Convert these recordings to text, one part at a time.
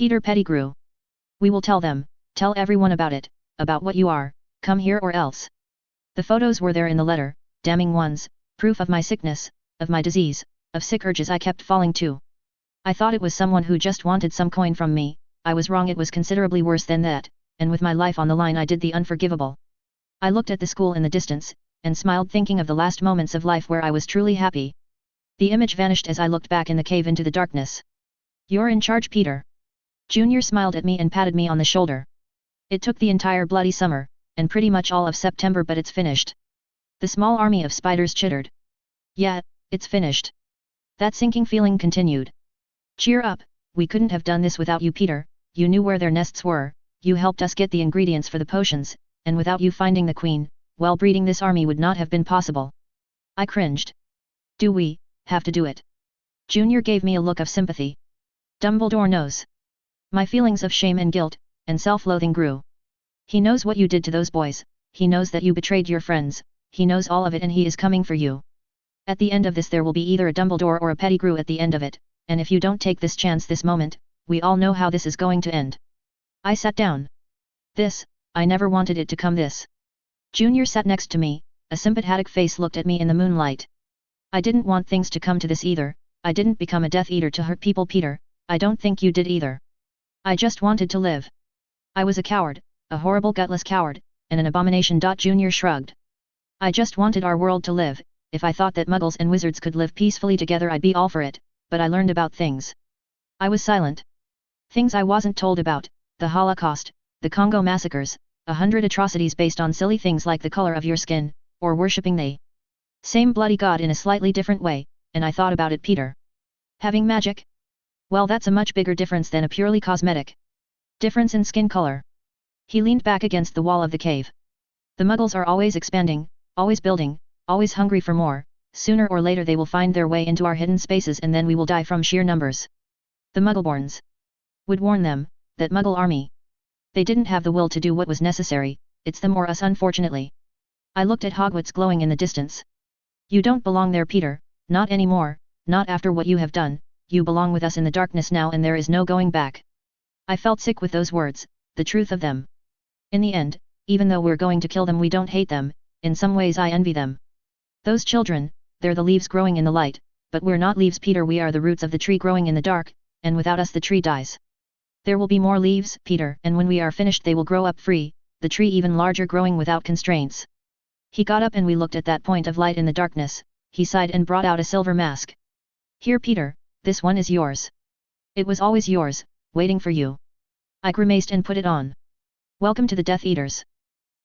Peter Pettigrew. We will tell them, tell everyone about it, about what you are, come here or else. The photos were there in the letter, damning ones, proof of my sickness, of my disease, of sick urges I kept falling to. I thought it was someone who just wanted some coin from me. I was wrong, it was considerably worse than that, and with my life on the line I did the unforgivable. I looked at the school in the distance, and smiled thinking of the last moments of life where I was truly happy. The image vanished as I looked back in the cave into the darkness. You're in charge, Peter. Junior smiled at me and patted me on the shoulder. It took the entire bloody summer, and pretty much all of September, but it's finished. The small army of spiders chittered. Yeah, it's finished. That sinking feeling continued. Cheer up, we couldn't have done this without you, Peter. You knew where their nests were, you helped us get the ingredients for the potions, and without you finding the queen, well, breeding this army would not have been possible. I cringed. Do we have to do it? Junior gave me a look of sympathy. Dumbledore knows. My feelings of shame and guilt, and self-loathing grew. He knows what you did to those boys, he knows that you betrayed your friends, he knows all of it, and he is coming for you. At the end of this there will be either a Dumbledore or a Pettigrew at the end of it, and if you don't take this chance this moment, we all know how this is going to end. I sat down. I never wanted it to come this. Junior sat next to me, a sympathetic face looked at me in the moonlight. I didn't want things to come to this either, I didn't become a Death Eater to hurt people, Peter, I don't think you did either. I just wanted to live. I was a coward, a horrible gutless coward, and an abomination. Junior shrugged. I just wanted our world to live. If I thought that muggles and wizards could live peacefully together I'd be all for it, but I learned about things. I was silent. Things I wasn't told about, the Holocaust, the Congo massacres, 100 atrocities based on silly things like the color of your skin, or worshipping the same bloody god in a slightly different way, and I thought about it, Peter. Having magic? Well, that's a much bigger difference than a purely cosmetic difference in skin color. He leaned back against the wall of the cave. The muggles are always expanding, always building, always hungry for more. Sooner or later they will find their way into our hidden spaces and then we will die from sheer numbers. The Muggleborns would warn them, that Muggle army. They didn't have the will to do what was necessary, it's them or us, unfortunately. I looked at Hogwarts glowing in the distance. You don't belong there, Peter, not anymore, not after what you have done, you belong with us in the darkness now and there is no going back. I felt sick with those words, the truth of them. In the end, even though we're going to kill them, we don't hate them, in some ways I envy them. Those children, they're the leaves growing in the light, but we're not leaves, Peter, we are the roots of the tree growing in the dark, and without us the tree dies. There will be more leaves, Peter, and when we are finished they will grow up free, the tree even larger, growing without constraints. He got up and we looked at that point of light in the darkness. He sighed and brought out a silver mask. Here, Peter, this one is yours. It was always yours, waiting for you. I grimaced and put it on. Welcome to the Death Eaters.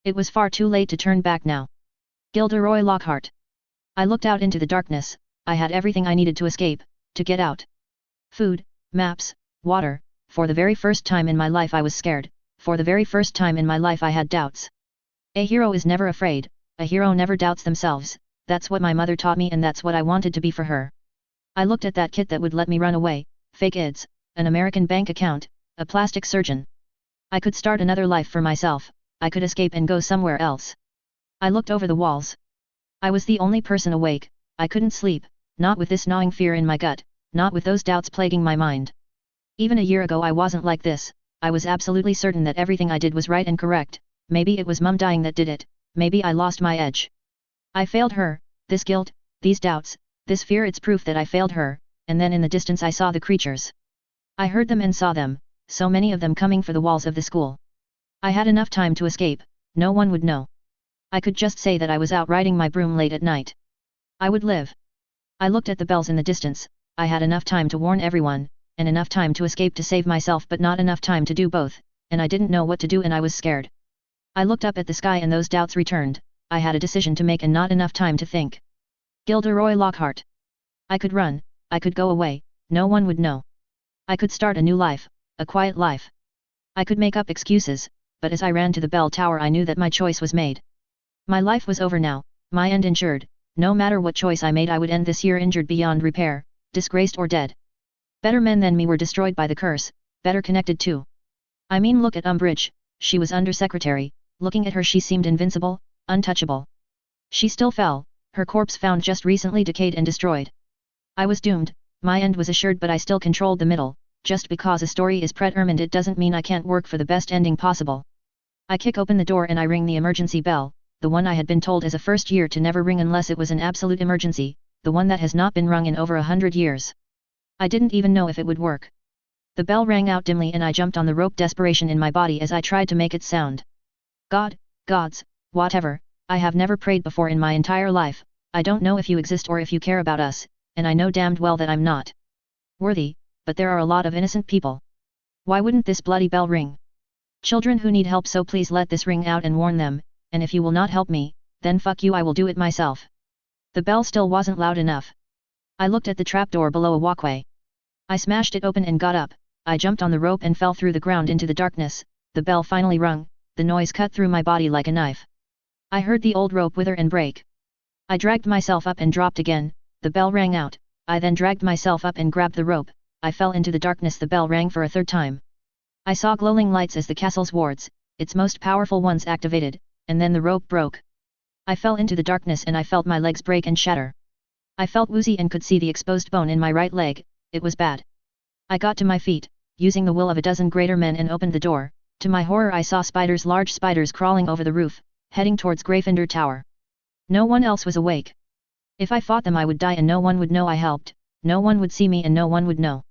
It was far too late to turn back now. Gilderoy Lockhart. I looked out into the darkness. I had everything I needed to escape, to get out. Food, maps, water. For the very first time in my life I was scared, for the very first time in my life I had doubts. A hero is never afraid, a hero never doubts themselves, that's what my mother taught me and that's what I wanted to be for her. I looked at that kit that would let me run away, fake IDs, an American bank account, a plastic surgeon. I could start another life for myself, I could escape and go somewhere else. I looked over the walls. I was the only person awake, I couldn't sleep, not with this gnawing fear in my gut, not with those doubts plaguing my mind. Even a year ago I wasn't like this, I was absolutely certain that everything I did was right and correct. Maybe it was Mum dying that did it, maybe I lost my edge. I failed her, this guilt, these doubts, this fear, it's proof that I failed her, and then in the distance I saw the creatures. I heard them and saw them, so many of them coming for the walls of the school. I had enough time to escape, no one would know. I could just say that I was out riding my broom late at night. I would live. I looked at the bells in the distance, I had enough time to warn everyone, and enough time to escape to save myself, but not enough time to do both, and I didn't know what to do and I was scared. I looked up at the sky and those doubts returned. I had a decision to make and not enough time to think. Gilderoy Lockhart. I could run, I could go away, no one would know. I could start a new life, a quiet life. I could make up excuses, but as I ran to the bell tower I knew that my choice was made. My life was over now, my end insured. No matter what choice I made I would end this year injured beyond repair, disgraced or dead. Better men than me were destroyed by the curse, better connected too. I mean, look at Umbridge, she was undersecretary, looking at her she seemed invincible, untouchable. She still fell, her corpse found just recently decayed and destroyed. I was doomed, my end was assured, but I still controlled the middle, just because a story is predetermined it doesn't mean I can't work for the best ending possible. I kick open the door and I ring the emergency bell, the one I had been told as a first year to never ring unless it was an absolute emergency, the one that has not been rung in over 100 years. I didn't even know if it would work. The bell rang out dimly and I jumped on the rope, desperation in my body as I tried to make it sound. God, gods, whatever, I have never prayed before in my entire life, I don't know if you exist or if you care about us, and I know damned well that I'm not worthy, but there are a lot of innocent people. Why wouldn't this bloody bell ring? Children who need help, so please let this ring out and warn them, and if you will not help me, then fuck you, I will do it myself. The bell still wasn't loud enough. I looked at the trapdoor below a walkway. I smashed it open and got up, I jumped on the rope and fell through the ground into the darkness. The bell finally rung, the noise cut through my body like a knife. I heard the old rope wither and break. I dragged myself up and dropped again, the bell rang out, I then dragged myself up and grabbed the rope, I fell into the darkness. The bell rang for a third time. I saw glowing lights as the castle's wards, its most powerful ones, activated, and then the rope broke. I fell into the darkness and I felt my legs break and shatter. I felt woozy and could see the exposed bone in my right leg, it was bad. I got to my feet, using the will of a dozen greater men, and opened the door. To my horror I saw spiders, large spiders crawling over the roof, heading towards Gryffindor Tower. No one else was awake. If I fought them I would die and no one would know I helped, no one would see me and no one would know.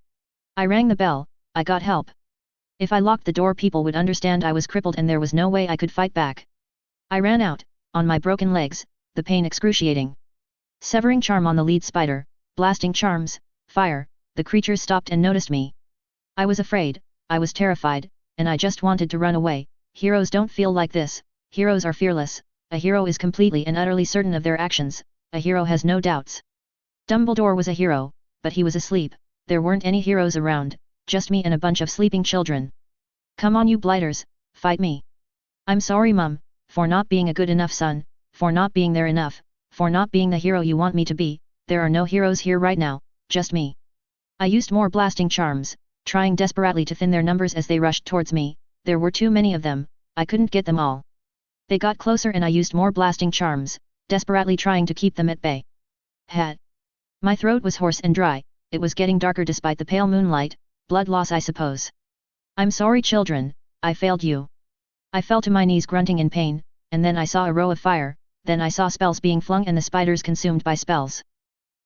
I rang the bell, I got help. If I locked the door people would understand I was crippled and there was no way I could fight back. I ran out, on my broken legs, the pain excruciating. Severing charm on the lead spider, blasting charms, fire, the creatures stopped and noticed me. I was afraid, I was terrified, and I just wanted to run away. Heroes don't feel like this, heroes are fearless, a hero is completely and utterly certain of their actions, a hero has no doubts. Dumbledore was a hero, but he was asleep, there weren't any heroes around, just me and a bunch of sleeping children. Come on you blighters, fight me. I'm sorry Mum, for not being a good enough son, for not being there enough, for not being the hero you want me to be, there are no heroes here right now, just me. I used more blasting charms, trying desperately to thin their numbers as they rushed towards me, there were too many of them, I couldn't get them all. They got closer and I used more blasting charms, desperately trying to keep them at bay. Had. My throat was hoarse and dry, it was getting darker despite the pale moonlight, blood loss I suppose. I'm sorry children, I failed you. I fell to my knees grunting in pain, and then I saw a row of fire, then I saw spells being flung and the spiders consumed by spells.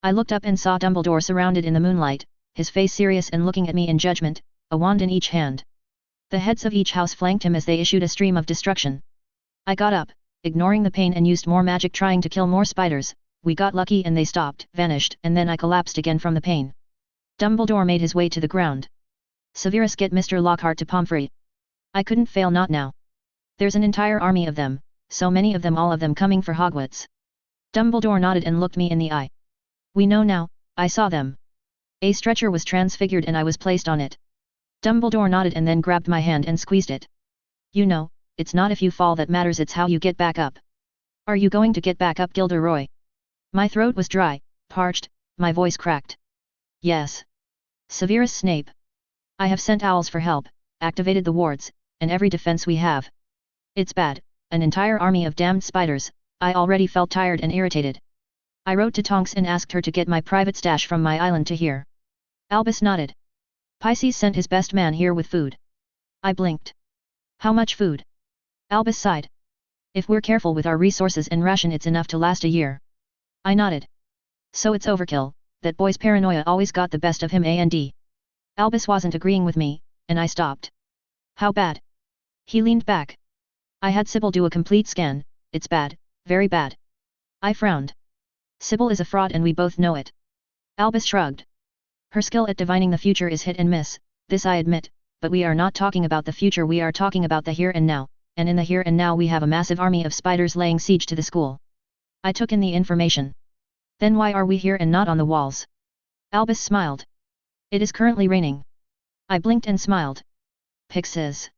I looked up and saw Dumbledore surrounded in the moonlight, his face serious and looking at me in judgment, a wand in each hand. The heads of each house flanked him as they issued a stream of destruction. I got up, ignoring the pain, and used more magic trying to kill more spiders. We got lucky and they stopped, vanished, and then I collapsed again from the pain. Dumbledore made his way to the ground. Severus, get Mr. Lockhart to Pomfrey. I couldn't fail, not now. There's an entire army of them, so many of them, all of them coming for Hogwarts. Dumbledore nodded and looked me in the eye. We know now, I saw them. A stretcher was transfigured and I was placed on it. Dumbledore nodded and then grabbed my hand and squeezed it. You know, it's not if you fall that matters, it's how you get back up. Are you going to get back up, Gilderoy? My throat was dry, parched, my voice cracked. Yes. Severus Snape. I have sent owls for help, activated the wards, and every defense we have. It's bad, an entire army of damned spiders. I already felt tired and irritated. I wrote to Tonks and asked her to get my private stash from my island to here. Albus nodded. Pisces sent his best man here with food. I blinked. How much food? Albus sighed. If we're careful with our resources and ration, it's enough to last a year. I nodded. So it's overkill, that boy's paranoia always got the best of him, and Albus wasn't agreeing with me, and I stopped. How bad? He leaned back. I had Sybil do a complete scan. It's bad, very bad. I frowned. Sybil is a fraud and we both know it. Albus shrugged. Her skill at divining the future is hit and miss, this I admit, but we are not talking about the future, we are talking about the here and now, and in the here and now we have a massive army of spiders laying siege to the school. I took in the information. Then why are we here and not on the walls? Albus smiled. It is currently raining. I blinked and smiled. Pix says.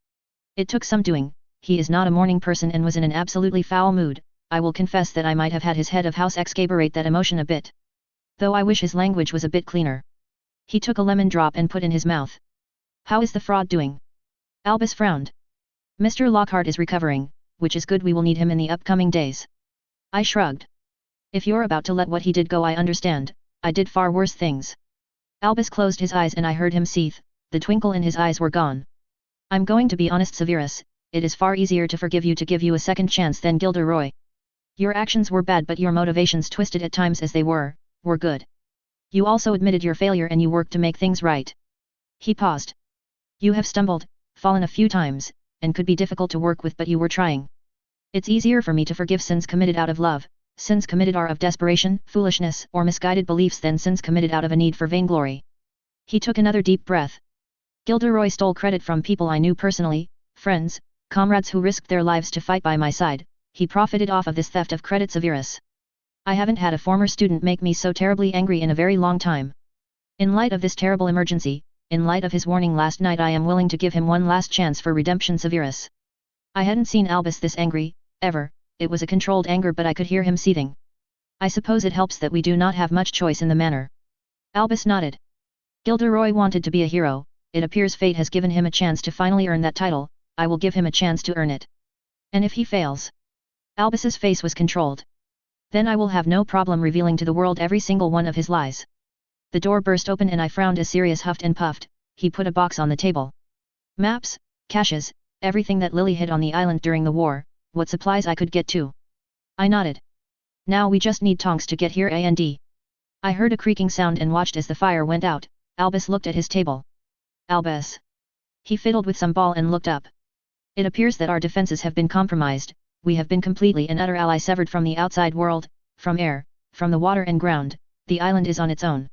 It took some doing, he is not a morning person and was in an absolutely foul mood. I will confess that I might have had his head of house excaberate that emotion a bit. Though I wish his language was a bit cleaner. He took a lemon drop and put in his mouth. How is the fraud doing? Albus frowned. Mr. Lockhart is recovering, which is good, we will need him in the upcoming days. I shrugged. If you're about to let what he did go, I understand, I did far worse things. Albus closed his eyes and I heard him seethe, the twinkle in his eyes were gone. I'm going to be honest, Severus, it is far easier to forgive you to give you a second chance than Gilderoy. Your actions were bad, but your motivations, twisted at times as they were good. You also admitted your failure and you worked to make things right. He paused. You have stumbled, fallen a few times, and could be difficult to work with, but you were trying. It's easier for me to forgive sins committed out of love, sins committed out of desperation, foolishness, or misguided beliefs than sins committed out of a need for vainglory. He took another deep breath. Gilderoy stole credit from people I knew personally, friends, comrades who risked their lives to fight by my side. He profited off of this theft of credit, Severus. I haven't had a former student make me so terribly angry in a very long time. In light of this terrible emergency, in light of his warning last night, I am willing to give him one last chance for redemption, Severus. I hadn't seen Albus this angry, ever. It was a controlled anger, but I could hear him seething. I suppose it helps that we do not have much choice in the matter. Albus nodded. Gilderoy wanted to be a hero. It appears fate has given him a chance to finally earn that title. I will give him a chance to earn it. And if he fails? Albus's face was controlled. Then I will have no problem revealing to the world every single one of his lies. The door burst open and I frowned as Sirius huffed and puffed. He put a box on the table. Maps, caches, everything that Lily hid on the island during the war, what supplies I could get to. I nodded. Now we just need Tonks to get here, and I heard a creaking sound and watched as the fire went out. Albus looked at his table. Albus. He fiddled with some ball and looked up. It appears that our defenses have been compromised. We have been completely and utterly severed from the outside world, from air, from the water and ground. The island is on its own.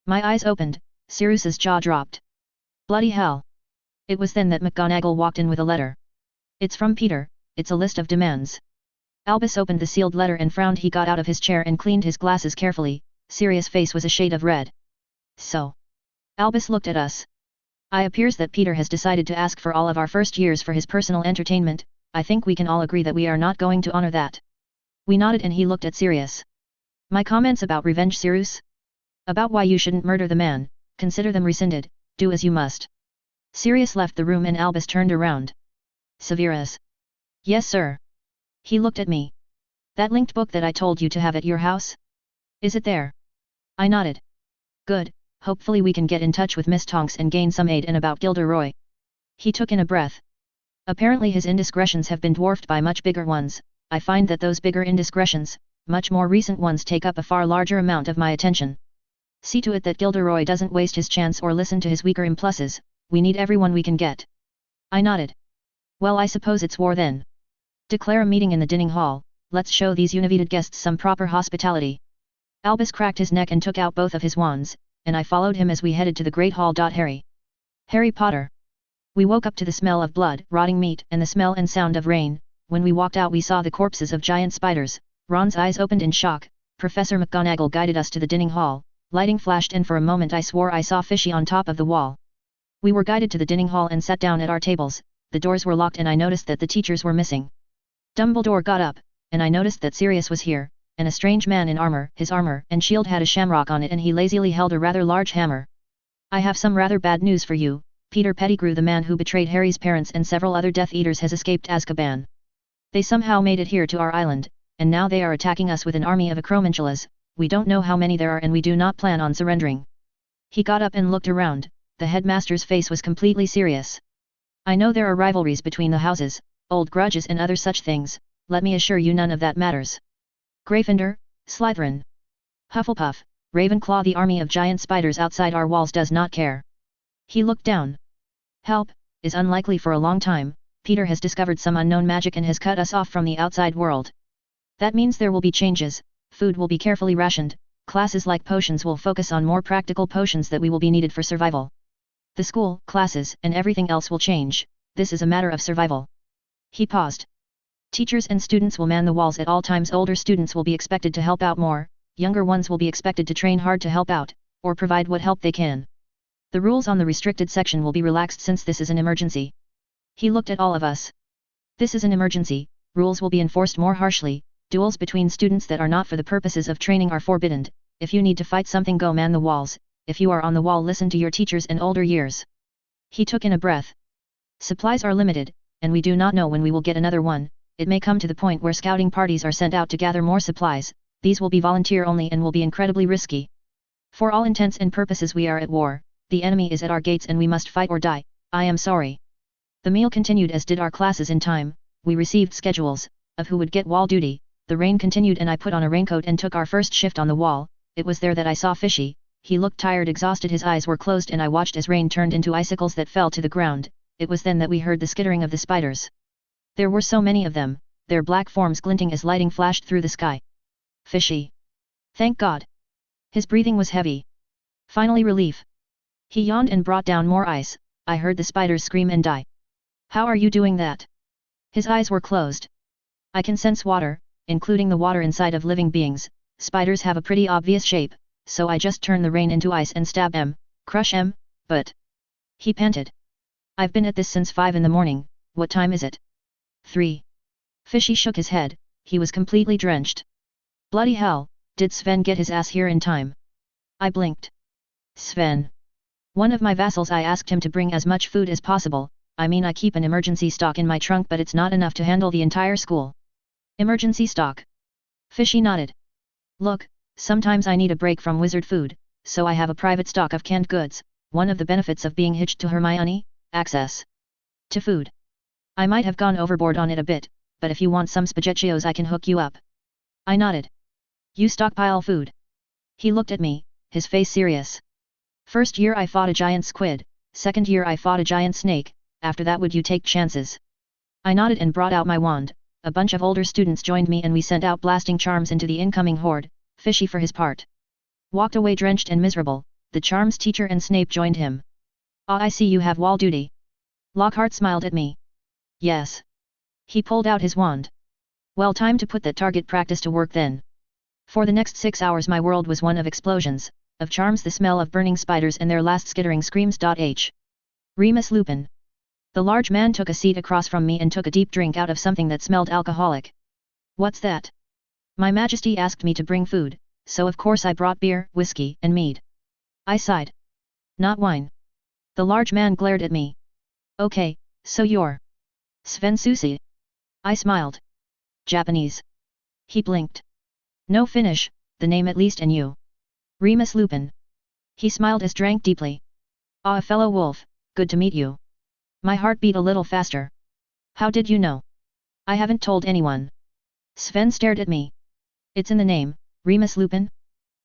My eyes opened, Sirius's jaw dropped. Bloody hell. It was then that McGonagall walked in with a letter. It's from Peter, it's a list of demands. Albus opened the sealed letter and frowned. He got out of his chair and cleaned his glasses carefully. Sirius' face was a shade of red. So. Albus looked at us. It appears that Peter has decided to ask for all of our first years for his personal entertainment. I think we can all agree that we are not going to honor that. We nodded and he looked at Sirius. My comments about revenge, Sirius? About why you shouldn't murder the man, consider them rescinded, do as you must. Sirius left the room and Albus turned around. Severus. Yes, sir. He looked at me. That linked book that I told you to have at your house? Is it there? I nodded. Good, hopefully we can get in touch with Miss Tonks and gain some aid. And about Gilderoy? He took in a breath. Apparently his indiscretions have been dwarfed by much bigger ones. I find that those bigger indiscretions, much more recent ones, take up a far larger amount of my attention. See to it that Gilderoy doesn't waste his chance or listen to his weaker impulses. We need everyone we can get. I nodded. Well, I suppose it's war then. Declare a meeting in the dining hall. Let's show these univitated guests some proper hospitality. Albus cracked his neck and took out both of his wands, and I followed him as we headed to the Great Hall. Harry Potter. We woke up to the smell of blood, rotting meat, and the smell and sound of rain. When we walked out we saw the corpses of giant spiders. Ron's eyes opened in shock. Professor McGonagall guided us to the dining hall. Lighting flashed and for a moment I swore I saw Fishy on top of the wall. We were guided to the dining hall and sat down at our tables. The doors were locked and I noticed that the teachers were missing. Dumbledore got up, and I noticed that Sirius was here, and a strange man in armor. His armor and shield had a shamrock on it and he lazily held a rather large hammer. I have some rather bad news for you. Peter Pettigrew, the man who betrayed Harry's parents and several other Death Eaters, has escaped Azkaban. They somehow made it here to our island, and now they are attacking us with an army of Acromantulas. We don't know how many there are and we do not plan on surrendering. He got up and looked around. The headmaster's face was completely serious. I know there are rivalries between the houses, old grudges and other such things. Let me assure you none of that matters. Gryffindor, Slytherin, Hufflepuff, Ravenclaw, the army of giant spiders outside our walls does not care. He looked down. Help is unlikely for a long time. Peter has discovered some unknown magic and has cut us off from the outside world. That means there will be changes. Food will be carefully rationed. Classes like potions will focus on more practical potions that will be needed for survival. The school, classes, and everything else will change. This is a matter of survival. He paused. Teachers and students will man the walls at all times. Older students will be expected to help out more. Younger ones will be expected to train hard to help out, or provide what help they can. The rules on the restricted section will be relaxed since this is an emergency. He looked at all of us. This is an emergency. Rules will be enforced more harshly. Duels between students that are not for the purposes of training are forbidden. If you need to fight something, go man the walls. If you are on the wall, listen to your teachers and older years. He took in a breath. Supplies are limited, and we do not know when we will get another one. It may come to the point where scouting parties are sent out to gather more supplies. These will be volunteer only and will be incredibly risky. For all intents and purposes we are at war. the enemy is at our gates and we must fight or die, I am sorry. The meal continued as did our classes in time, we received schedules, of who would get wall duty, the rain continued and I put on a raincoat and took our first shift on the wall, it was there that I saw Fishy, he looked tired exhausted his eyes were closed and I watched as rain turned into icicles that fell to the ground, it was then that we heard the skittering of the spiders. There were so many of them, their black forms glinting as lighting flashed through the sky. Fishy. Thank God. His breathing was heavy. Finally relief. He yawned and brought down more ice, I heard the spiders scream and die. How are you doing that? His eyes were closed. I can sense water, including the water inside of living beings, spiders have a pretty obvious shape, so I just turn the rain into ice and stab em, crush em, but... He panted. I've been at this since 5 in the morning, what time is it? 3. Fishy shook his head, he was completely drenched. Bloody hell, did Sven get his ass here in time? I blinked. Sven. One of my vassals I asked him to bring as much food as possible, I mean I keep an emergency stock in my trunk but it's not enough to handle the entire school. Emergency stock. Fishy nodded. Look, sometimes I need a break from wizard food, so I have a private stock of canned goods, one of the benefits of being hitched to Hermione, access to food. I might have gone overboard on it a bit, but if you want some spaghettios I can hook you up. I nodded. You stockpile food. He looked at me, his face serious. First year I fought a giant squid, second year I fought a giant snake, after that would you take chances? I nodded and brought out my wand, a bunch of older students joined me and we sent out blasting charms into the incoming horde, Fishy for his part. Walked away drenched and miserable, the charms teacher and Snape joined him. Ah, I see you have wall duty. Lockhart smiled at me. Yes. He pulled out his wand. Well, time to put that target practice to work then. For the next 6 hours my world was one of explosions, of charms, the smell of burning spiders and their last skittering screams. H. Remus Lupin. The large man took a seat across from me and took a deep drink out of something that smelled alcoholic. What's that? My Majesty asked me to bring food, so of course I brought beer, whiskey, and mead. I sighed. Not wine. The large man glared at me. Okay, so you're Sven Susi? I smiled. Japanese. He blinked. No Finnish, the name at least, and you? Remus Lupin. He smiled as drank deeply. Ah, a fellow wolf, good to meet you. My heart beat a little faster. How did you know? I haven't told anyone. Sven stared at me. It's in the name, Remus Lupin?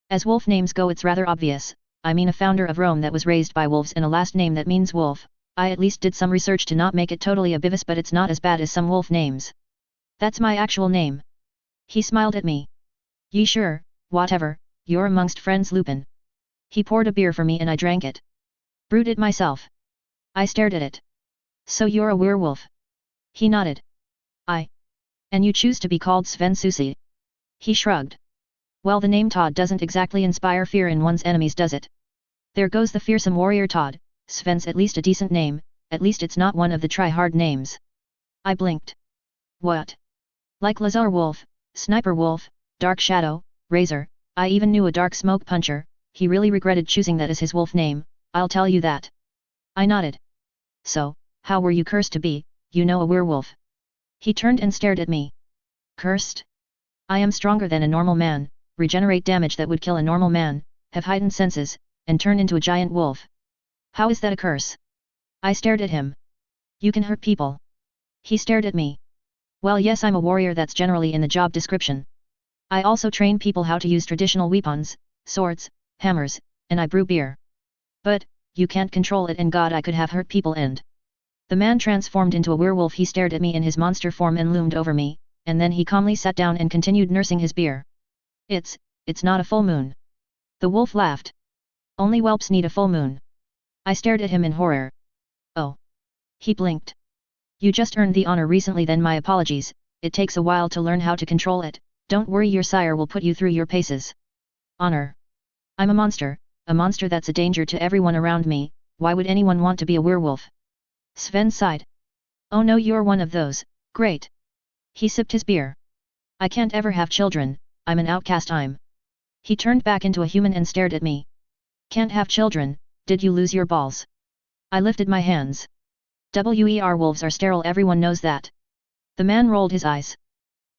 As wolf names go it's rather obvious, I mean a founder of Rome that was raised by wolves and a last name that means wolf. I at least did some research to not make it totally obvious but it's not as bad as some wolf names. That's my actual name. He smiled at me. Ye sure, whatever, you're amongst friends Lupin. He poured a beer for me and I drank it. Brewed it myself. I stared at it. So you're a werewolf? He nodded. And you choose to be called Sven Susi? He shrugged. Well, the name Todd doesn't exactly inspire fear in one's enemies, does it? There goes the fearsome warrior Todd, Sven's at least a decent name, at least it's not one of the try-hard names. I blinked. What? Like Lazar Wolf, Sniper Wolf, Dark Shadow, Razor, I even knew a Dark Smoke Puncher, he really regretted choosing that as his wolf name, I'll tell you that. I nodded. So, how were you cursed to be, you know, a werewolf? He turned and stared at me. Cursed? I am stronger than a normal man, regenerate damage that would kill a normal man, have heightened senses, and turn into a giant wolf. How is that a curse? I stared at him. You can hurt people. He stared at me. Well, yes, I'm a warrior, that's generally in the job description. I also train people how to use traditional weapons, swords, hammers, and I brew beer. But, you can't control it, and God, I could have hurt people. And the man transformed into a werewolf. He stared at me in his monster form and loomed over me, and then he calmly sat down and continued nursing his beer. It's not a full moon. The wolf laughed. Only whelps need a full moon. I stared at him in horror. Oh. He blinked. You just earned the honor recently, then my apologies, it takes a while to learn how to control it, don't worry, your sire will put you through your paces. Honor. I'm a monster that's a danger to everyone around me, why would anyone want to be a werewolf? Sven sighed. Oh no, you're one of those, great. He sipped his beer. I can't ever have children, I'm an outcast. He turned back into a human and stared at me. Can't have children, did you lose your balls? I lifted my hands. Wolves are sterile, everyone knows that. The man rolled his eyes.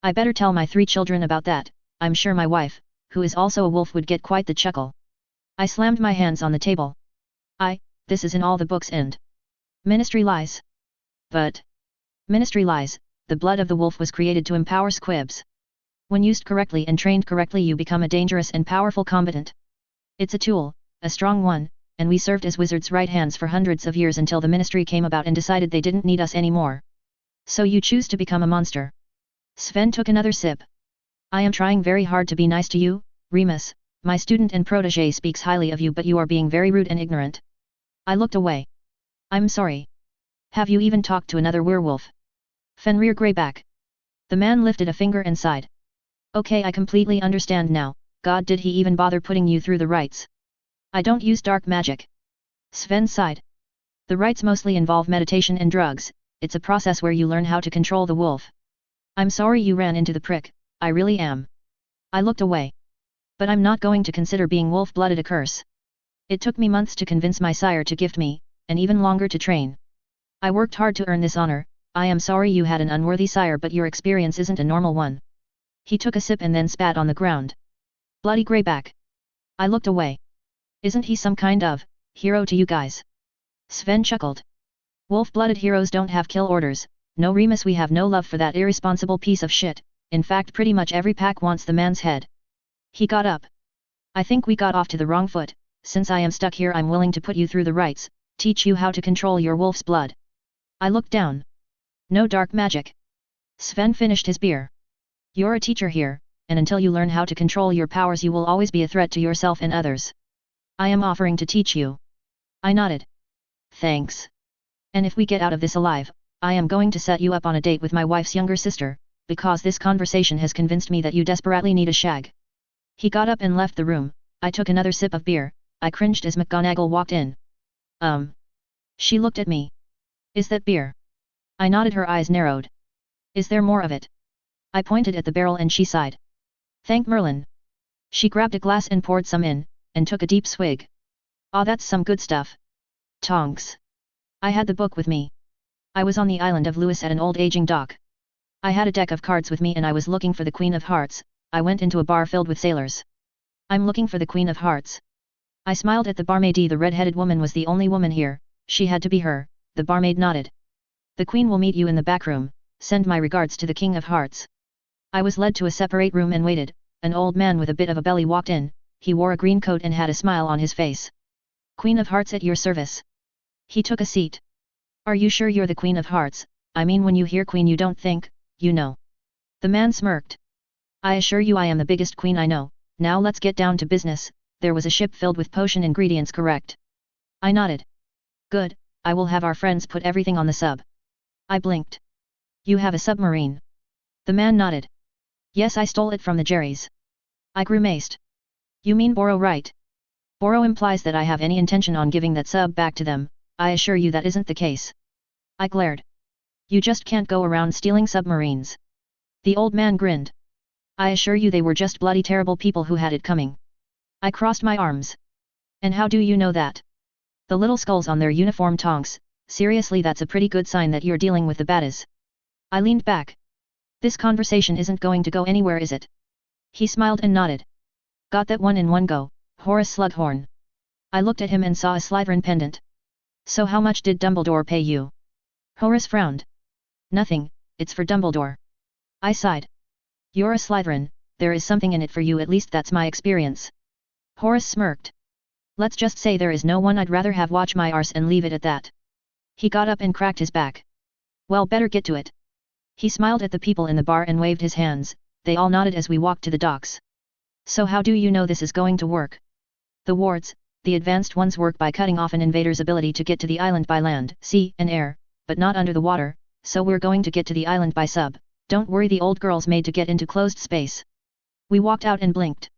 I better tell my 3 children about that, I'm sure my wife, who is also a wolf, would get quite the chuckle. I slammed my hands on the table. This is in all the books and ministry lies. But ministry lies, the blood of the wolf was created to empower squibs. When used correctly and trained correctly you become a dangerous and powerful combatant. It's a tool, a strong one, and we served as wizards' right hands for hundreds of years until the ministry came about and decided they didn't need us anymore. So you choose to become a monster. Sven took another sip. I am trying very hard to be nice to you, Remus, my student and protégé speaks highly of you but you are being very rude and ignorant. I looked away. I'm sorry. Have you even talked to another werewolf? Fenrir Greyback. The man lifted a finger and sighed. Okay, I completely understand now. God, did he even bother putting you through the rites? I don't use dark magic. Sven sighed. The rites mostly involve meditation and drugs, it's a process where you learn how to control the wolf. I'm sorry you ran into the prick, I really am. I looked away. But I'm not going to consider being wolf-blooded a curse. It took me months to convince my sire to gift me, and even longer to train. I worked hard to earn this honor. I am sorry you had an unworthy sire but your experience isn't a normal one. He took a sip and then spat on the ground. Bloody Greyback. I looked away. Isn't he some kind of hero to you guys? Sven chuckled. Wolf-blooded heroes don't have kill orders. No Remus, we have no love for that irresponsible piece of shit. In fact pretty much every pack wants the man's head. He got up. I think we got off to the wrong foot. Since I am stuck here I'm willing to put you through the rites, teach you how to control your wolf's blood. I looked down. No dark magic. Sven finished his beer. You're a teacher here, and until you learn how to control your powers you will always be a threat to yourself and others. I am offering to teach you. I nodded. Thanks. And if we get out of this alive, I am going to set you up on a date with my wife's younger sister, because this conversation has convinced me that you desperately need a shag. He got up and left the room. I took another sip of beer. I cringed as McGonagall walked in. She looked at me. Is that beer? I nodded, her eyes narrowed. Is there more of it? I pointed at the barrel and she sighed. Thank Merlin. She grabbed a glass and poured some in, and took a deep swig. Ah, that's some good stuff. Tonks. I had the book with me. I was on the island of Lewis at an old aging dock. I had a deck of cards with me and I was looking for the Queen of Hearts. I went into a bar filled with sailors. I'm looking for the Queen of Hearts. I smiled at the barmaid. The red-headed woman was the only woman here, she had to be her. The barmaid nodded. The Queen will meet you in the back room, send my regards to the King of Hearts. I was led to a separate room and waited. An old man with a bit of a belly walked in, he wore a green coat and had a smile on his face. Queen of Hearts at your service. He took a seat. Are you sure you're the Queen of Hearts? I mean when you hear Queen you don't think, you know. The man smirked. I assure you I am the biggest queen I know. Now let's get down to business. There was a ship filled with potion ingredients, correct? I nodded. Good, I will have our friends put everything on the sub. I blinked. You have a submarine? The man nodded. Yes, I stole it from the Jerrys. I grimaced. You mean borrow, right? Borrow implies that I have any intention on giving that sub back to them. I assure you that isn't the case. I glared. You just can't go around stealing submarines. The old man grinned. I assure you they were just bloody terrible people who had it coming. I crossed my arms. And how do you know that? The little skulls on their uniform, Tonks. Seriously, that's a pretty good sign that you're dealing with the baddies. I leaned back. This conversation isn't going to go anywhere, is it? He smiled and nodded. Got that one in one go, Horace Slughorn. I looked at him and saw a Slytherin pendant. So how much did Dumbledore pay you? Horace frowned. Nothing, it's for Dumbledore. I sighed. You're a Slytherin, there is something in it for you, at least that's my experience. Horace smirked. Let's just say there is no one I'd rather have watch my arse and leave it at that. He got up and cracked his back. Well, better get to it. He smiled at the people in the bar and waved his hands. They all nodded as we walked to the docks. So how do you know this is going to work? The wards, the advanced ones, work by cutting off an invader's ability to get to the island by land, sea, and air, but not under the water, so we're going to get to the island by sub. Don't worry, the old girl's made to get into closed space. We walked out and blinked.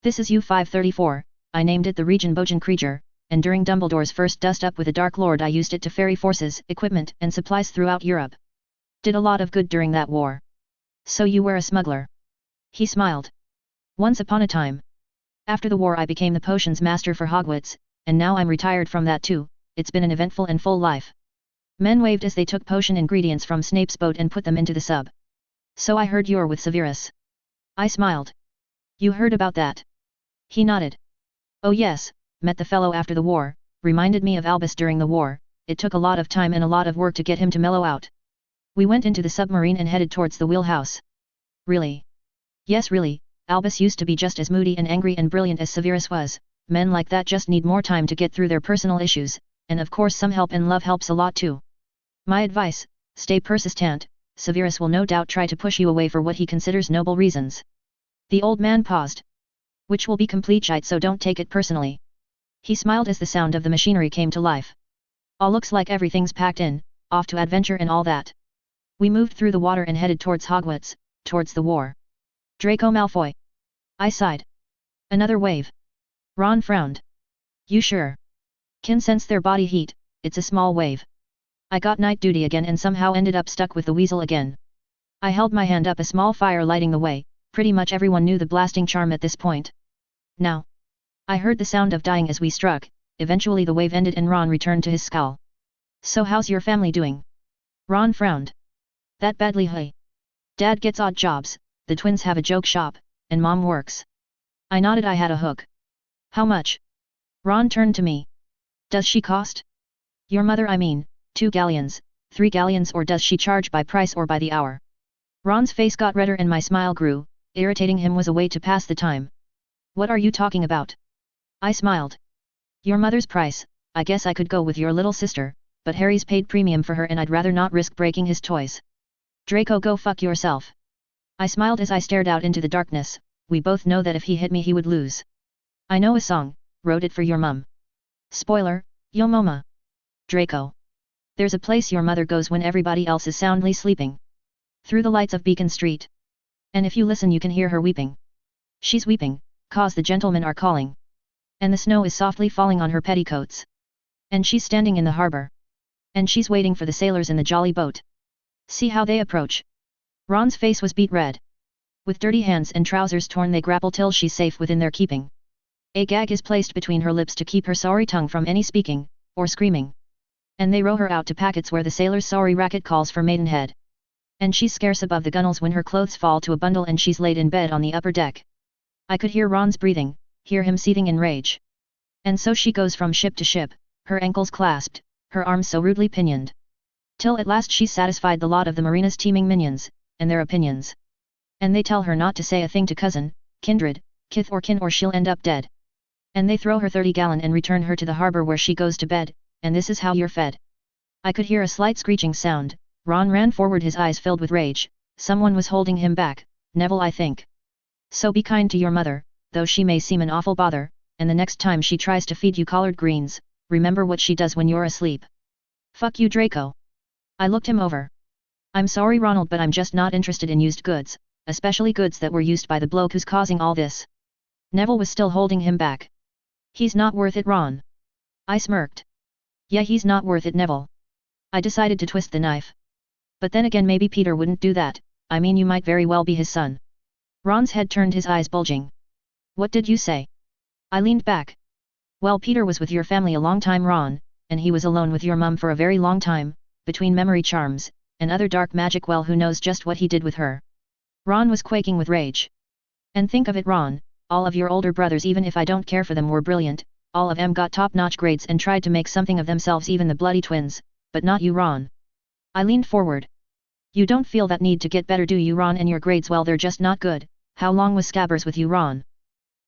This is U-534, I named it the Region Bojan Krieger, and during Dumbledore's first dust-up with the Dark Lord I used it to ferry forces, equipment, and supplies throughout Europe. Did a lot of good during that war. So you were a smuggler? He smiled. Once upon a time. After the war I became the potions master for Hogwarts, and now I'm retired from that too. It's been an eventful and full life. Men waved as they took potion ingredients from Snape's boat and put them into the sub. So I heard you're with Severus. I smiled. You heard about that? He nodded. Oh yes, met the fellow after the war, reminded me of Albus during the war. It took a lot of time and a lot of work to get him to mellow out. We went into the submarine and headed towards the wheelhouse. Really? Yes, really. Albus used to be just as moody and angry and brilliant as Severus was. Men like that just need more time to get through their personal issues, and of course some help and love helps a lot too. My advice, stay persistent. Severus will no doubt try to push you away for what he considers noble reasons. The old man paused. Which will be complete shite, so don't take it personally. He smiled as the sound of the machinery came to life. All looks like everything's packed in, off to adventure and all that. We moved through the water and headed towards Hogwarts, towards the war. Draco Malfoy. I sighed. Another wave. Ron frowned. You sure? Can sense their body heat, it's a small wave. I got night duty again and somehow ended up stuck with the weasel again. I held my hand up, a small fire lighting the way. Pretty much everyone knew the blasting charm at this point. Now. I heard the sound of dying as we struck. Eventually the wave ended and Ron returned to his scowl. So how's your family doing? Ron frowned. That badly, hey. Dad gets odd jobs, the twins have a joke shop, and Mom works. I nodded. I had a hook. How much? Ron turned to me. Does she cost? Your mother, I mean, 2 galleons, 3 galleons, or does she charge by price or by the hour? Ron's face got redder and my smile grew. Irritating him was a way to pass the time. What are you talking about? I smiled. Your mother's price. I guess I could go with your little sister, but Harry's paid premium for her and I'd rather not risk breaking his toys. Draco, go fuck yourself. I smiled as I stared out into the darkness. We both know that if he hit me he would lose. I know a song, wrote it for your mum. Spoiler, yo mama. Draco. There's a place your mother goes when everybody else is soundly sleeping. Through the lights of Beacon Street. And if you listen you can hear her weeping. She's weeping, 'cause the gentlemen are calling. And the snow is softly falling on her petticoats. And she's standing in the harbor. And she's waiting for the sailors in the jolly boat. See how they approach. Ron's face was beet red. With dirty hands and trousers torn they grapple till she's safe within their keeping. A gag is placed between her lips to keep her sorry tongue from any speaking, or screaming. And they row her out to packets where the sailor's sorry racket calls for Maidenhead. And she's scarce above the gunwales when her clothes fall to a bundle and she's laid in bed on the upper deck. I could hear Ron's breathing, hear him seething in rage. And so she goes from ship to ship, her ankles clasped, her arms so rudely pinioned. Till at last she's satisfied the lot of the marina's teeming minions, and their opinions. And they tell her not to say a thing to cousin, kindred, kith or kin or she'll end up dead. And they throw her 30 gallon and return her to the harbor where she goes to bed, and this is how you're fed. I could hear a slight screeching sound. Ron ran forward, his eyes filled with rage. Someone was holding him back, Neville I think. So be kind to your mother, though she may seem an awful bother, and the next time she tries to feed you collard greens, remember what she does when you're asleep. Fuck you, Draco. I looked him over. I'm sorry Ronald, but I'm just not interested in used goods, especially goods that were used by the bloke who's causing all this. Neville was still holding him back. He's not worth it, Ron. I smirked. Yeah, he's not worth it, Neville. I decided to twist the knife. But then again, maybe Peter wouldn't do that. I mean, you might very well be his son. Ron's head turned, his eyes bulging. What did you say? I leaned back. Well, Peter was with your family a long time, Ron, and he was alone with your mum for a very long time, between memory charms, and other dark magic. Well, who knows just what he did with her. Ron was quaking with rage. And think of it, Ron, all of your older brothers, even if I don't care for them, were brilliant, all of them got top-notch grades and tried to make something of themselves, even the bloody twins, but not you, Ron. I leaned forward. You don't feel that need to get better, do you, Ron? And your grades, well, they're just not good. How long was Scabbers with you, Ron?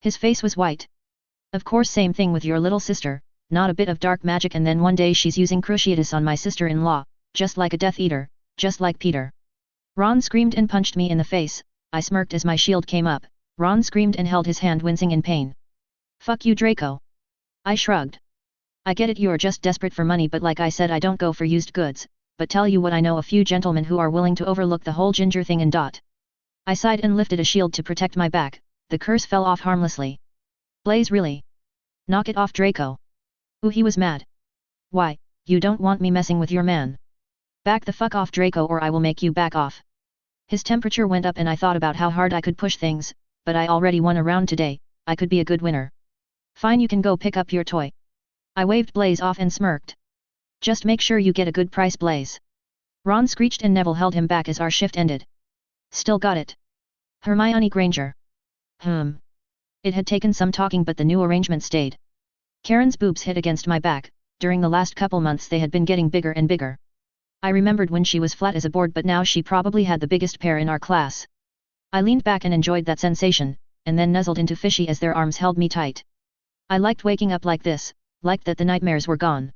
His face was white. Of course, same thing with your little sister, not a bit of dark magic, and then one day she's using cruciatus on my sister-in-law, just like a Death Eater, just like Peter. Ron screamed and punched me in the face. I smirked as my shield came up. Ron screamed and held his hand, wincing in pain. Fuck you, Draco. I shrugged. I get it, you're just desperate for money, but like I said, I don't go for used goods. But tell you what, I know a few gentlemen who are willing to overlook the whole ginger thing and dot. I sighed and lifted a shield to protect my back. The curse fell off harmlessly. Blaze, really? Knock it off, Draco. Ooh, he was mad. Why, you don't want me messing with your man? Back the fuck off, Draco, or I will make you back off. His temperature went up and I thought about how hard I could push things, but I already won a round today. I could be a good winner. Fine, you can go pick up your toy. I waved Blaze off and smirked. Just make sure you get a good price, Blaze. Ron screeched and Neville held him back as our shift ended. Still got it. Hermione Granger. It had taken some talking, but the new arrangement stayed. Karen's boobs hit against my back. During the last couple months they had been getting bigger and bigger. I remembered when she was flat as a board, but now she probably had the biggest pair in our class. I leaned back and enjoyed that sensation, and then nuzzled into Fishy as their arms held me tight. I liked waking up like this, liked that the nightmares were gone.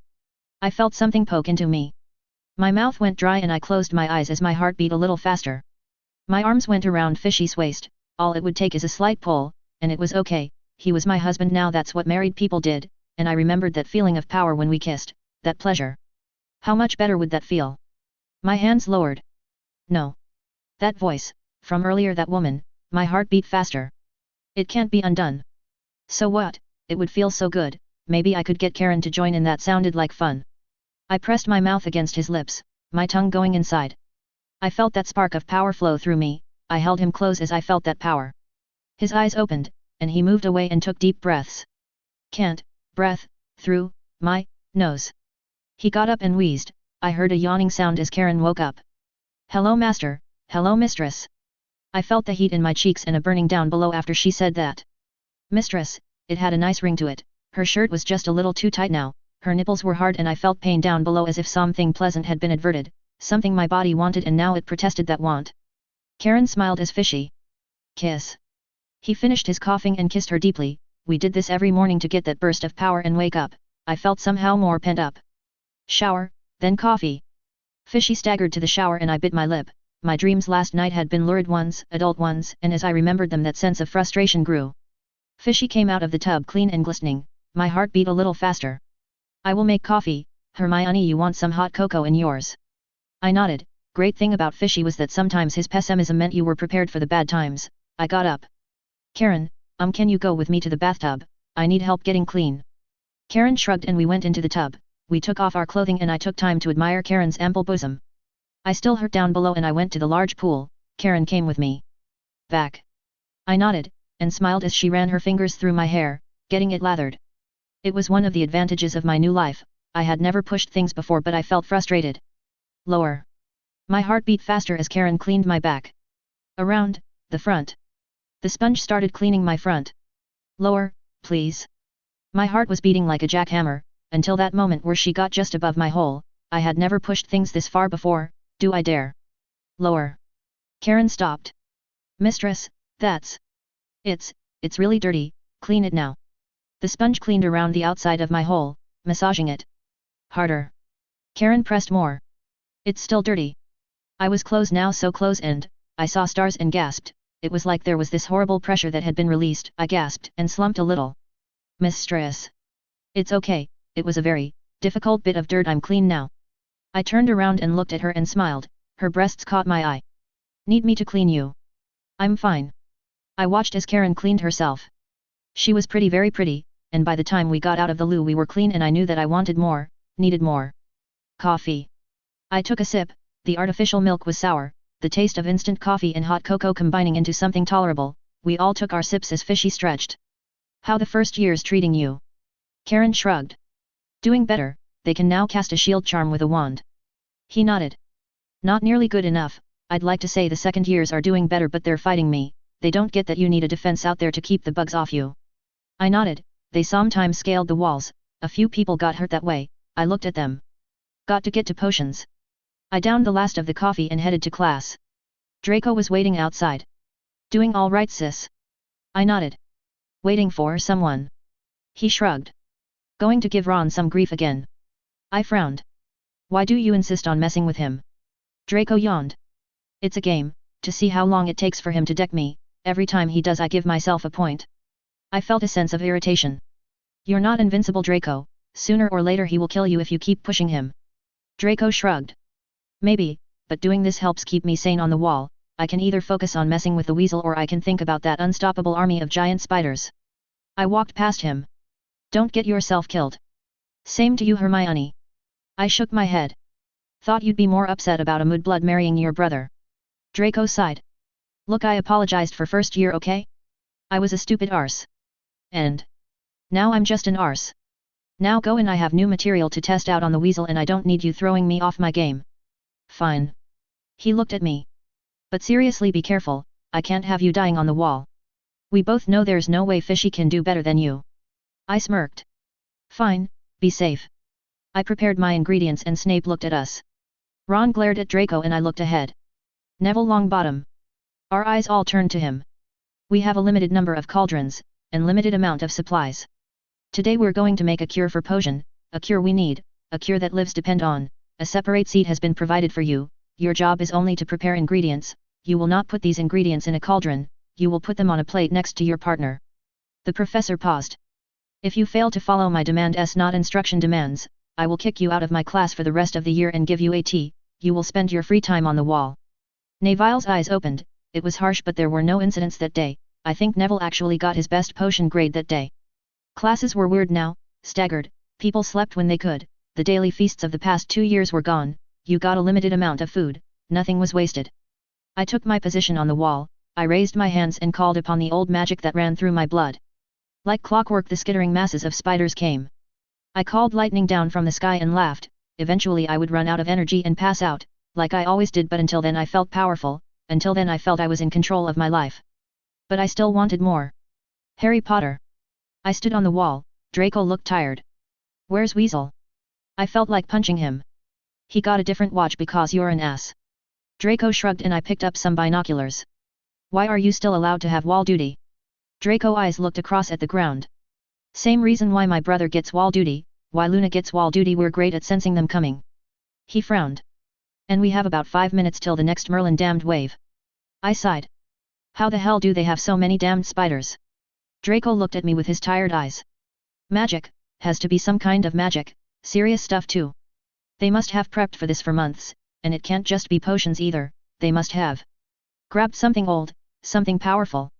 I felt something poke into me. My mouth went dry and I closed my eyes as my heart beat a little faster. My arms went around Fishy's waist. All it would take is a slight pull, and it was okay. He was my husband now, that's what married people did, and I remembered that feeling of power when we kissed, that pleasure. How much better would that feel? My hands lowered. No. That voice, from earlier, that woman, my heart beat faster. It can't be undone. So what, it would feel so good, maybe I could get Karen to join in. That sounded like fun. I pressed my mouth against his lips, my tongue going inside. I felt that spark of power flow through me. I held him close as I felt that power. His eyes opened, and he moved away and took deep breaths. Can't, breath, through, my, nose. He got up and wheezed. I heard a yawning sound as Karen woke up. Hello master, hello mistress. I felt the heat in my cheeks and a burning down below after she said that. Mistress, it had a nice ring to it. Her shirt was just a little too tight now, her nipples were hard and I felt pain down below as if something pleasant had been averted, something my body wanted and now it protested that want. Karen smiled as Fishy. Kiss. He finished his coughing and kissed her deeply. We did this every morning to get that burst of power and wake up. I felt somehow more pent up. Shower, then coffee. Fishy staggered to the shower and I bit my lip. My dreams last night had been lurid ones, adult ones, and as I remembered them that sense of frustration grew. Fishy came out of the tub clean and glistening. My heart beat a little faster. I will make coffee. Hermione, you want some hot cocoa in yours? I nodded. Great thing about Fishy was that sometimes his pessimism meant you were prepared for the bad times. I got up. Karen, can you go with me to the bathtub? I need help getting clean. Karen shrugged and we went into the tub. We took off our clothing and I took time to admire Karen's ample bosom. I still hurt down below and I went to the large pool. Karen came with me. Back. I nodded, and smiled as she ran her fingers through my hair, getting it lathered. It was one of the advantages of my new life. I had never pushed things before but I felt frustrated. Lower. My heart beat faster as Karen cleaned my back. Around, the front. The sponge started cleaning my front. Lower, please. My heart was beating like a jackhammer, until that moment where she got just above my hole. I had never pushed things this far before. Do I dare? Lower. Karen stopped. Mistress, that's... It's really dirty, clean it now. The sponge cleaned around the outside of my hole, massaging it. Harder. Karen pressed more. It's still dirty. I was close now, so close, and I saw stars and gasped. It was like there was this horrible pressure that had been released. I gasped and slumped a little. Mistress. It's okay, it was a very difficult bit of dirt. I'm clean now. I turned around and looked at her and smiled. Her breasts caught my eye. Need me to clean you? I'm fine. I watched as Karen cleaned herself. She was pretty, very pretty, and by the time we got out of the loo we were clean and I knew that I wanted more, needed more. Coffee. I took a sip. The artificial milk was sour, the taste of instant coffee and hot cocoa combining into something tolerable. We all took our sips as Fishy stretched. How the first year's treating you? Karen shrugged. Doing better, they can now cast a shield charm with a wand. He nodded. Not nearly good enough. I'd like to say the second years are doing better but they're fighting me. They don't get that you need a defense out there to keep the bugs off you. I nodded. They sometimes scaled the walls. A few people got hurt that way. I looked at them. Got to get to potions. I downed the last of the coffee and headed to class. Draco was waiting outside. Doing all right, sis? I nodded. Waiting for someone. He shrugged. Going to give Ron some grief again. I frowned. Why do you insist on messing with him? Draco yawned. It's a game, to see how long it takes for him to deck me. Every time he does I give myself a point. I felt a sense of irritation. You're not invincible, Draco. Sooner or later he will kill you if you keep pushing him. Draco shrugged. Maybe, but doing this helps keep me sane on the wall. I can either focus on messing with the weasel or I can think about that unstoppable army of giant spiders. I walked past him. Don't get yourself killed. Same to you, Hermione. I shook my head. Thought you'd be more upset about a mudblood marrying your brother. Draco sighed. Look, I apologized for first year, okay? I was a stupid arse. And now I'm just an arse. Now go, and I have new material to test out on the weasel and I don't need you throwing me off my game. Fine. He looked at me. But seriously, be careful, I can't have you dying on the wall. We both know there's no way Fishy can do better than you. I smirked. Fine, be safe. I prepared my ingredients and Snape looked at us. Ron glared at Draco and I looked ahead. Neville Longbottom. Our eyes all turned to him. We have a limited number of cauldrons, and limited amount of supplies. Today we're going to make a cure for potion, a cure we need, a cure that lives depend on. A separate seat has been provided for you, your job is only to prepare ingredients, you will not put these ingredients in a cauldron, you will put them on a plate next to your partner. The professor paused. If you fail to follow my demands not instruction demands, I will kick you out of my class for the rest of the year and give you AT, you will spend your free time on the wall. Neville's eyes opened, it was harsh but there were no incidents that day, I think Neville actually got his best potion grade that day. Classes were weird now, staggered, people slept when they could, the daily feasts of the past 2 years were gone, you got a limited amount of food, nothing was wasted. I took my position on the wall, I raised my hands and called upon the old magic that ran through my blood. Like clockwork the skittering masses of spiders came. I called lightning down from the sky and laughed, eventually I would run out of energy and pass out, like I always did but until then I felt powerful, until then I felt I was in control of my life. But I still wanted more. Harry Potter. I stood on the wall, Draco looked tired. Where's Weasel? I felt like punching him. He got a different watch because you're an ass. Draco shrugged and I picked up some binoculars. Why are you still allowed to have wall duty? Draco's eyes looked across at the ground. Same reason why my brother gets wall duty, why Luna gets wall duty, we're great at sensing them coming. He frowned. And we have about 5 minutes till the next Merlin damned wave. I sighed. How the hell do they have so many damned spiders? Draco looked at me with his tired eyes. Magic, has to be some kind of magic, serious stuff too. They must have prepped for this for months, and it can't just be potions either, they must have grabbed something old, something powerful.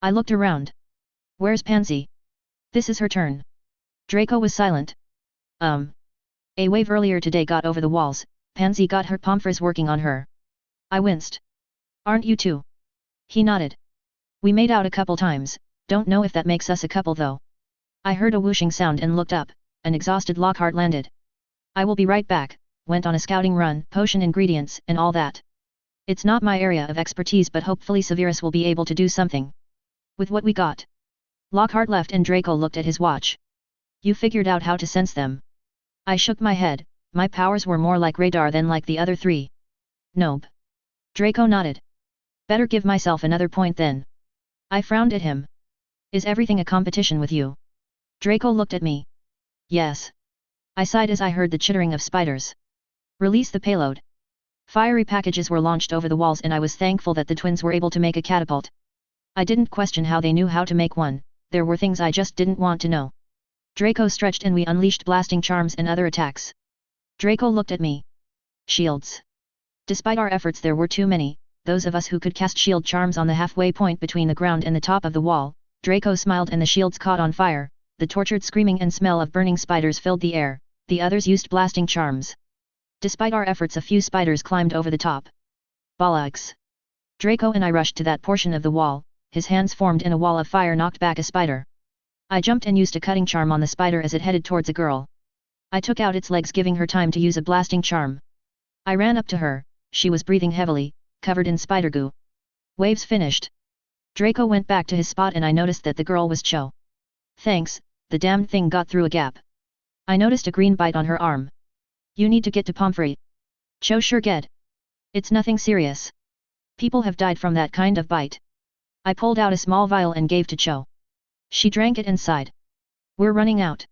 I looked around. Where's Pansy? This is her turn. Draco was silent. A wave earlier today got over the walls, Pansy got her pomfres working on her. I winced. Aren't you too? He nodded. We made out a couple times, don't know if that makes us a couple though. I heard a whooshing sound and looked up, an exhausted Lockhart landed. I will be right back, went on a scouting run, potion ingredients and all that. It's not my area of expertise but hopefully Severus will be able to do something. With what we got. Lockhart left and Draco looked at his watch. You figured out how to sense them. I shook my head, my powers were more like radar than like the other 3. Nope. Draco nodded. Better give myself another point then. I frowned at him. Is everything a competition with you? Draco looked at me. Yes. I sighed as I heard the chittering of spiders. Release the payload. Fiery packages were launched over the walls and I was thankful that the twins were able to make a catapult. I didn't question how they knew how to make one, there were things I just didn't want to know. Draco stretched and we unleashed blasting charms and other attacks. Draco looked at me. Shields. Despite our efforts there were too many, those of us who could cast shield charms on the halfway point between the ground and the top of the wall. Draco smiled and the shields caught on fire, the tortured screaming and smell of burning spiders filled the air, the others used blasting charms. Despite our efforts a few spiders climbed over the top. Bollocks. Draco and I rushed to that portion of the wall, his hands formed in a wall of fire knocked back a spider. I jumped and used a cutting charm on the spider as it headed towards a girl. I took out its legs giving her time to use a blasting charm. I ran up to her, she was breathing heavily, covered in spider goo. Waves finished. Draco went back to his spot and I noticed that the girl was Cho. Thanks, the damned thing got through a gap. I noticed a green bite on her arm. You need to get to Pomfrey. Cho sure get. It's nothing serious. People have died from that kind of bite. I pulled out a small vial and gave to Cho. She drank it and sighed. We're running out.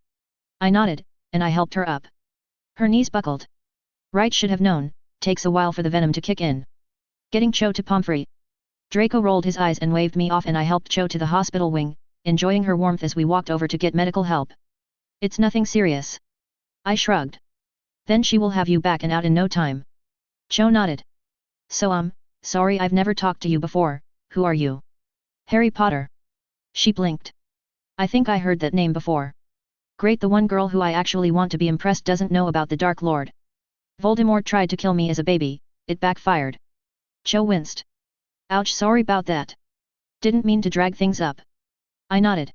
I nodded, and I helped her up. Her knees buckled. Right, should have known, takes a while for the venom to kick in. Getting Cho to Pomfrey. Draco rolled his eyes and waved me off and I helped Cho to the hospital wing, enjoying her warmth as we walked over to get medical help. It's nothing serious. I shrugged. Then she will have you back and out in no time. Cho nodded. So sorry I've never talked to you before, who are you? Harry Potter. She blinked. I think I heard that name before. Great, the one girl who I actually want to be impressed doesn't know about the Dark Lord. Voldemort tried to kill me as a baby, it backfired. Cho winced. Ouch, sorry about that. Didn't mean to drag things up. I nodded.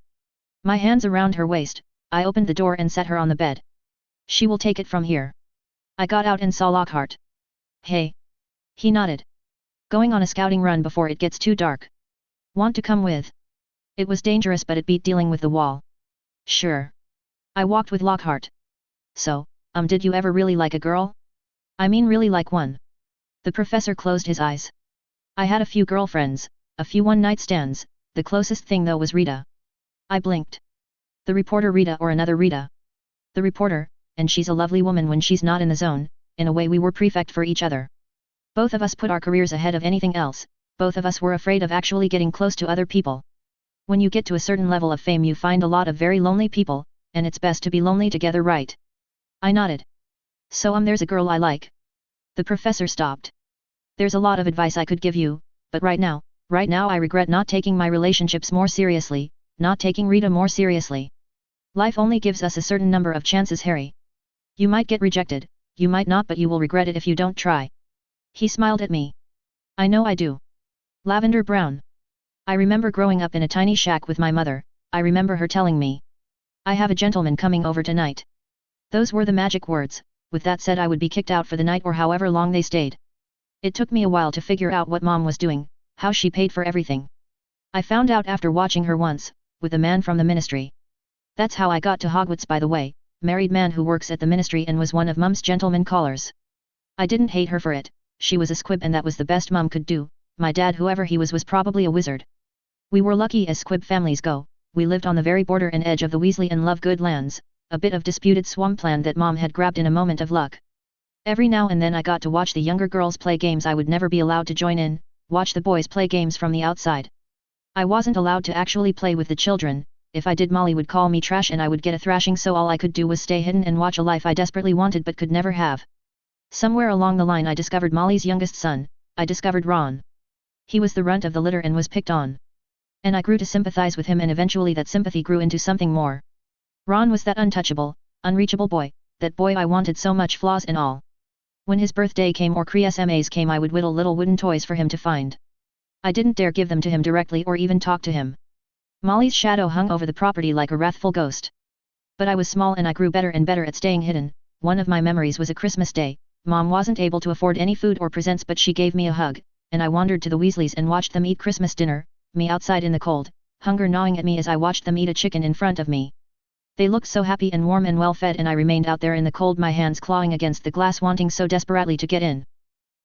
My hands around her waist, I opened the door and set her on the bed. She will take it from here. I got out and saw Lockhart. Hey. He nodded. Going on a scouting run before it gets too dark. Want to come with? It was dangerous but it beat dealing with the wall. Sure. I walked with Lockhart. So, did you ever really like a girl? I mean really like one. The professor closed his eyes. I had a few girlfriends, a few one-night stands, the closest thing though was Rita. I blinked. The reporter Rita or another Rita? The reporter, and she's a lovely woman when she's not in the zone, in a way we were perfect for each other. Both of us put our careers ahead of anything else, both of us were afraid of actually getting close to other people. When you get to a certain level of fame you find a lot of very lonely people, and it's best to be lonely together, right? I nodded. So there's a girl I like. The professor stopped. There's a lot of advice I could give you, but right now I regret not taking my relationships more seriously, not taking Rita more seriously. Life only gives us a certain number of chances, Harry. You might get rejected, you might not, but you will regret it if you don't try. He smiled at me. I know I do. Lavender brown. I remember growing up in a tiny shack with my mother, I remember her telling me. I have a gentleman coming over tonight. Those were the magic words, with that said I would be kicked out for the night or however long they stayed. It took me a while to figure out what Mom was doing, how she paid for everything. I found out after watching her once, with a man from the ministry. That's how I got to Hogwarts, by the way, married man who works at the ministry and was one of Mum's gentleman callers. I didn't hate her for it, she was a squib and that was the best Mum could do. My dad, whoever he was probably a wizard. We were lucky as squib families go, we lived on the very border and edge of the Weasley and Lovegood lands, a bit of disputed swampland that Mom had grabbed in a moment of luck. Every now and then I got to watch the younger girls play games I would never be allowed to join in, watch the boys play games from the outside. I wasn't allowed to actually play with the children, if I did Molly would call me trash and I would get a thrashing, so all I could do was stay hidden and watch a life I desperately wanted but could never have. Somewhere along the line I discovered Molly's youngest son, I discovered Ron. He was the runt of the litter and was picked on. And I grew to sympathize with him, and eventually that sympathy grew into something more. Ron was that untouchable, unreachable boy, that boy I wanted so much, flaws and all. When his birthday came or Christmas came I would whittle little wooden toys for him to find. I didn't dare give them to him directly or even talk to him. Molly's shadow hung over the property like a wrathful ghost. But I was small and I grew better and better at staying hidden. One of my memories was a Christmas day. Mom wasn't able to afford any food or presents, but she gave me a hug, and I wandered to the Weasleys and watched them eat Christmas dinner, me outside in the cold, hunger gnawing at me as I watched them eat a chicken in front of me. They looked so happy and warm and well fed, and I remained out there in the cold, my hands clawing against the glass, wanting so desperately to get in.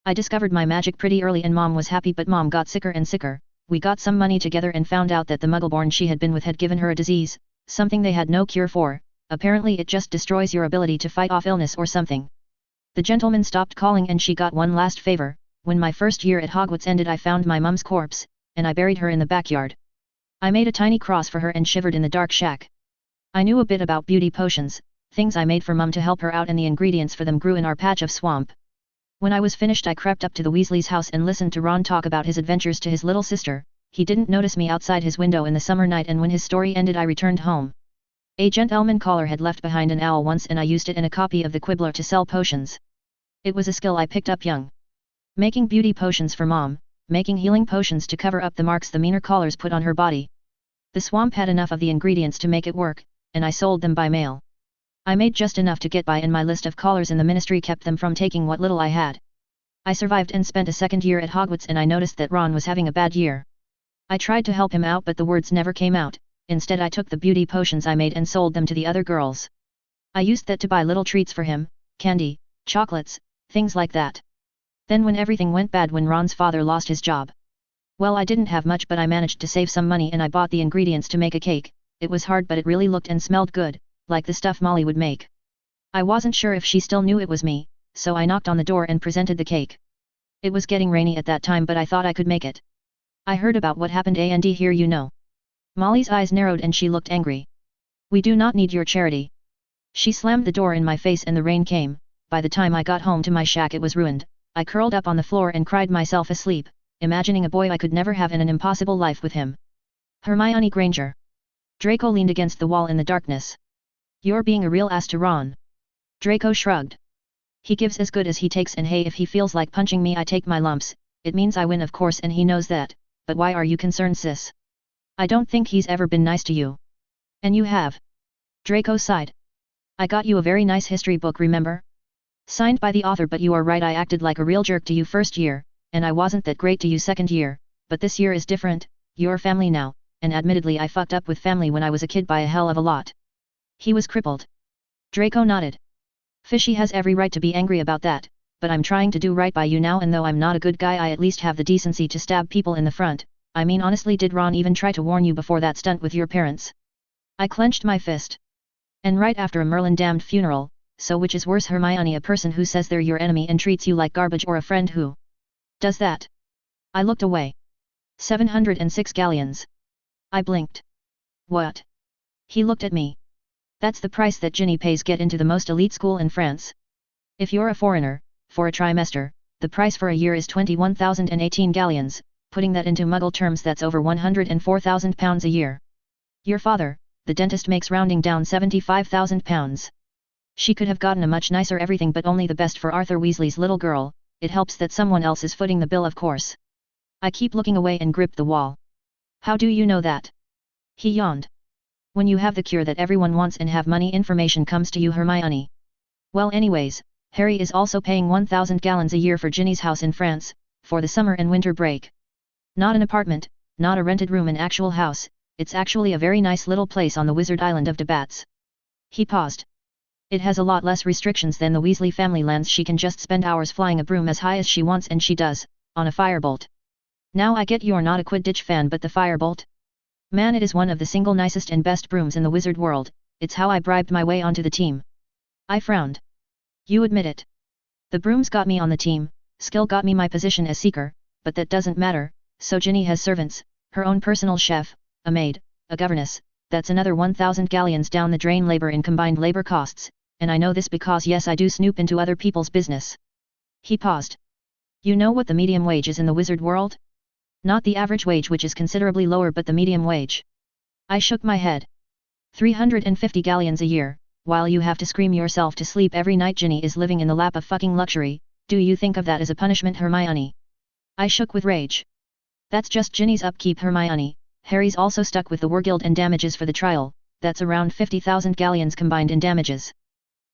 I discovered my magic pretty early and Mom was happy, but Mom got sicker and sicker. We got some money together and found out that the Muggleborn she had been with had given her a disease, something they had no cure for. Apparently it just destroys your ability to fight off illness or something. The gentleman stopped calling and she got one last favor. When my first year at Hogwarts ended I found my mum's corpse, and I buried her in the backyard. I made a tiny cross for her and shivered in the dark shack. I knew a bit about beauty potions, things I made for Mum to help her out, and the ingredients for them grew in our patch of swamp. When I was finished I crept up to the Weasley's house and listened to Ron talk about his adventures to his little sister. He didn't notice me outside his window in the summer night, and when his story ended I returned home. A gentleman caller had left behind an owl once and I used it in a copy of the Quibbler to sell potions. It was a skill I picked up young. Making beauty potions for Mom, making healing potions to cover up the marks the meaner callers put on her body. The swamp had enough of the ingredients to make it work, and I sold them by mail. I made just enough to get by, and my list of callers in the ministry kept them from taking what little I had. I survived and spent a second year at Hogwarts, and I noticed that Ron was having a bad year. I tried to help him out but the words never came out. Instead I took the beauty potions I made and sold them to the other girls. I used that to buy little treats for him, candy, chocolates, things like that. Then when everything went bad, when Ron's father lost his job. Well, I didn't have much, but I managed to save some money and I bought the ingredients to make a cake. It was hard but it really looked and smelled good, like the stuff Molly would make. I wasn't sure if she still knew it was me, so I knocked on the door and presented the cake. It was getting rainy at that time but I thought I could make it. I heard about what happened and here you know. Molly's eyes narrowed and she looked angry. We do not need your charity. She slammed the door in my face and the rain came. By the time I got home to my shack it was ruined. I curled up on the floor and cried myself asleep, imagining a boy I could never have and an impossible life with him. Hermione Granger. Draco leaned against the wall in the darkness. You're being a real ass to Ron. Draco shrugged. He gives as good as he takes, and hey, if he feels like punching me I take my lumps. It means I win, of course, and he knows that. But why are you concerned, sis? I don't think he's ever been nice to you. And you have. Draco sighed. I got you a very nice history book, remember? Signed by the author, but you are right, I acted like a real jerk to you first year, and I wasn't that great to you second year, but this year is different, you're family now, and admittedly I fucked up with family when I was a kid by a hell of a lot. He was crippled. Draco nodded. Fishy has every right to be angry about that, but I'm trying to do right by you now, and though I'm not a good guy I at least have the decency to stab people in the front. I mean, honestly, did Ron even try to warn you before that stunt with your parents? I clenched my fist. And right after a Merlin-damned funeral, so which is worse, Hermione, a person who says they're your enemy and treats you like garbage, or a friend who does that? I looked away. 706 galleons. I blinked. What? He looked at me. That's the price that Ginny pays get into the most elite school in France. If you're a foreigner, for a trimester, the price for a year is 21,018 galleons, putting that into Muggle terms that's over 104,000 pounds a year. Your father, the dentist, makes rounding down 75,000 pounds. She could have gotten a much nicer everything, but only the best for Arthur Weasley's little girl. It helps that someone else is footing the bill, of course. I keep looking away and grip the wall. How do you know that? He yawned. When you have the cure that everyone wants and have money, information comes to you, Hermione. Well, anyways, Harry is also paying 1,000 gallons a year for Ginny's house in France, for the summer and winter break. Not an apartment, not a rented room, an actual house. It's actually a very nice little place on the wizard island of Debats. He paused. It has a lot less restrictions than the Weasley family lands. She can just spend hours flying a broom as high as she wants, and she does, on a firebolt. Now I get you're not a Quidditch fan, but the firebolt? Man, it is one of the single nicest and best brooms in the wizard world. It's how I bribed my way onto the team. I frowned. You admit it. The brooms got me on the team, skill got me my position as seeker, but that doesn't matter. So Ginny has servants, her own personal chef, a maid, a governess. That's another 1,000 galleons down the drain, labor in combined labor costs, and I know this because yes, I do snoop into other people's business. He paused. You know what the medium wage is in the wizard world? Not the average wage, which is considerably lower, but the medium wage. I shook my head. 350 galleons a year, while you have to scream yourself to sleep every night. Ginny is living in the lap of fucking luxury. Do you think of that as a punishment, Hermione? I shook with rage. That's just Ginny's upkeep, Hermione. Harry's also stuck with the Warguild and damages for the trial. That's around 50,000 galleons combined in damages.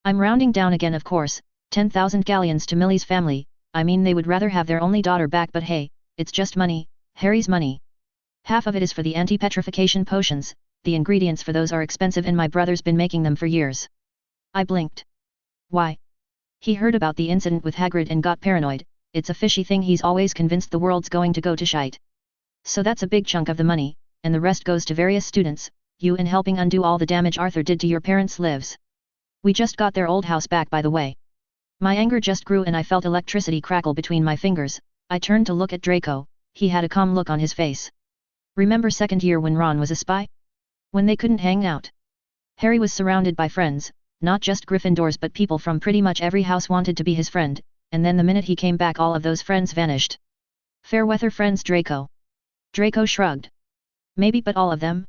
I'm rounding down again, of course. 10,000 galleons to Millie's family. I mean, they would rather have their only daughter back, but hey, it's just money. Harry's money. Half of it is for the anti-petrification potions. The ingredients for those are expensive, and my brother's been making them for years. I blinked. Why? He heard about the incident with Hagrid and got paranoid. It's a fishy thing. He's always convinced the world's going to go to shite. So that's a big chunk of the money, and the rest goes to various students, you, in helping undo all the damage Arthur did to your parents' lives. We just got their old house back, by the way. My anger just grew and I felt electricity crackle between my fingers. I turned to look at Draco. He had a calm look on his face. Remember second year when Ron was a spy? When they couldn't hang out? Harry was surrounded by friends, not just Gryffindors but people from pretty much every house wanted to be his friend, and then the minute he came back all of those friends vanished. Fair weather friends, Draco. Draco shrugged. Maybe, but all of them?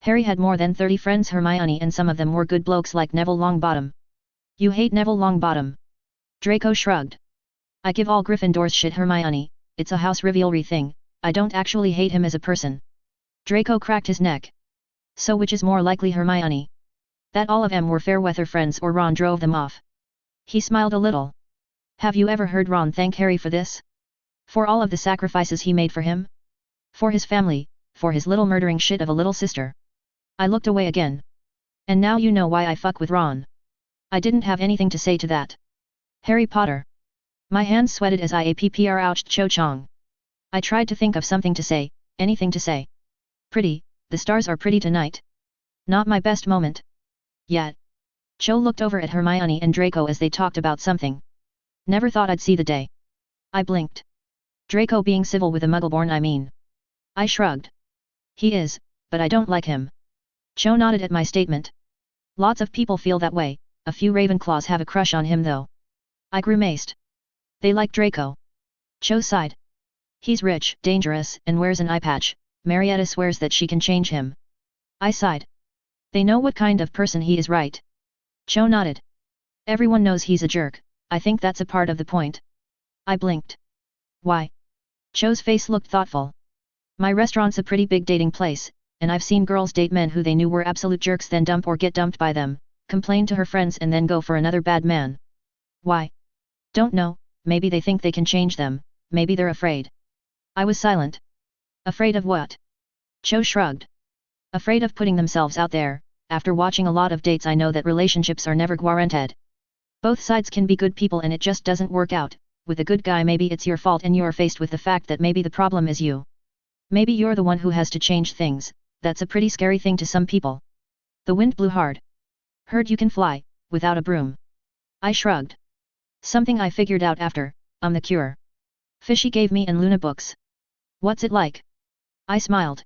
Harry had more than 30 friends, Hermione, and some of them were good blokes like Neville Longbottom. You hate Neville Longbottom? Draco shrugged. I give all Gryffindors shit, Hermione. It's a house rivalry thing. I don't actually hate him as a person. Draco cracked his neck. So which is more likely, Hermione? That all of them were fair weather friends, or Ron drove them off? He smiled a little. Have you ever heard Ron thank Harry for this? For all of the sacrifices he made for him? For his family, for his little murdering shit of a little sister. I looked away again. And now you know why I fuck with Ron. I didn't have anything to say to that. Harry Potter. My hands sweated as I ouched Cho Chang. I tried to think of something to say, anything to say. Pretty, the stars are pretty tonight. Not my best moment. Yet. Cho looked over at Hermione and Draco as they talked about something. Never thought I'd see the day. I blinked. Draco being civil with a Muggleborn, I mean. I shrugged. He is, but I don't like him. Cho nodded at my statement. Lots of people feel that way, a few Ravenclaws have a crush on him though. I grimaced. They like Draco. Cho sighed. He's rich, dangerous, and wears an eye patch. Marietta swears that she can change him. I sighed. They know what kind of person he is, right? Cho nodded. Everyone knows he's a jerk. I think that's a part of the point. I blinked. Why? Cho's face looked thoughtful. My restaurant's a pretty big dating place, and I've seen girls date men who they knew were absolute jerks, then dump or get dumped by them, complain to her friends, and then go for another bad man. Why? Don't know. Maybe they think they can change them, maybe they're afraid. I was silent. Afraid of what? Cho shrugged. Afraid of putting themselves out there, after watching a lot of dates I know that relationships are never guaranteed. Both sides can be good people and it just doesn't work out. With a good guy maybe it's your fault and you're faced with the fact that maybe the problem is you. Maybe you're the one who has to change things. That's a pretty scary thing to some people. The wind blew hard. Heard you can fly, without a broom. I shrugged. Something I figured out after, the cure. Fishy gave me and Luna books. What's it like? I smiled.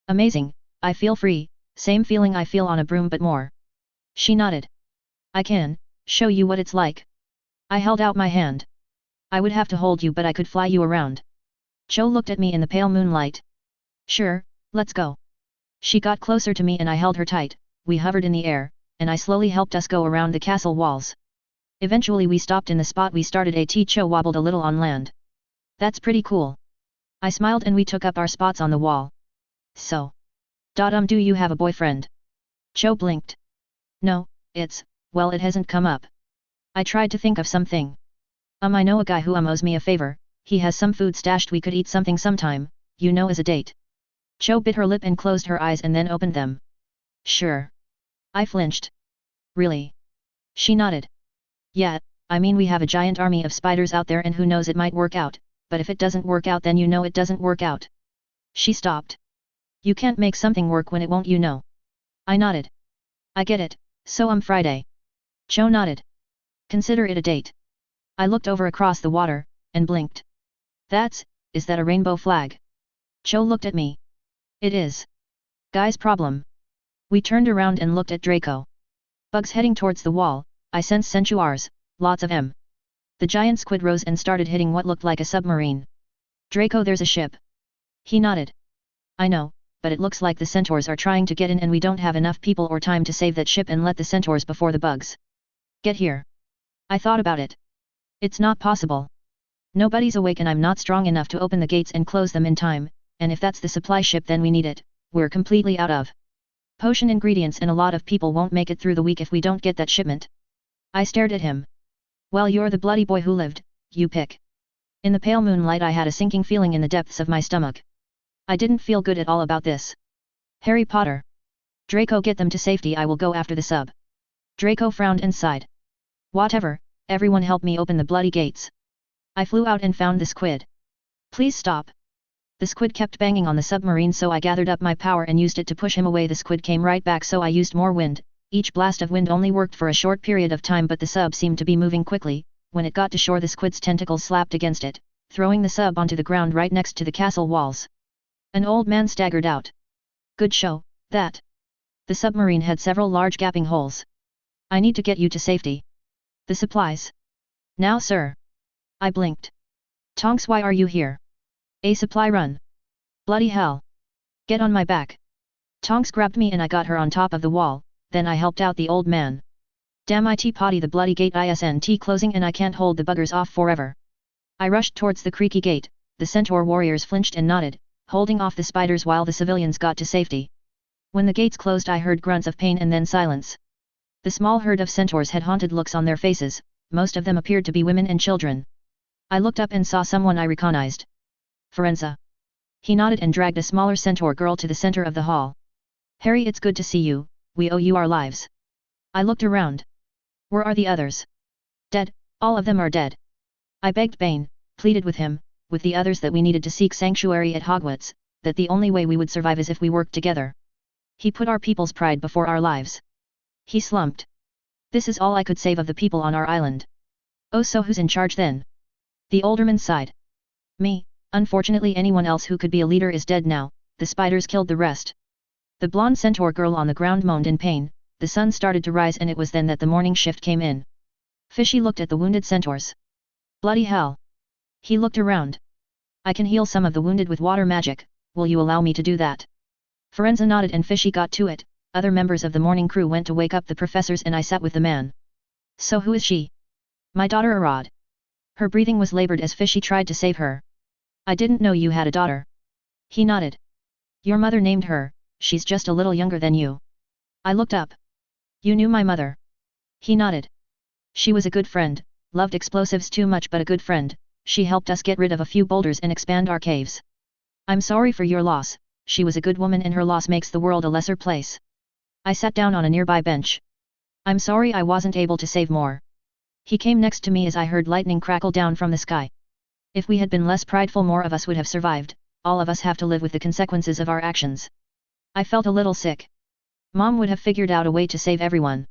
Amazing, I feel free, same feeling I feel on a broom but more. She nodded. I can show you what it's like. I held out my hand. I would have to hold you but I could fly you around. Cho looked at me in the pale moonlight. Sure, let's go. She got closer to me and I held her tight, we hovered in the air, and I slowly helped us go around the castle walls. Eventually we stopped in the spot we started at. Cho wobbled a little on land. That's pretty cool. I smiled and we took up our spots on the wall. So. Do you have a boyfriend? Cho blinked. No, well it hasn't come up. I tried to think of something. I know a guy who owes me a favor, he has some food stashed we could eat something sometime, as a date. Cho bit her lip and closed her eyes and then opened them. Sure. I flinched. Really? She nodded. Yeah, I mean we have a giant army of spiders out there and who knows it might work out, but if it doesn't work out then it doesn't work out. She stopped. You can't make something work when it won't I nodded. I get it, so Friday. Cho nodded. Consider it a date. I looked over across the water, and blinked. Is that a rainbow flag? Cho looked at me. It is. Guy's problem. We turned around and looked at Draco. Bugs heading towards the wall, I sensed centaurs, lots of them. The giant squid rose and started hitting what looked like a submarine. Draco, there's a ship. He nodded. I know, but it looks like the centaurs are trying to get in and we don't have enough people or time to save that ship and let the centaurs before the bugs get here. I thought about it. It's not possible. Nobody's awake and I'm not strong enough to open the gates and close them in time, and if that's the supply ship then we need it, we're completely out of potion ingredients and a lot of people won't make it through the week if we don't get that shipment. I stared at him. Well, you're the bloody boy who lived, you pick. In the pale moonlight I had a sinking feeling in the depths of my stomach. I didn't feel good at all about this. Harry Potter. Draco, get them to safety, I will go after the sub. Draco frowned and sighed. Whatever, everyone help me open the bloody gates. I flew out and found the squid. Please stop. The squid kept banging on the submarine so I gathered up my power and used it to push him away. The squid came right back so I used more wind. Each blast of wind only worked for a short period of time but the sub seemed to be moving quickly. When it got to shore the squid's tentacles slapped against it, throwing the sub onto the ground right next to the castle walls. An old man staggered out. Good show, that. The submarine had several large gaping holes. I need to get you to safety. The supplies. Now sir. I blinked. Tonks, why are you here? A supply run. Bloody hell. Get on my back. Tonks grabbed me and I got her on top of the wall, then I helped out the old man. Damn it potty, the bloody gate isn't closing and I can't hold the buggers off forever. I rushed towards the creaky gate, the centaur warriors flinched and nodded, holding off the spiders while the civilians got to safety. When the gates closed I heard grunts of pain and then silence. The small herd of centaurs had haunted looks on their faces, most of them appeared to be women and children. I looked up and saw someone I recognized. Forenza. He nodded and dragged a smaller centaur girl to the center of the hall. Harry, it's good to see you, we owe you our lives. I looked around. Where are the others? Dead, all of them are dead. I begged Bane, pleaded with him, with the others that we needed to seek sanctuary at Hogwarts, that the only way we would survive is if we worked together. He put our people's pride before our lives. He slumped. This is all I could save of the people on our island. Oh, so who's in charge then? The alderman sighed. Me, unfortunately anyone else who could be a leader is dead now, the spiders killed the rest. The blonde centaur girl on the ground moaned in pain, the sun started to rise and it was then that the morning shift came in. Fishy looked at the wounded centaurs. Bloody hell. He looked around. I can heal some of the wounded with water magic, will you allow me to do that? Forenza nodded and Fishy got to it. Other members of the morning crew went to wake up the professors and I sat with the man. So who is she? My daughter Arad. Her breathing was labored as Fishy tried to save her. I didn't know you had a daughter. He nodded. Your mother named her, she's just a little younger than you. I looked up. You knew my mother. He nodded. She was a good friend, loved explosives too much but a good friend, she helped us get rid of a few boulders and expand our caves. I'm sorry for your loss, she was a good woman and her loss makes the world a lesser place. I sat down on a nearby bench. I'm sorry I wasn't able to save more. He came next to me as I heard lightning crackle down from the sky. If we had been less prideful, more of us would have survived. All of us have to live with the consequences of our actions. I felt a little sick. Mom would have figured out a way to save everyone.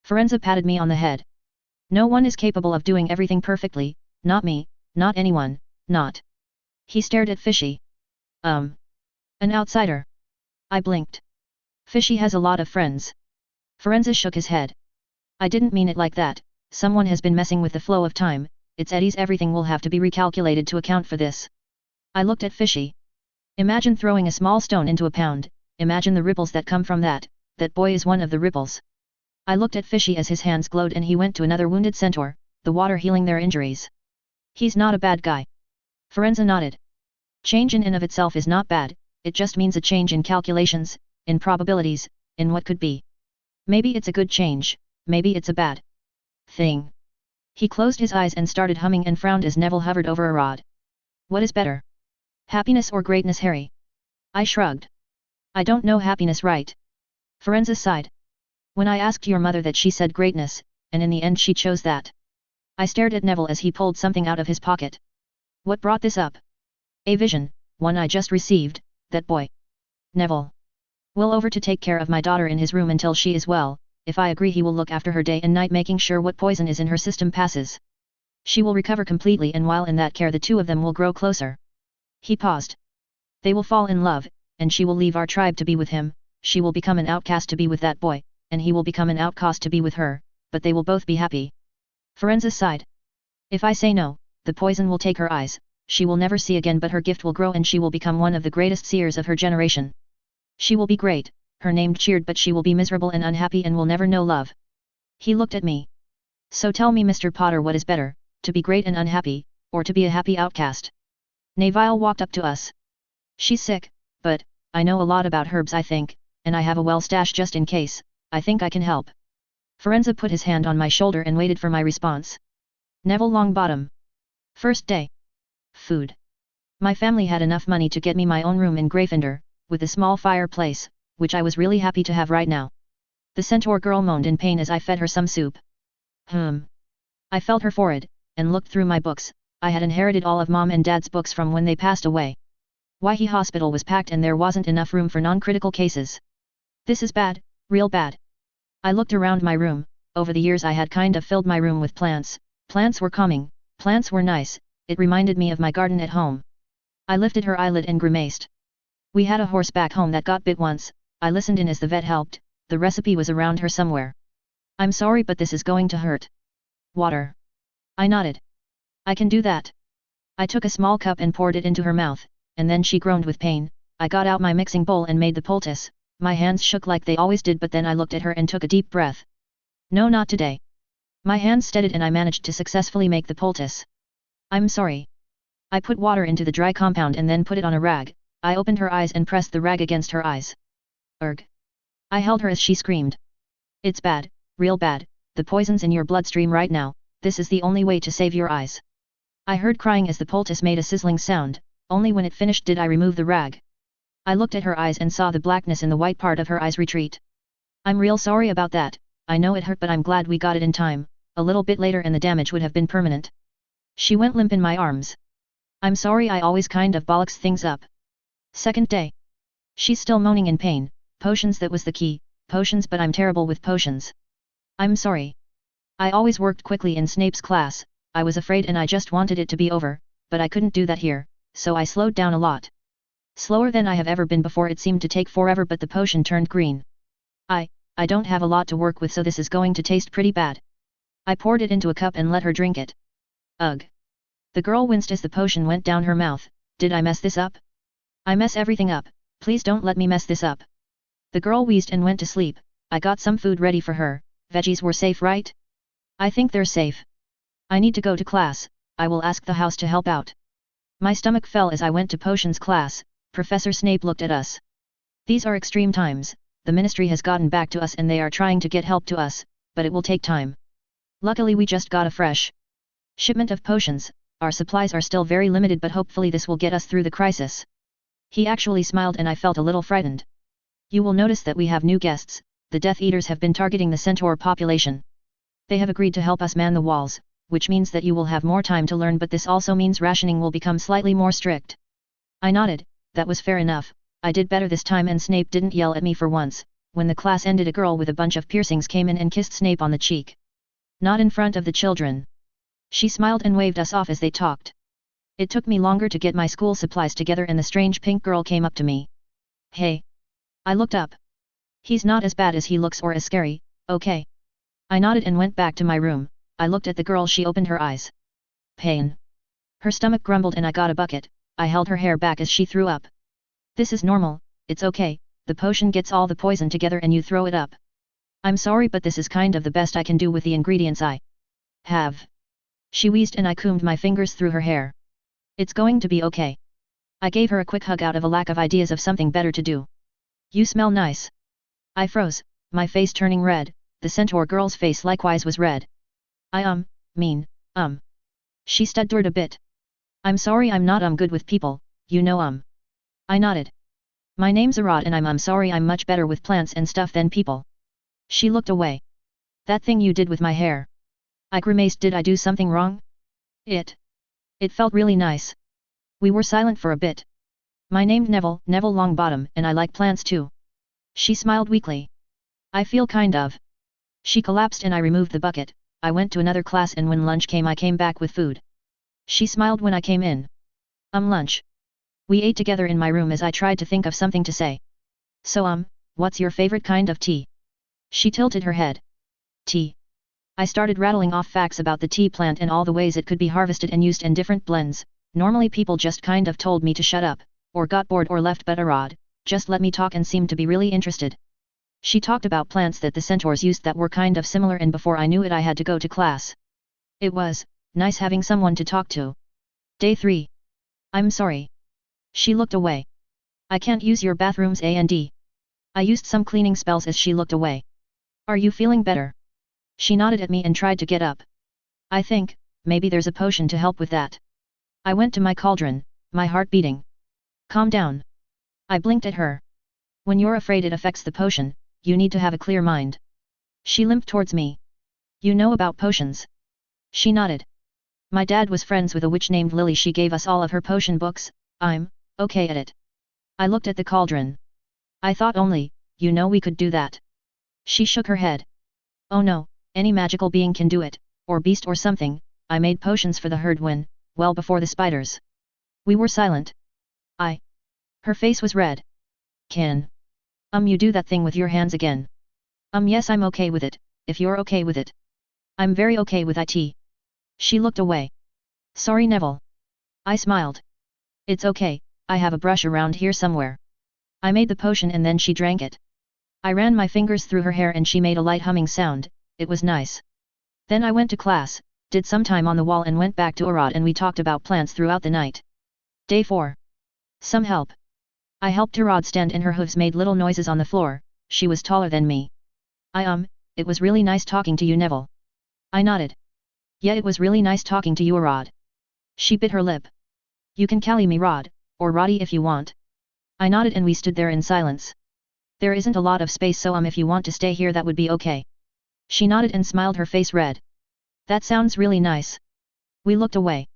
Forenza patted me on the head. No one is capable of doing everything perfectly, not me, not anyone, not. He stared at Fishy. An outsider. I blinked. Fishy has a lot of friends. Forenza shook his head. I didn't mean it like that. Someone has been messing with the flow of time. It's Eddie's. Everything will have to be recalculated to account for this. I looked at Fishy. Imagine throwing a small stone into a pound. Imagine the ripples that come from that. That boy is one of the ripples. I looked at Fishy as his hands glowed and he went to another wounded centaur, the water healing their injuries. He's not a bad guy. Forenza nodded. Change in and of itself is not bad, it just means a change in calculations, in probabilities, in what could be. Maybe it's a good change, maybe it's a bad thing. He closed his eyes and started humming and frowned as Neville hovered over a rod. What is better? Happiness or greatness, Harry? I shrugged. I don't know happiness, right? Forenza sighed. When I asked your mother that, she said greatness, and in the end she chose that. I stared at Neville as he pulled something out of his pocket. What brought this up? A vision, one I just received, that boy. Neville will over to take care of my daughter in his room until she is well. If I agree, he will look after her day and night, making sure what poison is in her system passes. She will recover completely, and while in that care the two of them will grow closer. He paused. They will fall in love, and she will leave our tribe to be with him. She will become an outcast to be with that boy, and he will become an outcast to be with her, but they will both be happy. Forenza sighed. If I say no, the poison will take her eyes, she will never see again, but her gift will grow and she will become one of the greatest seers of her generation. She will be great, her name cheered, but she will be miserable and unhappy and will never know love. He looked at me. So tell me, Mr. Potter, what is better, to be great and unhappy, or to be a happy outcast? Neville walked up to us. She's sick, but I know a lot about herbs, I think, and I have a well stash just in case. I think I can help. Forenza put his hand on my shoulder and waited for my response. Neville Longbottom. First day. Food. My family had enough money to get me my own room in Gryffindor, with a small fireplace, which I was really happy to have right now. The centaur girl moaned in pain as I fed her some soup. I felt her forehead, and looked through my books. I had inherited all of Mom and Dad's books from when they passed away. YH Hospital was packed and there wasn't enough room for non-critical cases. This is bad, real bad. I looked around my room. Over the years I had kind of filled my room with plants. Plants were calming, plants were nice, it reminded me of my garden at home. I lifted her eyelid and grimaced. We had a horse back home that got bit once. I listened in as the vet helped. The recipe was around her somewhere. I'm sorry, but this is going to hurt. Water. I nodded. I can do that. I took a small cup and poured it into her mouth, and then she groaned with pain. I got out my mixing bowl and made the poultice. My hands shook like they always did, but then I looked at her and took a deep breath. No, not today. My hands steadied and I managed to successfully make the poultice. I'm sorry. I put water into the dry compound and then put it on a rag. I opened her eyes and pressed the rag against her eyes. Urgh. I held her as she screamed. It's bad, real bad, the poison's in your bloodstream right now, this is the only way to save your eyes. I heard crying as the poultice made a sizzling sound. Only when it finished did I remove the rag. I looked at her eyes and saw the blackness in the white part of her eyes retreat. I'm real sorry about that, I know it hurt, but I'm glad we got it in time. A little bit later and the damage would have been permanent. She went limp in my arms. I'm sorry, I always kind of bollocks things up. Second day. She's still moaning in pain. Potions, that was the key. Potions, but I'm terrible with potions. I'm sorry. I always worked quickly in Snape's class. I was afraid and I just wanted it to be over, but I couldn't do that here, so I slowed down a lot. Slower than I have ever been before. It seemed to take forever, but the potion turned green. I don't have a lot to work with, so this is going to taste pretty bad. I poured it into a cup and let her drink it. Ugh. The girl winced as the potion went down her mouth. Did I mess this up? I mess everything up, please don't let me mess this up. The girl wheezed and went to sleep. I got some food ready for her. Veggies were safe, right? I think they're safe. I need to go to class. I will ask the house to help out. My stomach fell as I went to potions class. Professor Snape looked at us. These are extreme times. The ministry has gotten back to us and they are trying to get help to us, but it will take time. Luckily we just got a fresh shipment of potions. Our supplies are still very limited, but hopefully this will get us through the crisis. He actually smiled and I felt a little frightened. You will notice that we have new guests. the Death Eaters have been targeting the centaur population. They have agreed to help us man the walls, which means that you will have more time to learn, but this also means rationing will become slightly more strict. I nodded. That was fair enough. I did better this time and Snape didn't yell at me for once. When the class ended, a girl with a bunch of piercings came in and kissed Snape on the cheek. Not in front of the children. She smiled and waved us off as they talked. It took me longer to get my school supplies together and the strange pink girl came up to me. Hey. I looked up. He's not as bad as he looks or as scary, okay? I nodded and went back to my room. I looked at the girl. She opened her eyes. Pain. Her stomach grumbled and I got a bucket. I held her hair back as she threw up. This is normal, it's okay, the potion gets all the poison together and you throw it up. I'm sorry, but this is kind of the best I can do with the ingredients I have. She wheezed and I combed my fingers through her hair. It's going to be okay. I gave her a quick hug out of a lack of ideas of something better to do. You smell nice. I froze, my face turning red. The centaur girl's face likewise was red. I She stuttered a bit. I'm sorry, I'm not good with people, you know. I nodded. My name's Arad and I'm sorry, I'm much better with plants and stuff than people. She looked away. That thing you did with my hair. I grimaced. Did I do something wrong? It felt really nice. We were silent for a bit. My name's Neville Longbottom, and I like plants too. She smiled weakly. I feel kind of. She collapsed and I removed the bucket. I went to another class and when lunch came I came back with food. She smiled when I came in. Lunch. We ate together in my room as I tried to think of something to say. So what's your favorite kind of tea? She tilted her head. Tea. I started rattling off facts about the tea plant and all the ways it could be harvested and used in different blends. Normally people just kind of told me to shut up, or got bored or left, but Arad just let me talk and seemed to be really interested. She talked about plants that the centaurs used that were kind of similar, and before I knew it I had to go to class. It was nice having someone to talk to. Day 3. I'm sorry. She looked away. I can't use your bathrooms and I used some cleaning spells as she looked away. Are you feeling better? She nodded at me and tried to get up. I think, maybe there's a potion to help with that. I went to my cauldron, my heart beating. Calm down. I blinked at her. When you're afraid it affects the potion, you need to have a clear mind. She limped towards me. You know about potions? She nodded. My dad was friends with a witch named Lily. She gave us all of her potion books. I'm okay at it. I looked at the cauldron. I thought only, we could do that. She shook her head. Oh no, any magical being can do it, or beast or something. I made potions for the herd when, well before the spiders. We were silent. Her face was red. Can you do that thing with your hands again? Yes, I'm okay with it, if you're okay with it. I'm very okay with it. She looked away. Sorry, Neville. I smiled. It's okay, I have a brush around here somewhere. I made the potion and then she drank it. I ran my fingers through her hair and she made a light humming sound. It was nice. Then I went to class, did some time on the wall and went back to Arad and we talked about plants throughout the night. Day 4. Some help. I helped Arad stand and her hooves made little noises on the floor. She was taller than me. It was really nice talking to you, Neville. I nodded. Yeah, it was really nice talking to you, Arad. She bit her lip. You can call me Rod, or Roddy if you want. I nodded and we stood there in silence. There isn't a lot of space, so if you want to stay here that would be okay. She nodded and smiled, her face red. That sounds really nice. We looked away.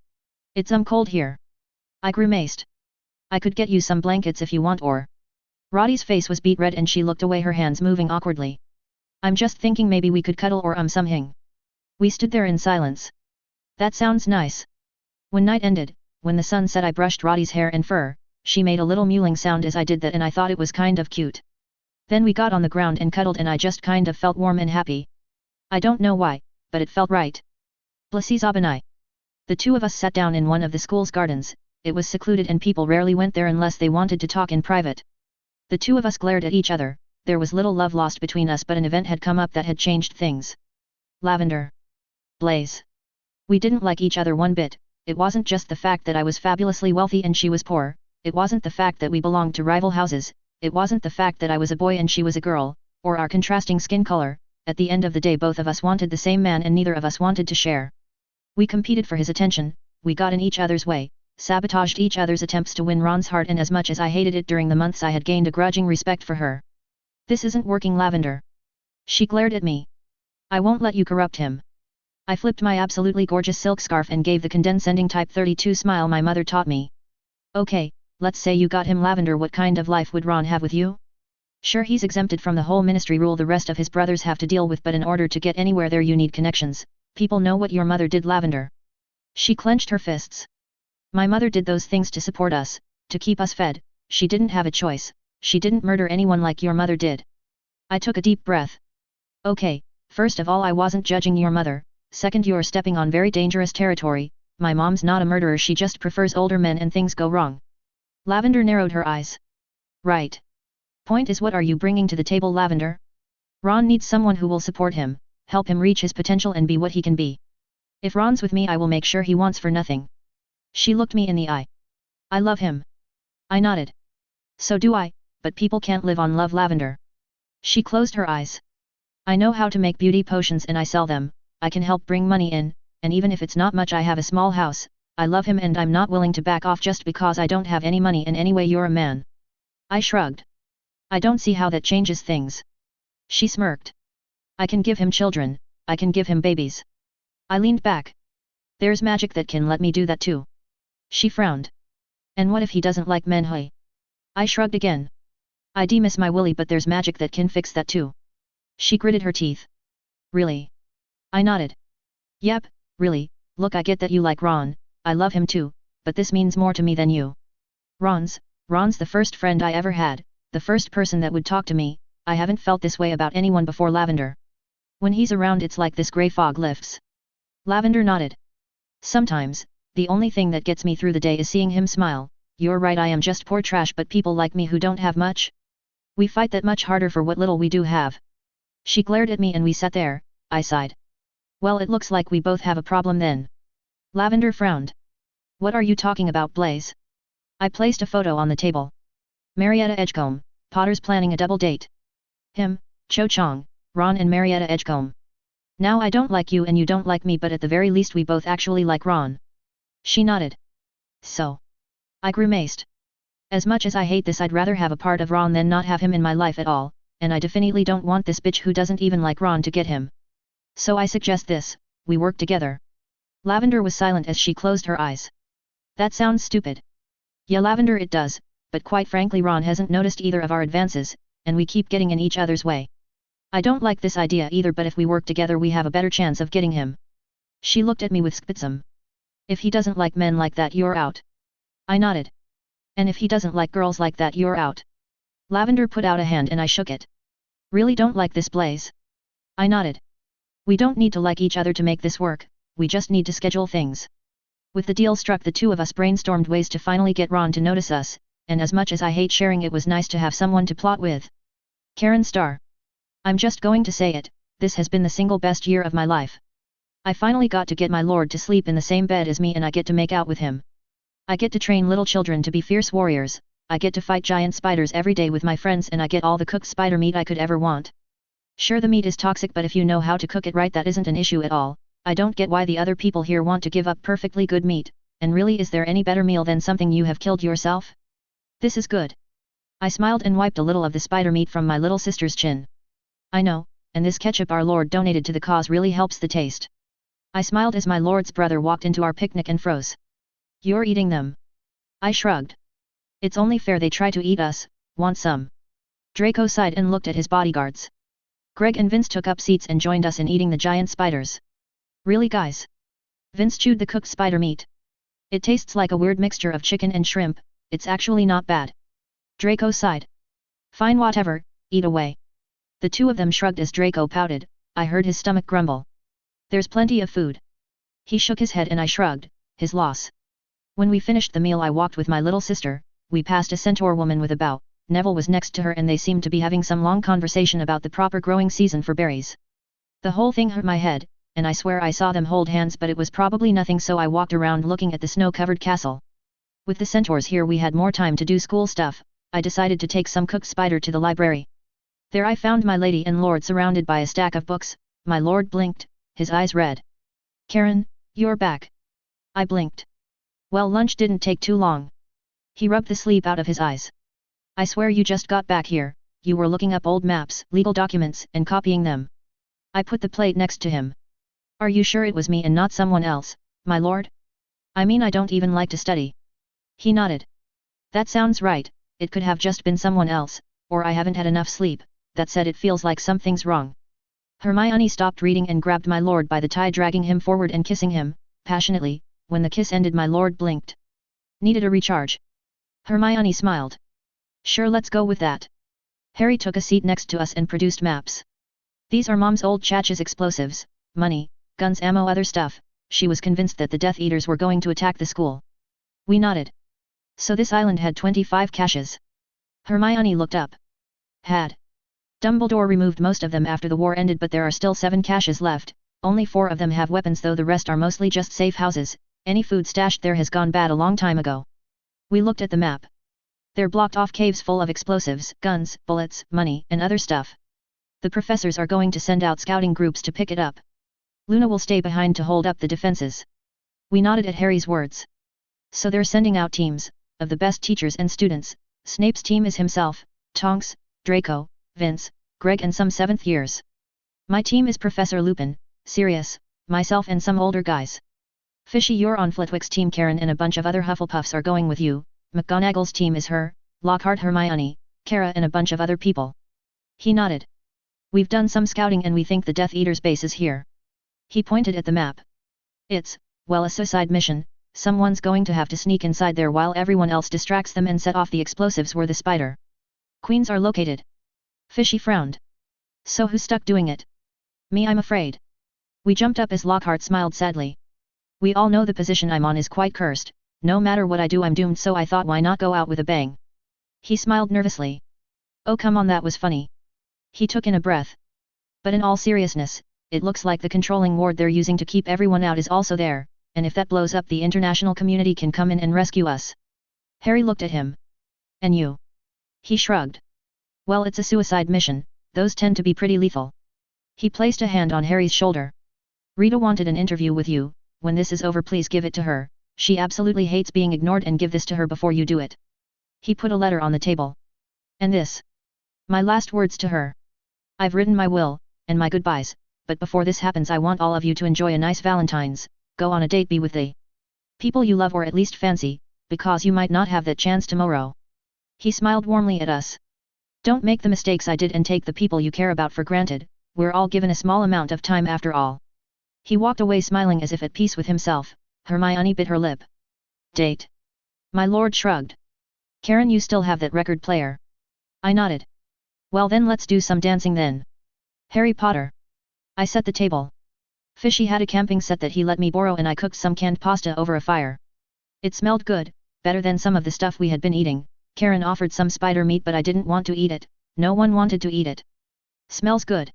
It's cold here. I grimaced. I could get you some blankets if you want, or... Roddy's face was beet red and she looked away, her hands moving awkwardly. I'm just thinking maybe we could cuddle or something. We stood there in silence. That sounds nice. When night ended, when the sun set, I brushed Roddy's hair and fur. She made a little mewling sound as I did that and I thought it was kind of cute. Then we got on the ground and cuddled and I just kind of felt warm and happy. I don't know why, but it felt right. Blackfish and I. The two of us sat down in one of the school's gardens. It was secluded and people rarely went there unless they wanted to talk in private. The two of us glared at each other. There was little love lost between us, but an event had come up that had changed things. Lavender. Blaze. We didn't like each other one bit. It wasn't just the fact that I was fabulously wealthy and she was poor. It wasn't the fact that we belonged to rival houses. It wasn't the fact that I was a boy and she was a girl, or our contrasting skin color. At the end of the day, both of us wanted the same man and neither of us wanted to share. We competed for his attention, we got in each other's way, sabotaged each other's attempts to win Ron's heart, and as much as I hated it during the months I had gained a grudging respect for her. This isn't working, Lavender. She glared at me. I won't let you corrupt him. I flipped my absolutely gorgeous silk scarf and gave the condescending type 32 smile my mother taught me. Okay, let's say you got him Lavender, what kind of life would Ron have with you? Sure, he's exempted from the whole ministry rule the rest of his brothers have to deal with, but in order to get anywhere there you need connections. People know what your mother did, Lavender. She clenched her fists. My mother did those things to support us, to keep us fed. She didn't have a choice. She didn't murder anyone like your mother did. I took a deep breath. Okay, first of all, I wasn't judging your mother. Second, you're stepping on very dangerous territory. My mom's not a murderer, she just prefers older men and things go wrong. Lavender narrowed her eyes. Right. Point is, what are you bringing to the table, Lavender? Ron needs someone who will support him, help him reach his potential and be what he can be. If Ron's with me, I will make sure he wants for nothing. She looked me in the eye. I love him. I nodded. So do I, but people can't live on love, Lavender. She closed her eyes. I know how to make beauty potions and I sell them. I can help bring money in, and even if it's not much, I have a small house. I love him and I'm not willing to back off just because I don't have any money, and anyway you're a man. I shrugged. I don't see how that changes things. She smirked. I can give him children, I can give him babies. I leaned back. There's magic that can let me do that too. She frowned. And what if he doesn't like men, hey? I shrugged again. I miss my Willy, but there's magic that can fix that too. She gritted her teeth. Really? I nodded. Yep, really. Look, I get that you like Ron, I love him too, but this means more to me than you. Ron's the first friend I ever had, the first person that would talk to me. I haven't felt this way about anyone before, Lavender. When he's around it's like this grey fog lifts. Lavender nodded. Sometimes, the only thing that gets me through the day is seeing him smile. You're right, I am just poor trash, but people like me who don't have much, we fight that much harder for what little we do have. She glared at me and we sat there. I sighed. Well, it looks like we both have a problem then. Lavender frowned. What are you talking about, Blaze? I placed a photo on the table. Marietta Edgecombe, Potter's planning a double date. Him, Cho Chang, Ron and Marietta Edgecombe. Now I don't like you and you don't like me, but at the very least we both actually like Ron. She nodded. So? I grimaced. As much as I hate this, I'd rather have a part of Ron than not have him in my life at all, and I definitely don't want this bitch who doesn't even like Ron to get him. So I suggest this, we work together. Lavender was silent as she closed her eyes. That sounds stupid. Yeah, Lavender, it does, but quite frankly Ron hasn't noticed either of our advances, and we keep getting in each other's way. I don't like this idea either, but if we work together we have a better chance of getting him. She looked at me with skepticism. If he doesn't like men like that, you're out. I nodded. And if he doesn't like girls like that, you're out. Lavender put out a hand and I shook it. Really don't like this, Blaze? I nodded. We don't need to like each other to make this work, we just need to schedule things. With the deal struck, the two of us brainstormed ways to finally get Ron to notice us, and as much as I hate sharing, it was nice to have someone to plot with. Karen Starr. I'm just going to say it, this has been the single best year of my life. I finally got to get my lord to sleep in the same bed as me, and I get to make out with him. I get to train little children to be fierce warriors, I get to fight giant spiders every day with my friends, and I get all the cooked spider meat I could ever want. Sure, the meat is toxic, but if you know how to cook it right, that isn't an issue at all. I don't get why the other people here want to give up perfectly good meat, and really, is there any better meal than something you have killed yourself? This is good. I smiled and wiped a little of the spider meat from my little sister's chin. I know, and this ketchup our lord donated to the cause really helps the taste. I smiled as my lord's brother walked into our picnic and froze. You're eating them? I shrugged. It's only fair they try to eat us. Want some? Draco sighed and looked at his bodyguards. Greg and Vince took up seats and joined us in eating the giant spiders. Really, guys? Vince chewed the cooked spider meat. It tastes like a weird mixture of chicken and shrimp, it's actually not bad. Draco sighed. Fine, whatever, eat away. The two of them shrugged as Draco pouted. I heard his stomach grumble. There's plenty of food. He shook his head and I shrugged, his loss. When we finished the meal, I walked with my little sister. We passed a centaur woman with a bow. Neville was next to her and they seemed to be having some long conversation about the proper growing season for berries. The whole thing hurt my head, and I swear I saw them hold hands, but it was probably nothing, so I walked around looking at the snow-covered castle. With the centaurs here we had more time to do school stuff. I decided to take some cooked spider to the library. There I found my lady and lord surrounded by a stack of books. My lord blinked, his eyes red. Karen, you're back. I blinked. Well, lunch didn't take too long. He rubbed the sleep out of his eyes. I swear you just got back here, you were looking up old maps, legal documents, and copying them. I put the plate next to him. Are you sure it was me and not someone else, my lord? I mean I don't even like to study. He nodded. That sounds right, it could have just been someone else, or I haven't had enough sleep. That said, it feels like something's wrong. Hermione stopped reading and grabbed my lord by the tie, dragging him forward and kissing him, passionately. When the kiss ended, my lord blinked. Needed a recharge? Hermione smiled. Sure, let's go with that. Harry took a seat next to us and produced maps. These are Mom's old Chach's explosives, money, guns, ammo, other stuff. She was convinced that the Death Eaters were going to attack the school. We nodded. So this island had 25 caches. Hermione looked up. Had. Dumbledore removed most of them after the war ended, but there are still 7 caches left. Only 4 of them have weapons, though the rest are mostly just safe houses. Any food stashed there has gone bad a long time ago. We looked at the map. They're blocked off caves full of explosives, guns, bullets, money, and other stuff. The professors are going to send out scouting groups to pick it up. Luna will stay behind to hold up the defenses. We nodded at Harry's words. So they're sending out teams, of the best teachers and students. Snape's team is himself, Tonks, Draco, Vince, Greg and some 7th years. My team is Professor Lupin, Sirius, myself and some older guys. Fishy, you're on Flitwick's team. Karen and a bunch of other Hufflepuffs are going with you. McGonagall's team is her, Lockhart, Hermione, Kara and a bunch of other people. He nodded. We've done some scouting and we think the Death Eaters' base is here. He pointed at the map. It's, well, a suicide mission. Someone's going to have to sneak inside there while everyone else distracts them and set off the explosives where the Spider Queens are located. Fishy frowned. So who's stuck doing it? Me, I'm afraid. We jumped up as Lockhart smiled sadly. We all know the position I'm on is quite cursed. No matter what I do I'm doomed, so I thought, why not go out with a bang? He smiled nervously. Oh come on, that was funny. He took in a breath. But in all seriousness, it looks like the controlling ward they're using to keep everyone out is also there, and if that blows up, the international community can come in and rescue us. Harry looked at him. And you? He shrugged. Well, it's a suicide mission, those tend to be pretty lethal. He placed a hand on Harry's shoulder. Rita wanted an interview with you. When this is over, please give it to her. She absolutely hates being ignored, and give this to her before you do it. He put a letter on the table. And this? My last words to her. I've written my will, and my goodbyes, but before this happens I want all of you to enjoy a nice Valentine's, go on a date, be with the people you love or at least fancy, because you might not have that chance tomorrow. He smiled warmly at us. Don't make the mistakes I did and take the people you care about for granted. We're all given a small amount of time after all. He walked away smiling as if at peace with himself. Hermione bit her lip. Date? My lord shrugged. Karen, you still have that record player? I nodded. Well then, let's do some dancing then. Harry Potter. I set the table. Fishy had a camping set that he let me borrow, and I cooked some canned pasta over a fire. It smelled good, better than some of the stuff we had been eating. Karen offered some spider meat, but I didn't want to eat it. No one wanted to eat it. Smells good.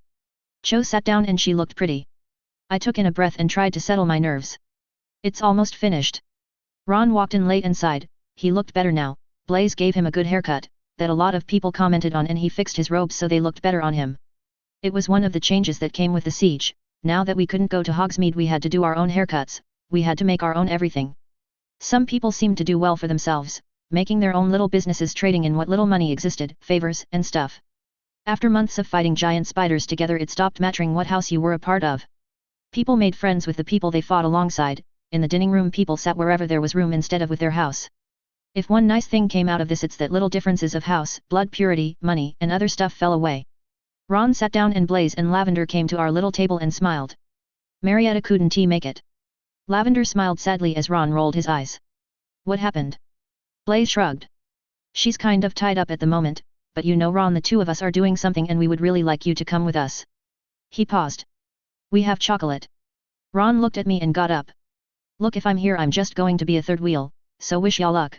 Cho sat down and she looked pretty. I took in a breath and tried to settle my nerves. It's almost finished. Ron walked in late and sighed. He looked better now. Blaise gave him a good haircut, that a lot of people commented on, and he fixed his robes so they looked better on him. It was one of the changes that came with the siege. Now that we couldn't go to Hogsmeade, we had to do our own haircuts. We had to make our own everything. Some people seemed to do well for themselves, making their own little businesses, trading in what little money existed, favors and stuff. After months of fighting giant spiders together, it stopped mattering what house you were a part of. People made friends with the people they fought alongside. In the dining room, people sat wherever there was room instead of with their house. If one nice thing came out of this, it's that little differences of house, blood purity, money, and other stuff fell away. Ron sat down and Blaise and Lavender came to our little table and smiled. Marietta, couldn't he make it? Lavender smiled sadly as Ron rolled his eyes. What happened? Blaise shrugged. She's kind of tied up at the moment, but you know, Ron, the two of us are doing something and we would really like you to come with us. He paused. We have chocolate. Ron looked at me and got up. Look, if I'm here I'm just going to be a third wheel, so wish y'all luck.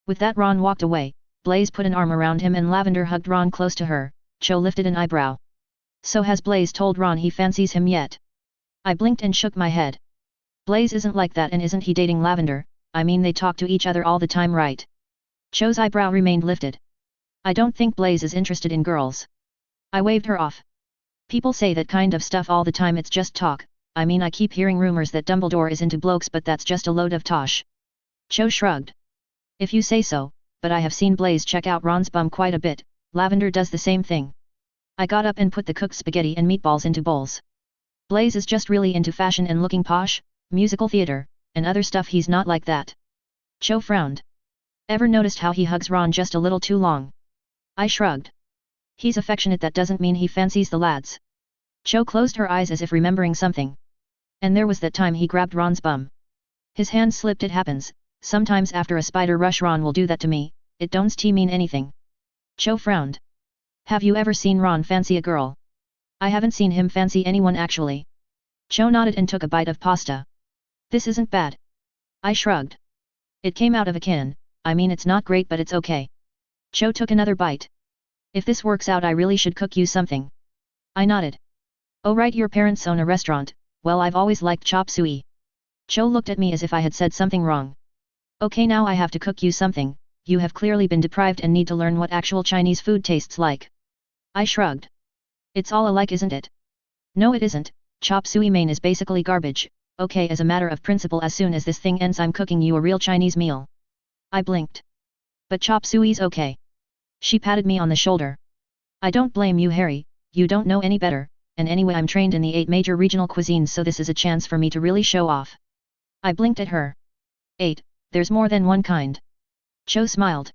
With that Ron walked away. Blaise put an arm around him and Lavender hugged Ron close to her. Cho lifted an eyebrow. So has Blaise told Ron he fancies him yet? I blinked and shook my head. Blaise isn't like that, and isn't he dating Lavender? I mean, they talk to each other all the time, right? Cho's eyebrow remained lifted. I don't think Blaise is interested in girls. I waved her off. People say that kind of stuff all the time, it's just talk. I mean, I keep hearing rumors that Dumbledore is into blokes, but that's just a load of tosh. Cho shrugged. If you say so, but I have seen Blaise check out Ron's bum quite a bit. Lavender does the same thing. I got up and put the cooked spaghetti and meatballs into bowls. Blaze is just really into fashion and looking posh, musical theater, and other stuff. He's not like that. Cho frowned. Ever noticed how he hugs Ron just a little too long? I shrugged. He's affectionate, that doesn't mean he fancies the lads. Cho closed her eyes as if remembering something. And there was that time he grabbed Ron's bum. His hand slipped. It happens, sometimes after a spider rush. Ron will do that to me, it don't mean anything. Cho frowned. Have you ever seen Ron fancy a girl? I haven't seen him fancy anyone actually. Cho nodded and took a bite of pasta. This isn't bad. I shrugged. It came out of a can, I mean it's not great but it's okay. Cho took another bite. If this works out I really should cook you something. I nodded. Oh right, your parents own a restaurant. Well, I've always liked chop suey. Cho looked at me as if I had said something wrong. Okay, now I have to cook you something. You have clearly been deprived and need to learn what actual Chinese food tastes like. I shrugged. It's all alike, isn't it? No, it isn't. Chop suey mein is basically garbage. Okay, as a matter of principle, as soon as this thing ends I'm cooking you a real Chinese meal. I blinked. But chop suey's okay. She patted me on the shoulder. I don't blame you, Harry, you don't know any better, and anyway I'm trained in the 8 major regional cuisines, so this is a chance for me to really show off. I blinked at her. 8, there's more than one kind. Cho smiled.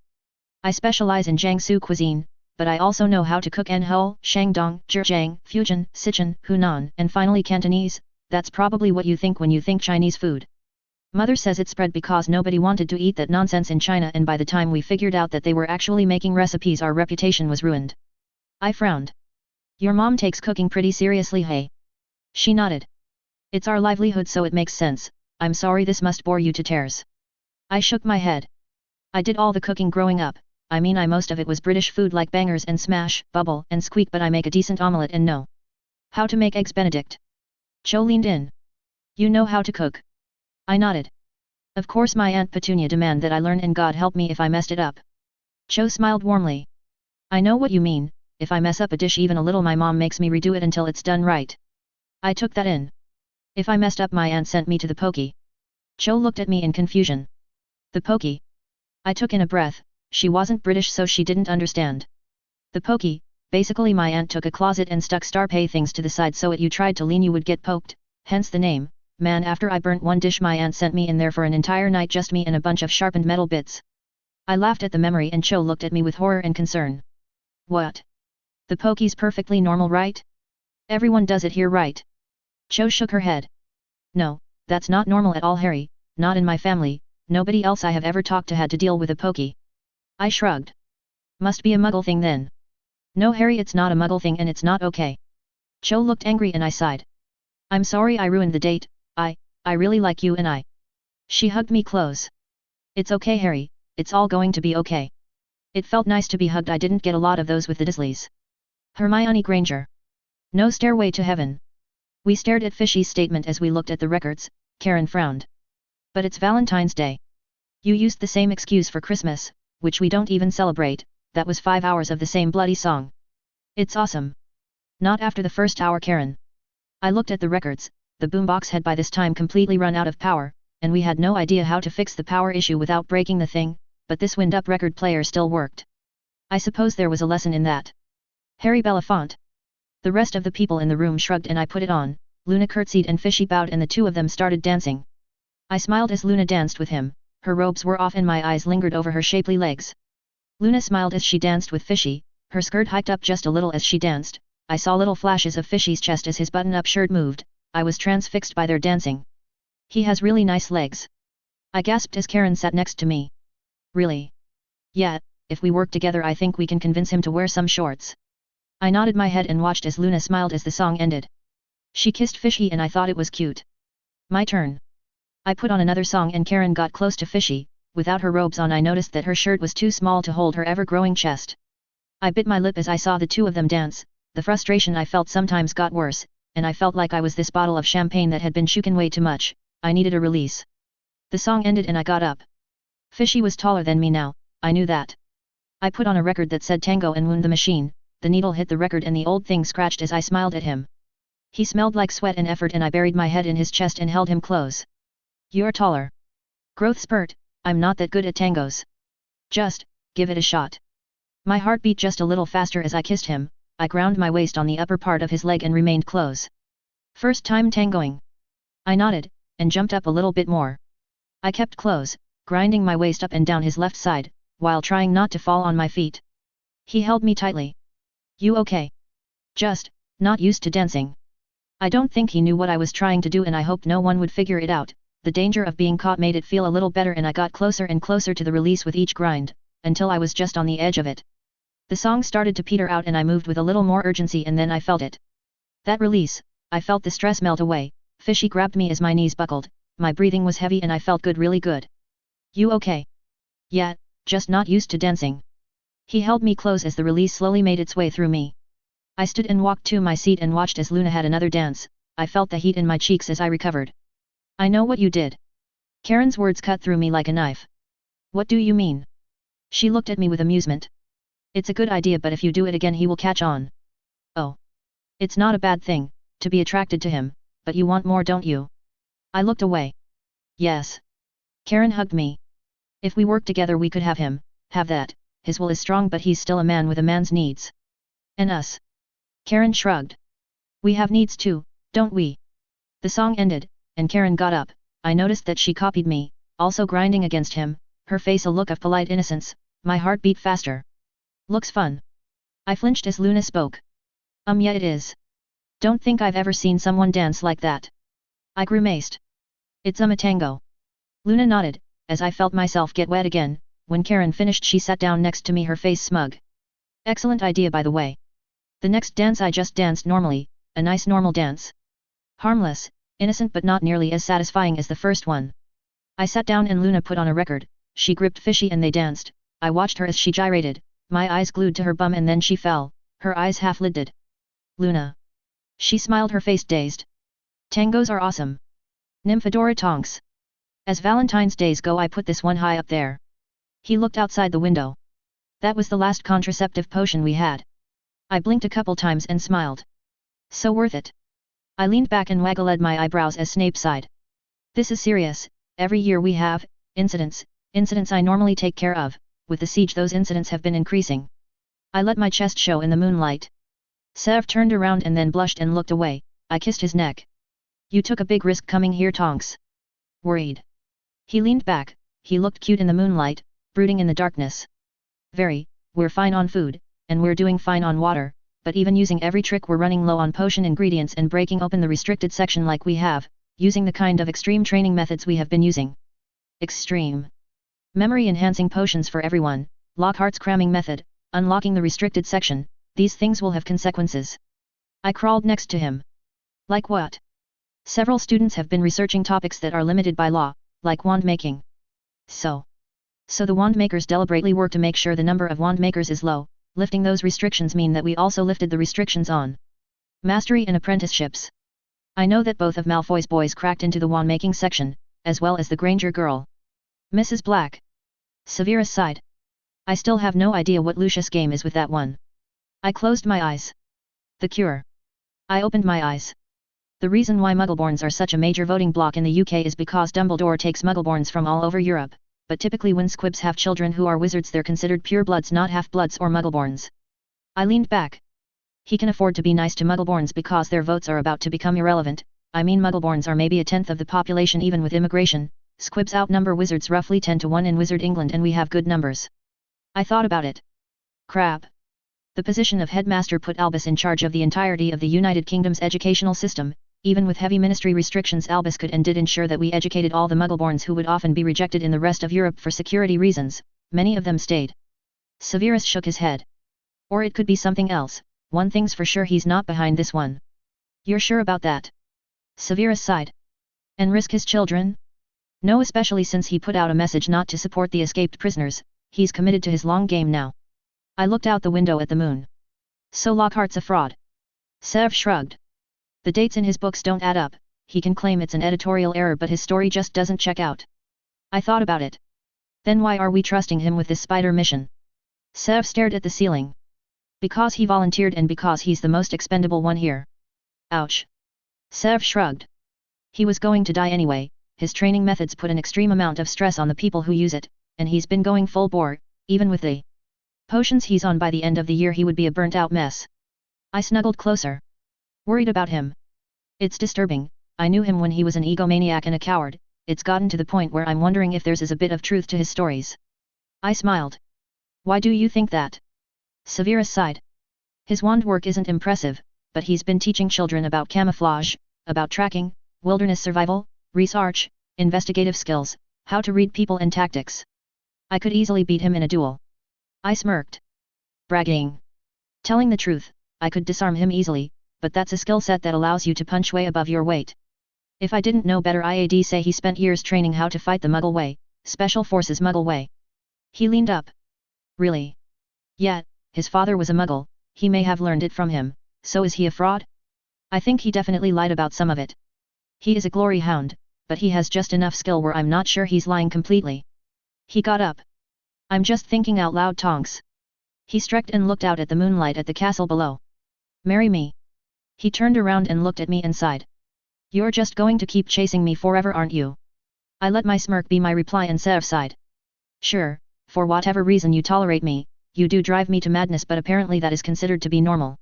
I specialize in Jiangsu cuisine, but I also know how to cook Enho, Shandong, Zhejiang, Fujian, Sichuan, Hunan, and finally Cantonese. That's probably what you think when you think Chinese food. Mother says it spread because nobody wanted to eat that nonsense in China, and by the time we figured out that they were actually making recipes our reputation was ruined. I frowned. Your mom takes cooking pretty seriously, hey? She nodded. It's our livelihood, so it makes sense. I'm sorry this must bore you to tears. I shook my head. I did all the cooking growing up. I mean most of it was British food like bangers and smash, bubble and squeak, but I make a decent omelette and know how to make eggs Benedict. Cho leaned in. You know how to cook? I nodded. Of course, my Aunt Petunia demanded that I learn, and God help me if I messed it up. Cho smiled warmly. I know what you mean, if I mess up a dish even a little my mom makes me redo it until it's done right. I took that in. If I messed up my aunt sent me to the pokey. Cho looked at me in confusion. The pokey? I took in a breath. She wasn't British so she didn't understand. The pokey, basically my aunt took a closet and stuck star pay things to the side so it you tried to lean you would get poked, hence the name. Man, after I burnt one dish my aunt sent me in there for an entire night, just me and a bunch of sharpened metal bits. I laughed at the memory and Cho looked at me with horror and concern. What? The pokey's perfectly normal, right? Everyone does it here, right? Cho shook her head. No, that's not normal at all, Harry, not in my family, nobody else I have ever talked to had to deal with a pokey. I shrugged. Must be a Muggle thing then. No, Harry, it's not a Muggle thing and it's not okay. Cho looked angry and I sighed. I'm sorry I ruined the date. I really like you and I. She hugged me close. It's okay, Harry, it's all going to be okay. It felt nice to be hugged. I didn't get a lot of those with the Dursleys. Hermione Granger. No stairway to heaven. We stared at Fishy's statement as we looked at the records. Karen frowned. But it's Valentine's Day. You used the same excuse for Christmas, which we don't even celebrate. That was 5 hours of the same bloody song. It's awesome. Not after the first hour, Karen. I looked at the records. The boombox had by this time completely run out of power, and we had no idea how to fix the power issue without breaking the thing, but this wind-up record player still worked. I suppose there was a lesson in that. Harry Belafonte. The rest of the people in the room shrugged and I put it on. Luna curtsied and Fishy bowed and the two of them started dancing. I smiled as Luna danced with him. Her robes were off and my eyes lingered over her shapely legs. Luna smiled as she danced with Fishy, her skirt hiked up just a little as she danced. I saw little flashes of Fishy's chest as his button-up shirt moved. I was transfixed by their dancing. He has really nice legs. I gasped as Karen sat next to me. Really? Yeah, if we work together I think we can convince him to wear some shorts. I nodded my head and watched as Luna smiled as the song ended. She kissed Fishy and I thought it was cute. My turn. I put on another song and Karen got close to Fishy. Without her robes on I noticed that her shirt was too small to hold her ever-growing chest. I bit my lip as I saw the two of them dance. The frustration I felt sometimes got worse, and I felt like I was this bottle of champagne that had been shaken way too much. I needed a release. The song ended and I got up. Fishy was taller than me now, I knew that. I put on a record that said Tango and wound the machine. The needle hit the record and the old thing scratched as I smiled at him. He smelled like sweat and effort and I buried my head in his chest and held him close. You're taller. Growth spurt, I'm not that good at tangos. Just, give it a shot. My heart beat just a little faster as I kissed him. I ground my waist on the upper part of his leg and remained close. First time tangoing. I nodded, and jumped up a little bit more. I kept close, grinding my waist up and down his left side, while trying not to fall on my feet. He held me tightly. You okay? Just, not used to dancing. I don't think he knew what I was trying to do and I hoped no one would figure it out. The danger of being caught made it feel a little better and I got closer and closer to the release with each grind, until I was just on the edge of it. The song started to peter out and I moved with a little more urgency and then I felt it. That release, I felt the stress melt away. Fishy grabbed me as my knees buckled, my breathing was heavy and I felt good, really good. You okay? Yeah, just not used to dancing. He held me close as the release slowly made its way through me. I stood and walked to my seat and watched as Luna had another dance. I felt the heat in my cheeks as I recovered. I know what you did. Karen's words cut through me like a knife. What do you mean? She looked at me with amusement. It's a good idea, but if you do it again he will catch on. Oh. It's not a bad thing, to be attracted to him, but you want more, don't you? I looked away. Yes. Karen hugged me. If we work together we could have him, have that. His will is strong but he's still a man with a man's needs. And us? Karen shrugged. We have needs too, don't we? The song ended, and Karen got up. I noticed that she copied me, also grinding against him, her face a look of polite innocence. My heart beat faster. Looks fun. I flinched as Luna spoke. Yeah it is. Don't think I've ever seen someone dance like that. I grimaced. It's a tango. Luna nodded, as I felt myself get wet again. When Karen finished she sat down next to me, her face smug. Excellent idea by the way. The next dance I just danced normally, a nice normal dance. Harmless, innocent but not nearly as satisfying as the first one. I sat down and Luna put on a record. She gripped Fishy and they danced. I watched her as she gyrated, my eyes glued to her bum, and then she fell, her eyes half-lidded. Luna. She smiled, her face dazed. Tangos are awesome. Nymphadora tonks. As Valentine's days go I put this one high up there. He looked outside the window. That was the last contraceptive potion we had. I blinked a couple times and smiled. So worth it. I leaned back and waggled my eyebrows as Snape sighed. This is serious. Every year we have incidents I normally take care of. With the siege those incidents have been increasing. I let my chest show in the moonlight. Sev turned around and then blushed and looked away. I kissed his neck. You took a big risk coming here, Tonks. Worried. He leaned back. He looked cute in the moonlight, brooding in the darkness. Very. We're fine on food, and we're doing fine on water, but even using every trick we're running low on potion ingredients and breaking open the restricted section like we have, using the kind of extreme training methods we have been using. Extreme. Memory enhancing potions for everyone, Lockhart's cramming method, unlocking the restricted section, these things will have consequences. I crawled next to him. Like what? Several students have been researching topics that are limited by law, like wand making. So the wand makers deliberately work to make sure the number of wand makers is low. Lifting those restrictions mean that we also lifted the restrictions on mastery and apprenticeships. I know that both of Malfoy's boys cracked into the wand making section, as well as the Granger girl. Mrs. Black. Severus sighed. I still have no idea what Lucius' game is with that one. I closed my eyes. The cure. I opened my eyes. The reason why Muggleborns are such a major voting bloc in the UK is because Dumbledore takes Muggleborns from all over Europe, but typically when Squibs have children who are wizards they're considered purebloods, not half-bloods or Muggleborns. I leaned back. He can afford to be nice to Muggleborns because their votes are about to become irrelevant. I mean, Muggleborns are maybe a tenth of the population even with immigration. Squibs outnumber wizards roughly 10 to 1 in Wizard England and we have good numbers. I thought about it. Crap. The position of headmaster put Albus in charge of the entirety of the United Kingdom's educational system. Even with heavy ministry restrictions Albus could and did ensure that we educated all the Muggleborns who would often be rejected in the rest of Europe for security reasons. Many of them stayed. Severus shook his head. Or it could be something else. One thing's for sure, he's not behind this one. You're sure about that? Severus sighed. And risk his children? No, especially since he put out a message not to support the escaped prisoners. He's committed to his long game now. I looked out the window at the moon. So Lockhart's a fraud. Sev shrugged. The dates in his books don't add up. He can claim it's an editorial error but his story just doesn't check out. I thought about it. Then why are we trusting him with this spider mission? Sev stared at the ceiling. Because he volunteered and because he's the most expendable one here. Ouch. Sev shrugged. He was going to die anyway. His training methods put an extreme amount of stress on the people who use it, and he's been going full bore, even with the Potions he's on, by the end of the year he would be a burnt out mess. I snuggled closer. Worried about him. It's disturbing. I knew him when he was an egomaniac and a coward. It's gotten to the point where I'm wondering if there's a bit of truth to his stories. I smiled. Why do you think that? Severus sighed. His wand work isn't impressive, but he's been teaching children about camouflage, about tracking, wilderness survival, research, investigative skills, how to read people and tactics. I could easily beat him in a duel. I smirked. Bragging. Telling the truth, I could disarm him easily, but that's a skill set that allows you to punch way above your weight. If I didn't know better, I'd say he spent years training how to fight the Muggle way, Special Forces Muggle way. He leaned up. Really? Yeah, his father was a Muggle, he may have learned it from him, so is he a fraud? I think he definitely lied about some of it. He is a glory hound, but he has just enough skill where I'm not sure he's lying completely. He got up. I'm just thinking out loud, Tonks. He stretched and looked out at the moonlight at the castle below. Marry me. He turned around and looked at me and sighed. You're just going to keep chasing me forever, aren't you? I let my smirk be my reply and Sev sighed. Sure, for whatever reason you tolerate me, you do drive me to madness, but apparently that is considered to be normal.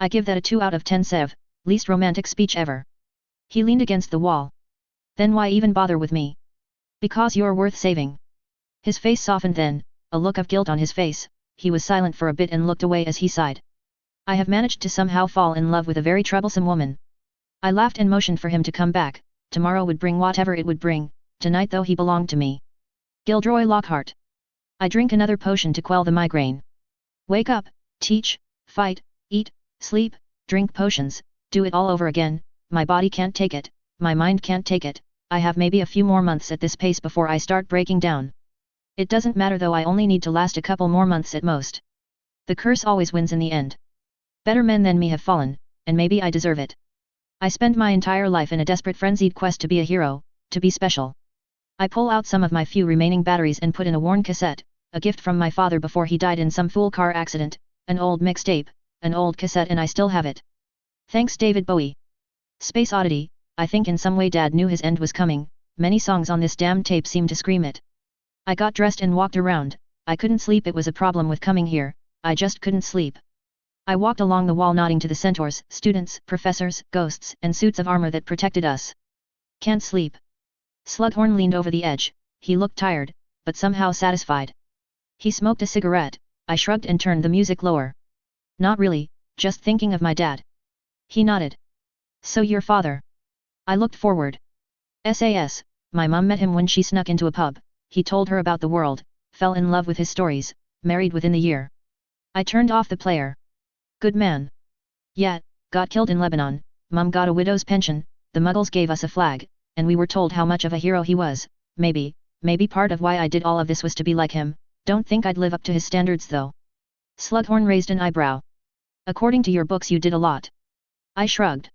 I give that a 2 out of 10, Sev, least romantic speech ever. He leaned against the wall. Then why even bother with me? Because you're worth saving. His face softened then, a look of guilt on his face. He was silent for a bit and looked away as he sighed. I have managed to somehow fall in love with a very troublesome woman. I laughed and motioned for him to come back. Tomorrow would bring whatever it would bring, tonight though he belonged to me. Gilderoy Lockhart. I drink another potion to quell the migraine. Wake up, teach, fight, eat, sleep, drink potions, do it all over again. My body can't take it, my mind can't take it. I have maybe a few more months at this pace before I start breaking down. It doesn't matter though, I only need to last a couple more months at most. The curse always wins in the end. Better men than me have fallen, and maybe I deserve it. I spend my entire life in a desperate frenzied quest to be a hero, to be special. I pull out some of my few remaining batteries and put in a worn cassette, a gift from my father before he died in some fool car accident, an old mixtape, an old cassette, and I still have it. Thanks David Bowie. Space Oddity. I think in some way Dad knew his end was coming, many songs on this damn tape seem to scream it. I got dressed and walked around. I couldn't sleep, it was a problem with coming here, I just couldn't sleep. I walked along the wall nodding to the centaurs, students, professors, ghosts, and suits of armor that protected us. Can't sleep. Slughorn leaned over the edge, he looked tired, but somehow satisfied. He smoked a cigarette. I shrugged and turned the music lower. Not really, just thinking of my dad. He nodded. So your father? I looked forward. SAS, my mum met him when she snuck into a pub, he told her about the world, fell in love with his stories, married within the year. I turned off the player. Good man. Yeah, got killed in Lebanon, Mum got a widow's pension, the Muggles gave us a flag, and we were told how much of a hero he was. Maybe part of why I did all of this was to be like him. Don't think I'd live up to his standards though. Slughorn raised an eyebrow. According to your books you did a lot. I shrugged.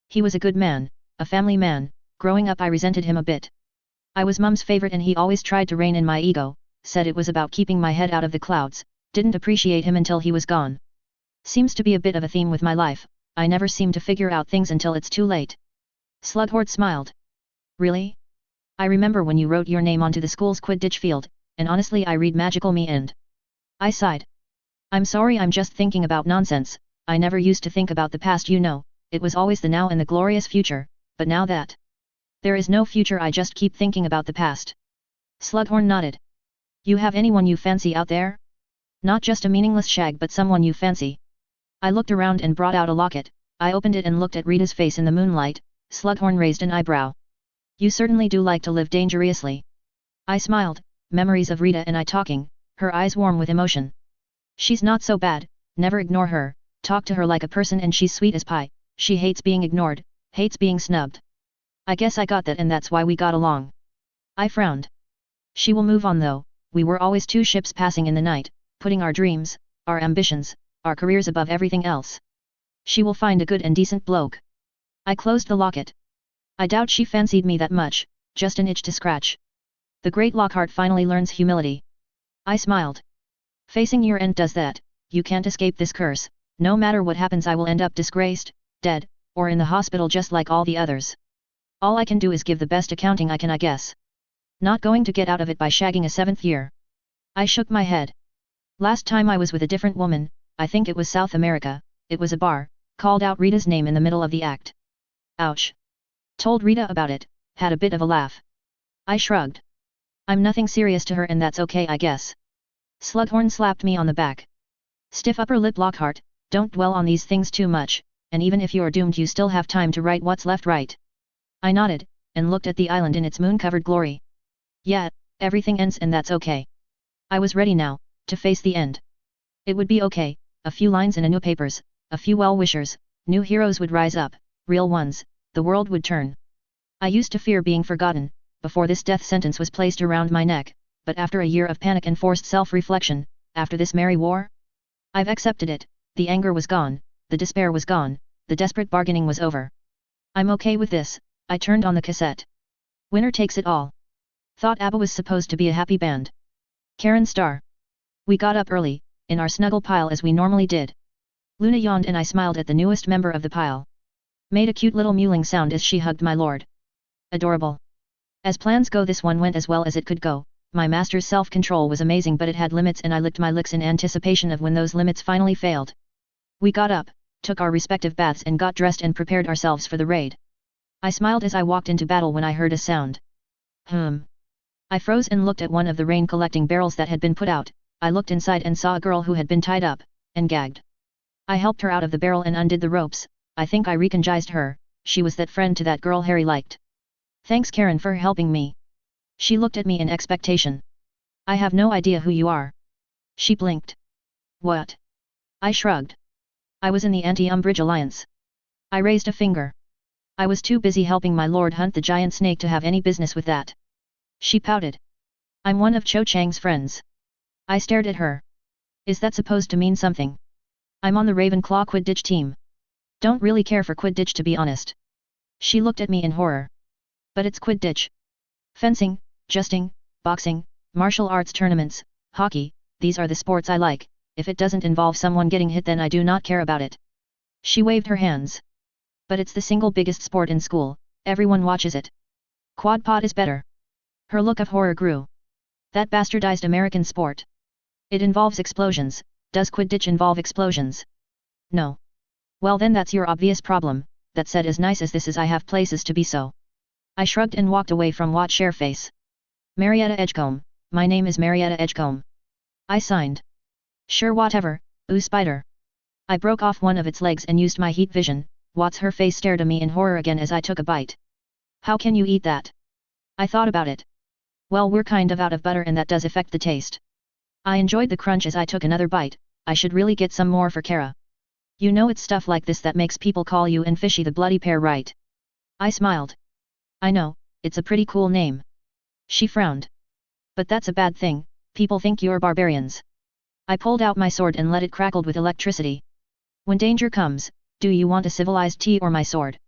He was a good man, a family man. Growing up I resented him a bit. I was Mum's favorite and he always tried to rein in my ego, said it was about keeping my head out of the clouds, didn't appreciate him until he was gone. Seems to be a bit of a theme with my life, I never seem to figure out things until it's too late. Slughorn smiled. Really? I remember when you wrote your name onto the school's Quidditch field, and honestly I read Magical Me and... I sighed. I'm sorry, I'm just thinking about nonsense. I never used to think about the past, you know, it was always the now and the glorious future, but now that there is no future I just keep thinking about the past. Slughorn nodded. You have anyone you fancy out there? Not just a meaningless shag but someone you fancy. I looked around and brought out a locket. I opened it and looked at Rita's face in the moonlight. Slughorn raised an eyebrow. You certainly do like to live dangerously. I smiled, memories of Rita and I talking, her eyes warm with emotion. She's not so bad, never ignore her, talk to her like a person and she's sweet as pie, she hates being ignored, hates being snubbed. I guess I got that and that's why we got along. I frowned. She will move on though, we were always two ships passing in the night, putting our dreams, our ambitions, our careers above everything else. She will find a good and decent bloke. I closed the locket. I doubt she fancied me that much, just an itch to scratch. The great Lockhart finally learns humility. I smiled. Facing your end does that, you can't escape this curse, no matter what happens I will end up disgraced, dead, or in the hospital just like all the others. All I can do is give the best accounting I can, I guess. Not going to get out of it by shagging a 7th year. I shook my head. Last time I was with a different woman, I think it was South America, it was a bar, called out Rita's name in the middle of the act. Ouch. Told Rita about it, had a bit of a laugh. I shrugged. I'm nothing serious to her and that's okay I guess. Slughorn slapped me on the back. Stiff upper lip Lockhart, don't dwell on these things too much, and even if you're doomed you still have time to write what's left right. I nodded, and looked at the island in its moon-covered glory. Yeah, everything ends and that's okay. I was ready now, to face the end. It would be okay, a few lines in a new papers, a few well-wishers, new heroes would rise up, real ones, the world would turn. I used to fear being forgotten, before this death sentence was placed around my neck, but after a year of panic and forced self-reflection, after this merry war, I've accepted it, the anger was gone, the despair was gone, the desperate bargaining was over. I'm okay with this, I turned on the cassette. Winner Takes It All. Thought ABBA was supposed to be a happy band. Karen Starr. We got up early, in our snuggle pile as we normally did. Luna yawned and I smiled at the newest member of the pile. Made a cute little mewling sound as she hugged my lord. Adorable. As plans go, this one went as well as it could go. My master's self-control was amazing, but it had limits and I licked my lips in anticipation of when those limits finally failed. We got up, took our respective baths and got dressed and prepared ourselves for the raid. I smiled as I walked into battle when I heard a sound. I froze and looked at one of the rain-collecting barrels that had been put out. I looked inside and saw a girl who had been tied up, and gagged. I helped her out of the barrel and undid the ropes. I think I recognized her, she was that friend to that girl Harry liked. Thanks Karen for helping me. She looked at me in expectation. I have no idea who you are. She blinked. What? I shrugged. I was in the Anti-Umbridge Alliance. I raised a finger. I was too busy helping my lord hunt the giant snake to have any business with that. She pouted. I'm one of Cho Chang's friends. I stared at her. Is that supposed to mean something? I'm on the Ravenclaw Quidditch team. Don't really care for Quidditch to be honest. She looked at me in horror. But it's Quidditch. Fencing, justing, boxing, martial arts tournaments, hockey, these are the sports I like. If it doesn't involve someone getting hit then I do not care about it. She waved her hands. But it's the single biggest sport in school, everyone watches it. Quadpot is better. Her look of horror grew. That bastardized American sport. It involves explosions, does Quidditch involve explosions? No. Well then that's your obvious problem. That said, as nice as this is, I have places to be so. I shrugged and walked away from What Shareface. Marietta Edgecombe, my name is Marietta Edgecombe. I signed. Sure whatever, ooh spider. I broke off one of its legs and used my heat vision. What's her face stared at me in horror again as I took a bite. How can you eat that? I thought about it. Well, we're kind of out of butter and that does affect the taste. I enjoyed the crunch as I took another bite. I should really get some more for Kara. You know it's stuff like this that makes people call you and Fishy the bloody pair, right? I smiled. I know, it's a pretty cool name. She frowned. But that's a bad thing, people think you're barbarians. I pulled out my sword and let it crackle with electricity. When danger comes, do you want a civilized tea or my sword?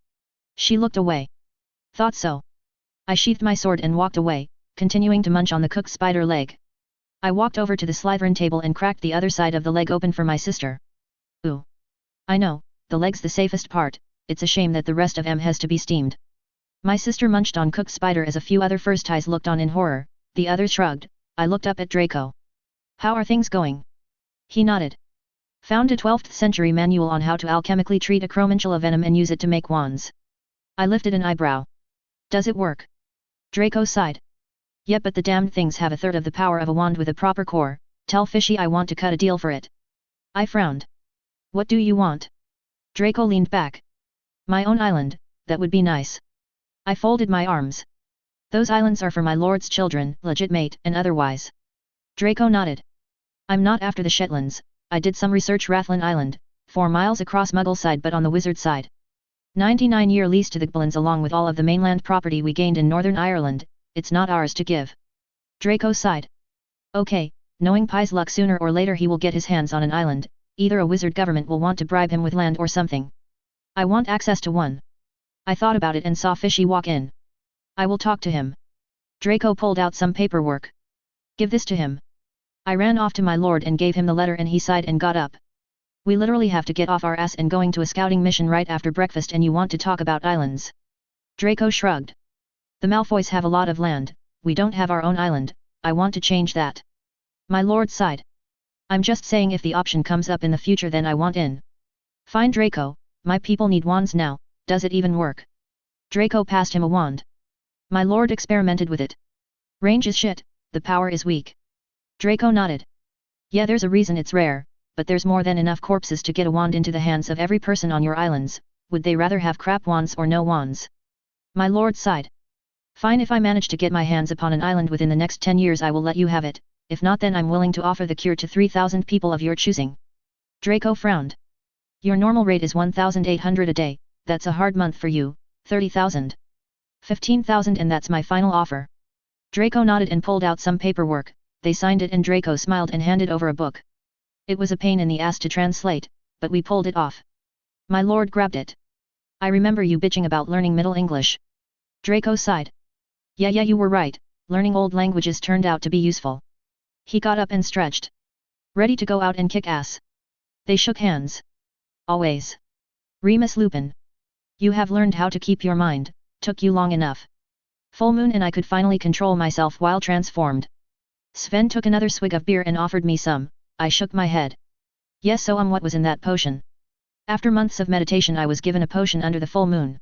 She looked away. Thought so. I sheathed my sword and walked away, continuing to munch on the cooked spider leg. I walked over to the Slytherin table and cracked the other side of the leg open for my sister. Ooh. I know, the leg's the safest part, it's a shame that the rest of em has to be steamed. My sister munched on cooked spider as a few other first eyes looked on in horror, the others shrugged. I looked up at Draco. How are things going? He nodded. Found a 12th century manual on how to alchemically treat a chromantula venom and use it to make wands. I lifted an eyebrow. Does it work? Draco sighed. Yep, but the damned things have a third of the power of a wand with a proper core. Tell Fishy I want to cut a deal for it. I frowned. What do you want? Draco leaned back. My own island, that would be nice. I folded my arms. Those islands are for my lord's children, legitimate and otherwise. Draco nodded. I'm not after the Shetlands. I did some research. Rathlin Island, 4 miles across Muggleside but on the Wizard side. 99-year lease to the Gobelins along with all of the mainland property we gained in Northern Ireland, it's not ours to give. Draco sighed. Okay, knowing Pye's luck, sooner or later he will get his hands on an island, either a wizard government will want to bribe him with land or something. I want access to one. I thought about it and saw Fishy walk in. I will talk to him. Draco pulled out some paperwork. Give this to him. I ran off to my lord and gave him the letter and he sighed and got up. We literally have to get off our ass and going to a scouting mission right after breakfast and you want to talk about islands. Draco shrugged. The Malfoys have a lot of land, we don't have our own island, I want to change that. My lord sighed. I'm just saying if the option comes up in the future then I want in. Fine Draco, my people need wands now, does it even work? Draco passed him a wand. My lord experimented with it. Range is shit, the power is weak. Draco nodded. Yeah, there's a reason it's rare, but there's more than enough corpses to get a wand into the hands of every person on your islands. Would they rather have crap wands or no wands? My lord sighed. Fine, if I manage to get my hands upon an island within the next 10 years I will let you have it, if not then I'm willing to offer the cure to 3,000 people of your choosing. Draco frowned. Your normal rate is 1,800 a day, that's a hard month for you, 30,000. 15,000 and that's my final offer. Draco nodded and pulled out some paperwork, they signed it and Draco smiled and handed over a book. It was a pain in the ass to translate, but we pulled it off. My lord grabbed it. I remember you bitching about learning Middle English. Draco sighed. Yeah, you were right, learning old languages turned out to be useful. He got up and stretched. Ready to go out and kick ass. They shook hands. Always. Remus Lupin. You have learned how to keep your mind, took you long enough. Full moon and I could finally control myself while transformed. Sven took another swig of beer and offered me some, I shook my head. Yes, so what was in that potion? After months of meditation I was given a potion under the full moon.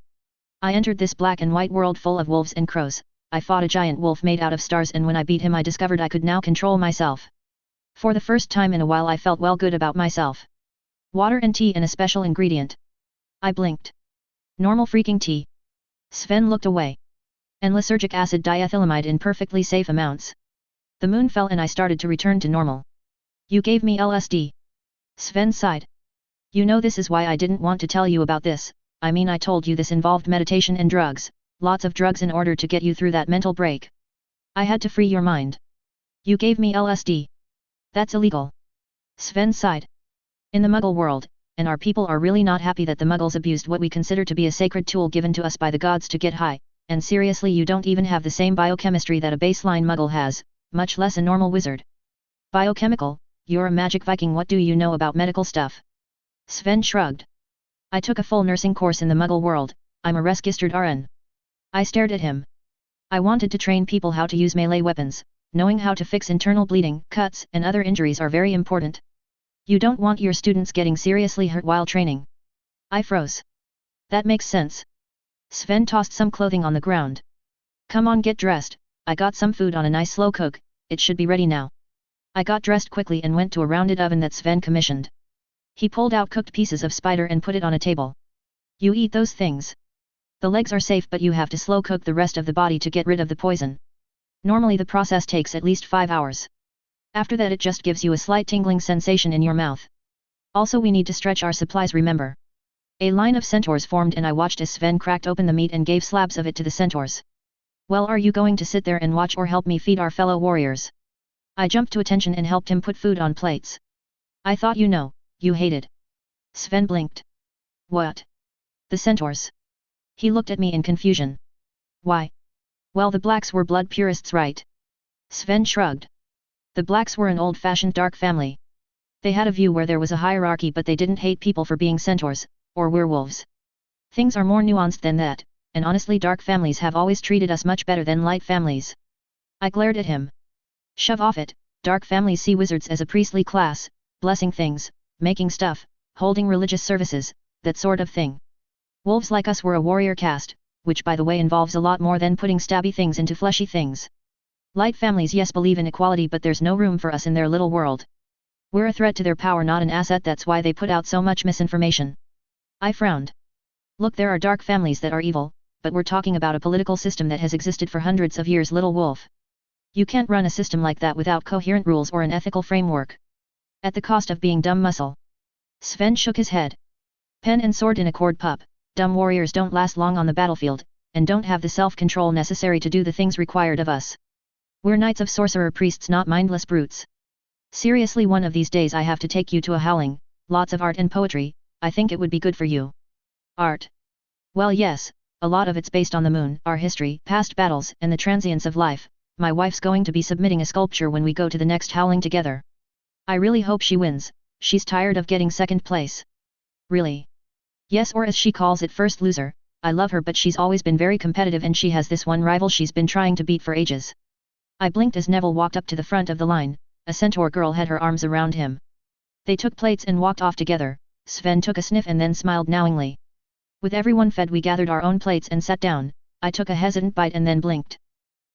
I entered this black and white world full of wolves and crows. I fought a giant wolf made out of stars and when I beat him I discovered I could now control myself. For the first time in a while I felt well good about myself. Water and tea and a special ingredient. I blinked. Normal freaking tea. Sven looked away. And lysergic acid diethylamide in perfectly safe amounts. The moon fell and I started to return to normal. You gave me LSD. Sven sighed. You know this is why I didn't want to tell you about this, I mean I told you this involved meditation and drugs. Lots of drugs in order to get you through that mental break. I had to free your mind. You gave me LSD. That's illegal. Sven sighed. In the Muggle world, and our people are really not happy that the Muggles abused what we consider to be a sacred tool given to us by the gods to get high, and seriously you don't even have the same biochemistry that a baseline Muggle has, much less a normal wizard. Biochemical, you're a magic Viking, what do you know about medical stuff? Sven shrugged. I took a full nursing course in the Muggle world, I'm a registered RN. I stared at him. I wanted to train people how to use melee weapons, knowing how to fix internal bleeding, cuts, and other injuries are very important. You don't want your students getting seriously hurt while training. I froze. That makes sense. Sven tossed some clothing on the ground. Come on, get dressed, I got some food on a nice slow cook, it should be ready now. I got dressed quickly and went to a rounded oven that Sven commissioned. He pulled out cooked pieces of spider and put it on a table. You eat those things. The legs are safe but you have to slow cook the rest of the body to get rid of the poison. Normally the process takes at least 5 hours. After that it just gives you a slight tingling sensation in your mouth. Also we need to stretch our supplies, remember. A line of centaurs formed and I watched as Sven cracked open the meat and gave slabs of it to the centaurs. Well, are you going to sit there and watch or help me feed our fellow warriors? I jumped to attention and helped him put food on plates. I thought you hated. Sven blinked. What? The centaurs. He looked at me in confusion. Why? Well, the blacks were blood purists, right? Sven shrugged. The blacks were an old-fashioned dark family. They had a view where there was a hierarchy but they didn't hate people for being centaurs, or werewolves. Things are more nuanced than that, and honestly dark families have always treated us much better than light families. I glared at him. Shove off it, dark families see wizards as a priestly class, blessing things, making stuff, holding religious services, that sort of thing. Wolves like us were a warrior caste, which by the way involves a lot more than putting stabby things into fleshy things. Light families yes believe in equality but there's no room for us in their little world. We're a threat to their power, not an asset, that's why they put out so much misinformation. I frowned. Look, there are dark families that are evil, but we're talking about a political system that has existed for hundreds of years, little wolf. You can't run a system like that without coherent rules or an ethical framework. At the cost of being dumb muscle. Sven shook his head. Pen and sword in accord, pup. Dumb warriors don't last long on the battlefield, and don't have the self-control necessary to do the things required of us. We're knights of sorcerer priests, not mindless brutes. Seriously, one of these days I have to take you to a howling, lots of art and poetry, I think it would be good for you. Art? Well yes, a lot of it's based on the moon, our history, past battles, and the transience of life. My wife's going to be submitting a sculpture when we go to the next howling together. I really hope she wins, she's tired of getting second place. Really? Yes, or as she calls it, first loser. I love her but she's always been very competitive and she has this one rival she's been trying to beat for ages. I blinked as Neville walked up to the front of the line, a centaur girl had her arms around him. They took plates and walked off together. Sven took a sniff and then smiled knowingly. With everyone fed, we gathered our own plates and sat down. I took a hesitant bite and then blinked.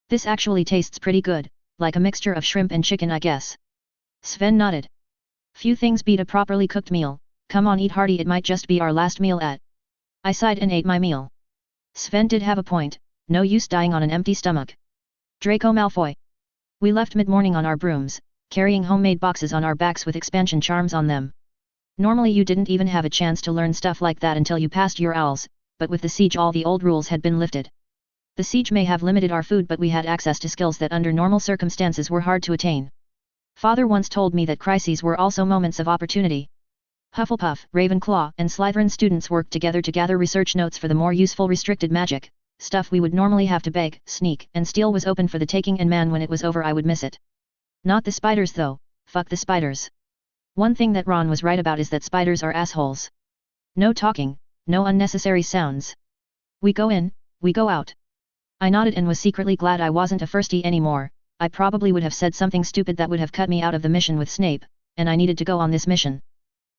This actually tastes pretty good, like a mixture of shrimp and chicken, I guess. Sven nodded. Few things beat a properly cooked meal. Come on, eat hearty, it might just be our last meal at. I sighed and ate my meal. Sven did have a point, no use dying on an empty stomach. Draco Malfoy. We left mid-morning on our brooms, carrying homemade boxes on our backs with expansion charms on them. Normally you didn't even have a chance to learn stuff like that until you passed your owls, but with the siege all the old rules had been lifted. The siege may have limited our food, but we had access to skills that under normal circumstances were hard to attain. Father once told me that crises were also moments of opportunity. Hufflepuff, Ravenclaw, and Slytherin students worked together to gather research notes for the more useful restricted magic. Stuff we would normally have to beg, sneak, and steal was open for the taking, and man, when it was over I would miss it. Not the spiders though, fuck the spiders. One thing that Ron was right about is that spiders are assholes. No talking, no unnecessary sounds. We go in, we go out. I nodded and was secretly glad I wasn't a firstie anymore. I probably would have said something stupid that would have cut me out of the mission with Snape, and I needed to go on this mission.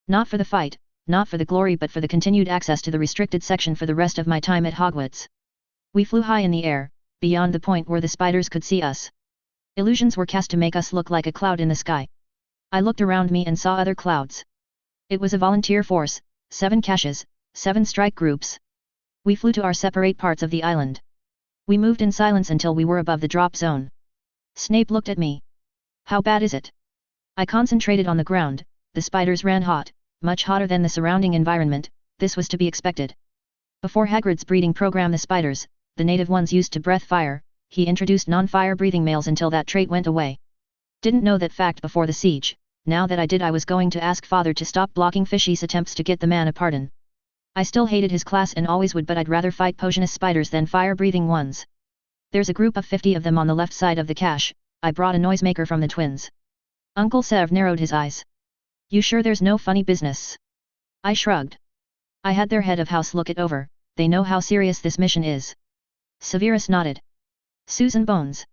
Not for the fight, not for the glory, but for the continued access to the restricted section for the rest of my time at Hogwarts. We flew high in the air, beyond the point where the spiders could see us. Illusions were cast to make us look like a cloud in the sky. I looked around me and saw other clouds. It was a volunteer force, 7 caches, 7 strike groups. We flew to our separate parts of the island. We moved in silence until we were above the drop zone. Snape looked at me. How bad is it? I concentrated on the ground. The spiders ran hot, much hotter than the surrounding environment. This was to be expected. Before Hagrid's breeding program, the spiders, the native ones, used to breath fire. He introduced non-fire breathing males until that trait went away. Didn't know that fact before the siege. Now that I did, I was going to ask Father to stop blocking Fishy's attempts to get the man a pardon. I still hated his class and always would, but I'd rather fight poisonous spiders than fire-breathing ones. There's a group of 50 of them on the left side of the cache. I brought a noisemaker from the twins. Uncle Sev narrowed his eyes. You sure there's no funny business? I shrugged. I had their head of house look it over. They know how serious this mission is. Severus nodded. Susan Bones.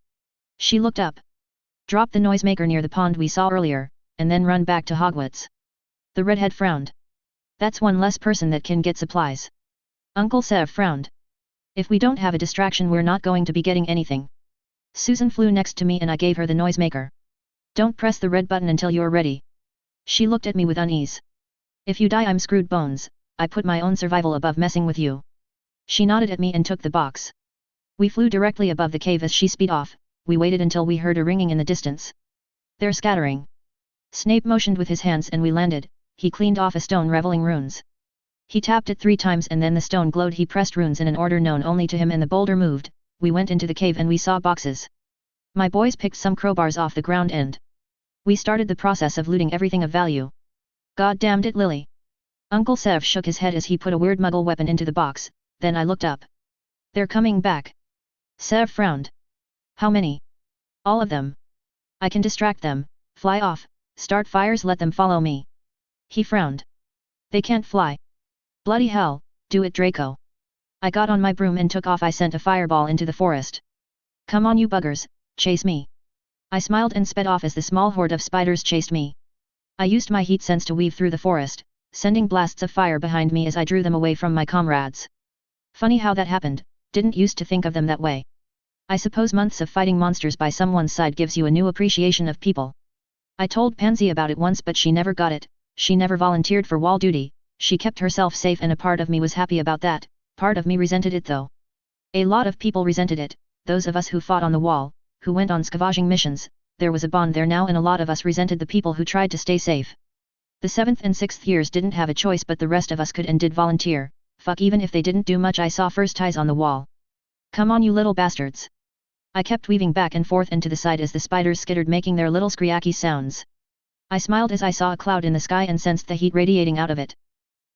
She looked up. Drop the noisemaker near the pond we saw earlier, and then run back to Hogwarts. The redhead frowned. That's one less person that can get supplies. Uncle Sev frowned. If we don't have a distraction, we're not going to be getting anything. Susan flew next to me and I gave her the noisemaker. Don't press the red button until you're ready. She looked at me with unease. If you die, I'm screwed, Bones. I put my own survival above messing with you. She nodded at me and took the box. We flew directly above the cave as she sped off. We waited until we heard a ringing in the distance. They're scattering. Snape motioned with his hands and we landed. He cleaned off a stone revealing runes. He tapped it 3 times and then the stone glowed. He pressed runes in an order known only to him and the boulder moved. We went into the cave and we saw boxes. My boys picked some crowbars off the ground and we started the process of looting everything of value. God damned it, Lily. Uncle Sev shook his head as he put a weird muggle weapon into the box. Then I looked up. They're coming back. Sev frowned. How many? All of them. I can distract them, fly off, start fires, let them follow me. He frowned. They can't fly. Bloody hell, do it, Draco. I got on my broom and took off. I sent a fireball into the forest. Come on, you buggers, chase me. I smiled and sped off as the small horde of spiders chased me. I used my heat sense to weave through the forest, sending blasts of fire behind me as I drew them away from my comrades. Funny how that happened, didn't used to think of them that way. I suppose months of fighting monsters by someone's side gives you a new appreciation of people. I told Pansy about it once, but she never got it. She never volunteered for wall duty. She kept herself safe and a part of me was happy about that. Part of me resented it though. A lot of people resented it, those of us who fought on the wall, who went on scavenging missions. There was a bond there now, and a lot of us resented the people who tried to stay safe. The 7th and 6th years didn't have a choice, but the rest of us could and did volunteer. Fuck, even if they didn't do much. I saw first ties on the wall. Come on, you little bastards. I kept weaving back and forth and to the side as the spiders skittered, making their little screaky sounds. I smiled as I saw a cloud in the sky and sensed the heat radiating out of it.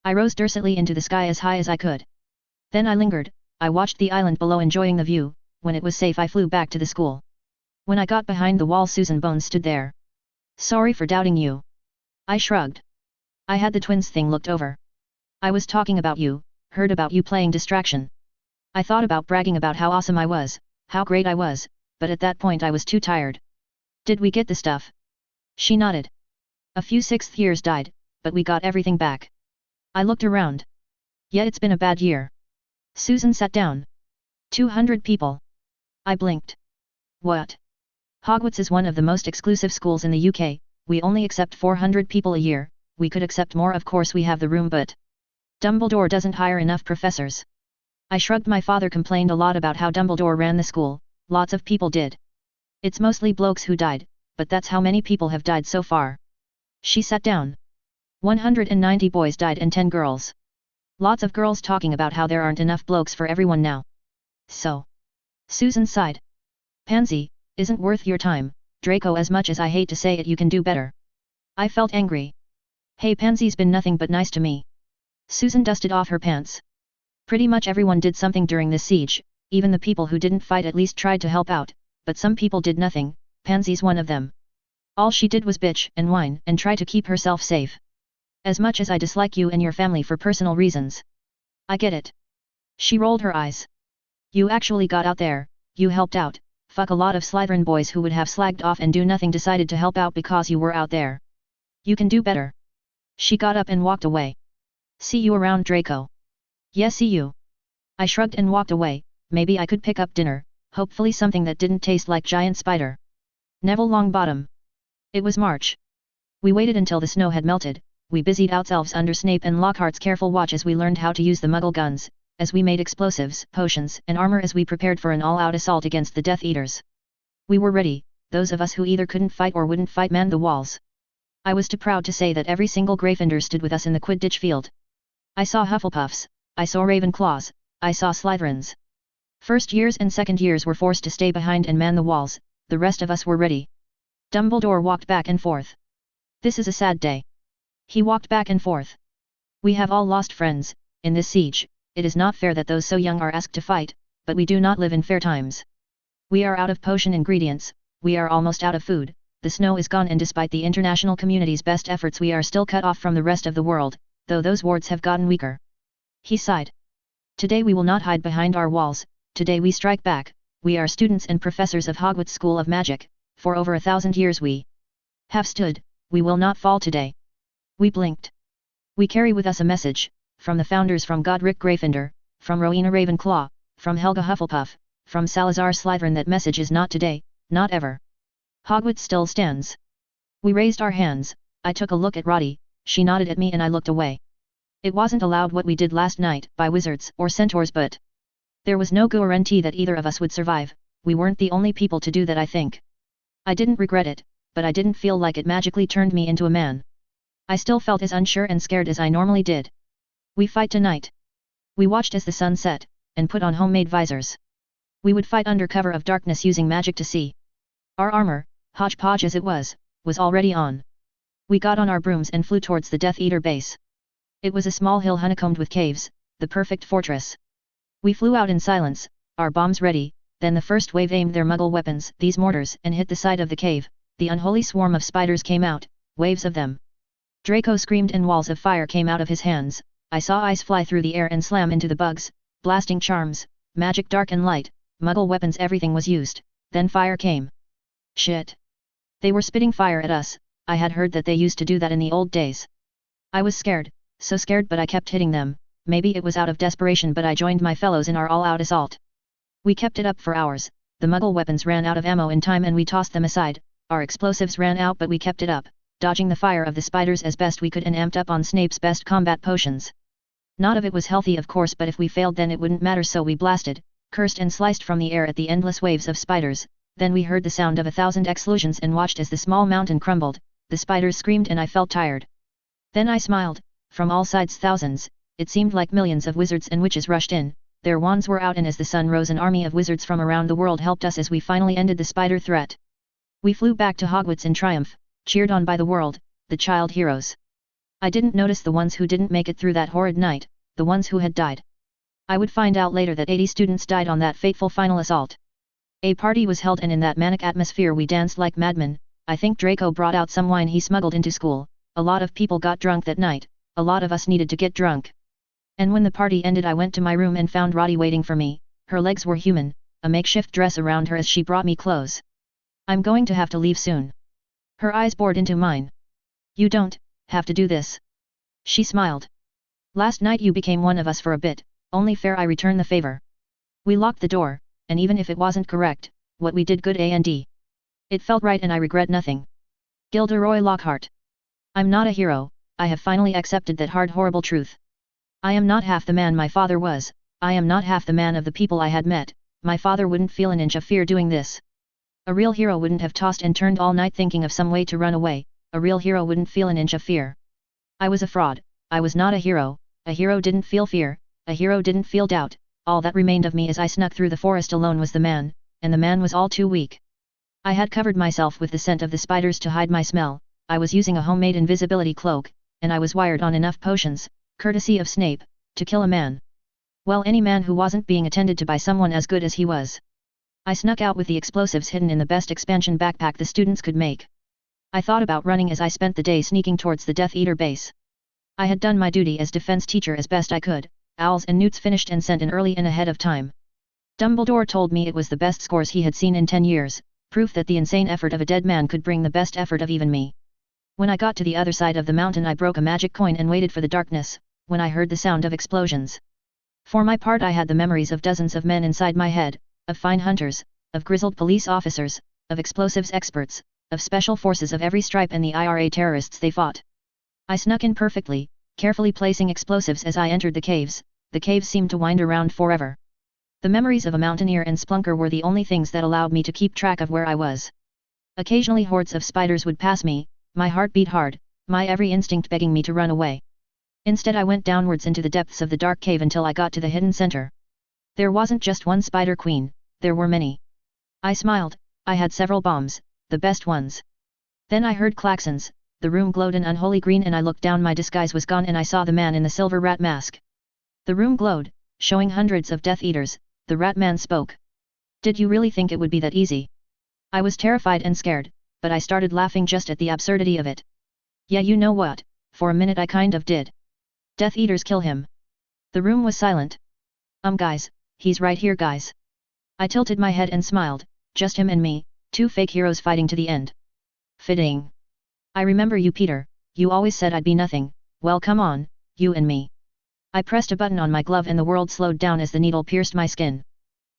I rose dircetly into the sky as high as I could. Then I lingered. I watched the island below, enjoying the view. When it was safe, I flew back to the school. When I got behind the wall, Susan Bones stood there. Sorry for doubting you. I shrugged. I had the twins thing looked over. I was talking about you, heard about you playing distraction. I thought about bragging about how awesome I was, how great I was, but at that point I was too tired. Did we get the stuff? She nodded. A few sixth years died, but we got everything back. I looked around. Yeah, it's been a bad year. Susan sat down. 200 people. I blinked. What? Hogwarts is one of the most exclusive schools in the UK, we only accept 400 people a year, we could accept more, of course we have the room, but Dumbledore doesn't hire enough professors. I shrugged. My father complained a lot about how Dumbledore ran the school, lots of people did. It's mostly blokes who died, but that's how many people have died so far. She sat down. 190 boys died and 10 girls. Lots of girls talking about how there aren't enough blokes for everyone now. So. Susan sighed. Pansy, isn't worth your time, Draco. As much as I hate to say it, you can do better. I felt angry. Hey, Pansy's been nothing but nice to me. Susan dusted off her pants. Pretty much everyone did something during this siege, even the people who didn't fight at least tried to help out, but some people did nothing, Pansy's one of them. All she did was bitch and whine and try to keep herself safe. As much as I dislike you and your family for personal reasons. I get it. She rolled her eyes. You actually got out there, you helped out, fuck a lot of Slytherin boys who would have slagged off and do nothing decided to help out because you were out there. You can do better. She got up and walked away. See you around, Draco. Yes, see you. I shrugged and walked away. Maybe I could pick up dinner, hopefully something that didn't taste like giant spider. Neville Longbottom. It was March. We waited until the snow had melted, we busied ourselves under Snape and Lockhart's careful watch as we learned how to use the Muggle guns, as we made explosives, potions, and armor, as we prepared for an all-out assault against the Death Eaters. We were ready. Those of us who either couldn't fight or wouldn't fight manned the walls. I was too proud to say that every single Gryffindor stood with us in the Quidditch field. I saw Hufflepuffs, I saw Ravenclaws, I saw Slytherins. First years and second years were forced to stay behind and man the walls, the rest of us were ready. Dumbledore walked back and forth. This is a sad day. He walked back and forth. We have all lost friends, in this siege. It is not fair that those so young are asked to fight, but we do not live in fair times. We are out of potion ingredients, we are almost out of food, the snow is gone, and despite the international community's best efforts we are still cut off from the rest of the world, though those wards have gotten weaker. He sighed. Today we will not hide behind our walls, today we strike back, we are students and professors of Hogwarts School of Magic, for over 1,000 years we have stood, we will not fall today. We blinked. We carry with us a message, from the founders, from Godric Gryffindor, from Rowena Ravenclaw, from Helga Hufflepuff, from Salazar Slytherin. That message is not today, not ever. Hogwarts still stands. We raised our hands. I took a look at Roddy, she nodded at me and I looked away. It wasn't allowed what we did last night by wizards or centaurs, but there was no guarantee that either of us would survive. We weren't the only people to do that, I think. I didn't regret it, but I didn't feel like it magically turned me into a man. I still felt as unsure and scared as I normally did. We fight tonight. We watched as the sun set, and put on homemade visors. We would fight under cover of darkness using magic to see. Our armor, hodgepodge as it was already on. We got on our brooms and flew towards the Death Eater base. It was a small hill honeycombed with caves, the perfect fortress. We flew out in silence, our bombs ready, then the first wave aimed their Muggle weapons, these mortars, and hit the side of the cave. The unholy swarm of spiders came out, waves of them. Draco screamed and walls of fire came out of his hands. I saw ice fly through the air and slam into the bugs, blasting charms, magic dark and light, Muggle weapons, everything was used, then fire came. Shit. They were spitting fire at us. I had heard that they used to do that in the old days. I was scared, so scared, but I kept hitting them. Maybe it was out of desperation, but I joined my fellows in our all-out assault. We kept it up for hours. The Muggle weapons ran out of ammo in time and we tossed them aside. Our explosives ran out, but we kept it up, dodging the fire of the spiders as best we could and amped up on Snape's best combat potions. Not of it was healthy, of course, but if we failed then it wouldn't matter, so we blasted, cursed and sliced from the air at the endless waves of spiders. Then we heard the sound of 1,000 explosions and watched as the small mountain crumbled. The spiders screamed and I felt tired. Then I smiled. From all sides thousands, it seemed like millions of wizards and witches rushed in. Their wands were out, and as the sun rose an army of wizards from around the world helped us as we finally ended the spider threat. We flew back to Hogwarts in triumph, cheered on by the world, the child heroes. I didn't notice the ones who didn't make it through that horrid night, the ones who had died. I would find out later that 80 students died on that fateful final assault. A party was held, and in that manic atmosphere we danced like madmen. I think Draco brought out some wine he smuggled into school. A lot of people got drunk that night, a lot of us needed to get drunk. And when the party ended I went to my room and found Roddy waiting for me. Her legs were human, a makeshift dress around her as she brought me clothes. I'm going to have to leave soon. Her eyes bored into mine. You don't have to do this. She smiled. Last night you became one of us for a bit, only fair I return the favor. We locked the door, and even if it wasn't correct, what we did good and it felt right and I regret nothing. Gilderoy Lockhart. I'm not a hero, I have finally accepted that hard horrible truth. I am not half the man my father was, I am not half the man of the people I had met, my father wouldn't feel an inch of fear doing this. A real hero wouldn't have tossed and turned all night thinking of some way to run away, a real hero wouldn't feel an inch of fear. I was a fraud, I was not a hero didn't feel fear, a hero didn't feel doubt, all that remained of me as I snuck through the forest alone was the man, and the man was all too weak. I had covered myself with the scent of the spiders to hide my smell, I was using a homemade invisibility cloak, and I was wired on enough potions, courtesy of Snape, to kill a man. Well, any man who wasn't being attended to by someone as good as he was. I snuck out with the explosives hidden in the best expansion backpack the students could make. I thought about running as I spent the day sneaking towards the Death Eater base. I had done my duty as defense teacher as best I could, owls and newts finished and sent in early and ahead of time. Dumbledore told me it was the best scores he had seen in 10 years, proof that the insane effort of a dead man could bring the best effort of even me. When I got to the other side of the mountain I broke a magic coin and waited for the darkness, when I heard the sound of explosions. For my part I had the memories of dozens of men inside my head, of fine hunters, of grizzled police officers, of explosives experts, of special forces of every stripe and the IRA terrorists they fought. I snuck in perfectly, carefully placing explosives as I entered the caves seemed to wind around forever. The memories of a mountaineer and splunker were the only things that allowed me to keep track of where I was. Occasionally hordes of spiders would pass me, my heart beat hard, my every instinct begging me to run away. Instead I went downwards into the depths of the dark cave until I got to the hidden center. There wasn't just one spider queen, there were many. I smiled, I had several bombs, the best ones. Then I heard klaxons, the room glowed an unholy green and I looked down, my disguise was gone and I saw the man in the silver rat mask. The room glowed, showing hundreds of Death Eaters, the rat man spoke. Did you really think it would be that easy? I was terrified and scared, but I started laughing just at the absurdity of it. Yeah, you know what, for a minute I kind of did. Death Eaters kill him. The room was silent. Guys, he's right here guys. I tilted my head and smiled, just him and me, two fake heroes fighting to the end. Fitting. I remember you Peter, you always said I'd be nothing, well come on, you and me. I pressed a button on my glove and the world slowed down as the needle pierced my skin.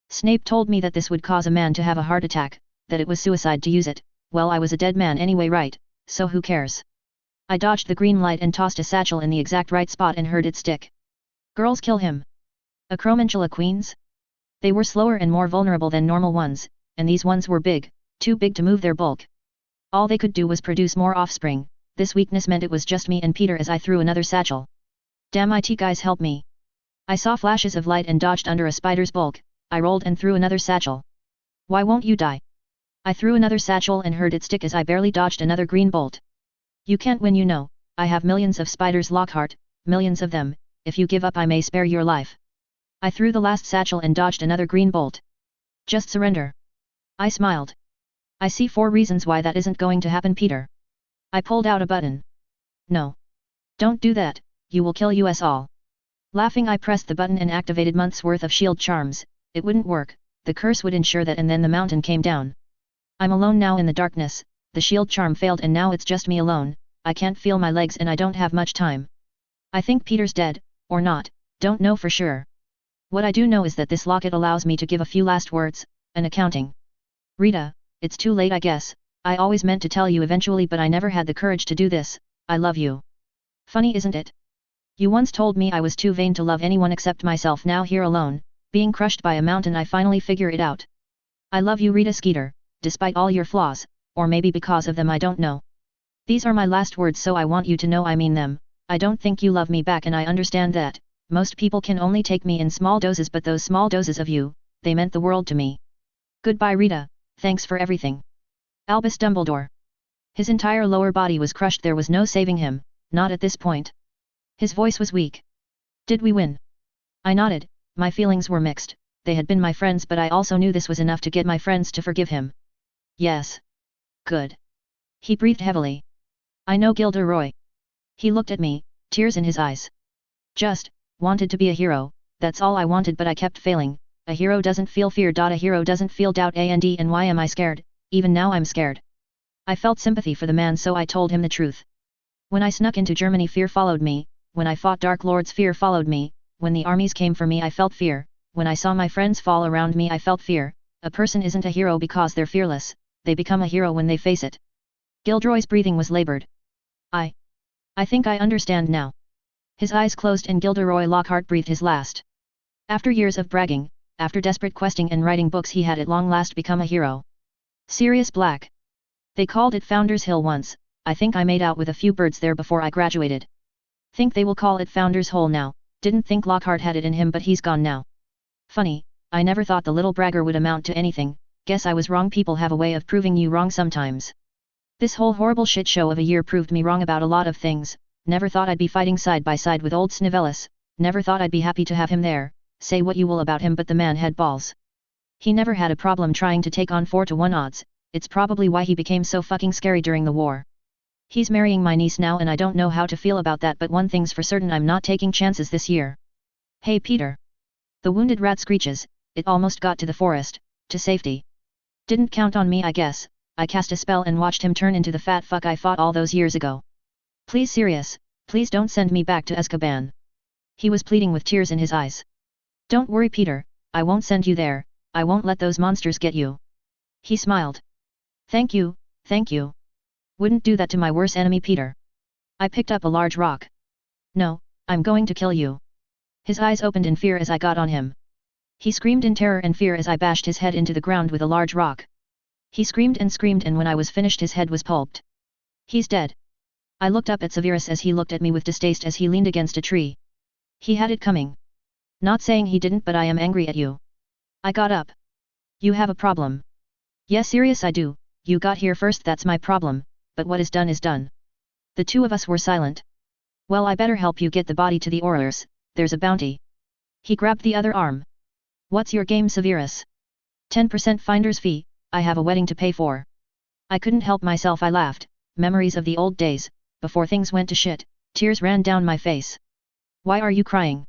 Snape told me that this would cause a man to have a heart attack, that it was suicide to use it, well I was a dead man anyway right, so who cares. I dodged the green light and tossed a satchel in the exact right spot and heard it stick. Girls kill him. Acromantula queens? They were slower and more vulnerable than normal ones, and these ones were big, too big to move their bulk. All they could do was produce more offspring, this weakness meant it was just me and Peter as I threw another satchel. Damn it guys help me. I saw flashes of light and dodged under a spider's bulk, I rolled and threw another satchel. Why won't you die? I threw another satchel and heard it stick as I barely dodged another green bolt. You can't win you know, I have millions of spiders Lockhart, millions of them, if you give up I may spare your life. I threw the last satchel and dodged another green bolt. Just surrender. I smiled. I see 4 reasons why that isn't going to happen Peter. I pulled out a button. No. Don't do that, you will kill us all. Laughing I pressed the button and activated months worth of shield charms, it wouldn't work, the curse would ensure that and then the mountain came down. I'm alone now in the darkness, the shield charm failed and now it's just me alone, I can't feel my legs and I don't have much time. I think Peter's dead, or not, don't know for sure. What I do know is that this locket allows me to give a few last words, an accounting. Rita, it's too late I guess, I always meant to tell you eventually but I never had the courage to do this, I love you. Funny isn't it? You once told me I was too vain to love anyone except myself now here alone, being crushed by a mountain I finally figure it out. I love you Rita Skeeter, despite all your flaws, or maybe because of them I don't know. These are my last words so I want you to know I mean them, I don't think you love me back and I understand that, most people can only take me in small doses but those small doses of you, they meant the world to me. Goodbye Rita, thanks for everything. Albus Dumbledore. His entire lower body was crushed there was no saving him, not at this point. His voice was weak. Did we win? I nodded, my feelings were mixed, they had been my friends but I also knew this was enough to get my friends to forgive him. Yes. Good. He breathed heavily. I know Gilderoy. He looked at me, tears in his eyes. Just, wanted to be a hero, that's all I wanted but I kept failing, a hero doesn't feel fear. A hero doesn't feel doubt and why am I scared, even now I'm scared. I felt sympathy for the man, so I told him the truth. When I snuck into Germany, fear followed me. When I fought Dark Lords, fear followed me. When the armies came for me, I felt fear. When I saw my friends fall around me, I felt fear. A person isn't a hero because they're fearless, they become a hero when they face it. Gilderoy's breathing was labored. I think I understand now. His eyes closed and Gilderoy Lockhart breathed his last. After years of bragging, after desperate questing and writing books, he had at long last become a hero. Sirius Black. They called it Founders Hill once. I think I made out with a few birds there before I graduated. Think they will call it Founders Hole now. Didn't think Lockhart had it in him, but he's gone now. Funny, I never thought the little bragger would amount to anything. Guess I was wrong. People have a way of proving you wrong sometimes. This whole horrible shit show of a year proved me wrong about a lot of things. Never thought I'd be fighting side by side with old Snivellis. Never thought I'd be happy to have him there. Say what you will about him, but the man had balls. He never had a problem trying to take on 4-to-1 odds. It's probably why he became so fucking scary during the war. He's marrying my niece now and I don't know how to feel about that, but one thing's for certain, I'm not taking chances this year. Hey Peter. The wounded rat screeches. It almost got to the forest, to safety. Didn't count on me, I guess. I cast a spell and watched him turn into the fat fuck I fought all those years ago. Please Sirius, please don't send me back to Azkaban. He was pleading with tears in his eyes. Don't worry Peter, I won't send you there, I won't let those monsters get you. He smiled. Thank you, thank you. Wouldn't do that to my worst enemy Peter. I picked up a large rock. No, I'm going to kill you. His eyes opened in fear as I got on him. He screamed in terror and fear as I bashed his head into the ground with a large rock. He screamed and when I was finished his head was pulped. He's dead. I looked up at Severus as he looked at me with distaste as he leaned against a tree. He had it coming. Not saying he didn't, but I am angry at you. I got up. You have a problem. Yes Sirius I do, you got here first, that's my problem, but what is done is done. The two of us were silent. Well, I better help you get the body to the Aurors, there's a bounty. He grabbed the other arm. What's your game Severus? 10% finder's fee, I have a wedding to pay for. I couldn't help myself, I laughed. Memories of the old days, before things went to shit, tears ran down my face. Why are you crying?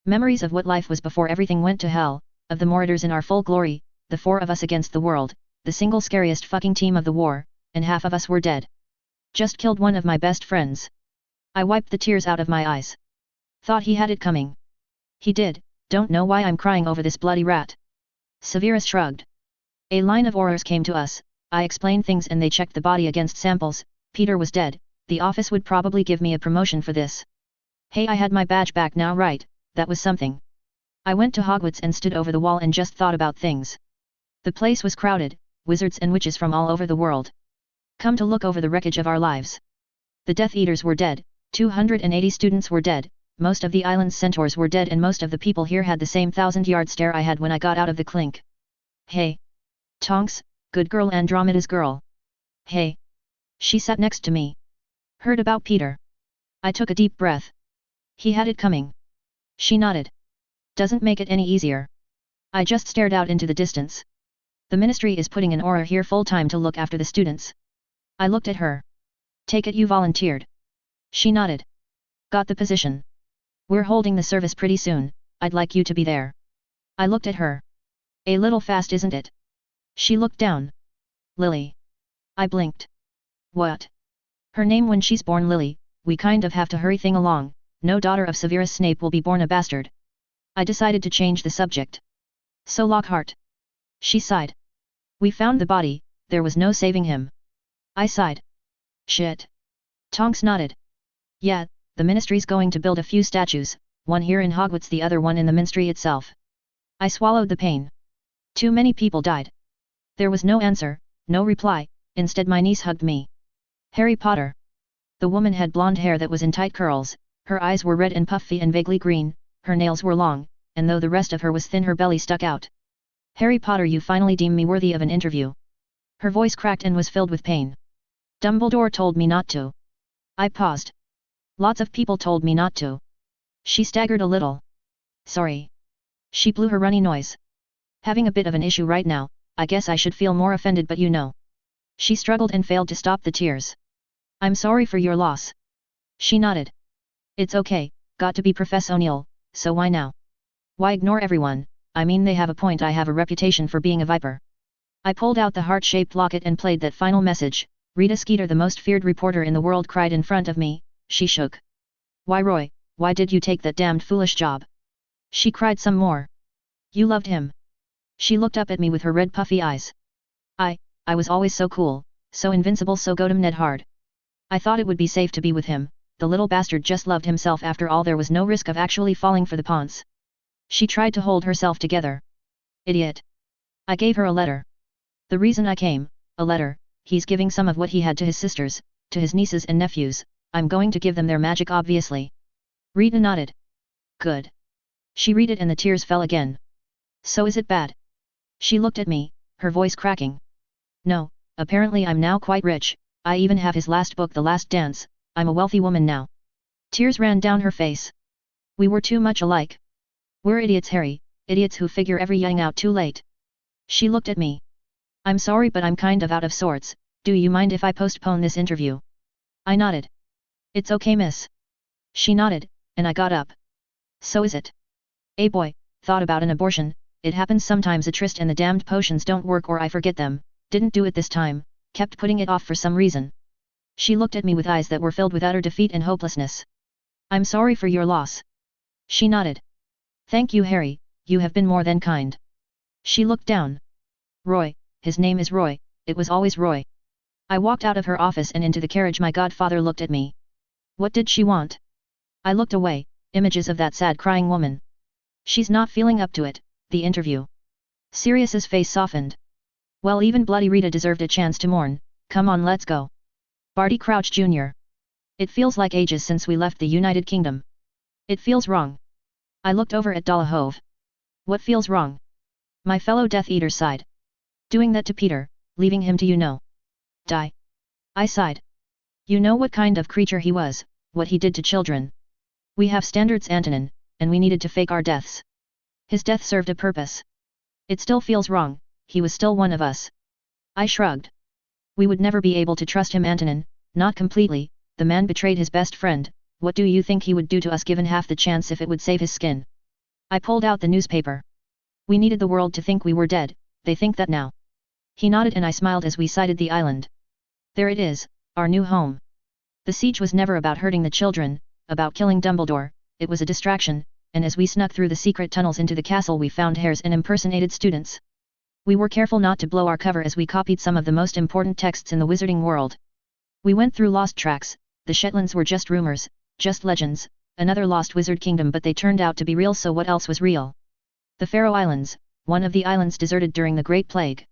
Memories of what life was before everything went to hell, of the Mordors in our full glory, the four of us against the world, the single scariest fucking team of the war, and half of us were dead. Just killed one of my best friends. I wiped the tears out of my eyes. Thought he had it coming. He did, don't know why I'm crying over this bloody rat. Severus shrugged. A line of Aurors came to us, I explained things and they checked the body against samples. Peter was dead, the office would probably give me a promotion for this. Hey, I had my badge back now, right? That was something. I went to Hogwarts and stood over the wall and just thought about things. The place was crowded, wizards and witches from all over the world. Come to look over the wreckage of our lives. The Death Eaters were dead, 280 students were dead, most of the island's centaurs were dead, and most of the people here had the same 1,000-yard stare I had when I got out of the clink. Hey. Tonks, good girl, Andromeda's girl. Hey. She sat next to me. Heard about Peter? I took a deep breath. He had it coming. She nodded. Doesn't make it any easier. I just stared out into the distance. The ministry is putting an Auror here full-time to look after the students. I looked at her. Take it you volunteered. She nodded. Got the position. We're holding the service pretty soon, I'd like you to be there. I looked at her. A little fast, isn't it? She looked down. Lily. I blinked. What? Her name when she's born Lily, we kind of have to hurry thing along, no daughter of Severus Snape will be born a bastard. I decided to change the subject. So Lockhart. She sighed. We found the body, there was no saving him. I sighed. Shit. Tonks nodded. Yeah, the ministry's going to build a few statues, one here in Hogwarts, the other one in the ministry itself. I swallowed the pain. Too many people died. There was no answer, no reply, instead my niece hugged me. Harry Potter. The woman had blonde hair that was in tight curls, her eyes were red and puffy and vaguely green, her nails were long, and though the rest of her was thin, her belly stuck out. Harry Potter, you finally deem me worthy of an interview. Her voice cracked and was filled with pain. Dumbledore told me not to. I paused. Lots of people told me not to. She staggered a little. Sorry. She blew her runny nose. Having a bit of an issue right now, I guess I should feel more offended, but you know. She struggled and failed to stop the tears. I'm sorry for your loss. She nodded. It's okay, got to be Professor O'Neill, so why now? Why ignore everyone? I mean, they have a point, I have a reputation for being a viper. I pulled out the heart-shaped locket and played that final message, Rita Skeeter, the most feared reporter in the world, cried in front of me. She shook. Why, Roy, why did you take that damned foolish job? She cried some more. You loved him. She looked up at me with her red puffy eyes. I was always so cool, so invincible, so goddamn Ned hard. I thought it would be safe to be with him. The little bastard just loved himself. After all, there was no risk of actually falling for the ponce. She tried to hold herself together. Idiot. I gave her a letter. The reason I came, a letter. He's giving some of what he had to his sisters, to his nieces and nephews. I'm going to give them their magic, obviously. Rita nodded. Good. She read it and the tears fell again. So is it bad? She looked at me, her voice cracking. No, apparently I'm now quite rich. I even have his last book, The Last Dance. I'm a wealthy woman now. Tears ran down her face. We were too much alike. We're idiots, Harry, idiots who figure everything out too late. She looked at me. I'm sorry, but I'm kind of out of sorts. Do you mind if I postpone this interview? I nodded. It's okay, miss. She nodded, and I got up. So is it? A boy, thought about an abortion. It happens sometimes. A tryst and the damned potions don't work, or I forget them. Didn't do it this time, kept putting it off for some reason. She looked at me with eyes that were filled with utter defeat and hopelessness. I'm sorry for your loss. She nodded. Thank you, Harry, you have been more than kind. She looked down. Roy, his name is Roy, it was always Roy. I walked out of her office and into the carriage. My godfather looked at me. What did she want? I looked away, images of that sad crying woman. She's not feeling up to it, the interview. Sirius's face softened. Well, even bloody Rita deserved a chance to mourn. Come on, let's go. Barty Crouch Jr. It feels like ages since we left the United Kingdom. It feels wrong. I looked over at Dollahove. What feels wrong? My fellow Death Eater sighed. Doing that to Peter, leaving him to die. I sighed. You know what kind of creature he was, what he did to children. We have standards, Antonin, and we needed to fake our deaths. His death served a purpose. It still feels wrong. He was still one of us. I shrugged. We would never be able to trust him, Antonin, not completely. The man betrayed his best friend. What do you think he would do to us given half the chance if it would save his skin? I pulled out the newspaper. We needed the world to think we were dead. They think that now. He nodded and I smiled as we sighted the island. There it is, our new home. The siege was never about hurting the children, about killing Dumbledore. It was a distraction, and as we snuck through the secret tunnels into the castle we found hares and impersonated students. We were careful not to blow our cover as we copied some of the most important texts in the wizarding world. We went through lost tracks. The Shetlands were just rumors, just legends, another lost wizard kingdom, but they turned out to be real, so what else was real? The Faroe Islands, one of the islands deserted during the Great Plague.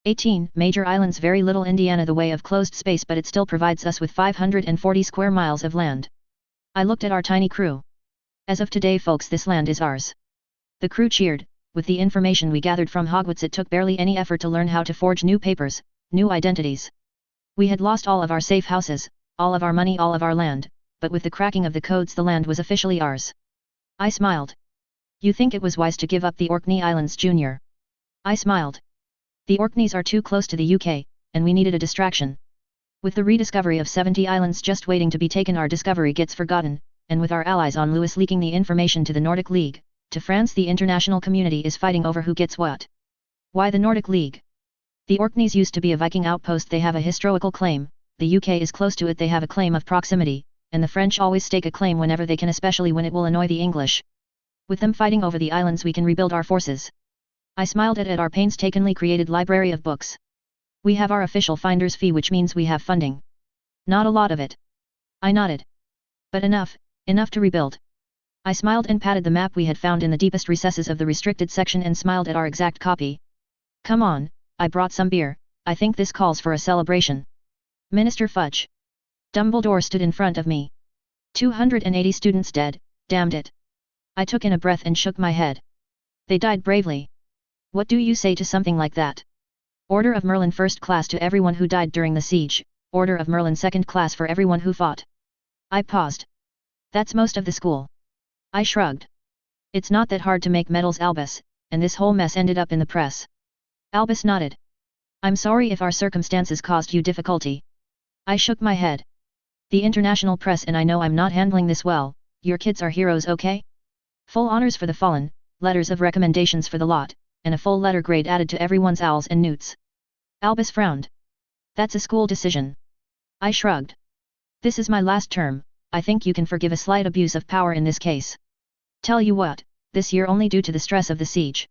18 major islands, very little Indiana the way of closed space, but it still provides us with 540 square miles of land. I looked at our tiny crew. As of today, folks, this land is ours. The crew cheered. With the information we gathered from Hogwarts, it took barely any effort to learn how to forge new papers, new identities. We had lost all of our safe houses, all of our money, all of our land, but with the cracking of the codes the land was officially ours. I smiled. You think it was wise to give up the Orkney Islands, Junior? I smiled. The Orkneys are too close to the UK, and we needed a distraction. With the rediscovery of 70 islands just waiting to be taken, our discovery gets forgotten, and with our allies on Lewis leaking the information to the Nordic League, to France, the international community is fighting over who gets what. Why the Nordic League? The Orkneys used to be a Viking outpost. They have a historical claim. The UK is close to it. They have a claim of proximity, and the French always stake a claim whenever they can, especially when it will annoy the English. With them fighting over the islands, we can rebuild our forces. I smiled at our painstakingly created library of books. We have our official finder's fee, which means we have funding. Not a lot of it. I nodded. But enough to rebuild. I smiled and patted the map we had found in the deepest recesses of the restricted section and smiled at our exact copy. Come on, I brought some beer. I think this calls for a celebration. Minister Fudge. Dumbledore stood in front of me. 280 students dead, damned it. I took in a breath and shook my head. They died bravely. What do you say to something like that? Order of Merlin first class to everyone who died during the siege, Order of Merlin second class for everyone who fought. I paused. That's most of the school. I shrugged. It's not that hard to make medals, Albus, and this whole mess ended up in the press. Albus nodded. I'm sorry if our circumstances caused you difficulty. I shook my head. The international press, and I know I'm not handling this well. Your kids are heroes, okay? Full honors for the fallen, letters of recommendations for the lot, and a full letter grade added to everyone's owls and newts. Albus frowned. That's a school decision. I shrugged. This is my last term, I think you can forgive a slight abuse of power in this case. Tell you what, this year only due to the stress of the siege.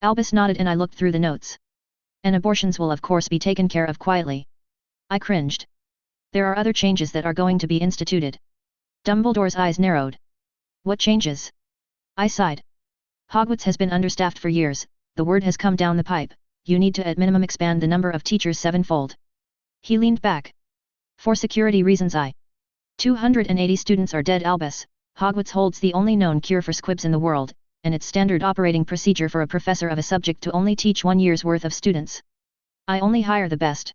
Albus nodded and I looked through the notes. And abortions will of course be taken care of quietly. I cringed. There are other changes that are going to be instituted. Dumbledore's eyes narrowed. What changes? I sighed. Hogwarts has been understaffed for years, the word has come down the pipe, you need to at minimum expand the number of teachers sevenfold. He leaned back. For security reasons 280 students are dead. Albus, Hogwarts holds the only known cure for squibs in the world, and it's standard operating procedure for a professor of a subject to only teach 1 year's worth of students. I only hire the best.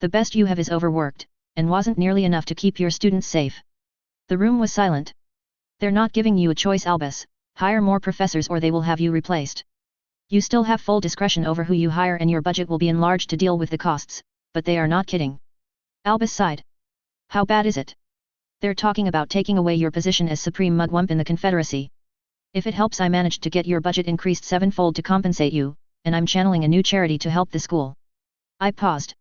The best you have is overworked, and wasn't nearly enough to keep your students safe. The room was silent. They're not giving you a choice, Albus, hire more professors or they will have you replaced. You still have full discretion over who you hire and your budget will be enlarged to deal with the costs, but they are not kidding. Albus sighed. How bad is it? They're talking about taking away your position as Supreme Mugwump in the Confederacy. If it helps, I managed to get your budget increased sevenfold to compensate you, and I'm channeling a new charity to help the school. I paused.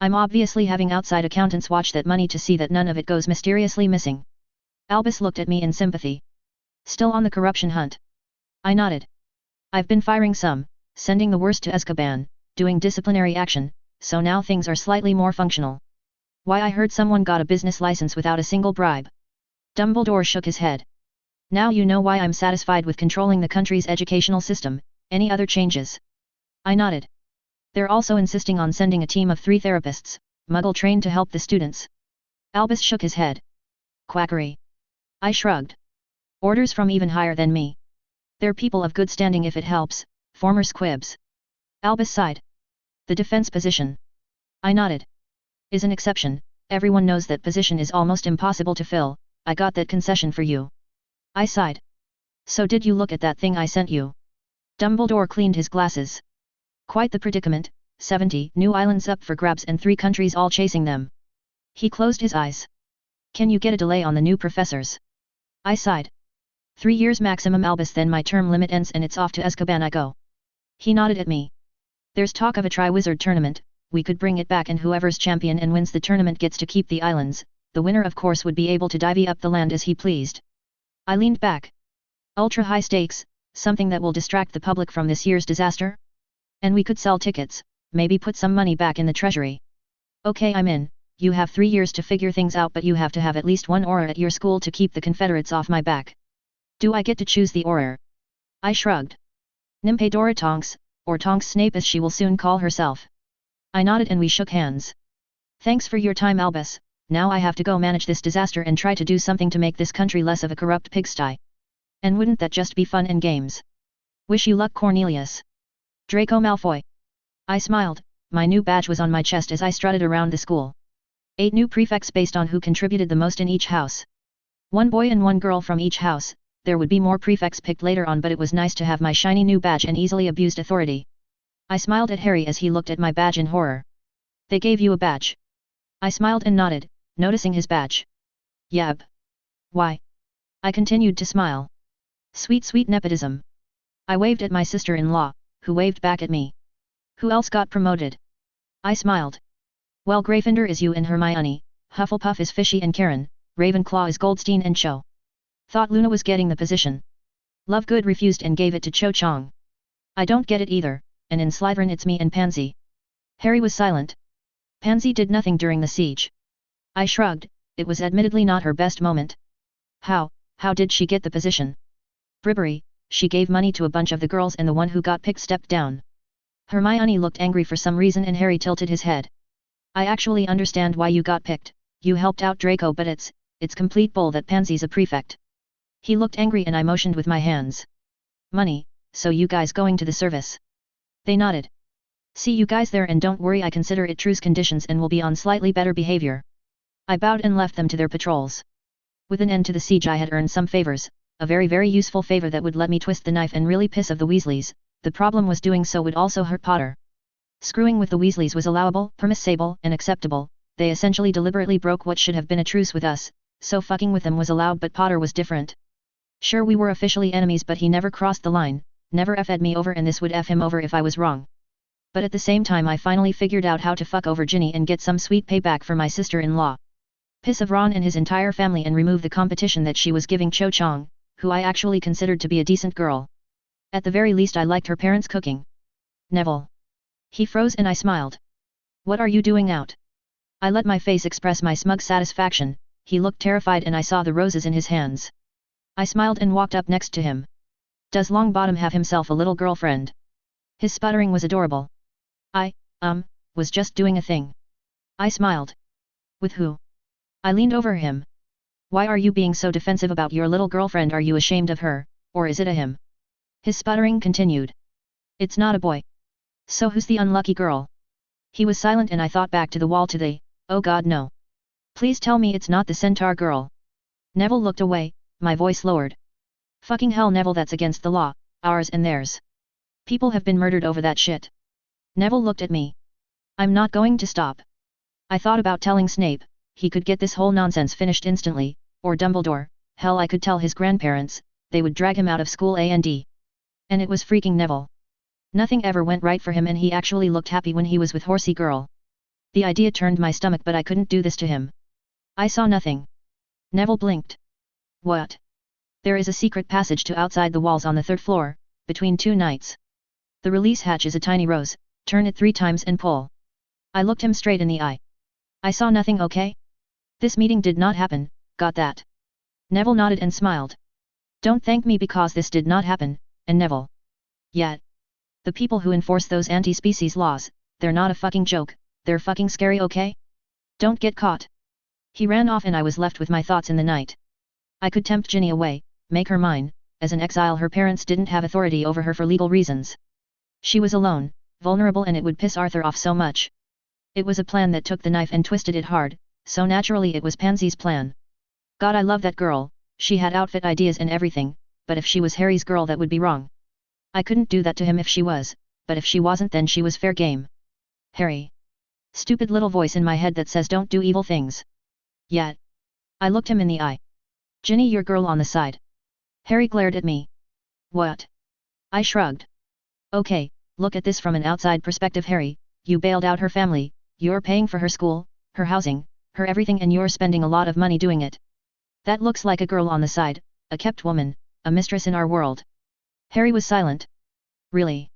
I'm obviously having outside accountants watch that money to see that none of it goes mysteriously missing. Albus looked at me in sympathy. Still on the corruption hunt? I nodded. I've been firing some, sending the worst to Azkaban, doing disciplinary action, so now things are slightly more functional. Why, I heard someone got a business license without a single bribe. Dumbledore shook his head. Now you know why I'm satisfied with controlling the country's educational system. Any other changes? I nodded. They're also insisting on sending a team of 3 therapists, Muggle trained to help the students. Albus shook his head. Quackery. I shrugged. Orders from even higher than me. They're people of good standing if it helps, former squibs. Albus sighed. The defense position. I nodded. Is an exception, everyone knows that position is almost impossible to fill, I got that concession for you. I sighed. So did you look at that thing I sent you? Dumbledore cleaned his glasses. Quite the predicament, 70 new islands up for grabs and 3 countries all chasing them. He closed his eyes. Can you get a delay on the new professors? I sighed. 3 years maximum, Albus, then my term limit ends and it's off to Azkaban I go. He nodded at me. There's talk of a Triwizard tournament, we could bring it back and whoever's champion and wins the tournament gets to keep the islands, the winner of course would be able to divvy up the land as he pleased. I leaned back. Ultra high stakes, something that will distract the public from this year's disaster? And we could sell tickets, maybe put some money back in the treasury. Okay, I'm in, you have 3 years to figure things out, but you have to have at least 1 auror at your school to keep the Confederates off my back. Do I get to choose the auror? I shrugged. Nymphadora Tonks, or Tonks Snape as she will soon call herself. I nodded and we shook hands. Thanks for your time, Albus, now I have to go manage this disaster and try to do something to make this country less of a corrupt pigsty. And wouldn't that just be fun and games? Wish you luck, Cornelius. Draco Malfoy. I smiled, my new badge was on my chest as I strutted around the school. 8 new prefects based on who contributed the most in each house. 1 boy and 1 girl from each house, there would be more prefects picked later on, but it was nice to have my shiny new badge and easily abused authority. I smiled at Harry as he looked at my badge in horror. They gave you a badge? I smiled and nodded, noticing his badge. Yab. Why? I continued to smile. Sweet sweet nepotism. I waved at my sister-in-law, who waved back at me. Who else got promoted? I smiled. Well, Gryffindor is you and Hermione, Hufflepuff is Fishy and Karen, Ravenclaw is Goldstein and Cho. Thought Luna was getting the position. Lovegood refused and gave it to Cho Chang. I don't get it either, and in Slytherin it's me and Pansy. Harry was silent. Pansy did nothing during the siege. I shrugged, it was admittedly not her best moment. How did she get the position? Bribery, she gave money to a bunch of the girls and the one who got picked stepped down. Hermione looked angry for some reason and Harry tilted his head. I actually understand why you got picked, you helped out Draco, but it's complete bull that Pansy's a prefect. He looked angry and I motioned with my hands. Money, so you guys going to the service? They nodded. See you guys there, and don't worry, I consider it truce conditions and will be on slightly better behavior. I bowed and left them to their patrols. With an end to the siege I had earned some favors, a very useful favor that would let me twist the knife and really piss off the Weasleys. The problem was doing so would also hurt Potter. Screwing with the Weasleys was allowable, permissible, and acceptable, they essentially deliberately broke what should have been a truce with us, so fucking with them was allowed, but Potter was different. Sure, we were officially enemies, but he never crossed the line, never F'd me over, and this would F him over if I was wrong. But at the same time I finally figured out how to fuck over Ginny and get some sweet payback for my sister-in-law. Piss of Ron and his entire family and remove the competition that she was giving Cho Chang, who I actually considered to be a decent girl. At the very least I liked her parents' cooking. Neville. He froze and I smiled. What are you doing out? I let my face express my smug satisfaction. He looked terrified and I saw the roses in his hands. I smiled and walked up next to him. Does Longbottom have himself a little girlfriend? His sputtering was adorable. I was just doing a thing. I smiled. With who? I leaned over him. Why are you being so defensive about your little girlfriend? Are you ashamed of her, or is it a him? His sputtering continued. It's not a boy. So who's the unlucky girl? He was silent and I thought back to the wall to the, oh god no. Please tell me it's not the centaur girl. Neville looked away, my voice lowered. Fucking hell Neville, that's against the law, ours and theirs. People have been murdered over that shit. Neville looked at me. I'm not going to stop. I thought about telling Snape, he could get this whole nonsense finished instantly, or Dumbledore, hell I could tell his grandparents, they would drag him out of school and it was freaking Neville. Nothing ever went right for him and he actually looked happy when he was with Horsey Girl. The idea turned my stomach but I couldn't do this to him. I saw nothing. Neville blinked. What? There is a secret passage to outside the walls on the 3rd floor, between 2 knights. The release hatch is a tiny rose, turn it 3 times and pull. I looked him straight in the eye. I saw nothing. Okay? This meeting did not happen, got that? Neville nodded and smiled. Don't thank me because this did not happen, and Neville. Yet. The people who enforce those anti-species laws, they're not a fucking joke, they're fucking scary, okay? Don't get caught. He ran off and I was left with my thoughts in the night. I could tempt Ginny away, make her mine. As an exile her parents didn't have authority over her for legal reasons. She was alone, vulnerable, and it would piss Arthur off so much. It was a plan that took the knife and twisted it hard, so naturally it was Pansy's plan. God, I love that girl, she had outfit ideas and everything, but if she was Harry's girl that would be wrong. I couldn't do that to him if she was, but if she wasn't then she was fair game. Harry. Stupid little voice in my head that says don't do evil things. Yet. I looked him in the eye. Ginny, your girl on the side. Harry glared at me. What? I shrugged. Okay, look at this from an outside perspective, Harry. You bailed out her family, you're paying for her school, her housing, her everything, and you're spending a lot of money doing it. That looks like a girl on the side, a kept woman, a mistress in our world. Harry was silent. Really?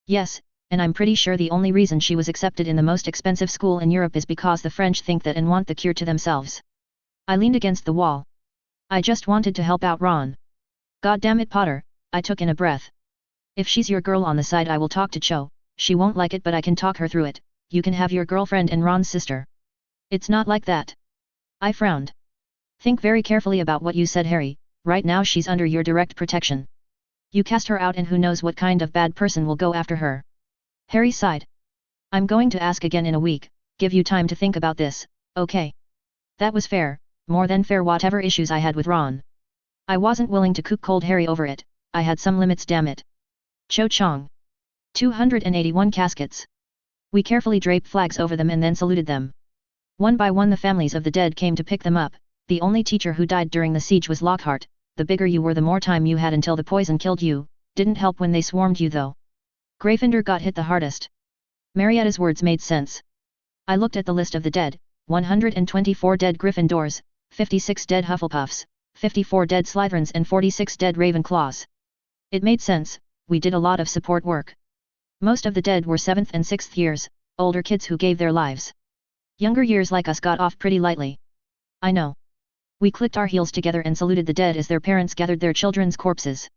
Yes, and I'm pretty sure the only reason she was accepted in the most expensive school in Europe is because the French think that and want the cure to themselves. I leaned against the wall. I just wanted to help out Ron. God damn it, Potter, I took in a breath. If she's your girl on the side I will talk to Cho, she won't like it but I can talk her through it, you can have your girlfriend and Ron's sister. It's not like that. I frowned. Think very carefully about what you said, Harry, right now she's under your direct protection. You cast her out and who knows what kind of bad person will go after her. Harry sighed. I'm going to ask again in a week, give you time to think about this, okay? That was fair, more than fair whatever issues I had with Ron. I wasn't willing to cook cold Harry over it, I had some limits, damn it. Cho Chang. 281 caskets. We carefully draped flags over them and then saluted them. One by one the families of the dead came to pick them up. The only teacher who died during the siege was Lockhart. The bigger you were the more time you had until the poison killed you, didn't help when they swarmed you though. Gryffindor got hit the hardest. Marietta's words made sense. I looked at the list of the dead, 124 dead Gryffindors, 56 dead Hufflepuffs, 54 dead Slytherins and 46 dead Ravenclaws. It made sense, we did a lot of support work. Most of the dead were 7th and 6th years, older kids who gave their lives. Younger years like us got off pretty lightly. I know. We clicked our heels together and saluted the dead as their parents gathered their children's corpses.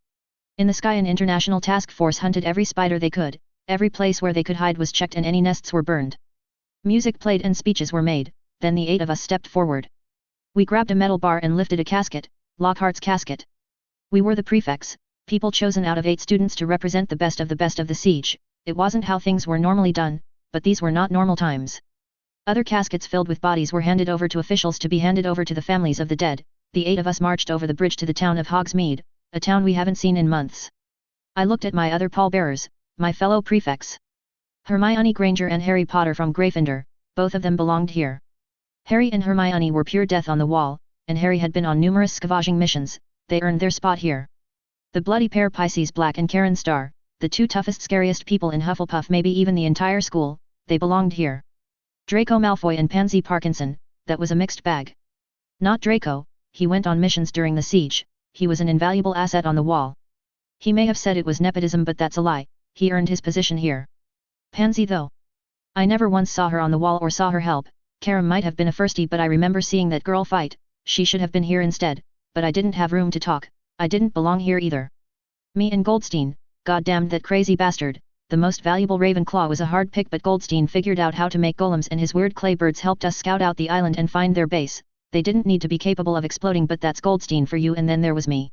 In the sky an international task force hunted every spider they could, every place where they could hide was checked and any nests were burned. Music played and speeches were made, then the 8 of us stepped forward. We grabbed a metal bar and lifted a casket, Lockhart's casket. We were the prefects, people chosen out of 8 students to represent the best of the siege. It wasn't how things were normally done, but these were not normal times. Other caskets filled with bodies were handed over to officials to be handed over to the families of the dead. The 8 of us marched over the bridge to the town of Hogsmeade, a town we haven't seen in months. I looked at my other pallbearers, my fellow prefects. Hermione Granger and Harry Potter from Gryffindor, both of them belonged here. Harry and Hermione were pure death on the wall, and Harry had been on numerous scavenging missions, they earned their spot here. The bloody pair Pisces Black and Karen Starr, the two toughest scariest people in Hufflepuff, maybe even the entire school, they belonged here. Draco Malfoy and Pansy Parkinson, that was a mixed bag. Not Draco, he went on missions during the siege, he was an invaluable asset on the wall. He may have said it was nepotism, but that's a lie, he earned his position here. Pansy though. I never once saw her on the wall or saw her help. Karam might have been a firstie, but I remember seeing that girl fight, she should have been here instead, but I didn't have room to talk, I didn't belong here either. Me and Goldstein, goddamned that crazy bastard, the most valuable Ravenclaw was a hard pick, but Goldstein figured out how to make golems and his weird clay birds helped us scout out the island and find their base. They didn't need to be capable of exploding, but that's Goldstein for you. And then there was me.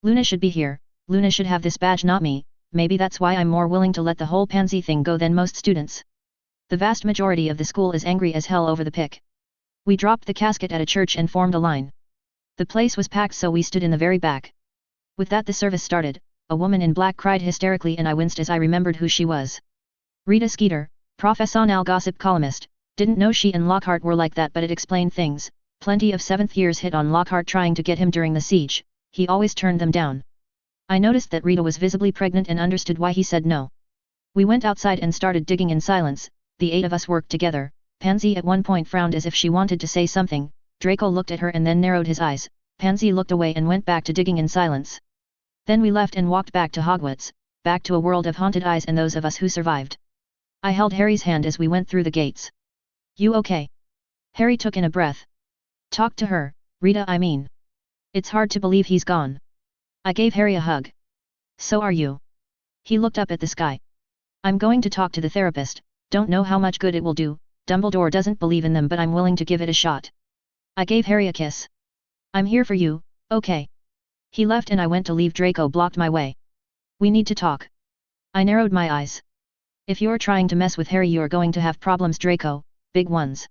Luna should be here, Luna should have this badge, not me, maybe that's why I'm more willing to let the whole Pansy thing go than most students. The vast majority of the school is angry as hell over the pick. We dropped the casket at a church and formed a line. The place was packed, so we stood in the very back. With that the service started. A woman in black cried hysterically and I winced as I remembered who she was. Rita Skeeter, professional gossip columnist, didn't know she and Lockhart were like that, but it explained things. Plenty of 7th years hit on Lockhart trying to get him during the siege, he always turned them down. I noticed that Rita was visibly pregnant and understood why he said no. We went outside and started digging in silence, the 8 of us worked together. Pansy at one point frowned as if she wanted to say something, Draco looked at her and then narrowed his eyes, Pansy looked away and went back to digging in silence. Then we left and walked back to Hogwarts, back to a world of haunted eyes and those of us who survived. I held Harry's hand as we went through the gates. You okay? Harry took in a breath. Talk to her, Rita, I mean. It's hard to believe he's gone. I gave Harry a hug. So are you. He looked up at the sky. I'm going to talk to the therapist, don't know how much good it will do, Dumbledore doesn't believe in them, but I'm willing to give it a shot. I gave Harry a kiss. I'm here for you, okay. He left and I went to leave. Draco blocked my way. We need to talk. I narrowed my eyes. If you're trying to mess with Harry, you're going to have problems, Draco, big ones.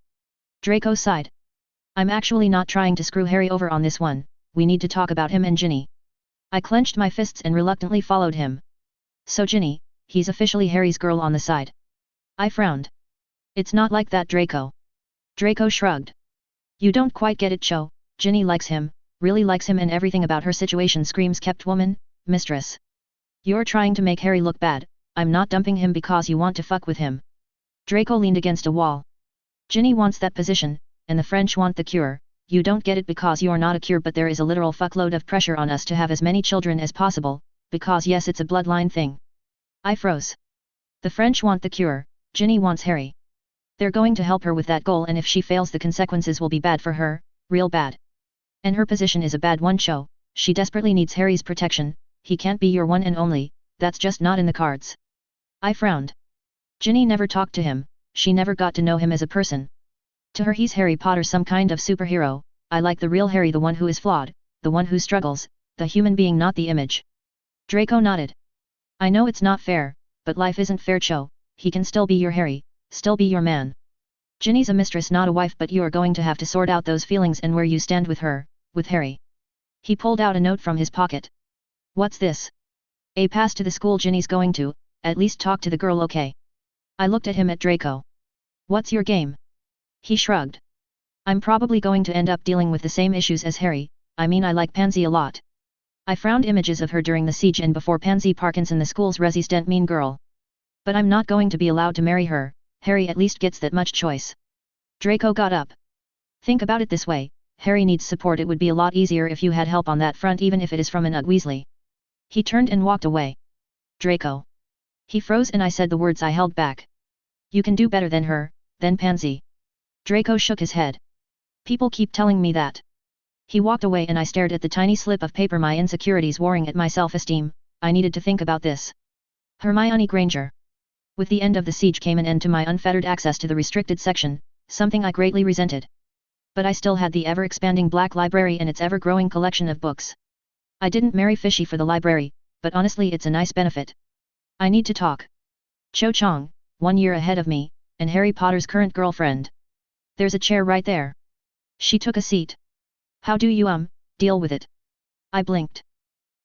Draco sighed. I'm actually not trying to screw Harry over on this one, we need to talk about him and Ginny. I clenched my fists and reluctantly followed him. So Ginny, he's officially Harry's girl on the side. I frowned. It's not like that, Draco. Draco shrugged. You don't quite get it, Cho. Ginny likes him, really likes him, and everything about her situation screams kept woman, mistress. You're trying to make Harry look bad, I'm not dumping him because you want to fuck with him. Draco leaned against a wall. Ginny wants that position, and the French want the cure. You don't get it because you're not a cure, but there is a literal fuckload of pressure on us to have as many children as possible, because yes, it's a bloodline thing. I froze. The French want the cure, Ginny wants Harry. They're going to help her with that goal, and if she fails the consequences will be bad for her, real bad. And her position is a bad one, Cho. She desperately needs Harry's protection, he can't be your one and only, that's just not in the cards. I frowned. Ginny never talked to him, she never got to know him as a person. To her he's Harry Potter, some kind of superhero. I like the real Harry, the one who is flawed, the one who struggles, the human being, not the image. Draco nodded. I know it's not fair, but life isn't fair, Cho. He can still be your Harry, still be your man. Ginny's a mistress, not a wife, but you are going to have to sort out those feelings and where you stand with her, with Harry. He pulled out a note from his pocket. What's this? A pass to the school Ginny's going to, at least talk to the girl, okay? I looked at him, at Draco. What's your game? He shrugged. I'm probably going to end up dealing with the same issues as Harry, I mean I like Pansy a lot. I found images of her during the siege and before Pansy Parkinson, the school's resistant mean girl. But I'm not going to be allowed to marry her, Harry at least gets that much choice. Draco got up. Think about it this way, Harry needs support, it would be a lot easier if you had help on that front, even if it is from an Weasley. He turned and walked away. Draco. He froze and I said the words I held back. You can do better than her, than Pansy. Draco shook his head. People keep telling me that. He walked away and I stared at the tiny slip of paper, my insecurities warring at my self-esteem. I needed to think about this. Hermione Granger. With the end of the siege came an end to my unfettered access to the restricted section, something I greatly resented. But I still had the ever-expanding Black Library and its ever-growing collection of books. I didn't marry Fishy for the library, but honestly it's a nice benefit. I need to talk. Cho Chang, 1 year ahead of me, and Harry Potter's current girlfriend. There's a chair right there. She took a seat. How do you deal with it? I blinked.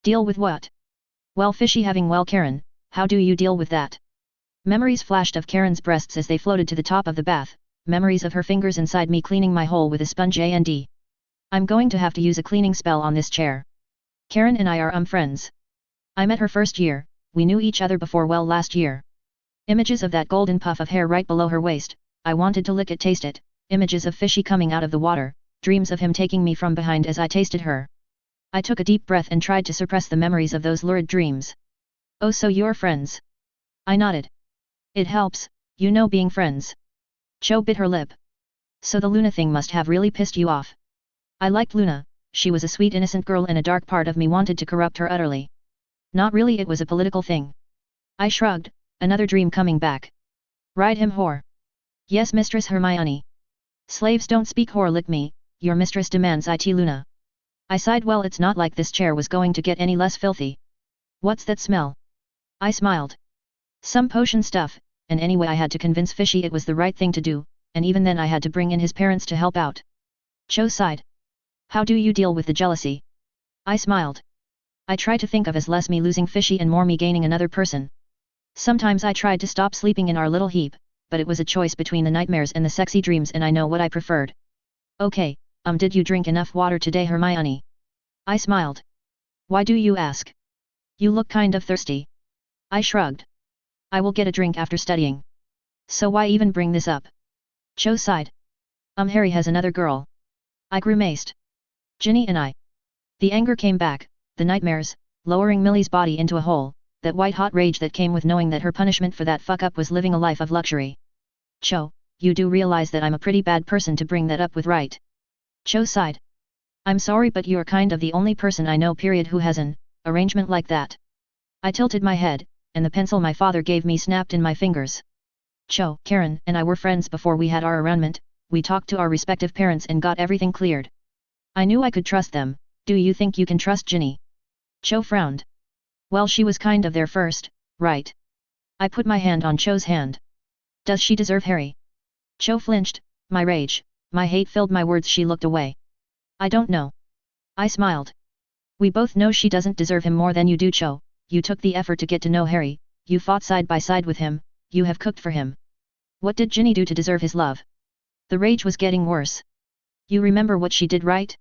Deal with what? Well, Fishy having, well, Karen, how do you deal with that? Memories flashed of Karen's breasts as they floated to the top of the bath, memories of her fingers inside me cleaning my hole with a sponge, and I'm going to have to use a cleaning spell on this chair. Karen and I are friends. I met her first year, we knew each other before well last year. Images of that golden puff of hair right below her waist, I wanted to lick it, taste it, images of fishy coming out of the water, dreams of him taking me from behind as I tasted her. I took a deep breath and tried to suppress the memories of those lurid dreams. Oh, so you're friends? I nodded. It helps, you know, being friends. Cho bit her lip. So the Luna thing must have really pissed you off. I liked Luna, she was a sweet innocent girl and a dark part of me wanted to corrupt her utterly. Not really, it was a political thing. I shrugged, another dream coming back. Ride him, whore. Yes, Mistress Hermione. Slaves don't speak, whore, lick me, your mistress demands it, Luna. I sighed, well, it's not like this chair was going to get any less filthy. What's that smell? I smiled. Some potion stuff, and anyway I had to convince Fishy it was the right thing to do, and even then I had to bring in his parents to help out. Cho sighed. How do you deal with the jealousy? I smiled. I try to think of as less me losing Fishy and more me gaining another person. Sometimes I tried to stop sleeping in our little heap, but it was a choice between the nightmares and the sexy dreams and I know what I preferred. Okay, did you drink enough water today, Hermione? I smiled. Why do you ask? You look kind of thirsty. I shrugged. I will get a drink after studying. So why even bring this up? Cho sighed. Harry has another girl. I grimaced. Ginny and I. The anger came back, the nightmares, lowering Millie's body into a hole, that white-hot rage that came with knowing that her punishment for that fuck-up was living a life of luxury. Cho, you do realize that I'm a pretty bad person to bring that up with, right? Cho sighed. I'm sorry, but you're kind of the only person I know period who has an arrangement like that. I tilted my head, and the pencil my father gave me snapped in my fingers. Cho, Karen and I were friends before we had our arraignment, we talked to our respective parents and got everything cleared. I knew I could trust them. Do you think you can trust Ginny? Cho frowned. Well, she was kind of there first, right? I put my hand on Cho's hand. Does she deserve Harry? Cho flinched, my rage, my hate filled my words. She looked away. I don't know. I smiled. We both know she doesn't deserve him more than you do, Cho. You took the effort to get to know Harry, you fought side by side with him, you have cooked for him. What did Ginny do to deserve his love? The rage was getting worse. You remember what she did, right?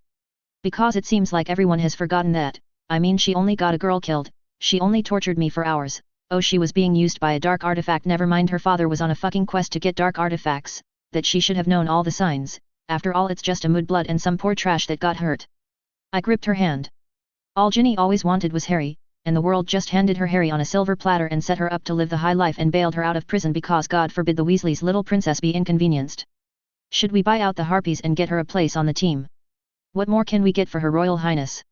Because it seems like everyone has forgotten that. I mean, she only got a girl killed, she only tortured me for hours. Oh, she was being used by a dark artifact. Never mind, her father was on a fucking quest to get dark artifacts, that she should have known all the signs. After all, it's just a mudblood and some poor trash that got hurt. I gripped her hand. All Ginny always wanted was Harry, and the world just handed her Harry on a silver platter and set her up to live the high life and bailed her out of prison because God forbid the Weasleys' little princess be inconvenienced. Should we buy out the Harpies and get her a place on the team? What more can we get for her Royal Highness?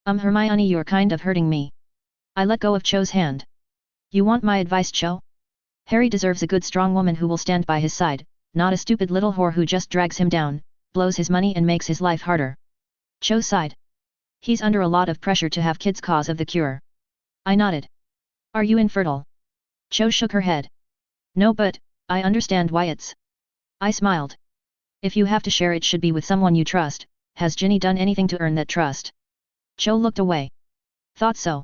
Hermione, you're kind of hurting me. I let go of Cho's hand. You want my advice, Cho? Harry deserves a good strong woman who will stand by his side, not a stupid little whore who just drags him down, blows his money and makes his life harder. Cho sighed. He's under a lot of pressure to have kids cause of the cure. I nodded. Are you infertile? Cho shook her head. No, but I understand why it's. I smiled. If you have to share, it should be with someone you trust. Has Ginny done anything to earn that trust? Cho looked away. Thought so.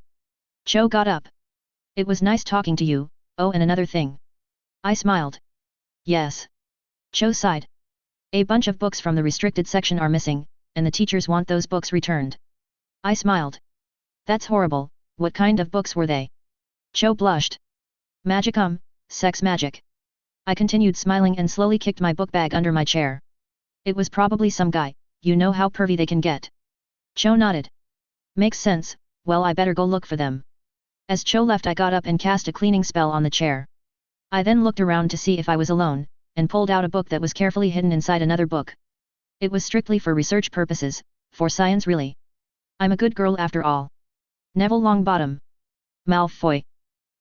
Cho got up. It was nice talking to you. Oh, and another thing. I smiled. Yes. Cho sighed. A bunch of books from the restricted section are missing, and the teachers want those books returned. I smiled. That's horrible. What kind of books were they? Cho blushed. Magic, sex magic. I continued smiling and slowly kicked my book bag under my chair. It was probably some guy, you know how pervy they can get. Cho nodded. Makes sense, well, I better go look for them. As Cho left, I got up and cast a cleaning spell on the chair. I then looked around to see if I was alone, and pulled out a book that was carefully hidden inside another book. It was strictly for research purposes, for science really. I'm a good girl after all. Neville Longbottom. Malfoy.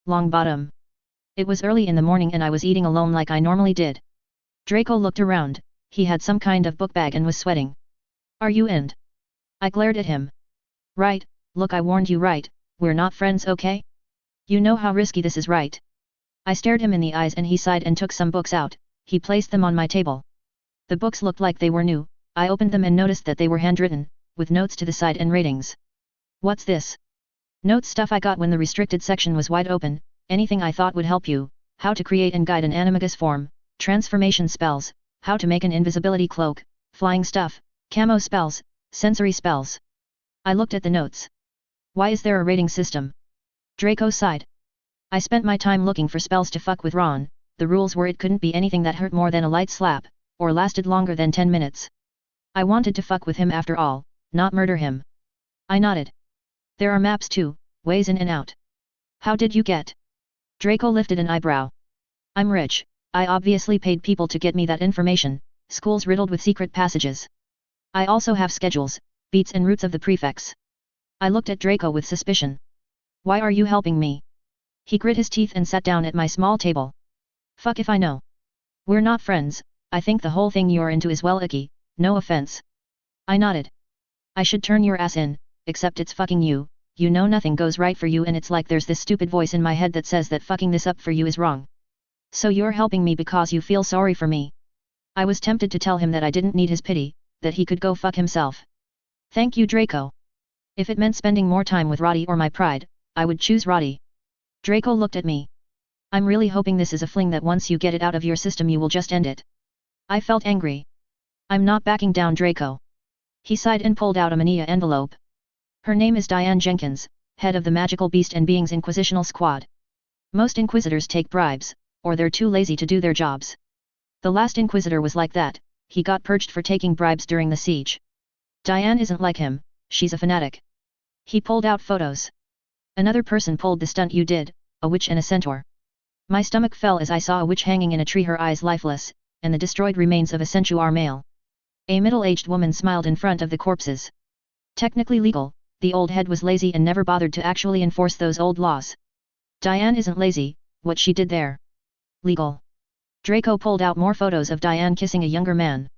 Longbottom. It was early in the morning and I was eating alone like I normally did. Draco looked around, he had some kind of book bag and was sweating. Are you in? I glared at him. Right, look, I warned you, right, we're not friends, okay? You know how risky this is, right? I stared him in the eyes and he sighed and took some books out, he placed them on my table. The books looked like they were new, I opened them and noticed that they were handwritten, with notes to the side and ratings. What's this? Notes stuff I got when the restricted section was wide open, anything I thought would help you, how to create and guide an animagus form, transformation spells, how to make an invisibility cloak, flying stuff, camo spells, sensory spells. I looked at the notes. Why is there a rating system? Draco sighed. I spent my time looking for spells to fuck with Ron. The rules were it couldn't be anything that hurt more than a light slap, or lasted longer than 10 minutes. I wanted to fuck with him after all, not murder him. I nodded. There are maps too, ways in and out. How did you get? Draco lifted an eyebrow. I'm rich, I obviously paid people to get me that information, schools riddled with secret passages. I also have schedules, beats and routes of the prefects. I looked at Draco with suspicion. Why are you helping me? He grit his teeth and sat down at my small table. Fuck if I know. We're not friends, I think the whole thing you're into is well icky, no offense. I nodded. I should turn your ass in, except it's fucking you, you know nothing goes right for you and it's like there's this stupid voice in my head that says that fucking this up for you is wrong. So you're helping me because you feel sorry for me. I was tempted to tell him that I didn't need his pity, that he could go fuck himself. Thank you Draco. If it meant spending more time with Roddy or my pride, I would choose Roddy. Draco looked at me. I'm really hoping this is a fling that once you get it out of your system you will just end it. I felt angry. I'm not backing down Draco. He sighed and pulled out a manila envelope. Her name is Diane Jenkins, head of the Magical Beast and Beings Inquisitional Squad. Most Inquisitors take bribes, or they're too lazy to do their jobs. The last Inquisitor was like that, he got purged for taking bribes during the siege. Diane isn't like him, she's a fanatic. He pulled out photos. Another person pulled the stunt you did, a witch and a centaur. My stomach fell as I saw a witch hanging in a tree, her eyes lifeless, and the destroyed remains of a centaur male. A middle-aged woman smiled in front of the corpses. Technically legal, the old head was lazy and never bothered to actually enforce those old laws. Diane isn't lazy, what she did there. Legal. Draco pulled out more photos of Diane kissing a younger man.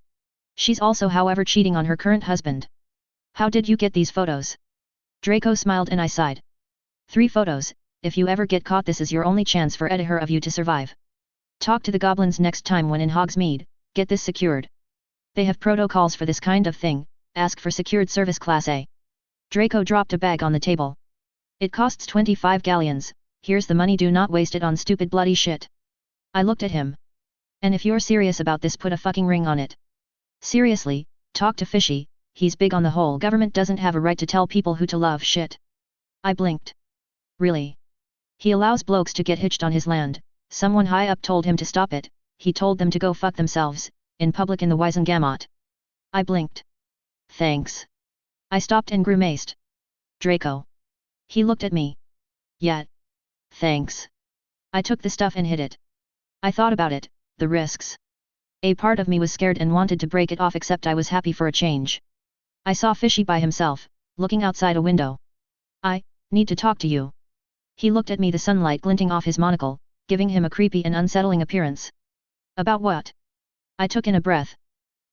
She's also however cheating on her current husband. How did you get these photos? Draco smiled and I sighed. 3 photos, if you ever get caught this is your only chance for either of you to survive. Talk to the goblins next time when in Hogsmeade, get this secured. They have protocols for this kind of thing, ask for secured service class A. Draco dropped a bag on the table. It costs 25 galleons, here's the money, do not waste it on stupid bloody shit. I looked at him. And if you're serious about this put a fucking ring on it. Seriously, talk to Fishy, he's big on the whole government doesn't have a right to tell people who to love shit. I blinked. Really? He allows blokes to get hitched on his land, someone high up told him to stop it, he told them to go fuck themselves, in public in the Wisengamot. I blinked. Thanks. I stopped and grimaced. Draco. He looked at me. Yeah. Thanks. I took the stuff and hid it. I thought about it, the risks. A part of me was scared and wanted to break it off, except I was happy for a change. I saw Fishy by himself, looking outside a window. I need to talk to you. He looked at me, the sunlight glinting off his monocle, giving him a creepy and unsettling appearance. About what? I took in a breath.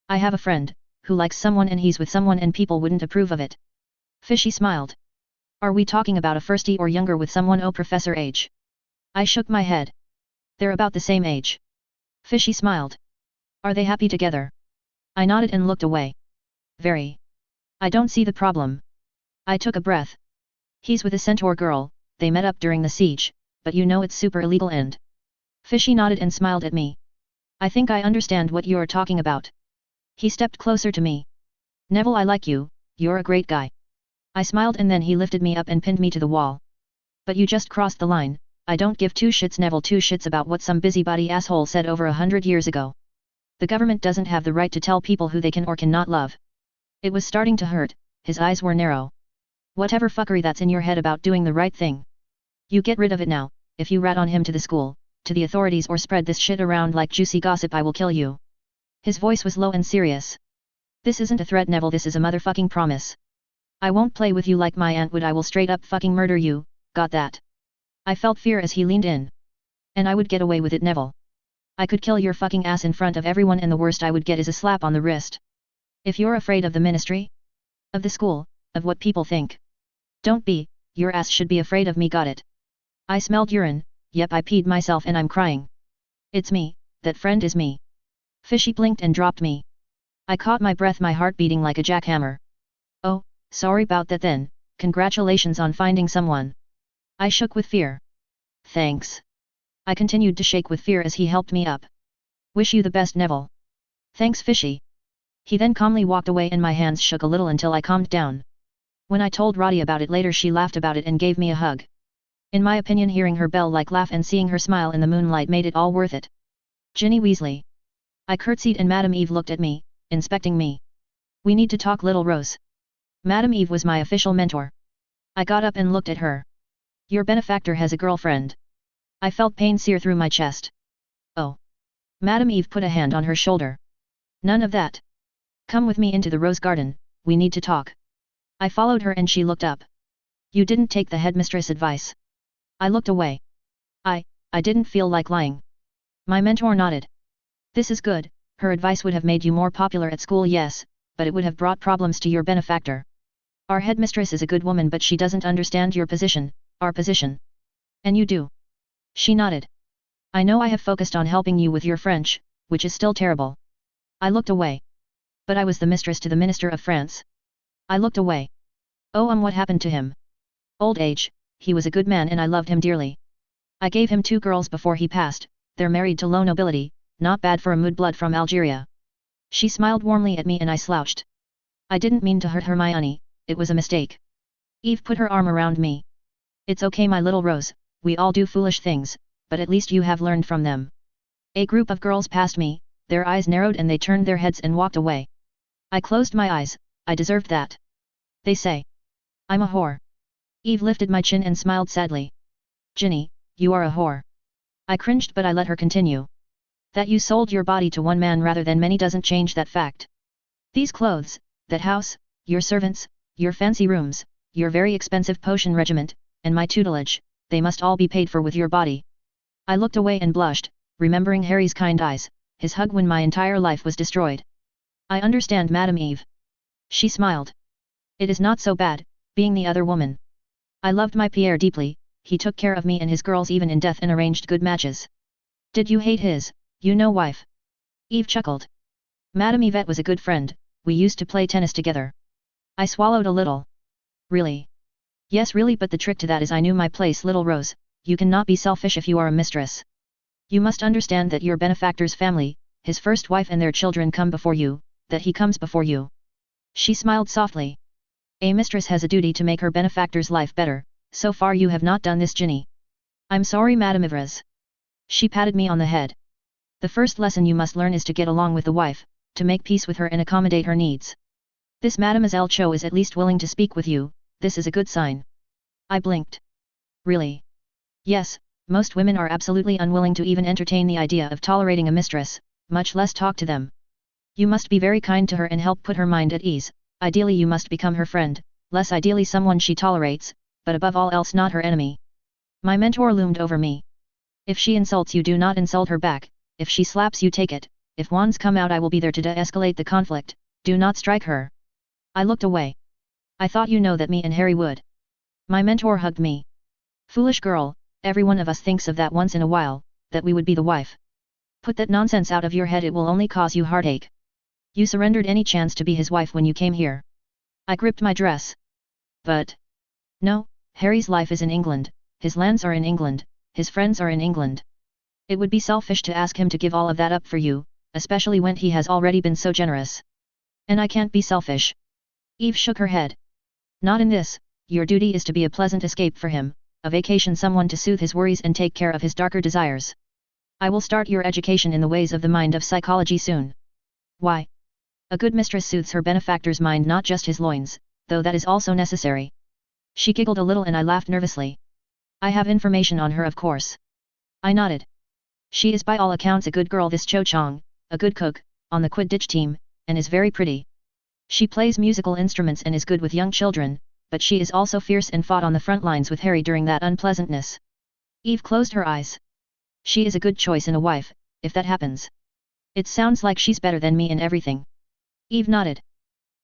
I have a friend, who likes someone and he's with someone and people wouldn't approve of it. Fishy smiled. Are we talking about a firstie or younger with someone? Oh, professor age. I shook my head. They're about the same age. Fishy smiled. Are they happy together? I nodded and looked away. Very. I don't see the problem. I took a breath. He's with a centaur girl, they met up during the siege, but you know it's super illegal and... Fishy nodded and smiled at me. I think I understand what you're talking about. He stepped closer to me. Neville, I like you, you're a great guy. I smiled and then he lifted me up and pinned me to the wall. But you just crossed the line, I don't give 2 shits Neville, 2 shits about what some busybody asshole said over 100 years ago. The government doesn't have the right to tell people who they can or cannot love. It was starting to hurt, his eyes were narrow. Whatever fuckery that's in your head about doing the right thing. You get rid of it now, if you rat on him to the school, to the authorities or spread this shit around like juicy gossip I will kill you. His voice was low and serious. This isn't a threat Neville, this is a motherfucking promise. I won't play with you like my aunt would, I will straight up fucking murder you, got that? I felt fear as he leaned in. And I would get away with it Neville. I could kill your fucking ass in front of everyone and the worst I would get is a slap on the wrist. If you're afraid of the ministry? Of the school, of what people think. Don't be, your ass should be afraid of me, got it? I smelled urine, yep, I peed myself and I'm crying. It's me, that friend is me. Fishy blinked and dropped me. I caught my breath, my heart beating like a jackhammer. Oh, sorry about that then, congratulations on finding someone. I shook with fear. Thanks. I continued to shake with fear as he helped me up. Wish you the best Neville. Thanks Fishy. He then calmly walked away and my hands shook a little until I calmed down. When I told Roddy about it later she laughed about it and gave me a hug. In my opinion, hearing her bell-like laugh and seeing her smile in the moonlight made it all worth it. Ginny Weasley. I curtsied and Madame Eve looked at me, inspecting me. We need to talk, little Rose. Madame Eve was my official mentor. I got up and looked at her. Your benefactor has a girlfriend. I felt pain sear through my chest. Oh. Madame Eve put a hand on her shoulder. None of that. Come with me into the rose garden, we need to talk. I followed her and she looked up. You didn't take the headmistress' advice. I looked away. I didn't feel like lying. My mentor nodded. This is good, her advice would have made you more popular at school, yes, but it would have brought problems to your benefactor. Our headmistress is a good woman, but she doesn't understand your position, our position. And you do. She nodded. I know I have focused on helping you with your French, which is still terrible. I looked away. But I was the mistress to the Minister of France. I looked away. Oh, what happened to him? Old age, he was a good man and I loved him dearly. I gave him 2 girls before he passed, they're married to low nobility, not bad for a mudblood from Algeria. She smiled warmly at me and I slouched. I didn't mean to hurt Hermione, it was a mistake. Eve put her arm around me. It's okay, my little Rose, we all do foolish things, but at least you have learned from them. A group of girls passed me, their eyes narrowed and they turned their heads and walked away. I closed my eyes, I deserved that. They say. I'm a whore. Eve lifted my chin and smiled sadly. Ginny, you are a whore. I cringed but I let her continue. That you sold your body to one man rather than many doesn't change that fact. These clothes, that house, your servants, your fancy rooms, your very expensive potion regiment, and my tutelage, they must all be paid for with your body. I looked away and blushed, remembering Harry's kind eyes, his hug when my entire life was destroyed. I understand, Madame Eve. She smiled. It is not so bad, being the other woman. I loved my Pierre deeply, he took care of me and his girls even in death and arranged good matches. Did you hate his, wife? Eve chuckled. Madame Yvette was a good friend, we used to play tennis together. I swallowed a little. Really? Yes, really, but the trick to that is I knew my place, little Rose, you cannot be selfish if you are a mistress. You must understand that your benefactor's family, his first wife and their children come before you, that he comes before you. She smiled softly. A mistress has a duty to make her benefactor's life better, so far you have not done this, Ginny. I'm sorry, Madame Ivres. She patted me on the head. The first lesson you must learn is to get along with the wife, to make peace with her and accommodate her needs. This Mademoiselle Cho is at least willing to speak with you, this is a good sign. I blinked. Really? Yes, most women are absolutely unwilling to even entertain the idea of tolerating a mistress, much less talk to them. You must be very kind to her and help put her mind at ease, ideally you must become her friend, less ideally someone she tolerates, but above all else not her enemy. My mentor loomed over me. If she insults you, do not insult her back, if she slaps you, take it, if wands come out I will be there to de-escalate the conflict, do not strike her. I looked away. I thought you know that me and Harry would. My mentor hugged me. Foolish girl, every one of us thinks of that once in a while, that we would be the wife. Put that nonsense out of your head, it will only cause you heartache. You surrendered any chance to be his wife when you came here. I gripped my dress. But... No, Harry's life is in England, his lands are in England, his friends are in England. It would be selfish to ask him to give all of that up for you, especially when he has already been so generous. And I can't be selfish. Eve shook her head. Not in this, your duty is to be a pleasant escape for him, a vacation, someone to soothe his worries and take care of his darker desires. I will start your education in the ways of the mind of psychology soon. Why? A good mistress soothes her benefactor's mind, not just his loins, though that is also necessary. She giggled a little and I laughed nervously. I have information on her, of course. I nodded. She is by all accounts a good girl, this Cho Chang, a good cook, on the Quidditch team, and is very pretty. She plays musical instruments and is good with young children, but she is also fierce and fought on the front lines with Harry during that unpleasantness. Eve closed her eyes. She is a good choice in a wife, if that happens. It sounds like she's better than me in everything. Eve nodded.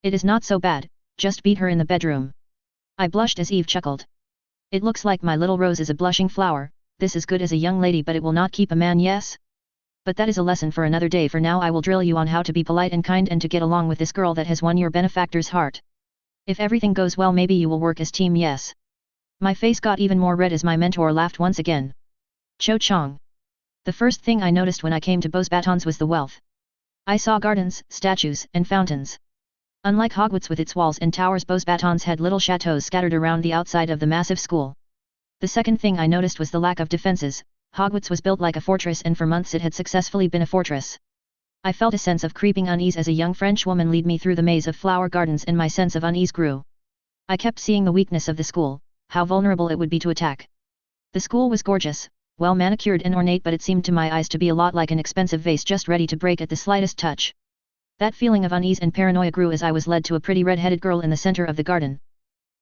It is not so bad, just beat her in the bedroom. I blushed as Eve chuckled. It looks like my little Rose is a blushing flower, this is good as a young lady, but it will not keep a man, yes? But that is a lesson for another day. For now I will drill you on how to be polite and kind and to get along with this girl that has won your benefactor's heart. If everything goes well, maybe you will work as team, yes? My face got even more red as my mentor laughed once again. Cho Chang. The first thing I noticed when I came to Beauxbatons was the wealth. I saw gardens, statues, and fountains. Unlike Hogwarts with its walls and towers, Beauxbatons had little chateaux scattered around the outside of the massive school. The second thing I noticed was the lack of defenses. Hogwarts was built like a fortress and for months it had successfully been a fortress. I felt a sense of creeping unease as a young French woman led me through the maze of flower gardens and my sense of unease grew. I kept seeing the weakness of the school, how vulnerable it would be to attack. The school was gorgeous, well manicured and ornate, but it seemed to my eyes to be a lot like an expensive vase just ready to break at the slightest touch. That feeling of unease and paranoia grew as I was led to a pretty red-headed girl in the center of the garden.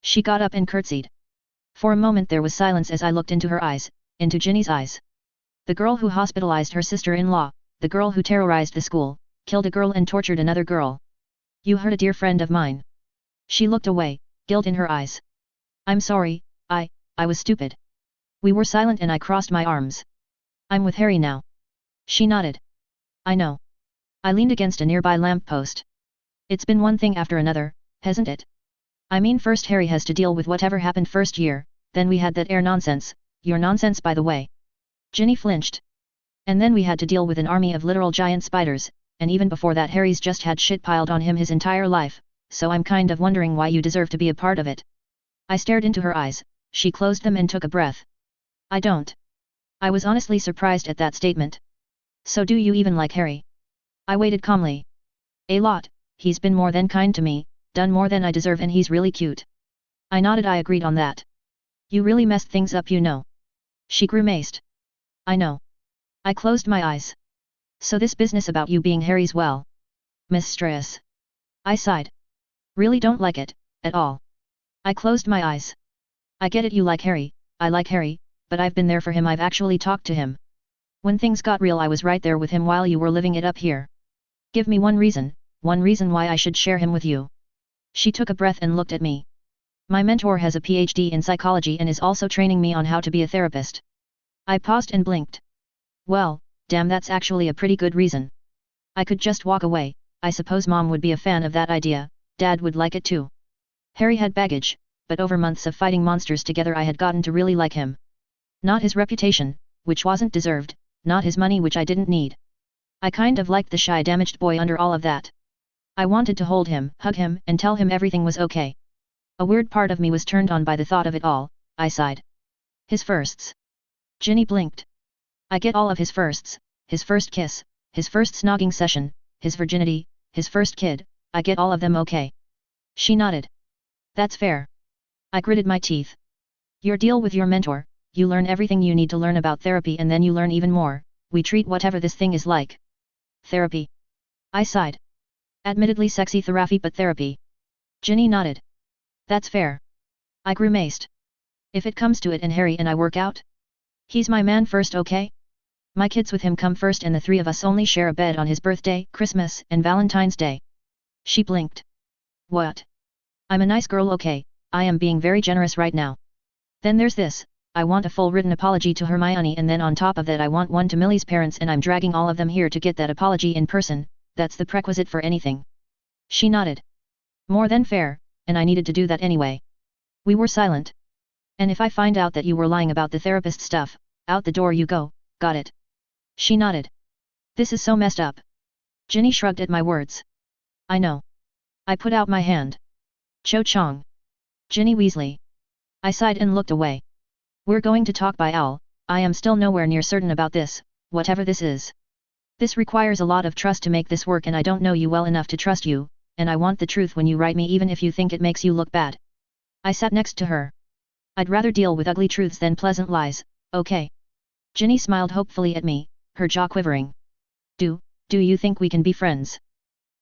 She got up and curtsied. For a moment there was silence as I looked into her eyes, into Ginny's eyes. The girl who hospitalized her sister-in-law, the girl who terrorized the school, killed a girl and tortured another girl. You hurt a dear friend of mine. She looked away, guilt in her eyes. I'm sorry, I was stupid. We were silent and I crossed my arms. I'm with Harry now. She nodded. I know. I leaned against a nearby lamppost. It's been one thing after another, hasn't it? I mean, first Harry has to deal with whatever happened first year, then we had that air nonsense, your nonsense by the way. Ginny flinched. And then we had to deal with an army of literal giant spiders, and even before that Harry's just had shit piled on him his entire life, so I'm kind of wondering why you deserve to be a part of it. I stared into her eyes, she closed them and took a breath. I don't. I was honestly surprised at that statement. So do you even like Harry? I waited calmly. A lot, he's been more than kind to me, done more than I deserve, and he's really cute. I nodded. I agreed on that. You really messed things up, you know. She grimaced. I know. I closed my eyes. So this business about you being Harry's, well, mistress. I sighed. Really don't like it, at all. I closed my eyes. I get it, you like Harry, I like Harry, but I've been there for him, I've actually talked to him. When things got real I was right there with him while you were living it up here. Give me one reason why I should share him with you. She took a breath and looked at me. My mentor has a PhD in psychology and is also training me on how to be a therapist. I paused and blinked. Well, damn, that's actually a pretty good reason. I could just walk away. I suppose Mom would be a fan of that idea, Dad would like it too. Harry had baggage, but over months of fighting monsters together I had gotten to really like him. Not his reputation, which wasn't deserved, not his money, which I didn't need. I kind of liked the shy, damaged boy under all of that. I wanted to hold him, hug him, and tell him everything was okay. A weird part of me was turned on by the thought of it all. I sighed. His firsts. Ginny blinked. I get all of his firsts, his first kiss, his first snogging session, his virginity, his first kid, I get all of them, okay. She nodded. That's fair. I gritted my teeth. Your deal with your mentor, you learn everything you need to learn about therapy and then you learn even more, we treat whatever this thing is like. Therapy. I sighed. Admittedly sexy therapy, but therapy. Ginny nodded. That's fair. I grimaced. If it comes to it and Harry and I work out? He's my man first, okay? My kids with him come first and the three of us only share a bed on his birthday, Christmas, and Valentine's Day. She blinked. What? I'm a nice girl, okay, I am being very generous right now. Then there's this, I want a full written apology to Hermione, and then on top of that I want one to Millie's parents, and I'm dragging all of them here to get that apology in person, that's the prerequisite for anything. She nodded. More than fair, and I needed to do that anyway. We were silent. And if I find out that you were lying about the therapist stuff, out the door you go, got it? She nodded. This is so messed up. Ginny shrugged at my words. I know. I put out my hand. Cho Chang. Ginny Weasley. I sighed and looked away. We're going to talk by owl, I am still nowhere near certain about this, whatever this is. This requires a lot of trust to make this work, and I don't know you well enough to trust you, and I want the truth when you write me, even if you think it makes you look bad. I sat next to her. I'd rather deal with ugly truths than pleasant lies, okay? Ginny smiled hopefully at me, her jaw quivering. Do you think we can be friends?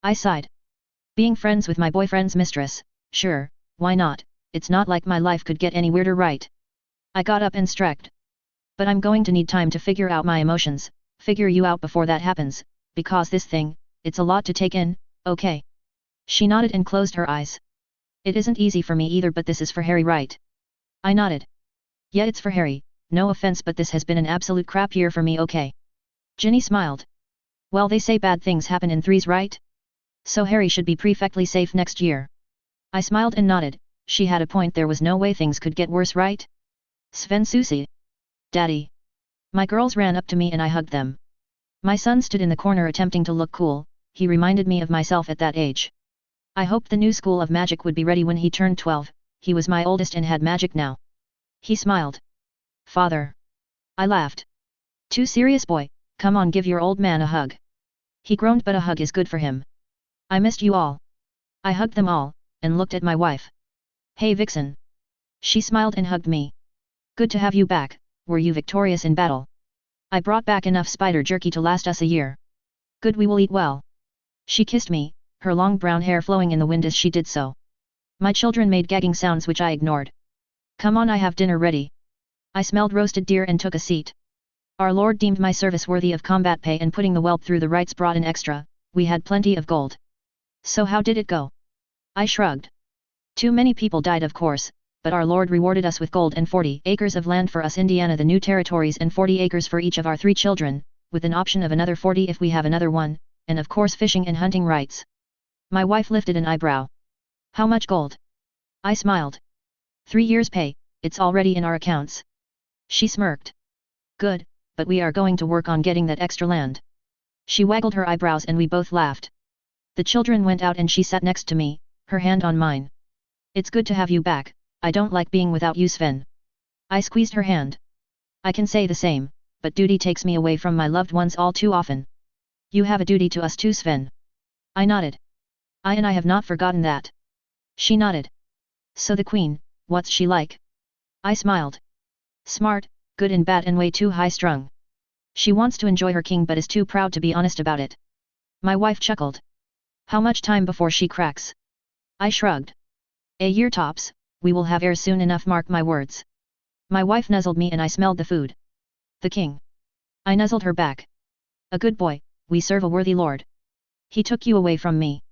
I sighed. Being friends with my boyfriend's mistress, sure, why not, it's not like my life could get any weirder, right? I got up and stretched. But I'm going to need time to figure out my emotions, figure you out before that happens, because this thing, it's a lot to take in, okay? She nodded and closed her eyes. It isn't easy for me either, but this is for Harry, right? I nodded. Yeah, it's for Harry, no offense, but this has been an absolute crap year for me, okay? Ginny smiled. Well, they say bad things happen in threes, right? So Harry should be perfectly safe next year. I smiled and nodded. She had a point, there was no way things could get worse, right? Sven Susi. Daddy. My girls ran up to me and I hugged them. My son stood in the corner attempting to look cool, he reminded me of myself at that age. I hoped the new school of magic would be ready when he turned 12, he was my oldest and had magic now. He smiled. Father. I laughed. Too serious, boy, come on, give your old man a hug. He groaned, but a hug is good for him. I missed you all. I hugged them all, and looked at my wife. Hey Vixen. She smiled and hugged me. Good to have you back, were you victorious in battle? I brought back enough spider jerky to last us a year. Good, we will eat well. She kissed me, her long brown hair flowing in the wind as she did so. My children made gagging sounds which I ignored. Come on, I have dinner ready. I smelled roasted deer and took a seat. Our Lord deemed my service worthy of combat pay, and putting the whelp through the rites brought in extra. We had plenty of gold. So how did it go? I shrugged. Too many people died, of course, but our Lord rewarded us with gold and 40 acres of land for us, Indiana, the new territories, and 40 acres for each of our 3 children, with an option of another 40 if we have another one, and of course fishing and hunting rights. My wife lifted an eyebrow. How much gold? I smiled. 3 years' pay, it's already in our accounts. She smirked. Good, but we are going to work on getting that extra land. She waggled her eyebrows and we both laughed. The children went out and she sat next to me, her hand on mine. It's good to have you back, I don't like being without you, Sven. I squeezed her hand. I can say the same, but duty takes me away from my loved ones all too often. You have a duty to us too, Sven. I nodded. I have not forgotten that. She nodded. So the Queen, what's she like? I smiled. Smart, good and bad, and way too high-strung. She wants to enjoy her king but is too proud to be honest about it. My wife chuckled. How much time before she cracks? I shrugged. A year tops, we will have heirs soon enough, mark my words. My wife nuzzled me and I smelled the food. The king. I nuzzled her back. A good boy, we serve a worthy lord. He took you away from me.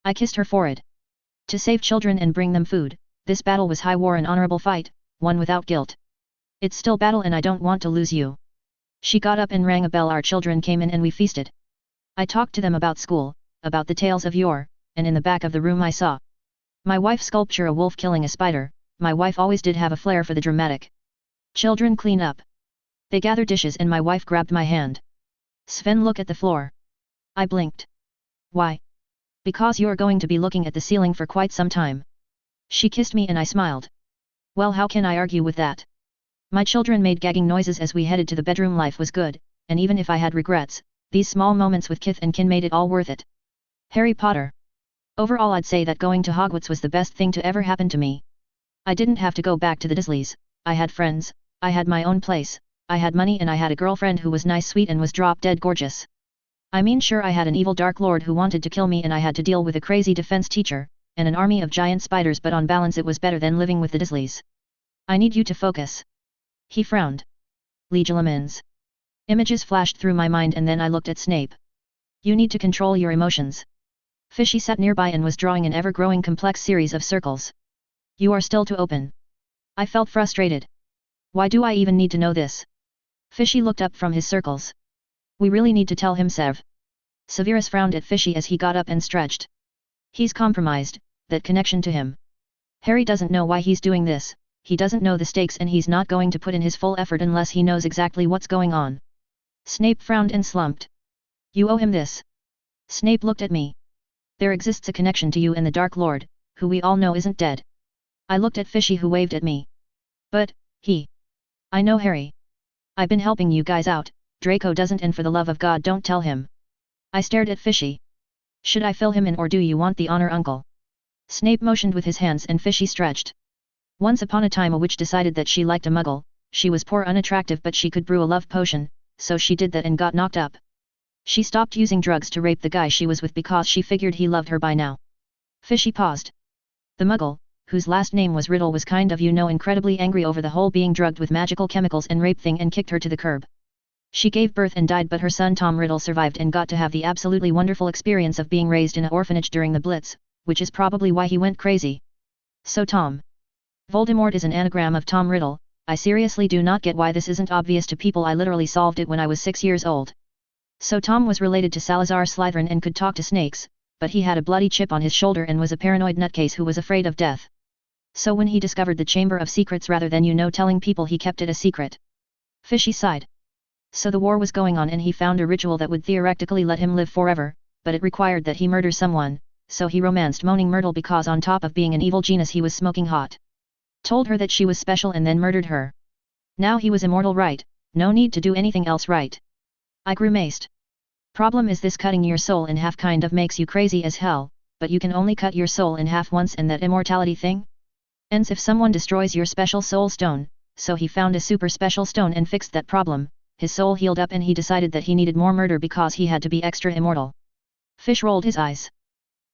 I kissed her forehead. To save children and bring them food, this battle was high war, an honorable fight, one without guilt. It's still battle and I don't want to lose you. She got up and rang a bell. Our children came in and we feasted. I talked to them about school, about the tales of yore, and in the back of the room I saw my wife sculpture a wolf killing a spider. My wife always did have a flair for the dramatic. Children, clean up. They gathered dishes and my wife grabbed my hand. Sven, look at the floor. I blinked. Why? Because you're going to be looking at the ceiling for quite some time. She kissed me and I smiled. Well, how can I argue with that? My children made gagging noises as we headed to the bedroom. Life was good, and even if I had regrets, these small moments with kith and kin made it all worth it. Harry Potter. Overall, I'd say that going to Hogwarts was the best thing to ever happen to me. I didn't have to go back to the Dursleys. I had friends, I had my own place, I had money, and I had a girlfriend who was nice, sweet, and was drop-dead gorgeous. I mean, sure, I had an evil dark lord who wanted to kill me, and I had to deal with a crazy defense teacher, and an army of giant spiders, but on balance it was better than living with the Dursleys. I need you to focus. He frowned. Legilimens. Images flashed through my mind and then I looked at Snape. You need to control your emotions. Fishy sat nearby and was drawing an ever-growing complex series of circles. You are still too open. I felt frustrated. Why do I even need to know this? Fishy looked up from his circles. We really need to tell him, Sev. Severus frowned at Fishy as he got up and stretched. He's compromised, that connection to him. Harry doesn't know why he's doing this, he doesn't know the stakes, and he's not going to put in his full effort unless he knows exactly what's going on. Snape frowned and slumped. You owe him this. Snape looked at me. There exists a connection to you and the Dark Lord, who we all know isn't dead. I looked at Fishy, who waved at me. But, I know Harry. I've been helping you guys out, Draco doesn't, and for the love of God don't tell him. I stared at Fishy. Should I fill him in or do you want the honor, uncle? Snape motioned with his hands and Fishy stretched. Once upon a time a witch decided that she liked a muggle. She was poor, unattractive, but she could brew a love potion, so she did that and got knocked up. She stopped using drugs to rape the guy she was with because she figured he loved her by now. Fishy paused. The muggle, whose last name was Riddle, was kind of, incredibly angry over the whole being drugged with magical chemicals and rape thing and kicked her to the curb. She gave birth and died, but her son Tom Riddle survived and got to have the absolutely wonderful experience of being raised in an orphanage during the Blitz, which is probably why he went crazy. So Tom Voldemort is an anagram of Tom Riddle. I seriously do not get why this isn't obvious to people. I literally solved it when I was 6 years old. So Tom was related to Salazar Slytherin and could talk to snakes, but he had a bloody chip on his shoulder and was a paranoid nutcase who was afraid of death. So when he discovered the Chamber of Secrets, rather than telling people, he kept it a secret. Fishy sighed. So the war was going on and he found a ritual that would theoretically let him live forever, but it required that he murder someone, so he romanced Moaning Myrtle because on top of being an evil genius he was smoking hot. Told her that she was special and then murdered her. Now he was immortal, right? No need to do anything else, right? I grimaced. Problem is this cutting your soul in half kind of makes you crazy as hell, but you can only cut your soul in half once and that immortality thing ends if someone destroys your special soul stone, so he found a super special stone and fixed that problem. His soul healed up and he decided that he needed more murder because he had to be extra immortal. Fish rolled his eyes.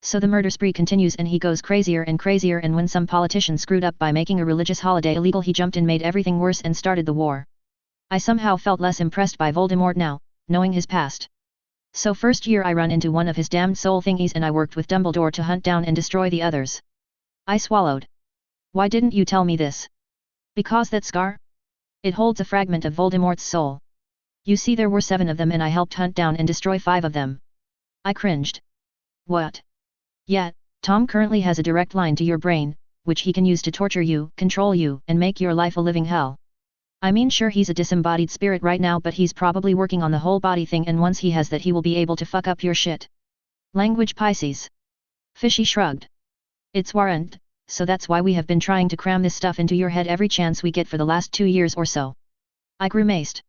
So the murder spree continues and he goes crazier and crazier, and when some politician screwed up by making a religious holiday illegal, he jumped in, made everything worse and started the war. I somehow felt less impressed by Voldemort now, knowing his past. So first year I run into one of his damned soul thingies and I worked with Dumbledore to hunt down and destroy the others. I swallowed. Why didn't you tell me this? Because that scar? It holds a fragment of Voldemort's soul. You see, there were 7 of them and I helped hunt down and destroy 5 of them. I cringed. What? Yeah, Tom currently has a direct line to your brain, which he can use to torture you, control you, and make your life a living hell. I mean, sure, he's a disembodied spirit right now, but he's probably working on the whole body thing, and once he has that he will be able to fuck up your shit. Language Pisces. Fishy shrugged. It's warrant, so that's why we have been trying to cram this stuff into your head every chance we get for the last 2 years or so. I grimaced.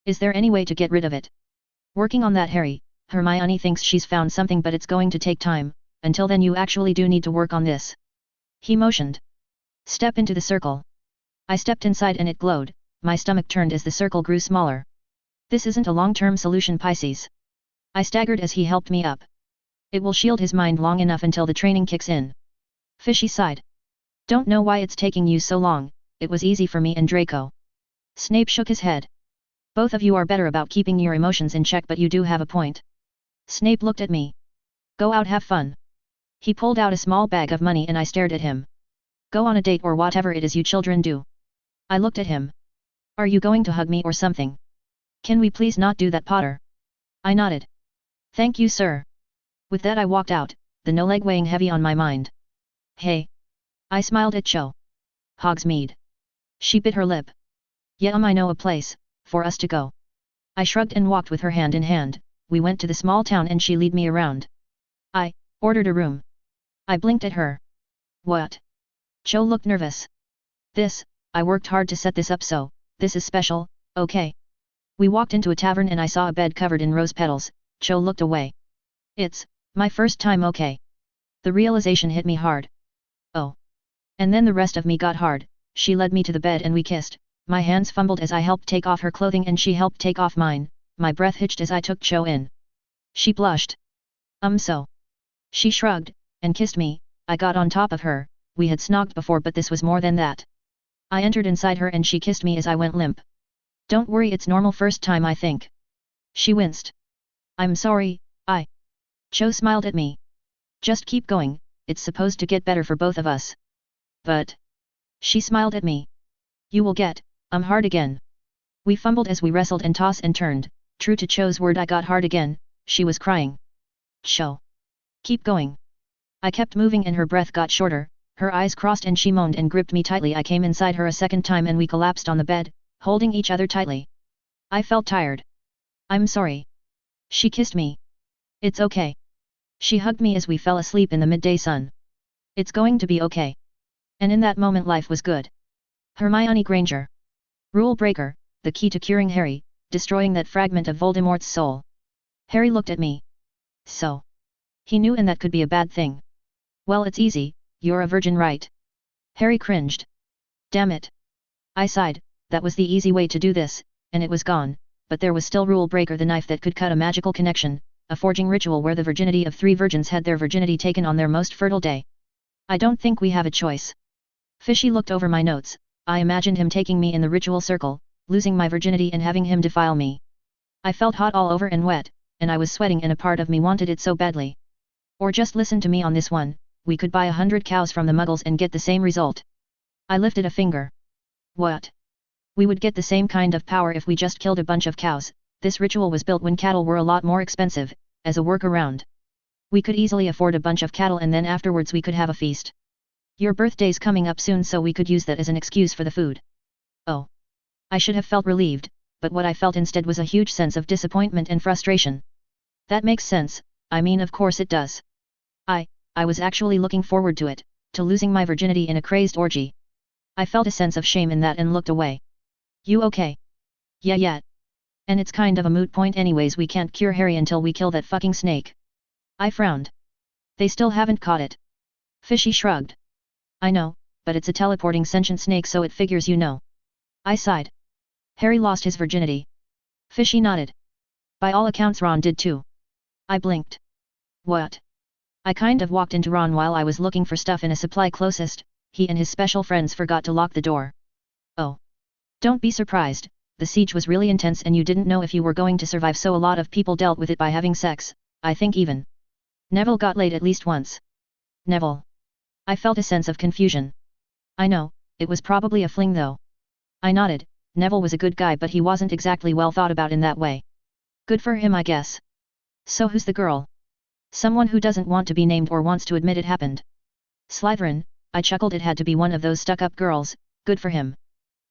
Is there any way to get rid of it? Working on that, Harry. Hermione thinks she's found something, but it's going to take time. Until then you actually do need to work on this. He motioned. Step into the circle. I stepped inside and it glowed. My stomach turned as the circle grew smaller. This isn't a long-term solution, Pisces. I staggered as he helped me up. It will shield his mind long enough until the training kicks in. Fishy sighed. Don't know why it's taking you so long, it was easy for me and Draco. Snape shook his head. Both of you are better about keeping your emotions in check, but you do have a point. Snape looked at me. Go out, have fun. He pulled out a small bag of money and I stared at him. Go on a date or whatever it is you children do. I looked at him. Are you going to hug me or something? Can we please not do that, Potter? I nodded. Thank you, sir. With that I walked out, the no leg weighing heavy on my mind. Hey. I smiled at Cho. Hogsmeade. She bit her lip. Yeah, I know a place for us to go. I shrugged and walked with her hand in hand. We went to the small town and she led me around. I ordered a room. I blinked at her. What? Cho looked nervous. I worked hard to set this up, so this is special, okay? We walked into a tavern and I saw a bed covered in rose petals. Cho looked away. It's my first time, okay? The realization hit me hard. Oh. And then the rest of me got hard. She led me to the bed and we kissed. My hands fumbled as I helped take off her clothing and she helped take off mine. My breath hitched as I took Cho in. She blushed. So. She shrugged, and kissed me. I got on top of her. We had snogged before, but this was more than that. I entered inside her and she kissed me as I went limp. Don't worry, it's normal first time, I think. She winced. I'm sorry, Cho smiled at me. Just keep going, it's supposed to get better for both of us. But. She smiled at me. You will get, hard again. We fumbled as we wrestled and tossed and turned. True to Cho's word, I got hard again. She was crying. Cho. Keep going. I kept moving and her breath got shorter, her eyes crossed and she moaned and gripped me tightly. I came inside her a second time and we collapsed on the bed, holding each other tightly. I felt tired. I'm sorry. She kissed me. It's okay. She hugged me as we fell asleep in the midday sun. It's going to be okay. And in that moment life was good. Hermione Granger. Rule breaker, the key to curing Harry, destroying that fragment of Voldemort's soul. Harry looked at me. So. He knew, and that could be a bad thing. Well, it's easy, you're a virgin, right? Harry cringed. Damn it. I sighed, that was the easy way to do this, and it was gone, but there was still Rule Breaker, the knife that could cut a magical connection, a forging ritual where the virginity of 3 virgins had their virginity taken on their most fertile day. I don't think we have a choice. Fishy looked over my notes. I imagined him taking me in the ritual circle, losing my virginity and having him defile me. I felt hot all over and wet, and I was sweating and a part of me wanted it so badly. Or just listen to me on this one, we could buy 100 cows from the Muggles and get the same result. I lifted a finger. What? We would get the same kind of power if we just killed a bunch of cows. This ritual was built when cattle were a lot more expensive, as a workaround. We could easily afford a bunch of cattle and then afterwards we could have a feast. Your birthday's coming up soon, so we could use that as an excuse for the food. Oh. I should have felt relieved, but what I felt instead was a huge sense of disappointment and frustration. That makes sense, I mean of course it does. I was actually looking forward to it, to losing my virginity in a crazed orgy. I felt a sense of shame in that and looked away. You okay? Yeah. And it's kind of a moot point anyways, we can't cure Harry until we kill that fucking snake. I frowned. They still haven't caught it. Fishy shrugged. I know, but it's a teleporting sentient snake so it figures you know. I sighed. Harry lost his virginity. Fishy nodded. By all accounts Ron did too. I blinked. What? I kind of walked into Ron while I was looking for stuff in a supply closest. He and his special friends forgot to lock the door. Oh. Don't be surprised, the siege was really intense and you didn't know if you were going to survive, so a lot of people dealt with it by having sex. I think even Neville got laid at least once. Neville. I felt a sense of confusion. I know, it was probably a fling though. I nodded. Neville was a good guy but he wasn't exactly well thought about in that way. Good for him I guess. So who's the girl? Someone who doesn't want to be named or wants to admit it happened. Slytherin, I chuckled, it had to be one of those stuck-up girls, good for him.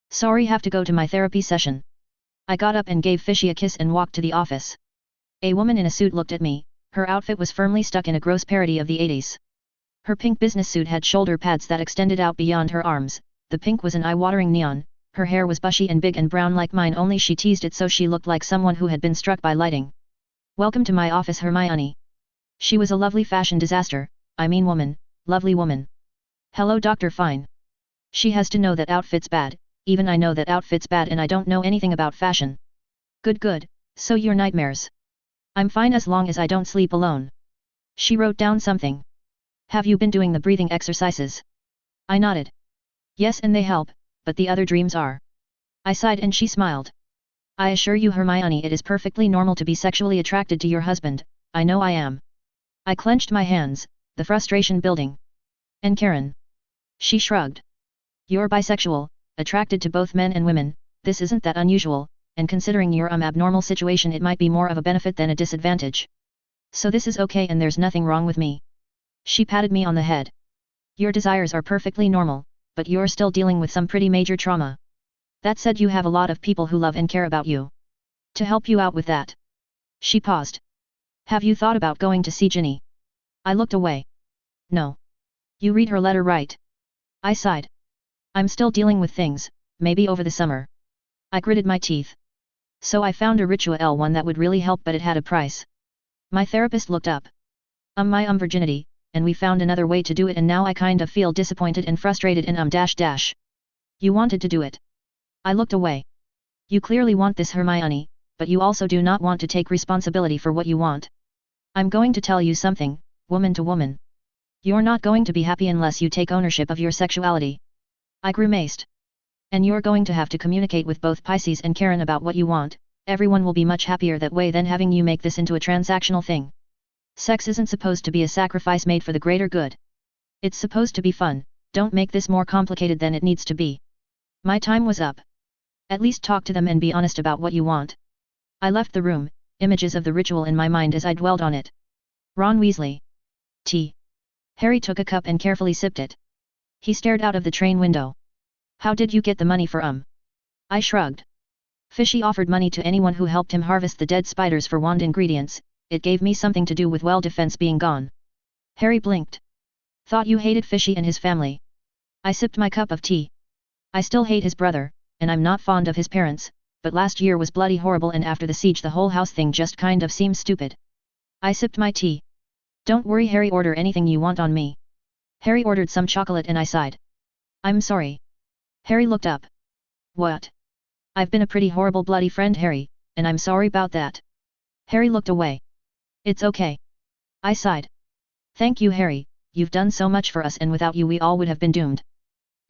Sorry, have to go to my therapy session. I got up and gave Fishy a kiss and walked to the office. A woman in a suit looked at me, her outfit was firmly stuck in a gross parody of the 80s. Her pink business suit had shoulder pads that extended out beyond her arms, the pink was an eye-watering neon, her hair was bushy and big and brown like mine, only she teased it so she looked like someone who had been struck by lightning. Welcome to my office, Hermione. She was a lovely fashion disaster, I mean woman, lovely woman. Hello Dr. Fine. She has to know that outfit's bad, even I know that outfit's bad and I don't know anything about fashion. Good, so your nightmares. I'm fine as long as I don't sleep alone. She wrote down something. Have you been doing the breathing exercises? I nodded. Yes, and they help, but the other dreams are. I sighed and she smiled. I assure you Hermione, it is perfectly normal to be sexually attracted to your husband, I know I am. I clenched my hands, the frustration building. And Karen? She shrugged. You're bisexual, attracted to both men and women, this isn't that unusual, and considering your abnormal situation it might be more of a benefit than a disadvantage. So this is okay and there's nothing wrong with me. She patted me on the head. Your desires are perfectly normal, but you're still dealing with some pretty major trauma. That said, you have a lot of people who love and care about you. To help you out with that. She paused. Have you thought about going to see Ginny? I looked away. No. You read her letter right? I sighed. I'm still dealing with things, maybe over the summer. I gritted my teeth. So I found a ritual one that would really help, but it had a price. My therapist looked up. My virginity, and we found another way to do it, and now I kind of feel disappointed and frustrated and You wanted to do it. I looked away. You clearly want this, Hermione, but you also do not want to take responsibility for what you want. I'm going to tell you something, woman to woman. You're not going to be happy unless you take ownership of your sexuality. I grimaced. And you're going to have to communicate with both Pisces and Karen about what you want, everyone will be much happier that way than having you make this into a transactional thing. Sex isn't supposed to be a sacrifice made for the greater good. It's supposed to be fun, don't make this more complicated than it needs to be. My time was up. At least talk to them and be honest about what you want. I left the room, images of the ritual in my mind as I dwelled on it. Ron Weasley. Tea. Harry took a cup and carefully sipped it. He stared out of the train window. How did you get the money for I shrugged. Fishy offered money to anyone who helped him harvest the dead spiders for wand ingredients, it gave me something to do with defense being gone. Harry blinked. Thought you hated Fishy and his family. I sipped my cup of tea. I still hate his brother, and I'm not fond of his parents, but last year was bloody horrible and after the siege the whole house thing just kind of seems stupid. I sipped my tea. Don't worry Harry, order anything you want on me. Harry ordered some chocolate and I sighed. I'm sorry. Harry looked up. What? I've been a pretty horrible bloody friend, Harry, and I'm sorry about that. Harry looked away. It's okay. I sighed. Thank you Harry, you've done so much for us and without you we all would have been doomed.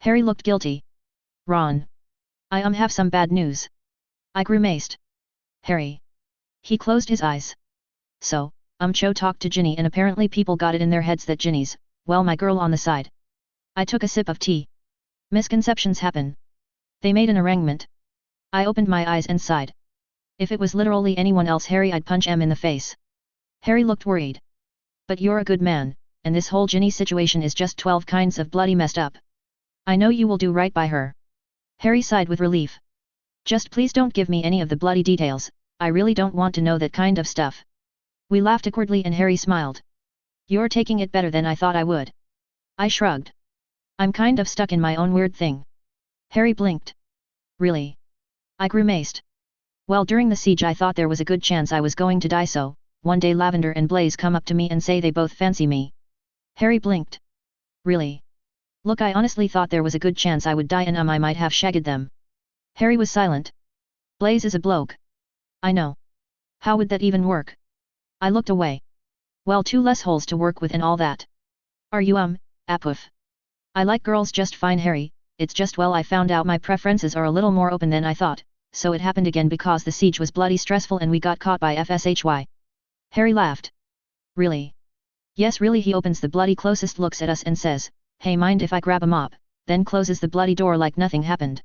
Harry looked guilty. Ron. I have some bad news. I grimaced. Harry. He closed his eyes. So, Cho talked to Ginny and apparently people got it in their heads that Ginny's, well, my girl on the side. I took a sip of tea. Misconceptions happen. They made an arrangement. I opened my eyes and sighed. If it was literally anyone else, Harry, I'd punch him in the face. Harry looked worried. But you're a good man, and this whole Ginny situation is just 12 kinds of bloody messed up. I know you will do right by her. Harry sighed with relief. Just please don't give me any of the bloody details, I really don't want to know that kind of stuff. We laughed awkwardly and Harry smiled. You're taking it better than I thought I would. I shrugged. I'm kind of stuck in my own weird thing. Harry blinked. Really? I grew maced. Well, during the siege I thought there was a good chance I was going to die, so one day Lavender and Blaze come up to me and say they both fancy me. Harry blinked. Really? Look, I honestly thought there was a good chance I would die and I might have shagged them. Harry was silent. Blaze is a bloke. I know. How would that even work? I looked away. Well, 2 less holes to work with and all that. Are you apoof? I like girls just fine, Harry, it's just, well, I found out my preferences are a little more open than I thought, so it happened again because the siege was bloody stressful and we got caught by FSHY. Harry laughed. Really? Yes, really. He opens the bloody closest, looks at us and says, hey, mind if I grab a mop, then closes the bloody door like nothing happened.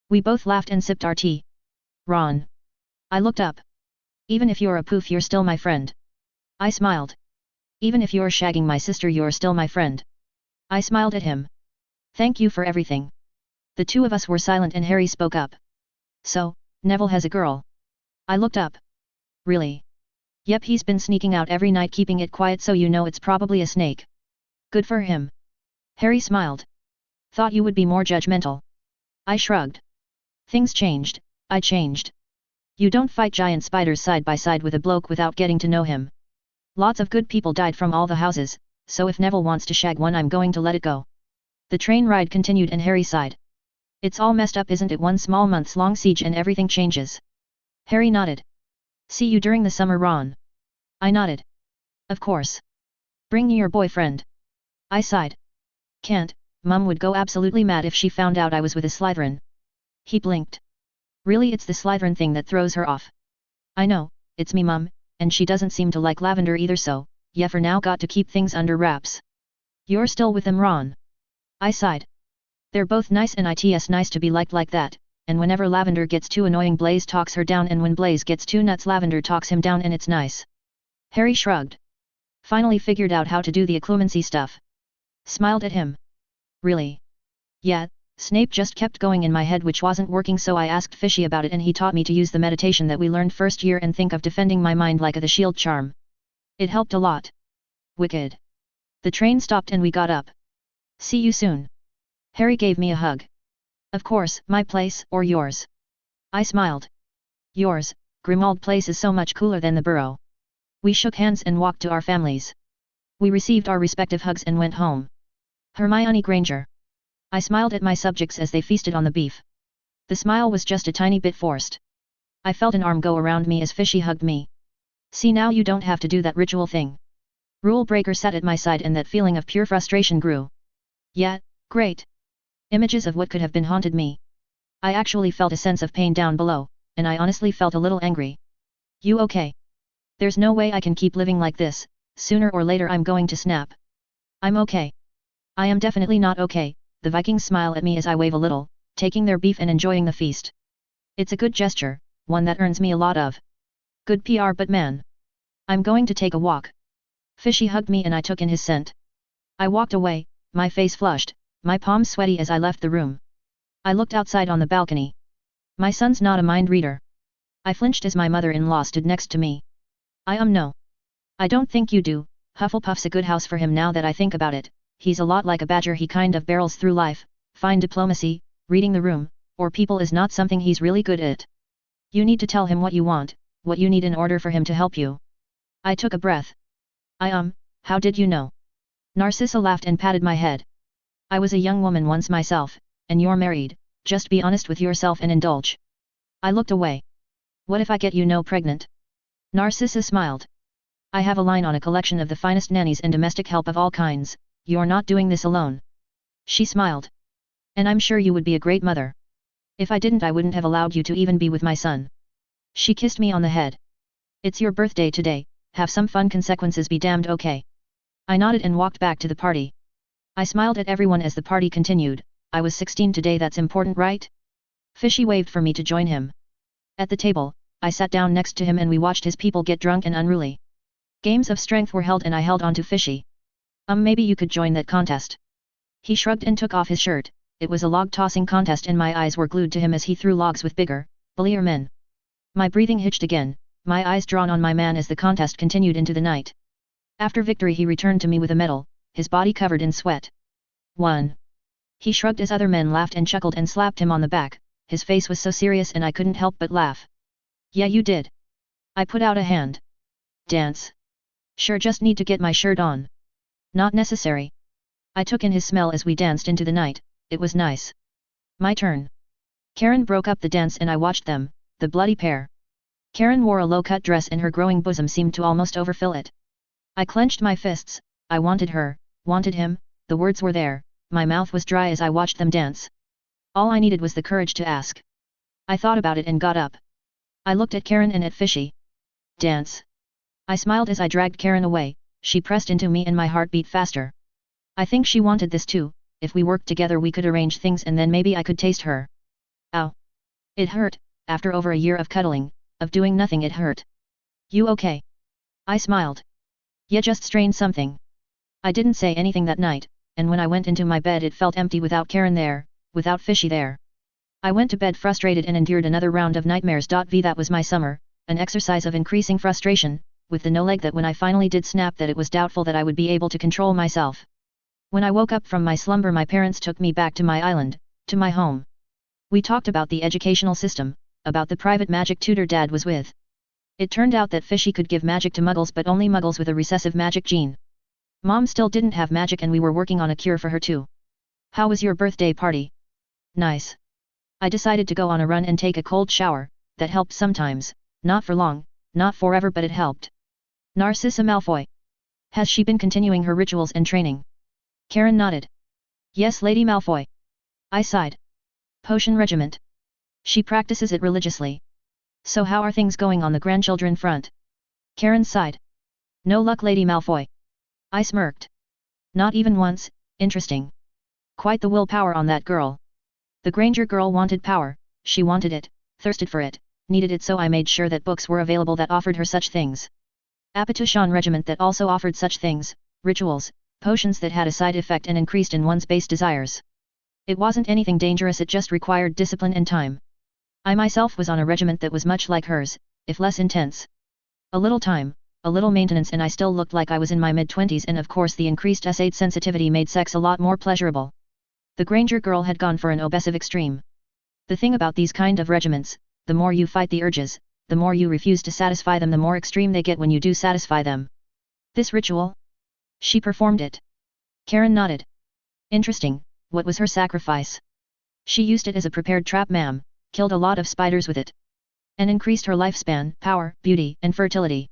We both laughed and sipped our tea. Ron. I looked up. Even if you're a poof, you're still my friend. I smiled. Even if you're shagging my sister, you're still my friend. I smiled at him. Thank you for everything. The 2 of us were silent and Harry spoke up. So, Neville has a girl. I looked up. Really? Yep, he's been sneaking out every night, keeping it quiet, so you know it's probably a snake. Good for him. Harry smiled. Thought you would be more judgmental. I shrugged. Things changed, I changed. You don't fight giant spiders side by side with a bloke without getting to know him. Lots of good people died from all the houses, so if Neville wants to shag one, I'm going to let it go. The train ride continued and Harry sighed. It's all messed up, isn't it? 1 small months-long siege and everything changes. Harry nodded. See you during the summer, Ron. I nodded. Of course. Bring me your boyfriend. I sighed. Can't, Mum would go absolutely mad if she found out I was with a Slytherin. He blinked. Really, it's the Slytherin thing that throws her off. I know, it's me, Mum, and she doesn't seem to like Lavender either, so, yeah, for now got to keep things under wraps. You're still with them, Ron? I sighed. They're both nice and it's nice to be liked like that, and whenever Lavender gets too annoying, Blaze talks her down, and when Blaze gets too nuts, Lavender talks him down, and it's nice. Harry shrugged. Finally figured out how to do the occlumency stuff. Smiled at him. Really? Yeah, Snape just kept going in my head, which wasn't working, so I asked Fishy about it and he taught me to use the meditation that we learned first year and think of defending my mind like the shield charm. It helped a lot. Wicked. The train stopped and we got up. See you soon. Harry gave me a hug. Of course, my place or yours? I smiled. Yours. Grimmauld Place is so much cooler than the Burrow. We shook hands and walked to our families. We received our respective hugs and went home. Hermione Granger. I smiled at my subjects as they feasted on the beef. The smile was just a tiny bit forced. I felt an arm go around me as Fishy hugged me. See, now you don't have to do that ritual thing. Rule Breaker sat at my side and that feeling of pure frustration grew. Yeah, great. Images of what could have been haunted me. I actually felt a sense of pain down below, and I honestly felt a little angry. You okay? There's no way I can keep living like this, sooner or later I'm going to snap. I'm okay. I am definitely not okay, the Vikings smile at me as I wave a little, taking their beef and enjoying the feast. It's a good gesture, one that earns me a lot of good PR, but man, I'm going to take a walk. Fishy hugged me and I took in his scent. I walked away, my face flushed, my palms sweaty as I left the room. I looked outside on the balcony. My son's not a mind reader. I flinched as my mother-in-law stood next to me. No. I don't think you do. Hufflepuff's a good house for him now that I think about it. He's a lot like a badger, he kind of barrels through life, fine diplomacy, reading the room, or people is not something he's really good at. You need to tell him what you want, what you need in order for him to help you. I took a breath. How did you know? Narcissa laughed and patted my head. I was a young woman once myself, and you're married, just be honest with yourself and indulge. I looked away. What if I get pregnant? Narcissa smiled. I have a line on a collection of the finest nannies and domestic help of all kinds. You're not doing this alone. She smiled. And I'm sure you would be a great mother. If I didn't, I wouldn't have allowed you to even be with my son. She kissed me on the head. It's your birthday today, have some fun, consequences be damned, okay? I nodded and walked back to the party. I smiled at everyone as the party continued. I was 16 today, that's important, right? Fishy waved for me to join him. At the table, I sat down next to him and we watched his people get drunk and unruly. Games of strength were held and I held on to Fishy. Maybe you could join that contest. He shrugged and took off his shirt. It was a log-tossing contest and my eyes were glued to him as he threw logs with bigger, bullier men. My breathing hitched again, my eyes drawn on my man as the contest continued into the night. After victory he returned to me with a medal, his body covered in sweat. 1. He shrugged as other men laughed and chuckled and slapped him on the back. his face was so serious and I couldn't help but laugh. Yeah, you did. I put out a hand. Dance? Sure, just need to get my shirt on. Not necessary. I took in his smell as we danced into the night. It was nice. My turn. Karen broke up the dance and I watched them, the bloody pair. Karen wore a low-cut dress and her growing bosom seemed to almost overfill it. I clenched my fists. I wanted her, wanted him, the words were there, my mouth was dry as I watched them dance. All I needed was the courage to ask. I thought about it and got up. I looked at Karen and at Fishy. Dance. I smiled as I dragged Karen away, she pressed into me and my heart beat faster. I think she wanted this too, if we worked together we could arrange things and then maybe I could taste her. Ow. It hurt, after over a year of cuddling, of doing nothing it hurt. You okay? I smiled. Yeah, just strained something. I didn't say anything that night, and when I went into my bed it felt empty without Karen there, without Fishy there. I went to bed frustrated and endured another round of nightmares. That was my summer, an exercise of increasing frustration, with the no leg that when I finally did snap that it was doubtful that I would be able to control myself. When I woke up from my slumber my parents took me back to my island, to my home. We talked about the educational system, about the private magic tutor Dad was with. It turned out that Fishy could give magic to muggles but only muggles with a recessive magic gene. Mom still didn't have magic and we were working on a cure for her too. How was your birthday party? Nice. I decided to go on a run and take a cold shower, that helped sometimes, not for long, not forever but it helped. Narcissa Malfoy. Has she been continuing her rituals and training? Karen nodded. Yes, Lady Malfoy. I sighed. Potion regiment. She practices it religiously. So how are things going on the grandchildren front? Karen sighed. No luck, Lady Malfoy. I smirked. Not even once. Interesting. Quite the willpower on that girl. The Granger girl wanted power, she wanted it, thirsted for it, needed it, so I made sure that books were available that offered her such things. Apatuchon regiment that also offered such things, rituals, potions that had a side effect and increased in one's base desires. It wasn't anything dangerous, it just required discipline and time. I myself was on a regiment that was much like hers, if less intense. A little time, a little maintenance and I still looked like I was in my mid-20s, and of course the increased S8 sensitivity made sex a lot more pleasurable. The Granger girl had gone for an obsessive extreme. The thing about these kind of regiments, the more you fight the urges, the more you refuse to satisfy them, the more extreme they get when you do satisfy them. This ritual? She performed it. Karen nodded. Interesting, what was her sacrifice? She used it as a prepared trap, ma'am, killed a lot of spiders with it. And increased her lifespan, power, beauty, and fertility.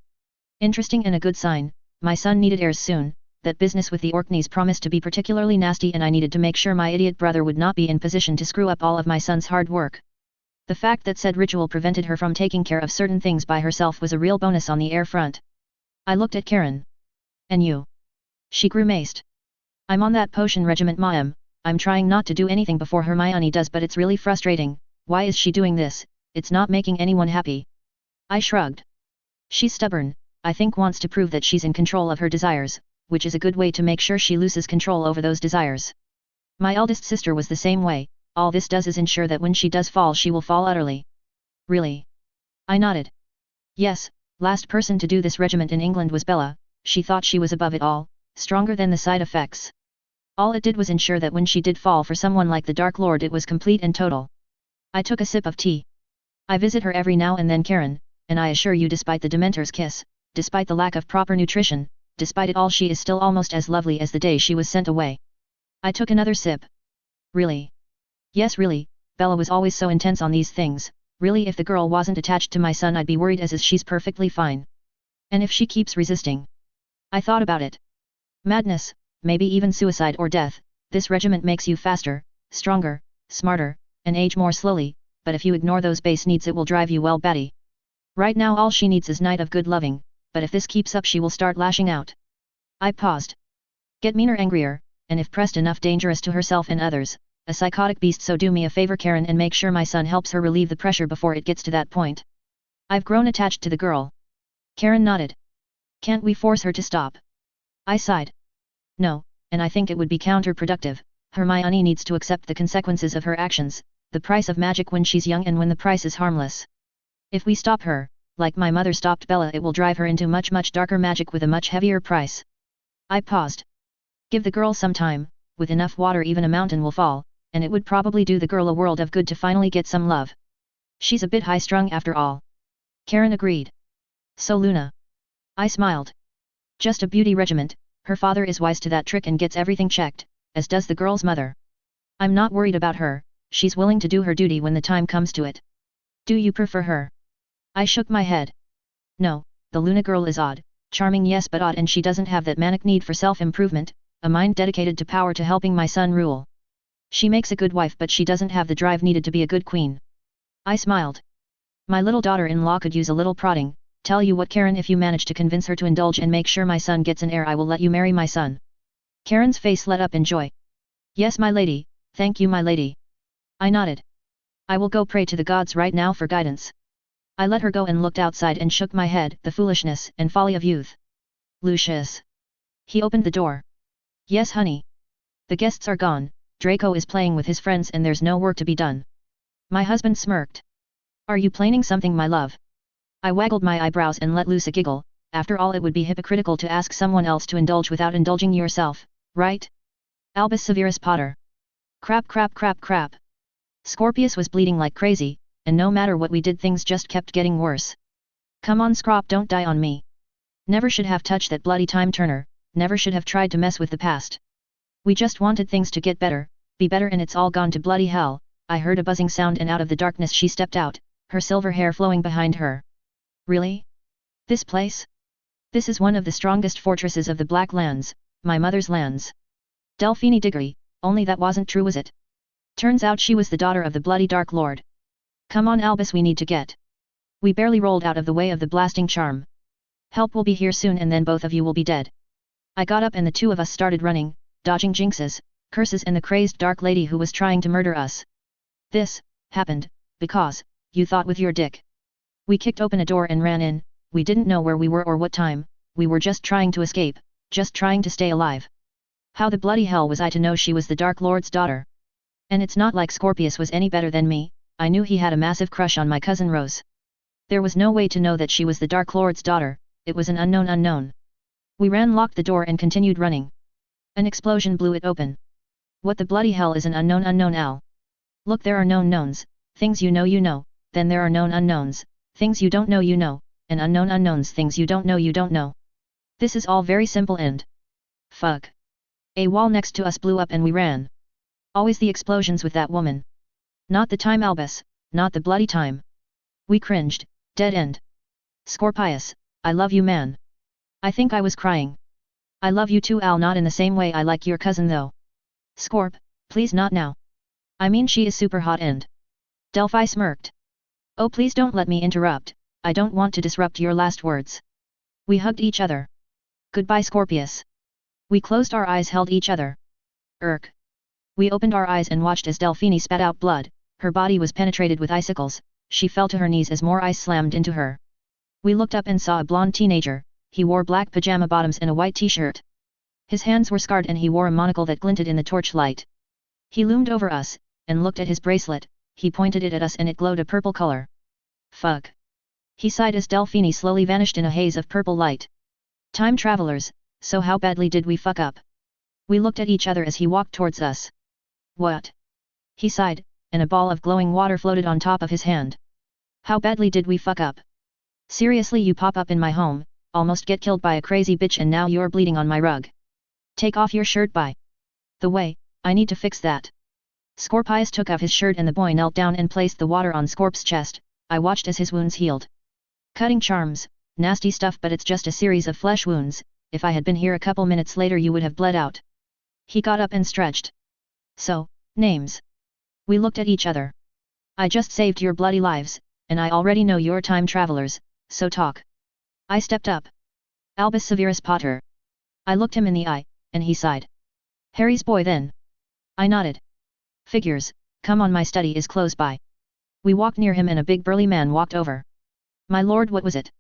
Interesting and a good sign, my son needed heirs soon. That business with the Orkneys promised to be particularly nasty and I needed to make sure my idiot brother would not be in position to screw up all of my son's hard work. The fact that said ritual prevented her from taking care of certain things by herself was a real bonus on the heir front. I looked at Karen. And you? She grimaced. I'm on that potion regiment, ma'am. I'm trying not to do anything before Hermione does, but it's really frustrating. Why is she doing this? It's not making anyone happy. I shrugged. She's stubborn, I think wants to prove that she's in control of her desires, which is a good way to make sure she loses control over those desires. My eldest sister was the same way, all this does is ensure that when she does fall she will fall utterly. Really? I nodded. Yes, last person to do this regiment in England was Bella, she thought she was above it all, stronger than the side effects. All it did was ensure that when she did fall for someone like the Dark Lord it was complete and total. I took a sip of tea. I visit her every now and then, Karen, and I assure you despite the Dementor's kiss, despite the lack of proper nutrition, despite it all she is still almost as lovely as the day she was sent away. I took another sip. Really? Yes, really, Bella was always so intense on these things. Really, if the girl wasn't attached to my son I'd be worried, as is she's perfectly fine. And if she keeps resisting? I thought about it. Madness, maybe even suicide or death. This regiment makes you faster, stronger, smarter, and age more slowly, but if you ignore those base needs it will drive you well batty. Right now all she needs is night of good loving, but if this keeps up she will start lashing out. I paused. Get meaner, angrier, and if pressed enough dangerous to herself and others, a psychotic beast. So do me a favor, Karen, and make sure my son helps her relieve the pressure before it gets to that point. I've grown attached to the girl. Karen nodded. Can't we force her to stop? I sighed. No, and I think it would be counterproductive. Hermione needs to accept the consequences of her actions, the price of magic when she's young and when the price is harmless. If we stop her, like my mother stopped Bella, it will drive her into much darker magic with a much heavier price. I paused. Give the girl some time, with enough water even a mountain will fall, and it would probably do the girl a world of good to finally get some love. She's a bit high-strung after all. Karen agreed. So Luna. I smiled. Just a beauty regiment, her father is wise to that trick and gets everything checked, as does the girl's mother. I'm not worried about her, she's willing to do her duty when the time comes to it. Do you prefer her? I shook my head. No, the Luna girl is odd, charming yes but odd, and she doesn't have that manic need for self-improvement, a mind dedicated to power to helping my son rule. She makes a good wife but she doesn't have the drive needed to be a good queen. I smiled. My little daughter-in-law could use a little prodding. Tell you what, Karen, if you manage to convince her to indulge and make sure my son gets an heir, I will let you marry my son. Karen's face lit up in joy. Yes my lady, thank you my lady. I nodded. I will go pray to the gods right now for guidance. I let her go and looked outside and shook my head, the foolishness and folly of youth. Lucius. He opened the door. Yes honey. The guests are gone, Draco is playing with his friends and there's no work to be done. My husband smirked. Are you planning something my love? I waggled my eyebrows and let loose a giggle. After all, it would be hypocritical to ask someone else to indulge without indulging yourself, right? Albus Severus Potter. Crap crap crap crap. Scorpius was bleeding like crazy, and no matter what we did things just kept getting worse. Come on Scrop, don't die on me. Never should have touched that bloody time turner, never should have tried to mess with the past. We just wanted things to get better, be better, and it's all gone to bloody hell. I heard a buzzing sound and out of the darkness she stepped out, her silver hair flowing behind her. Really? This place? This is one of the strongest fortresses of the Black Lands, my mother's lands. Delphine Diggory, only that wasn't true, was it? Turns out she was the daughter of the bloody Dark Lord. Come on Albus, we need to get. We barely rolled out of the way of the blasting charm. Help will be here soon and then both of you will be dead. I got up and the two of us started running, dodging jinxes, curses and the crazed dark lady who was trying to murder us. This happened because you thought with your dick. We kicked open a door and ran in. We didn't know where we were or what time, we were just trying to escape, just trying to stay alive. How the bloody hell was I to know she was the Dark Lord's daughter? And it's not like Scorpius was any better than me, I knew he had a massive crush on my cousin Rose. There was no way to know that she was the Dark Lord's daughter, it was an unknown unknown. We ran, locked the door and continued running. An explosion blew it open. What the bloody hell is an unknown unknown, Al? Look, there are known knowns, things you know, then there are known unknowns, things you don't know you know, and unknown unknowns, things you don't know you don't know. This is all very simple and... Fuck. A wall next to us blew up and we ran. Always the explosions with that woman. Not the time Albus, not the bloody time. We cringed, dead end. Scorpius, I love you man. I think I was crying. I love you too Al, not in the same way I like your cousin though. Scorp, please not now. I mean she is super hot and... Delphi smirked. Oh please don't let me interrupt, I don't want to disrupt your last words. We hugged each other. Goodbye Scorpius. We closed our eyes, held each other. Irk. We opened our eyes and watched as Delphine spat out blood, her body was penetrated with icicles, she fell to her knees as more ice slammed into her. We looked up and saw a blonde teenager, he wore black pajama bottoms and a white t-shirt. His hands were scarred and he wore a monocle that glinted in the torchlight. He loomed over us, and looked at his bracelet, he pointed it at us and it glowed a purple color. Fuck. He sighed as Delphine slowly vanished in a haze of purple light. Time travelers, so how badly did we fuck up? We looked at each other as he walked towards us. What? He sighed, and a ball of glowing water floated on top of his hand. How badly did we fuck up? Seriously, you pop up in my home, almost get killed by a crazy bitch, and now you're bleeding on my rug. Take off your shirt by the way, I need to fix that. Scorpius took off his shirt and the boy knelt down and placed the water on Scorp's chest. I watched as his wounds healed. Cutting charms, nasty stuff, but it's just a series of flesh wounds, if I had been here a couple minutes later you would have bled out. He got up and stretched. So, names. We looked at each other. I just saved your bloody lives, and I already know you're time travelers, so talk. I stepped up. Albus Severus Potter. I looked him in the eye, and he sighed. Harry's boy then. I nodded. Figures, come on, my study is close by. We walked near him and a big burly man walked over. My lord, what was it?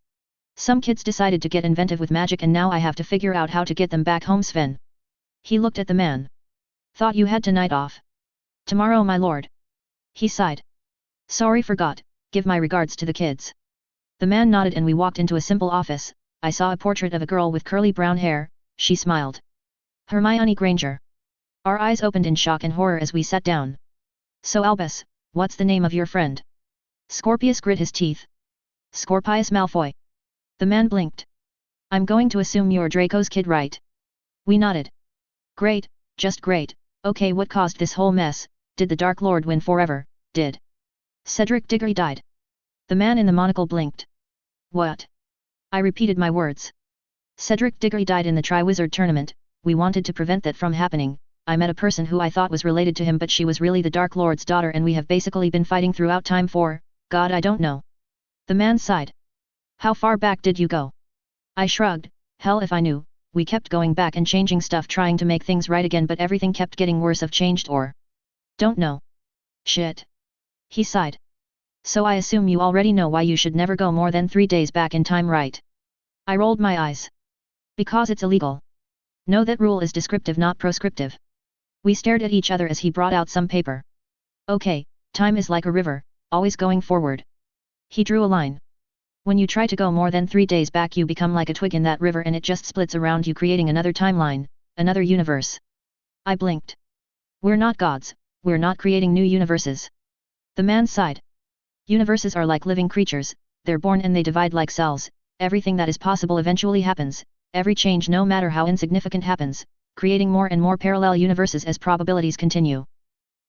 Some kids decided to get inventive with magic and now I have to figure out how to get them back home, Sven. He looked at the man. Thought you had tonight off. Tomorrow, my lord. He sighed. Sorry, forgot, give my regards to the kids. The man nodded and we walked into a simple office. I saw a portrait of a girl with curly brown hair, she smiled. Hermione Granger. Our eyes opened in shock and horror as we sat down. So Albus, what's the name of your friend? Scorpius grit his teeth. Scorpius Malfoy. The man blinked. I'm going to assume you're Draco's kid, right? We nodded. Great, just great. Okay, what caused this whole mess? Did the Dark Lord win forever? Did Cedric Diggory died? The man in the monocle blinked. What? I repeated my words. Cedric Diggory died in the Triwizard Tournament. We wanted to prevent that from happening. I met a person who I thought was related to him, but she was really the Dark Lord's daughter, and we have basically been fighting throughout time for, God, I don't know. The man sighed. How far back did you go? I shrugged. Hell if I knew. We kept going back and changing stuff, trying to make things right again, but everything kept getting worse. Of changed or don't know. Shit. He sighed. So I assume you already know why you should never go more than 3 days back in time, right? I rolled my eyes. Because it's illegal. No, that rule is descriptive, not proscriptive. We stared at each other as he brought out some paper. Okay, time is like a river, always going forward. He drew a line. When you try to go more than 3 days back, you become like a twig in that river and it just splits around you, creating another timeline, another universe. I blinked. We're not gods, we're not creating new universes. The man sighed. Universes are like living creatures, they're born and they divide like cells. Everything that is possible eventually happens, every change, no matter how insignificant, happens, creating more and more parallel universes as probabilities continue.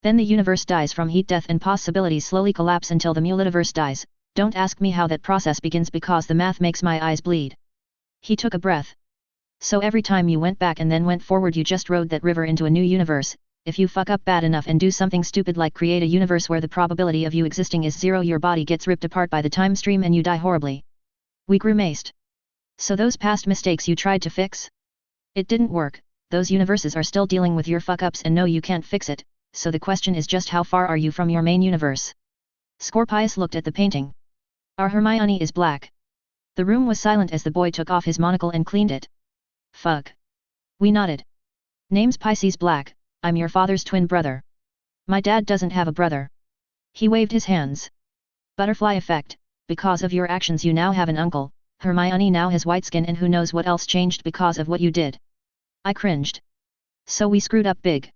Then the universe dies from heat death and possibilities slowly collapse until the multiverse dies. Don't ask me how that process begins because the math makes my eyes bleed. He took a breath. So every time you went back and then went forward, you just rode that river into a new universe. If you fuck up bad enough and do something stupid like create a universe where the probability of you existing is 0, your body gets ripped apart by the time stream and you die horribly. We grimaced. So those past mistakes you tried to fix? It didn't work. Those universes are still dealing with your fuck-ups and no, you can't fix it, so the question is just how far are you from your main universe? Scorpius looked at the painting. Our Hermione is black. The room was silent as the boy took off his monocle and cleaned it. Fuck. We nodded. Name's Pisces Black, I'm your father's twin brother. My dad doesn't have a brother. He waved his hands. Butterfly effect, because of your actions you now have an uncle. Hermione now has white skin and who knows what else changed because of what you did. I cringed. So we screwed up big.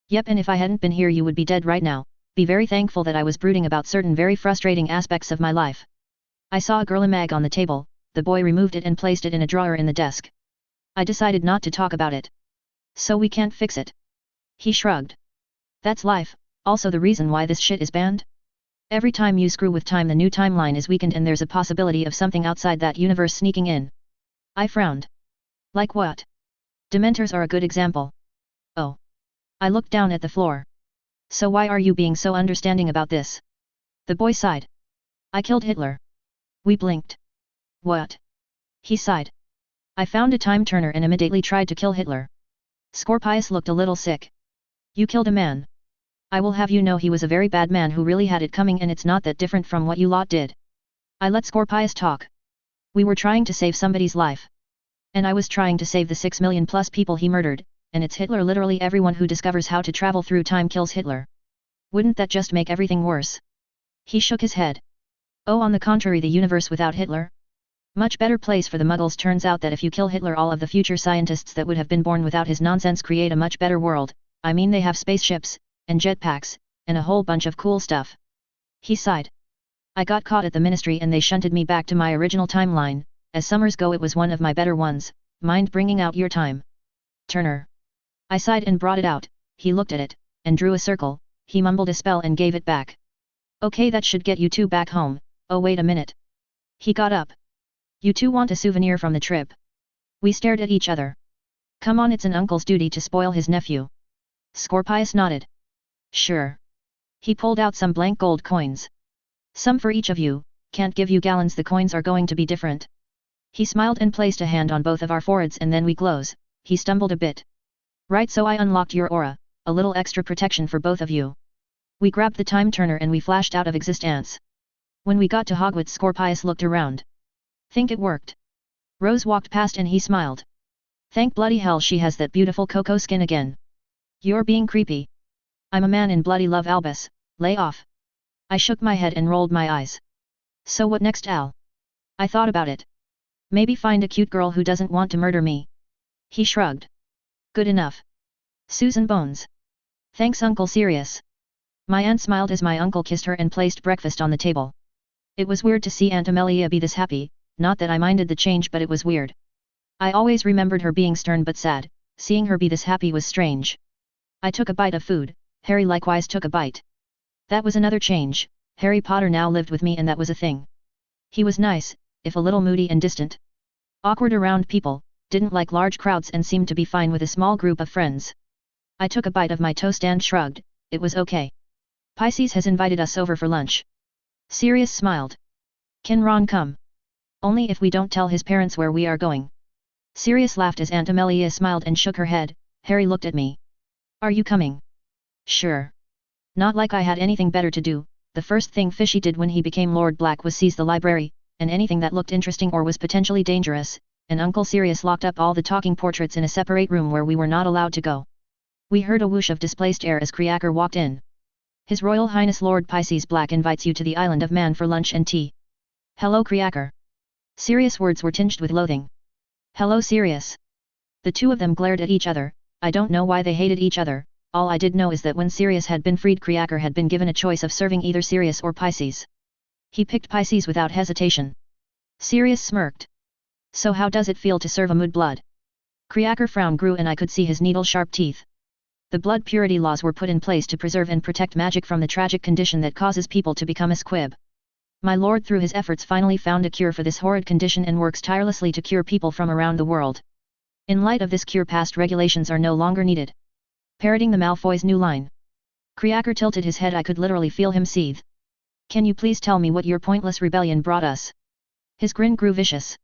Yep, and if I hadn't been here you would be dead right now. Be very thankful that I was brooding about certain very frustrating aspects of my life. I saw a Girly mag on the table, the boy removed it and placed it in a drawer in the desk. I decided not to talk about it. So we can't fix it. He shrugged. That's life, also the reason why this shit is banned? Every time you screw with time the new timeline is weakened and there's a possibility of something outside that universe sneaking in. I frowned. Like what? Dementors are a good example. Oh. I looked down at the floor. So why are you being so understanding about this? The boy sighed. I killed Hitler. We blinked. What? He sighed. I found a time turner and immediately tried to kill Hitler. Scorpius looked a little sick. You killed a man. I will have you know he was a very bad man who really had it coming, and it's not that different from what you lot did. I let Scorpius talk. We were trying to save somebody's life. And I was trying to save the 6 million plus people he murdered, and it's Hitler. Literally everyone who discovers how to travel through time kills Hitler. Wouldn't that just make everything worse? He shook his head. Oh, on the contrary, the universe without Hitler? Much better place for the Muggles. Turns out that if you kill Hitler, all of the future scientists that would have been born without his nonsense create a much better world. I mean, they have spaceships, and jetpacks, and a whole bunch of cool stuff. He sighed. I got caught at the ministry and they shunted me back to my original timeline. As summers go, it was one of my better ones. Mind bringing out your time turner? I sighed and brought it out. He looked at it, and drew a circle. He mumbled a spell and gave it back. Okay, that should get you two back home. Oh, wait a minute. He got up. You two want a souvenir from the trip? We stared at each other. Come on, it's an uncle's duty to spoil his nephew. Scorpius nodded. Sure. He pulled out some blank gold coins. Some for each of you, can't give you gallons, the coins are going to be different. He smiled and placed a hand on both of our foreheads and then we glows. He stumbled a bit. Right, so I unlocked your aura, a little extra protection for both of you. We grabbed the time turner and we flashed out of existence. When we got to Hogwarts, Scorpius looked around. Think it worked? Rose walked past and he smiled. Thank bloody hell she has that beautiful cocoa skin again. You're being creepy. I'm a man in bloody love, Albus, lay off. I shook my head and rolled my eyes. So what next, Al? I thought about it. Maybe find a cute girl who doesn't want to murder me. He shrugged. Good enough. Susan Bones. Thanks, Uncle Sirius. My aunt smiled as my uncle kissed her and placed breakfast on the table. It was weird to see Aunt Amelia be this happy, not that I minded the change but it was weird. I always remembered her being stern but sad, seeing her be this happy was strange. I took a bite of food, Harry likewise took a bite. That was another change, Harry Potter now lived with me and that was a thing. He was nice, if a little moody and distant. Awkward around people, didn't like large crowds and seemed to be fine with a small group of friends. I took a bite of my toast and shrugged, it was okay. Pisces has invited us over for lunch. Sirius smiled. Can Ron come? Only if we don't tell his parents where we are going. Sirius laughed as Aunt Amelia smiled and shook her head. Harry looked at me. Are you coming? Sure. Not like I had anything better to do. The first thing Fishy did when he became Lord Black was seize the library, and anything that looked interesting or was potentially dangerous, and Uncle Sirius locked up all the talking portraits in a separate room where we were not allowed to go. We heard a whoosh of displaced air as Creaker walked in. His Royal Highness Lord Pisces Black invites you to the Island of Man for lunch and tea. Hello Creaker. Sirius' words were tinged with loathing. Hello Sirius. The two of them glared at each other. I don't know why they hated each other, all I did know is that when Sirius had been freed Creaker had been given a choice of serving either Sirius or Pisces. He picked Pisces without hesitation. Sirius smirked. So how does it feel to serve a mudblood? Creaker's frown grew and I could see his needle-sharp teeth. The blood purity laws were put in place to preserve and protect magic from the tragic condition that causes people to become a squib. My lord through his efforts finally found a cure for this horrid condition and works tirelessly to cure people from around the world. In light of this cure past regulations are no longer needed. Parroting the Malfoy's new line. Creaker tilted his head I could literally feel him seethe. Can you please tell me what your pointless rebellion brought us? His grin grew vicious.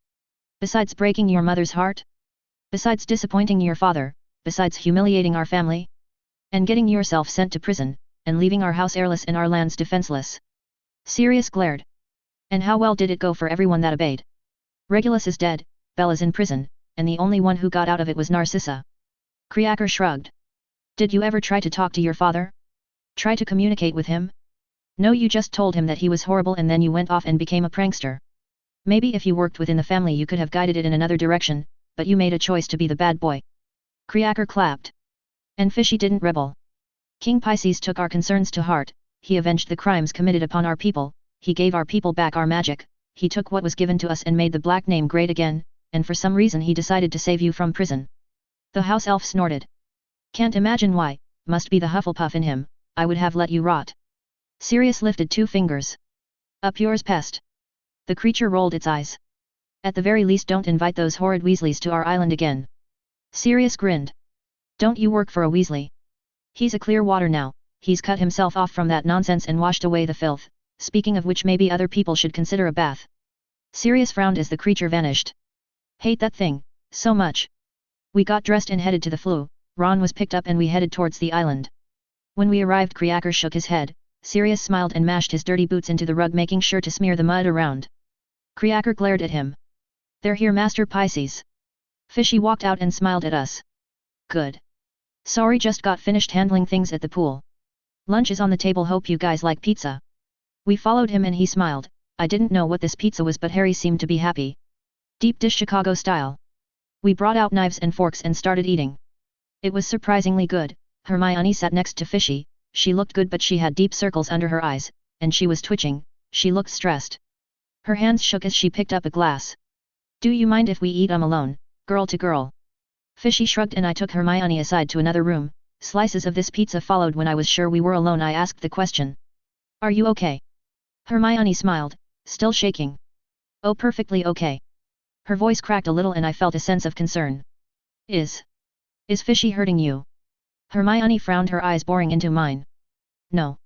Besides breaking your mother's heart? Besides disappointing your father, besides humiliating our family? And getting yourself sent to prison, and leaving our house airless and our lands defenseless. Sirius glared. And how well did it go for everyone that obeyed? Regulus is dead, Bella's in prison, and the only one who got out of it was Narcissa. Creaker shrugged. Did you ever try to talk to your father? Try to communicate with him? No, you just told him that he was horrible and then you went off and became a prankster. Maybe if you worked within the family you could have guided it in another direction, but you made a choice to be the bad boy. Creaker clapped. And Fishy didn't rebel. King Pisces took our concerns to heart, he avenged the crimes committed upon our people, he gave our people back our magic, he took what was given to us and made the black name great again, and for some reason he decided to save you from prison. The house elf snorted. Can't imagine why, must be the Hufflepuff in him, I would have let you rot. Sirius lifted 2 fingers. Up yours pest. The creature rolled its eyes. At the very least don't invite those horrid Weasleys to our island again. Sirius grinned. Don't you work for a Weasley? He's a clear water now, he's cut himself off from that nonsense and washed away the filth, speaking of which maybe other people should consider a bath. Sirius frowned as the creature vanished. Hate that thing, so much. We got dressed and headed to the flue, Ron was picked up and we headed towards the island. When we arrived Creaker shook his head, Sirius smiled and mashed his dirty boots into the rug making sure to smear the mud around. Creaker glared at him. They're here Master Pisces. Fishy walked out and smiled at us. Good. Sorry just got finished handling things at the pool. Lunch is on the table hope you guys like pizza. We followed him and he smiled, I didn't know what this pizza was but Harry seemed to be happy. Deep dish Chicago style. We brought out knives and forks and started eating. It was surprisingly good, Hermione sat next to Fishy, she looked good but she had deep circles under her eyes, and she was twitching, she looked stressed. Her hands shook as she picked up a glass. Do you mind if we eat alone, girl to girl? Fishy shrugged and I took Hermione aside to another room. Slices of this pizza followed when I was sure we were alone I asked the question. Are you okay? Hermione smiled, still shaking. Oh perfectly okay. Her voice cracked a little and I felt a sense of concern. Is Fishy hurting you? Hermione frowned her eyes boring into mine. No.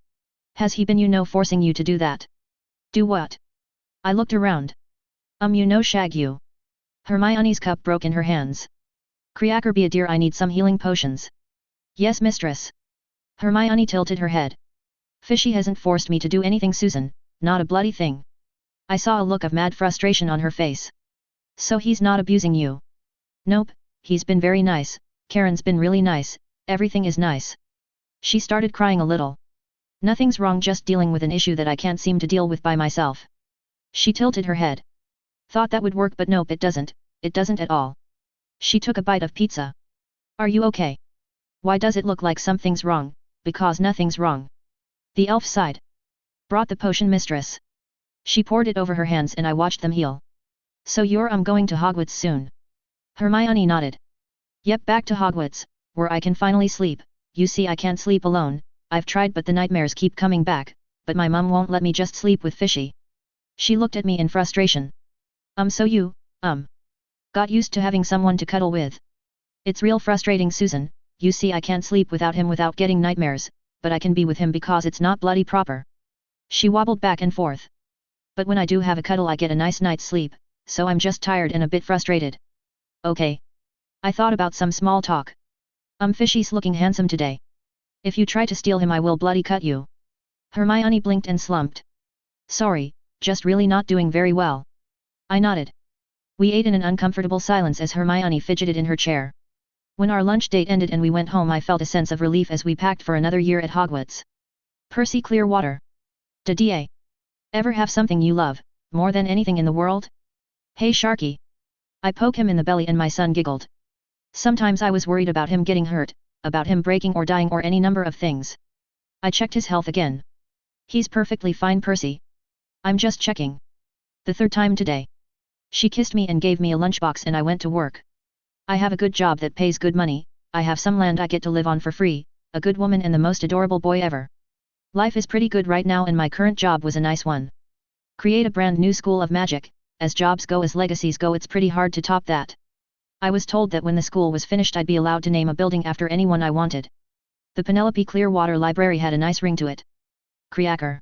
Has he been forcing you to do that? Do what? I looked around. Shag you. Hermione's cup broke in her hands. Creaker be a dear I need some healing potions. Yes mistress. Hermione tilted her head. Fishy hasn't forced me to do anything Susan, not a bloody thing. I saw a look of mad frustration on her face. So he's not abusing you? Nope, he's been very nice, Karen's been really nice, everything is nice. She started crying a little. Nothing's wrong just dealing with an issue that I can't seem to deal with by myself. She tilted her head. Thought that would work but nope it doesn't at all. She took a bite of pizza. Are you okay? Why does it look like something's wrong? Because nothing's wrong. The elf sighed. Brought the potion mistress. She poured it over her hands and I watched them heal. So I'm going to Hogwarts soon. Hermione nodded. Yep, back to Hogwarts, where I can finally sleep. You see, I can't sleep alone. I've tried but the nightmares keep coming back, but my mum won't let me just sleep with Fishy. She looked at me in frustration. So you, got used to having someone to cuddle with. It's real frustrating, Susan. You see, I can't sleep without him without getting nightmares, but I can be with him because it's not bloody proper. She wobbled back and forth. But when I do have a cuddle I get a nice night's sleep, so I'm just tired and a bit frustrated. Okay. I thought about some small talk. Fishy's looking handsome today. If you try to steal him I will bloody cut you. Hermione blinked and slumped. Sorry, just really not doing very well. I nodded. We ate in an uncomfortable silence as Hermione fidgeted in her chair. When our lunch date ended and we went home I felt a sense of relief as we packed for another year at Hogwarts. Percy Clearwater. Did ya ever have something you love, more than anything in the world? Hey Sharky. I poke him in the belly and my son giggled. Sometimes I was worried about him getting hurt, about him breaking or dying or any number of things. I checked his health again. He's perfectly fine, Percy. I'm just checking. The third time today. She kissed me and gave me a lunchbox and I went to work. I have a good job that pays good money, I have some land I get to live on for free, a good woman and the most adorable boy ever. Life is pretty good right now and my current job was a nice one. Create a brand new school of magic, as jobs go as legacies go it's pretty hard to top that. I was told that when the school was finished I'd be allowed to name a building after anyone I wanted. The Penelope Clearwater Library had a nice ring to it. Creaker.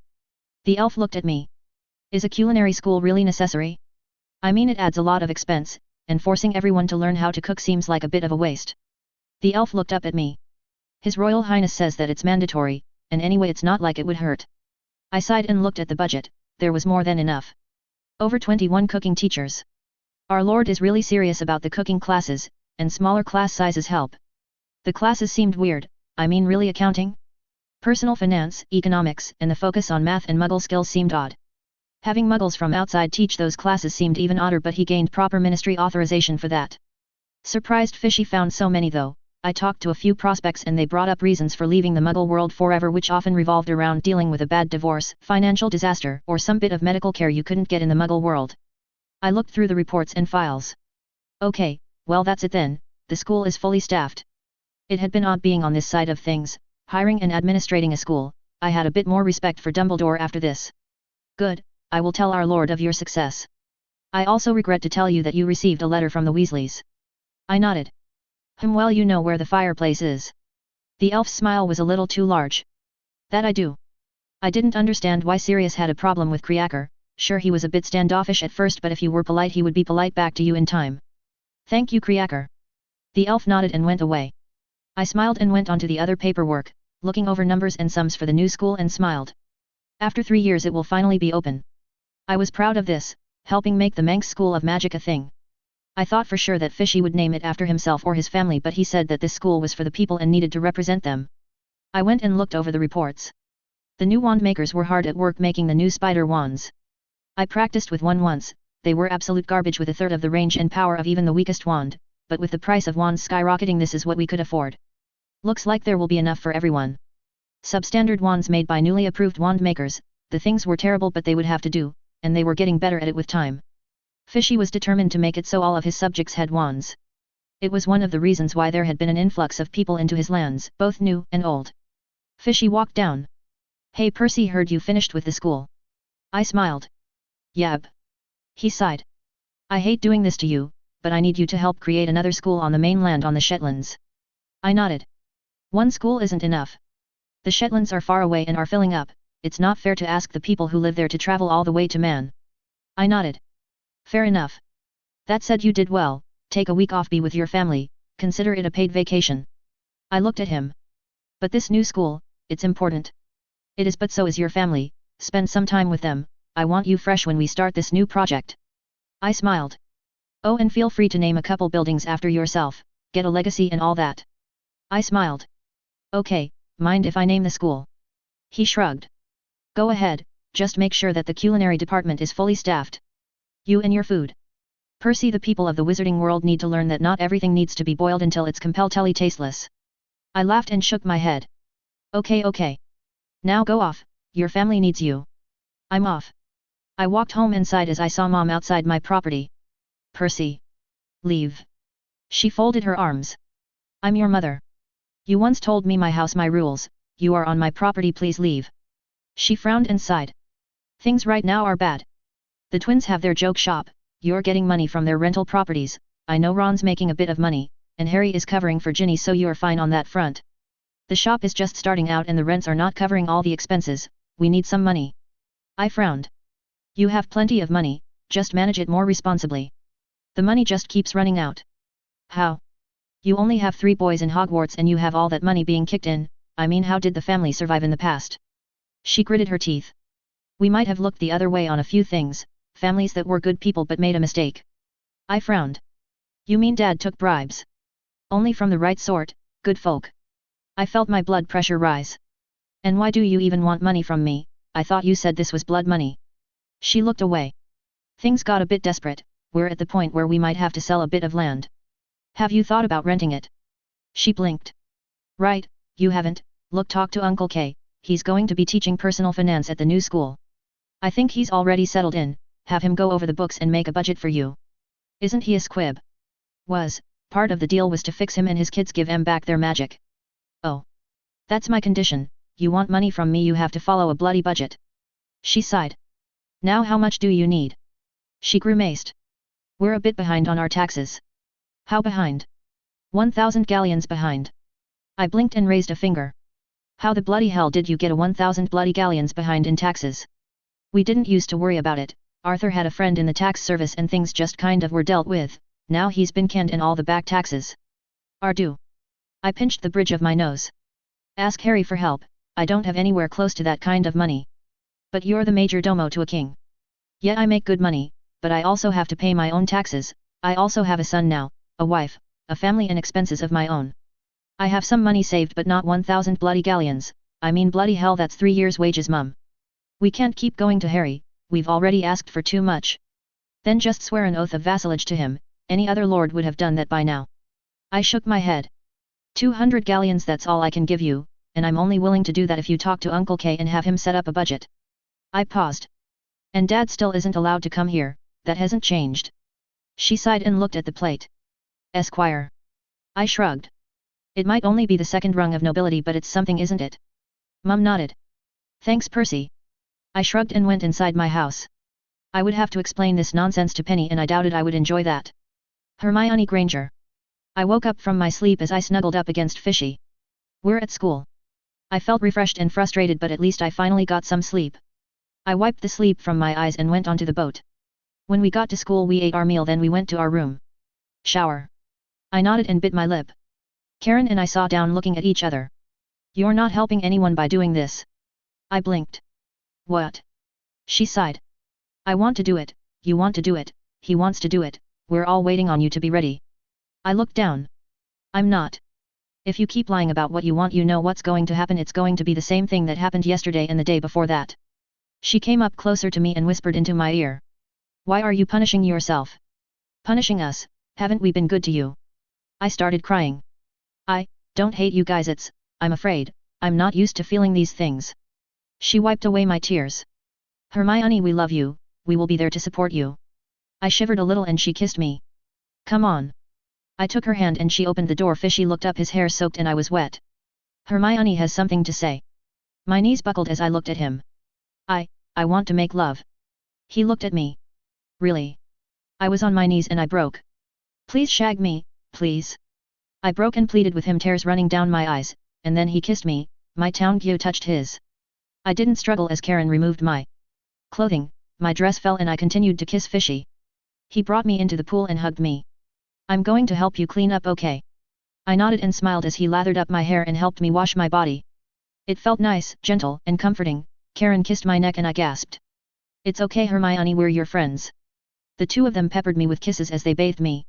The elf looked at me. Is a culinary school really necessary? I mean it adds a lot of expense, and forcing everyone to learn how to cook seems like a bit of a waste. The elf looked up at me. His Royal Highness says that it's mandatory, and anyway it's not like it would hurt. I sighed and looked at the budget, there was more than enough. Over 21 cooking teachers. Our Lord is really serious about the cooking classes, and smaller class sizes help. The classes seemed weird, I mean really accounting? Personal finance, economics, and the focus on math and muggle skills seemed odd. Having muggles from outside teach those classes seemed even odder but he gained proper ministry authorization for that. Surprised Fishy found so many though. I talked to a few prospects and they brought up reasons for leaving the muggle world forever which often revolved around dealing with a bad divorce, financial disaster, or some bit of medical care you couldn't get in the muggle world. I looked through the reports and files. Okay, well that's it then, the school is fully staffed. It had been odd being on this side of things, hiring and administrating a school. I had a bit more respect for Dumbledore after this. Good, I will tell our Lord of your success. I also regret to tell you that you received a letter from the Weasleys. I nodded. Well, you know where the fireplace is. The elf's smile was a little too large. That I do. I didn't understand why Sirius had a problem with Creaker. Sure, he was a bit standoffish at first, but if you were polite he would be polite back to you in time. Thank you, Creaker. The elf nodded and went away. I smiled and went on to the other paperwork, looking over numbers and sums for the new school and smiled. After 3 years it will finally be open. I was proud of this, helping make the Manx School of Magic a thing. I thought for sure that Fishy would name it after himself or his family, but he said that this school was for the people and needed to represent them. I went and looked over the reports. The new wand makers were hard at work making the new spider wands. I practiced with one once, they were absolute garbage with a third of the range and power of even the weakest wand, but with the price of wands skyrocketing this is what we could afford. Looks like there will be enough for everyone. Substandard wands made by newly approved wand makers, the things were terrible but they would have to do, and they were getting better at it with time. Fishy was determined to make it so all of his subjects had wands. It was one of the reasons why there had been an influx of people into his lands, both new and old. Fishy walked down. Hey Percy, heard you finished with the school. I smiled. Yab. He sighed. I hate doing this to you, but I need you to help create another school on the mainland on the Shetlands. I nodded. One school isn't enough. The Shetlands are far away and are filling up, it's not fair to ask the people who live there to travel all the way to Man. I nodded. Fair enough. That said, you did well, take a week off, be with your family, consider it a paid vacation. I looked at him. But this new school, it's important. It is, but so is your family, spend some time with them, I want you fresh when we start this new project. I smiled. Oh, and feel free to name a couple buildings after yourself, get a legacy and all that. I smiled. Okay, mind if I name the school? He shrugged. Go ahead, just make sure that the culinary department is fully staffed. You and your food. Percy, the people of the wizarding world need to learn that not everything needs to be boiled until it's completely tasteless. I laughed and shook my head. Okay. Now go off, your family needs you. I'm off. I walked home inside as I saw Mom outside my property. Percy. Leave. She folded her arms. I'm your mother. You once told me my house my rules, you are on my property, please leave. She frowned and sighed. Things right now are bad. The twins have their joke shop, you're getting money from their rental properties, I know Ron's making a bit of money, and Harry is covering for Ginny, so you're fine on that front. The shop is just starting out and the rents are not covering all the expenses, we need some money. I frowned. You have plenty of money, just manage it more responsibly. The money just keeps running out. How? You only have 3 boys in Hogwarts and you have all that money being kicked in, I mean, how did the family survive in the past? She gritted her teeth. We might have looked the other way on a few things, families that were good people but made a mistake. I frowned. You mean Dad took bribes? Only from the right sort, good folk. I felt my blood pressure rise. And why do you even want money from me? I thought you said this was blood money. She looked away. Things got a bit desperate, we're at the point where we might have to sell a bit of land. Have you thought about renting it? She blinked. Right, you haven't, look, talk to Uncle K, he's going to be teaching personal finance at the new school. I think he's already settled in, have him go over the books and make a budget for you. Isn't he a squib? Was, part of the deal was to fix him and his kids, give them back their magic. Oh. That's my condition, you want money from me, you have to follow a bloody budget. She sighed. Now how much do you need? She grimaced. We're a bit behind on our taxes. How behind? 1,000 galleons behind. I blinked and raised a finger. How the bloody hell did you get a 1,000 bloody galleons behind in taxes? We didn't used to worry about it, Arthur had a friend in the tax service and things just kind of were dealt with, now he's been canned in all the back taxes. Are due. I pinched the bridge of my nose. Ask Harry for help, I don't have anywhere close to that kind of money. But you're the major domo to a king. Yet I make good money, but I also have to pay my own taxes, I also have a son now, a wife, a family and expenses of my own. I have some money saved but not 1,000 bloody galleons, I mean bloody hell, that's 3 years' wages, Mum. We can't keep going to Harry, we've already asked for too much. Then just swear an oath of vassalage to him, any other lord would have done that by now. I shook my head. 200 galleons, that's all I can give you, and I'm only willing to do that if you talk to Uncle K and have him set up a budget. I paused. And Dad still isn't allowed to come here, that hasn't changed. She sighed and looked at the plate. Esquire. I shrugged. It might only be the second rung of nobility, but it's something, isn't it? Mum nodded. Thanks, Percy. I shrugged and went inside my house. I would have to explain this nonsense to Penny and I doubted I would enjoy that. Hermione Granger. I woke up from my sleep as I snuggled up against Fishy. We're at school. I felt refreshed and frustrated, but at least I finally got some sleep. I wiped the sleep from my eyes and went onto the boat. When we got to school we ate our meal, then we went to our room. Shower. I nodded and bit my lip. Karen and I saw down, looking at each other. You're not helping anyone by doing this. I blinked. What? She sighed. I want to do it, you want to do it, he wants to do it, we're all waiting on you to be ready. I looked down. I'm not. If you keep lying about what you want, you know what's going to happen, it's going to be the same thing that happened yesterday and the day before that. She came up closer to me and whispered into my ear. Why are you punishing yourself? Punishing us, haven't we been good to you? I started crying. I don't hate you guys, I'm afraid, I'm not used to feeling these things. She wiped away my tears. Hermione, we love you, we will be there to support you. I shivered a little and she kissed me. Come on. I took her hand and she opened the door. Fishy looked up, his hair soaked and I was wet. Hermione has something to say. My knees buckled as I looked at him. I want to make love. He looked at me. Really? I was on my knees and I broke. Please shag me, please. I broke and pleaded with him, tears running down my eyes, and then he kissed me, my Toungyo touched his. I didn't struggle as Karen removed my clothing, my dress fell and I continued to kiss Fishy. He brought me into the pool and hugged me. I'm going to help you clean up, okay? I nodded and smiled as he lathered up my hair and helped me wash my body. It felt nice, gentle, and comforting. Karen kissed my neck and I gasped. It's okay, Hermione, we're your friends. The two of them peppered me with kisses as they bathed me.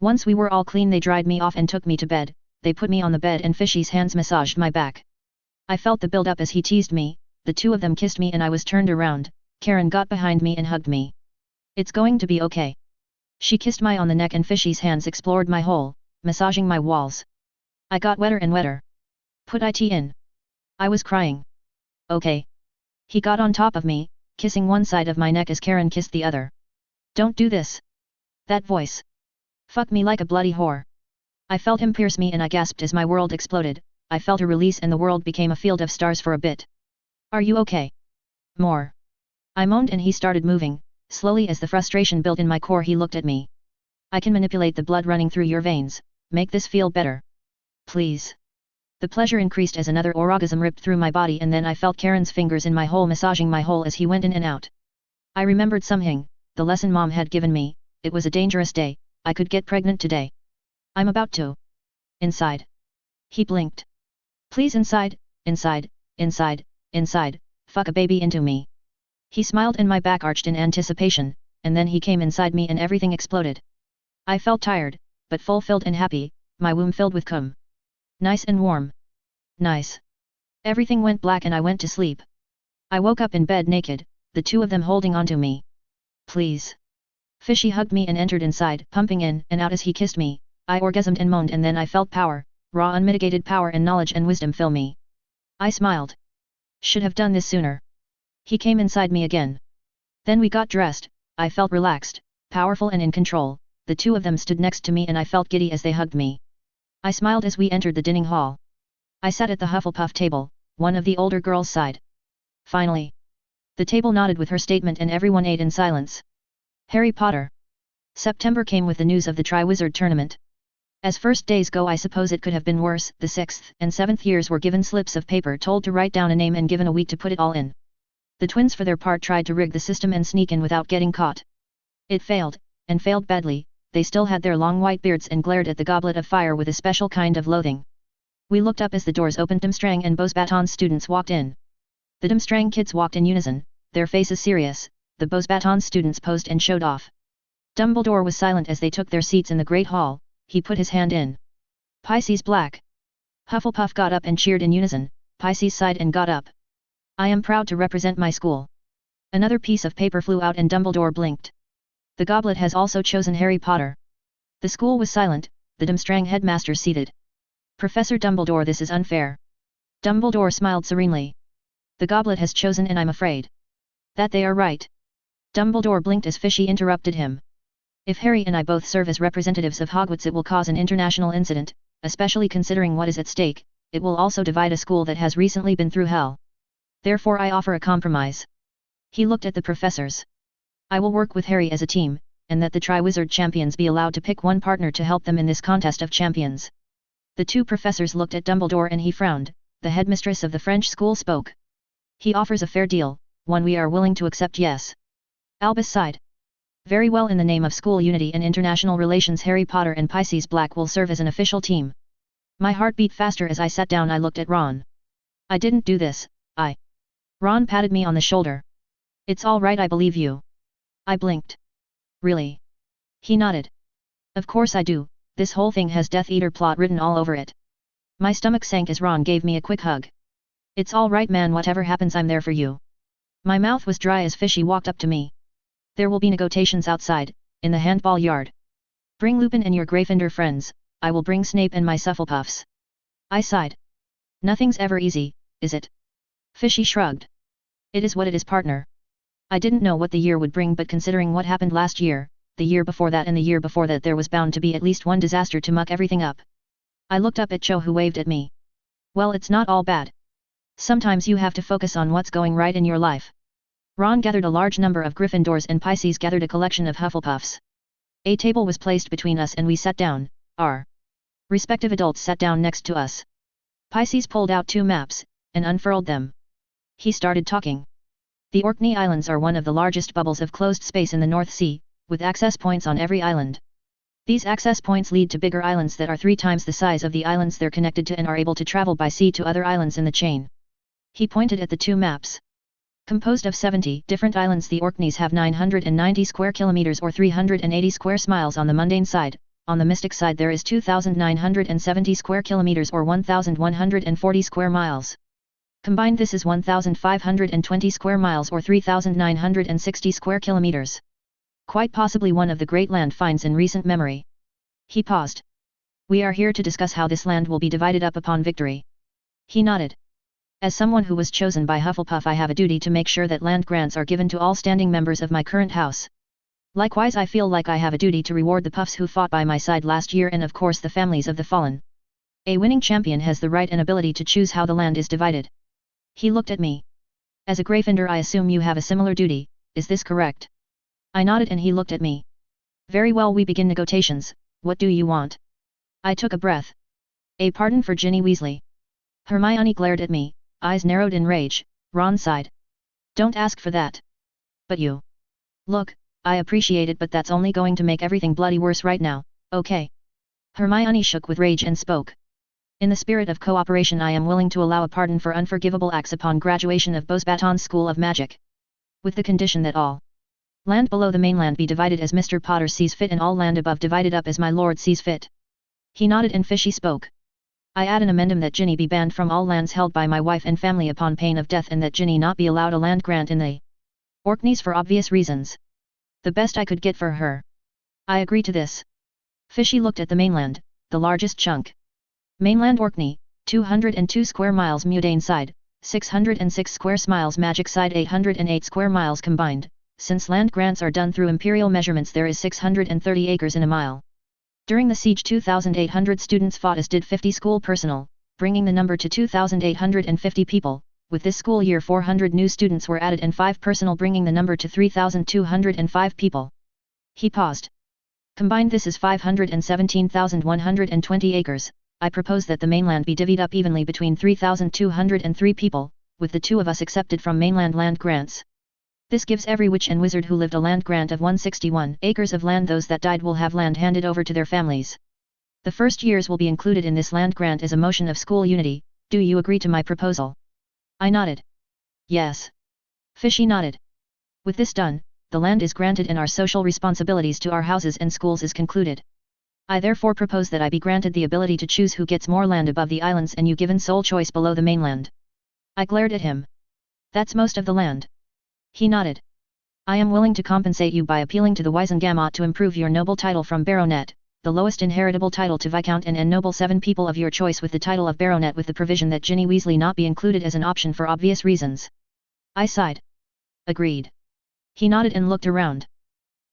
Once we were all clean they dried me off and took me to bed. They put me on the bed and Fishy's hands massaged my back. I felt the build-up as he teased me. The two of them kissed me and I was turned around. Karen got behind me and hugged me. It's going to be okay. She kissed me on the neck and Fishy's hands explored my hole, massaging my walls. I got wetter and wetter. Put it in. I was crying. Okay. He got on top of me, kissing one side of my neck as Karen kissed the other. Don't do this. That voice. Fuck me like a bloody whore. I felt him pierce me and I gasped as my world exploded. I felt a release and the world became a field of stars for a bit. Are you okay? More. I moaned and he started moving. Slowly as the frustration built in my core he looked at me. I can manipulate the blood running through your veins. Make this feel better. Please. The pleasure increased as another orgasm ripped through my body and then I felt Karen's fingers in my hole massaging my hole as he went in and out. I remembered something, the lesson mom had given me. It was a dangerous day. I could get pregnant today. I'm about to. Inside. He blinked. Please inside, inside, inside, inside, fuck a baby into me. He smiled and my back arched in anticipation, and then he came inside me and everything exploded. I felt tired, but fulfilled and happy, my womb filled with cum. Nice and warm. Nice. Everything went black and I went to sleep. I woke up in bed naked, the two of them holding onto me. Please. Fishy hugged me and entered inside, pumping in and out as he kissed me. I orgasmed and moaned and then I felt power, raw unmitigated power and knowledge and wisdom fill me. I smiled. Should have done this sooner. He came inside me again. Then we got dressed. I felt relaxed, powerful and in control. The two of them stood next to me and I felt giddy as they hugged me. I smiled as we entered the dining hall. I sat at the Hufflepuff table, one of the older girls' side. Finally. The table nodded with her statement and everyone ate in silence. Harry Potter. September came with the news of the Triwizard Tournament. As first days go I suppose it could have been worse. The 6th and 7th years were given slips of paper told to write down a name and given a week to put it all in. The twins for their part tried to rig the system and sneak in without getting caught. It failed, and failed badly. They still had their long white beards and glared at the goblet of fire with a special kind of loathing. We looked up as the doors opened. Durmstrang and Beauxbatons students walked in. The Durmstrang kids walked in unison, their faces serious. The Beauxbatons students posed and showed off. Dumbledore was silent as they took their seats in the Great Hall. He put his hand in. Pisces Black. Hufflepuff got up and cheered in unison. Pisces sighed and got up. I am proud to represent my school. Another piece of paper flew out and Dumbledore blinked. The goblet has also chosen Harry Potter. The school was silent, the Durmstrang headmaster seated. Professor Dumbledore, this is unfair. Dumbledore smiled serenely. The goblet has chosen and I'm afraid that they are right. Dumbledore blinked as Fishy interrupted him. If Harry and I both serve as representatives of Hogwarts it will cause an international incident, especially considering what is at stake. It will also divide a school that has recently been through hell. Therefore I offer a compromise. He looked at the professors. I will work with Harry as a team, and that the Triwizard champions be allowed to pick one partner to help them in this contest of champions. The two professors looked at Dumbledore and he frowned. The headmistress of the French school spoke. He offers a fair deal, one we are willing to accept. Yes. Albus sighed. Very well. In the name of school unity and international relations, Harry Potter and Pisces Black will serve as an official team. My heart beat faster as I sat down. I looked at Ron. I didn't do this, Ron patted me on the shoulder. It's all right, I believe you. I blinked. Really? He nodded. Of course I do, this whole thing has Death Eater plot written all over it. My stomach sank as Ron gave me a quick hug. It's all right man, whatever happens I'm there for you. My mouth was dry as Fishy walked up to me. There will be negotiations outside, in the handball yard. Bring Lupin and your Gryffindor friends, I will bring Snape and my Sufflepuffs. I sighed. Nothing's ever easy, is it? Fishy shrugged. It is what it is, partner. I didn't know what the year would bring, but considering what happened last year, the year before that and the year before that, there was bound to be at least one disaster to muck everything up. I looked up at Cho, who waved at me. Well, it's not all bad. Sometimes you have to focus on what's going right in your life. Ron gathered a large number of Gryffindors and Pisces gathered a collection of Hufflepuffs. A table was placed between us and we sat down. Our respective adults sat down next to us. Pisces pulled out 2 maps, and unfurled them. He started talking. The Orkney Islands are one of the largest bubbles of closed space in the North Sea, with access points on every island. These access points lead to bigger islands that are 3 times the size of the islands they're connected to and are able to travel by sea to other islands in the chain. He pointed at the 2 maps. Composed of 70 different islands, the Orkneys have 990 square kilometers or 380 square miles on the mundane side. On the mystic side there is 2,970 square kilometers or 1,140 square miles. Combined this is 1,520 square miles or 3,960 square kilometers. Quite possibly one of the great land finds in recent memory. He paused. We are here to discuss how this land will be divided up upon victory. He nodded. As someone who was chosen by Hufflepuff, I have a duty to make sure that land grants are given to all standing members of my current house. Likewise, I feel like I have a duty to reward the Puffs who fought by my side last year and of course the families of the fallen. A winning champion has the right and ability to choose how the land is divided. He looked at me. As a Gryffindor, I assume you have a similar duty, is this correct? I nodded and he looked at me. Very well, we begin negotiations. What do you want? I took a breath. A pardon for Ginny Weasley. Hermione glared at me, eyes narrowed in rage. Ron sighed. Don't ask for that. But you. Look, I appreciate it, but that's only going to make everything bloody worse right now, okay? Hermione shook with rage and spoke. In the spirit of cooperation, I am willing to allow a pardon for unforgivable acts upon graduation of Beauxbatons School of Magic. With the condition that all land below the mainland be divided as Mr. Potter sees fit and all land above divided up as my lord sees fit. He nodded and Fishy spoke. I add an amendment that Ginny be banned from all lands held by my wife and family upon pain of death, and that Ginny not be allowed a land grant in the Orkneys for obvious reasons. The best I could get for her. I agree to this. Fishy looked at the mainland, the largest chunk. Mainland Orkney, 202 square miles Mudane side, 606 square miles Magic side, 808 square miles combined. Since land grants are done through imperial measurements, there is 630 acres in a mile. During the siege, 2,800 students fought, as did 50 school personnel, bringing the number to 2,850 people. With this school year, 400 new students were added and 5 personnel, bringing the number to 3,205 people. He paused. Combined, this is 517,120 acres. I propose that the mainland be divvied up evenly between 3,203 people, with the 2 of us accepted from mainland land grants. This gives every witch and wizard who lived a land grant of 161 acres of land. Those that died will have land handed over to their families. The first years will be included in this land grant as a motion of school unity. Do you agree to my proposal? I nodded. Yes. Fishy nodded. With this done, the land is granted and our social responsibilities to our houses and schools is concluded. I therefore propose that I be granted the ability to choose who gets more land above the islands and you given sole choice below the mainland. I glared at him. That's most of the land. He nodded. I am willing to compensate you by appealing to the Wisengamot to improve your noble title from Baronet, the lowest inheritable title, to Viscount, and ennoble 7 people of your choice with the title of Baronet, with the provision that Ginny Weasley not be included as an option for obvious reasons. I sighed. Agreed. He nodded and looked around.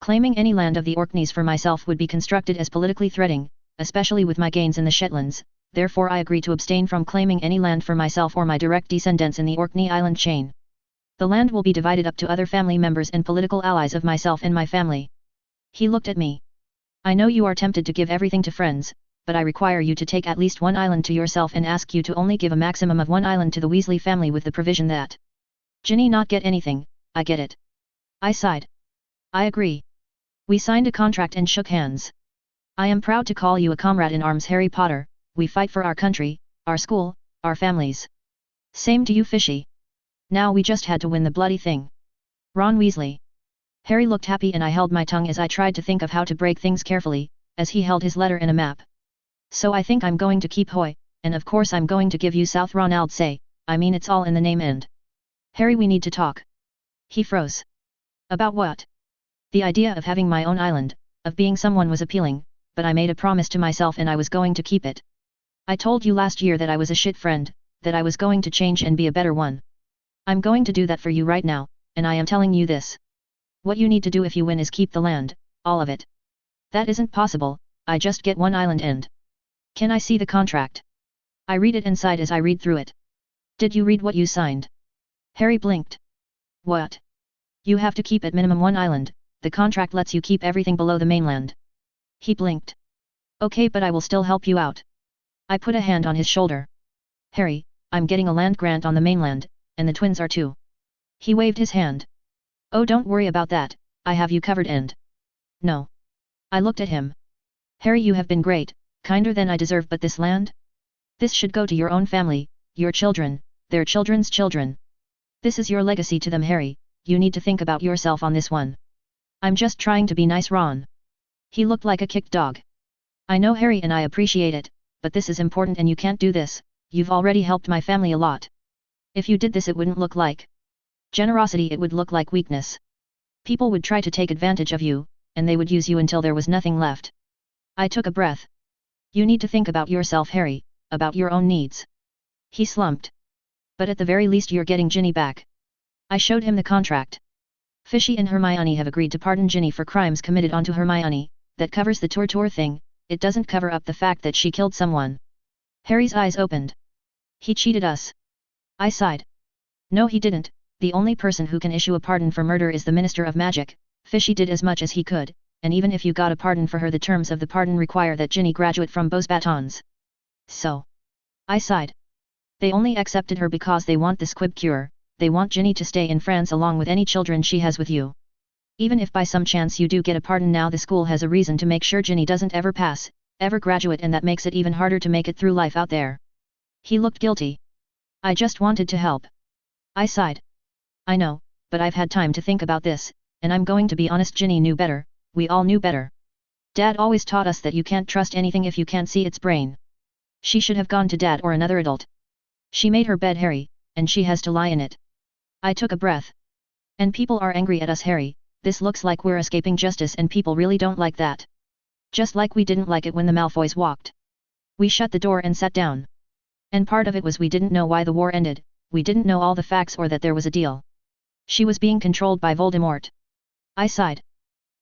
Claiming any land of the Orkneys for myself would be construed as politically threatening, especially with my gains in the Shetlands, therefore I agree to abstain from claiming any land for myself or my direct descendants in the Orkney Island chain. The land will be divided up to other family members and political allies of myself and my family. He looked at me. I know you are tempted to give everything to friends, but I require you to take at least 1 island to yourself and ask you to only give a maximum of 1 island to the Weasley family, with the provision that Ginny not get anything. I get it. I sighed. I agree. We signed a contract and shook hands. I am proud to call you a comrade in arms, Harry Potter. We fight for our country, our school, our families. Same to you, Fishy. Now we just had to win the bloody thing. Ron Weasley. Harry looked happy and I held my tongue as I tried to think of how to break things carefully, as he held his letter in a map. So I think I'm going to keep Hoy, and of course I'm going to give you South Ron. I'll say, I mean it's all in the name. And Harry, we need to talk. He froze. About what? The idea of having my own island, of being someone, was appealing, but I made a promise to myself and I was going to keep it. I told you last year that I was a shit friend, that I was going to change and be a better one. I'm going to do that for you right now, and I am telling you this. What you need to do if you win is keep the land, all of it. That isn't possible. I just get 1 island and... Can I see the contract? I read it and sighed as I read through it. Did you read what you signed? Harry blinked. What? You have to keep at minimum 1 island, the contract lets you keep everything below the mainland. He blinked. Okay, but I will still help you out. I put a hand on his shoulder. Harry, I'm getting a land grant on the mainland, and the twins are too. He waved his hand. Oh, don't worry about that, I have you covered. And... No. I looked at him. Harry, you have been great, kinder than I deserve, but this land? This should go to your own family, your children, their children's children. This is your legacy to them, Harry. You need to think about yourself on this one. I'm just trying to be nice, Ron. He looked like a kicked dog. I know, Harry, and I appreciate it, but this is important and you can't do this. You've already helped my family a lot. If you did this, it wouldn't look like generosity, it would look like weakness. People would try to take advantage of you, and they would use you until there was nothing left. I took a breath. You need to think about yourself, Harry, about your own needs. He slumped. But at the very least you're getting Ginny back. I showed him the contract. Fishy and Hermione have agreed to pardon Ginny for crimes committed onto Hermione, that covers the torture thing, it doesn't cover up the fact that she killed someone. Harry's eyes opened. He cheated us. I sighed. No he didn't, the only person who can issue a pardon for murder is the Minister of Magic. Fishy did as much as he could, and even if you got a pardon for her the terms of the pardon require that Ginny graduate from Beau's Batons. So. I sighed. They only accepted her because they want the squib cure, they want Ginny to stay in France along with any children she has with you. Even if by some chance you do get a pardon now the school has a reason to make sure Ginny doesn't ever pass, ever graduate and that makes it even harder to make it through life out there. He looked guilty. I just wanted to help. I sighed. I know, but I've had time to think about this, and I'm going to be honest Ginny knew better, we all knew better. Dad always taught us that you can't trust anything if you can't see its brain. She should have gone to Dad or another adult. She made her bed Harry, and she has to lie in it. I took a breath. And people are angry at us Harry, this looks like we're escaping justice and people really don't like that. Just like we didn't like it when the Malfoys walked. We shut the door and sat down. And part of it was we didn't know why the war ended, we didn't know all the facts or that there was a deal. She was being controlled by Voldemort. I sighed.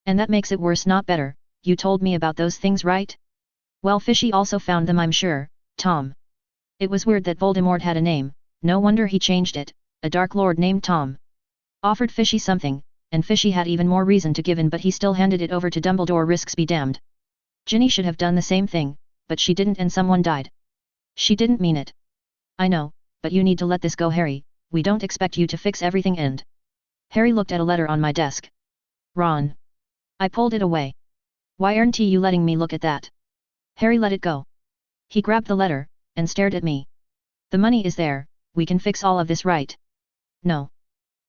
And that makes it worse not better, you told me about those things right? Well Fishy also found them I'm sure, Tom. It was weird that Voldemort had a name, no wonder he changed it, a Dark Lord named Tom. Offered Fishy something, and Fishy had even more reason to give in but he still handed it over to Dumbledore risks be damned. Ginny should have done the same thing, but she didn't and someone died. She didn't mean it. I know, but you need to let this go Harry, we don't expect you to fix everything and... Harry looked at a letter on my desk. Ron. I pulled it away. Why aren't you letting me look at that? Harry let it go. He grabbed the letter, and stared at me. The money is there, we can fix all of this right? No.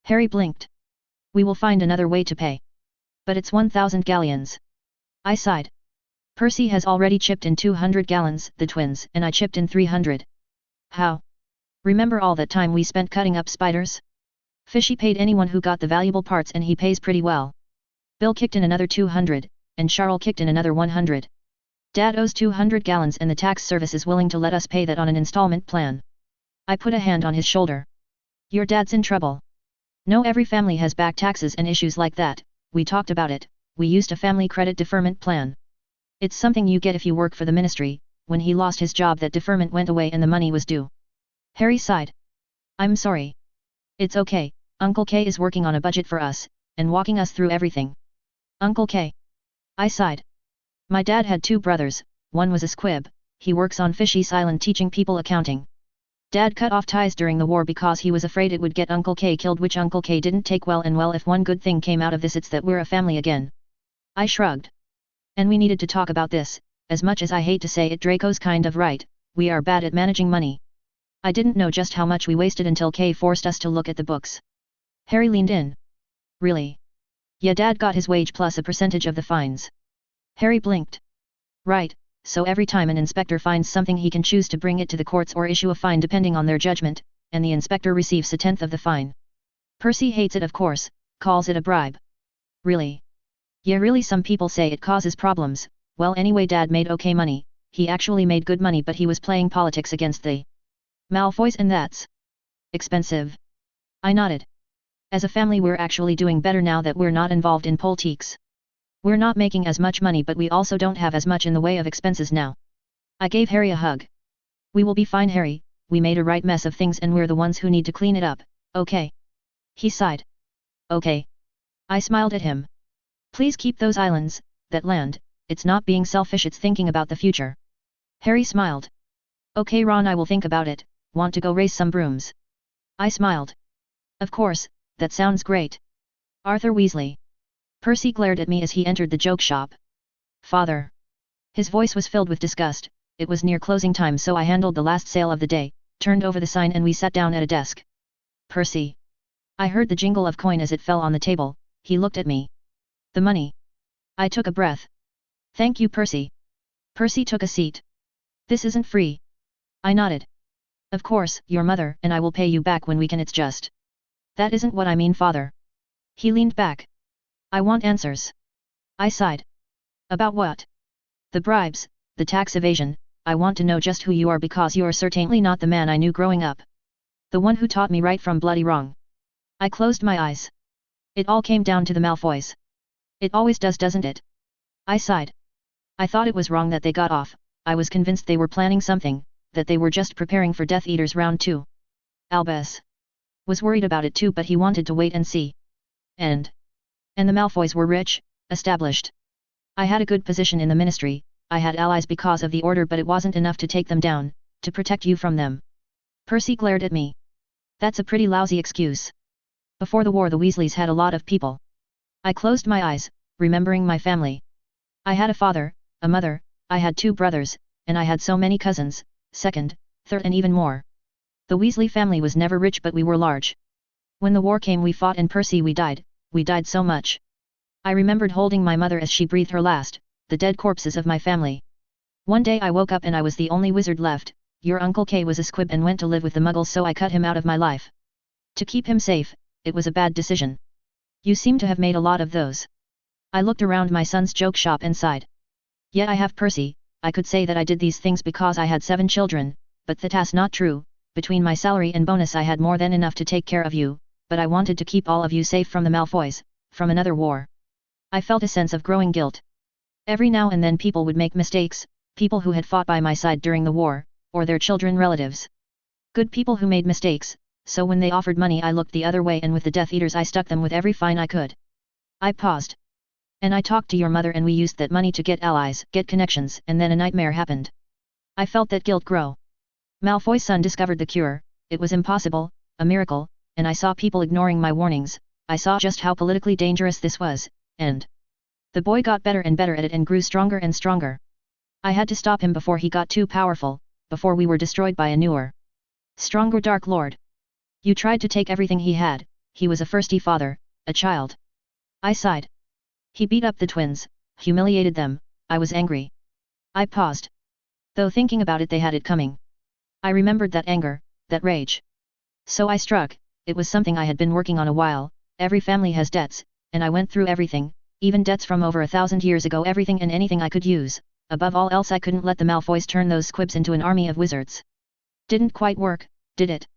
Harry blinked. We will find another way to pay. But it's 1,000 galleons. I sighed. Percy has already chipped in 200 gallons, the twins, and I chipped in 300. How? Remember all that time we spent cutting up spiders? Fishy paid anyone who got the valuable parts and he pays pretty well. Bill kicked in another 200, and Charles kicked in another 100. Dad owes 200 gallons and the tax service is willing to let us pay that on an installment plan. I put a hand on his shoulder. Your dad's in trouble. No, every family has back taxes and issues like that, we talked about it, we used a family credit deferment plan. It's something you get if you work for the ministry, when he lost his job that deferment went away and the money was due. Harry sighed. I'm sorry. It's okay, Uncle K is working on a budget for us, and walking us through everything. Uncle K. I sighed. My dad had two brothers, one was a squib, he works on Fishy's Island teaching people accounting. Dad cut off ties during the war because he was afraid it would get Uncle K killed, which Uncle K didn't take well, and well, if one good thing came out of this it's that we're a family again. I shrugged. And we needed to talk about this, as much as I hate to say it Draco's kind of right, we are bad at managing money. I didn't know just how much we wasted until K forced us to look at the books. Harry leaned in. Really? Yeah, Dad got his wage plus a percentage of the fines. Harry blinked. Right, so every time an inspector finds something he can choose to bring it to the courts or issue a fine depending on their judgment, and the inspector receives a tenth of the fine. Percy hates it of course, calls it a bribe. Really? Yeah, really, some people say it causes problems. Well, anyway, Dad made okay money, he actually made good money, but he was playing politics against the Malfoys and that's expensive. I nodded. As a family we're actually doing better now that we're not involved in politics. We're not making as much money, but we also don't have as much in the way of expenses now. I gave Harry a hug. We will be fine Harry, we made a right mess of things and we're the ones who need to clean it up, okay? He sighed. Okay. I smiled at him. Please keep those islands, that land, it's not being selfish, it's thinking about the future. Harry smiled. Okay Ron, I will think about it, want to go raise some brooms? I smiled. Of course, that sounds great. Arthur Weasley. Percy glared at me as he entered the joke shop. Father. His voice was filled with disgust. It was near closing time, so I handled the last sale of the day, turned over the sign, and we sat down at a desk. Percy. I heard the jingle of coin as it fell on the table. He looked at me. The money. I took a breath. Thank you Percy. Percy took a seat. This isn't free. I nodded. Of course, your mother and I will pay you back when we can, it's just. That isn't what I mean, Father. He leaned back. I want answers. I sighed. About what? The bribes, the tax evasion, I want to know just who you are because you are certainly not the man I knew growing up. The one who taught me right from bloody wrong. I closed my eyes. It all came down to the Malfoys. It always does, doesn't it? I sighed. I thought it was wrong that they got off. I was convinced they were planning something, that they were just preparing for Death Eater's round 2. Albus was worried about it too, but he wanted to wait and see. And the Malfoys were rich, established. I had a good position in the ministry, I had allies because of the order, but it wasn't enough to take them down, to protect you from them. Percy glared at me. That's a pretty lousy excuse. Before the war the Weasleys had a lot of people. I closed my eyes, remembering my family. I had a father, a mother, I had 2 brothers, and I had so many cousins, second, third and even more. The Weasley family was never rich, but we were large. When the war came we fought, and Percy, we died so much. I remembered holding my mother as she breathed her last, the dead corpses of my family. One day I woke up and I was the only wizard left. Your Uncle K was a squib and went to live with the Muggles, so I cut him out of my life. To keep him safe, it was a bad decision. You seem to have made a lot of those. I looked around my son's joke shop and sighed. Yeah, I have, Percy. I could say that I did these things because I had 7 children, but that's not true. Between my salary and bonus I had more than enough to take care of you, but I wanted to keep all of you safe from the Malfoys, from another war. I felt a sense of growing guilt. Every now and then people would make mistakes, people who had fought by my side during the war, or their children relatives. Good people who made mistakes, so when they offered money I looked the other way, and with the Death Eaters I stuck them with every fine I could. I paused. And I talked to your mother and we used that money to get allies, get connections, and then a nightmare happened. I felt that guilt grow. Malfoy's son discovered the cure, it was impossible, a miracle, and I saw people ignoring my warnings, I saw just how politically dangerous this was, and the boy got better and better at it and grew stronger and stronger. I had to stop him before he got too powerful, before we were destroyed by a newer, stronger Dark Lord. You tried to take everything he had, he was a firsty father, a child. I sighed. He beat up the twins, humiliated them, I was angry. I paused. Though thinking about it they had it coming. I remembered that anger, that rage. So I struck, it was something I had been working on a while. Every family has debts, and I went through everything, even debts from over 1,000 years ago, everything and anything I could use. Above all else I couldn't let the Malfoys turn those squibs into an army of wizards. Didn't quite work, did it?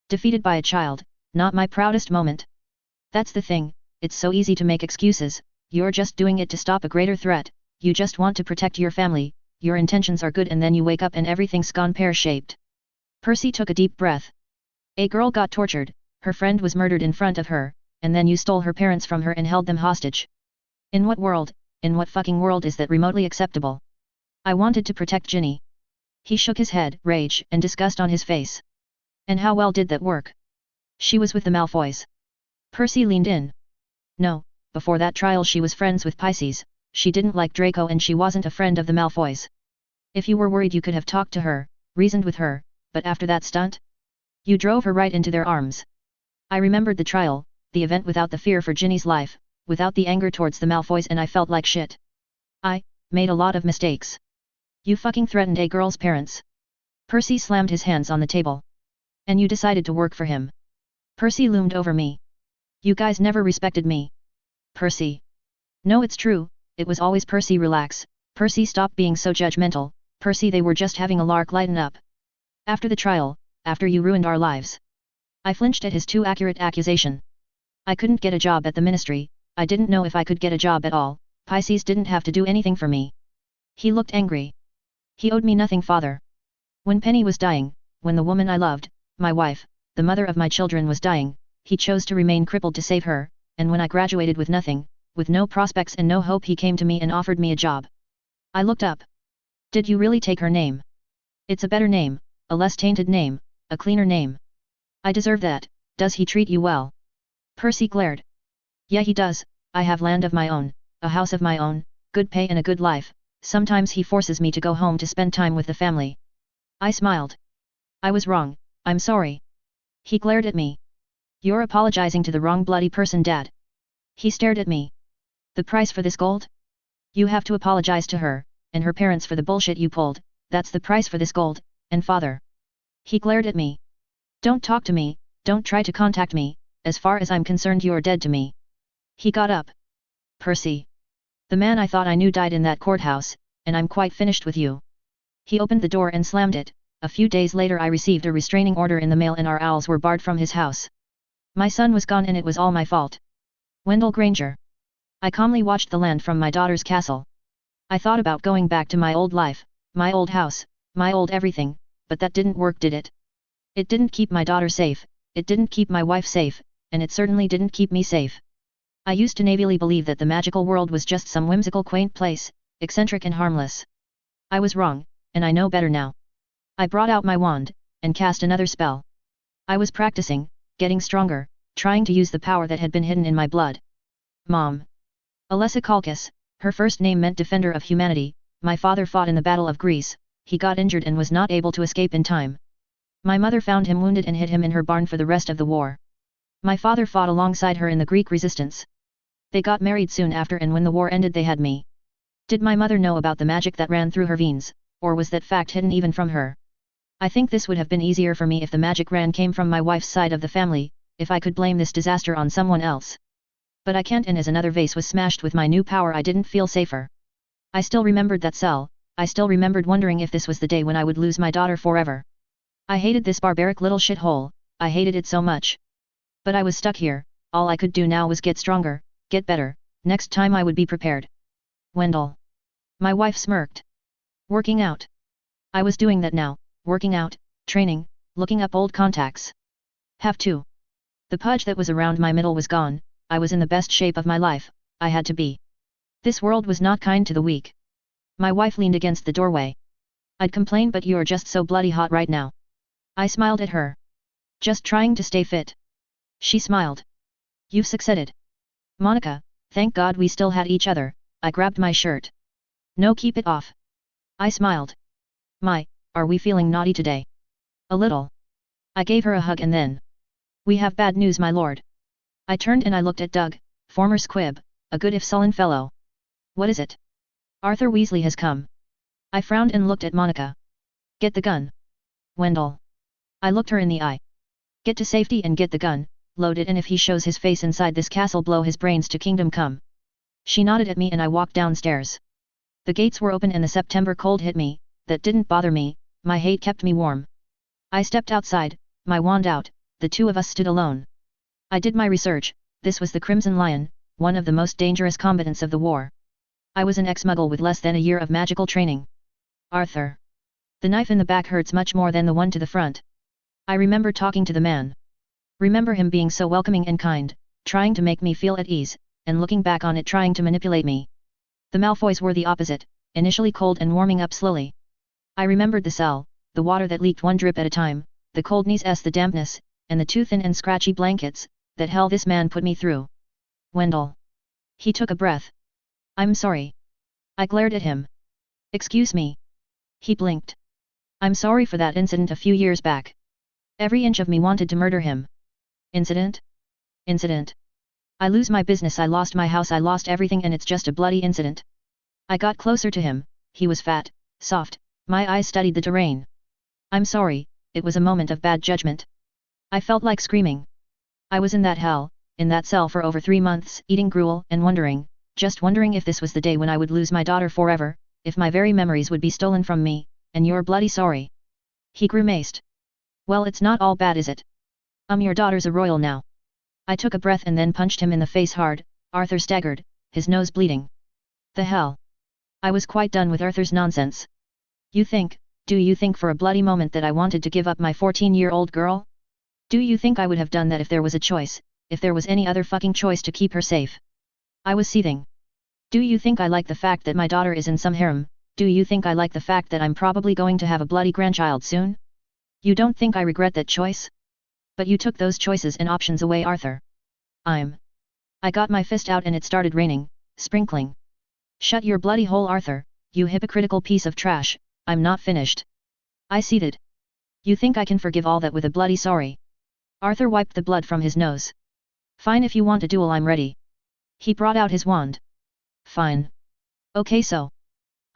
Defeated by a child, not my proudest moment. That's the thing, it's so easy to make excuses, you're just doing it to stop a greater threat, you just want to protect your family, your intentions are good, and then you wake up and everything's gone pear-shaped. Percy took a deep breath. A girl got tortured, her friend was murdered in front of her, and then you stole her parents from her and held them hostage. In what fucking world is that remotely acceptable? I wanted to protect Ginny. He shook his head, rage and disgust on his face. And how well did that work? She was with the Malfoys. Percy leaned in. No, before that trial she was friends with Pisces, she didn't like Draco and she wasn't a friend of the Malfoys. If you were worried you could have talked to her, reasoned with her, but after that stunt? You drove her right into their arms. I remembered the trial, the event without the fear for Ginny's life, without the anger towards the Malfoys, and I felt like shit. I made a lot of mistakes. You fucking threatened a girl's parents. Percy slammed his hands on the table. And you decided to work for him. Percy loomed over me. You guys never respected me. Percy. No, it's true, it was always Percy. Relax, Percy, stop being so judgmental, Percy, they were just having a lark, lighten up. After the trial, after you ruined our lives. I flinched at his too accurate accusation. I couldn't get a job at the ministry, I didn't know if I could get a job at all, Pisces didn't have to do anything for me. He looked angry. He owed me nothing, father. When Penny was dying, when the woman I loved, my wife, the mother of my children, was dying, he chose to remain crippled to save her, and when I graduated with nothing, with no prospects and no hope, he came to me and offered me a job. I looked up. Did you really take her name? It's a better name, a less tainted name, a cleaner name. I deserve that. Does he treat you well? Percy glared. Yeah, he does. I have land of my own, a house of my own, good pay and a good life. Sometimes he forces me to go home to spend time with the family. I smiled. I was wrong, I'm sorry. He glared at me. You're apologizing to the wrong bloody person, Dad. He stared at me. The price for this gold? You have to apologize to her, and her parents, for the bullshit you pulled, that's the price for this gold, and father. He glared at me. Don't talk to me, don't try to contact me, as far as I'm concerned you're dead to me. He got up. Percy. The man I thought I knew died in that courthouse, and I'm quite finished with you. He opened the door and slammed it, a few days later I received a restraining order in the mail and our owls were barred from his house. My son was gone and it was all my fault. Wendell Granger. I calmly watched the land from my daughter's castle. I thought about going back to my old life, my old house, my old everything, but that didn't work, did it? It didn't keep my daughter safe, it didn't keep my wife safe, and it certainly didn't keep me safe. I used to naively believe that the magical world was just some whimsical quaint place, eccentric and harmless. I was wrong, and I know better now. I brought out my wand, and cast another spell. I was practicing, getting stronger, trying to use the power that had been hidden in my blood. Mom. Alessa Kalkas, her first name meant defender of humanity. My father fought in the Battle of Greece, he got injured and was not able to escape in time. My mother found him wounded and hid him in her barn for the rest of the war. My father fought alongside her in the Greek resistance. They got married soon after, and when the war ended they had me. Did my mother know about the magic that ran through her veins, or was that fact hidden even from her? I think this would have been easier for me if the magic came from my wife's side of the family, if I could blame this disaster on someone else. But I can't, and as another vase was smashed with my new power I didn't feel safer. I still remembered that cell, I still remembered wondering if this was the day when I would lose my daughter forever. I hated this barbaric little shithole, I hated it so much. But I was stuck here, all I could do now was get stronger, get better, next time I would be prepared. Wendell. My wife smirked. Working out. I was doing that now, working out, training, looking up old contacts. Have to. The pudge that was around my middle was gone, I was in the best shape of my life, I had to be. This world was not kind to the weak. My wife leaned against the doorway. I'd complain, but you're just so bloody hot right now. I smiled at her. Just trying to stay fit. She smiled. You've succeeded. Monica, thank God we still had each other. I grabbed my shirt. No, keep it off. I smiled. My, are we feeling naughty today? A little. I gave her a hug and then. We have bad news, my lord. I turned and I looked at Doug, former squib, a good if sullen fellow. What is it? Arthur Weasley has come. I frowned and looked at Monica. Get the gun. Wendell. I looked her in the eye. Get to safety and get the gun, load it, and if he shows his face inside this castle blow his brains to kingdom come. She nodded at me and I walked downstairs. The gates were open and the September cold hit me, that didn't bother me, my hate kept me warm. I stepped outside, my wand out, the two of us stood alone. I did my research, this was the Crimson Lion, one of the most dangerous combatants of the war. I was an ex-muggle with less than a year of magical training. Arthur. The knife in the back hurts much more than the one to the front. I remember talking to the man. Remember him being so welcoming and kind, trying to make me feel at ease, and looking back on it trying to manipulate me. The Malfoys were the opposite, initially cold and warming up slowly. I remembered the cell, the water that leaked one drip at a time, the coldness, the dampness, and the too thin and scratchy blankets, that hell this man put me through. Wendell. He took a breath. I'm sorry. I glared at him. Excuse me. He blinked. I'm sorry for that incident a few years back. Every inch of me wanted to murder him. Incident? Incident. I lose my business, I lost my house, I lost everything, and it's just a bloody incident. I got closer to him, he was fat, soft, my eyes studied the terrain. I'm sorry, it was a moment of bad judgment. I felt like screaming. I was in that hell, in that cell for over 3 months, eating gruel and wondering, just wondering if this was the day when I would lose my daughter forever, if my very memories would be stolen from me, and you're bloody sorry. He grimaced. Well, it's not all bad, is it? Your daughter's a royal now. I took a breath and then punched him in the face hard. Arthur staggered, his nose bleeding. The hell? I was quite done with Arthur's nonsense. Do you think for a bloody moment that I wanted to give up my 14-year-old girl? Do you think I would have done that if there was a choice, if there was any other fucking choice to keep her safe? I was seething. Do you think I like the fact that my daughter is in some harem? Do you think I like the fact that I'm probably going to have a bloody grandchild soon? You don't think I regret that choice? But you took those choices and options away, Arthur. I got my fist out and it started raining, sprinkling. Shut your bloody hole, Arthur, you hypocritical piece of trash, I'm not finished. I seethed. You think I can forgive all that with a bloody sorry? Arthur wiped the blood from his nose. Fine, if you want a duel, I'm ready. He brought out his wand. Fine. Okay, so.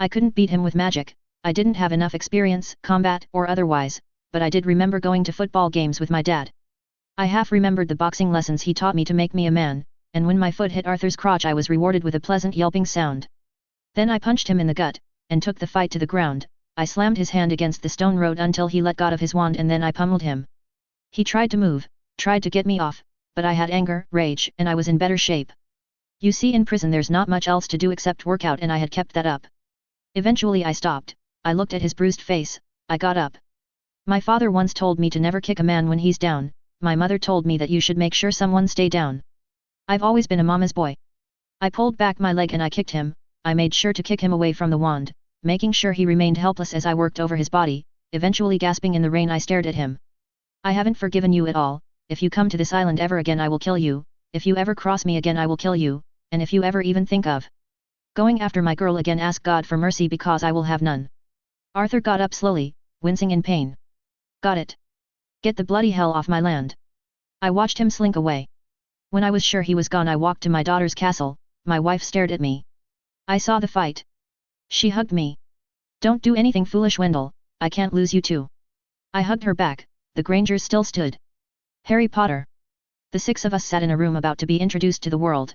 I couldn't beat him with magic, I didn't have enough experience, combat or otherwise, but I did remember going to football games with my dad. I half remembered the boxing lessons he taught me to make me a man, and when my foot hit Arthur's crotch I was rewarded with a pleasant yelping sound. Then I punched him in the gut, and took the fight to the ground. I slammed his hand against the stone road until he let go of his wand and then I pummeled him. He tried to move, tried to get me off, but I had anger, rage, and I was in better shape. You see, in prison there's not much else to do except work out, and I had kept that up. Eventually I stopped, I looked at his bruised face, I got up. My father once told me to never kick a man when he's down, my mother told me that you should make sure someone stay down. I've always been a mama's boy. I pulled back my leg and I kicked him, I made sure to kick him away from the wand, making sure he remained helpless as I worked over his body, eventually gasping in the rain I stared at him. I haven't forgiven you at all. If you come to this island ever again I will kill you, if you ever cross me again I will kill you, and if you ever even think of going after my girl again ask God for mercy because I will have none. Arthur got up slowly, wincing in pain. Got it. Get the bloody hell off my land. I watched him slink away. When I was sure he was gone I walked to my daughter's castle, my wife stared at me. I saw the fight. She hugged me. Don't do anything foolish, Wendell, I can't lose you too. I hugged her back, the Grangers still stood. Harry Potter. The six of us sat in a room about to be introduced to the world.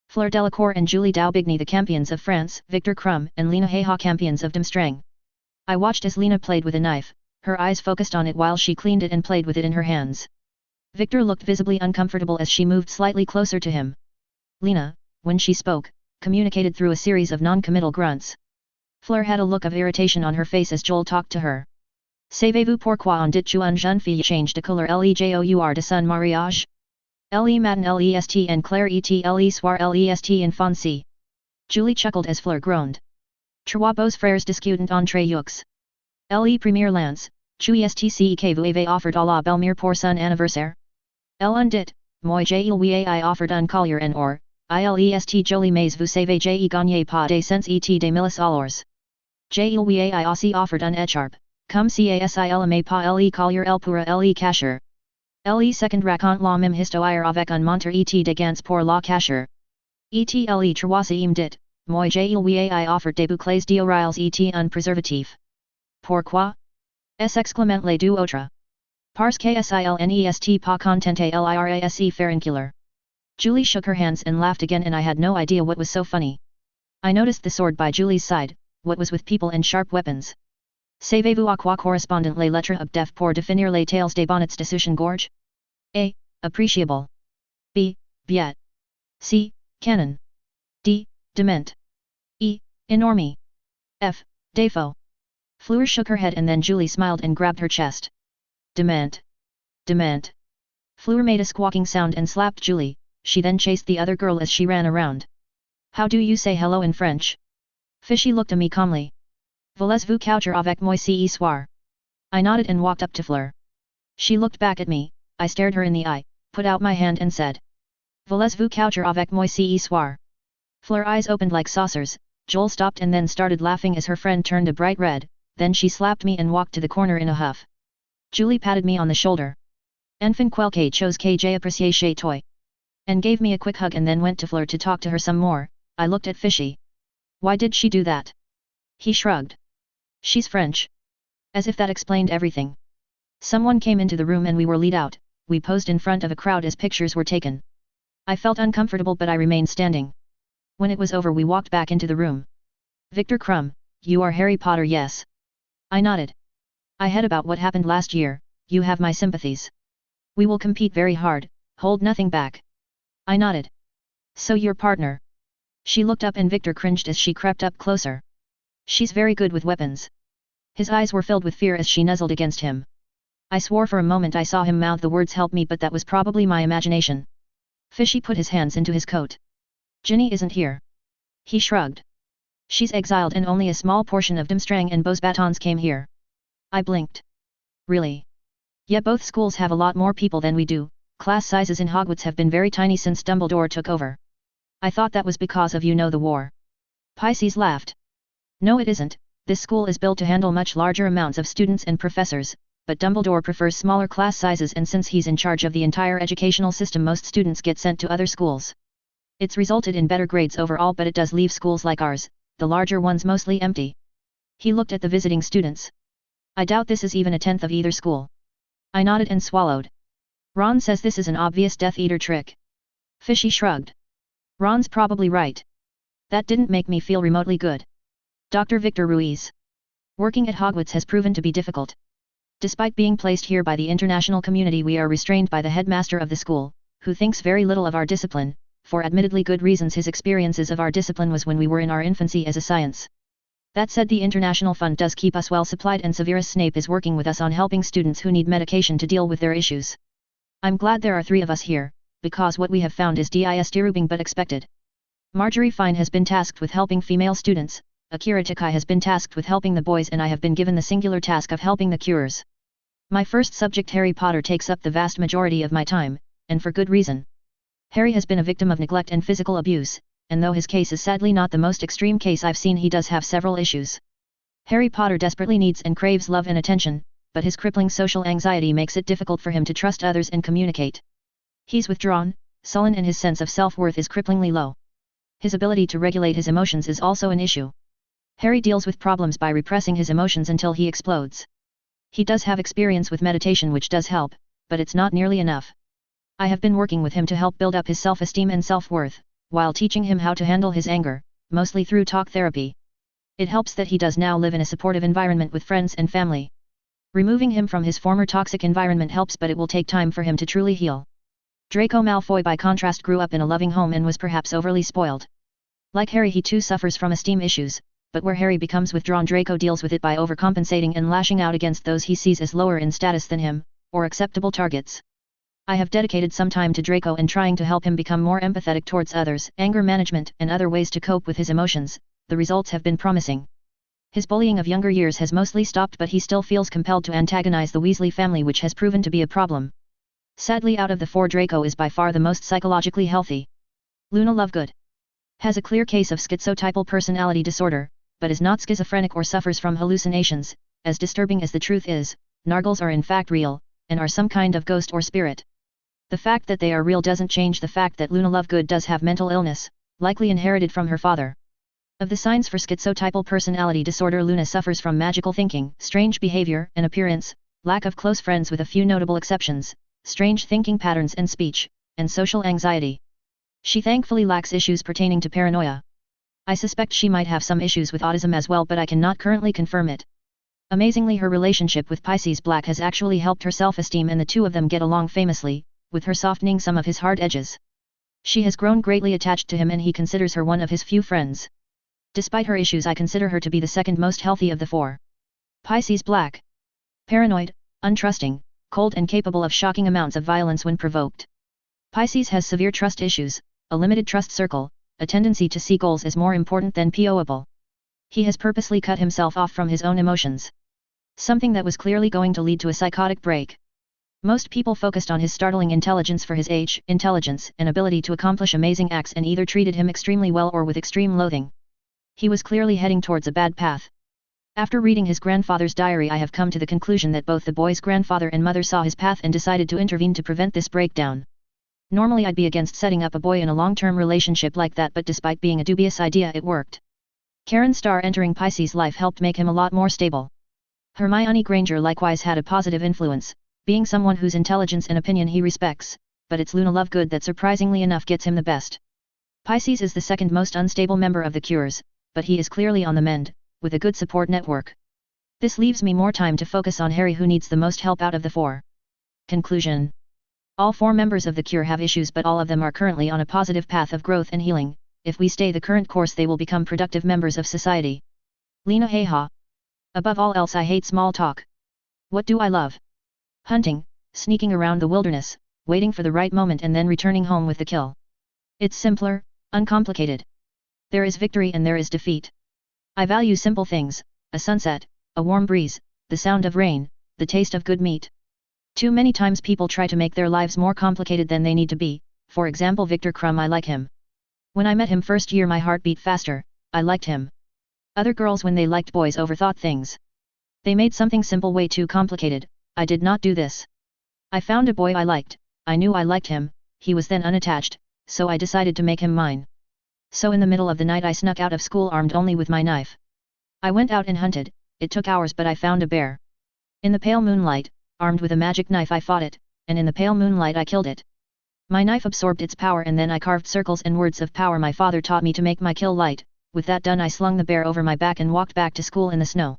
Fleur Delacour and Julie Daubigny, the champions of France, Victor Krum and Lena Hayha, champions of Dumstrang. I watched as Lena played with a knife, her eyes focused on it while she cleaned it and played with it in her hands. Victor looked visibly uncomfortable as she moved slightly closer to him. Lena, when she spoke, communicated through a series of non-committal grunts. Fleur had a look of irritation on her face as Joel talked to her. Savez-vous pourquoi on dit une jeune fille change de couleur lejour de son mariage? Le matin lest en clair et le soir lest en foncé. Julie chuckled as Fleur groaned. Trois beaux frères discutent entre eux. Le premier lance, tu est que vous avez offert à la belle-mère pour son anniversaire? Elle dit, moi j'ai lui offered un collier en or, ilest jolie mais vous savez j'ai gagné pas de cents et des milliers alors. J'ai lui aussi offered un écharpe, comme si il mais pas le collier elle pourra le cacher. Le second raconte la même histoire avec un montre et de gants pour la cacher. Et le troisième dit, moi j'ai lui offered des boucles d'oreilles et un préservatif. Pourquoi? Exclament les deux autres. Parce que silnest pas contente lirase ferincular. Julie shook her hands and laughed again, and I had no idea what was so funny. I noticed the sword by Julie's side, what was with people and sharp weapons. Savez-vous à quoi correspondent les lettres of def pour définir les tails des bonnets de Sushin Gorge? A. Appreciable. B. Biet. C. Canon. D. Dement. E. Enorme. F. Defo. Fleur shook her head and then Julie smiled and grabbed her chest. Dement. Dement. Fleur made a squawking sound and slapped Julie, she then chased the other girl as she ran around. How do you say hello in French? Fishy looked at me calmly. Voulez-vous coucher avec moi ce soir? I nodded and walked up to Fleur. She looked back at me, I stared her in the eye, put out my hand and said. Voulez-vous coucher avec moi ce soir? Fleur's eyes opened like saucers. Joel stopped and then started laughing as her friend turned a bright red, then she slapped me and walked to the corner in a huff. Julie patted me on the shoulder. Enfin quelque chose que j'apprécie chez toi. And gave me a quick hug and then went to Fleur to talk to her some more. I looked at Fishy. Why did she do that? He shrugged. She's French. As if that explained everything. Someone came into the room and we were lead out, we posed in front of a crowd as pictures were taken. I felt uncomfortable but I remained standing. When it was over we walked back into the room. Victor Krum, you are Harry Potter, yes. I nodded. I heard about what happened last year, you have my sympathies. We will compete very hard, hold nothing back. I nodded. So your partner? She looked up and Victor cringed as she crept up closer. She's very good with weapons. His eyes were filled with fear as she nuzzled against him. I swore for a moment I saw him mouth the words help me, but that was probably my imagination. Fishy put his hands into his coat. Ginny isn't here. He shrugged. She's exiled and only a small portion of Dumstrang and Beauxbatons came here. I blinked. Really? Yeah, both schools have a lot more people than we do. Class sizes in Hogwarts have been very tiny since Dumbledore took over. I thought that was because of the war. Pisces laughed. No, it isn't. This school is built to handle much larger amounts of students and professors, but Dumbledore prefers smaller class sizes, and since he's in charge of the entire educational system most students get sent to other schools. It's resulted in better grades overall, but it does leave schools like ours, the larger ones, mostly empty. He looked at the visiting students. I doubt this is even a tenth of either school. I nodded and swallowed. Ron says this is an obvious Death Eater trick. Fishy shrugged. Ron's probably right. That didn't make me feel remotely good. Dr. Victor Ruiz. Working at Hogwarts has proven to be difficult. Despite being placed here by the international community, we are restrained by the headmaster of the school, who thinks very little of our discipline. For admittedly good reasons. His experiences of our discipline was when we were in our infancy as a science. That said, the International Fund does keep us well supplied, and Severus Snape is working with us on helping students who need medication to deal with their issues. I'm glad there are 3 of us here, because what we have found is disturbing but expected. Marjorie Fine has been tasked with helping female students, Akira Takai has been tasked with helping the boys, and I have been given the singular task of helping the cures. My first subject, Harry Potter, takes up the vast majority of my time, and for good reason. Harry has been a victim of neglect and physical abuse, and though his case is sadly not the most extreme case I've seen, he does have several issues. Harry Potter desperately needs and craves love and attention, but his crippling social anxiety makes it difficult for him to trust others and communicate. He's withdrawn, sullen, and his sense of self-worth is cripplingly low. His ability to regulate his emotions is also an issue. Harry deals with problems by repressing his emotions until he explodes. He does have experience with meditation, which does help, but it's not nearly enough. I have been working with him to help build up his self-esteem and self-worth, while teaching him how to handle his anger, mostly through talk therapy. It helps that he does now live in a supportive environment with friends and family. Removing him from his former toxic environment helps, but it will take time for him to truly heal. Draco Malfoy, by contrast, grew up in a loving home and was perhaps overly spoiled. Like Harry, he too suffers from esteem issues, but where Harry becomes withdrawn, Draco deals with it by overcompensating and lashing out against those he sees as lower in status than him, or acceptable targets. I have dedicated some time to Draco and trying to help him become more empathetic towards others, anger management, and other ways to cope with his emotions. The results have been promising. His bullying of younger years has mostly stopped, but he still feels compelled to antagonize the Weasley family, which has proven to be a problem. Sadly, out of the 4, Draco is by far the most psychologically healthy. Luna Lovegood has a clear case of schizotypal personality disorder, but is not schizophrenic or suffers from hallucinations. As disturbing as the truth is, Nargles are in fact real, and are some kind of ghost or spirit. The fact that they are real doesn't change the fact that Luna Lovegood does have mental illness, likely inherited from her father. Of the signs for schizotypal personality disorder, Luna suffers from magical thinking, strange behavior and appearance, lack of close friends with a few notable exceptions, strange thinking patterns and speech, and social anxiety. She thankfully lacks issues pertaining to paranoia. I suspect she might have some issues with autism as well, but I cannot currently confirm it. Amazingly, her relationship with Pisces Black has actually helped her self-esteem, and the 2 of them get along famously, with her softening some of his hard edges. She has grown greatly attached to him, and he considers her one of his few friends. Despite her issues, I consider her to be the second most healthy of the 4. Pisces Black. Paranoid, untrusting, cold, and capable of shocking amounts of violence when provoked. Pisces has severe trust issues, a limited trust circle, a tendency to see goals as more important than POable. He has purposely cut himself off from his own emotions. Something that was clearly going to lead to a psychotic break. Most people focused on his startling intelligence for his age, intelligence, and ability to accomplish amazing acts, and either treated him extremely well or with extreme loathing. He was clearly heading towards a bad path. After reading his grandfather's diary, I have come to the conclusion that both the boy's grandfather and mother saw his path and decided to intervene to prevent this breakdown. Normally I'd be against setting up a boy in a long-term relationship like that, but despite being a dubious idea, it worked. Karen Starr entering Pisces' life helped make him a lot more stable. Hermione Granger likewise had a positive influence, being someone whose intelligence and opinion he respects, but it's Luna Lovegood that surprisingly enough gets him the best. Pisces is the second most unstable member of the Cures, but he is clearly on the mend, with a good support network. This leaves me more time to focus on Harry, who needs the most help out of the 4. Conclusion. All 4 members of the Cure have issues, but all of them are currently on a positive path of growth and healing. If we stay the current course, they will become productive members of society. Lena Heha. Above all else, I hate small talk. What do I love? Hunting, sneaking around the wilderness, waiting for the right moment and then returning home with the kill. It's simpler, uncomplicated. There is victory and there is defeat. I value simple things, a sunset, a warm breeze, the sound of rain, the taste of good meat. Too many times people try to make their lives more complicated than they need to be. For example, Victor Crumb, I like him. When I met him first year, my heart beat faster. I liked him. Other girls, when they liked boys, overthought things. They made something simple way too complicated. I did not do this. I found a boy I liked. I knew I liked him. He was then unattached, so I decided to make him mine. So in the middle of the night I snuck out of school armed only with my knife. I went out and hunted. It took hours, but I found a bear. In the pale moonlight, armed with a magic knife, I fought it, and in the pale moonlight I killed it. My knife absorbed its power, and then I carved circles and words of power my father taught me to make my kill light. With that done, I slung the bear over my back and walked back to school in the snow.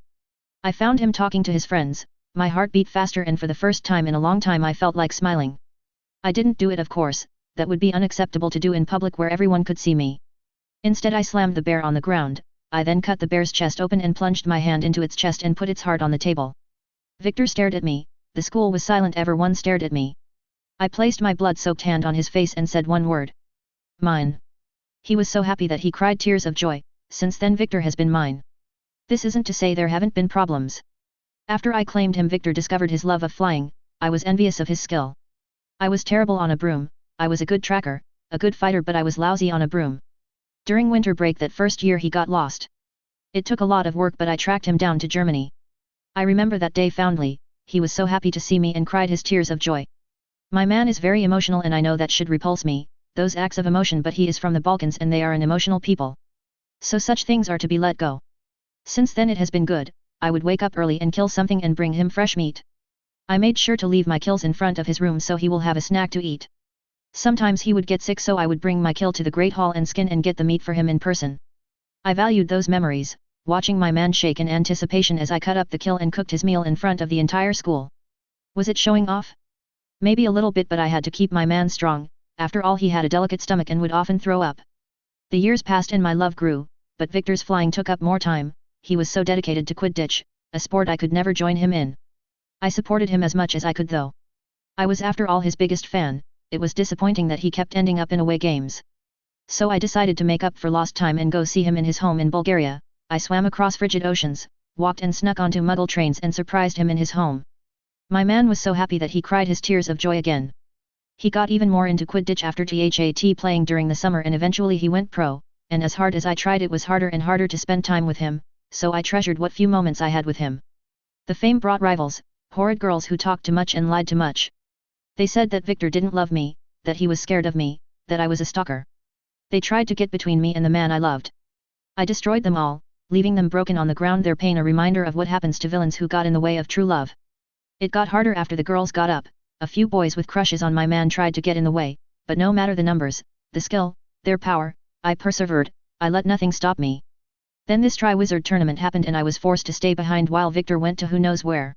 I found him talking to his friends, my heart beat faster and for the first time in a long time I felt like smiling. I didn't do it of course, that would be unacceptable to do in public where everyone could see me. Instead I slammed the bear on the ground, I then cut the bear's chest open and plunged my hand into its chest and put its heart on the table. Victor stared at me, the school was silent, everyone stared at me. I placed my blood-soaked hand on his face and said one word. Mine. He was so happy that he cried tears of joy. Since then Victor has been mine. This isn't to say there haven't been problems. After I claimed him, Victor discovered his love of flying. I was envious of his skill. I was terrible on a broom, I was a good tracker, a good fighter, but I was lousy on a broom. During winter break that first year he got lost. It took a lot of work, but I tracked him down to Germany. I remember that day fondly, he was so happy to see me and cried his tears of joy. My man is very emotional and I know that should repulse me, those acts of emotion, but he is from the Balkans and they are an emotional people. So such things are to be let go. Since then it has been good, I would wake up early and kill something and bring him fresh meat. I made sure to leave my kills in front of his room so he will have a snack to eat. Sometimes he would get sick, so I would bring my kill to the Great Hall and skin and get the meat for him in person. I valued those memories, watching my man shake in anticipation as I cut up the kill and cooked his meal in front of the entire school. Was it showing off? Maybe a little bit, but I had to keep my man strong. After all, he had a delicate stomach and would often throw up. The years passed and my love grew, but Victor's flying took up more time. He was so dedicated to Quidditch, a sport I could never join him in. I supported him as much as I could though. I was after all his biggest fan. It was disappointing that he kept ending up in away games. So I decided to make up for lost time and go see him in his home in Bulgaria. I swam across frigid oceans, walked and snuck onto Muggle trains and surprised him in his home. My man was so happy that he cried his tears of joy again. He got even more into Quidditch after THAT playing during the summer and eventually he went pro, and as hard as I tried it was harder and harder to spend time with him, so I treasured what few moments I had with him. The fame brought rivals, horrid girls who talked too much and lied too much. They said that Victor didn't love me, that he was scared of me, that I was a stalker. They tried to get between me and the man I loved. I destroyed them all, leaving them broken on the ground, their pain a reminder of what happens to villains who got in the way of true love. It got harder after the girls got up. A few boys with crushes on my man tried to get in the way, but no matter the numbers, the skill, their power, I persevered, I let nothing stop me. Then this Triwizard tournament happened and I was forced to stay behind while Victor went to who knows where.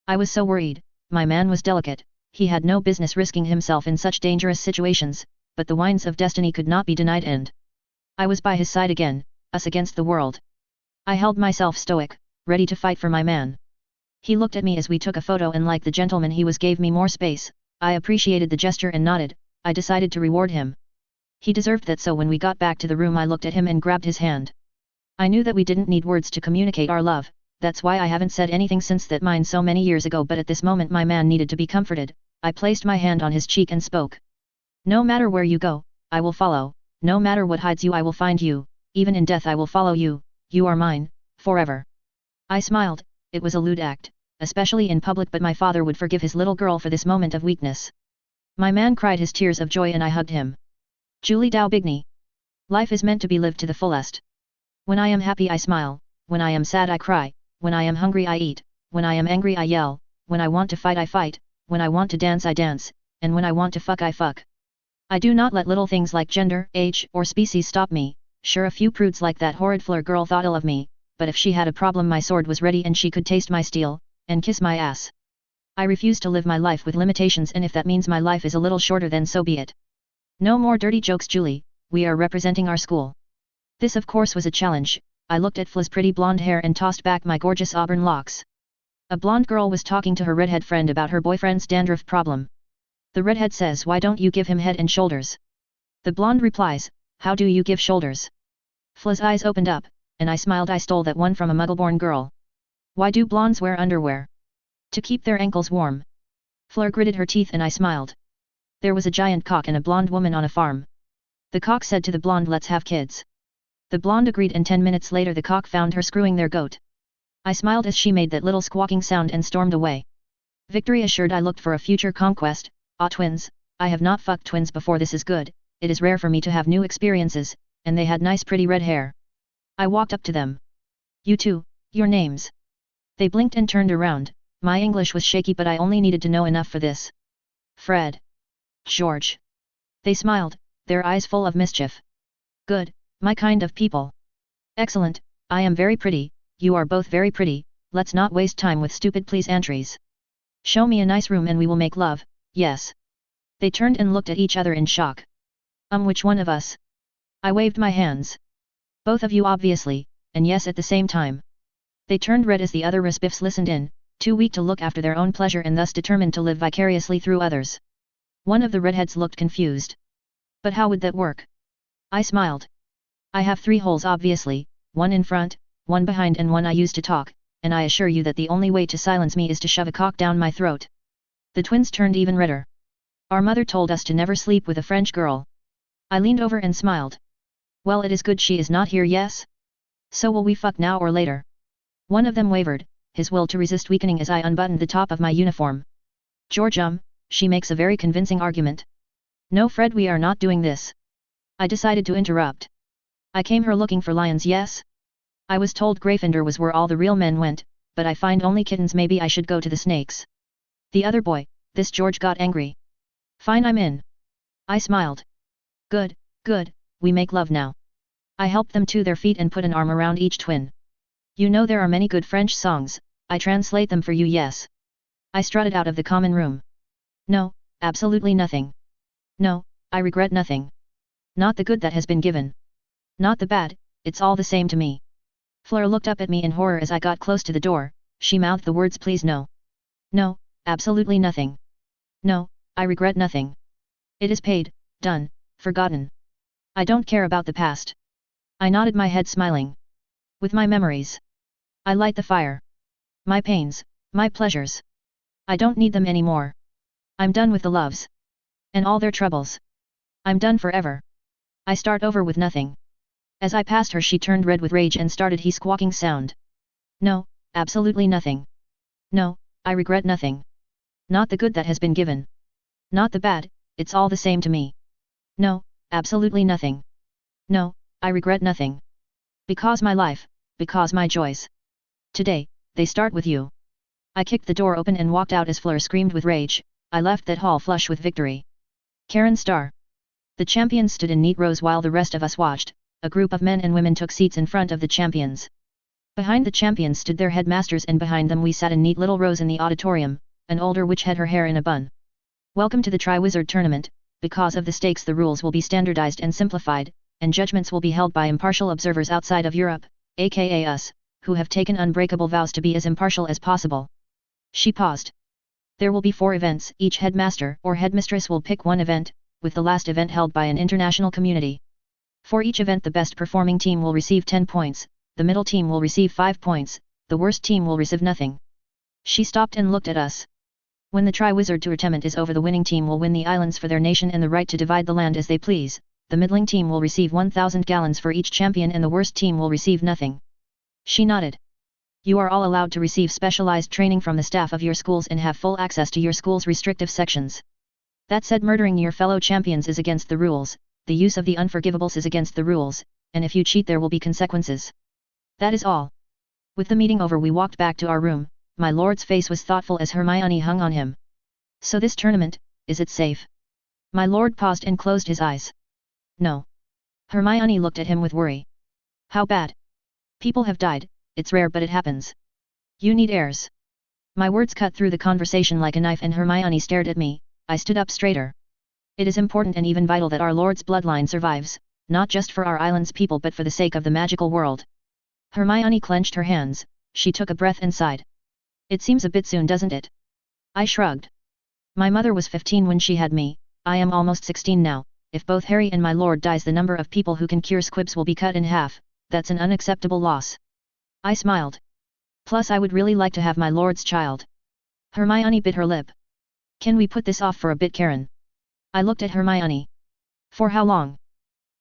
I was so worried. My man was delicate, he had no business risking himself in such dangerous situations, but the winds of destiny could not be denied and I was by his side again, us against the world. I held myself stoic, ready to fight for my man. He looked at me as we took a photo and like the gentleman he was gave me more space. I appreciated the gesture and nodded. I decided to reward him. He deserved that, so when we got back to the room I looked at him and grabbed his hand. I knew that we didn't need words to communicate our love, that's why I haven't said anything since that mine so many years ago, but at this moment my man needed to be comforted. I placed my hand on his cheek and spoke. No matter where you go, I will follow, no matter what hides you I will find you, even in death I will follow you, you are mine, forever. I smiled. It was a lewd act, especially in public, but my father would forgive his little girl for this moment of weakness. My man cried his tears of joy and I hugged him. Julie Daubigny. Life is meant to be lived to the fullest. When I am happy I smile, when I am sad I cry, when I am hungry I eat, when I am angry I yell, when I want to fight I fight, when I want to dance I dance, and when I want to fuck I fuck. I do not let little things like gender, age, or species stop me. Sure, a few prudes like that horrid Fleur girl thought ill of me, but if she had a problem my sword was ready and she could taste my steel, and kiss my ass. I refuse to live my life with limitations, and if that means my life is a little shorter then so be it. No more dirty jokes, Julie, we are representing our school. This of course was a challenge. I looked at Fla's pretty blonde hair and tossed back my gorgeous auburn locks. A blonde girl was talking to her redhead friend about her boyfriend's dandruff problem. The redhead says, why don't you give him head and shoulders? The blonde replies, how do you give shoulders? Fla's eyes opened up, and I smiled. I stole that one from a Muggle-born girl. Why do blondes wear underwear? To keep their ankles warm. Fleur gritted her teeth and I smiled. There was a giant cock and a blonde woman on a farm. The cock said to the blonde, let's have kids. The blonde agreed, and 10 minutes later the cock found her screwing their goat. I smiled as she made that little squawking sound and stormed away. Victory assured, I looked for a future conquest. Ah, twins, I have not fucked twins before, this is good. It is rare for me to have new experiences, and they had nice pretty red hair. I walked up to them. You two, your names. They blinked and turned around. My English was shaky, but I only needed to know enough for this. Fred. George. They smiled, their eyes full of mischief. Good, my kind of people. Excellent, I am very pretty, you are both very pretty, let's not waste time with stupid please entries. Show me a nice room and we will make love, yes. They turned and looked at each other in shock. Which one of us? I waved my hands. Both of you obviously, and yes at the same time. They turned red as the other respiffs listened in, too weak to look after their own pleasure and thus determined to live vicariously through others. One of the redheads looked confused. But how would that work? I smiled. I have 3 holes obviously, one in front, one behind and one I use to talk, and I assure you that the only way to silence me is to shove a cock down my throat. The twins turned even redder. Our mother told us to never sleep with a French girl. I leaned over and smiled. Well, it is good she is not here, yes? So will we fuck now or later? One of them wavered, his will to resist weakening as I unbuttoned the top of my uniform. George, she makes a very convincing argument. No Fred, we are not doing this. I decided to interrupt. I came here looking for lions, yes? I was told Gryffindor was where all the real men went, but I find only kittens, maybe I should go to the snakes. The other boy, this George, got angry. Fine, I'm in. I smiled. Good, good, we make love now. I helped them to their feet and put an arm around each twin. You know there are many good French songs, I translate them for you, yes. I strutted out of the common room. No, absolutely nothing. No, I regret nothing. Not the good that has been given. Not the bad, it's all the same to me. Fleur looked up at me in horror as I got close to the door, she mouthed the words please no. No, absolutely nothing. No, I regret nothing. It is paid, done, forgotten. I don't care about the past. I nodded my head smiling. With my memories. I light the fire. My pains, my pleasures. I don't need them anymore. I'm done with the loves. And all their troubles. I'm done forever. I start over with nothing. As I passed her she turned red with rage and started he squawking sound. No, absolutely nothing. No, I regret nothing. Not the good that has been given. Not the bad, it's all the same to me. No, absolutely nothing. No, I regret nothing. Because my life, because my joys. Today, they start with you. I kicked the door open and walked out as Fleur screamed with rage. I left that hall flush with victory. Karen Starr. The champions stood in neat rows while the rest of us watched. A group of men and women took seats in front of the champions. Behind the champions stood their headmasters and behind them we sat in neat little rows in the auditorium, an older witch had her hair in a bun. Welcome to the Triwizard Tournament, because of the stakes the rules will be standardized and simplified, and judgments will be held by impartial observers outside of Europe, aka us, who have taken unbreakable vows to be as impartial as possible. She paused. There will be 4 events, each headmaster or headmistress will pick one event, with the last event held by an international community. For each event the best performing team will receive 10 points, the middle team will receive 5 points, the worst team will receive nothing. She stopped and looked at us. When the Triwizard Tournament is over the winning team will win the islands for their nation and the right to divide the land as they please, the middling team will receive 1,000 gallons for each champion and the worst team will receive nothing. She nodded. You are all allowed to receive specialized training from the staff of your schools and have full access to your school's restrictive sections. That said, murdering your fellow champions is against the rules, the use of the unforgivables is against the rules, and if you cheat there will be consequences. That is all. With the meeting over we walked back to our room, my lord's face was thoughtful as Hermione hung on him. So this tournament, is it safe? My lord paused and closed his eyes. No. Hermione looked at him with worry. How bad? People have died, it's rare but it happens. You need heirs. My words cut through the conversation like a knife and Hermione stared at me. I stood up straighter. It is important and even vital that our Lord's bloodline survives, not just for our island's people but for the sake of the magical world. Hermione clenched her hands, she took a breath and sighed. It seems a bit soon, doesn't it? I shrugged. My mother was 15 when she had me, I am almost 16 now, if both Harry and my lord dies the number of people who can cure squibs will be cut in half, that's an unacceptable loss. I smiled. Plus I would really like to have my lord's child. Hermione bit her lip. Can we put this off for a bit, Karen? I looked at Hermione. For how long?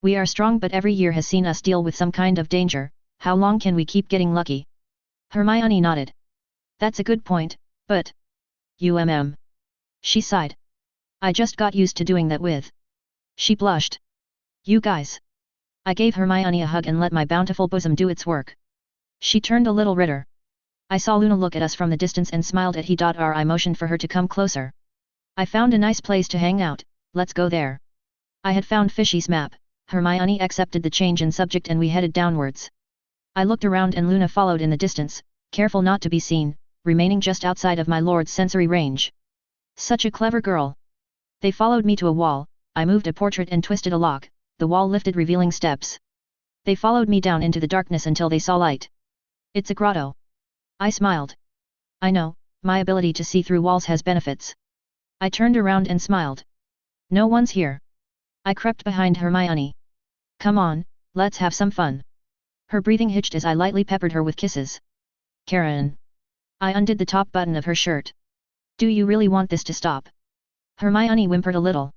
We are strong but every year has seen us deal with some kind of danger, how long can we keep getting lucky? Hermione nodded. That's a good point, but... She sighed. I just got used to doing that with. She blushed. You guys. I gave Hermione a hug and let my bountiful bosom do its work. She turned a little redder. I saw Luna look at us from the distance and smiled at her. I motioned for her to come closer. I found a nice place to hang out, let's go there. I had found Fishy's map, Hermione accepted the change in subject and we headed downwards. I looked around and Luna followed in the distance, careful not to be seen, remaining just outside of my lord's sensory range. Such a clever girl. They followed me to a wall, I moved a portrait and twisted a lock, the wall lifted revealing steps. They followed me down into the darkness until they saw light. It's a grotto. I smiled. I know, my ability to see through walls has benefits. I turned around and smiled. No one's here. I crept behind Hermione. Come on, let's have some fun. Her breathing hitched as I lightly peppered her with kisses. Karen. I undid the top button of her shirt. Do you really want this to stop? Hermione whimpered a little.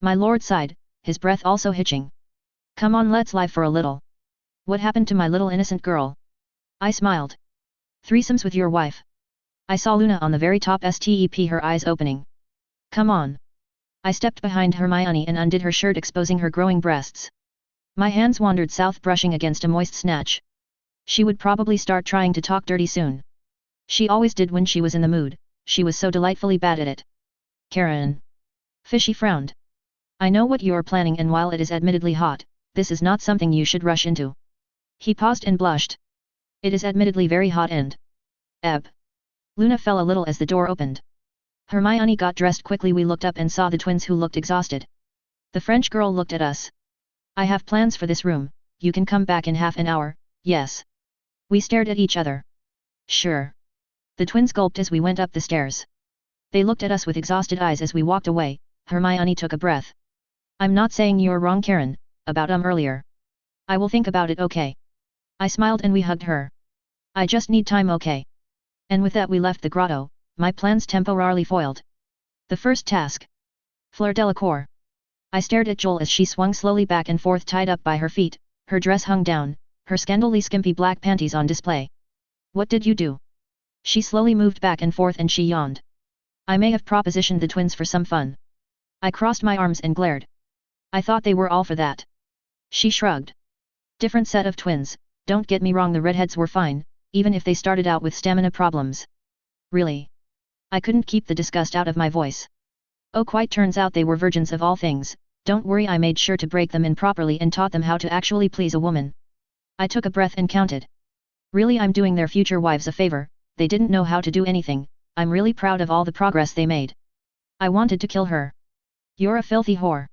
My lord sighed, his breath also hitching. Come on, let's lie for a little. What happened to my little innocent girl? I smiled. Threesomes with your wife. I saw Luna on the very top step, her eyes opening. Come on. I stepped behind Hermione and undid her shirt, exposing her growing breasts. My hands wandered south, brushing against a moist snatch. She would probably start trying to talk dirty soon. She always did when she was in the mood, she was so delightfully bad at it. Karen. Fishy frowned. I know what you're planning, and while it is admittedly hot, this is not something you should rush into. He paused and blushed. It is admittedly very hot and... Ebb. Luna fell a little as the door opened. Hermione got dressed quickly. We looked up and saw the twins, who looked exhausted. The French girl looked at us. I have plans for this room, you can come back in half an hour, yes. We stared at each other. Sure. The twins gulped as we went up the stairs. They looked at us with exhausted eyes as we walked away. Hermione took a breath. I'm not saying you're wrong, Karen, about earlier. I will think about it, okay? I smiled and we hugged her. I just need time, okay? And with that we left the grotto, my plans temporarily foiled. The first task. Fleur delacour. I stared at Joel as she swung slowly back and forth, tied up by her feet, her dress hung down, her scandally skimpy black panties on display. What did you do? She slowly moved back and forth and she yawned. I may have propositioned the twins for some fun. I crossed my arms and glared. I thought they were all for that. She shrugged. Different set of twins, don't get me wrong, the redheads were fine, even if they started out with stamina problems. Really? I couldn't keep the disgust out of my voice. Oh, quite turns out they were virgins of all things, don't worry, I made sure to break them in properly and taught them how to actually please a woman. I took a breath and counted. Really, I'm doing their future wives a favor, they didn't know how to do anything, I'm really proud of all the progress they made. I wanted to kill her. You're a filthy whore.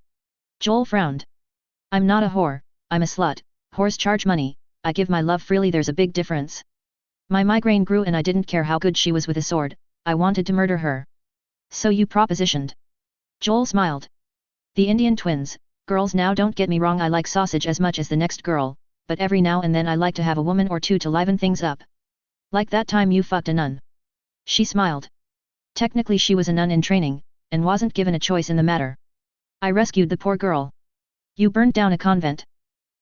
Joel frowned. I'm not a whore, I'm a slut, whores charge money, I give my love freely, there's a big difference. My migraine grew and I didn't care how good she was with a sword, I wanted to murder her. So you propositioned. Joel smiled. The Indian twins, girls, now don't get me wrong, I like sausage as much as the next girl, but every now and then I like to have a woman or two to liven things up. Like that time you fucked a nun. She smiled. Technically she was a nun in training, and wasn't given a choice in the matter. I rescued the poor girl. You burned down a convent.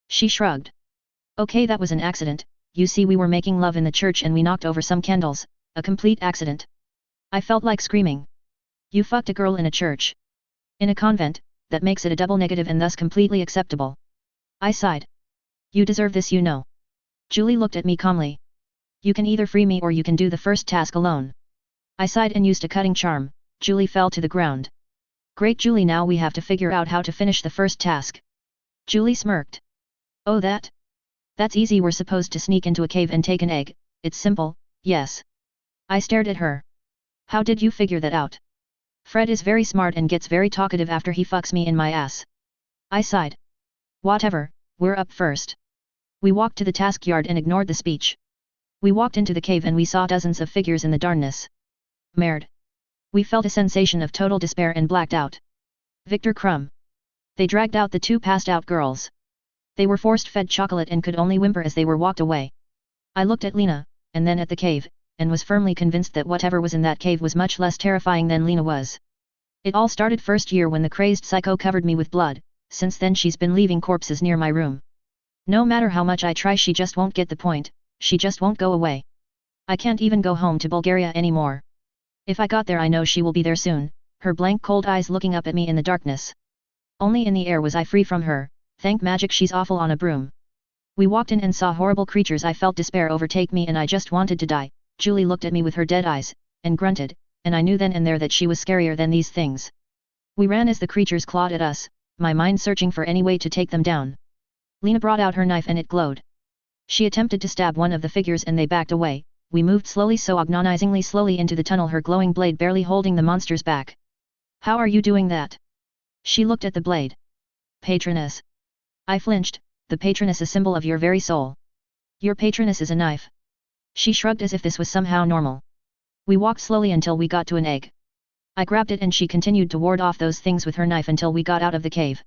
She shrugged. Okay, that was an accident, you see we were making love in the church and we knocked over some candles, a complete accident. I felt like screaming. You fucked a girl in a church. In a convent, that makes it a double negative and thus completely acceptable. I sighed. You deserve this, you know. Julie looked at me calmly. You can either free me or you can do the first task alone. I sighed and used a cutting charm. Julie fell to the ground. Great, Julie, now we have to figure out how to finish the first task. Julie smirked. Oh, that's easy, we're supposed to sneak into a cave and take an egg, it's simple, yes. I stared at her. How did you figure that out? Fred is very smart and gets very talkative after he fucks me in my ass. I sighed. Whatever, we're up first. We walked to the task yard and ignored the speech. We walked into the cave and we saw dozens of figures in the darkness. Merde. We felt a sensation of total despair and blacked out. Victor Crumb. They dragged out the two passed out girls. They were force-fed chocolate and could only whimper as they were walked away. I looked at Lena, and then at the cave, and was firmly convinced that whatever was in that cave was much less terrifying than Lena was. It all started first year when the crazed psycho covered me with blood, since then she's been leaving corpses near my room. No matter how much I try, she just won't get the point, she just won't go away. I can't even go home to Bulgaria anymore. If I got there, I know she will be there soon, her blank cold eyes looking up at me in the darkness. Only in the air was I free from her, thank magic she's awful on a broom. We walked in and saw horrible creatures. I felt despair overtake me and I just wanted to die. Julie looked at me with her dead eyes, and grunted, and I knew then and there that she was scarier than these things. We ran as the creatures clawed at us, my mind searching for any way to take them down. Lena brought out her knife and it glowed. She attempted to stab one of the figures and they backed away, we moved slowly, so agonizingly slowly, into the tunnel, her glowing blade barely holding the monster's back. How are you doing that? She looked at the blade. Patroness. I flinched. The patroness, a symbol of your very soul. Your patroness is a knife. She shrugged as if this was somehow normal. We walked slowly until we got to an egg. I grabbed it and she continued to ward off those things with her knife until we got out of the cave.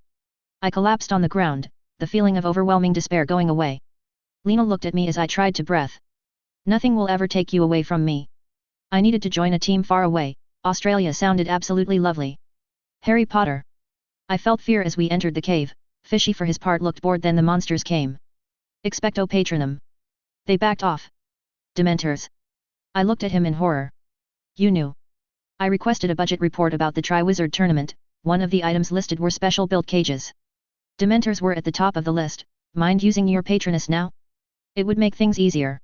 I collapsed on the ground, the feeling of overwhelming despair going away. Lena looked at me as I tried to breathe. Nothing will ever take you away from me. I needed to join a team far away. Australia sounded absolutely lovely. Harry Potter. I felt fear as we entered the cave. Fishy for his part looked bored. Then the monsters came. Expecto Patronum. They backed off. Dementors. I looked at him in horror. You knew. I requested a budget report about the Tri-Wizard tournament. One of the items listed were special built cages. Dementors were at the top of the list. Mind using your patroness now? It would make things easier.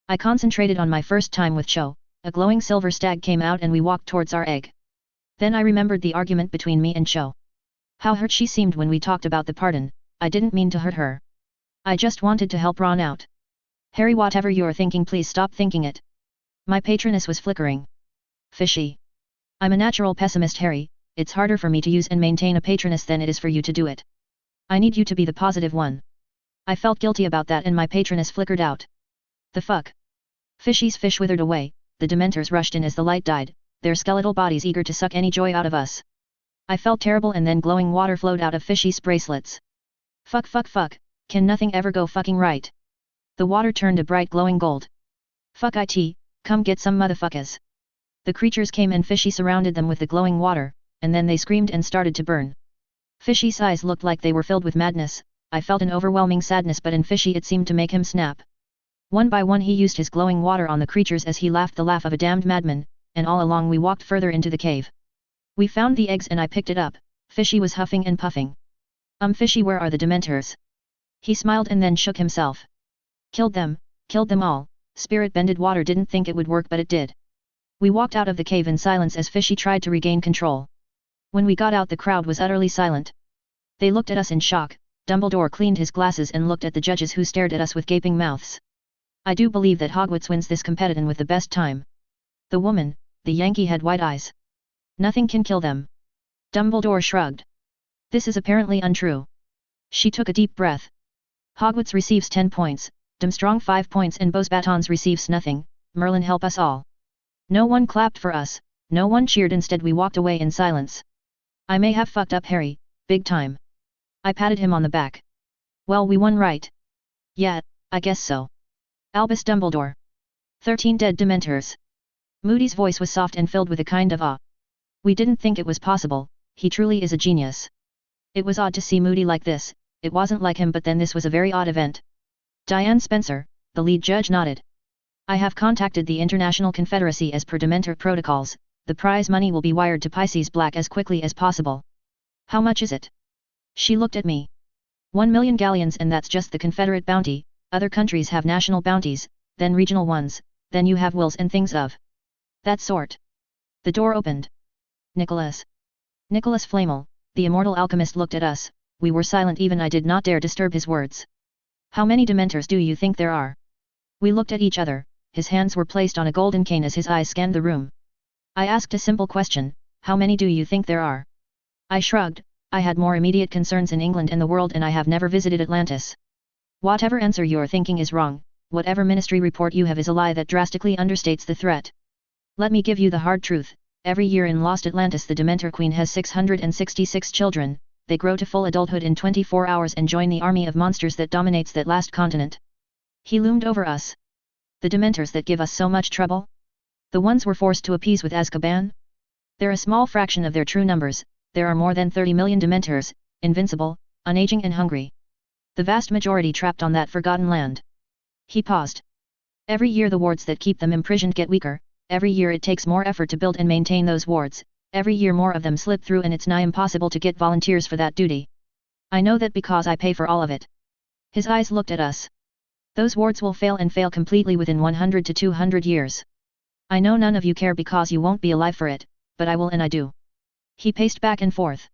I concentrated on my first time with Cho. A glowing silver stag came out and we walked towards our egg. Then I remembered the argument between me and Cho. How hurt she seemed when we talked about the pardon. I didn't mean to hurt her. I just wanted to help Ron out. Harry, whatever you're thinking, please stop thinking it. My patroness was flickering. Fishy. I'm a natural pessimist, Harry. It's harder for me to use and maintain a patroness than it is for you to do it. I need you to be the positive one. I felt guilty about that and my patroness flickered out. The fuck? Fishy's fish withered away. The Dementors rushed in as the light died, their skeletal bodies eager to suck any joy out of us. I felt terrible and then glowing water flowed out of Fishy's bracelets. Fuck fuck fuck, can nothing ever go fucking right? The water turned a bright glowing gold. Fuck it, come get some motherfuckers. The creatures came and Fishy surrounded them with the glowing water, and then they screamed and started to burn. Fishy's eyes looked like they were filled with madness. I felt an overwhelming sadness, but in Fishy it seemed to make him snap. One by one he used his glowing water on the creatures as he laughed the laugh of a damned madman, and all along we walked further into the cave. We found the eggs and I picked it up. Fishy was huffing and puffing. Fishy, where are the Dementors? He smiled and then shook himself. Killed them all. Spirit bended water didn't think it would work, but it did. We walked out of the cave in silence as Fishy tried to regain control. When we got out, the crowd was utterly silent. They looked at us in shock. Dumbledore cleaned his glasses and looked at the judges, who stared at us with gaping mouths. I do believe that Hogwarts wins this competition with the best time. The woman, the Yankee, had wide eyes. Nothing can kill them. Dumbledore shrugged. This is apparently untrue. She took a deep breath. Hogwarts receives 10 points, Durmstrang 5 points and Bosbatons receives nothing. Merlin, help us all. No one clapped for us, no one cheered, instead we walked away in silence. I may have fucked up, Harry, big time. I patted him on the back. Well, we won, right? Yeah, I guess so. Albus Dumbledore. 13 dead Dementors. Moody's voice was soft and filled with a kind of awe. We didn't think it was possible. He truly is a genius. It was odd to see Moody like this. It wasn't like him, but then this was a very odd event. Diane Spencer, the lead judge, nodded. I have contacted the International Confederacy as per Dementor protocols. The prize money will be wired to Pisces Black as quickly as possible. How much is it? She looked at me. 1 million galleons, and that's just the Confederate bounty. Other countries have national bounties, then regional ones, then you have wills and things of that sort. The door opened. Nicholas Flamel, the immortal alchemist, looked at us. We were silent, even I did not dare disturb his words. How many Dementors do you think there are? We looked at each other. His hands were placed on a golden cane as his eyes scanned the room. I asked a simple question, how many do you think there are? I shrugged. I had more immediate concerns in England and the world, and I have never visited Atlantis. Whatever answer you're thinking is wrong. Whatever ministry report you have is a lie that drastically understates the threat. Let me give you the hard truth. Every year in Lost Atlantis the Dementor Queen has 666 children. They grow to full adulthood in 24 hours and join the army of monsters that dominates that last continent. He loomed over us. The Dementors that give us so much trouble? The ones we're forced to appease with Azkaban? They're a small fraction of their true numbers. There are more than 30 million Dementors, invincible, unaging and hungry. The vast majority trapped on that forgotten land. He paused. Every year the wards that keep them imprisoned get weaker. Every year it takes more effort to build and maintain those wards. Every year more of them slip through, and it's nigh impossible to get volunteers for that duty. I know that because I pay for all of it. His eyes looked at us. Those wards will fail, and fail completely, within 100 to 200 years. I know none of you care because you won't be alive for it, but I will, and I do. He paced back and forth.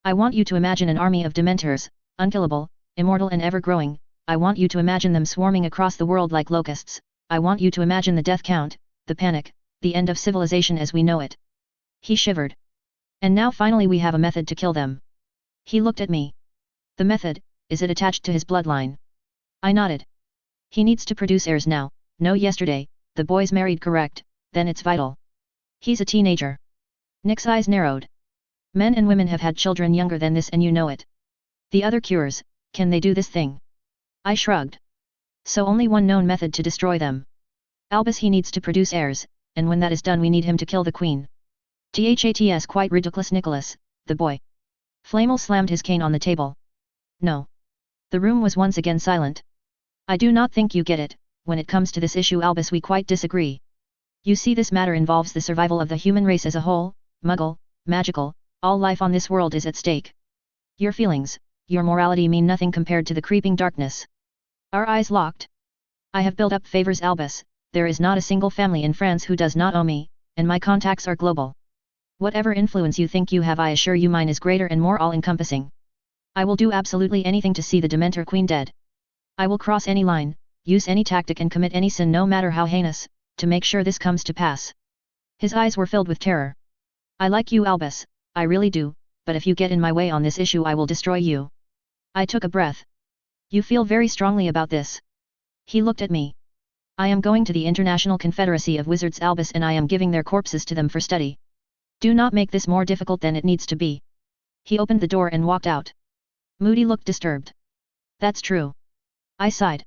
I want you to imagine an army of Dementors, unkillable, immortal and ever-growing. I want you to imagine them swarming across the world like locusts, I want you to imagine the death count, the panic, the end of civilization as we know it. He shivered. And now finally we have a method to kill them. He looked at me. The method, is it attached to his bloodline? I nodded. He needs to produce heirs now, no yesterday, the boy's married correct, then it's vital. He's a teenager. Nick's eyes narrowed. Men and women have had children younger than this and you know it. The other cures, can they do this thing? I shrugged. So only one known method to destroy them. Albus he needs to produce heirs, and when that is done we need him to kill the queen. That's quite ridiculous Nicholas, the boy. Flamel slammed his cane on the table. No. The room was once again silent. I do not think you get it, when it comes to this issue Albus we quite disagree. You see this matter involves the survival of the human race as a whole, muggle, magical, all life on this world is at stake. Your feelings, your morality mean nothing compared to the creeping darkness. Our eyes locked. I have built up favors Albus, there is not a single family in France who does not owe me, and my contacts are global. Whatever influence you think you have I assure you mine is greater and more all-encompassing. I will do absolutely anything to see the Dementor Queen dead. I will cross any line, use any tactic and commit any sin no matter how heinous, to make sure this comes to pass. His eyes were filled with terror. I like you Albus, I really do, but if you get in my way on this issue I will destroy you. I took a breath. You feel very strongly about this. He looked at me. I am going to the International Confederacy of Wizards Albus and I am giving their corpses to them for study. Do not make this more difficult than it needs to be. He opened the door and walked out. Moody looked disturbed. That's true. I sighed.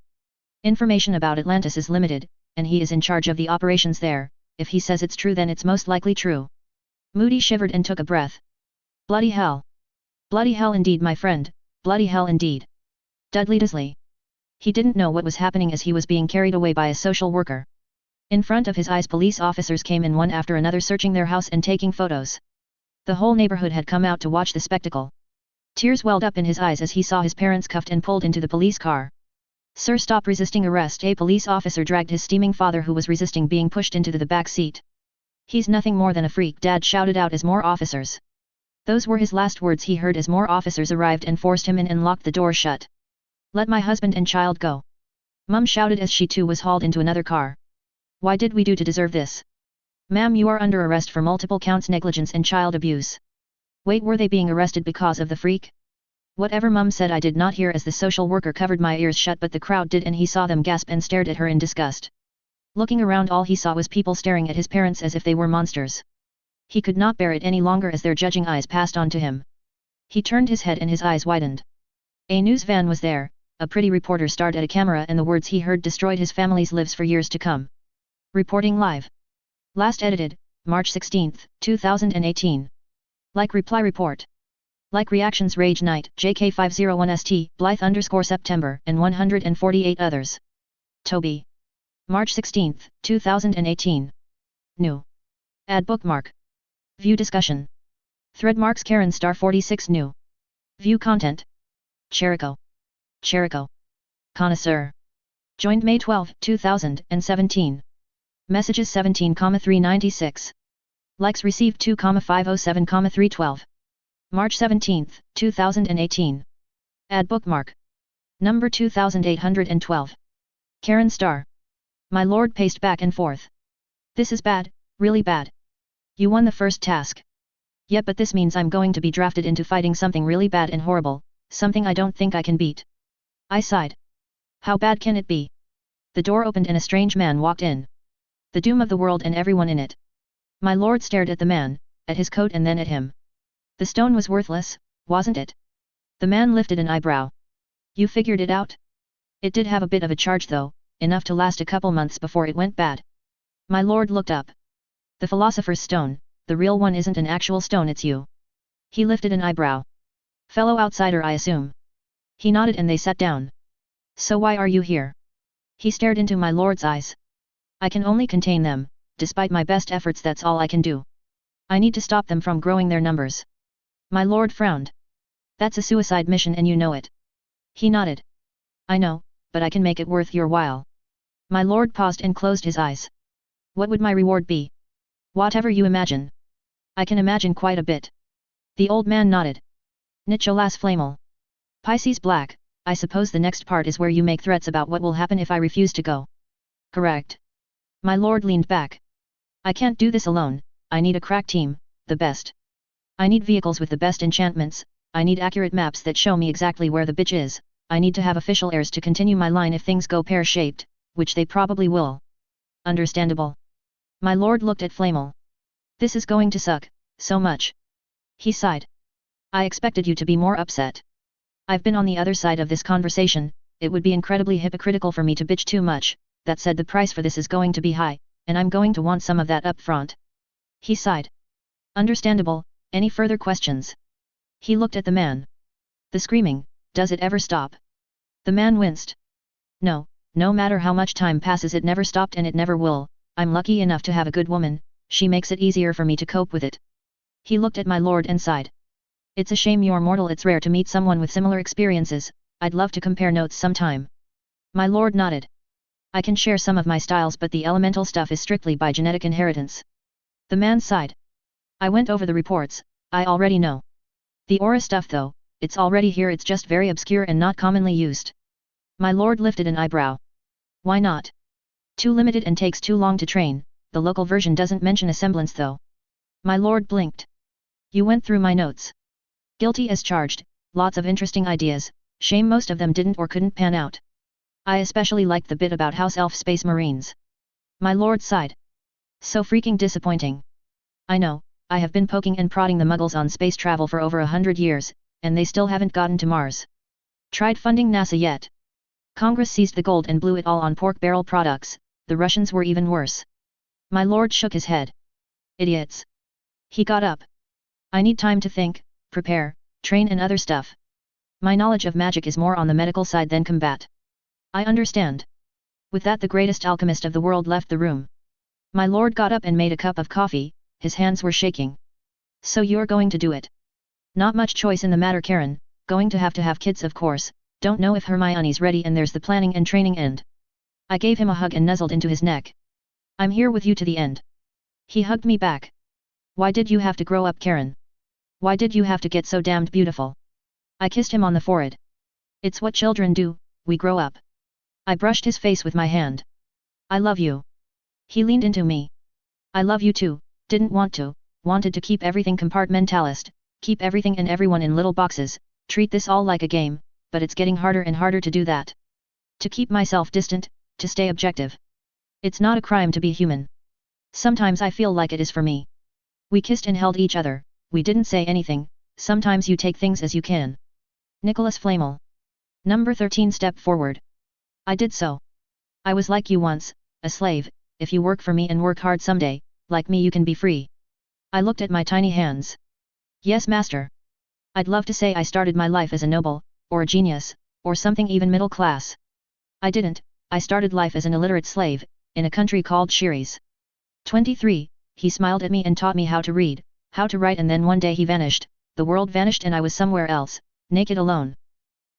Information about Atlantis is limited, and he is in charge of the operations there, if he says it's true then it's most likely true. Moody shivered and took a breath. Bloody hell. Bloody hell indeed my friend, bloody hell indeed. Dudley Disley. He didn't know what was happening as he was being carried away by a social worker. In front of his eyes police officers came in one after another searching their house and taking photos. The whole neighborhood had come out to watch the spectacle. Tears welled up in his eyes as he saw his parents cuffed and pulled into the police car. Sir, stop resisting arrest. A police officer dragged his steaming father who was resisting being pushed into the back seat. He's nothing more than a freak, Dad shouted out as more officers. Those were his last words he heard as more officers arrived and forced him in and locked the door shut. Let my husband and child go. Mum shouted as she too was hauled into another car. Why did we do to deserve this? Ma'am, you are under arrest for multiple counts negligence and child abuse. Wait, were they being arrested because of the freak? Whatever Mum said I did not hear as the social worker covered my ears shut but the crowd did and he saw them gasp and stared at her in disgust. Looking around all he saw was people staring at his parents as if they were monsters. He could not bear it any longer as their judging eyes passed on to him. He turned his head and his eyes widened. A news van was there, a pretty reporter stared at a camera and the words he heard destroyed his family's lives for years to come. Reporting live. Last edited, March 16, 2018. Like reply report. Like reactions Rage Knight, JK501ST, Blythe_September, and 148 others. Toby. March 16, 2018. New. Add bookmark. View discussion. Thread marks Karen star 46 new. View content. Cherico. Cherico. Connoisseur. Joined May 12, 2017. Messages 17,396. Likes received 2,507,312. March 17, 2018. Add bookmark. Number 2812. Karen Star. My lord paced back and forth. This is bad, really bad. You won the first task. Yep, but this means I'm going to be drafted into fighting something really bad and horrible, something I don't think I can beat. I sighed. How bad can it be? The door opened and a strange man walked in. The doom of the world and everyone in it. My lord stared at the man, at his coat and then at him. The stone was worthless, wasn't it? The man lifted an eyebrow. You figured it out? It did have a bit of a charge though, enough to last a couple months before it went bad. My lord looked up. The philosopher's stone, the real one isn't an actual stone, it's you. He lifted an eyebrow. Fellow outsider I assume. He nodded and they sat down. So why are you here? He stared into my lord's eyes. I can only contain them, despite my best efforts that's all I can do. I need to stop them from growing their numbers. My lord frowned. That's a suicide mission and you know it. He nodded. I know, but I can make it worth your while. My lord paused and closed his eyes. What would my reward be? Whatever you imagine. I can imagine quite a bit. The old man nodded. Nicholas Flamel. Pisces Black, I suppose the next part is where you make threats about what will happen if I refuse to go. Correct. My lord leaned back. I can't do this alone, I need a crack team, the best. I need vehicles with the best enchantments, I need accurate maps that show me exactly where the bitch is, I need to have official heirs to continue my line if things go pear-shaped, which they probably will. Understandable. My lord looked at Flamel. This is going to suck, so much. He sighed. I expected you to be more upset. I've been on the other side of this conversation, it would be incredibly hypocritical for me to bitch too much, that said the price for this is going to be high, and I'm going to want some of that up front. He sighed. Understandable, any further questions? He looked at the man. The screaming, does it ever stop? The man winced. No, no matter how much time passes it never stopped and it never will, I'm lucky enough to have a good woman, she makes it easier for me to cope with it. He looked at my lord and sighed. It's a shame you're mortal, it's rare to meet someone with similar experiences, I'd love to compare notes sometime. My lord nodded. I can share some of my styles but the elemental stuff is strictly by genetic inheritance. The man sighed. I went over the reports, I already know. The aura stuff though, it's already here, it's just very obscure and not commonly used. My lord lifted an eyebrow. Why not? Too limited and takes too long to train, the local version doesn't mention a semblance though. My lord blinked. You went through my notes. Guilty as charged, lots of interesting ideas, shame most of them didn't or couldn't pan out. I especially liked the bit about House Elf Space Marines. My lord sighed. So freaking disappointing. I know, I have been poking and prodding the Muggles on space travel for over 100 years, and they still haven't gotten to Mars. Tried funding NASA yet? Congress seized the gold and blew it all on pork barrel products, the Russians were even worse. My lord shook his head. Idiots. He got up. I need time to think, prepare, train and other stuff. My knowledge of magic is more on the medical side than combat. I understand. With that the greatest alchemist of the world left the room. My lord got up and made a cup of coffee, his hands were shaking. So you're going to do it? Not much choice in the matter, Karen, going to have kids of course, don't know if Hermione's ready and there's the planning and training end. I gave him a hug and nuzzled into his neck. I'm here with you to the end. He hugged me back. Why did you have to grow up, Karen? Why did you have to get so damned beautiful? I kissed him on the forehead. It's what children do, we grow up. I brushed his face with my hand. I love you. He leaned into me. I love you too, didn't want to, wanted to keep everything compartmentalist, keep everything and everyone in little boxes, treat this all like a game, but it's getting harder and harder to do that. To keep myself distant, to stay objective. It's not a crime to be human. Sometimes I feel like it is for me. We kissed and held each other, we didn't say anything, sometimes you take things as you can. Nicholas Flamel. Number 13 stepped forward. I did so. I was like you once, a slave, if you work for me and work hard someday, like me you can be free. I looked at my tiny hands. Yes, master. I'd love to say I started my life as a noble, or a genius, or something even middle class. I didn't, I started life as an illiterate slave, in a country called Shiris. 23, he smiled at me and taught me how to read, how to write, and then one day he vanished, the world vanished and I was somewhere else, naked alone.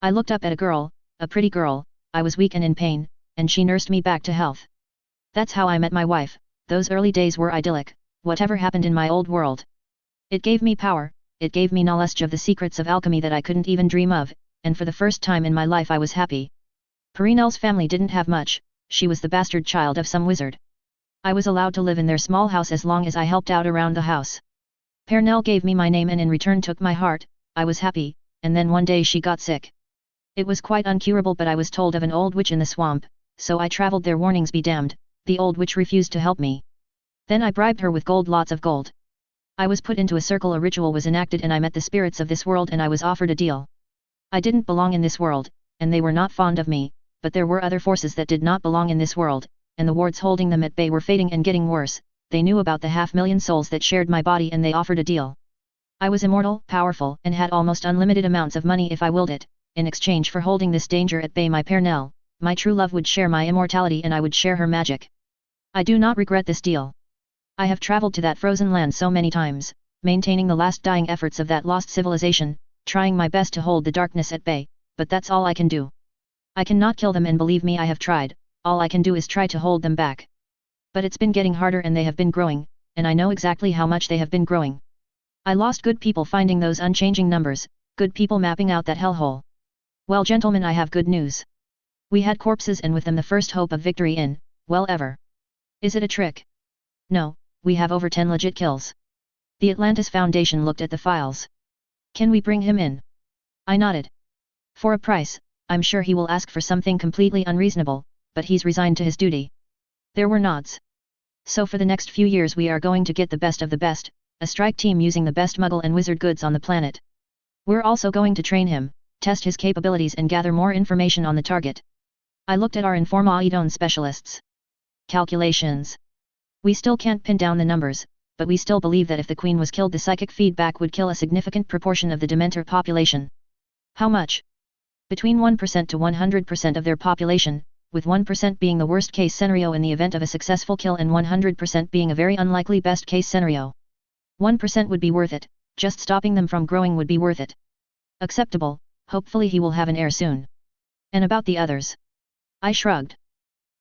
I looked up at a girl, a pretty girl, I was weak and in pain, and she nursed me back to health. That's how I met my wife, those early days were idyllic, whatever happened in my old world. It gave me power, it gave me knowledge of the secrets of alchemy that I couldn't even dream of, and for the first time in my life I was happy. Perinel's family didn't have much, she was the bastard child of some wizard. I was allowed to live in their small house as long as I helped out around the house. Pernell gave me my name and in return took my heart, I was happy, and then one day she got sick. It was quite uncurable but I was told of an old witch in the swamp, so I traveled there, warnings be damned, the old witch refused to help me. Then I bribed her with gold, lots of gold. I was put into a circle, a ritual was enacted and I met the spirits of this world and I was offered a deal. I didn't belong in this world, and they were not fond of me, but there were other forces that did not belong in this world, and the wards holding them at bay were fading and getting worse, they knew about the 500,000 souls that shared my body and they offered a deal. I was immortal, powerful, and had almost unlimited amounts of money if I willed it. In exchange for holding this danger at bay, my Pernell, my true love, would share my immortality and I would share her magic. I do not regret this deal. I have traveled to that frozen land so many times, maintaining the last dying efforts of that lost civilization, trying my best to hold the darkness at bay, but that's all I can do. I cannot kill them, and believe me, I have tried, all I can do is try to hold them back. But it's been getting harder and they have been growing, and I know exactly how much they have been growing. I lost good people finding those unchanging numbers, good people mapping out that hellhole. Well, gentlemen, I have good news. We had corpses and with them the first hope of victory in well ever. Is it a trick? No, we have over 10 legit kills. The Atlantis Foundation looked at the files. Can we bring him in? I nodded. For a price, I'm sure he will ask for something completely unreasonable, but he's resigned to his duty. There were nods. So for the next few years we are going to get the best of the best, a strike team using the best muggle and wizard goods on the planet. We're also going to train him, test his capabilities and gather more information on the target. I looked at our Informaidon specialists. Calculations. We still can't pin down the numbers, but we still believe that if the Queen was killed the psychic feedback would kill a significant proportion of the Dementor population. How much? Between 1% to 100% of their population, with 1% being the worst case scenario in the event of a successful kill and 100% being a very unlikely best case scenario. 1% would be worth it, just stopping them from growing would be worth it. Acceptable, hopefully he will have an heir soon. And about the others? I shrugged.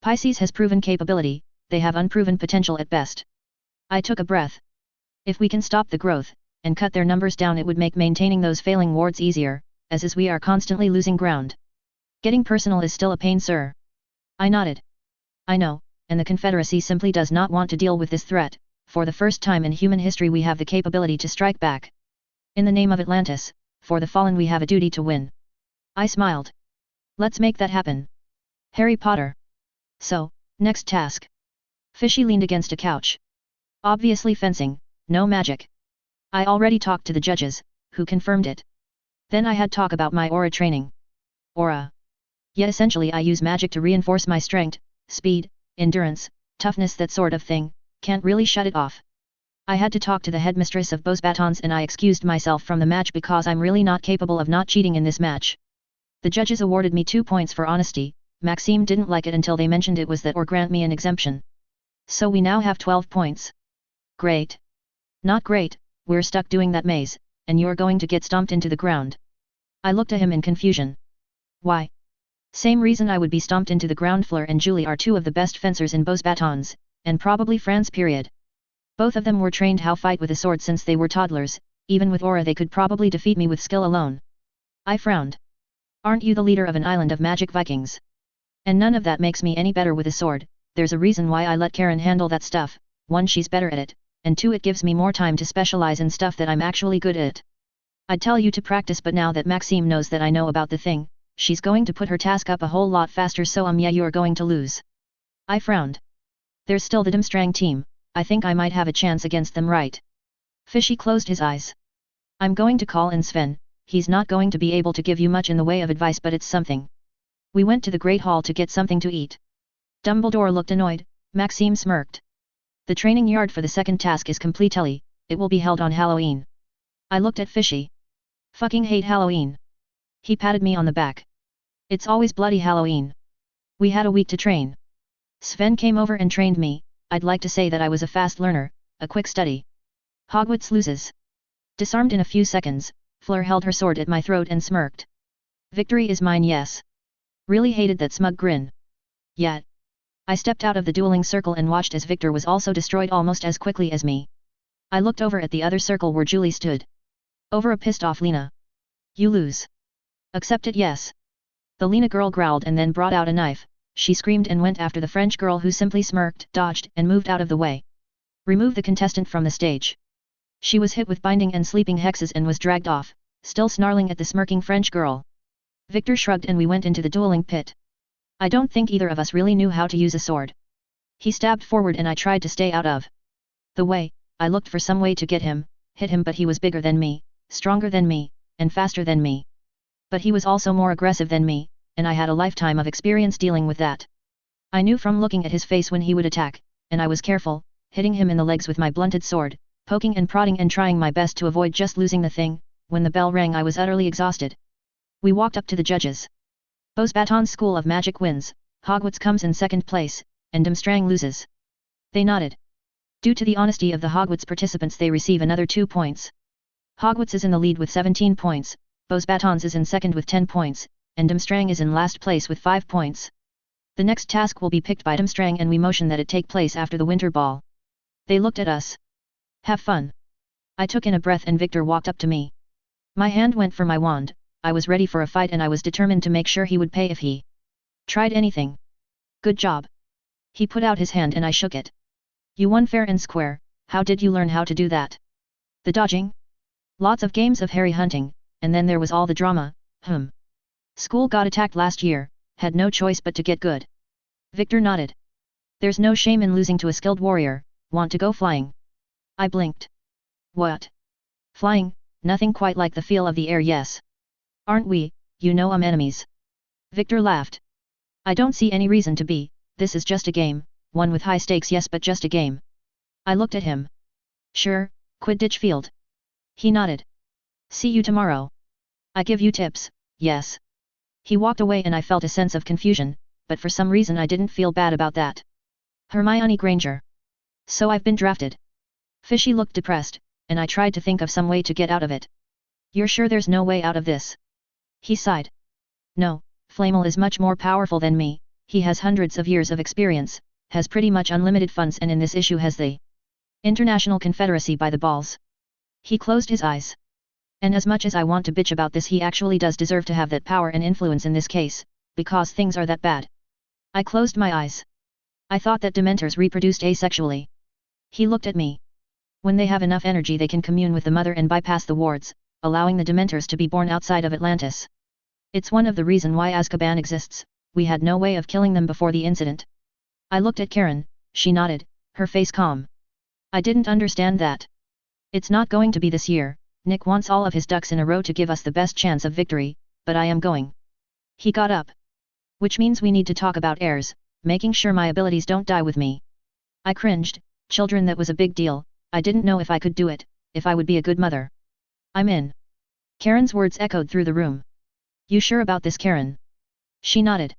Pisces has proven capability, they have unproven potential at best. I took a breath. If we can stop the growth, and cut their numbers down it would make maintaining those failing wards easier, as is we are constantly losing ground. Getting personal is still a pain, sir. I nodded. I know, and the Confederacy simply does not want to deal with this threat. For the first time in human history we have the capability to strike back. In the name of Atlantis, for the fallen we have a duty to win. I smiled. Let's make that happen. Harry Potter. So, next task. Fishy leaned against a couch. Obviously fencing, no magic. I already talked to the judges, who confirmed it. Then I had talk about my aura training. Aura. Yeah, essentially I use magic to reinforce my strength, speed, endurance, toughness, that sort of thing. Can't really shut it off. I had to talk to the headmistress of Bose Batons and I excused myself from the match because I'm really not capable of not cheating in this match. The judges awarded me 2 points for honesty. Maxime didn't like it until they mentioned it was that or grant me an exemption. So we now have 12 points. Great. Not great, we're stuck doing that maze, and you're going to get stomped into the ground. I looked at him in confusion. Why? Same reason I would be stomped into the ground. Fleur and Julie are two of the best fencers in Bose Batons, and probably France period. Both of them were trained how fight with a sword since they were toddlers, even with aura they could probably defeat me with skill alone. I frowned. Aren't you the leader of an island of magic Vikings? And none of that makes me any better with a sword. There's a reason why I let Karen handle that stuff. 1, she's better at it, and 2, it gives me more time to specialize in stuff that I'm actually good at. I'd tell you to practice, but now that Maxime knows that I know about the thing, she's going to put her task up a whole lot faster, so yeah, you're going to lose. I frowned. There's still the Demstrang team. I think I might have a chance against them, right? Fishy closed his eyes. I'm going to call in Sven. He's not going to be able to give you much in the way of advice, but it's something. We went to the Great Hall to get something to eat. Dumbledore looked annoyed. Maxime smirked. The training yard for the second task is complete. It will be held on Halloween. I looked at Fishy. Fucking hate Halloween. He patted me on the back. It's always bloody Halloween. We had a week to train. Sven came over and trained me. I'd like to say that I was a fast learner, a quick study. Hogwarts loses. Disarmed in a few seconds, Fleur held her sword at my throat and smirked. Victory is mine, yes. Really hated that smug grin. Yet. I stepped out of the dueling circle and watched as Victor was also destroyed almost as quickly as me. I looked over at the other circle where Julie stood. Over a pissed off Lena. You lose. Accept it, yes. The Lena girl growled and then brought out a knife. She screamed and went after the French girl, who simply smirked, dodged, and moved out of the way. Remove the contestant from the stage. She was hit with binding and sleeping hexes and was dragged off, still snarling at the smirking French girl. Victor shrugged and we went into the dueling pit. I don't think either of us really knew how to use a sword. He stabbed forward and I tried to stay out of the way. I looked for some way to get him, hit him, but he was bigger than me, stronger than me, and faster than me. But he was also more aggressive than me, and I had a lifetime of experience dealing with that. I knew from looking at his face when he would attack, and I was careful, hitting him in the legs with my blunted sword, poking and prodding and trying my best to avoid just losing the thing. When the bell rang I was utterly exhausted. We walked up to the judges. Bose Batons School of Magic wins, Hogwarts comes in second place, and Demstrang loses. They nodded. Due to the honesty of the Hogwarts participants they receive another 2 points. Hogwarts is in the lead with 17 points, Bose Batons is in second with 10 points, and Demstrang is in last place with 5 points. The next task will be picked by Demstrang and we motion that it take place after the winter ball. They looked at us. Have fun. I took in a breath and Victor walked up to me. My hand went for my wand. I was ready for a fight and I was determined to make sure he would pay if he tried anything. Good job. He put out his hand and I shook it. You won fair and square, how did you learn how to do that? The dodging? Lots of games of Harry hunting, and then there was all the drama, School got attacked last year, had no choice but to get good. Victor nodded. There's no shame in losing to a skilled warrior, want to go flying? I blinked. What? Flying, nothing quite like the feel of the air, yes. Aren't we, enemies? Victor laughed. I don't see any reason to be, this is just a game, one with high stakes, yes, but just a game. I looked at him. Sure, Quidditch field. He nodded. See you tomorrow. I give you tips, yes. He walked away and I felt a sense of confusion, but for some reason I didn't feel bad about that. Hermione Granger. So I've been drafted. Fishy looked depressed, and I tried to think of some way to get out of it. You're sure there's no way out of this? He sighed. No, Flamel is much more powerful than me, he has hundreds of years of experience, has pretty much unlimited funds, and in this issue has the International Confederacy by the balls. He closed his eyes. And as much as I want to bitch about this, he actually does deserve to have that power and influence in this case, because things are that bad. I closed my eyes. I thought that Dementors reproduced asexually. He looked at me. When they have enough energy they can commune with the mother and bypass the wards, allowing the Dementors to be born outside of Atlantis. It's one of the reasons why Azkaban exists, we had no way of killing them before the incident. I looked at Karen, she nodded, her face calm. I didn't understand that. It's not going to be this year, Nick wants all of his ducks in a row to give us the best chance of victory, but I am going. He got up. Which means we need to talk about heirs, making sure my abilities don't die with me. I cringed, children, that was a big deal, I didn't know if I could do it, if I would be a good mother. I'm in. Karen's words echoed through the room. You sure about this, Karen? She nodded.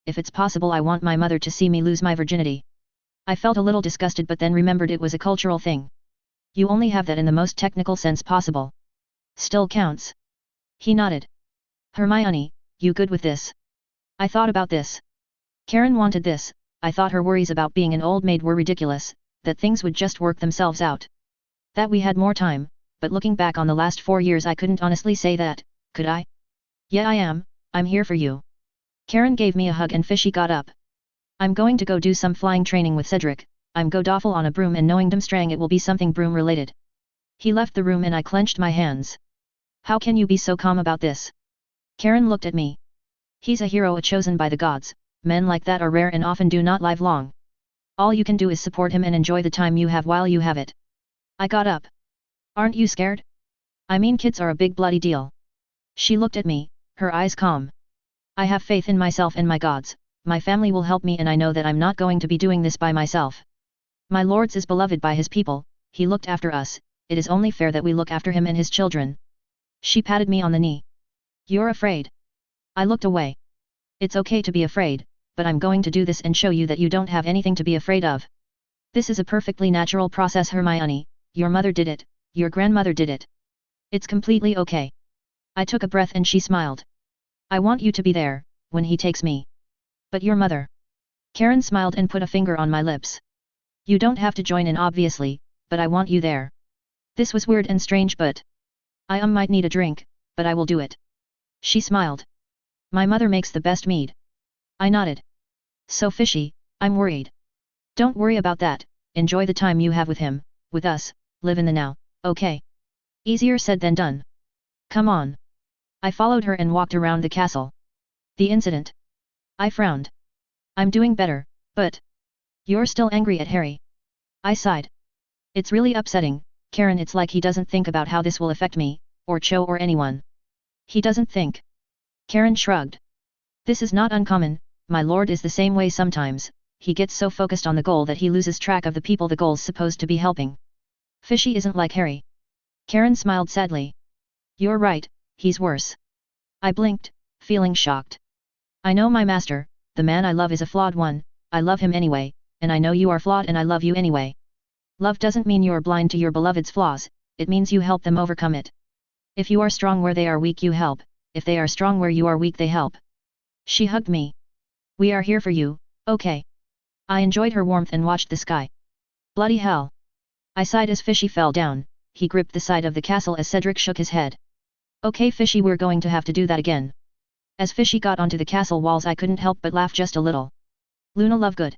If it's possible, I want my mother to see me lose my virginity. I felt a little disgusted but then remembered it was a cultural thing. You only have that in the most technical sense possible. Still counts. He nodded. Hermione, you good with this? I thought about this. Karen wanted this, I thought her worries about being an old maid were ridiculous, that things would just work themselves out. That we had more time, but looking back on the last 4 years I couldn't honestly say that, could I? Yeah, I am, I'm here for you. Karen gave me a hug and Fishy got up. I'm going to go do some flying training with Cedric, I'm go doffle on a broom, and knowing Dumstrang it will be something broom related. He left the room and I clenched my hands. How can you be so calm about this? Karen looked at me. He's a hero chosen by the gods, men like that are rare and often do not live long. All you can do is support him and enjoy the time you have while you have it. I got up. Aren't you scared? I mean, kids are a big bloody deal. She looked at me, her eyes calm. I have faith in myself and my gods, my family will help me, and I know that I'm not going to be doing this by myself. My lord is beloved by his people, he looked after us, it is only fair that we look after him and his children. She patted me on the knee. You're afraid? I looked away. It's okay to be afraid, but I'm going to do this and show you that you don't have anything to be afraid of. This is a perfectly natural process, Hermione, your mother did it, your grandmother did it. It's completely okay. I took a breath and she smiled. I want you to be there, when he takes me. But your mother? Karen smiled and put a finger on my lips. You don't have to join in obviously, but I want you there. This was weird and strange, but I might need a drink, but I will do it. She smiled. My mother makes the best mead. I nodded. So Fishy, I'm worried. Don't worry about that, enjoy the time you have with him, with us, live in the now, okay? Easier said than done. Come on. I followed her and walked around the castle. The incident. I frowned. I'm doing better, but you're still angry at Harry. I sighed. It's really upsetting, Karen, it's like he doesn't think about how this will affect me, or Cho or anyone. He doesn't think. Karen shrugged. This is not uncommon, my lord is the same way sometimes, he gets so focused on the goal that he loses track of the people the goal's supposed to be helping. Fishy isn't like Harry. Karen smiled sadly. You're right, he's worse. I blinked, feeling shocked. I know my master, the man I love, is a flawed one, I love him anyway, and I know you are flawed and I love you anyway. Love doesn't mean you're blind to your beloved's flaws, it means you help them overcome it. If you are strong where they are weak you help, if they are strong where you are weak they help. She hugged me. We are here for you, okay. I enjoyed her warmth and watched the sky. Bloody hell. I sighed as Fishy fell down, he gripped the side of the castle as Cedric shook his head. Okay Fishy, we're going to have to do that again. As Fishy got onto the castle walls I couldn't help but laugh just a little. Luna Lovegood.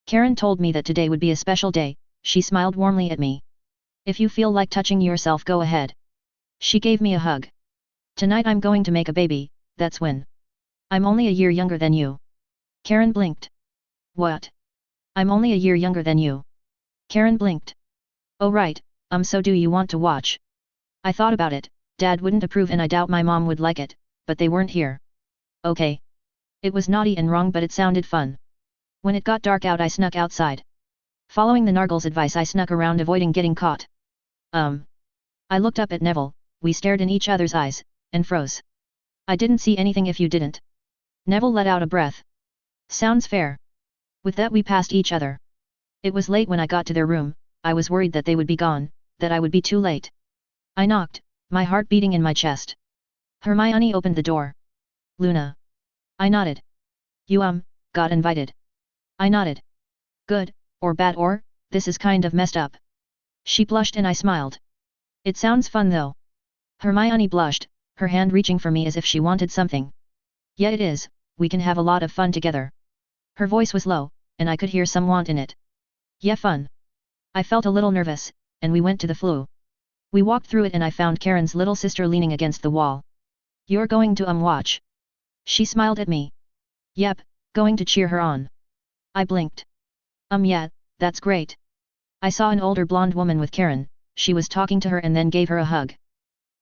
Karen told me that today would be a special day, she smiled warmly at me. If you feel like touching yourself, go ahead. She gave me a hug. Tonight I'm going to make a baby, that's when. I'm only a year younger than you. Karen blinked. What? I'm only a year younger than you. Karen blinked. Oh right, so do you want to watch? I thought about it, Dad wouldn't approve and I doubt my mom would like it, but they weren't here. Okay. It was naughty and wrong but it sounded fun. When it got dark out I snuck outside. Following the Nargle's advice I snuck around avoiding getting caught. I looked up at Neville, we stared in each other's eyes, and froze. I didn't see anything if you didn't. Neville let out a breath. Sounds fair. With that we passed each other. It was late when I got to their room, I was worried that they would be gone, that I would be too late. I knocked, my heart beating in my chest. Hermione opened the door. Luna. I nodded. You got invited. I nodded. Good, or bad or, this is kind of messed up. She blushed and I smiled. It sounds fun though. Hermione blushed, her hand reaching for me as if she wanted something. Yeah it is, we can have a lot of fun together. Her voice was low, and I could hear some want in it. Yeah fun. I felt a little nervous, and we went to the flue. We walked through it and I found Karen's little sister leaning against the wall. You're going to watch? She smiled at me. Yep, going to cheer her on. I blinked. Yeah, that's great. I saw an older blonde woman with Karen, she was talking to her and then gave her a hug.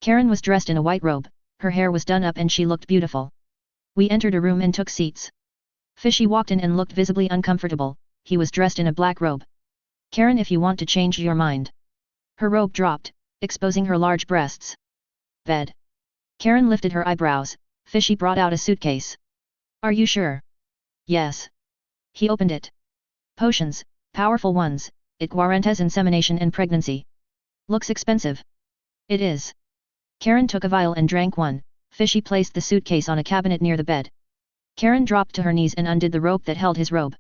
Karen was dressed in a white robe, her hair was done up and she looked beautiful. We entered a room and took seats. Fishy walked in and looked visibly uncomfortable, he was dressed in a black robe. Karen, if you want to change your mind. Her robe dropped, exposing her large breasts. Bed. Karen lifted her eyebrows, Fishy brought out a suitcase. Are you sure? Yes. He opened it. Potions, powerful ones, it guarantees insemination and pregnancy. Looks expensive. It is. Karen took a vial and drank one, Fishy placed the suitcase on a cabinet near the bed. Karen dropped to her knees and undid the rope that held his robe.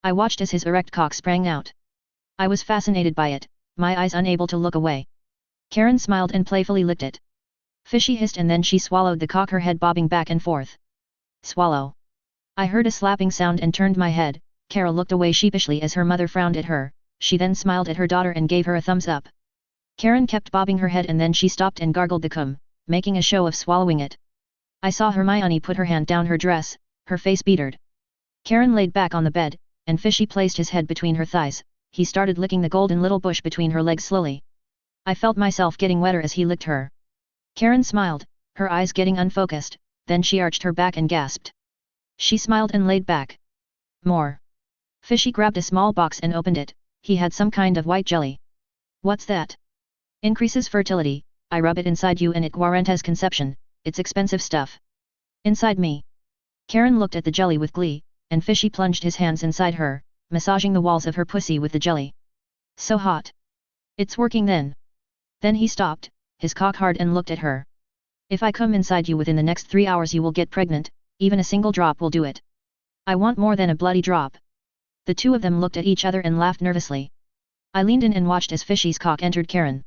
I watched as his erect cock sprang out. I was fascinated by it, my eyes unable to look away. Karen smiled and playfully licked it. Fishy hissed and then she swallowed the cock, her head bobbing back and forth. Swallow. I heard a slapping sound and turned my head. Carol looked away sheepishly as her mother frowned at her, she then smiled at her daughter and gave her a thumbs up. Karen kept bobbing her head and then she stopped and gargled the cum, making a show of swallowing it. I saw Hermione put her hand down her dress, her face beatered. Karen laid back on the bed, and Fishy placed his head between her thighs, he started licking the golden little bush between her legs slowly. I felt myself getting wetter as he licked her. Karen smiled, her eyes getting unfocused, then she arched her back and gasped. She smiled and laid back. More. Fishy grabbed a small box and opened it, he had some kind of white jelly. What's that? Increases fertility, I rub it inside you and it guarantees conception, it's expensive stuff. Inside me. Karen looked at the jelly with glee, and Fishy plunged his hands inside her, massaging the walls of her pussy with the jelly. So hot. It's working then. Then he stopped, his cock hard and looked at her. If I come inside you within the next 3 hours you will get pregnant, even a single drop will do it. I want more than a bloody drop. The two of them looked at each other and laughed nervously. I leaned in and watched as Fishy's cock entered Karen.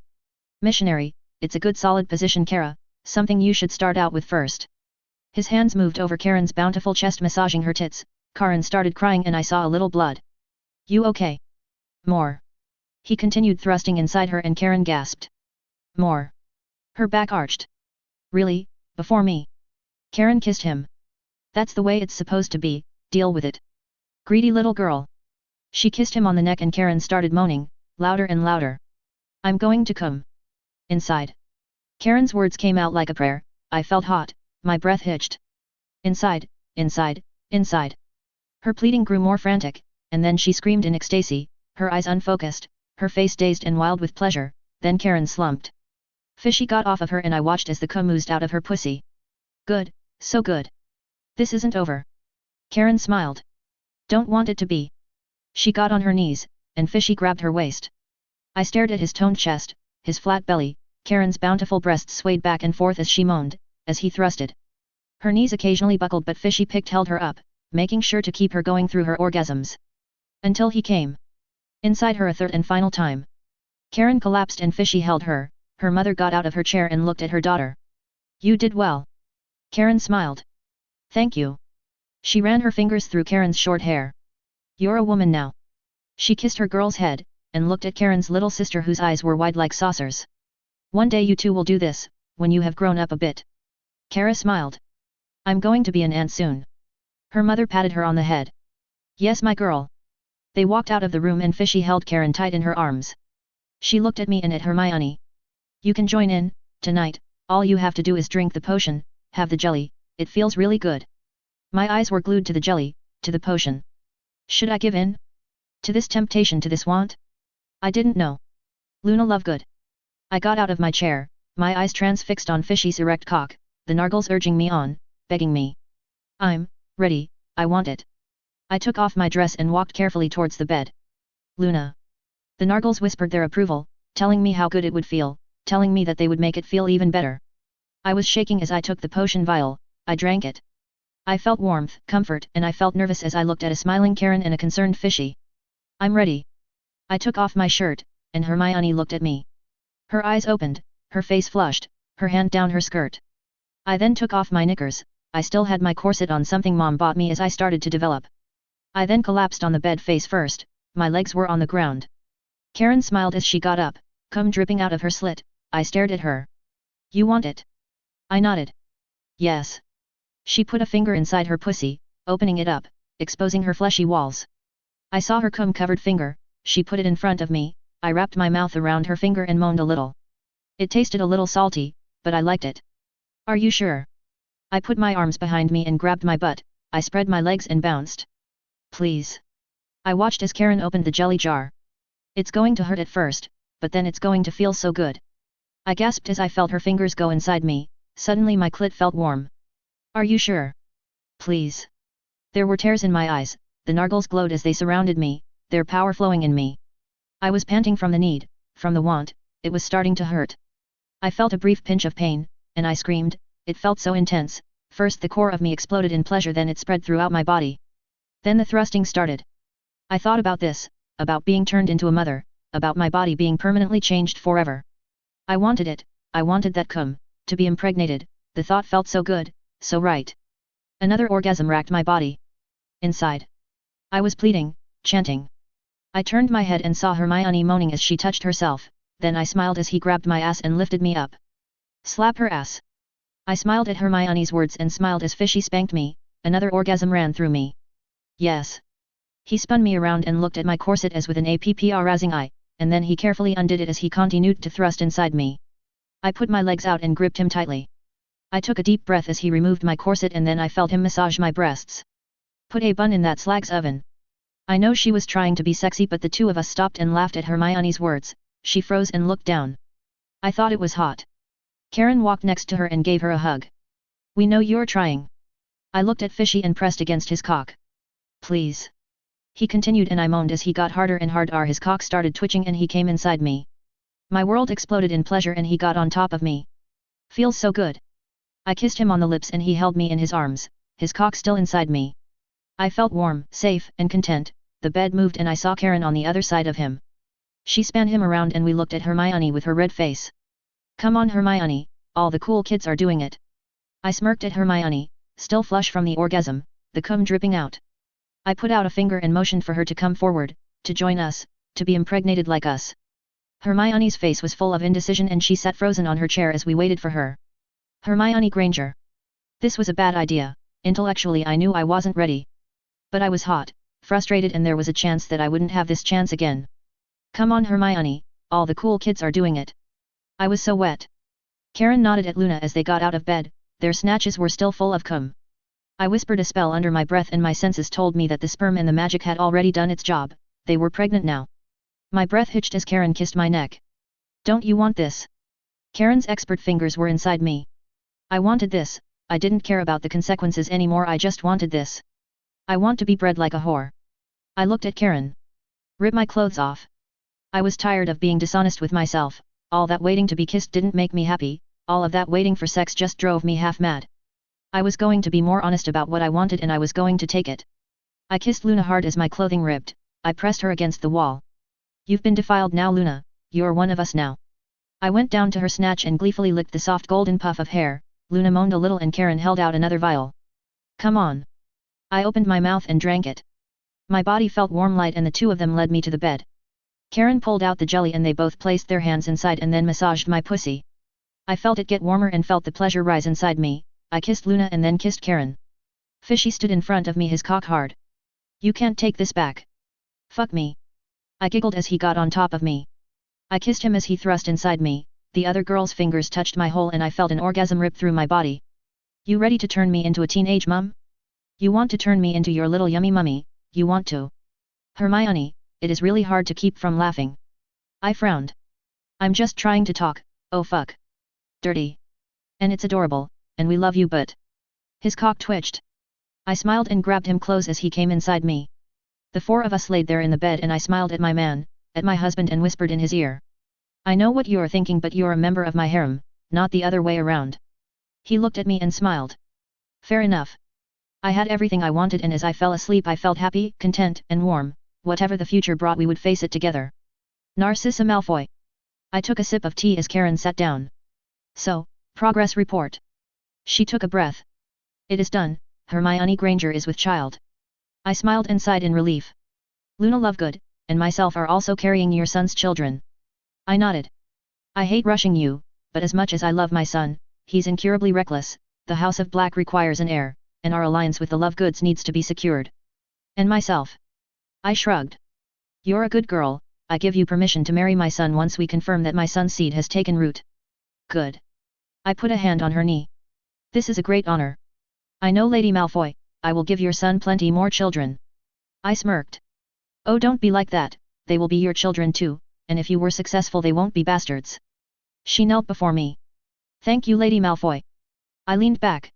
Missionary, it's a good solid position Kara, something you should start out with first. His hands moved over Karen's bountiful chest massaging her tits, Karen started crying and I saw a little blood. You okay? More. He continued thrusting inside her and Karen gasped. More. Her back arched. Really, before me? Karen kissed him. That's the way it's supposed to be, deal with it. Greedy little girl. She kissed him on the neck and Karen started moaning, louder and louder. I'm going to come. Inside. Karen's words came out like a prayer, I felt hot, my breath hitched. Inside, inside, inside. Her pleading grew more frantic, and then she screamed in ecstasy, her eyes unfocused, her face dazed and wild with pleasure, then Karen slumped. Fishy got off of her and I watched as the cum oozed out of her pussy. Good, so good. This isn't over. Karen smiled. Don't want it to be. She got on her knees, and Fishy grabbed her waist. I stared at his toned chest, his flat belly, Karen's bountiful breasts swayed back and forth as she moaned, as he thrusted. Her knees occasionally buckled but Fishy held her up, making sure to keep her going through her orgasms. Until he came. Inside her a third and final time. Karen collapsed and Fishy held her, her mother got out of her chair and looked at her daughter. You did well. Karen smiled. Thank you. She ran her fingers through Karen's short hair. You're a woman now. She kissed her girl's head, and looked at Karen's little sister whose eyes were wide like saucers. One day you two will do this, when you have grown up a bit. Kara smiled. I'm going to be an aunt soon. Her mother patted her on the head. Yes, my girl. They walked out of the room and Fishy held Karen tight in her arms. She looked at me and at Hermione. You can join in, tonight, all you have to do is drink the potion, have the jelly, it feels really good. My eyes were glued to the jelly, to the potion. Should I give in? To this temptation, to this want? I didn't know. Luna Lovegood. I got out of my chair, my eyes transfixed on Fishy's erect cock, the nargles urging me on, begging me. I'm ready, I want it. I took off my dress and walked carefully towards the bed. Luna. The nargles whispered their approval, telling me how good it would feel, telling me that they would make it feel even better. I was shaking as I took the potion vial, I drank it. I felt warmth, comfort, and I felt nervous as I looked at a smiling Karen and a concerned Fishy. I'm ready. I took off my shirt, and Hermione looked at me. Her eyes opened, her face flushed, her hand down her skirt. I then took off my knickers, I still had my corset on, something Mom bought me as I started to develop. I then collapsed on the bed face first, my legs were on the ground. Karen smiled as she got up, cum dripping out of her slit. I stared at her. You want it? I nodded. Yes. She put a finger inside her pussy, opening it up, exposing her fleshy walls. I saw her cum-covered finger, she put it in front of me, I wrapped my mouth around her finger and moaned a little. It tasted a little salty, but I liked it. Are you sure? I put my arms behind me and grabbed my butt, I spread my legs and bounced. Please. I watched as Karen opened the jelly jar. It's going to hurt at first, but then it's going to feel so good. I gasped as I felt her fingers go inside me, suddenly my clit felt warm. Are you sure? Please. There were tears in my eyes, the nargles glowed as they surrounded me, their power flowing in me. I was panting from the need, from the want, it was starting to hurt. I felt a brief pinch of pain, and I screamed, it felt so intense, first the core of me exploded in pleasure, then it spread throughout my body. Then the thrusting started. I thought about this, about being turned into a mother, about my body being permanently changed forever. I wanted it, I wanted that cum, to be impregnated, the thought felt so good, so right. Another orgasm racked my body. Inside. I was pleading, chanting. I turned my head and saw Hermione moaning as she touched herself, then I smiled as he grabbed my ass and lifted me up. Slap her ass. I smiled at Hermione's words and smiled as Fishy spanked me, another orgasm ran through me. Yes. He spun me around and looked at my corset as with an arousing eye, and then he carefully undid it as he continued to thrust inside me. I put my legs out and gripped him tightly. I took a deep breath as he removed my corset and then I felt him massage my breasts. Put a bun in that slag's oven. I know she was trying to be sexy, but the two of us stopped and laughed at Hermione's words. She froze and looked down. I thought it was hot. Karen walked next to her and gave her a hug. We know you're trying. I looked at Fishy and pressed against his cock. Please. He continued and I moaned as he got harder and harder. His cock started twitching and he came inside me. My world exploded in pleasure and he got on top of me. Feels so good. I kissed him on the lips and he held me in his arms, his cock still inside me. I felt warm, safe, and content. The bed moved and I saw Karen on the other side of him. She span him around and we looked at Hermione with her red face. Come on Hermione, all the cool kids are doing it. I smirked at Hermione, still flush from the orgasm, the cum dripping out. I put out a finger and motioned for her to come forward, to join us, to be impregnated like us. Hermione's face was full of indecision and she sat frozen on her chair as we waited for her. Hermione Granger. This was a bad idea, intellectually I knew I wasn't ready. But I was hot, frustrated, and there was a chance that I wouldn't have this chance again. Come on Hermione, all the cool kids are doing it. I was so wet. Karen nodded at Luna as they got out of bed, their snatches were still full of cum. I whispered a spell under my breath and my senses told me that the sperm and the magic had already done its job, they were pregnant now. My breath hitched as Karen kissed my neck. Don't you want this? Karen's expert fingers were inside me. I wanted this, I didn't care about the consequences anymore, I just wanted this. I want to be bred like a whore. I looked at Karen. Rip my clothes off. I was tired of being dishonest with myself, all that waiting to be kissed didn't make me happy, all of that waiting for sex just drove me half mad. I was going to be more honest about what I wanted and I was going to take it. I kissed Luna hard as my clothing ripped, I pressed her against the wall. You've been defiled now Luna, you're one of us now. I went down to her snatch and gleefully licked the soft golden puff of hair. Luna moaned a little and Karen held out another vial. Come on. I opened my mouth and drank it. My body felt warm light and the two of them led me to the bed. Karen pulled out the jelly and they both placed their hands inside and then massaged my pussy. I felt it get warmer and felt the pleasure rise inside me. I kissed Luna and then kissed Karen. Fishy stood in front of me, his cock hard. You can't take this back. Fuck me. I giggled as he got on top of me. I kissed him as he thrust inside me. The other girl's fingers touched my hole and I felt an orgasm rip through my body. You ready to turn me into a teenage mum? You want to turn me into your little yummy mummy, you want to? Hermione, it is really hard to keep from laughing. I frowned. I'm just trying to talk, oh fuck. Dirty. And it's adorable, and we love you but... His cock twitched. I smiled and grabbed him close as he came inside me. The four of us laid there in the bed and I smiled at my man, at my husband and whispered in his ear. I know what you're thinking but you're a member of my harem, not the other way around. He looked at me and smiled. Fair enough. I had everything I wanted and as I fell asleep I felt happy, content, and warm. Whatever the future brought we would face it together. Narcissa Malfoy. I took a sip of tea as Karen sat down. So, progress report. She took a breath. It is done, Hermione Granger is with child. I smiled and sighed in relief. Luna Lovegood, and myself are also carrying your son's children. I nodded. I hate rushing you, but as much as I love my son, he's incurably reckless, the House of Black requires an heir, and our alliance with the Lovegoods needs to be secured. And myself. I shrugged. You're a good girl, I give you permission to marry my son once we confirm that my son's seed has taken root. Good. I put a hand on her knee. This is a great honor. I know Lady Malfoy, I will give your son plenty more children. I smirked. Oh don't be like that, they will be your children too, and if you were successful they won't be bastards. She knelt before me. Thank you Lady Malfoy. I leaned back.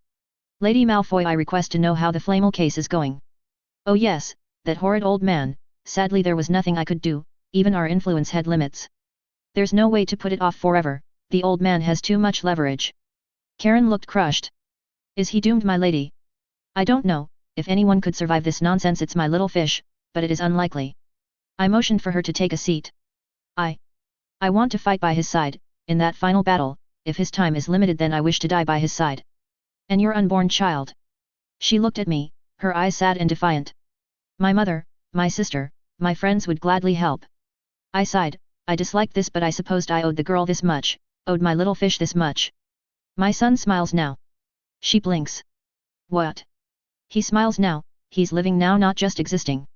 Lady Malfoy, I request to know how the Flamel case is going. Oh yes, that horrid old man, sadly there was nothing I could do, even our influence had limits. There's no way to put it off forever, the old man has too much leverage. Karen looked crushed. Is he doomed my lady? I don't know, if anyone could survive this nonsense it's my little fish, but it is unlikely. I motioned for her to take a seat. I want to fight by his side, in that final battle, if his time is limited then I wish to die by his side. And your unborn child? She looked at me, her eyes sad and defiant. My mother, my sister, my friends would gladly help. I sighed, I disliked this but I supposed I owed the girl this much, owed my little fish this much. My son smiles now. She blinks. What? He smiles now, he's living now not just existing.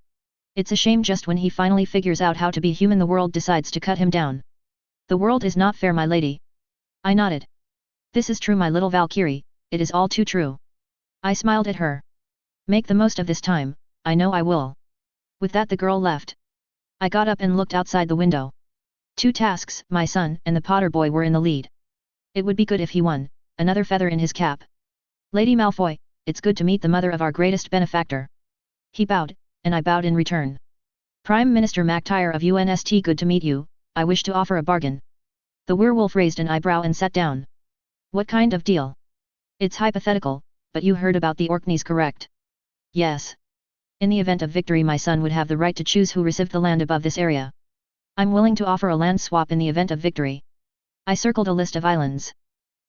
It's a shame just when he finally figures out how to be human the world decides to cut him down. The world is not fair my lady. I nodded. This is true my little Valkyrie, it is all too true. I smiled at her. Make the most of this time, I know I will. With that the girl left. I got up and looked outside the window. 2 tasks, my son and the Potter boy were in the lead. It would be good if he won, another feather in his cap. Lady Malfoy, it's good to meet the mother of our greatest benefactor. He bowed, and I bowed in return. Prime Minister MacTyre of UNST, good to meet you, I wish to offer a bargain. The werewolf raised an eyebrow and sat down. What kind of deal? It's hypothetical, but you heard about the Orkneys correct? Yes. In the event of victory my son would have the right to choose who received the land above this area. I'm willing to offer a land swap in the event of victory. I circled a list of islands.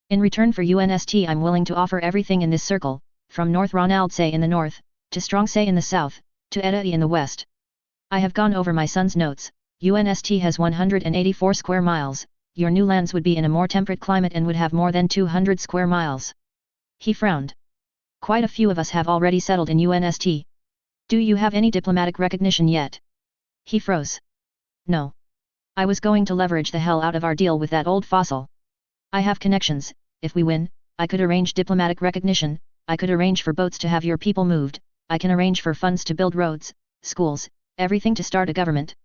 In return for UNST I'm willing to offer everything in this circle, from North Ronaldsay in the north, to Strongsay in the south, to Edae in the west. I have gone over my son's notes, UNST has 184 square miles, your new lands would be in a more temperate climate and would have more than 200 square miles. He frowned. Quite a few of us have already settled in UNST. Do you have any diplomatic recognition yet? He froze. No. I was going to leverage the hell out of our deal with that old fossil. I have connections, if we win, I could arrange diplomatic recognition, I could arrange for boats to have your people moved, I can arrange for funds to build roads, schools, everything to start a government.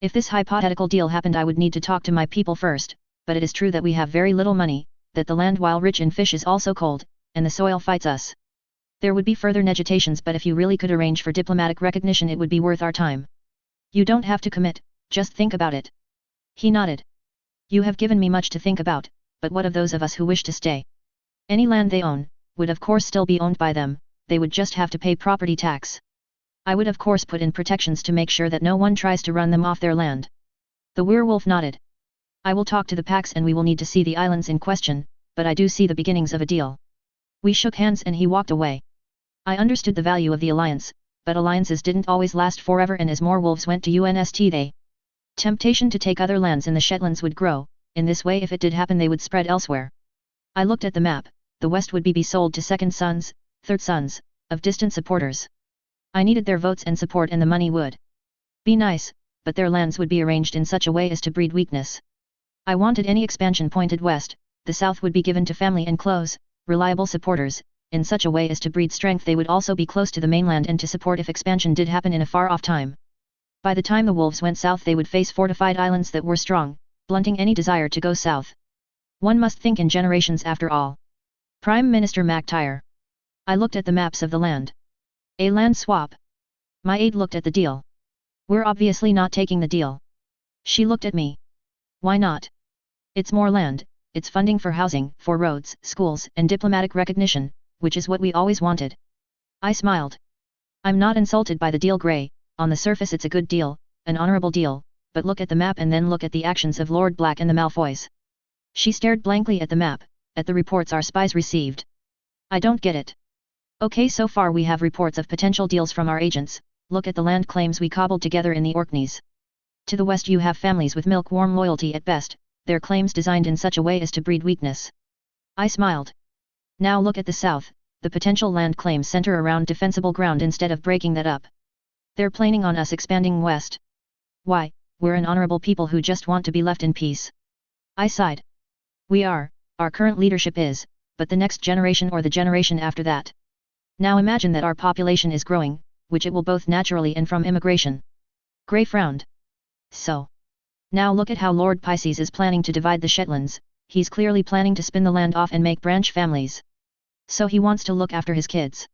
If this hypothetical deal happened I would need to talk to my people first, but it is true that we have very little money, that the land while rich in fish is also cold, and the soil fights us. There would be further negotiations but if you really could arrange for diplomatic recognition it would be worth our time. You don't have to commit, just think about it. He nodded. You have given me much to think about, but what of those of us who wish to stay? Any land they own, would of course still be owned by them, they would just have to pay property tax. I would of course put in protections to make sure that no one tries to run them off their land. The werewolf nodded. I will talk to the packs and we will need to see the islands in question, but I do see the beginnings of a deal. We shook hands and he walked away. I understood the value of the alliance, but alliances didn't always last forever, and as more wolves went to UNST, the temptation to take other lands in the Shetlands would grow. In this way, if it did happen, they would spread elsewhere. I looked at the map. The west would be sold to second sons, third sons, of distant supporters. I needed their votes and support, and the money would be nice, but their lands would be arranged in such a way as to breed weakness. I wanted any expansion pointed west. The south would be given to family and close, reliable supporters, in such a way as to breed strength. They would also be close to the mainland and to support if expansion did happen in a far-off time. By the time the wolves went south, they would face fortified islands that were strong, blunting any desire to go south. One must think in generations after all. Prime Minister MacTyre. I looked at the maps of the land. A land swap. My aide looked at the deal. We're obviously not taking the deal. She looked at me. Why not? It's more land, it's funding for housing, for roads, schools, and diplomatic recognition, which is what we always wanted. I smiled. I'm not insulted by the deal, Grey. On the surface it's a good deal, an honorable deal, but look at the map and then look at the actions of Lord Black and the Malfoys. She stared blankly at the map, at the reports our spies received. I don't get it. Okay, so far we have reports of potential deals from our agents. Look at the land claims we cobbled together in the Orkneys. To the west you have families with milk-warm loyalty at best, their claims designed in such a way as to breed weakness. I smiled. Now look at the south, the potential land claims center around defensible ground instead of breaking that up. They're planning on us expanding west. Why, we're an honorable people who just want to be left in peace. I sighed. We are, our current leadership is, but the next generation or the generation after that. Now imagine that our population is growing, which it will both naturally and from immigration. Grey frowned. So. Now look at how Lord Pisces is planning to divide the Shetlands. He's clearly planning to spin the land off and make branch families. So he wants to look after his kids.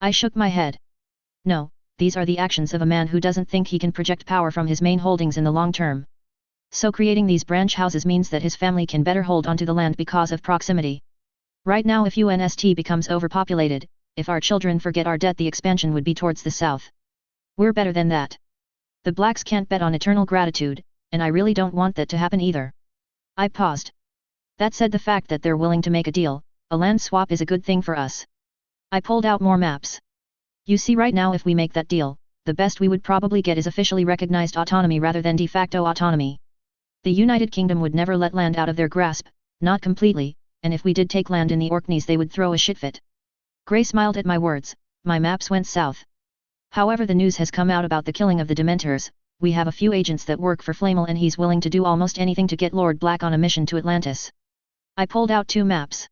I shook my head. No, these are the actions of a man who doesn't think he can project power from his main holdings in the long term. So creating these branch houses means that his family can better hold onto the land because of proximity. Right now, if UNST becomes overpopulated, if our children forget our debt, the expansion would be towards the south. We're better than that. The blacks can't bet on eternal gratitude, and I really don't want that to happen either. I paused. That said, the fact that they're willing to make a deal, a land swap, is a good thing for us. I pulled out more maps. You see, right now if we make that deal, the best we would probably get is officially recognized autonomy rather than de facto autonomy. The United Kingdom would never let land out of their grasp, not completely, and if we did take land in the Orkneys they would throw a shitfit. Grey smiled at my words. My maps went south. However, the news has come out about the killing of the Dementors. We have a few agents that work for Flamel and he's willing to do almost anything to get Lord Black on a mission to Atlantis. I pulled out 2 maps.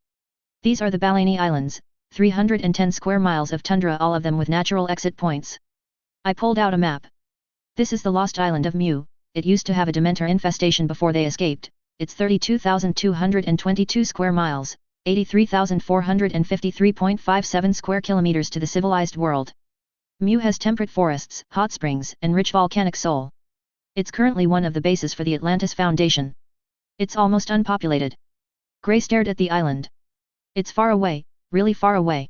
These are the Balani Islands, 310 square miles of tundra, all of them with natural exit points. I pulled out a map. This is the lost island of Mew. It used to have a Dementor infestation before they escaped. It's 32,222 square miles, 83,453.57 square kilometers to the civilized world. Mew has temperate forests, hot springs, and rich volcanic soil. It's currently one of the bases for the Atlantis Foundation. It's almost unpopulated. Grey stared at the island. It's far away, really far away.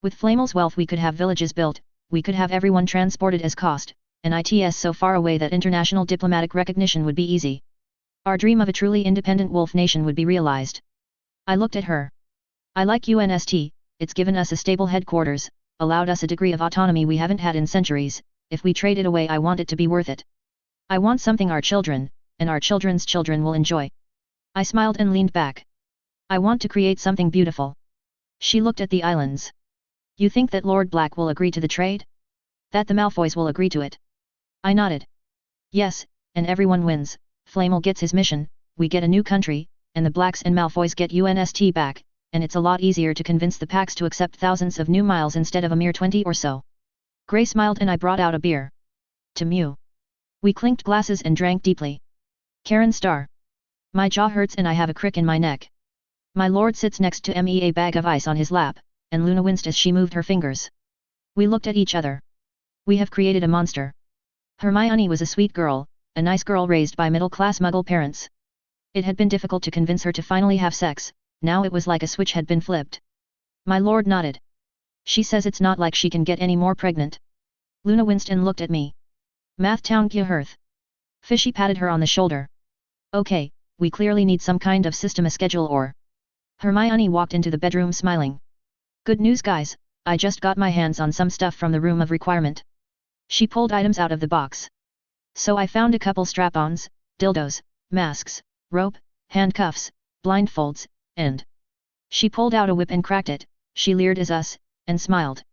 With Flamel's wealth we could have villages built, we could have everyone transported as cost, and it's so far away that international diplomatic recognition would be easy. Our dream of a truly independent wolf nation would be realized. I looked at her. I like UNST, it's given us a stable headquarters, allowed us a degree of autonomy we haven't had in centuries. If we trade it away, I want it to be worth it. I want something our children, and our children's children will enjoy. I smiled and leaned back. I want to create something beautiful. She looked at the islands. You think that Lord Black will agree to the trade? That the Malfoys will agree to it? I nodded. Yes, and everyone wins. Flamel gets his mission, we get a new country, and the Blacks and Malfoys get UNST back, and it's a lot easier to convince the Pax to accept thousands of new miles instead of a mere 20 or so. Grey smiled and I brought out a beer. To Mew. We clinked glasses and drank deeply. Karen Star. My jaw hurts and I have a crick in my neck. My lord sits next to me, a bag of ice on his lap, and Luna winced as she moved her fingers. We looked at each other. We have created a monster. Hermione was a sweet girl, a nice girl raised by middle-class Muggle parents. It had been difficult to convince her to finally have sex. Now it was like a switch had been flipped. My lord nodded. She says it's not like she can get any more pregnant. Luna winced and looked at me. Mathtown Gyaherth. Fishy patted her on the shoulder. Okay, we clearly need some kind of system, a schedule or... Hermione walked into the bedroom smiling. Good news guys, I just got my hands on some stuff from the room of requirement. She pulled items out of the box. So I found a couple strap-ons, dildos, masks, rope, handcuffs, blindfolds, and... She pulled out a whip and cracked it, she leered at us, and smiled.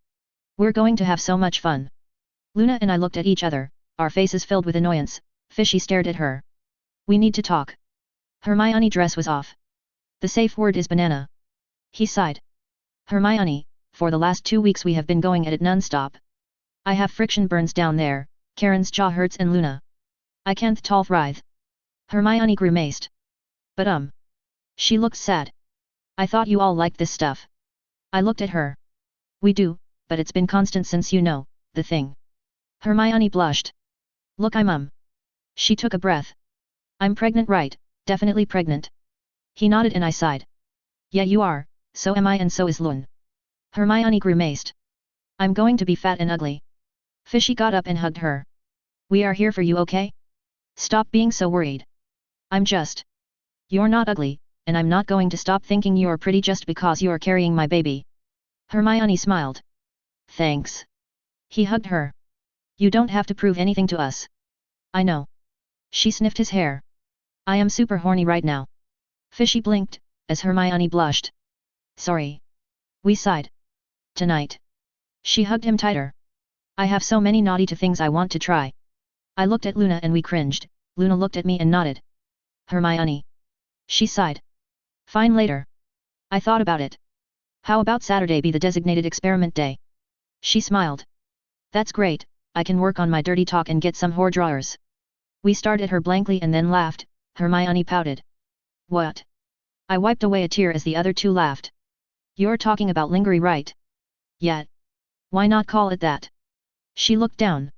We're going to have so much fun. Luna and I looked at each other, our faces filled with annoyance. Fishy stared at her. We need to talk. Hermione dress was off. The safe word is banana. He sighed. Hermione, for the last 2 weeks we have been going at it non-stop. I have friction burns down there, Karen's jaw hurts and Luna. I can't writhe. Hermione grimaced. But She looked sad. I thought you all liked this stuff. I looked at her. We do, but it's been constant since you know, the thing. Hermione blushed. Look, I'm She took a breath. I'm pregnant, right? Definitely pregnant. He nodded and I sighed. Yeah, you are, so am I and so is Lun. Hermione grimaced. I'm going to be fat and ugly. Fishy got up and hugged her. We are here for you, okay? Stop being so worried. I'm just... You're not ugly, and I'm not going to stop thinking you're pretty just because you're carrying my baby. Hermione smiled. Thanks. He hugged her. You don't have to prove anything to us. I know. She sniffed his hair. I am super horny right now. Fishy blinked, as Hermione blushed. Sorry. We sighed. Tonight. She hugged him tighter. I have so many naughty things I want to try. I looked at Luna and we cringed. Luna looked at me and nodded. Hermione. She sighed. Fine later. I thought about it. How about Saturday be the designated experiment day? She smiled. That's great, I can work on my dirty talk and get some whore drawers. We stared at her blankly and then laughed. Hermione pouted. What? I wiped away a tear as the other two laughed. You're talking about lingerie, right? Yeah. Why not call it that? She looked down.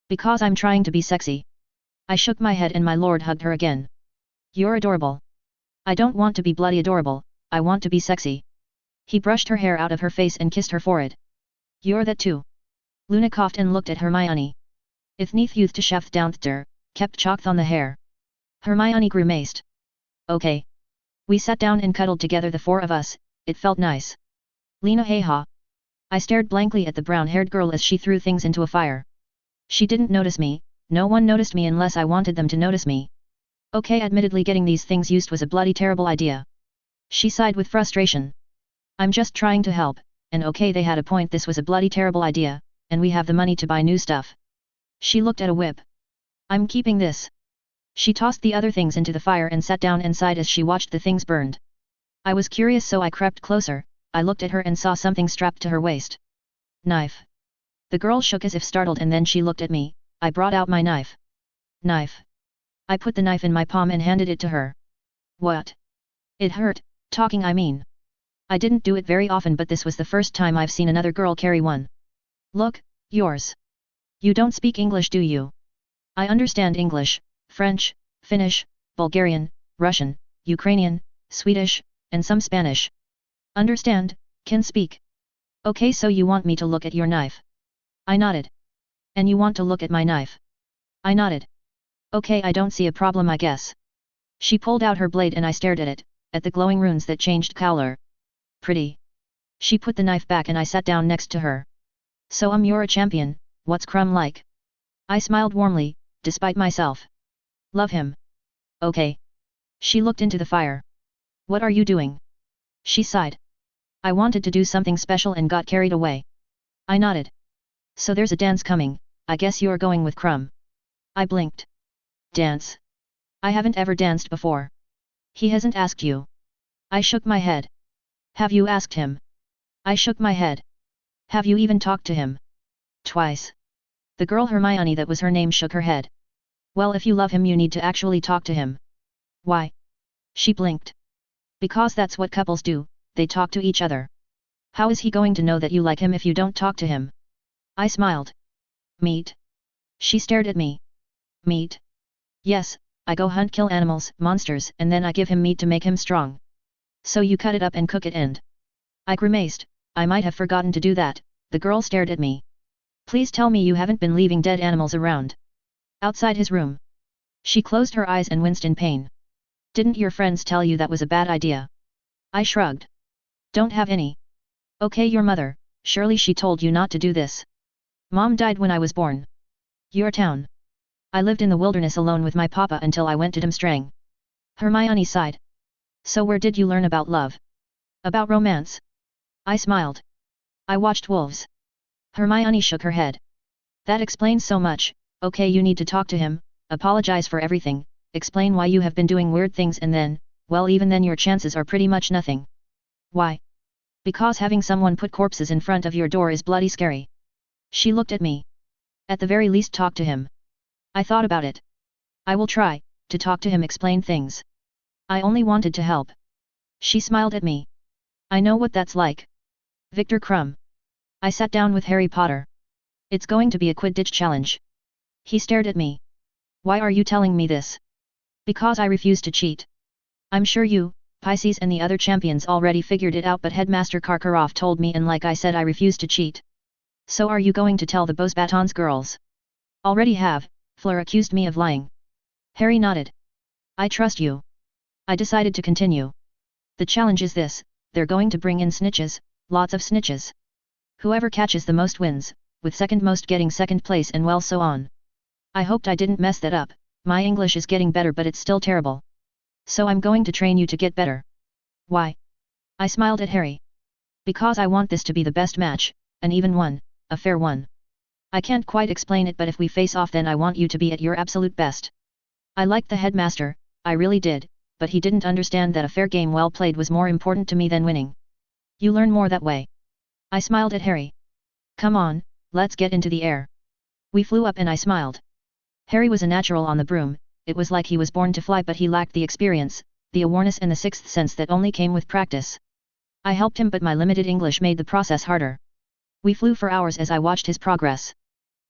Because I'm trying to be sexy. I shook my head and my lord hugged her again. You're adorable. I don't want to be bloody adorable, I want to be sexy. He brushed her hair out of her face and kissed her forehead. You're that too. Luna coughed and looked at Hermione. If neath youth to chef downster, kept chalked on the hair. Hermione grimaced. Okay. We sat down and cuddled together, the four of us, it felt nice. Lena hey-ha. I stared blankly at the brown-haired girl as she threw things into a fire. She didn't notice me, no one noticed me unless I wanted them to notice me. Okay, admittedly getting these things used was a bloody terrible idea. She sighed with frustration. I'm just trying to help, and okay, they had a point, this was a bloody terrible idea, and we have the money to buy new stuff. She looked at a whip. I'm keeping this. She tossed the other things into the fire and sat down and sighed as she watched the things burned. I was curious, so I crept closer. I looked at her and saw something strapped to her waist. Knife. The girl shook as if startled and then she looked at me. I brought out my knife. Knife. I put the knife in my palm and handed it to her. What? It hurt, talking I mean. I didn't do it very often, but this was the first time I've seen another girl carry one. Look, yours. You don't speak English, do you? I understand English, French, Finnish, Bulgarian, Russian, Ukrainian, Swedish, and some Spanish. Understand, can speak. Okay, so you want me to look at your knife? I nodded. And you want to look at my knife? I nodded. Okay, I don't see a problem, I guess. She pulled out her blade and I stared at it, at the glowing runes that changed color. Pretty. She put the knife back and I sat down next to her. So you're a champion, what's Crumb like? I smiled warmly, despite myself. Love him. Okay. She looked into the fire. What are you doing? She sighed. I wanted to do something special and got carried away. I nodded. So there's a dance coming, I guess you're going with Crumb. I blinked. Dance? I haven't ever danced before. He hasn't asked you. I shook my head. Have you asked him? I shook my head. Have you even talked to him? Twice. The girl Hermione, that was her name, shook her head. Well, if you love him you need to actually talk to him. Why? She blinked. Because that's what couples do, they talk to each other. How is he going to know that you like him if you don't talk to him? I smiled. Meat? She stared at me. Meat? Yes, I go hunt, kill animals, monsters, and then I give him meat to make him strong. So you cut it up and cook it and... I grimaced. I might have forgotten to do that. The girl stared at me. Please tell me you haven't been leaving dead animals around. Outside his room. She closed her eyes and winced in pain. Didn't your friends tell you that was a bad idea? I shrugged. Don't have any. Okay, your mother, surely she told you not to do this. Mom died when I was born. Your town. I lived in the wilderness alone with my papa until I went to Damstrang. Hermione sighed. So where did you learn about love? About romance? I smiled. I watched wolves. Hermione shook her head. That explains so much. Okay, you need to talk to him, apologize for everything, explain why you have been doing weird things, and then, well, even then your chances are pretty much nothing. Why? Because having someone put corpses in front of your door is bloody scary. She looked at me. At the very least talk to him. I thought about it. I will try, to talk to him, explain things. I only wanted to help. She smiled at me. I know what that's like. Victor Crumb. I sat down with Harry Potter. It's going to be a Quidditch challenge. He stared at me. Why are you telling me this? Because I refuse to cheat. I'm sure you, Pisces, and the other champions already figured it out, but Headmaster Karkaroff told me, and like I said, I refuse to cheat. So are you going to tell the Beauxbatons girls? Already have, Fleur accused me of lying. Harry nodded. I trust you. I decided to continue. The challenge is this, they're going to bring in snitches, lots of snitches. Whoever catches the most wins, with second most getting second place, and well, so on. I hoped I didn't mess that up. My English is getting better, but it's still terrible. So I'm going to train you to get better. Why? I smiled at Harry. Because I want this to be the best match, an even one, a fair one. I can't quite explain it, but if we face off, then I want you to be at your absolute best. I liked the headmaster, I really did, but he didn't understand that a fair game well played was more important to me than winning. You learn more that way. I smiled at Harry. Come on, let's get into the air. We flew up and I smiled. Harry was a natural on the broom, it was like he was born to fly, but he lacked the experience, the awareness, and the sixth sense that only came with practice. I helped him, but my limited English made the process harder. We flew for hours as I watched his progress.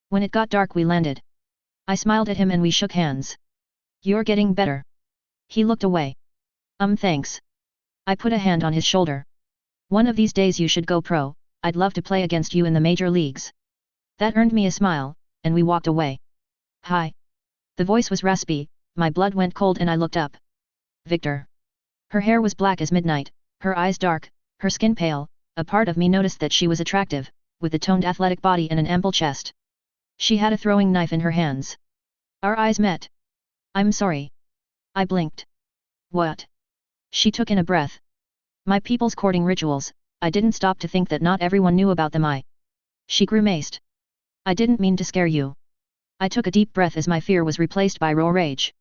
When it got dark, we landed. I smiled at him and we shook hands. You're getting better. He looked away. Thanks. I put a hand on his shoulder. One of these days you should go pro, I'd love to play against you in the major leagues. That earned me a smile, and we walked away. Hi. The voice was raspy, my blood went cold and I looked up. Victor. Her hair was black as midnight, her eyes dark, her skin pale. A part of me noticed that she was attractive, with a toned athletic body and an ample chest. She had a throwing knife in her hands. Our eyes met. I'm sorry. I blinked. What? She took in a breath. My people's courting rituals, I didn't stop to think that not everyone knew about them. She grimaced. I didn't mean to scare you. I took a deep breath as my fear was replaced by raw rage.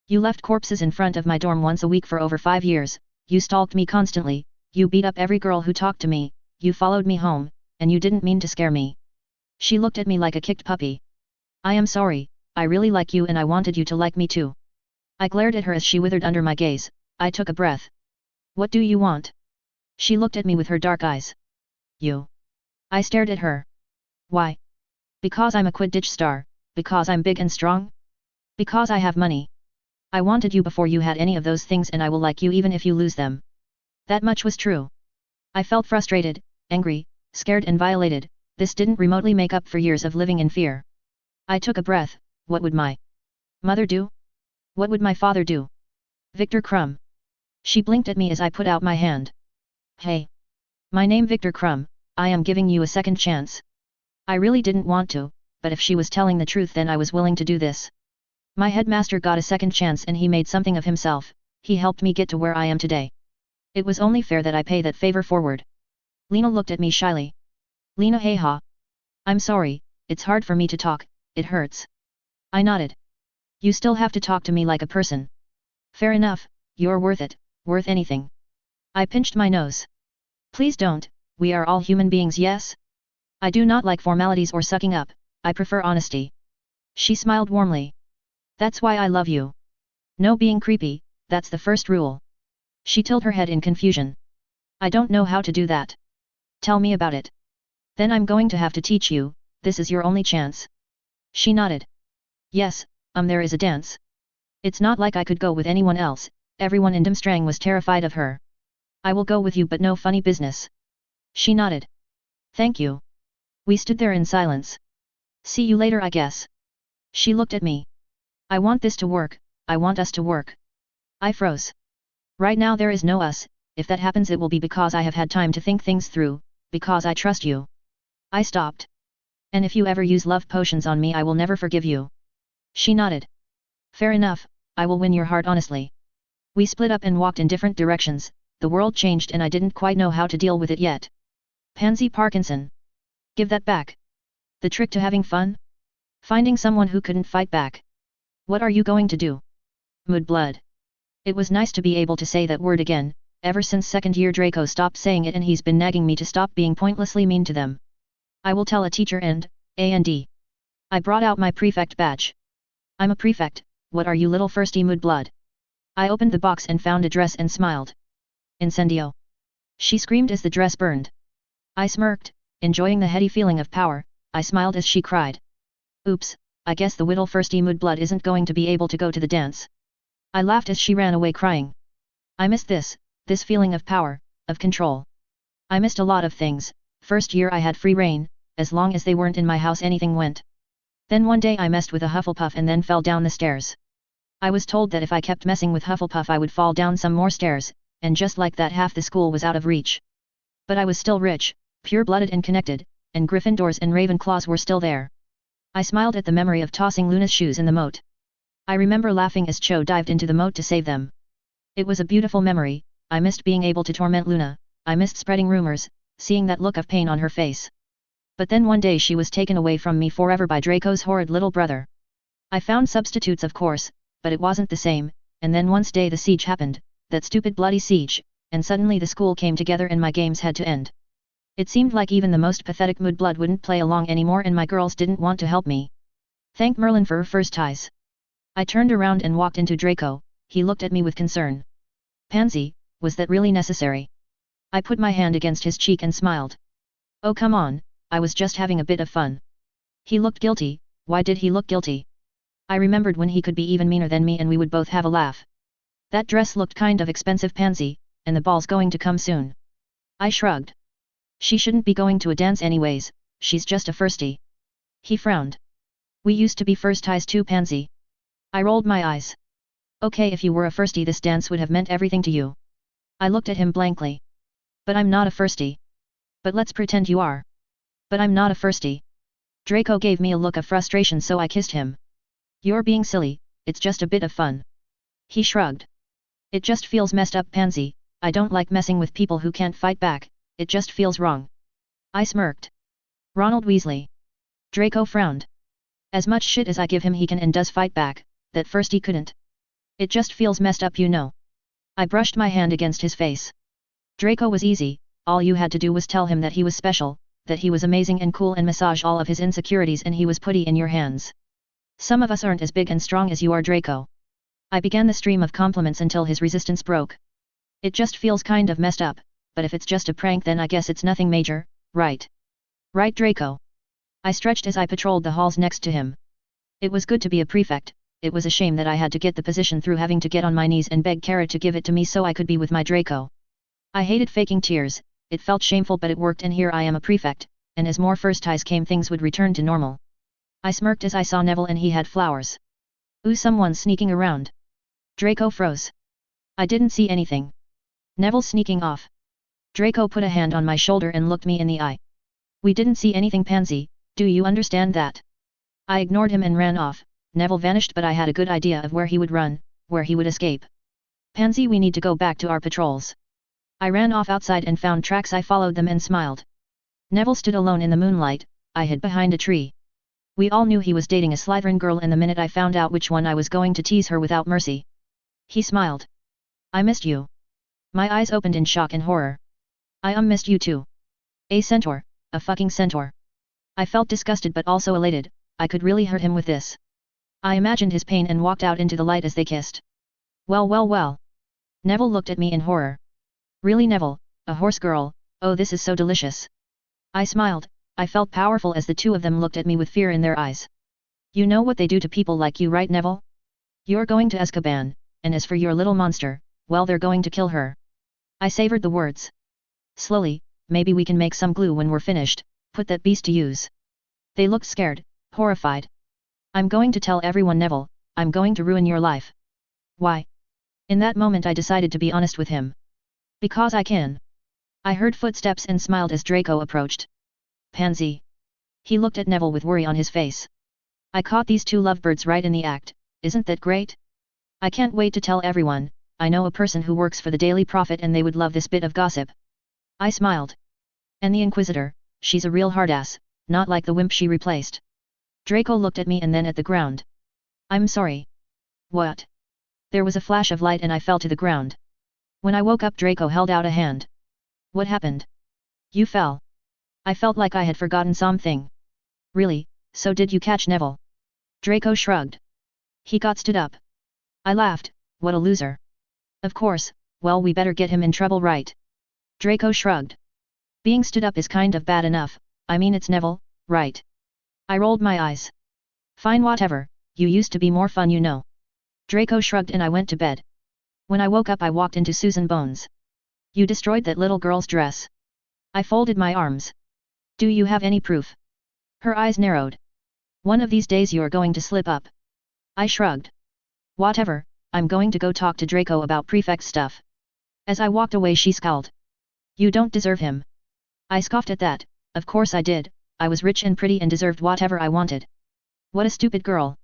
You left corpses in front of my dorm once a week for over 5 years, you stalked me constantly, you beat up every girl who talked to me, you followed me home, and you didn't mean to scare me. She looked at me like a kicked puppy. I am sorry, I really like you and I wanted you to like me too. I glared at her as she withered under my gaze. I took a breath. What do you want? She looked at me with her dark eyes. You. I stared at her. Why? Because I'm a Quidditch star, because I'm big and strong? Because I have money. I wanted you before you had any of those things, and I will like you even if you lose them. That much was true. I felt frustrated, angry, scared and violated. This didn't remotely make up for years of living in fear. I took a breath. What would my mother do? What would my father do? Victor Crumb. She blinked at me as I put out my hand. Hey. My name Victor Crumb, I am giving you a second chance. I really didn't want to, but if she was telling the truth then I was willing to do this. My headmaster got a second chance and he made something of himself, he helped me get to where I am today. It was only fair that I pay that favor forward. Lena looked at me shyly. Lena, hey ha. I'm sorry, it's hard for me to talk, it hurts. I nodded. You still have to talk to me like a person. Fair enough, you're worth it, worth anything. I pinched my nose. Please don't, we are all human beings, yes? I do not like formalities or sucking up, I prefer honesty. She smiled warmly. That's why I love you. No being creepy, that's the first rule. She tilted her head in confusion. I don't know how to do that. Tell me about it. Then I'm going to have to teach you, this is your only chance. She nodded. Yes, there is a dance. It's not like I could go with anyone else, everyone in Damstrang was terrified of her. I will go with you, but no funny business. She nodded. Thank you. We stood there in silence. See you later, I guess. She looked at me. I want this to work, I want us to work. I froze. Right now there is no us, if that happens it will be because I have had time to think things through, because I trust you. I stopped. And if you ever use love potions on me I will never forgive you. She nodded. Fair enough, I will win your heart honestly. We split up and walked in different directions, the world changed and I didn't quite know how to deal with it yet. Pansy Parkinson. Give that back. The trick to having fun? Finding someone who couldn't fight back. What are you going to do? Mudblood. It was nice to be able to say that word again, ever since second year Draco stopped saying it and he's been nagging me to stop being pointlessly mean to them. I will tell a teacher and I brought out my prefect badge. I'm a prefect, what are you little firsty Mudblood? I opened the box and found a dress and smiled. Incendio. She screamed as the dress burned. I smirked, enjoying the heady feeling of power. I smiled as she cried. Oops, I guess the little firsty Mudblood isn't going to be able to go to the dance. I laughed as she ran away crying. I missed this feeling of power, of control. I missed a lot of things. First year I had free reign, as long as they weren't in my house anything went. Then one day I messed with a Hufflepuff and then fell down the stairs. I was told that if I kept messing with Hufflepuff I would fall down some more stairs, and just like that half the school was out of reach. But I was still rich, pure-blooded and connected, and Gryffindors and Ravenclaws were still there. I smiled at the memory of tossing Luna's shoes in the moat. I remember laughing as Cho dived into the moat to save them. It was a beautiful memory. I missed being able to torment Luna, I missed spreading rumors, seeing that look of pain on her face. But then one day she was taken away from me forever by Draco's horrid little brother. I found substitutes of course, but it wasn't the same, and then one day the siege happened, that stupid bloody siege, and suddenly the school came together and my games had to end. It seemed like even the most pathetic Mudblood wouldn't play along anymore and my girls didn't want to help me. Thank Merlin for her first ties. I turned around and walked into Draco, he looked at me with concern. Pansy, was that really necessary? I put my hand against his cheek and smiled. Oh come on, I was just having a bit of fun. He looked guilty. Why did he look guilty? I remembered when he could be even meaner than me and we would both have a laugh. That dress looked kind of expensive Pansy, and the ball's going to come soon. I shrugged. She shouldn't be going to a dance anyways, she's just a firstie. He frowned. We used to be first ties too Pansy. I rolled my eyes. Okay, if you were a firstie this dance would have meant everything to you. I looked at him blankly. But I'm not a firstie. But let's pretend you are. But I'm not a firstie. Draco gave me a look of frustration so I kissed him. You're being silly, it's just a bit of fun. He shrugged. It just feels messed up Pansy, I don't like messing with people who can't fight back, it just feels wrong. I smirked. Ronald Weasley. Draco frowned. As much shit as I give him he can and does fight back, that firstie couldn't. It just feels messed up you know. I brushed my hand against his face. Draco was easy, all you had to do was tell him that he was special, that he was amazing and cool and massage all of his insecurities and he was putty in your hands. Some of us aren't as big and strong as you are Draco. I began the stream of compliments until his resistance broke. It just feels kind of messed up, but if it's just a prank then I guess it's nothing major, right? Right Draco? I stretched as I patrolled the halls next to him. It was good to be a prefect, it was a shame that I had to get the position through having to get on my knees and beg Kara to give it to me so I could be with my Draco. I hated faking tears, it felt shameful but it worked and here I am a prefect, and as more first ties came things would return to normal. I smirked as I saw Neville and he had flowers. Ooh someone's sneaking around. Draco froze. I didn't see anything. Neville's sneaking off. Draco put a hand on my shoulder and looked me in the eye. We didn't see anything Pansy, do you understand that? I ignored him and ran off. Neville vanished but I had a good idea of where he would run, where he would escape. Pansy we need to go back to our patrols. I ran off outside and found tracks I followed them and smiled. Neville stood alone in the moonlight, I hid behind a tree. We all knew he was dating a Slytherin girl and the minute I found out which one I was going to tease her without mercy. He smiled. I missed you. My eyes opened in shock and horror. I missed you too. A centaur, a fucking centaur. I felt disgusted but also elated, I could really hurt him with this. I imagined his pain and walked out into the light as they kissed. Well. Neville looked at me in horror. Really Neville, a horse girl, oh this is so delicious. I smiled, I felt powerful as the two of them looked at me with fear in their eyes. You know what they do to people like you right Neville? You're going to Azkaban, and as for your little monster, well they're going to kill her. I savored the words. Slowly, maybe we can make some glue when we're finished, put that beast to use. They looked scared, horrified. I'm going to tell everyone Neville, I'm going to ruin your life. Why? In that moment I decided to be honest with him. Because I can. I heard footsteps and smiled as Draco approached. Pansy. He looked at Neville with worry on his face. I caught these two lovebirds right in the act, isn't that great? I can't wait to tell everyone. I know a person who works for the Daily Prophet and they would love this bit of gossip. I smiled. And the Inquisitor, she's a real hardass, not like the wimp she replaced. Draco looked at me and then at the ground. I'm sorry. What? There was a flash of light and I fell to the ground. When I woke up, Draco held out a hand. What happened? You fell. I felt like I had forgotten something. Really, so did you catch Neville? Draco shrugged. He got stood up. I laughed, what a loser. Of course, well we better get him in trouble, right? Draco shrugged. Being stood up is kind of bad enough, I mean it's Neville, right? I rolled my eyes. Fine, whatever, you used to be more fun, you know. Draco shrugged and I went to bed. When I woke up I walked into Susan Bones. You destroyed that little girl's dress. I folded my arms. Do you have any proof? Her eyes narrowed. One of these days you're going to slip up. I shrugged. Whatever, I'm going to go talk to Draco about prefect stuff. As I walked away she scowled. You don't deserve him. I scoffed at that, of course I did, I was rich and pretty and deserved whatever I wanted. What a stupid girl.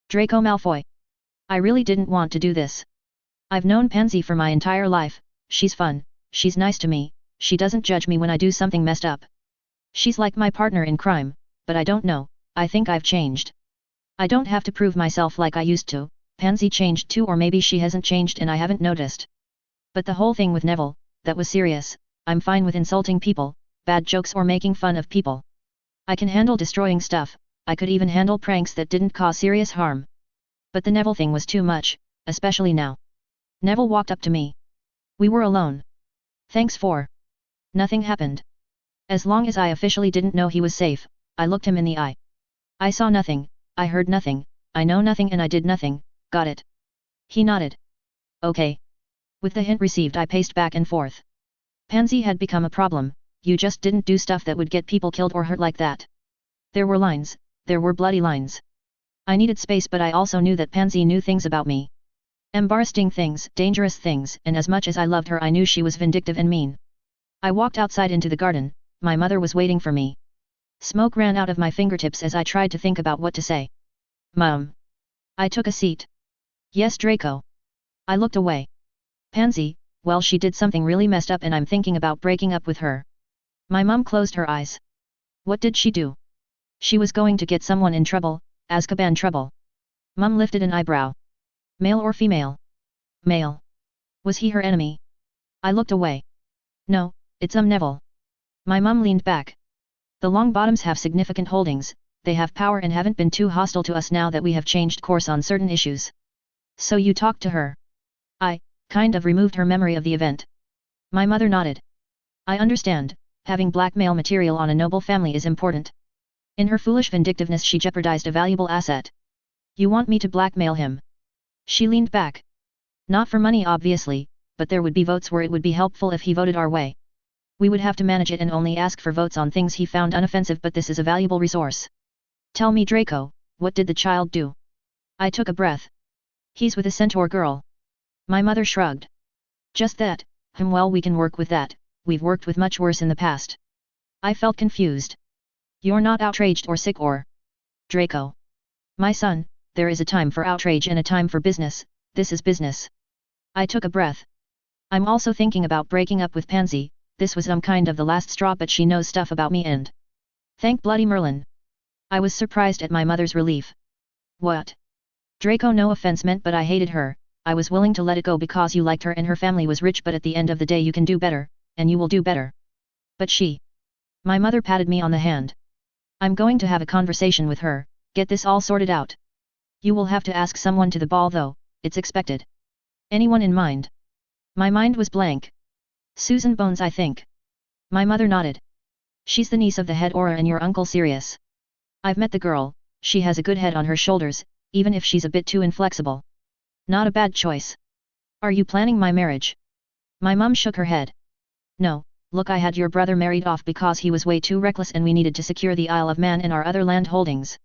Draco Malfoy. I really didn't want to do this. I've known Pansy for my entire life, she's fun, she's nice to me, she doesn't judge me when I do something messed up. She's like my partner in crime, but I don't know, I think I've changed. I don't have to prove myself like I used to, Pansy changed too, or maybe she hasn't changed and I haven't noticed. But the whole thing with Neville, that was serious. I'm fine with insulting people, bad jokes or making fun of people. I can handle destroying stuff, I could even handle pranks that didn't cause serious harm. But the Neville thing was too much, especially now. Neville walked up to me. We were alone. Thanks for. Nothing happened. As long as I officially didn't know he was safe, I looked him in the eye. I saw nothing, I heard nothing, I know nothing and I did nothing, got it? He nodded. Okay. With the hint received I paced back and forth. Pansy had become a problem, you just didn't do stuff that would get people killed or hurt like that. There were lines, there were bloody lines. I needed space, but I also knew that Pansy knew things about me. Embarrassing things, dangerous things, and as much as I loved her I knew she was vindictive and mean. I walked outside into the garden, my mother was waiting for me. Smoke ran out of my fingertips as I tried to think about what to say. Mom. I took a seat. Yes, Draco. I looked away. Pansy, well she did something really messed up and I'm thinking about breaking up with her. My mom closed her eyes. What did she do? She was going to get someone in trouble, Azkaban trouble. Mom lifted an eyebrow. Male or female? Male. Was he her enemy? I looked away. No, it's Neville. My mom leaned back. The Longbottoms have significant holdings, they have power and haven't been too hostile to us now that we have changed course on certain issues. So you talked to her? I kind of removed her memory of the event. My mother nodded. I understand, having blackmail material on a noble family is important. In her foolish vindictiveness she jeopardized a valuable asset. You want me to blackmail him? She leaned back. Not for money obviously, but there would be votes where it would be helpful if he voted our way. We would have to manage it and only ask for votes on things he found unoffensive, but this is a valuable resource. Tell me, Draco, what did the child do? I took a breath. He's with a centaur girl. My mother shrugged. Just that, well we can work with that, we've worked with much worse in the past. I felt confused. You're not outraged or sick or? Draco. My son, there is a time for outrage and a time for business, this is business. I took a breath. I'm also thinking about breaking up with Pansy, this was kind of the last straw, but she knows stuff about me and... Thank bloody Merlin. I was surprised at my mother's relief. What? Draco, no offense meant, but I hated her. I was willing to let it go because you liked her and her family was rich, but at the end of the day you can do better, and you will do better. But she... My mother patted me on the hand. I'm going to have a conversation with her, get this all sorted out. You will have to ask someone to the ball though, it's expected. Anyone in mind? My mind was blank. Susan Bones, I think. My mother nodded. She's the niece of the head Aura and your uncle Sirius. I've met the girl, she has a good head on her shoulders, even if she's a bit too inflexible. Not a bad choice. Are you planning my marriage? My mum shook her head. No, look, I had your brother married off because he was way too reckless and we needed to secure the Isle of Man and our other land holdings.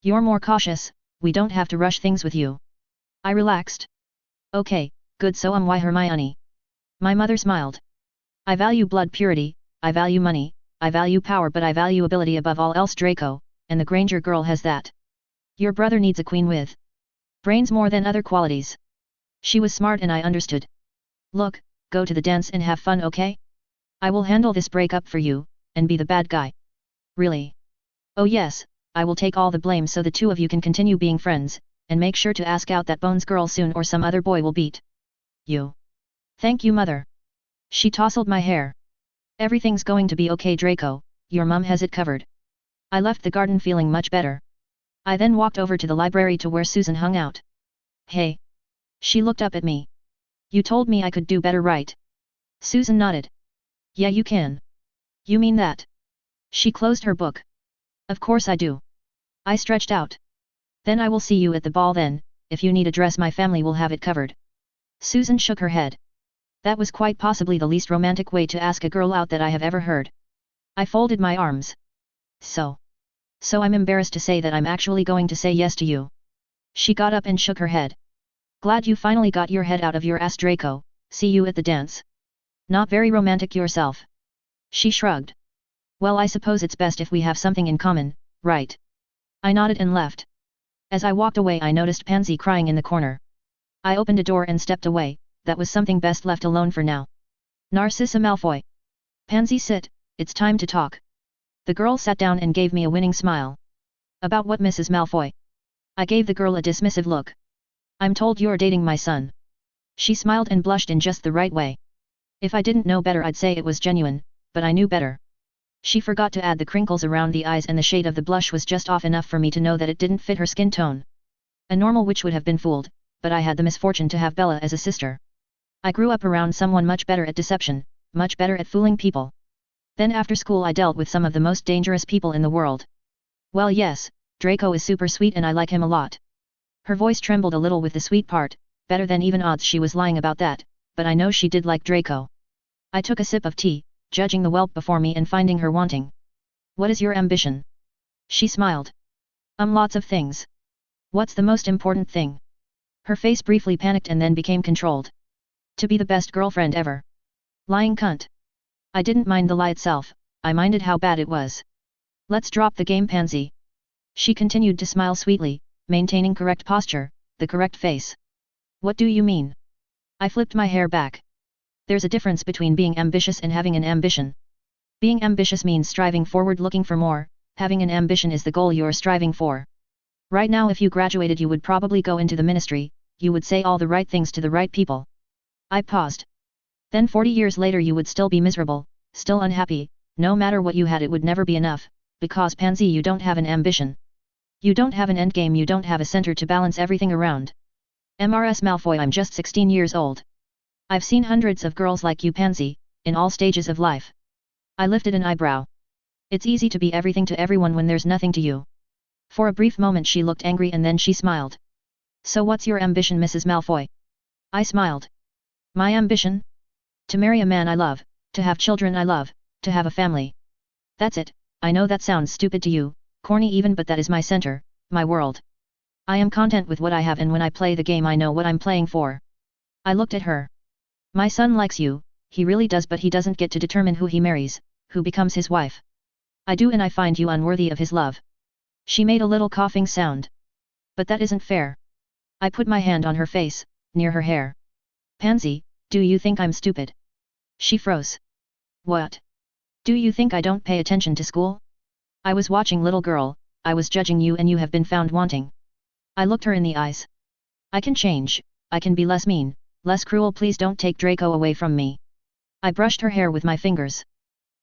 You're more cautious, we don't have to rush things with you. I relaxed. Okay, good, so why Hermione? My mother smiled. I value blood purity, I value money, I value power but I value ability above all else Draco, and the Granger girl has that. Your brother needs a queen with brains more than other qualities. She was smart and I understood. Look, go to the dance and have fun, okay? I will handle this breakup for you, and be the bad guy. Really? Oh yes, I will take all the blame so the two of you can continue being friends, and make sure to ask out that Bones girl soon or some other boy will beat you. Thank you mother. She tousled my hair. Everything's going to be okay Draco, your mum has it covered. I left the garden feeling much better. I then walked over to the library to where Susan hung out. Hey. She looked up at me. You told me I could do better, right? Susan nodded. Yeah, you can. You mean that? She closed her book. Of course I do. I stretched out. Then I will see you at the ball then, if you need a dress my family will have it covered. Susan shook her head. That was quite possibly the least romantic way to ask a girl out that I have ever heard. I folded my arms. So I'm embarrassed to say that I'm actually going to say yes to you. She got up and shook her head. Glad you finally got your head out of your ass Draco, see you at the dance. Not very romantic yourself. She shrugged. Well, I suppose it's best if we have something in common, right? I nodded and left. As I walked away I noticed Pansy crying in the corner. I opened a door and stepped away, that was something best left alone for now. Narcissa Malfoy. Pansy, sit, it's time to talk. The girl sat down and gave me a winning smile. About what, Mrs. Malfoy? I gave the girl a dismissive look. I'm told you're dating my son. She smiled and blushed in just the right way. If I didn't know better I'd say it was genuine, but I knew better. She forgot to add the crinkles around the eyes and the shade of the blush was just off enough for me to know that it didn't fit her skin tone. A normal witch would have been fooled, but I had the misfortune to have Bella as a sister. I grew up around someone much better at deception, much better at fooling people. Then after school I dealt with some of the most dangerous people in the world. Well yes, Draco is super sweet and I like him a lot. Her voice trembled a little with the sweet part, better than even odds she was lying about that, but I know she did like Draco. I took a sip of tea, judging the whelp before me and finding her wanting. What is your ambition? She smiled. Lots of things. What's the most important thing? Her face briefly panicked and then became controlled. To be the best girlfriend ever. Lying cunt. I didn't mind the lie itself, I minded how bad it was. Let's drop the game, Pansy. She continued to smile sweetly, maintaining correct posture, the correct face. What do you mean? I flipped my hair back. There's a difference between being ambitious and having an ambition. Being ambitious means striving forward looking for more, having an ambition is the goal you're striving for. Right now if you graduated you would probably go into the ministry, you would say all the right things to the right people. I paused. Then 40 years later you would still be miserable, still unhappy, no matter what you had it would never be enough, because Pansy you don't have an ambition. You don't have an endgame, you don't have a center to balance everything around. Mrs. Malfoy, I'm just 16 years old. I've seen hundreds of girls like you Pansy, in all stages of life. I lifted an eyebrow. It's easy to be everything to everyone when there's nothing to you. For a brief moment she looked angry and then she smiled. So what's your ambition, Mrs. Malfoy? I smiled. My ambition? To marry a man I love, to have children I love, to have a family. That's it. I know that sounds stupid to you, corny even, but that is my center, my world. I am content with what I have and when I play the game I know what I'm playing for. I looked at her. My son likes you, he really does, but he doesn't get to determine who he marries, who becomes his wife. I do, and I find you unworthy of his love. She made a little coughing sound. But that isn't fair. I put my hand on her face, near her hair. Pansy, do you think I'm stupid? She froze. What? Do you think I don't pay attention to school? I was watching, little girl, I was judging you and you have been found wanting. I looked her in the eyes. I can change, I can be less mean, less cruel, please don't take Draco away from me. I brushed her hair with my fingers.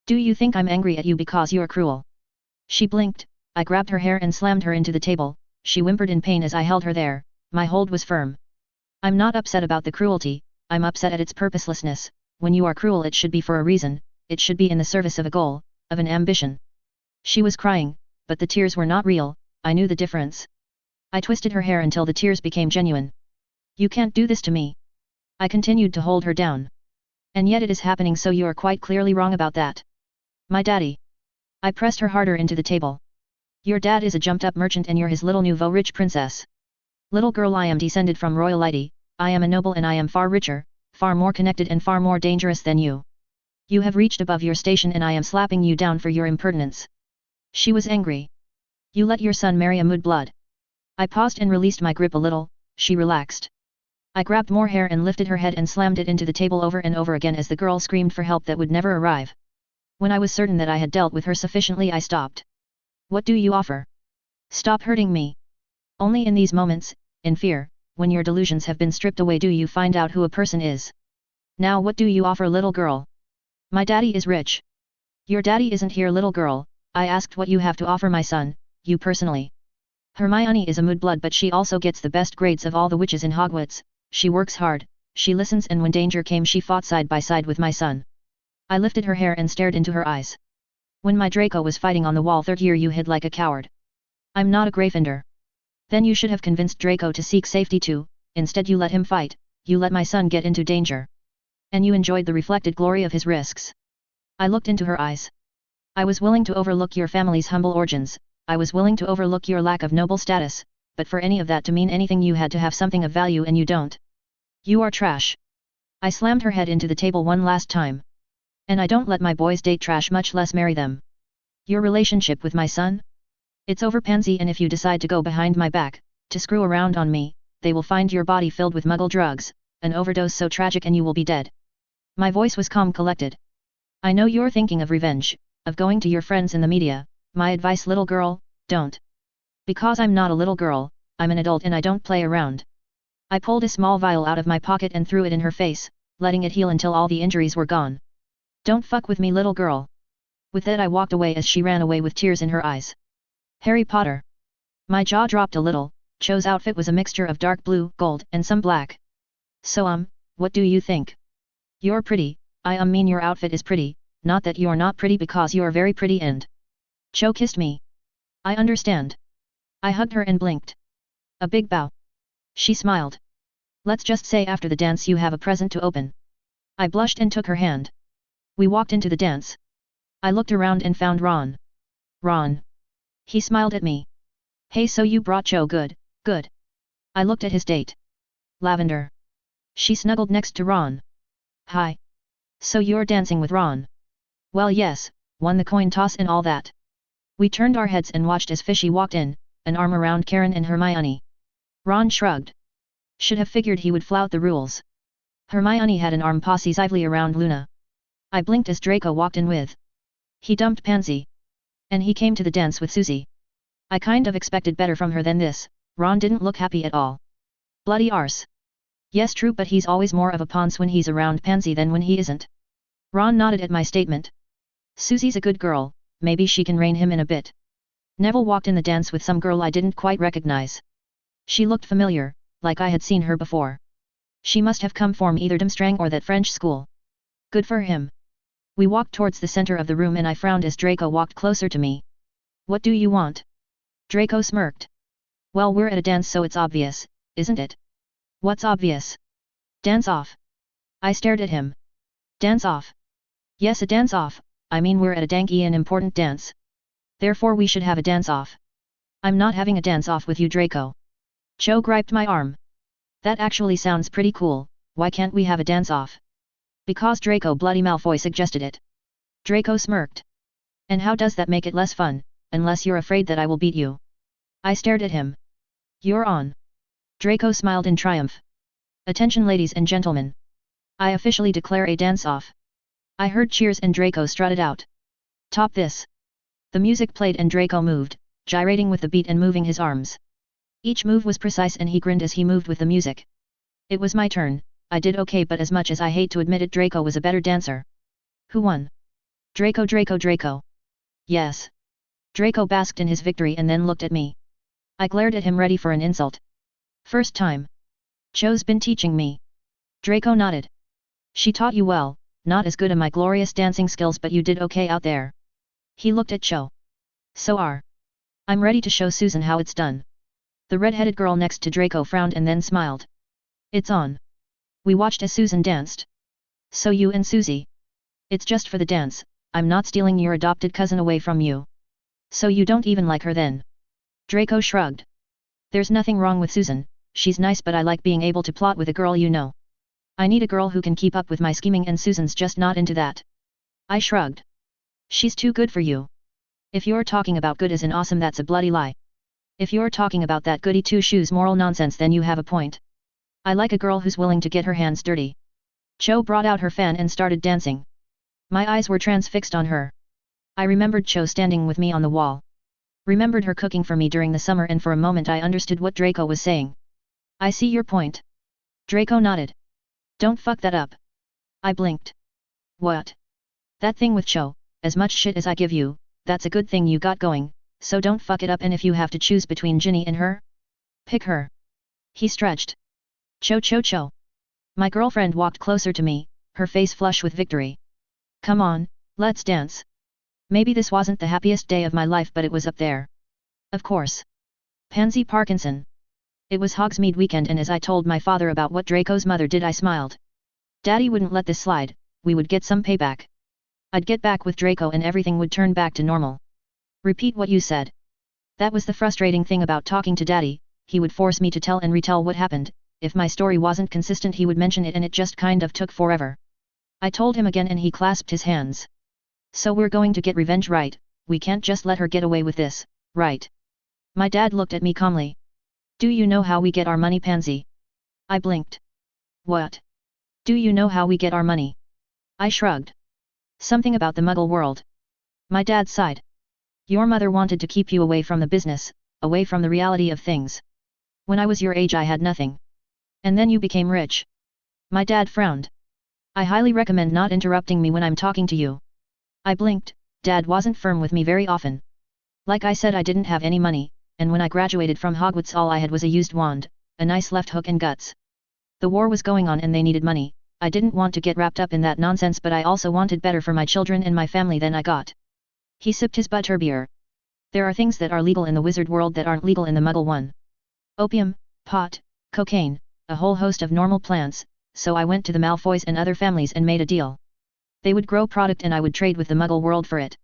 Do you think I'm angry at you because you're cruel? She blinked, I grabbed her hair and slammed her into the table, she whimpered in pain as I held her there, my hold was firm. I'm not upset about the cruelty, I'm upset at its purposelessness. When you are cruel it should be for a reason, it should be in the service of a goal, of an ambition. She was crying, but the tears were not real, I knew the difference. I twisted her hair until the tears became genuine. You can't do this to me. I continued to hold her down. And yet it is happening, so you are quite clearly wrong about that. My daddy. I pressed her harder into the table. Your dad is a jumped up merchant and you're his little nouveau rich princess. Little girl, I am descended from royalty, I am a noble and I am far richer, far more connected and far more dangerous than you. You have reached above your station and I am slapping you down for your impertinence. She was angry. You let your son marry a mudblood. I paused and released my grip a little, she relaxed. I grabbed more hair and lifted her head and slammed it into the table over and over again as the girl screamed for help that would never arrive. When I was certain that I had dealt with her sufficiently, I stopped. What do you offer? Stop hurting me. Only in these moments, in fear, when your delusions have been stripped away, do you find out who a person is. Now what do you offer, little girl? My daddy is rich. Your daddy isn't here, little girl. I asked what you have to offer my son, you personally. Hermione is a mudblood, but she also gets the best grades of all the witches in Hogwarts. She works hard, she listens, and when danger came she fought side by side with my son. I lifted her hair and stared into her eyes. When my Draco was fighting on the wall third year, you hid like a coward. I'm not a Gryffindor. Then you should have convinced Draco to seek safety too. Instead you let him fight, you let my son get into danger. And you enjoyed the reflected glory of his risks. I looked into her eyes. I was willing to overlook your family's humble origins, I was willing to overlook your lack of noble status, but for any of that to mean anything you had to have something of value, and you don't. You are trash. I slammed her head into the table one last time. And I don't let my boys date trash, much less marry them. Your relationship with my son? It's over, Pansy, and if you decide to go behind my back, to screw around on me, they will find your body filled with muggle drugs, an overdose so tragic and you will be dead. My voice was calm, collected. I know you're thinking of revenge, of going to your friends in the media. My advice, little girl, don't. Because I'm not a little girl, I'm an adult and I don't play around. I pulled a small vial out of my pocket and threw it in her face, letting it heal until all the injuries were gone. Don't fuck with me, little girl. With that I walked away as she ran away with tears in her eyes. Harry Potter. My jaw dropped a little. Cho's outfit was a mixture of dark blue, gold, and some black. So what do you think? You're pretty. I mean your outfit is pretty, not that you're not pretty, because you're very pretty and... Cho kissed me. I understand. I hugged her and blinked. A big bow. She smiled. Let's just say after the dance you have a present to open. I blushed and took her hand. We walked into the dance. I looked around and found Ron. Ron. He smiled at me. Hey, so you brought Cho, good, good. I looked at his date. Lavender. She snuggled next to Ron. Hi. So you're dancing with Ron? Well, yes, won the coin toss and all that. We turned our heads and watched as Fishy walked in, an arm around Karen and Hermione. Ron shrugged. Should have figured he would flout the rules. Hermione had an arm possessively around Luna. I blinked as Draco walked in with. He dumped Pansy. And he came to the dance with Susie. I kind of expected better from her than this. Ron didn't look happy at all. Bloody arse. Yes, true, but he's always more of a ponce when he's around Pansy than when he isn't. Ron nodded at my statement. Susie's a good girl, maybe she can rein him in a bit. Neville walked in the dance with some girl I didn't quite recognize. She looked familiar, like I had seen her before. She must have come from either Durmstrang or that French school. Good for him. We walked towards the center of the room and I frowned as Draco walked closer to me. What do you want? Draco smirked. Well, we're at a dance, so it's obvious, isn't it? What's obvious? Dance off. I stared at him. Dance off. Yes, a dance off. I mean, we're at a danky and important dance. Therefore we should have a dance off. I'm not having a dance off with you, Draco. Cho griped my arm. That actually sounds pretty cool. Why can't we have a dance off? Because Draco Bloody Malfoy suggested it. Draco smirked. And how does that make it less fun, unless you're afraid that I will beat you? I stared at him. You're on. Draco smiled in triumph. Attention, ladies and gentlemen. I officially declare a dance off. I heard cheers and Draco strutted out. Top this. The music played and Draco moved, gyrating with the beat and moving his arms. Each move was precise and he grinned as he moved with the music. It was my turn. I did okay, but as much as I hate to admit it, Draco was a better dancer. Who won? Draco, Draco, Draco. Yes. Draco basked in his victory and then looked at me. I glared at him, ready for an insult. First time. Cho's been teaching me. Draco nodded. She taught you well, not as good as my glorious dancing skills, but you did okay out there. He looked at Cho. So I'm ready to show Susan how it's done. The red-headed girl next to Draco frowned and then smiled. It's on. We watched as Susan danced. So you and Susie? It's just for the dance. I'm not stealing your adopted cousin away from you. So you don't even like her then? Draco shrugged. There's nothing wrong with Susan, she's nice, but I like being able to plot with a girl, you know. I need a girl who can keep up with my scheming, and Susan's just not into that. I shrugged. She's too good for you. If you're talking about good as in awesome, that's a bloody lie. If you're talking about that goody two-shoes moral nonsense, then you have a point. I like a girl who's willing to get her hands dirty. Cho brought out her fan and started dancing. My eyes were transfixed on her. I remembered Cho standing with me on the wall. Remembered her cooking for me during the summer, and for a moment I understood what Draco was saying. I see your point. Draco nodded. Don't fuck that up. I blinked. What? That thing with Cho, as much shit as I give you, that's a good thing you got going, so don't fuck it up, and if you have to choose between Ginny and her, pick her. He stretched. Cho. My girlfriend walked closer to me, her face flush with victory. Come on, let's dance. Maybe this wasn't the happiest day of my life, but it was up there. Of course. Pansy Parkinson. It was Hogsmeade weekend, and as I told my father about what Draco's mother did, I smiled. Daddy wouldn't let this slide, we would get some payback. I'd get back with Draco and everything would turn back to normal. Repeat what you said. That was the frustrating thing about talking to Daddy, he would force me to tell and retell what happened. If my story wasn't consistent, he would mention it, and it just kind of took forever. I told him again and he clasped his hands. So we're going to get revenge, right? We can't just let her get away with this, right? My dad looked at me calmly. Do you know how we get our money, Pansy? I blinked. What? Do you know how we get our money? I shrugged. Something about the Muggle world. My dad sighed. Your mother wanted to keep you away from the business, away from the reality of things. When I was your age I had nothing. And then you became rich. My dad frowned. I highly recommend not interrupting me when I'm talking to you. I blinked. Dad wasn't firm with me very often. Like I said, I didn't have any money, and when I graduated from Hogwarts all I had was a used wand, a nice left hook and guts. The war was going on and they needed money. I didn't want to get wrapped up in that nonsense, but I also wanted better for my children and my family than I got. He sipped his butterbeer. There are things that are legal in the wizard world that aren't legal in the Muggle one. Opium, pot, cocaine, a whole host of normal plants, so I went to the Malfoys and other families and made a deal. They would grow product and I would trade with the Muggle world for it.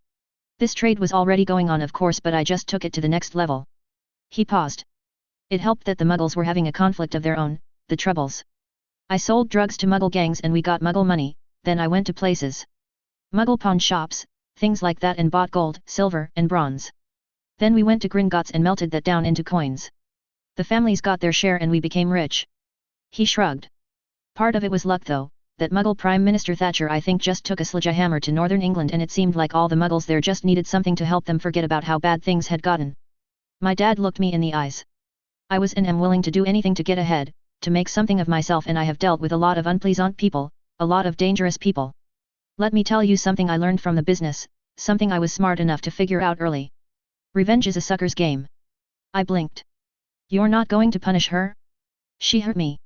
This trade was already going on, of course, but I just took it to the next level. He paused. It helped that the Muggles were having a conflict of their own, the Troubles. I sold drugs to Muggle gangs and we got Muggle money, then I went to places. Muggle pawn shops, things like that, and bought gold, silver, and bronze. Then we went to Gringotts and melted that down into coins. The families got their share and we became rich. He shrugged. Part of it was luck though, that Muggle Prime Minister Thatcher I think just took a sledgehammer to northern England, and it seemed like all the Muggles there just needed something to help them forget about how bad things had gotten. My dad looked me in the eyes. I was and am willing to do anything to get ahead, to make something of myself, and I have dealt with a lot of unpleasant people, a lot of dangerous people. Let me tell you something I learned from the business, something I was smart enough to figure out early. Revenge is a sucker's game. I blinked. You're not going to punish her? She hurt me.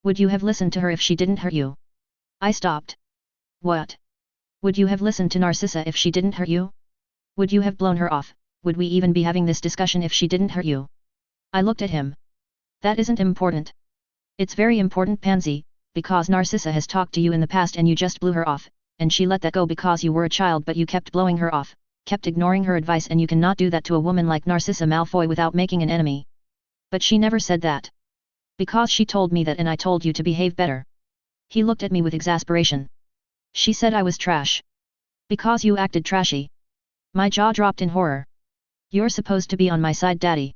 Would you have listened to her if she didn't hurt you? I stopped. What? Would you have listened to Narcissa if she didn't hurt you? Would you have blown her off? Would we even be having this discussion if she didn't hurt you? I looked at him. That isn't important. It's very important, Pansy, because Narcissa has talked to you in the past and you just blew her off, and she let that go because you were a child, but you kept blowing her off, kept ignoring her advice, and you cannot do that to a woman like Narcissa Malfoy without making an enemy. But she never said that. Because she told me that, and I told you to behave better. He looked at me with exasperation. She said I was trash. Because you acted trashy. My jaw dropped in horror. You're supposed to be on my side, Daddy.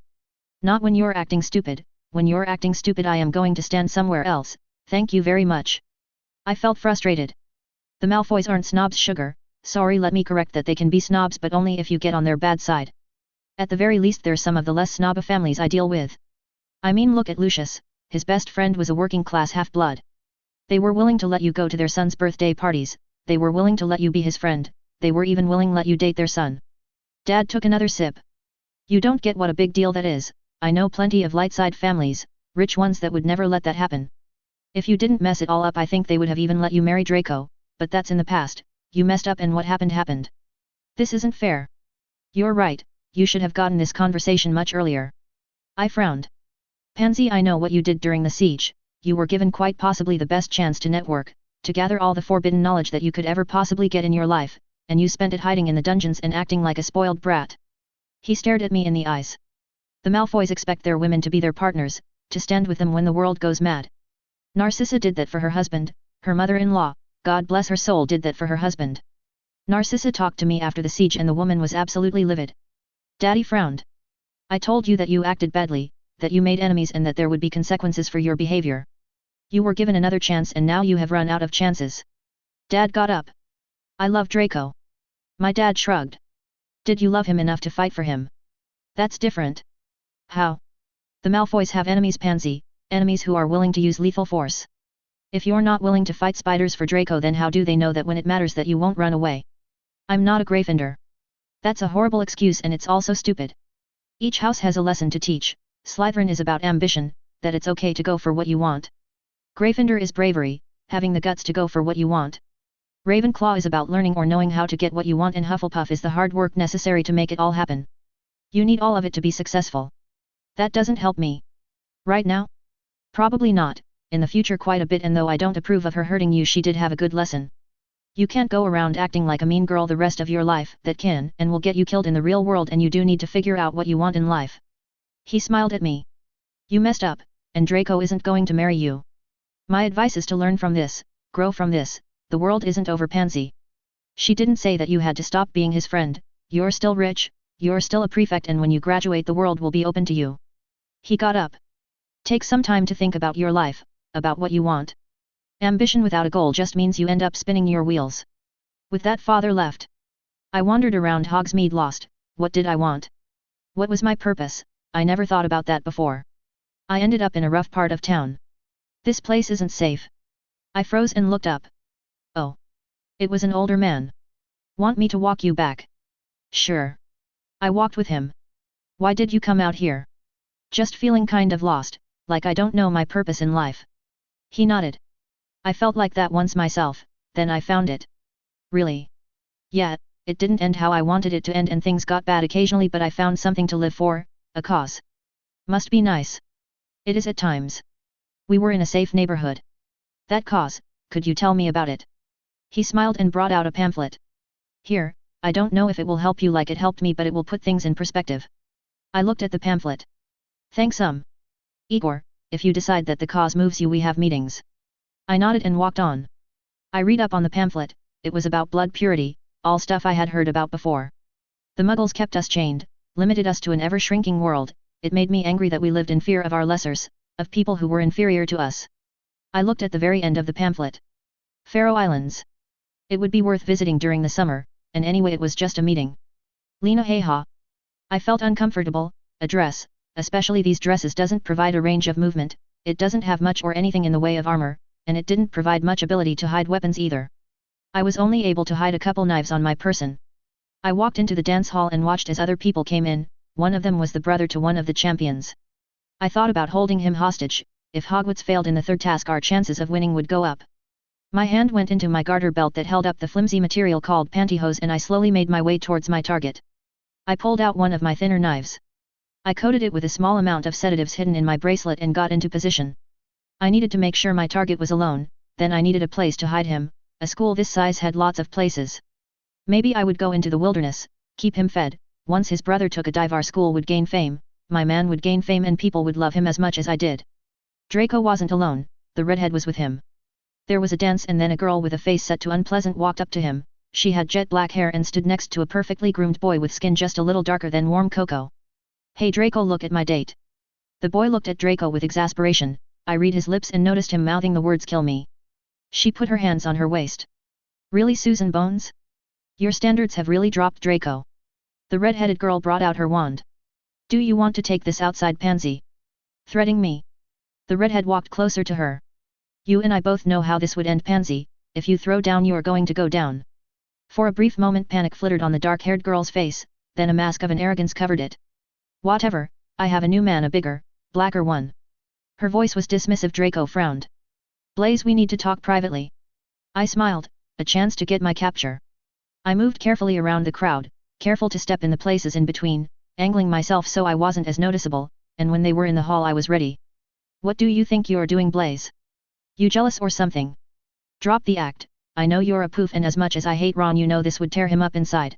Not when you're acting stupid. When you're acting stupid I am going to stand somewhere else, thank you very much. I felt frustrated. The Malfoys aren't snobs, sugar. Sorry, let me correct that. They can be snobs, but only if you get on their bad side. At the very least they're some of the less snob families I deal with. I mean, look at Lucius, his best friend was a working class half-blood. They were willing to let you go to their son's birthday parties, they were willing to let you be his friend, they were even willing to let you date their son. Dad took another sip. You don't get what a big deal that is. I know plenty of light-side families, rich ones that would never let that happen. If you didn't mess it all up I think they would have even let you marry Draco, but that's in the past. You messed up and what happened happened. This isn't fair. You're right, you should have gotten this conversation much earlier. I frowned. Pansy, I know what you did during the siege. You were given quite possibly the best chance to network, to gather all the forbidden knowledge that you could ever possibly get in your life, and you spent it hiding in the dungeons and acting like a spoiled brat. He stared at me in the eyes. The Malfoys expect their women to be their partners, to stand with them when the world goes mad. Narcissa did that for her husband, her mother-in-law, God bless her soul, did that for her husband. Narcissa talked to me after the siege and the woman was absolutely livid. Daddy frowned. I told you that you acted badly, that you made enemies and that there would be consequences for your behavior. You were given another chance and now you have run out of chances. Dad got up. I love Draco. My dad shrugged. Did you love him enough to fight for him? That's different. How? The Malfoys have enemies, Pansy, enemies who are willing to use lethal force. If you're not willing to fight spiders for Draco, then how do they know that when it matters that you won't run away? I'm not a Gryffindor. That's a horrible excuse and it's also stupid. Each house has a lesson to teach. Slytherin is about ambition, that it's okay to go for what you want. Gryffindor is bravery, having the guts to go for what you want. Ravenclaw is about learning or knowing how to get what you want, and Hufflepuff is the hard work necessary to make it all happen. You need all of it to be successful. That doesn't help me. Right now? Probably not, in the future quite a bit, and though I don't approve of her hurting you, she did have a good lesson. You can't go around acting like a mean girl the rest of your life. That can and will get you killed in the real world, and you do need to figure out what you want in life. He smiled at me. You messed up, and Draco isn't going to marry you. My advice is to learn from this, grow from this. The world isn't over, Pansy. She didn't say that you had to stop being his friend. You're still rich, you're still a prefect, and when you graduate the world will be open to you. He got up. Take some time to think about your life, about what you want. Ambition without a goal just means you end up spinning your wheels. With that, father left. I wandered around Hogsmeade lost. What did I want? What was my purpose? I never thought about that before. I ended up in a rough part of town. This place isn't safe. I froze and looked up. Oh. It was an older man. Want me to walk you back? Sure. I walked with him. Why did you come out here? Just feeling kind of lost, like I don't know my purpose in life. He nodded. I felt like that once myself, then I found it. Really? Yeah, it didn't end how I wanted it to end and things got bad occasionally, but I found something to live for, a cause. Must be nice. It is at times. We were in a safe neighborhood. That cause, could you tell me about it? He smiled and brought out a pamphlet. Here, I don't know if it will help you like it helped me, but it will put things in perspective. I looked at the pamphlet. Thanks Igor, if you decide that the cause moves you, we have meetings. I nodded and walked on. I read up on the pamphlet. It was about blood purity, all stuff I had heard about before. The Muggles kept us chained, limited us to an ever-shrinking world. It made me angry that we lived in fear of our lessers, of people who were inferior to us. I looked at the very end of the pamphlet. Faroe Islands. It would be worth visiting during the summer, and anyway it was just a meeting. Lena Heha. I felt uncomfortable. A dress, especially these dresses, doesn't provide a range of movement, it doesn't have much or anything in the way of armor, and it didn't provide much ability to hide weapons either. I was only able to hide a couple knives on my person. I walked into the dance hall and watched as other people came in. One of them was the brother to one of the champions. I thought about holding him hostage. If Hogwarts failed in the third task, our chances of winning would go up. My hand went into my garter belt that held up the flimsy material called pantyhose, and I slowly made my way towards my target. I pulled out one of my thinner knives. I coated it with a small amount of sedatives hidden in my bracelet and got into position. I needed to make sure my target was alone, then I needed a place to hide him. A school this size had lots of places. Maybe I would go into the wilderness, keep him fed. Once his brother took a dive, our school would gain fame, my man would gain fame, and people would love him as much as I did. Draco wasn't alone, the redhead was with him. There was a dance, and then a girl with a face set to unpleasant walked up to him. She had jet black hair and stood next to a perfectly groomed boy with skin just a little darker than warm cocoa. Hey Draco, look at my date. The boy looked at Draco with exasperation. I read his lips and noticed him mouthing the words kill me. She put her hands on her waist. Really, Susan Bones? Your standards have really dropped, Draco. The red-headed girl brought out her wand. Do you want to take this outside, Pansy? Threatening me. The redhead walked closer to her. You and I both know how this would end, Pansy. If you throw down, you are going to go down. For a brief moment panic flittered on the dark-haired girl's face, then a mask of an arrogance covered it. Whatever, I have a new man, a bigger, blacker one. Her voice was dismissive. Draco frowned. Blaze, we need to talk privately. I smiled, a chance to get my capture. I moved carefully around the crowd, careful to step in the places in between, angling myself so I wasn't as noticeable, and when they were in the hall I was ready. What do you think you're doing, Blaze? You jealous or something? Drop the act. I know you're a poof, and as much as I hate Ron, you know this would tear him up inside.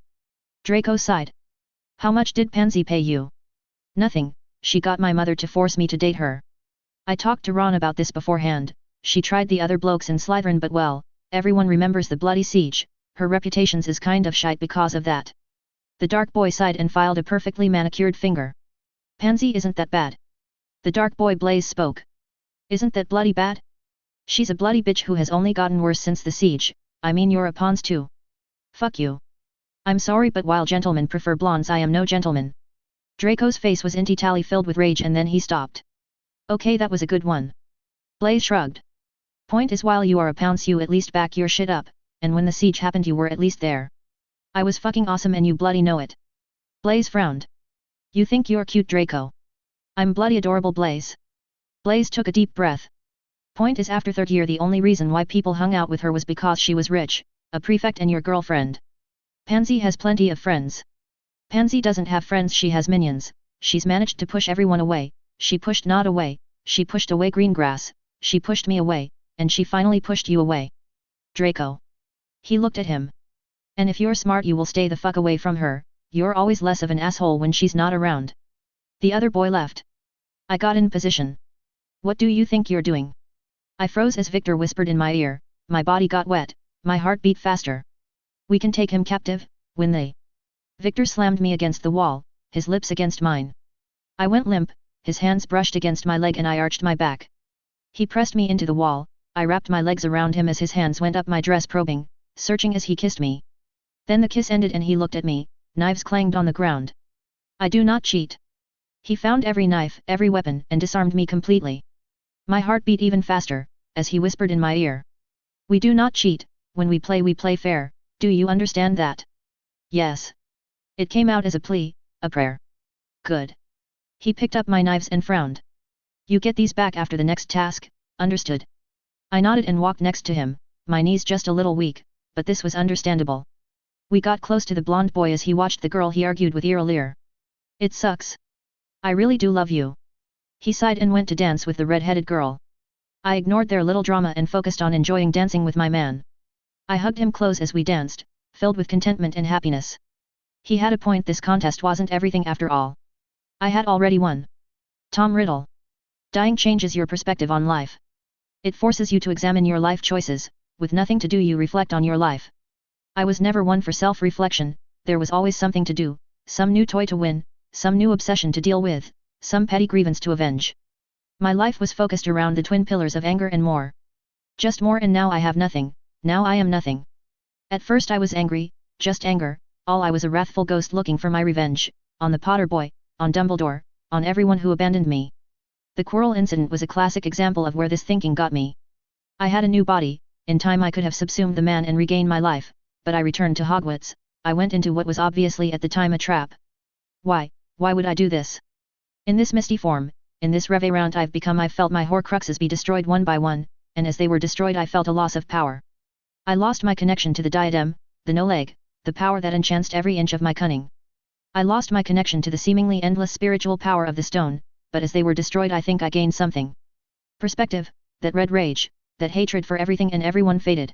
Draco sighed. How much did Pansy pay you? Nothing, she got my mother to force me to date her. I talked to Ron about this beforehand. She tried the other blokes in Slytherin, but well, everyone remembers the bloody siege. her reputations is kind of shite because of that. The dark boy sighed and filed a perfectly manicured finger. Pansy isn't that bad. The dark boy Blaze spoke. Isn't that bloody bad? She's a bloody bitch who has only gotten worse since the siege, I mean you're a pawns too. Fuck you. I'm sorry but while gentlemen prefer blondes I am no gentleman. Draco's face was entirely filled with rage and then he stopped. Okay, that was a good one. Blaze shrugged. Point is while you are a pounce you at least back your shit up, and when the siege happened you were at least there. I was fucking awesome and you bloody know it. Blaze frowned. You think you're cute Draco? I'm bloody adorable Blaze. Blaze took a deep breath. Point is after third year the only reason why people hung out with her was because she was rich, a prefect and your girlfriend. Pansy has plenty of friends. Pansy doesn't have friends, she has minions. She's managed to push everyone away. She pushed not away, she pushed away Greengrass, she pushed me away, and she finally pushed you away. Draco. He looked at him. And if you're smart you will stay the fuck away from her, you're always less of an asshole when she's not around. The other boy left. I got in position. What do you think you're doing? I froze as Victor whispered in my ear, my body got wet, my heart beat faster. We can take him captive, when they. Victor slammed me against the wall, his lips against mine. I went limp, his hands brushed against my leg and I arched my back. He pressed me into the wall, I wrapped my legs around him as his hands went up my dress probing, searching as he kissed me. Then the kiss ended and he looked at me, knives clanged on the ground. I do not cheat. He found every knife, every weapon, and disarmed me completely. My heart beat even faster, as he whispered in my ear. We do not cheat, when we play fair, do you understand that? Yes. It came out as a plea, a prayer. Good. He picked up my knives and frowned. You get these back after the next task, understood? I nodded and walked next to him, my knees just a little weak, but this was understandable. We got close to the blonde boy as he watched the girl he argued with ear. It sucks. I really do love you. He sighed and went to dance with the red-headed girl. I ignored their little drama and focused on enjoying dancing with my man. I hugged him close as we danced, filled with contentment and happiness. He had a point, this contest wasn't everything after all. I had already won. Tom Riddle. Dying changes your perspective on life. It forces you to examine your life choices, with nothing to do you reflect on your life. I was never one for self-reflection, there was always something to do, some new toy to win, some new obsession to deal with, some petty grievance to avenge. My life was focused around the twin pillars of anger and more. Just more, and now I have nothing, now I am nothing. At first I was angry, just anger, all I was a wrathful ghost looking for my revenge, on the Potter boy, on Dumbledore, on everyone who abandoned me. The quarrel incident was a classic example of where this thinking got me. I had a new body, in time I could have subsumed the man and regained my life, but I returned to Hogwarts, I went into what was obviously at the time a trap. Why would I do this? In this misty form, in this reverie I've felt my Horcruxes be destroyed one by one, and as they were destroyed I felt a loss of power. I lost my connection to the diadem, the no leg, the power that enchanced every inch of my cunning. I lost my connection to the seemingly endless spiritual power of the stone, but as they were destroyed I think I gained something. Perspective, that red rage, that hatred for everything and everyone faded.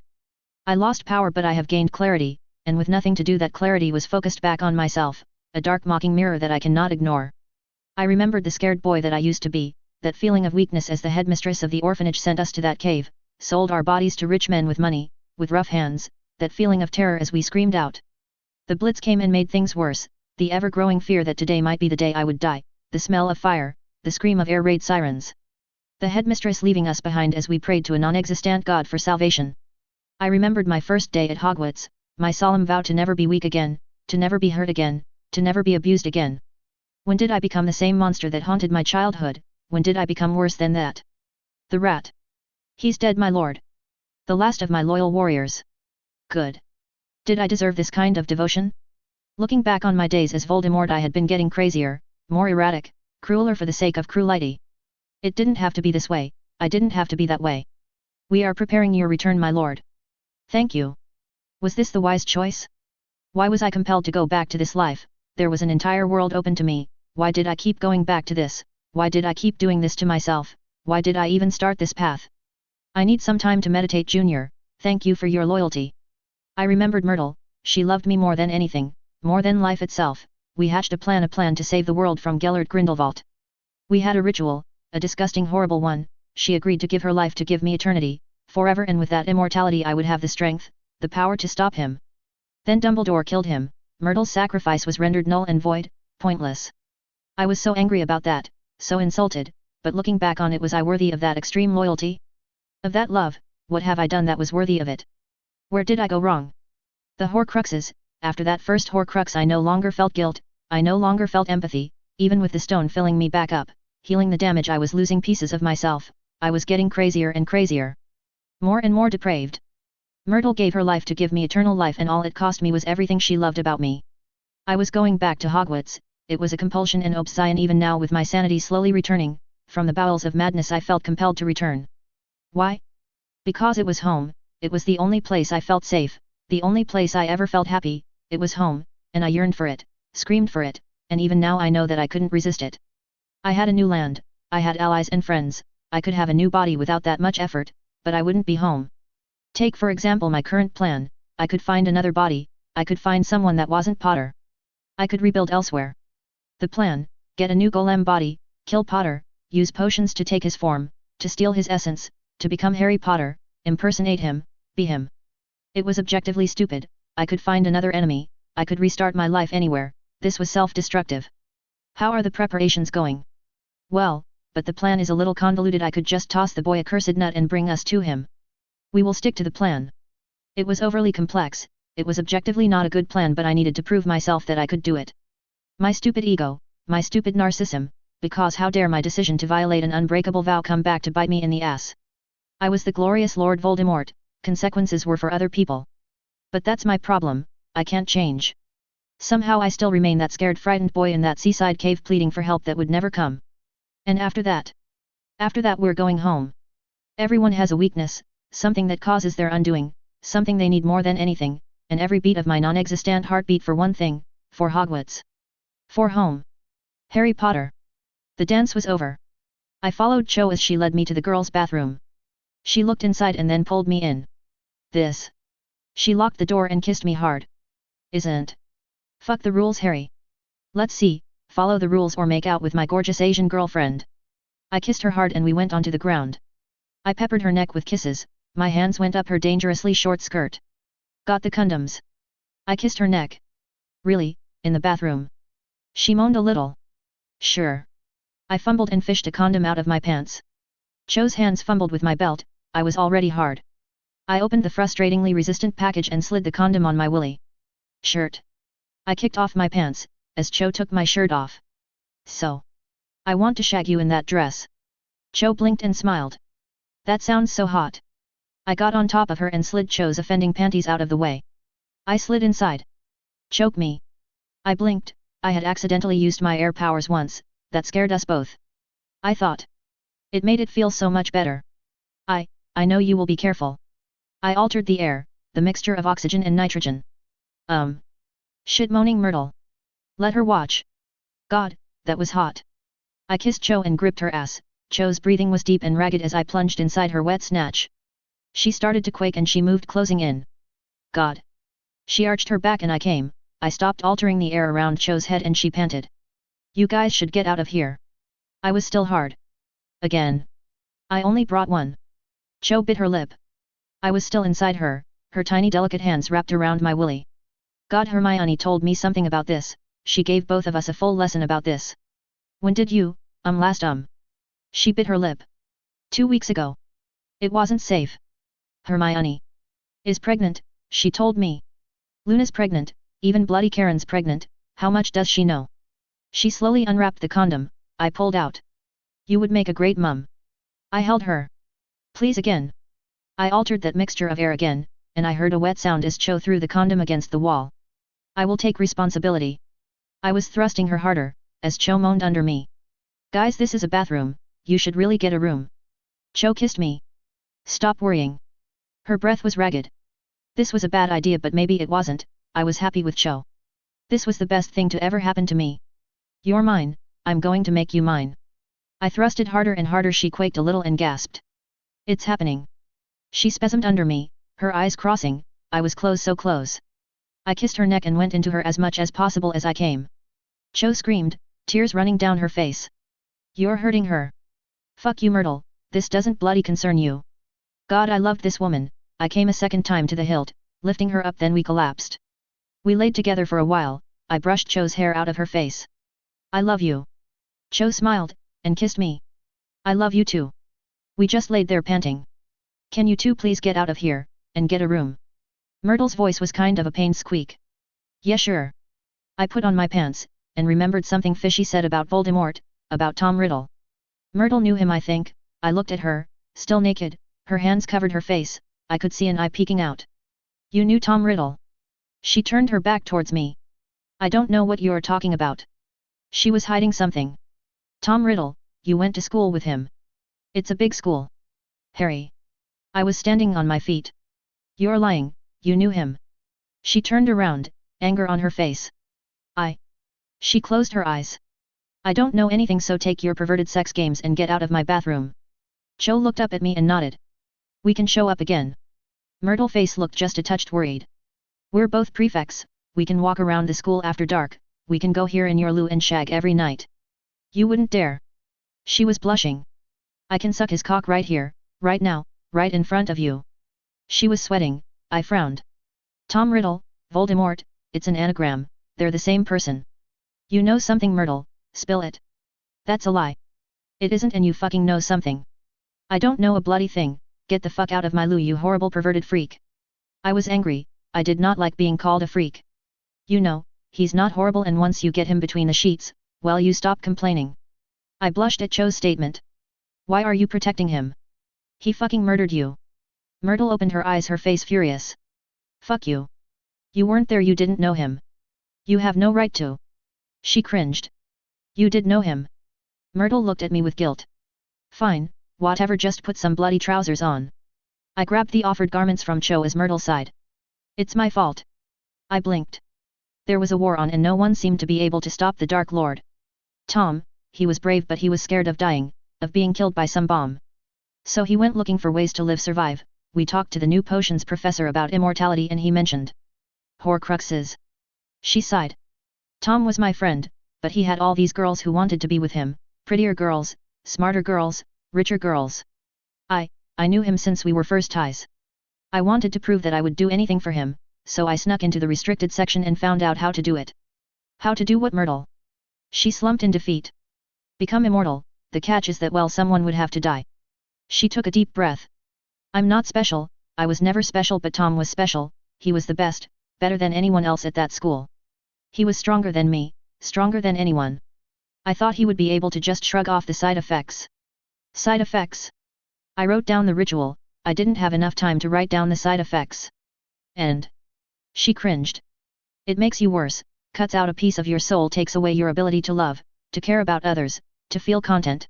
I lost power but I have gained clarity, and with nothing to do that clarity was focused back on myself, a dark mocking mirror that I cannot ignore. I remembered the scared boy that I used to be, that feeling of weakness as the headmistress of the orphanage sent us to that cave, sold our bodies to rich men with money, with rough hands, that feeling of terror as we screamed out. The Blitz came and made things worse, the ever-growing fear that today might be the day I would die, the smell of fire, the scream of air raid sirens. The headmistress leaving us behind as we prayed to a non-existent God for salvation. I remembered my first day at Hogwarts, my solemn vow to never be weak again, to never be hurt again, to never be abused again. When did I become the same monster that haunted my childhood, when did I become worse than that? The rat. He's dead, my lord. The last of my loyal warriors. Good. Did I deserve this kind of devotion? Looking back on my days as Voldemort I had been getting crazier, more erratic, crueler for the sake of cruelty. It didn't have to be this way, I didn't have to be that way. We are preparing your return, my lord. Thank you. Was this the wise choice? Why was I compelled to go back to this life? There was an entire world open to me, why did I keep going back to this, why did I keep doing this to myself, why did I even start this path? I need some time to meditate, Junior, thank you for your loyalty. I remembered Myrtle, she loved me more than anything, more than life itself. We hatched a plan to save the world from Gellert Grindelwald. We had a ritual, a disgusting horrible one, she agreed to give her life to give me eternity, forever, and with that immortality I would have the strength, the power to stop him. Then Dumbledore killed him. Myrtle's sacrifice was rendered null and void, pointless. I was so angry about that, so insulted, but looking back on it, was I worthy of that extreme loyalty? Of that love? What have I done that was worthy of it? Where did I go wrong? The Horcruxes. After that first Horcrux I no longer felt guilt, I no longer felt empathy, even with the stone filling me back up, healing the damage I was losing pieces of myself, I was getting crazier and crazier. More and more depraved. Myrtle gave her life to give me eternal life, and all it cost me was everything she loved about me. I was going back to Hogwarts, it was a compulsion and obsession. Even now, with my sanity slowly returning, from the bowels of madness I felt compelled to return. Why? Because it was home, it was the only place I felt safe, the only place I ever felt happy, it was home, and I yearned for it, screamed for it, and even now I know that I couldn't resist it. I had a new land, I had allies and friends, I could have a new body without that much effort, but I wouldn't be home. Take for example my current plan, I could find another body, I could find someone that wasn't Potter. I could rebuild elsewhere. The plan: get a new golem body, kill Potter, use potions to take his form, to steal his essence, to become Harry Potter, impersonate him, be him. It was objectively stupid. I could find another enemy, I could restart my life anywhere, this was self-destructive. How are the preparations going? Well, but the plan is a little convoluted. I could just toss the boy a cursed nut and bring us to him. We will stick to the plan. It was overly complex, it was objectively not a good plan, but I needed to prove myself that I could do it. My stupid ego, my stupid narcissism, because how dare my decision to violate an unbreakable vow come back to bite me in the ass. I was the glorious Lord Voldemort, consequences were for other people. But that's my problem, I can't change. Somehow I still remain that scared, frightened boy in that seaside cave pleading for help that would never come. And after that? After that we're going home. Everyone has a weakness, something that causes their undoing, something they need more than anything, and every beat of my non-existent heart beat for one thing, for Hogwarts. For home. Harry Potter. The dance was over. I followed Cho as she led me to the girls' bathroom. She looked inside and then pulled me in. This. She locked the door and kissed me hard. Isn't. Fuck the rules, Harry. Let's see, follow the rules or make out with my gorgeous Asian girlfriend. I kissed her hard and we went onto the ground. I peppered her neck with kisses, my hands went up her dangerously short skirt. Got the condoms. I kissed her neck. Really, in the bathroom? She moaned a little. Sure. I fumbled and fished a condom out of my pants. Cho's hands fumbled with my belt, I was already hard. I opened the frustratingly resistant package and slid the condom on my willy. Shirt. I kicked off my pants, as Cho took my shirt off. So. I want to shag you in that dress. Cho blinked and smiled. That sounds so hot. I got on top of her and slid Cho's offending panties out of the way. I slid inside. Choke me. I blinked, I had accidentally used my air powers once, that scared us both. I thought. It made it feel so much better. I know you will be careful. I altered the air, the mixture of oxygen and nitrogen. Shit, moaning Myrtle. Let her watch. God, that was hot. I kissed Cho and gripped her ass. Cho's breathing was deep and ragged as I plunged inside her wet snatch. She started to quake and she moved, closing in. God. She arched her back and I came. I stopped altering the air around Cho's head and she panted. You guys should get out of here. I was still hard. Again. I only brought one. Cho bit her lip. I was still inside her, her tiny delicate hands wrapped around my willy. God, Hermione told me something about this, she gave both of us a full lesson about this. When did you, last She bit her lip. 2 weeks ago. It wasn't safe. Hermione is pregnant, she told me. Luna's pregnant, even Bloody Karen's pregnant, how much does she know? She slowly unwrapped the condom, I pulled out. You would make a great mum. I held her. Please again. I altered that mixture of air again, and I heard a wet sound as Cho threw the condom against the wall. I will take responsibility. I was thrusting her harder, as Cho moaned under me. Guys, this is a bathroom, you should really get a room. Cho kissed me. Stop worrying. Her breath was ragged. This was a bad idea, but maybe it wasn't, I was happy with Cho. This was the best thing to ever happen to me. You're mine, I'm going to make you mine. I thrusted harder and harder. She quaked a little and gasped. It's happening. She spasmed under me, her eyes crossing, I was close, so close. I kissed her neck and went into her as much as possible as I came. Cho screamed, tears running down her face. You're hurting her. Fuck you, Myrtle, this doesn't bloody concern you. God, I loved this woman. I came a second time to the hilt, lifting her up, then we collapsed. We laid together for a while, I brushed Cho's hair out of her face. I love you. Cho smiled, and kissed me. I love you too. We just laid there panting. Can you two please get out of here, and get a room? Myrtle's voice was kind of a pained squeak. Yeah sure. I put on my pants, and remembered something fishy said about Voldemort, about Tom Riddle. Myrtle knew him I think. I looked at her, still naked, her hands covered her face, I could see an eye peeking out. You knew Tom Riddle? She turned her back towards me. I don't know what you're talking about. She was hiding something. Tom Riddle, you went to school with him. It's a big school. Harry. I was standing on my feet. You're lying, you knew him. She turned around, anger on her face. She closed her eyes. I don't know anything, so take your perverted sex games and get out of my bathroom. Cho looked up at me and nodded. We can show up again. Myrtle's face looked just a touch worried. We're both prefects, we can walk around the school after dark, we can go here in your loo and shag every night. You wouldn't dare. She was blushing. I can suck his cock right here, right now, right in front of you. She was sweating, I frowned. Tom Riddle, Voldemort, it's an anagram, they're the same person. You know something, Myrtle, spill it. That's a lie. It isn't, and you fucking know something. I don't know a bloody thing, get the fuck out of my loo, you horrible perverted freak. I was angry, I did not like being called a freak. You know, he's not horrible, and once you get him between the sheets, well, you stop complaining. I blushed at Cho's statement. Why are you protecting him? He fucking murdered you. Myrtle opened her eyes, her face furious. Fuck you. You weren't there, you didn't know him. You have no right to. She cringed. You did know him. Myrtle looked at me with guilt. Fine, whatever, just put some bloody trousers on. I grabbed the offered garments from Cho as Myrtle sighed. It's my fault. I blinked. There was a war on and no one seemed to be able to stop the Dark Lord. Tom, he was brave, but he was scared of dying, of being killed by some bomb. So he went looking for ways to survive. We talked to the new potions professor about immortality and he mentioned Horcruxes. She sighed. Tom was my friend, but he had all these girls who wanted to be with him, prettier girls, smarter girls, richer girls. I knew him since we were first ties. I wanted to prove that I would do anything for him, so I snuck into the restricted section and found out how to do it. How to do what, Myrtle? She slumped in defeat. Become immortal, the catch is that, well, someone would have to die. She took a deep breath. I'm not special, I was never special, but Tom was special, he was the best, better than anyone else at that school. He was stronger than me, stronger than anyone. I thought he would be able to just shrug off the side effects. Side effects? I wrote down the ritual, I didn't have enough time to write down the side effects. And? She cringed. It makes you worse, cuts out a piece of your soul, takes away your ability to love, to care about others, to feel content.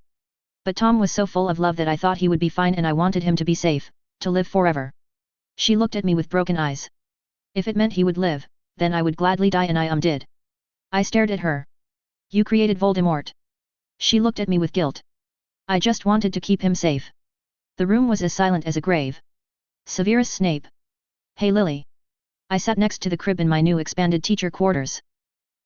But Tom was so full of love that I thought he would be fine, and I wanted him to be safe, to live forever. She looked at me with broken eyes. If it meant he would live, then I would gladly die, and I did. I stared at her. You created Voldemort. She looked at me with guilt. I just wanted to keep him safe. The room was as silent as a grave. Severus Snape. Hey Lily. I sat next to the crib in my new expanded teacher quarters.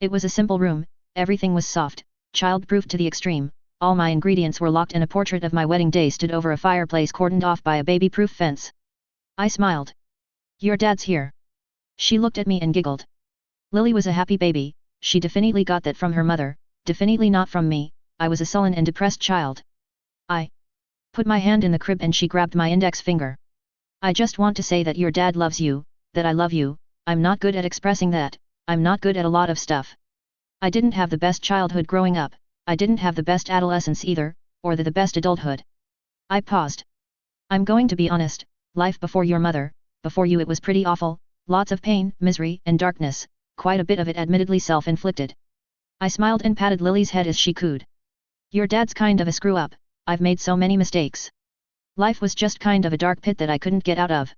It was a simple room, everything was soft, child-proof to the extreme, all my ingredients were locked, and a portrait of my wedding day stood over a fireplace cordoned off by a baby-proof fence. I smiled. Your dad's here. She looked at me and giggled. Lily was a happy baby, she definitely got that from her mother, definitely not from me. I was a sullen and depressed child. I put my hand in the crib and she grabbed my index finger. I just want to say that your dad loves you, that I love you. I'm not good at expressing that, I'm not good at a lot of stuff. I didn't have the best childhood growing up, I didn't have the best adolescence either, or the best adulthood. I paused. I'm going to be honest, life before your mother, before you, it was pretty awful. Lots of pain, misery, and darkness, quite a bit of it admittedly self-inflicted. I smiled and patted Lily's head as she cooed. Your dad's kind of a screw-up, I've made so many mistakes. Life was just kind of a dark pit that I couldn't get out of.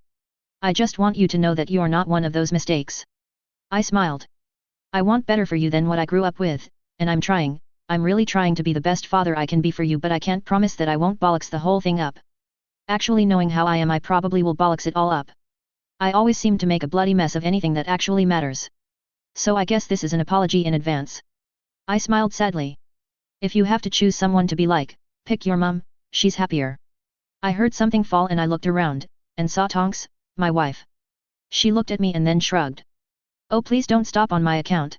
I just want you to know that you're not one of those mistakes. I smiled. I want better for you than what I grew up with, and I'm really trying to be the best father I can be for you, but I can't promise that I won't bollocks the whole thing up. Actually, knowing how I am, I probably will bollocks it all up. I always seem to make a bloody mess of anything that actually matters. So I guess this is an apology in advance. I smiled sadly. If you have to choose someone to be like, pick your mum, she's happier. I heard something fall and I looked around, and saw Tonks, my wife. She looked at me and then shrugged. Oh, please don't stop on my account.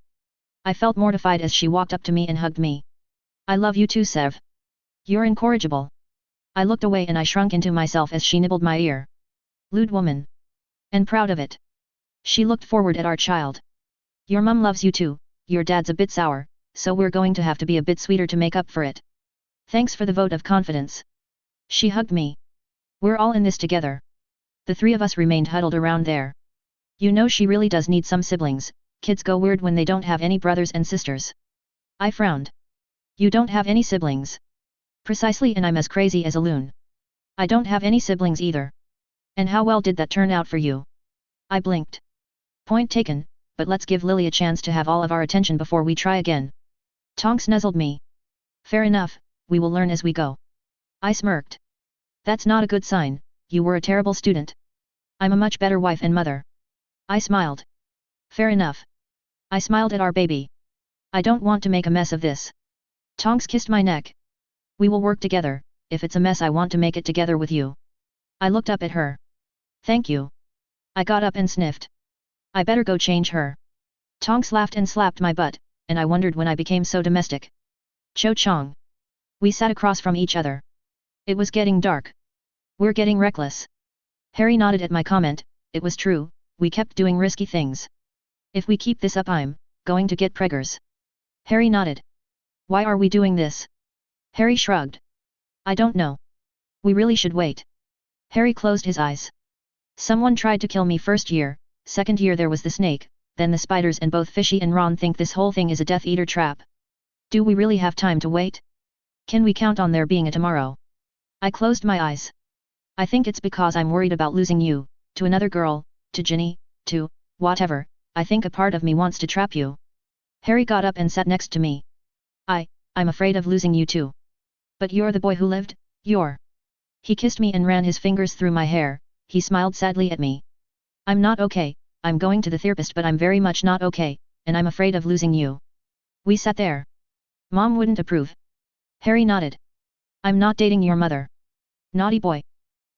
I felt mortified as she walked up to me and hugged me. I love you too, Sev. You're incorrigible. I looked away and I shrunk into myself as she nibbled my ear. Lewd woman. And proud of it. She looked forward at our child. Your mum loves you too, your dad's a bit sour, so we're going to have to be a bit sweeter to make up for it. Thanks for the vote of confidence. She hugged me. We're all in this together. The three of us remained huddled around there. You know she really does need some siblings, kids go weird when they don't have any brothers and sisters. I frowned. You don't have any siblings. Precisely, and I'm as crazy as a loon. I don't have any siblings either. And how well did that turn out for you? I blinked. Point taken, but let's give Lily a chance to have all of our attention before we try again. Tonks nuzzled me. Fair enough, we will learn as we go. I smirked. That's not a good sign, you were a terrible student. I'm a much better wife and mother. I smiled. Fair enough. I smiled at our baby. I don't want to make a mess of this. Tonks kissed my neck. We will work together, if it's a mess I want to make it together with you. I looked up at her. Thank you. I got up and sniffed. I better go change her. Tonks laughed and slapped my butt, and I wondered when I became so domestic. Cho Chong. We sat across from each other. It was getting dark. We're getting reckless. Harry nodded at my comment. It was true, we kept doing risky things. If we keep this up I'm going to get preggers. Harry nodded. Why are we doing this? Harry shrugged. I don't know. We really should wait. Harry closed his eyes. Someone tried to kill me first year, second year there was the snake, then the spiders, and both Fishy and Ron think this whole thing is a Death Eater trap. Do we really have time to wait? Can we count on there being a tomorrow? I closed my eyes. I think it's because I'm worried about losing you, to another girl, to Ginny, to, whatever, I think a part of me wants to trap you. Harry got up and sat next to me. I'm afraid of losing you too. But you're the boy who lived, you're. He kissed me and ran his fingers through my hair, he smiled sadly at me. I'm not okay, I'm going to the therapist, but I'm very much not okay, and I'm afraid of losing you. We sat there. Mom wouldn't approve. Harry nodded. I'm not dating your mother. Naughty boy.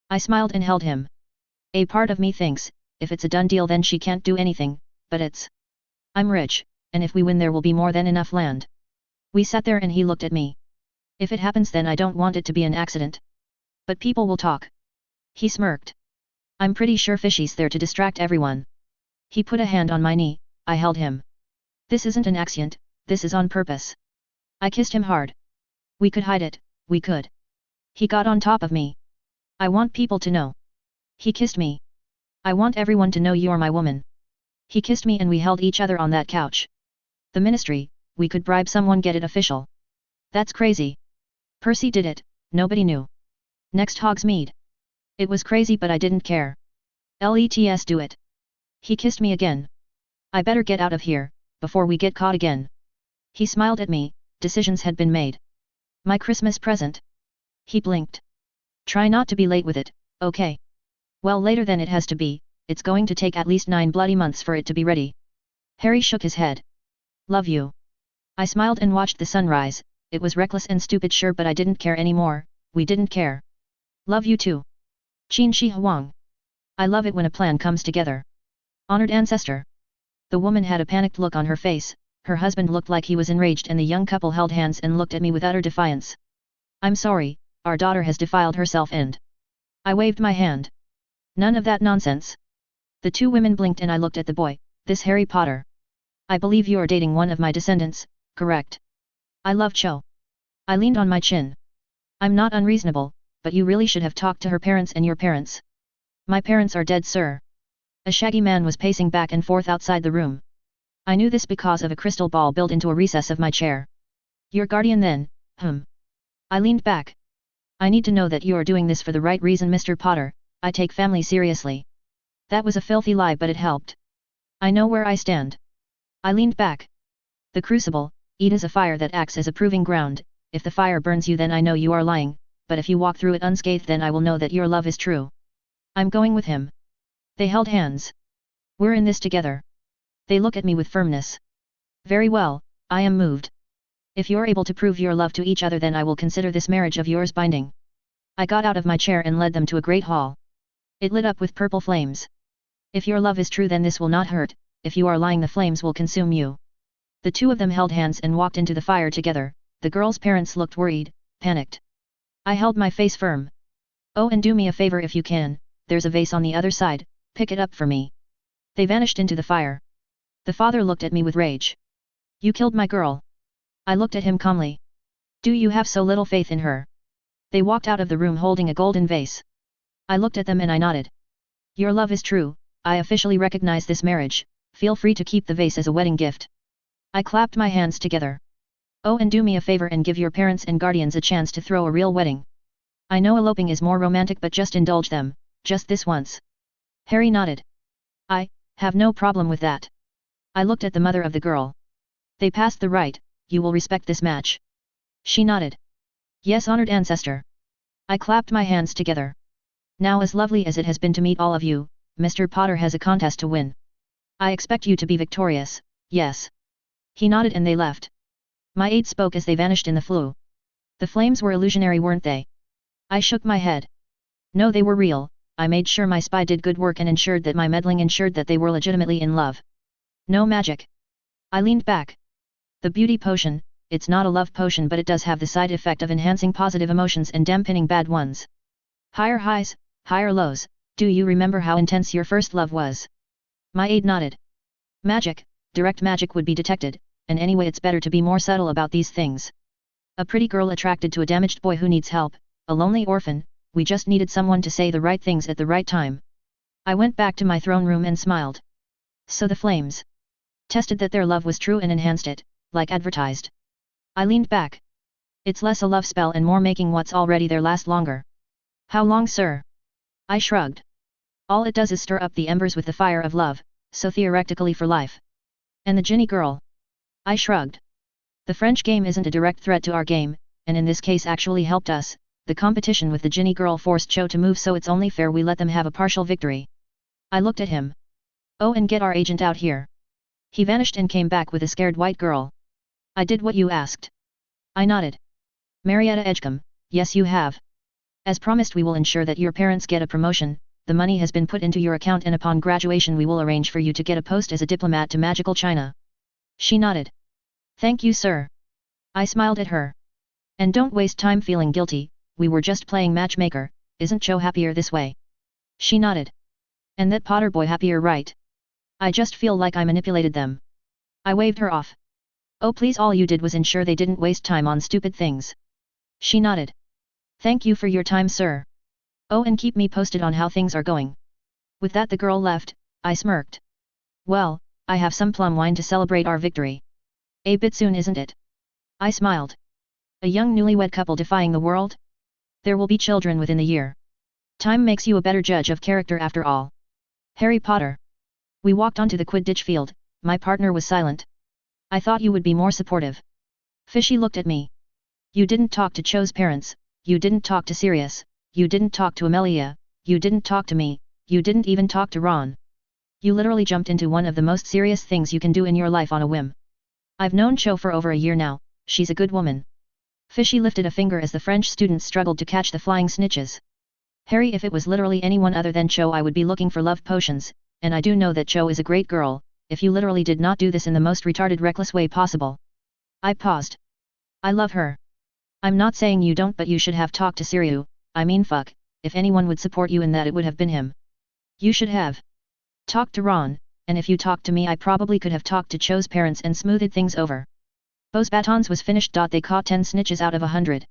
I smiled and held him. A part of me thinks, if it's a done deal then she can't do anything, but it's. I'm rich, and if we win there will be more than enough land. We sat there and he looked at me. If it happens then I don't want it to be an accident. But people will talk. He smirked. I'm pretty sure Fishy's there to distract everyone. He put a hand on my knee, I held him. This isn't an accident, this is on purpose. I kissed him hard. We could hide it, we could. He got on top of me. I want people to know. He kissed me. I want everyone to know you're my woman. He kissed me and we held each other on that couch. The ministry, we could bribe someone, get it official. That's crazy. Percy did it, nobody knew. Next Hogsmeade. It was crazy but I didn't care. Let's do it. He kissed me again. I better get out of here, before we get caught again. He smiled at me, decisions had been made. My Christmas present. He blinked. Try not to be late with it, okay? Well, later than it has to be, it's going to take at least 9 bloody months for it to be ready. Harry shook his head. Love you. I smiled and watched the sunrise, it was reckless and stupid sure but I didn't care anymore, we didn't care. Love you too. Qin Shi Huang. I love it when a plan comes together. Honored ancestor. The woman had a panicked look on her face, her husband looked like he was enraged and the young couple held hands and looked at me with utter defiance. I'm sorry, our daughter has defiled herself and. I waved my hand. None of that nonsense. The two women blinked and I looked at the boy, this Harry Potter. I believe you're dating one of my descendants, correct? I love Cho. I leaned on my chin. I'm not unreasonable, but you really should have talked to her parents and your parents. My parents are dead, sir. A shaggy man was pacing back and forth outside the room. I knew this because of a crystal ball built into a recess of my chair. Your guardian then, I leaned back. I need to know that you are doing this for the right reason, Mr. Potter, I take family seriously. That was a filthy lie but it helped. I know where I stand. I leaned back. The crucible, it is a fire that acts as a proving ground, if the fire burns you then I know you are lying, but if you walk through it unscathed then I will know that your love is true. I'm going with him. They held hands. We're in this together. They look at me with firmness. Very well, I am moved. If you're able to prove your love to each other then I will consider this marriage of yours binding. I got out of my chair and led them to a great hall. It lit up with purple flames. If your love is true then this will not hurt, if you are lying the flames will consume you. The two of them held hands and walked into the fire together. The girl's parents looked worried, panicked. I held my face firm. Oh, and do me a favor if you can, there's a vase on the other side, pick it up for me. They vanished into the fire. The father looked at me with rage. You killed my girl. I looked at him calmly. Do you have so little faith in her? They walked out of the room holding a golden vase. I looked at them and I nodded. Your love is true, I officially recognize this marriage, feel free to keep the vase as a wedding gift. I clapped my hands together. Oh, and do me a favor and give your parents and guardians a chance to throw a real wedding. I know eloping is more romantic, but just indulge them, just this once. Harry nodded. I have no problem with that. I looked at the mother of the girl. They passed the rite, you will respect this match. She nodded. Yes, honored ancestor. I clapped my hands together. Now, as lovely as it has been to meet all of you, Mr. Potter has a contest to win. I expect you to be victorious, yes. He nodded and they left. My aide spoke as they vanished in the flue. The flames were illusionary, weren't they? I shook my head. No, they were real. I made sure my spy did good work and ensured that my meddling ensured that they were legitimately in love. No magic. I leaned back. The beauty potion, it's not a love potion, but it does have the side effect of enhancing positive emotions and dampening bad ones. Higher highs, higher lows, do you remember how intense your first love was? My aide nodded. Magic, direct magic would be detected, and anyway it's better to be more subtle about these things. A pretty girl attracted to a damaged boy who needs help, a lonely orphan, we just needed someone to say the right things at the right time. I went back to my throne room and smiled. So the flames tested that their love was true and enhanced it, like advertised. I leaned back. It's less a love spell and more making what's already there last longer. How long, sir? I shrugged. All it does is stir up the embers with the fire of love, so theoretically for life. And the Ginny girl? I shrugged. The French game isn't a direct threat to our game, and in this case actually helped us. The competition with the Ginny girl forced Cho to move, so it's only fair we let them have a partial victory. I looked at him. Oh, and get our agent out here. He vanished and came back with a scared white girl. I did what you asked. I nodded. Marietta Edgecombe, yes you have. As promised, we will ensure that your parents get a promotion, the money has been put into your account, and upon graduation we will arrange for you to get a post as a diplomat to magical China. She nodded. Thank you, sir. I smiled at her. And don't waste time feeling guilty, we were just playing matchmaker, isn't Cho happier this way? She nodded. And that Potter boy happier, right? I just feel like I manipulated them. I waved her off. Oh please, all you did was ensure they didn't waste time on stupid things. She nodded. Thank you for your time, sir. Oh, and keep me posted on how things are going. With that the girl left. I smirked. Well, I have some plum wine to celebrate our victory. A bit soon, isn't it? I smiled. A young newlywed couple defying the world? There will be children within the year. Time makes you a better judge of character after all. Harry Potter. We walked onto the Quidditch field. My partner was silent. I thought you would be more supportive. Fishy looked at me. You didn't talk to Cho's parents, you didn't talk to Sirius, you didn't talk to Amelia, you didn't talk to me, you didn't even talk to Ron. You literally jumped into one of the most serious things you can do in your life on a whim. I've known Cho for over a year now, she's a good woman. Fishy lifted a finger as the French students struggled to catch the flying snitches. Harry, if it was literally anyone other than Cho I would be looking for love potions, and I do know that Cho is a great girl, if you literally did not do this in the most retarded reckless way possible. I paused. I love her. I'm not saying you don't, but you should have talked to Siriu, I mean fuck, if anyone would support you in that it would have been him. You should have talked to Ron, and if you talked to me I probably could have talked to Cho's parents and smoothed things over. Bo's batons was finished. They caught 10 snitches out of 100.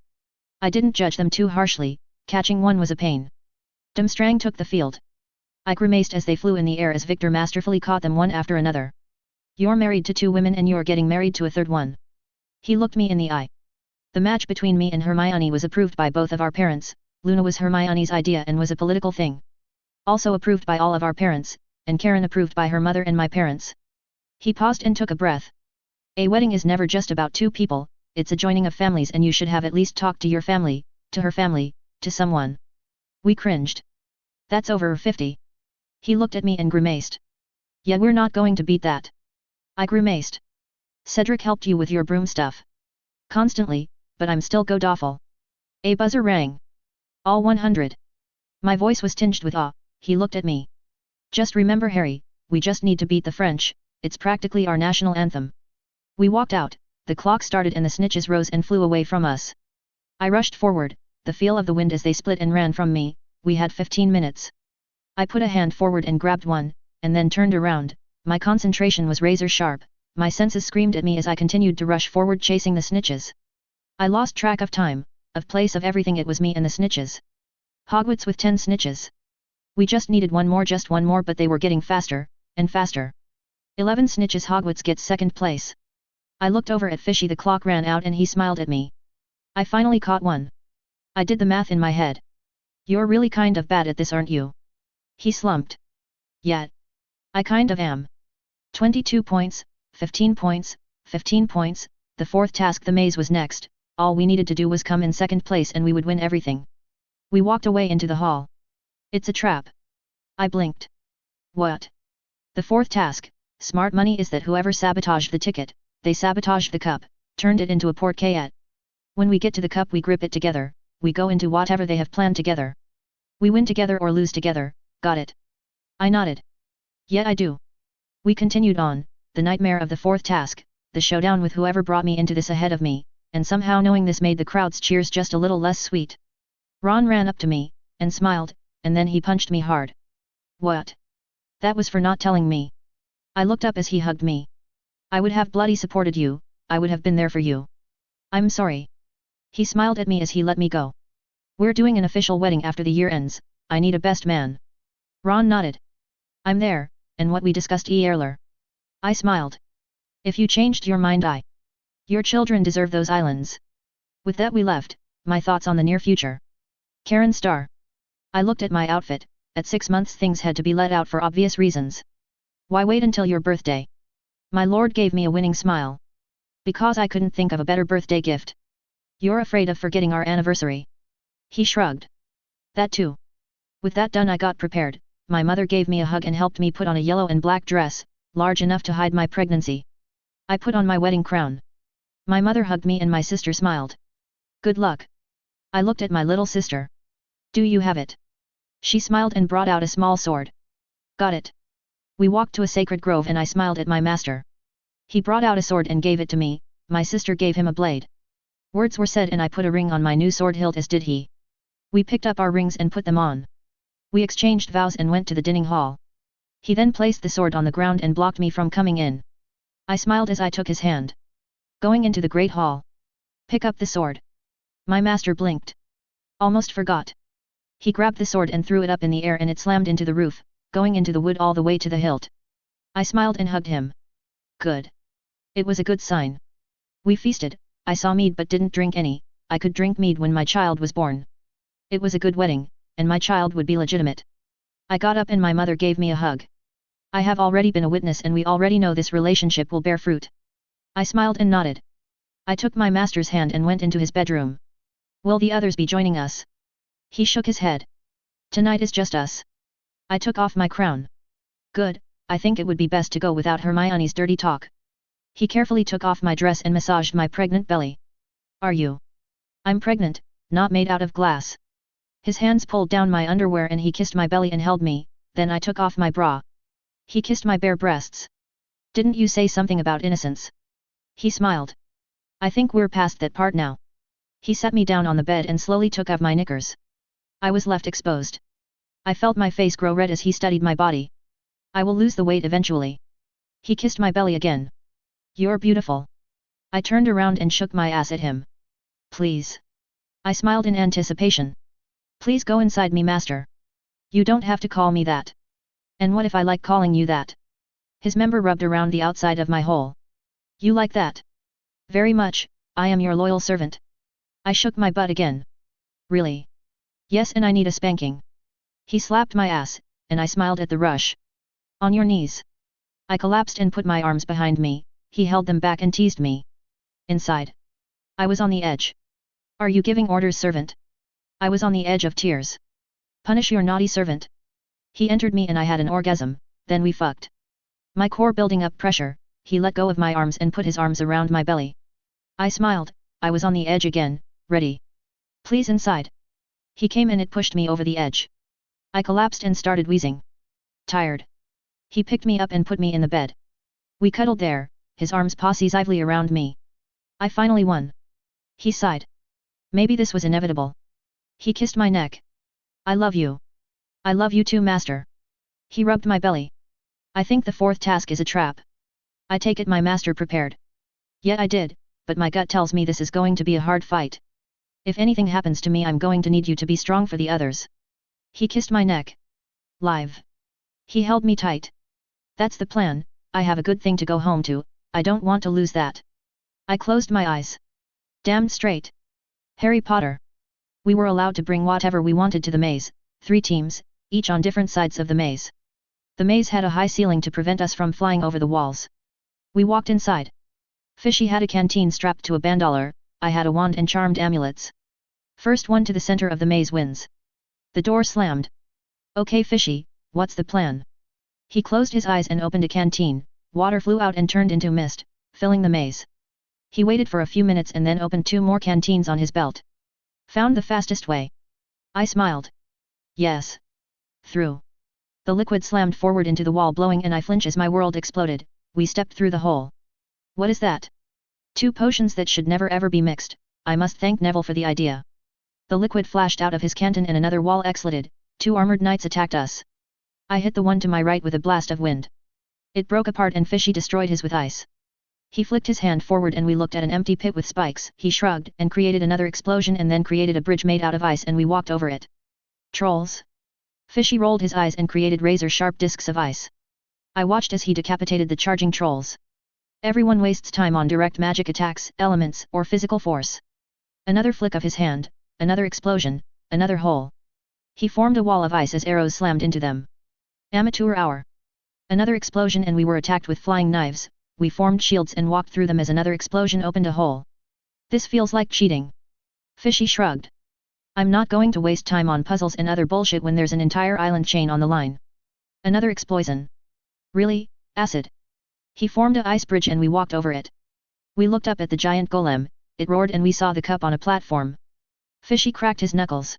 I didn't judge them too harshly, catching one was a pain. Dumstrang took the field. I grimaced as they flew in the air as Victor masterfully caught them one after another. You're married to 2 women and you're getting married to a third one. He looked me in the eye. The match between me and Hermione was approved by both of our parents. Luna was Hermione's idea and was a political thing. Also approved by all of our parents, and Karen approved by her mother and my parents. He paused and took a breath. A wedding is never just about 2 people, it's a joining of families, and you should have at least talked to your family, to her family, to someone. We cringed. That's over 50. He looked at me and grimaced. Yeah, we're not going to beat that. I grimaced. Cedric helped you with your broom stuff. Constantly, but I'm still god-awful. A buzzer rang. All 100. My voice was tinged with awe. He looked at me. Just remember, Harry, we just need to beat the French, it's practically our national anthem. We walked out, the clock started and the snitches rose and flew away from us. I rushed forward, the feel of the wind as they split and ran from me. We had 15 minutes. I put a hand forward and grabbed one, and then turned around. My concentration was razor sharp, my senses screamed at me as I continued to rush forward chasing the snitches. I lost track of time, of place, of everything. It was me and the snitches. Hogwarts with 10 snitches. We just needed one more, but they were getting faster, and faster. 11 snitches. Hogwarts gets second place. I looked over at Fishy. The clock ran out and he smiled at me. I finally caught one. I did the math in my head. You're really kind of bad at this, aren't you? He slumped. Yeah. I kind of am. 22 points, 15 points, 15 points, the fourth task. The maze was next, all we needed to do was come in second place and we would win everything. We walked away into the hall. It's a trap. I blinked. What? The fourth task, smart money, is that whoever sabotaged the ticket, they sabotaged the cup, turned it into a portkeyet. When we get to the cup we grip it together, we go into whatever they have planned together. We win together or lose together, got it? I nodded. Yeah, I do. We continued on, the nightmare of the fourth task, the showdown with whoever brought me into this ahead of me, and somehow knowing this made the crowd's cheers just a little less sweet. Ron ran up to me, and smiled, and then he punched me hard. What? That was for not telling me. I looked up as he hugged me. I would have bloody supported you, I would have been there for you. I'm sorry. He smiled at me as he let me go. We're doing an official wedding after the year ends, I need a best man. Ron nodded. I'm there, and what we discussed earlier. I smiled. If you changed your mind, your children deserve those islands. With that we left, my thoughts on the near future. Karen Star. I looked at my outfit, at 6 months things had to be let out for obvious reasons. Why wait until your birthday? My lord gave me a winning smile. Because I couldn't think of a better birthday gift. You're afraid of forgetting our anniversary. He shrugged. That too. With that done I got prepared, my mother gave me a hug and helped me put on a yellow and black dress, large enough to hide my pregnancy. I put on my wedding crown. My mother hugged me and my sister smiled. Good luck. I looked at my little sister. Do you have it? She smiled and brought out a small sword. Got it. We walked to a sacred grove and I smiled at my master. He brought out a sword and gave it to me, my sister gave him a blade. Words were said and I put a ring on my new sword hilt as did he. We picked up our rings and put them on. We exchanged vows and went to the dining hall. He then placed the sword on the ground and blocked me from coming in. I smiled as I took his hand. Going into the great hall. Pick up the sword. My master blinked. Almost forgot. He grabbed the sword and threw it up in the air and it slammed into the roof, going into the wood all the way to the hilt. I smiled and hugged him. Good. It was a good sign. We feasted, I saw mead but didn't drink any, I could drink mead when my child was born. It was a good wedding, and my child would be legitimate. I got up and my mother gave me a hug. I have already been a witness and we already know this relationship will bear fruit. I smiled and nodded. I took my master's hand and went into his bedroom. Will the others be joining us? He shook his head. Tonight is just us. I took off my crown. Good, I think it would be best to go without Hermione's dirty talk. He carefully took off my dress and massaged my pregnant belly. Are you? I'm pregnant, not made out of glass. His hands pulled down my underwear and he kissed my belly and held me, then I took off my bra. He kissed my bare breasts. Didn't you say something about innocence? He smiled. I think we're past that part now. He sat me down on the bed and slowly took off my knickers. I was left exposed. I felt my face grow red as he studied my body. I will lose the weight eventually. He kissed my belly again. You're beautiful. I turned around and shook my ass at him. Please. I smiled in anticipation. Please go inside me, master. You don't have to call me that. And what if I like calling you that? His member rubbed around the outside of my hole. You like that? Very much, I am your loyal servant. I shook my butt again. Really? Yes, and I need a spanking. He slapped my ass, and I smiled at the rush. On your knees. I collapsed and put my arms behind me, he held them back and teased me. Inside. I was on the edge. Are you giving orders, servant? I was on the edge of tears. Punish your naughty servant. He entered me and I had an orgasm, then we fucked. My core building up pressure, he let go of my arms and put his arms around my belly. I smiled, I was on the edge again, ready. Please inside. He came and it pushed me over the edge. I collapsed and started wheezing. Tired. He picked me up and put me in the bed. We cuddled there, his arms possessively around me. I finally won. He sighed. Maybe this was inevitable. He kissed my neck. I love you. I love you too, master. He rubbed my belly. I think the fourth task is a trap. I take it my master prepared. Yet I did, but my gut tells me this is going to be a hard fight. If anything happens to me, I'm going to need you to be strong for the others. He kissed my neck. Live. He held me tight. That's the plan. I have a good thing to go home to, I don't want to lose that. I closed my eyes. Damned straight. Harry Potter. We were allowed to bring whatever we wanted to the maze, 3 teams, each on different sides of the maze. The maze had a high ceiling to prevent us from flying over the walls. We walked inside. Fishy had a canteen strapped to a bandolier, I had a wand and charmed amulets. First one to the center of the maze wins. The door slammed. Okay Fishy, what's the plan? He closed his eyes and opened a canteen, water flew out and turned into mist, filling the maze. He waited for a few minutes and then opened 2 more canteens on his belt. Found the fastest way. I smiled. Yes. Through. The liquid slammed forward into the wall, blowing and I flinch as my world exploded. We stepped through the hole. What is that? 2 potions that should never ever be mixed. I must thank Neville for the idea. The liquid flashed out of his canton and another wall exploded. 2 armored knights attacked us. I hit the one to my right with a blast of wind. It broke apart and Fishy destroyed his with ice. He flicked his hand forward and we looked at an empty pit with spikes. He shrugged and created another explosion and then created a bridge made out of ice and we walked over it. Trolls. Fishy rolled his eyes and created razor-sharp discs of ice. I watched as he decapitated the charging trolls. Everyone wastes time on direct magic attacks, elements, or physical force. Another flick of his hand, another explosion, another hole. He formed a wall of ice as arrows slammed into them. Amateur hour. Another explosion and we were attacked with flying knives. We formed shields and walked through them as another explosion opened a hole. This feels like cheating. Fishy shrugged. I'm not going to waste time on puzzles and other bullshit when there's an entire island chain on the line. Another explosion. Really, acid? He formed a ice bridge and we walked over it. We looked up at the giant golem, it roared and we saw the cup on a platform. Fishy cracked his knuckles.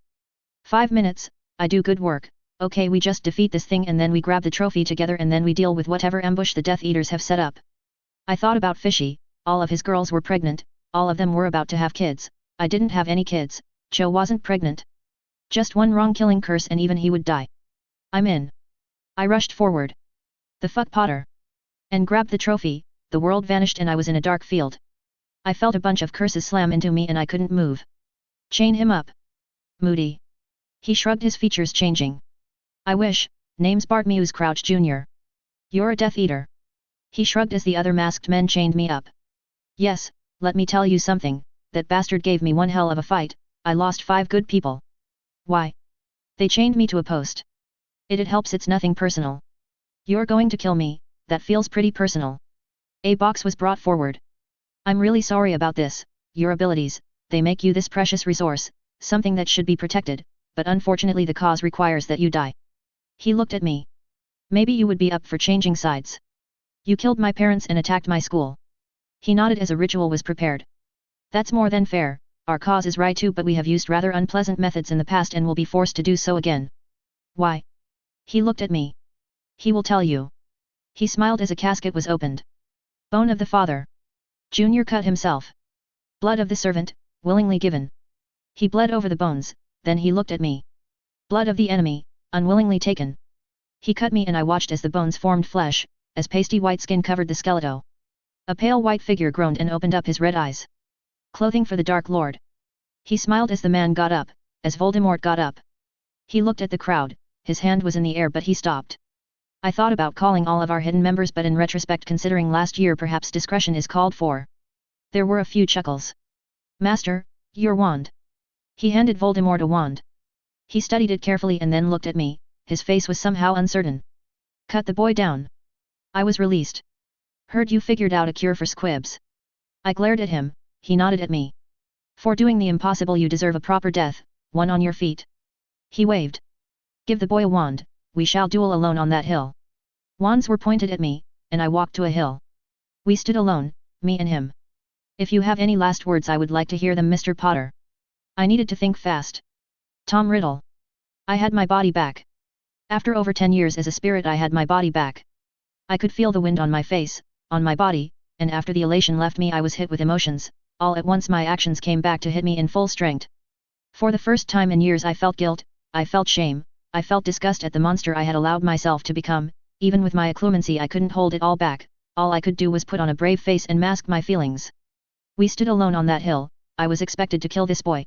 5 minutes, I do good work. Okay, we just defeat this thing and then we grab the trophy together and then we deal with whatever ambush the Death Eaters have set up. I thought about Fishy, all of his girls were pregnant, all of them were about to have kids. I didn't have any kids, Cho wasn't pregnant. Just one wrong killing curse and even he would die. I'm in. I rushed forward. The fuck Potter. And grabbed the trophy, the world vanished and I was in a dark field. I felt a bunch of curses slam into me and I couldn't move. Chain him up. Moody. He shrugged, his features changing. I wish, name's Bartmeus Crouch Jr. You're a Death Eater. He shrugged as the other masked men chained me up. Yes, let me tell you something, that bastard gave me one hell of a fight, I lost 5 good people. Why? They chained me to a post. It helps, it's nothing personal. You're going to kill me, that feels pretty personal. A box was brought forward. I'm really sorry about this, your abilities, they make you this precious resource, something that should be protected, but unfortunately the cause requires that you die. He looked at me. Maybe you would be up for changing sides. You killed my parents and attacked my school. He nodded as a ritual was prepared. That's more than fair, our cause is right too, but we have used rather unpleasant methods in the past and will be forced to do so again. Why? He looked at me. He will tell you. He smiled as a casket was opened. Bone of the father. Junior cut himself. Blood of the servant, willingly given. He bled over the bones, then he looked at me. Blood of the enemy, unwillingly taken. He cut me and I watched as the bones formed flesh, as pasty white skin covered the skeleton. A pale white figure groaned and opened up his red eyes. Clothing for the Dark Lord. He smiled as the man got up, as Voldemort got up. He looked at the crowd, his hand was in the air but he stopped. I thought about calling all of our hidden members, but in retrospect, considering last year, perhaps discretion is called for. There were a few chuckles. Master, your wand. He handed Voldemort a wand. He studied it carefully and then looked at me, his face was somehow uncertain. Cut the boy down. I was released. Heard you figured out a cure for squibs. I glared at him, he nodded at me. For doing the impossible you deserve a proper death, one on your feet. He waved. Give the boy a wand, we shall duel alone on that hill. Wands were pointed at me, and I walked to a hill. We stood alone, me and him. If you have any last words I would like to hear them, Mr. Potter. I needed to think fast. Tom Riddle. I had my body back. After over 10 years as a spirit I had my body back. I could feel the wind on my face, on my body, and after the elation left me I was hit with emotions. All at once my actions came back to hit me in full strength. For the first time in years I felt guilt, I felt shame, I felt disgust at the monster I had allowed myself to become. Even with my acclumency I couldn't hold it all back, all I could do was put on a brave face and mask my feelings. We stood alone on that hill, I was expected to kill this boy.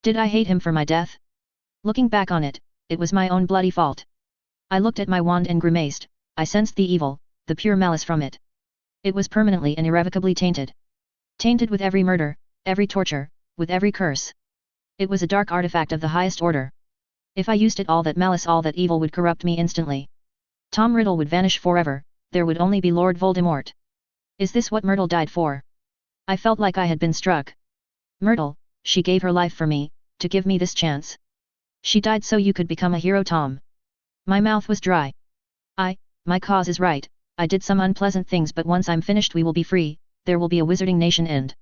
Did I hate him for my death? Looking back on it, it was my own bloody fault. I looked at my wand and grimaced, I sensed the evil, the pure malice from it. It was permanently and irrevocably tainted. Tainted with every murder, every torture, with every curse. It was a dark artifact of the highest order. If I used it, all that malice, all that evil would corrupt me instantly. Tom Riddle would vanish forever, there would only be Lord Voldemort. Is this what Myrtle died for? I felt like I had been struck. Myrtle, she gave her life for me, to give me this chance. She died so you could become a hero, Tom. My mouth was dry. My cause is right, I did some unpleasant things, but once I'm finished we will be free, there will be a wizarding nation end.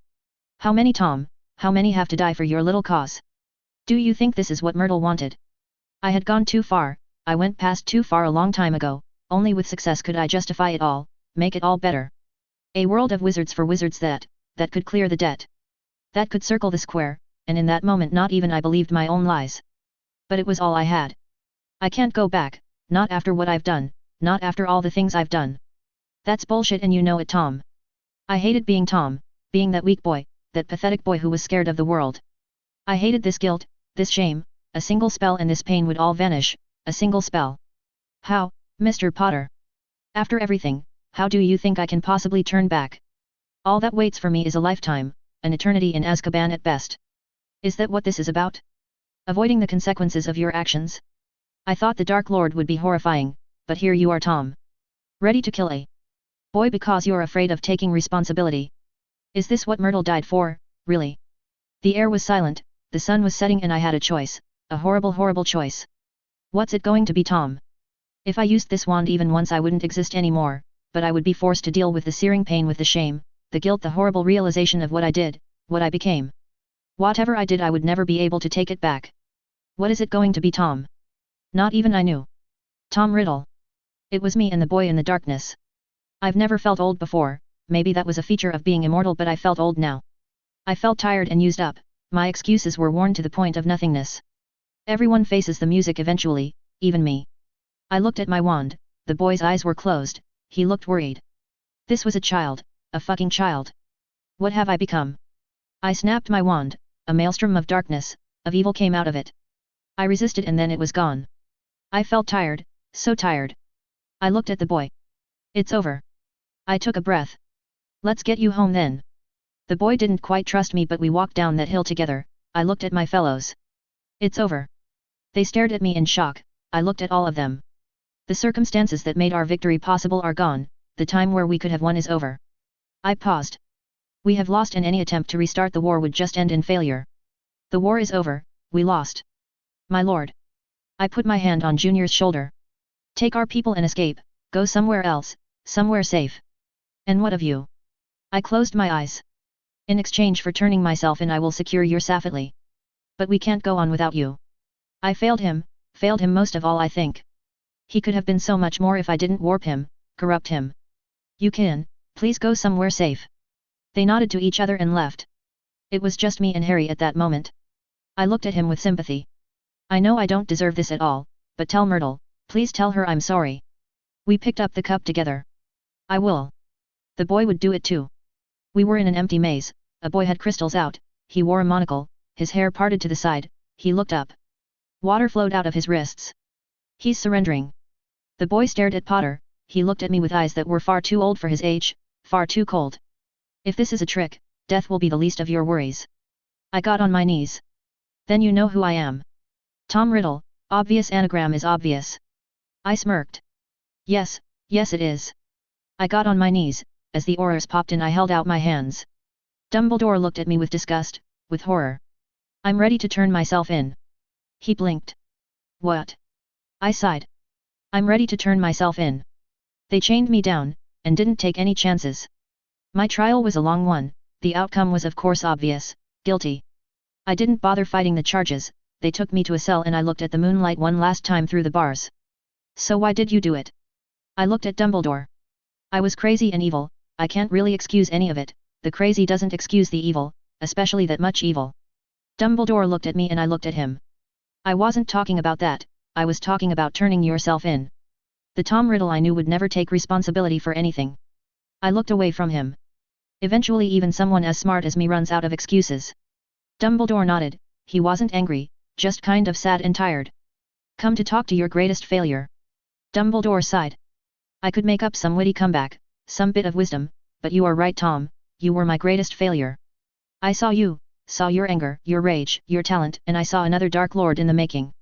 How many, Tom, how many have to die for your little cause? Do you think this is what Myrtle wanted? I had gone too far, I went past too far a long time ago, only with success could I justify it all, make it all better. A world of wizards for wizards that could clear the debt. That could circle the square, and in that moment not even I believed my own lies. But it was all I had. I can't go back, not after what I've done, not after all the things I've done. That's bullshit and you know it, Tom. I hated being Tom, being that weak boy, that pathetic boy who was scared of the world. I hated this guilt, this shame, a single spell and this pain would all vanish, a single spell. How, Mr. Potter? After everything, how do you think I can possibly turn back? All that waits for me is a lifetime, an eternity in Azkaban at best. Is that what this is about? Avoiding the consequences of your actions? I thought the Dark Lord would be horrifying, but here you are, Tom. Ready to kill a boy because you're afraid of taking responsibility. Is this what Myrtle died for, really? The air was silent, the sun was setting and I had a choice, a horrible, horrible choice. What's it going to be, Tom? If I used this wand even once I wouldn't exist anymore, but I would be forced to deal with the searing pain, with the shame, the guilt, the horrible realization of what I did, what I became. Whatever I did I would never be able to take it back. What is it going to be, Tom? Not even I knew. Tom Riddle. It was me and the boy in the darkness. I've never felt old before, maybe that was a feature of being immortal, but I felt old now. I felt tired and used up, my excuses were worn to the point of nothingness. Everyone faces the music eventually, even me. I looked at my wand, the boy's eyes were closed, he looked worried. This was a child, a fucking child. What have I become? I snapped my wand, a maelstrom of darkness, of evil came out of it. I resisted and then it was gone. I felt tired, so tired. I looked at the boy. It's over. I took a breath. Let's get you home then. The boy didn't quite trust me, but we walked down that hill together. I looked at my fellows. It's over. They stared at me in shock, I looked at all of them. The circumstances that made our victory possible are gone, the time where we could have won is over. I paused. We have lost and any attempt to restart the war would just end in failure. The war is over, we lost. My lord. I put my hand on Junior's shoulder. Take our people and escape, go somewhere else, somewhere safe. And what of you? I closed my eyes. In exchange for turning myself in I will secure your Safely. But we can't go on without you. I failed him most of all I think. He could have been so much more if I didn't warp him, corrupt him. You can, please go somewhere safe. They nodded to each other and left. It was just me and Harry at that moment. I looked at him with sympathy. I know I don't deserve this at all, but tell Myrtle, please tell her I'm sorry. We picked up the cup together. I will. The boy would do it too. We were in an empty maze, a boy had crystals out, he wore a monocle, his hair parted to the side, he looked up. Water flowed out of his wrists. He's surrendering. The boy stared at Potter, he looked at me with eyes that were far too old for his age, far too cold. If this is a trick, death will be the least of your worries. I got on my knees. Then you know who I am. Tom Riddle, obvious anagram is obvious. I smirked. Yes, yes it is. I got on my knees, as the auras popped in I held out my hands. Dumbledore looked at me with disgust, with horror. I'm ready to turn myself in. He blinked. What? I sighed. I'm ready to turn myself in. They chained me down, and didn't take any chances. My trial was a long one, the outcome was of course obvious, guilty. I didn't bother fighting the charges, they took me to a cell and I looked at the moonlight one last time through the bars. So why did you do it? I looked at Dumbledore. I was crazy and evil, I can't really excuse any of it, the crazy doesn't excuse the evil, especially that much evil. Dumbledore looked at me and I looked at him. I wasn't talking about that, I was talking about turning yourself in. The Tom Riddle I knew would never take responsibility for anything. I looked away from him. Eventually even someone as smart as me runs out of excuses. Dumbledore nodded, he wasn't angry, just kind of sad and tired. Come to talk to your greatest failure. Dumbledore sighed. I could make up some witty comeback, some bit of wisdom, but you are right Tom, you were my greatest failure. I saw you, saw your anger, your rage, your talent, and I saw another Dark Lord in the making.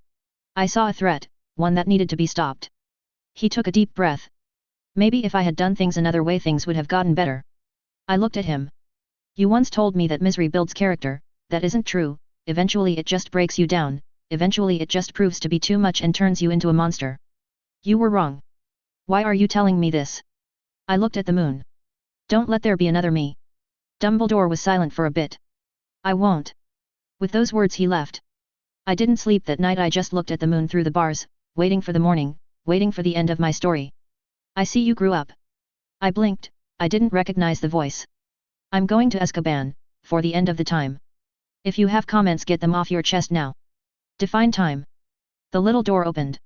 I saw a threat, one that needed to be stopped. He took a deep breath. Maybe if I had done things another way things would have gotten better. I looked at him. You once told me that misery builds character, that isn't true, eventually it just breaks you down, eventually it just proves to be too much and turns you into a monster. You were wrong. Why are you telling me this? I looked at the moon. Don't let there be another me. Dumbledore was silent for a bit. I won't. With those words he left. I didn't sleep that night. I just looked at the moon through the bars, waiting for the morning, waiting for the end of my story. I see you grew up. I blinked, I didn't recognize the voice. I'm going to Azkaban, for the end of the time. If you have comments get them off your chest now. Define time. The little door opened.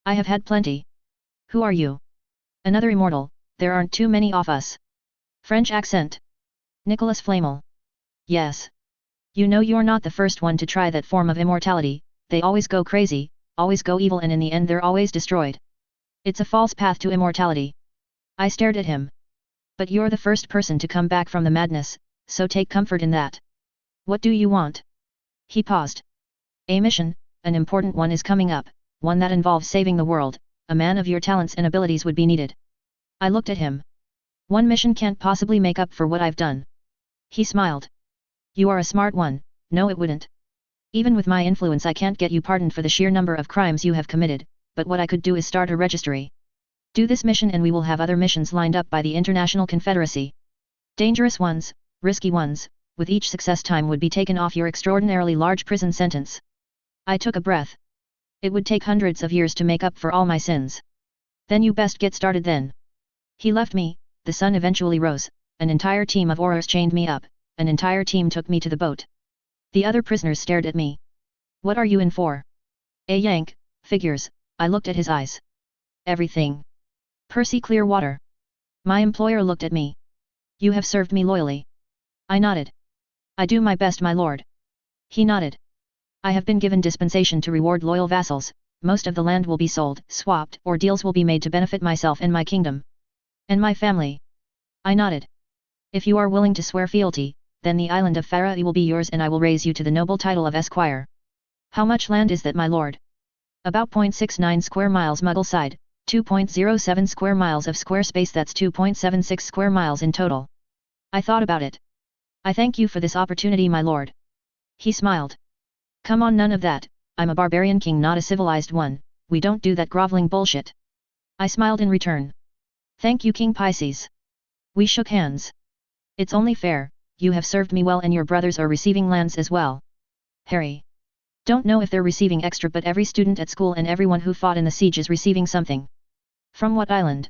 I have had plenty. Who are you? Another immortal, there aren't too many of us. French accent. Nicholas Flamel. Yes. You know you're not the first one to try that form of immortality, they always go crazy, always go evil and in the end they're always destroyed. It's a false path to immortality. I stared at him. But you're the first person to come back from the madness, so take comfort in that. What do you want? He paused. A mission, an important one is coming up, one that involves saving the world, a man of your talents and abilities would be needed. I looked at him. One mission can't possibly make up for what I've done. He smiled. You are a smart one, no it wouldn't. Even with my influence I can't get you pardoned for the sheer number of crimes you have committed, but what I could do is start a registry. Do this mission and we will have other missions lined up by the International Confederacy. Dangerous ones, risky ones, with each success time would be taken off your extraordinarily large prison sentence. I took a breath. It would take hundreds of years to make up for all my sins. Then you best get started then. He left me, the sun eventually rose, an entire team of Aurors chained me up, an entire team took me to the boat. The other prisoners stared at me. What are you in for? A yank, figures, I looked at his eyes. Everything. Percy Clearwater. My employer looked at me. You have served me loyally. I nodded. I do my best my lord. He nodded. I have been given dispensation to reward loyal vassals, most of the land will be sold, swapped, or deals will be made to benefit myself and my kingdom. And my family. I nodded. If you are willing to swear fealty, then the island of Farai will be yours and I will raise you to the noble title of Esquire. How much land is that my lord? About 0.69 square miles Muggle side, 2.07 square miles of square space that's 2.76 square miles in total. I thought about it. I thank you for this opportunity my lord. He smiled. Come on none of that, I'm a barbarian king not a civilized one, we don't do that groveling bullshit. I smiled in return. Thank you King Pisces. We shook hands. It's only fair, you have served me well and your brothers are receiving lands as well. Harry. Don't know if they're receiving extra but every student at school and everyone who fought in the siege is receiving something. From what island?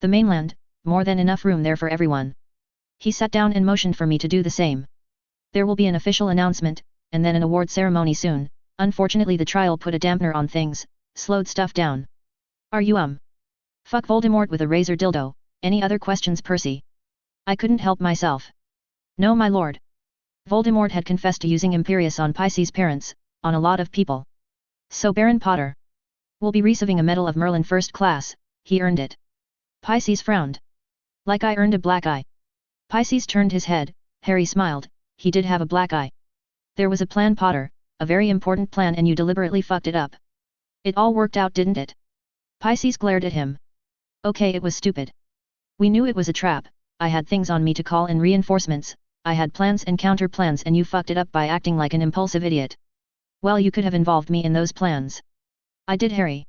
The mainland, more than enough room there for everyone. He sat down and motioned for me to do the same. There will be an official announcement, and then an award ceremony soon. Unfortunately the trial put a dampener on things, slowed stuff down. Are you Fuck Voldemort with a razor dildo, any other questions Percy? I couldn't help myself. No my lord. Voldemort had confessed to using Imperius on Pisces' parents, on a lot of people. So Baron Potter will be receiving a Medal of Merlin first class, he earned it. Pisces frowned. Like I earned a black eye. Pisces turned his head, Harry smiled, he did have a black eye. There was a plan Potter, a very important plan and you deliberately fucked it up. It all worked out didn't it? Pisces glared at him. Okay it was stupid. We knew it was a trap, I had things on me to call in reinforcements, I had plans and counter plans and you fucked it up by acting like an impulsive idiot. Well you could have involved me in those plans. I did Harry.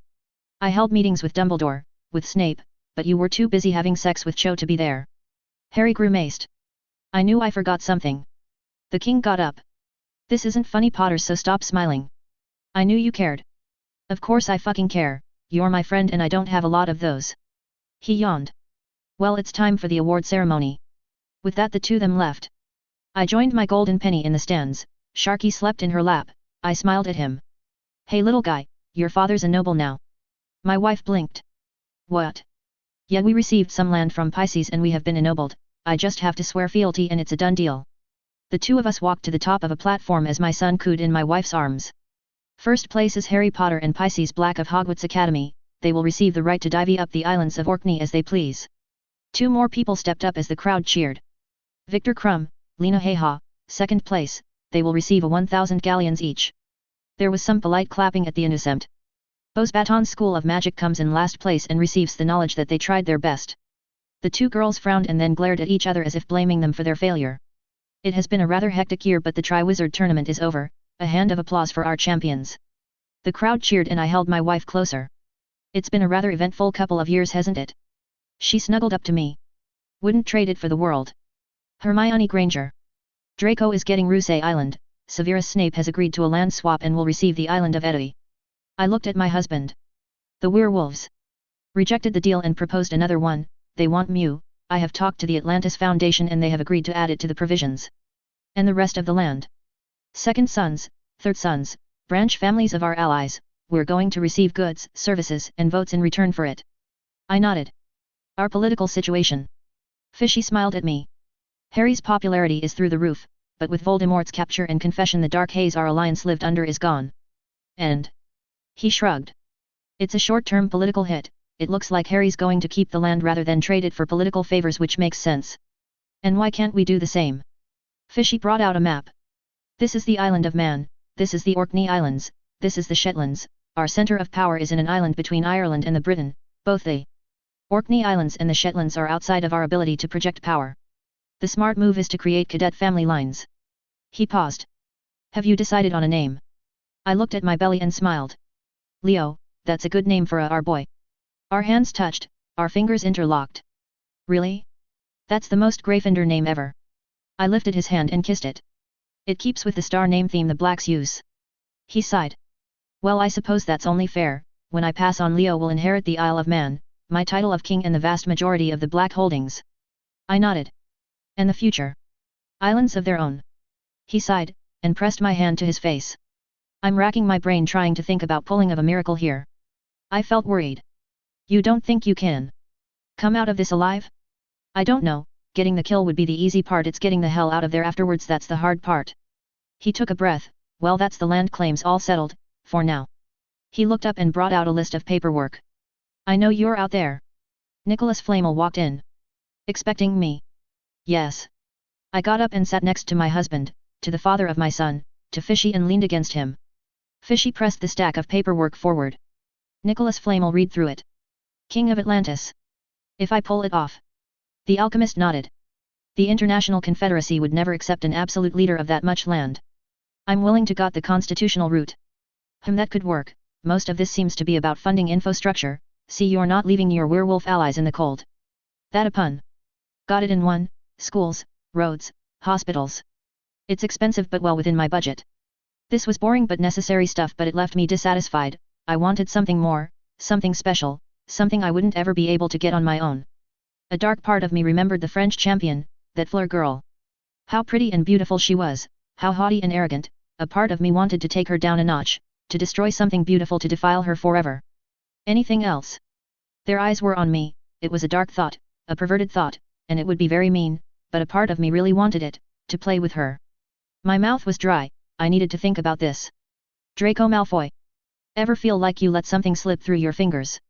I held meetings with Dumbledore, with Snape, but you were too busy having sex with Cho to be there. Harry grimaced. I knew I forgot something. The king got up. This isn't funny Potter so stop smiling. I knew you cared. Of course I fucking care, you're my friend and I don't have a lot of those. He yawned. Well, it's time for the award ceremony. With that the two of them left. I joined my golden penny in the stands. Sharky slept in her lap. I smiled at him. Hey little guy, your father's a noble now. My wife blinked. What? Yeah, we received some land from Pisces and we have been ennobled. I just have to swear fealty and it's a done deal. The two of us walked to the top of a platform as my son cooed in my wife's arms. First place is Harry Potter and Pisces Black of Hogwarts Academy. They will receive the right to divvy up the islands of Orkney as they please. Two more people stepped up as the crowd cheered. Victor Crumb, Lena Hayha, second place, they will receive a 1,000 galleons each. There was some polite clapping at the announcement. Bosbaton's School of Magic comes in last place and receives the knowledge that they tried their best. The two girls frowned and then glared at each other as if blaming them for their failure. It has been a rather hectic year, but the Triwizard tournament is over. A hand of applause for our champions. The crowd cheered and I held my wife closer. It's been a rather eventful couple of years, hasn't it? She snuggled up to me. Wouldn't trade it for the world. Hermione Granger. Draco is getting Rousey Island. Severus Snape has agreed to a land swap and will receive the island of Eddie. I looked at my husband. The werewolves rejected the deal and proposed another one. They want Mew. I have talked to the Atlantis Foundation and they have agreed to add it to the provisions. And the rest of the land. Second sons, third sons, branch families of our allies, we're going to receive goods, services, and votes in return for it. I nodded. Our political situation. Fishy smiled at me. Harry's popularity is through the roof, but with Voldemort's capture and confession the dark haze our alliance lived under is gone. And he shrugged. It's a short-term political hit. It looks like Harry's going to keep the land rather than trade it for political favors, which makes sense. And why can't we do the same? Fishy brought out a map. This is the island of Man, this is the Orkney Islands, this is the Shetlands. Our centre of power is in an island between Ireland and the Britain. Both the Orkney Islands and the Shetlands are outside of our ability to project power. The smart move is to create cadet family lines. He paused. Have you decided on a name? I looked at my belly and smiled. Leo, that's a good name for our boy. Our hands touched, our fingers interlocked. Really? That's the most Gryffindor name ever. I lifted his hand and kissed it. It keeps with the star name theme the Blacks use. He sighed. Well, I suppose that's only fair. When I pass on, Leo will inherit the Isle of Man, my title of king and the vast majority of the Black holdings. I nodded. And the future? Islands of their own. He sighed, and pressed my hand to his face. I'm racking my brain trying to think about pulling of a miracle here. I felt worried. You don't think you can come out of this alive? I don't know. Getting the kill would be the easy part, it's getting the hell out of there afterwards that's the hard part. He took a breath. Well, that's the land claims all settled, for now. He looked up and brought out a list of paperwork. I know you're out there. Nicholas Flamel walked in. Expecting me? Yes. I got up and sat next to my husband, to the father of my son, to Fishy, and leaned against him. Fishy pressed the stack of paperwork forward. Nicholas Flamel read through it. King of Atlantis. If I pull it off. The alchemist nodded. The International Confederacy would never accept an absolute leader of that much land. I'm willing to got the constitutional route. That could work. Most of this seems to be about funding infrastructure. See, you're not leaving your werewolf allies in the cold. That a pun? Got it in one. Schools, roads, hospitals. It's expensive but well within my budget. This was boring but necessary stuff, but it left me dissatisfied. I wanted something more, something special, something I wouldn't ever be able to get on my own. A dark part of me remembered the French champion, that Fleur girl. How pretty and beautiful she was, how haughty and arrogant. A part of me wanted to take her down a notch, to destroy something beautiful, to defile her forever. Anything else? Their eyes were on me. It was a dark thought, a perverted thought, and it would be very mean, but a part of me really wanted it, to play with her. My mouth was dry. I needed to think about this. Draco Malfoy. Ever feel like you let something slip through your fingers?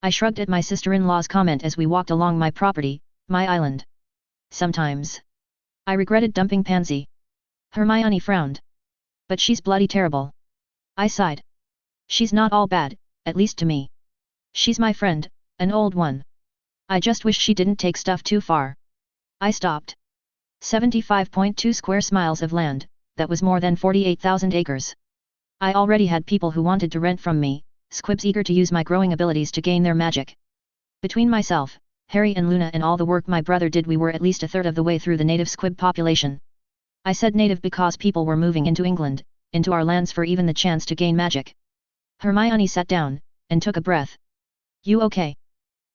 I shrugged at my sister-in-law's comment as we walked along my property, my island. Sometimes. I regretted dumping Pansy. Hermione frowned. But she's bloody terrible. I sighed. She's not all bad, at least to me. She's my friend, an old one. I just wish she didn't take stuff too far. I stopped. 75.2 square miles of land, that was more than 48,000 acres. I already had people who wanted to rent from me, squibs eager to use my growing abilities to gain their magic. Between myself, Harry and Luna and all the work my brother did, we were at least a third of the way through the native squib population. I said native because people were moving into England, into our lands for even the chance to gain magic. Hermione sat down, and took a breath. You okay?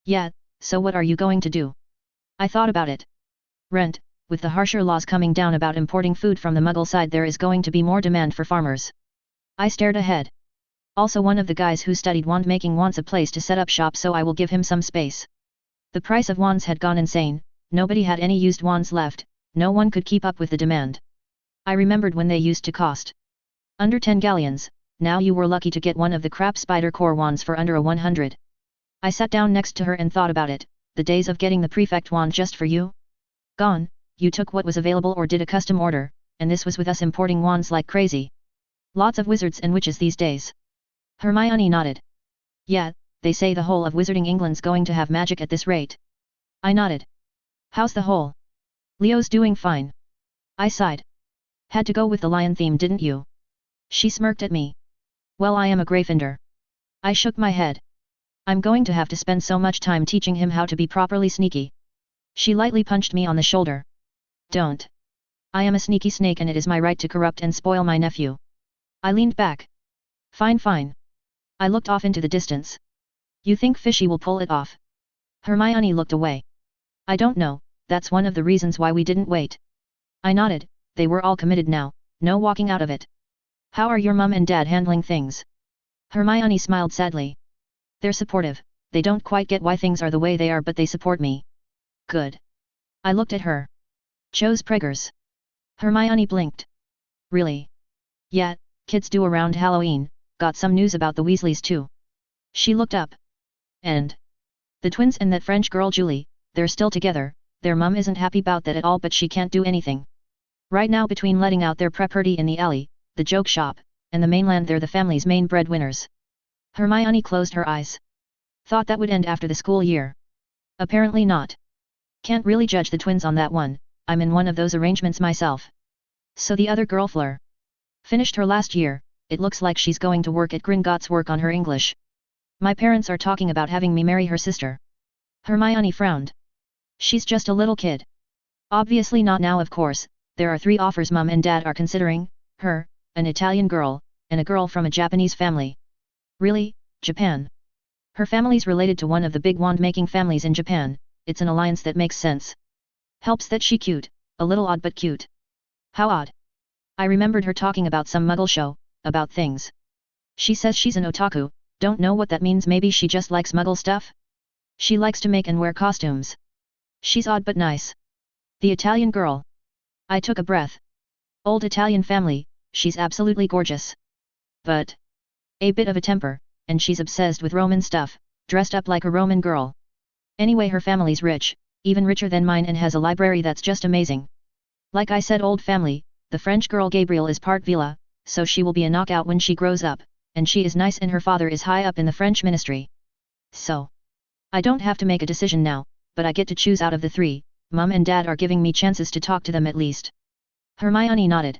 Yeah, so what are you going to do? I thought about it. Rent, with the harsher laws coming down about importing food from the Muggle side, there is going to be more demand for farmers. I stared ahead. Also, one of the guys who studied wand making wants a place to set up shop, so I will give him some space. The price of wands had gone insane, nobody had any used wands left, no one could keep up with the demand. I remembered when they used to cost under 10 galleons, now you were lucky to get one of the crap spider core wands for under a 100. I sat down next to her and thought about it, the days of getting the prefect wand just for you? Gone, you took what was available or did a custom order, and this was with us importing wands like crazy. Lots of wizards and witches these days. Hermione nodded. Yeah, they say the whole of Wizarding England's going to have magic at this rate. I nodded. How's the whole? Leo's doing fine. I sighed. Had to go with the lion theme, didn't you? She smirked at me. Well, I am a Gryffindor. I shook my head. I'm going to have to spend so much time teaching him how to be properly sneaky. She lightly punched me on the shoulder. Don't. I am a sneaky snake and it is my right to corrupt and spoil my nephew. I leaned back. Fine, fine. I looked off into the distance. You think Fishy will pull it off? Hermione looked away. I don't know, that's one of the reasons why we didn't wait. I nodded, they were all committed now, no walking out of it. How are your mum and dad handling things? Hermione smiled sadly. They're supportive, they don't quite get why things are the way they are, but they support me. Good. I looked at her. Chose preggers. Hermione blinked. Really? Yeah, kids do around Halloween, got some news about the Weasleys too. She looked up. And? The twins and that French girl Julie, they're still together, their mum isn't happy about that at all, but she can't do anything. Right now, between letting out their property in the alley, the joke shop, and the mainland, they're the family's main breadwinners. Hermione closed her eyes. Thought that would end after the school year. Apparently not. Can't really judge the twins on that one, I'm in one of those arrangements myself. So the other girl Fleur finished her last year, it looks like she's going to work at Gringotts, work on her English. My parents are talking about having me marry her sister. Hermione frowned. She's just a little kid. Obviously not now, of course, there are 3 offers mum and dad are considering, her, an Italian girl, and a girl from a Japanese family. Really, Japan? Her family's related to one of the big wand-making families in Japan, it's an alliance that makes sense. Helps that she cute, a little odd but cute. How odd? I remembered her talking about some Muggle show, about things. She says she's an otaku, don't know what that means, maybe she just likes Muggle stuff? She likes to make and wear costumes. She's odd but nice. The Italian girl. I took a breath. Old Italian family, she's absolutely gorgeous. But a bit of a temper, and she's obsessed with Roman stuff, dressed up like a Roman girl. Anyway, her family's rich, even richer than mine, and has a library that's just amazing. Like I said, old family, the French girl Gabrielle is part Villa, so she will be a knockout when she grows up, and she is nice and her father is high up in the French ministry. So I don't have to make a decision now, but I get to choose out of the 3, mum and dad are giving me chances to talk to them at least. Hermione nodded.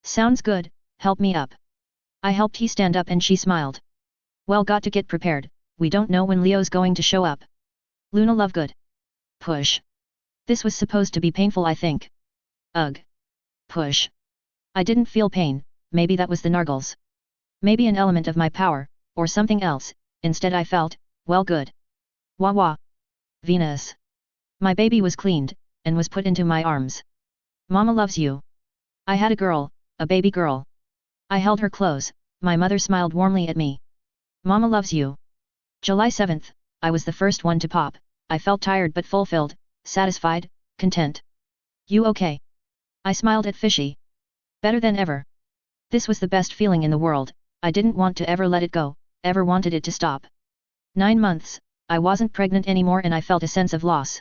Sounds good, help me up. I helped he stand up and she smiled. Well, got to get prepared, we don't know when Leo's going to show up. Luna Lovegood. Push. This was supposed to be painful, I think. Ugh. Push. I didn't feel pain, maybe that was the nargles. Maybe an element of my power, or something else, instead I felt, well, good. Wah wah. Venus. My baby was cleaned, and was put into my arms. Mama loves you. I had a girl, a baby girl. I held her close, my mother smiled warmly at me. Mama loves you. July 7th, I was the first one to pop, I felt tired but fulfilled, satisfied, content. You okay? I smiled at Fishy. Better than ever. This was the best feeling in the world, I didn't want to ever let it go, ever wanted it to stop. 9 months, I wasn't pregnant anymore and I felt a sense of loss.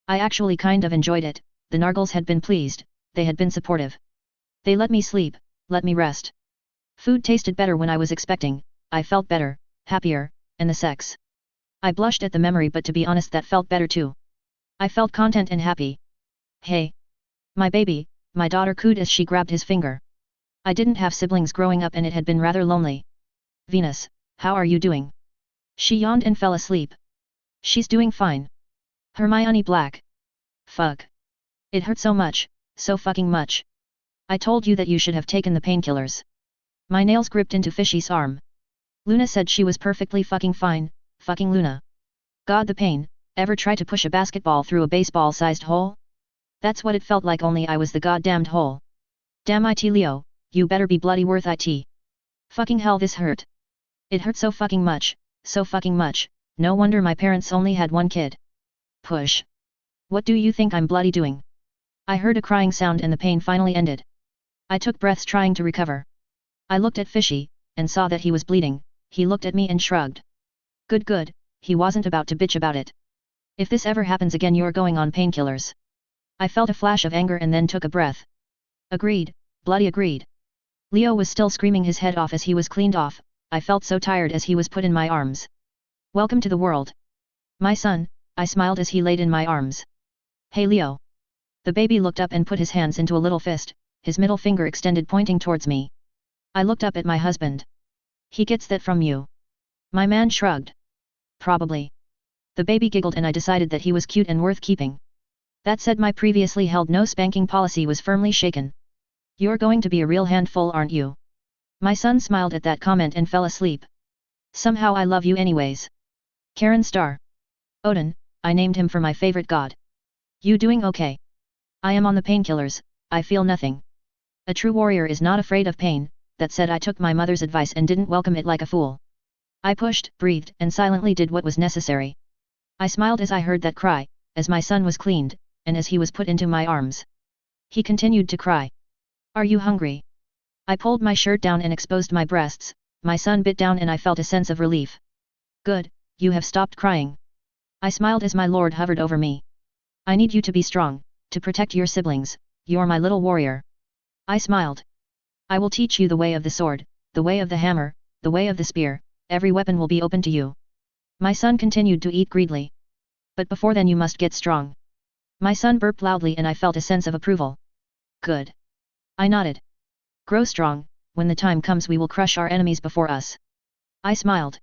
I actually kind of enjoyed it, the Nargles had been pleased, they had been supportive. They let me sleep, let me rest. Food tasted better when I was expecting, I felt better, happier, and the sex. I blushed at the memory, but to be honest that felt better too. I felt content and happy. Hey! My baby, my daughter cooed as she grabbed his finger. I didn't have siblings growing up and it had been rather lonely. Venus, how are you doing? She yawned and fell asleep. She's doing fine. Hermione Black. Fuck. It hurt so much, so fucking much. I told you that you should have taken the painkillers. My nails gripped into Fishy's arm. Luna said she was perfectly fucking fine, fucking Luna. God, the pain, Ever try to push a basketball through a baseball-sized hole? That's what it felt like, only I was the goddamned hole. Damn it, Leo, you better be bloody worth it. Fucking hell, this hurt. It hurt so fucking much, no wonder my parents only had one kid. Push. What do you think I'm bloody doing? I heard a crying sound and the pain finally ended. I took breaths trying to recover. I looked at Fishy, and saw that he was bleeding. He looked at me and shrugged. Good, he wasn't about to bitch about it. If this ever happens again, you're going on painkillers. I felt a flash of anger and then took a breath. Agreed, bloody agreed. Leo was still screaming his head off as he was cleaned off. I felt so tired as he was put in my arms. Welcome to the world. My son, I smiled as he laid in my arms. Hey Leo. The baby looked up and put his hands into a little fist, his middle finger extended pointing towards me. I looked up at my husband. He gets that from you. My man shrugged. Probably. The baby giggled and I decided that he was cute and worth keeping. That said, my previously held no spanking policy was firmly shaken. You're going to be a real handful, aren't you? My son smiled at that comment and fell asleep. Somehow I love you anyways. Karen Star. Odin, I named him for my favorite god. You doing okay? I am on the painkillers, I feel nothing. A true warrior is not afraid of pain. That said, I took my mother's advice and didn't welcome it like a fool. I pushed, breathed, and silently did what was necessary. I smiled as I heard that cry, as my son was cleaned, and as he was put into my arms. He continued to cry. Are you hungry? I pulled my shirt down and exposed my breasts. My son bit down and I felt a sense of relief. Good, you have stopped crying. I smiled as my lord hovered over me. I need you to be strong, to protect your siblings, you're my little warrior. I smiled. I will teach you the way of the sword, the way of the hammer, the way of the spear, every weapon will be open to you. My son continued to eat greedily. But before then you must get strong. My son burped loudly and I felt a sense of approval. Good. I nodded. Grow strong, when the time comes we will crush our enemies before us. I smiled.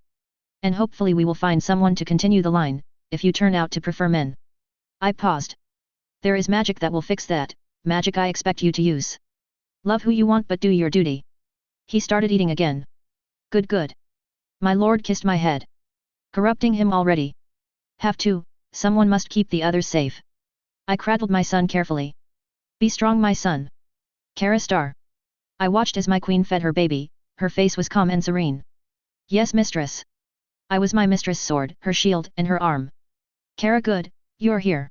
And hopefully we will find someone to continue the line, if you turn out to prefer men. I paused. There is magic that will fix that, magic I expect you to use. Love who you want but do your duty. He started eating again. Good. My lord kissed my head. Corrupting him already. Have to, someone must keep the others safe. I cradled my son carefully. Be strong, my son. Kara Star. I watched as my queen fed her baby, her face was calm and serene. Yes, mistress. I was my mistress' sword, her shield, and her arm. Kara, good, you're here.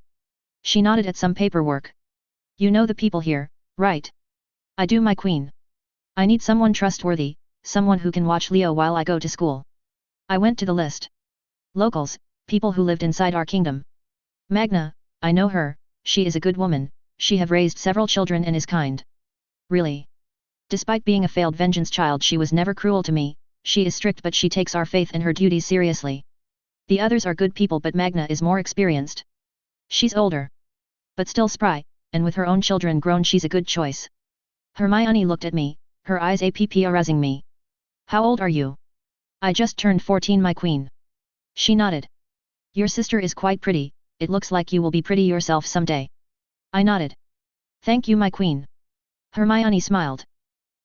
She nodded at some paperwork. You know the people here, right? I do, my queen. I need someone trustworthy, someone who can watch Leo while I go to school. I went to the list. Locals, people who lived inside our kingdom. Magna, I know her, she is a good woman, she have raised several children and is kind. Really? Despite being a failed vengeance child, she was never cruel to me. She is strict but she takes our faith and her duties seriously. The others are good people but Magna is more experienced. She's older. But still spry, and with her own children grown, she's a good choice. Hermione looked at me, her eyes arousing me. How old are you? I just turned 14, my queen. She nodded. Your sister is quite pretty, it looks like you will be pretty yourself someday. I nodded. Thank you, my queen. Hermione smiled.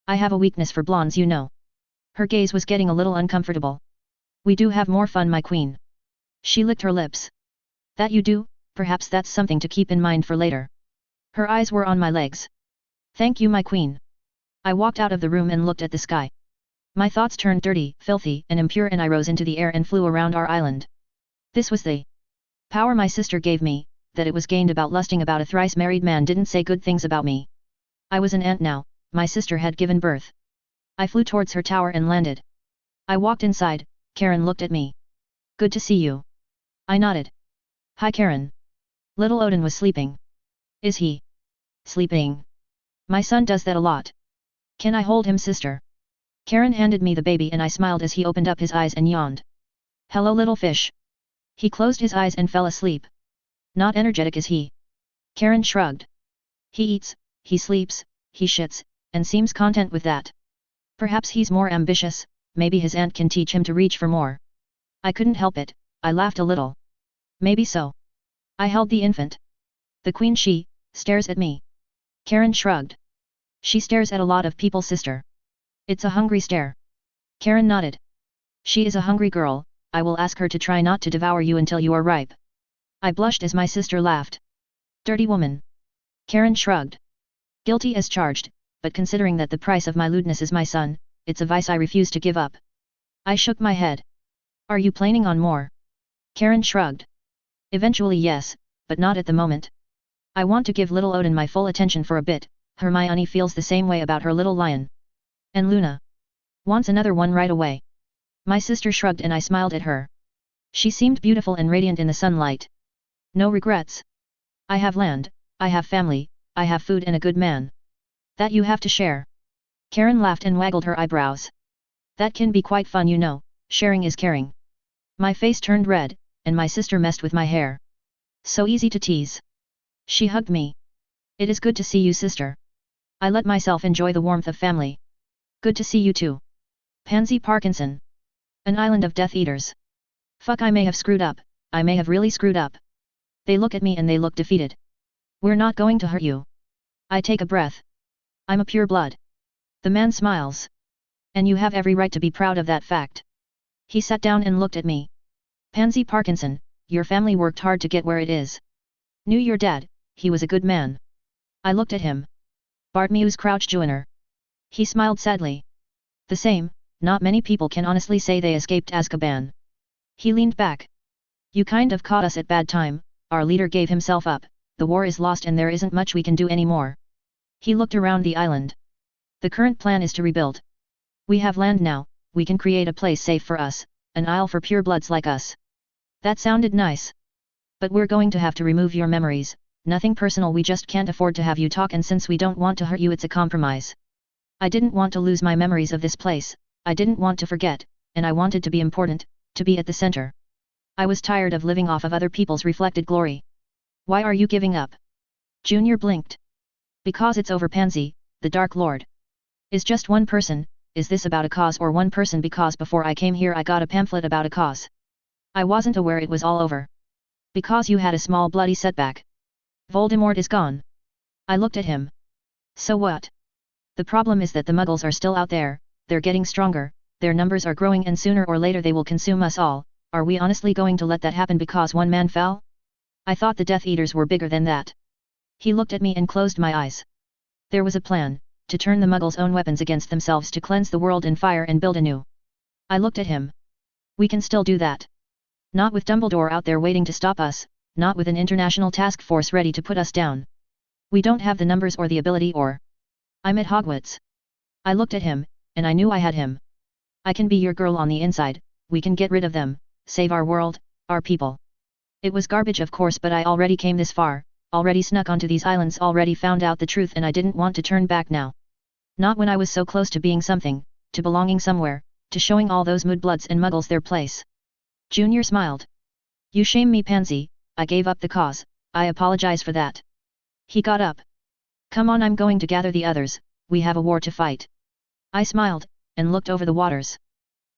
I have a weakness for blondes, you know. Her gaze was getting a little uncomfortable. We do have more fun, my queen. She licked her lips. That you do, perhaps that's something to keep in mind for later. Her eyes were on my legs. Thank you, my queen. I walked out of the room and looked at the sky. My thoughts turned dirty, filthy, and impure and I rose into the air and flew around our island. This was the power my sister gave me, that it was gained about lusting about a thrice married man didn't say good things about me. I was an ant now, my sister had given birth. I flew towards her tower and landed. I walked inside, Karen looked at me. Good to see you. I nodded. Hi Karen. Little Odin was sleeping. Is he sleeping? My son does that a lot. Can I hold him, sister? Karen handed me the baby and I smiled as he opened up his eyes and yawned. Hello little fish. He closed his eyes and fell asleep. Not energetic is he? Karen shrugged. He eats, he sleeps, he shits, and seems content with that. Perhaps he's more ambitious, maybe his aunt can teach him to reach for more. I couldn't help it, I laughed a little. Maybe so. I held the infant. The queen stares at me. Karen shrugged. She stares at a lot of people, sister. It's a hungry stare. Karen nodded. She is a hungry girl, I will ask her to try not to devour you until you are ripe. I blushed as my sister laughed. Dirty woman. Karen shrugged. Guilty as charged, but considering that the price of my lewdness is my son, it's a vice I refuse to give up. I shook my head. Are you planning on more? Karen shrugged. Eventually yes, but not at the moment. I want to give little Odin my full attention for a bit. Hermione feels the same way about her little lion. And Luna wants another one right away. My sister shrugged and I smiled at her. She seemed beautiful and radiant in the sunlight. No regrets. I have land, I have family, I have food and a good man. That you have to share. Karen laughed and waggled her eyebrows. That can be quite fun, you know, sharing is caring. My face turned red, and my sister messed with my hair. So easy to tease. She hugged me. It is good to see you, sister. I let myself enjoy the warmth of family. Good to see you too. Pansy Parkinson. An island of Death Eaters. Fuck, I may have screwed up, I may have really screwed up. They look at me and they look defeated. We're not going to hurt you. I take a breath. I'm a pure blood. The man smiles. And you have every right to be proud of that fact. He sat down and looked at me. Pansy Parkinson, your family worked hard to get where it is. Knew your dad, he was a good man. I looked at him. Bartmew's Crouch Junior. He smiled sadly. The same, not many people can honestly say they escaped Azkaban. He leaned back. You kind of caught us at bad time, our leader gave himself up, the war is lost and there isn't much we can do anymore. He looked around the island. The current plan is to rebuild. We have land now, we can create a place safe for us, an isle for purebloods like us. That sounded nice. But we're going to have to remove your memories, nothing personal, we just can't afford to have you talk, and since we don't want to hurt you it's a compromise. I didn't want to lose my memories of this place, I didn't want to forget, and I wanted to be important, to be at the center. I was tired of living off of other people's reflected glory. Why are you giving up? Junior blinked. Because it's over, Pansy, the Dark Lord. Is just one person, is this about a cause or one person? Because before I came here I got a pamphlet about a cause. I wasn't aware it was all over. Because you had a small bloody setback. Voldemort is gone. I looked at him. So what? The problem is that the Muggles are still out there, they're getting stronger, their numbers are growing and sooner or later they will consume us all. Are we honestly going to let that happen because one man fell? I thought the Death Eaters were bigger than that. He looked at me and closed my eyes. There was a plan, to turn the Muggles' own weapons against themselves, to cleanse the world in fire and build anew. I looked at him. We can still do that. Not with Dumbledore out there waiting to stop us, not with an international task force ready to put us down. We don't have the numbers or the ability or... I'm at Hogwarts. I looked at him, and I knew I had him. I can be your girl on the inside, we can get rid of them, save our world, our people. It was garbage of course, but I already came this far, already snuck onto these islands, already found out the truth, and I didn't want to turn back now. Not when I was so close to being something, to belonging somewhere, to showing all those mudbloods and Muggles their place. Junior smiled. You shame me, Pansy, I gave up the cause, I apologize for that. He got up. Come on, I'm going to gather the others, we have a war to fight. I smiled, and looked over the waters.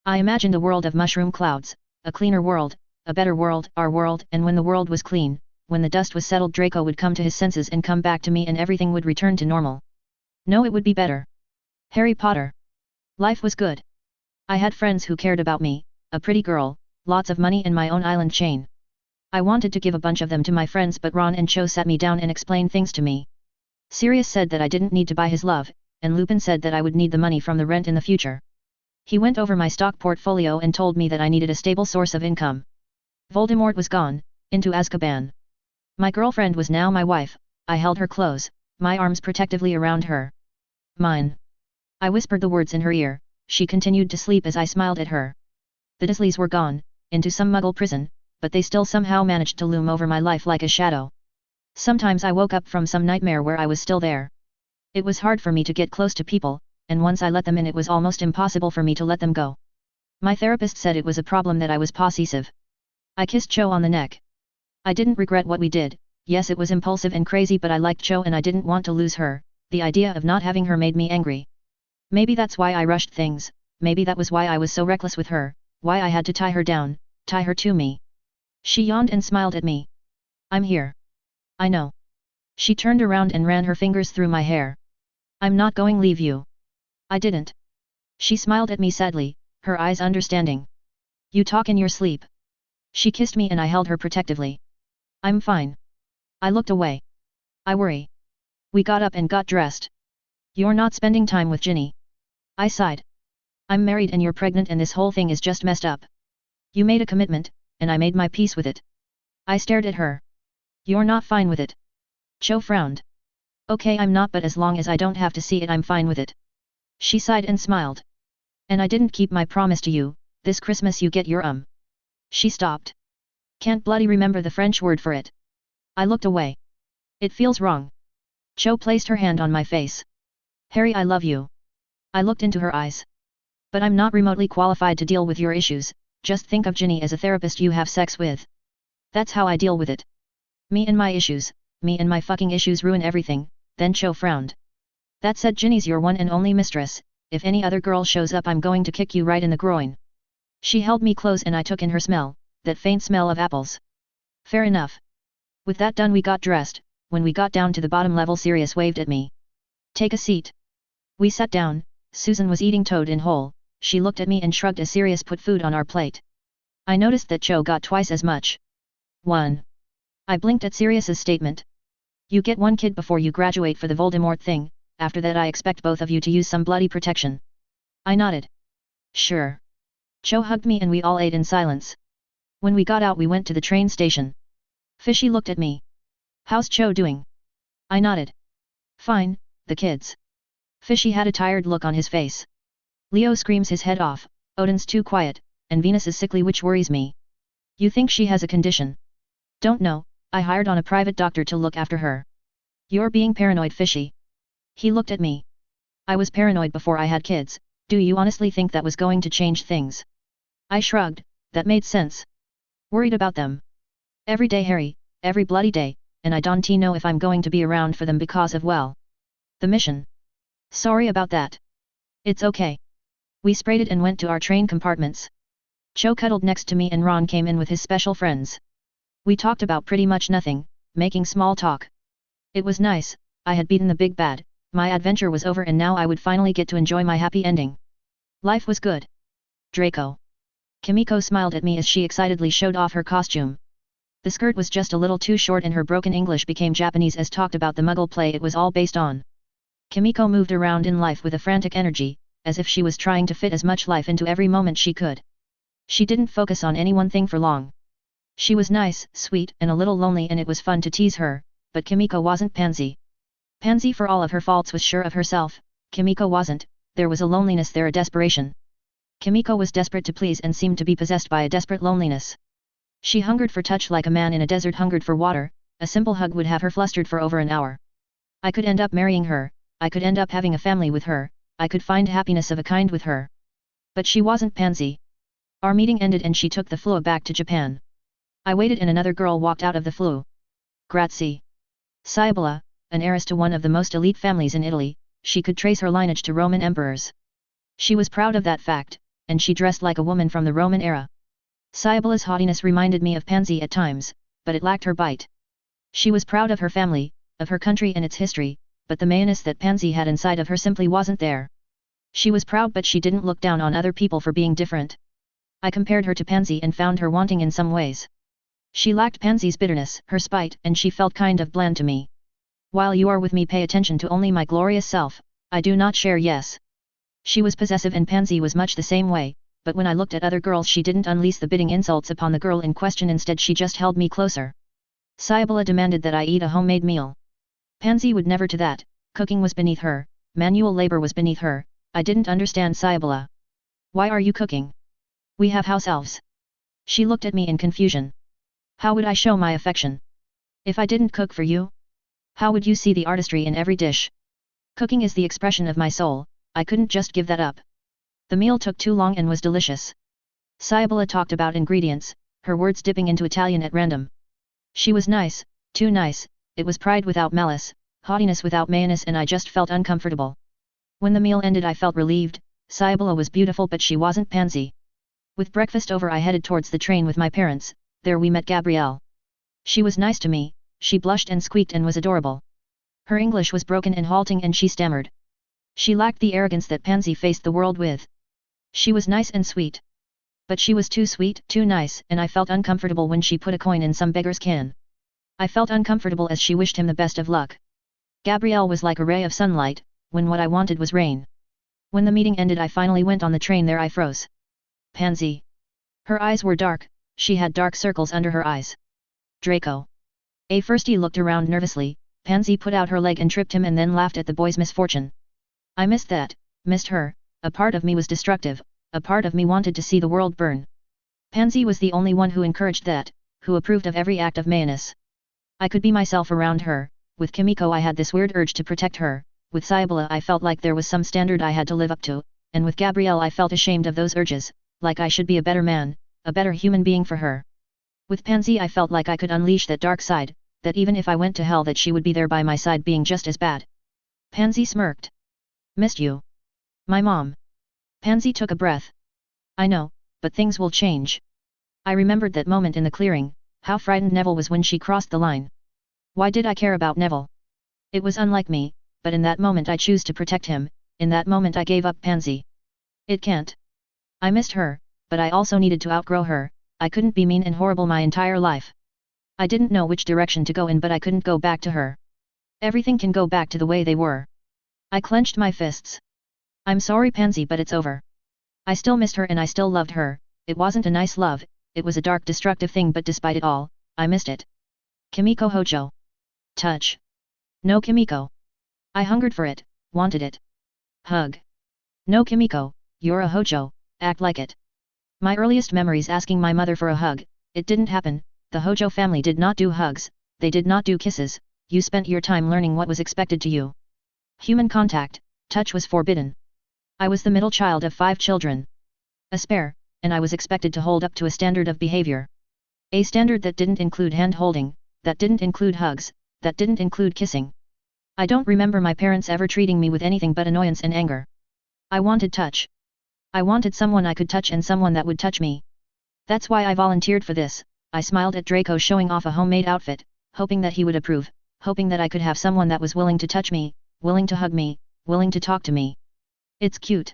I imagined a world of mushroom clouds, a cleaner world, a better world, our world, and when the world was clean, when the dust was settled, Draco would come to his senses and come back to me and everything would return to normal. No, it would be better. Harry Potter. Life was good. I had friends who cared about me, a pretty girl, lots of money and my own island chain. I wanted to give a bunch of them to my friends, but Ron and Cho sat me down and explained things to me. Sirius said that I didn't need to buy his love, and Lupin said that I would need the money from the rent in the future. He went over my stock portfolio and told me that I needed a stable source of income. Voldemort was gone, into Azkaban. My girlfriend was now my wife, I held her close, my arms protectively around her. Mine. I whispered the words in her ear, she continued to sleep as I smiled at her. The Dursleys were gone, into some Muggle prison, but they still somehow managed to loom over my life like a shadow. Sometimes I woke up from some nightmare where I was still there. It was hard for me to get close to people, and once I let them in it was almost impossible for me to let them go. My therapist said it was a problem that I was possessive. I kissed Cho on the neck. I didn't regret what we did, yes it was impulsive and crazy, but I liked Cho and I didn't want to lose her, the idea of not having her made me angry. Maybe that's why I rushed things, maybe that was why I was so reckless with her, why I had to tie her down, tie her to me. She yawned and smiled at me. I'm here. I know. She turned around and ran her fingers through my hair. I'm not going to leave you. I didn't. She smiled at me sadly, her eyes understanding. You talk in your sleep. She kissed me and I held her protectively. I'm fine. I looked away. I worry. We got up and got dressed. You're not spending time with Ginny. I sighed. I'm married and you're pregnant and this whole thing is just messed up. You made a commitment, and I made my peace with it. I stared at her. You're not fine with it. Cho frowned. Okay, I'm not, but as long as I don't have to see it, I'm fine with it. She sighed and smiled. And I didn't keep my promise to you. This Christmas you get your She stopped. Can't bloody remember the French word for it. I looked away. It feels wrong. Cho placed her hand on my face. Harry, I love you. I looked into her eyes. But I'm not remotely qualified to deal with your issues. Just think of Ginny as a therapist you have sex with. That's how I deal with it. Me and my issues, me and my fucking issues ruin everything. Then Cho frowned. That said, Ginny's your one and only mistress. If any other girl shows up, I'm going to kick you right in the groin. She held me close and I took in her smell, that faint smell of apples. Fair enough. With that done, we got dressed. When we got down to the bottom level, Sirius waved at me. Take a seat. We sat down. Susan was eating toad in whole. She looked at me and shrugged as Sirius put food on our plate. I noticed that Cho got twice as much. 1. I blinked at Sirius's statement. You get one kid before you graduate for the Voldemort thing. After that I expect both of you to use some bloody protection. I nodded. Sure. Cho hugged me and we all ate in silence. When we got out, we went to the train station. Fishy looked at me. How's Cho doing? I nodded. Fine, the kids. Fishy had a tired look on his face. Leo screams his head off, Odin's too quiet, and Venus is sickly, which worries me. You think she has a condition? Don't know, I hired on a private doctor to look after her. You're being paranoid, Fishy. He looked at me. I was paranoid before I had kids. Do you honestly think that was going to change things? I shrugged. That made sense. Worried about them. Every day, Harry, every bloody day, and I don't know if I'm going to be around for them because of, well, the mission. Sorry about that. It's okay. We sprayed it and went to our train compartments. Cho cuddled next to me and Ron came in with his special friends. We talked about pretty much nothing, making small talk. It was nice. I had beaten the big bad. My adventure was over and now I would finally get to enjoy my happy ending. Life was good. Draco. Kimiko smiled at me as she excitedly showed off her costume. The skirt was just a little too short and her broken English became Japanese as talked about the Muggle play it was all based on. Kimiko moved around in life with a frantic energy, as if she was trying to fit as much life into every moment she could. She didn't focus on any one thing for long. She was nice, sweet, and a little lonely, and it was fun to tease her, but Kimiko wasn't Pansy. Pansy, for all of her faults, was sure of herself. Kimiko wasn't. There was a loneliness there, a desperation. Kimiko was desperate to please and seemed to be possessed by a desperate loneliness. She hungered for touch like a man in a desert hungered for water. A simple hug would have her flustered for over an hour. I could end up marrying her. I could end up having a family with her. I could find happiness of a kind with her. But she wasn't Pansy. Our meeting ended and she took the flu back to Japan. I waited and another girl walked out of the flu. Grazie. Scibola, an heiress to one of the most elite families in Italy, she could trace her lineage to Roman emperors. She was proud of that fact, and she dressed like a woman from the Roman era. Sciabola's haughtiness reminded me of Pansy at times, but it lacked her bite. She was proud of her family, of her country and its history, but the mayness that Pansy had inside of her simply wasn't there. She was proud, but she didn't look down on other people for being different. I compared her to Pansy and found her wanting in some ways. She lacked Pansy's bitterness, her spite, and she felt kind of bland to me. While you are with me, pay attention to only my glorious self. I do not share. Yes. She was possessive and Pansy was much the same way, but when I looked at other girls she didn't unleash the biting insults upon the girl in question. Instead she just held me closer. Scibola demanded that I eat a homemade meal. Pansy would never do that. Cooking was beneath her, manual labor was beneath her. I didn't understand Scibola. Why are you cooking? We have house elves. She looked at me in confusion. How would I show my affection? If I didn't cook for you? How would you see the artistry in every dish? Cooking is the expression of my soul. I couldn't just give that up. The meal took too long and was delicious. Scibola talked about ingredients, her words dipping into Italian at random. She was nice, too nice. It was pride without malice, haughtiness without mayonnaise, and I just felt uncomfortable. When the meal ended I felt relieved. Scibola was beautiful but she wasn't Pansy. With breakfast over I headed towards the train with my parents. There we met Gabrielle. She was nice to me. She blushed and squeaked and was adorable. Her English was broken and halting and she stammered. She lacked the arrogance that Pansy faced the world with. She was nice and sweet. But she was too sweet, too nice, and I felt uncomfortable when she put a coin in some beggar's can. I felt uncomfortable as she wished him the best of luck. Gabrielle was like a ray of sunlight, when what I wanted was rain. When the meeting ended I finally went on the train there I froze. Pansy. Her eyes were dark, she had dark circles under her eyes. Draco. First he looked around nervously, Pansy put out her leg and tripped him and then laughed at the boy's misfortune. I missed that, missed her, a part of me was destructive, a part of me wanted to see the world burn. Pansy was the only one who encouraged that, who approved of every act of mayonnaise. I could be myself around her, with Kimiko I had this weird urge to protect her, with Cybele I felt like there was some standard I had to live up to, and with Gabrielle I felt ashamed of those urges, like I should be a better man, a better human being for her. With Pansy I felt like I could unleash that dark side, that even if I went to hell that she would be there by my side being just as bad. Pansy smirked. Missed you. My mom. Pansy took a breath. I know, but things will change. I remembered that moment in the clearing, how frightened Neville was when she crossed the line. Why did I care about Neville? It was unlike me, but in that moment I chose to protect him, in that moment I gave up Pansy. It can't. I missed her, but I also needed to outgrow her, I couldn't be mean and horrible my entire life. I didn't know which direction to go in but I couldn't go back to her. Everything can go back to the way they were. I clenched my fists. I'm sorry Pansy but it's over. I still missed her and I still loved her, it wasn't a nice love, it was a dark destructive thing but despite it all, I missed it. Kimiko Hojo. Touch. No Kimiko. I hungered for it, wanted it. Hug. No Kimiko, you're a Hojo, act like it. My earliest memories asking my mother for a hug, it didn't happen, the Hojo family did not do hugs, they did not do kisses, you spent your time learning what was expected to you. Human contact, touch was forbidden. I was the middle child of 5 children. A spare, and I was expected to hold up to a standard of behavior. A standard that didn't include hand-holding, that didn't include hugs, that didn't include kissing. I don't remember my parents ever treating me with anything but annoyance and anger. I wanted touch. I wanted someone I could touch and someone that would touch me. That's why I volunteered for this. I smiled at Draco showing off a homemade outfit, hoping that he would approve, hoping that I could have someone that was willing to touch me, willing to hug me, willing to talk to me. It's cute.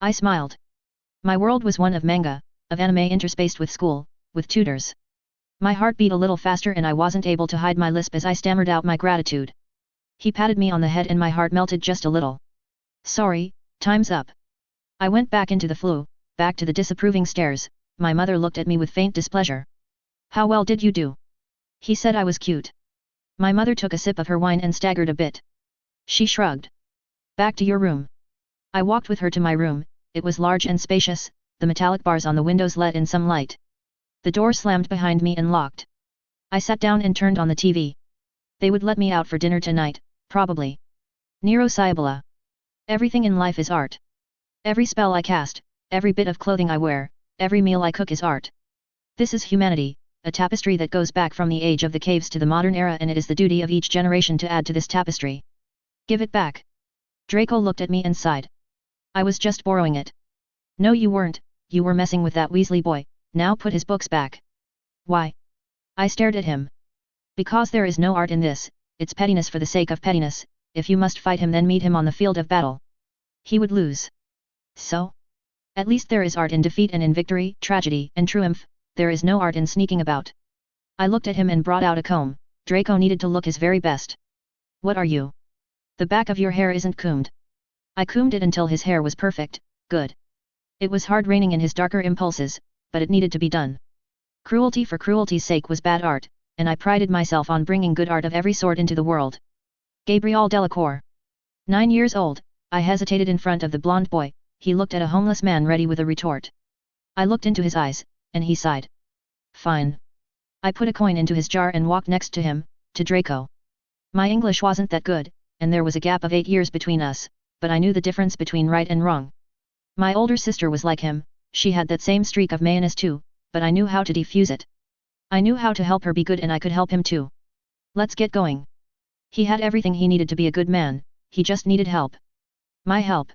I smiled. My world was one of manga, of anime interspaced with school, with tutors. My heart beat a little faster and I wasn't able to hide my lisp as I stammered out my gratitude. He patted me on the head and my heart melted just a little. Sorry, time's up. I went back into the flue, back to the disapproving stares, my mother looked at me with faint displeasure. How well did you do? He said I was cute. My mother took a sip of her wine and staggered a bit. She shrugged. Back to your room. I walked with her to my room, it was large and spacious, the metallic bars on the windows let in some light. The door slammed behind me and locked. I sat down and turned on the TV. They would let me out for dinner tonight, probably. Nero Cybele. Everything in life is art. Every spell I cast, every bit of clothing I wear, every meal I cook is art. This is humanity, a tapestry that goes back from the age of the caves to the modern era and it is the duty of each generation to add to this tapestry. Give it back. Draco looked at me and sighed. I was just borrowing it. No you weren't, you were messing with that Weasley boy, now put his books back. Why? I stared at him. Because there is no art in this, it's pettiness for the sake of pettiness, if you must fight him then meet him on the field of battle. He would lose. So? At least there is art in defeat and in victory, tragedy and triumph, there is no art in sneaking about. I looked at him and brought out a comb, Draco needed to look his very best. What are you? The back of your hair isn't combed. I combed it until his hair was perfect, good. It was hard reining in his darker impulses, but it needed to be done. Cruelty for cruelty's sake was bad art, and I prided myself on bringing good art of every sort into the world. Gabriel Delacour. 9 years old, I hesitated in front of the blonde boy, he looked at a homeless man ready with a retort. I looked into his eyes, and he sighed. Fine. I put a coin into his jar and walked next to him, to Draco. My English wasn't that good, and there was a gap of 8 years between us, but I knew the difference between right and wrong. My older sister was like him, she had that same streak of mayonnaise too, but I knew how to defuse it. I knew how to help her be good and I could help him too. Let's get going. He had everything he needed to be a good man, he just needed help. My help.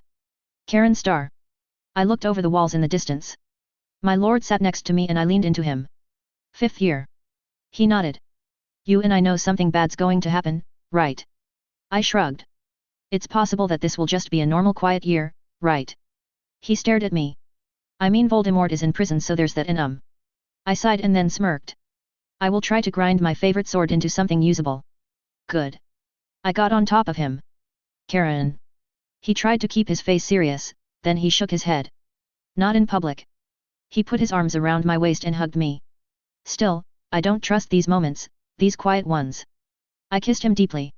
Karen Starr. I looked over the walls in the distance. My lord sat next to me and I leaned into him. 5th year. He nodded. You and I know something bad's going to happen, right? I shrugged. It's possible that this will just be a normal quiet year, right? He stared at me. I mean Voldemort is in prison so there's that in I sighed and then smirked. I will try to grind my favorite sword into something usable. Good. I got on top of him. Karen. He tried to keep his face serious, then he shook his head. Not in public. He put his arms around my waist and hugged me. Still, I don't trust these moments, these quiet ones. I kissed him deeply.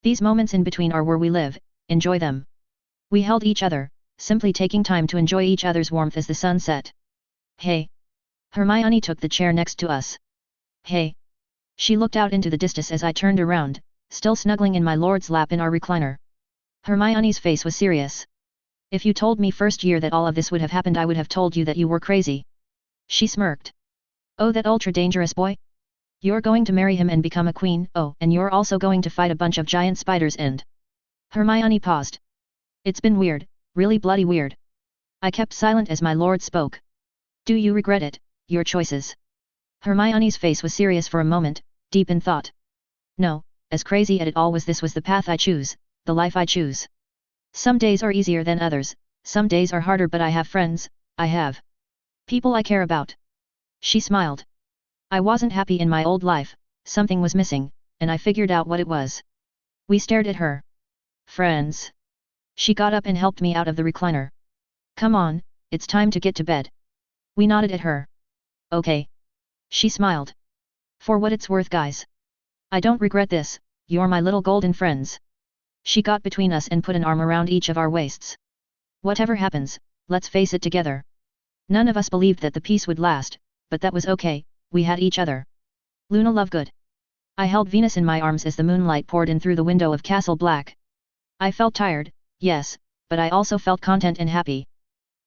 These moments in between are where we live, enjoy them. We held each other, simply taking time to enjoy each other's warmth as the sun set. Hey. Hermione took the chair next to us. Hey. She looked out into the distance as I turned around, still snuggling in my lord's lap in our recliner. Hermione's face was serious. If you told me first year that all of this would have happened, I would have told you that you were crazy. She smirked. Oh, that ultra-dangerous boy? You're going to marry him and become a queen, oh, and you're also going to fight a bunch of giant spiders and… Hermione paused. It's been weird, really bloody weird. I kept silent as my lord spoke. Do you regret it, your choices? Hermione's face was serious for a moment, deep in thought. No, as crazy as it all was, this was the path I choose, the life I choose. Some days are easier than others, some days are harder, but I have friends, I have people I care about. She smiled. I wasn't happy in my old life, something was missing, and I figured out what it was. We stared at her. Friends. She got up and helped me out of the recliner. Come on, it's time to get to bed. We nodded at her. Okay. She smiled. For what it's worth, guys. I don't regret this, you're my little golden friends. She got between us and put an arm around each of our waists. Whatever happens, let's face it together. None of us believed that the peace would last, but that was okay, we had each other. Luna Lovegood. I held Venus in my arms as the moonlight poured in through the window of Castle Black. I felt tired, yes, but I also felt content and happy.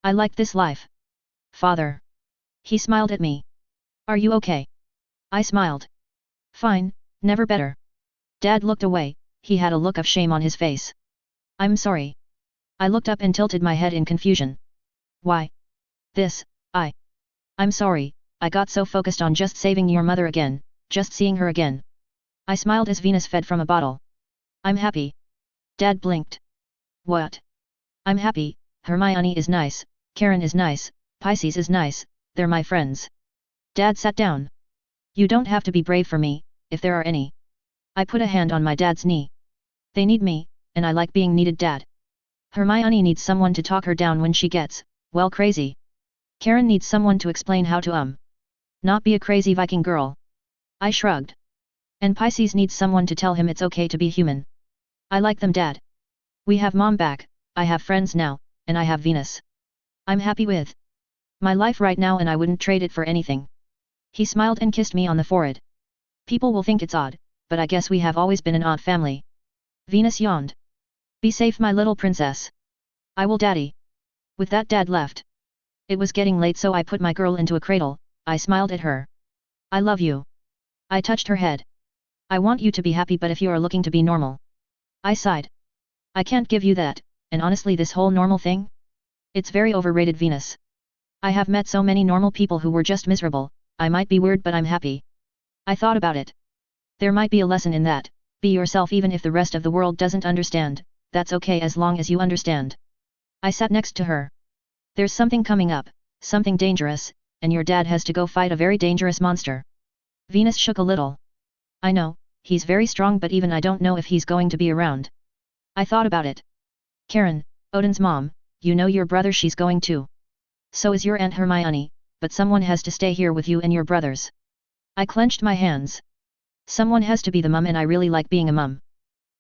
I liked this life. Father. He smiled at me. Are you okay? I smiled. Fine, never better. Dad looked away, he had a look of shame on his face. I'm sorry. I looked up and tilted my head in confusion. Why? This, I'm sorry, I got so focused on just saving your mother again, just seeing her again. I smiled as Venus fed from a bottle. I'm happy. Dad blinked. What? I'm happy, Hermione is nice, Karen is nice, Pisces is nice, they're my friends. Dad sat down. You don't have to be brave for me, if there are any. I put a hand on my dad's knee. They need me, and I like being needed, Dad. Hermione needs someone to talk her down when she gets, well, crazy. Karen needs someone to explain how to not be a crazy Viking girl. I shrugged. And Pisces needs someone to tell him it's okay to be human. I like them, Dad. We have Mom back, I have friends now, and I have Venus. I'm happy with my life right now and I wouldn't trade it for anything. He smiled and kissed me on the forehead. People will think it's odd, but I guess we have always been an odd family. Venus yawned. Be safe, my little princess. I will, Daddy. With that, Dad left. It was getting late, so I put my girl into a cradle. I smiled at her. I love you. I touched her head. I want you to be happy, but if you are looking to be normal. I sighed. I can't give you that, and honestly this whole normal thing? It's very overrated, Venus. I have met so many normal people who were just miserable. I might be weird, but I'm happy. I thought about it. There might be a lesson in that. Be yourself even if the rest of the world doesn't understand, that's okay as long as you understand. I sat next to her. There's something coming up, something dangerous, and your dad has to go fight a very dangerous monster. Venus shook a little. I know, he's very strong, but even I don't know if he's going to be around. I thought about it. Karen, Odin's mom, you know your brother, she's going too. So is your Aunt Hermione, but someone has to stay here with you and your brothers. I clenched my hands. Someone has to be the mum, and I really like being a mum.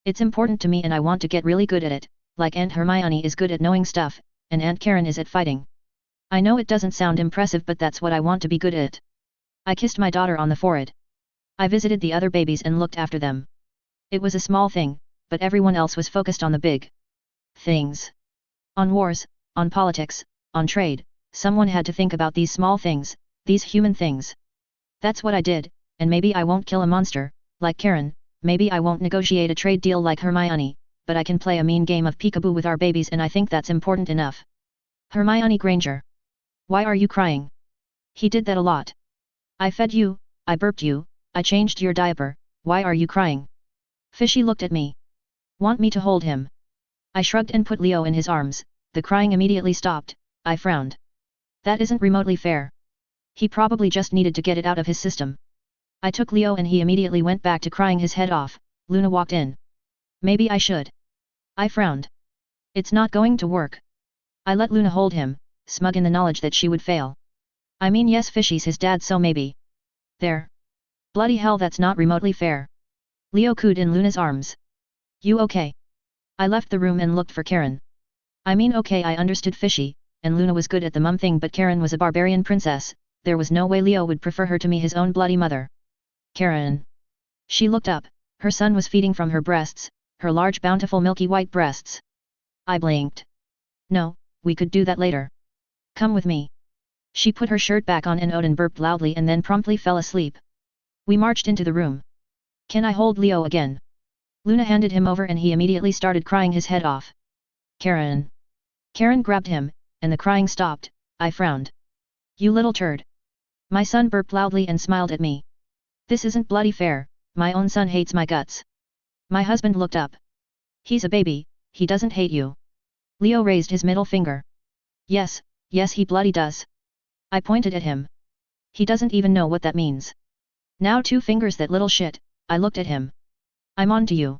It's important to me and I want to get really good at it, like Aunt Hermione is good at knowing stuff, and Aunt Karen is at fighting. I know it doesn't sound impressive, but that's what I want to be good at. I kissed my daughter on the forehead. I visited the other babies and looked after them. It was a small thing, but everyone else was focused on the big things. On wars, on politics, on trade, someone had to think about these small things, these human things. That's what I did, and maybe I won't kill a monster, like Karen, maybe I won't negotiate a trade deal like Hermione, but I can play a mean game of peekaboo with our babies, and I think that's important enough. Hermione Granger. Why are you crying? He did that a lot. I fed you, I burped you, I changed your diaper, why are you crying? Fishy looked at me. Want me to hold him? I shrugged and put Leo in his arms, the crying immediately stopped. I frowned. That isn't remotely fair. He probably just needed to get it out of his system. I took Leo and he immediately went back to crying his head off. Luna walked in. Maybe I should. I frowned. It's not going to work. I let Luna hold him, smug in the knowledge that she would fail. I mean yes, Fishy's his dad, so maybe. There. Bloody hell, that's not remotely fair. Leo cooed in Luna's arms. You okay? I left the room and looked for Karen. I mean okay, I understood Fishy, and Luna was good at the mum thing, but Karen was a barbarian princess. There was no way Leo would prefer her to me, his own bloody mother. Karen. She looked up. Her son was feeding from her breasts, her large bountiful milky white breasts. I blinked. No, we could do that later. Come with me. She put her shirt back on and Odin burped loudly and then promptly fell asleep. We marched into the room. Can I hold Leo again? Luna handed him over and he immediately started crying his head off. Karen. Karen grabbed him, and the crying stopped. I frowned. You little turd. My son burped loudly and smiled at me. This isn't bloody fair, my own son hates my guts. My husband looked up. He's a baby, he doesn't hate you. Leo raised his middle finger. Yes, yes he bloody does. I pointed at him. He doesn't even know what that means. Now 2 fingers, that little shit. I looked at him. I'm on to you.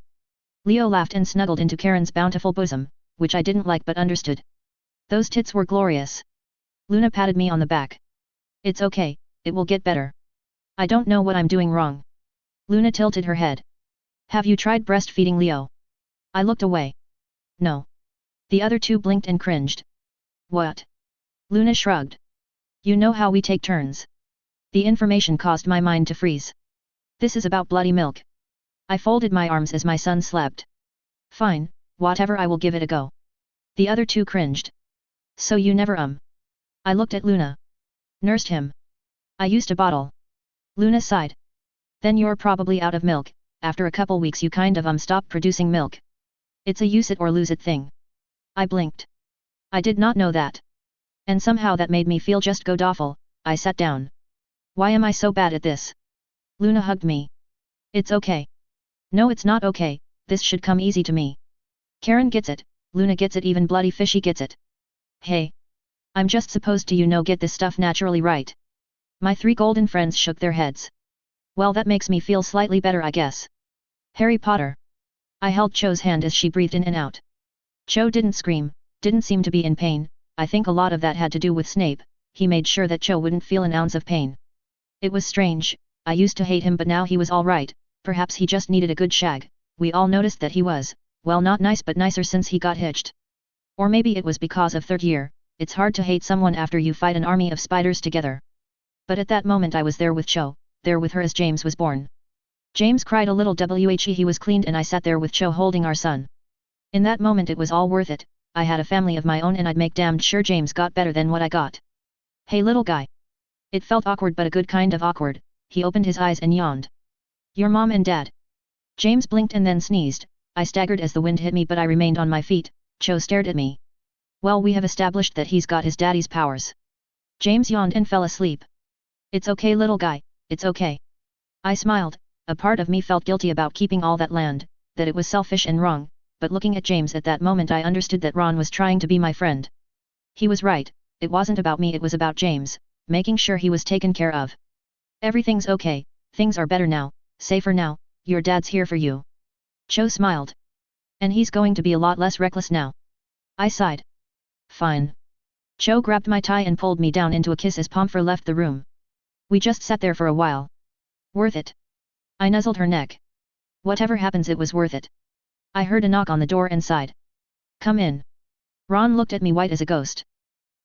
Leo laughed and snuggled into Karen's bountiful bosom, which I didn't like but understood. Those tits were glorious. Luna patted me on the back. It's okay, it will get better. I don't know what I'm doing wrong. Luna tilted her head. Have you tried breastfeeding Leo? I looked away. No. The other 2 blinked and cringed. What? Luna shrugged. You know how we take turns. The information caused my mind to freeze. This is about bloody milk. I folded my arms as my son slept. Fine, whatever, I will give it a go. The other 2 cringed. So you never I looked at Luna. Nursed him. I used a bottle. Luna sighed. Then you're probably out of milk. After a couple weeks you kind of stop producing milk. It's a use it or lose it thing. I blinked. I did not know that. And somehow that made me feel just god-awful. I sat down. Why am I so bad at this? Luna hugged me. It's okay. No, it's not okay, this should come easy to me. Karen gets it, Luna gets it, even bloody Fishy gets it. Hey. I'm just supposed to get this stuff naturally, right? My 3 golden friends shook their heads. Well, that makes me feel slightly better, I guess. Harry Potter. I held Cho's hand as she breathed in and out. Cho didn't scream, didn't seem to be in pain. I think a lot of that had to do with Snape. He made sure that Cho wouldn't feel an ounce of pain. It was strange. I used to hate him, but now he was all right. Perhaps he just needed a good shag. We all noticed that he was, well, not nice but nicer since he got hitched. Or maybe it was because of 3rd year. It's hard to hate someone after you fight an army of spiders together. But at that moment I was there with Cho, there with her as James was born. James cried a little he was cleaned and I sat there with Cho holding our son. In that moment it was all worth it. I had a family of my own and I'd make damned sure James got better than what I got. Hey little guy. It felt awkward, but a good kind of awkward. He opened his eyes and yawned. Your mom and dad. James blinked and then sneezed. I staggered as the wind hit me, but I remained on my feet. Cho stared at me. Well, we have established that he's got his daddy's powers. James yawned and fell asleep. It's okay little guy, it's okay. I smiled. A part of me felt guilty about keeping all that land, that it was selfish and wrong, but looking at James at that moment I understood that Ron was trying to be my friend. He was right, it wasn't about me, it was about James, making sure he was taken care of. Everything's okay, things are better now, safer now, your dad's here for you. Cho smiled. And he's going to be a lot less reckless now. I sighed. Fine. Cho grabbed my tie and pulled me down into a kiss as Pomfrey left the room. We just sat there for a while. Worth it. I nuzzled her neck. Whatever happens, it was worth it. I heard a knock on the door and sighed. Come in. Ron looked at me white as a ghost.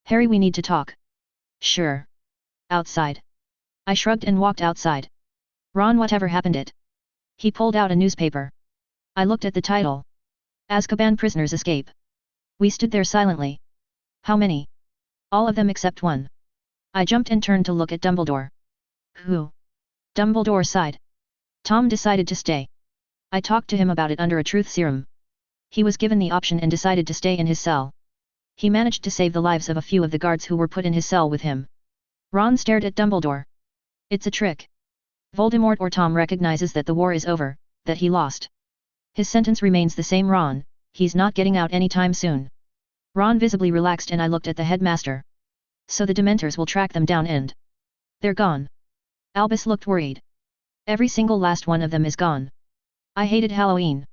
Harry, we need to talk. Sure. Outside. I shrugged and walked outside. Ron, whatever happened it? He pulled out a newspaper. I looked at the title. Azkaban prisoners escape. We stood there silently. How many? All of them except one. I jumped and turned to look at Dumbledore. Who? Dumbledore sighed. Tom decided to stay. I talked to him about it under a truth serum. He was given the option and decided to stay in his cell. He managed to save the lives of a few of the guards who were put in his cell with him. Ron stared at Dumbledore. It's a trick. Voldemort or Tom recognizes that the war is over, that he lost. His sentence remains the same, Ron, he's not getting out anytime soon. Ron visibly relaxed and I looked at the headmaster. So the Dementors will track them down and... they're gone. Albus looked worried. Every single last one of them is gone. I hated Halloween.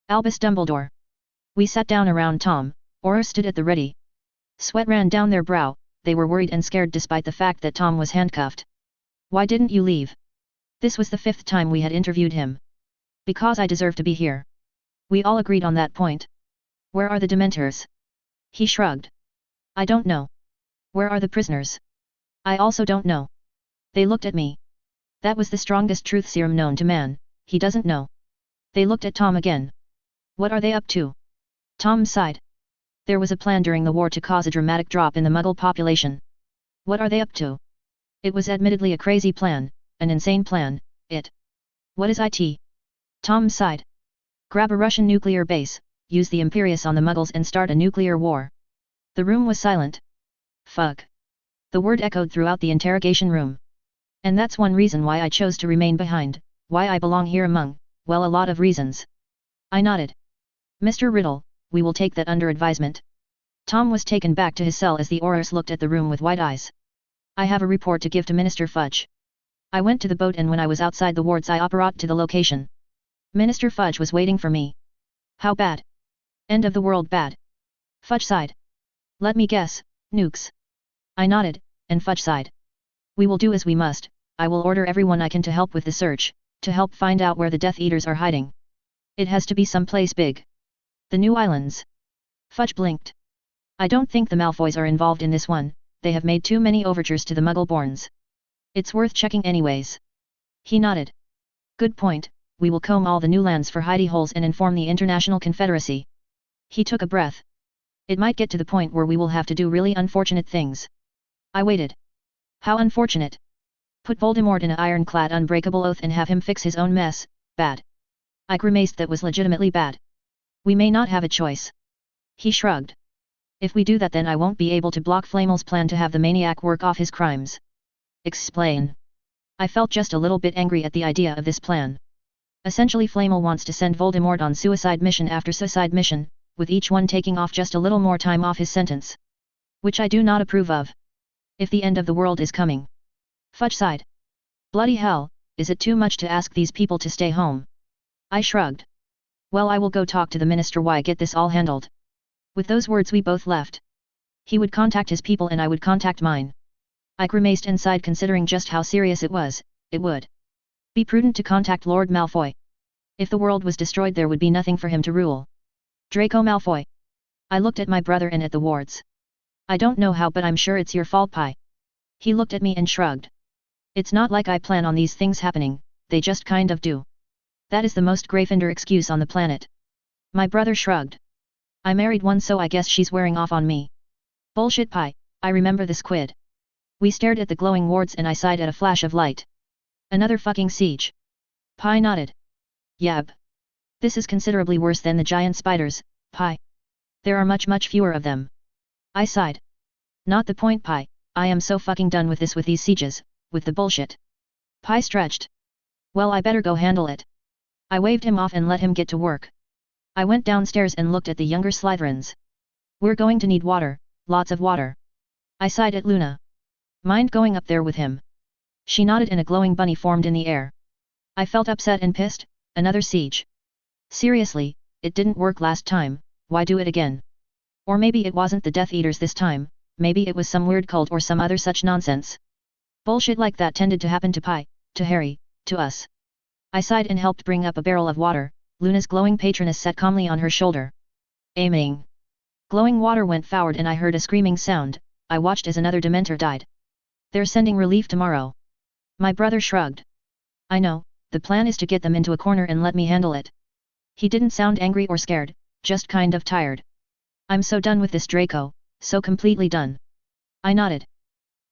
Albus Dumbledore. We sat down around Tom, Auror stood at the ready. Sweat ran down their brow, they were worried and scared despite the fact that Tom was handcuffed. Why didn't you leave? This was the 5th time we had interviewed him. Because I deserve to be here. We all agreed on that point. Where are the Dementors? He shrugged. I don't know. Where are the prisoners? I also don't know. They looked at me. That was the strongest truth serum known to man, he doesn't know. They looked at Tom again. What are they up to? Tom sighed. There was a plan during the war to cause a dramatic drop in the Muggle population. What are they up to? It was admittedly a crazy plan, an insane plan, What is it? Tom sighed. Grab a Russian nuclear base, use the Imperius on the Muggles and start a nuclear war. The room was silent. Fuck. The word echoed throughout the interrogation room. And that's one reason why I chose to remain behind, why I belong here among, well, a lot of reasons. I nodded. Mr. Riddle, we will take that under advisement. Tom was taken back to his cell as the Aurors looked at the room with wide eyes. I have a report to give to Minister Fudge. I went to the boat and when I was outside the wards I apparat to the location. Minister Fudge was waiting for me. How bad? End of the world bad. Fudge sighed. Let me guess, nukes. I nodded, and Fudge sighed. We will do as we must, I will order everyone I can to help with the search, to help find out where the Death Eaters are hiding. It has to be someplace big. The New Islands. Fudge blinked. I don't think the Malfoys are involved in this one, they have made too many overtures to the Muggle-borns. It's worth checking anyways. He nodded. Good point, we will comb all the new lands for hidey holes and inform the International Confederacy. He took a breath. It might get to the point where we will have to do really unfortunate things. I waited. How unfortunate? Put Voldemort in an ironclad unbreakable oath and have him fix his own mess, bad. I grimaced. That was legitimately bad. We may not have a choice. He shrugged. If we do that then I won't be able to block Flamel's plan to have the maniac work off his crimes. Explain. I felt just a little bit angry at the idea of this plan. Essentially Flamel wants to send Voldemort on suicide mission after suicide mission, with each one taking off just a little more time off his sentence. Which I do not approve of. If the end of the world is coming. Fudge sighed. Bloody hell, is it too much to ask these people to stay home? I shrugged. Well, I will go talk to the minister why get this all handled. With those words we both left. He would contact his people and I would contact mine. I grimaced and sighed considering just how serious it was. It would be prudent to contact Lord Malfoy. If the world was destroyed there would be nothing for him to rule. Draco Malfoy. I looked at my brother and at the wards. I don't know how but I'm sure it's your fault, Pi. He looked at me and shrugged. It's not like I plan on these things happening, they just kind of do. That is the most Gryffindor excuse on the planet. My brother shrugged. I married one so I guess she's wearing off on me. Bullshit, Pi, I remember this quid. We stared at the glowing wards and I sighed at a flash of light. Another fucking siege. Pi nodded. Yab. This is considerably worse than the giant spiders, Pi. There are much fewer of them. I sighed. Not the point, Pi, I am so fucking done with this, with these sieges, with the bullshit. Pi stretched. Well, I better go handle it. I waved him off and let him get to work. I went downstairs and looked at the younger Slytherins. We're going to need water, lots of water. I sighed at Luna. Mind going up there with him? She nodded and a glowing bunny formed in the air. I felt upset and pissed, another siege. Seriously, it didn't work last time, why do it again? Or maybe it wasn't the Death Eaters this time, maybe it was some weird cult or some other such nonsense. Bullshit like that tended to happen to Pi, to Harry, to us. I sighed and helped bring up a barrel of water. Luna's glowing patroness sat calmly on her shoulder. Aiming. Glowing water went forward and I heard a screaming sound. I watched as another Dementor died. They're sending relief tomorrow. My brother shrugged. I know, the plan is to get them into a corner and let me handle it. He didn't sound angry or scared, just kind of tired. I'm so done with this Draco, so completely done. I nodded.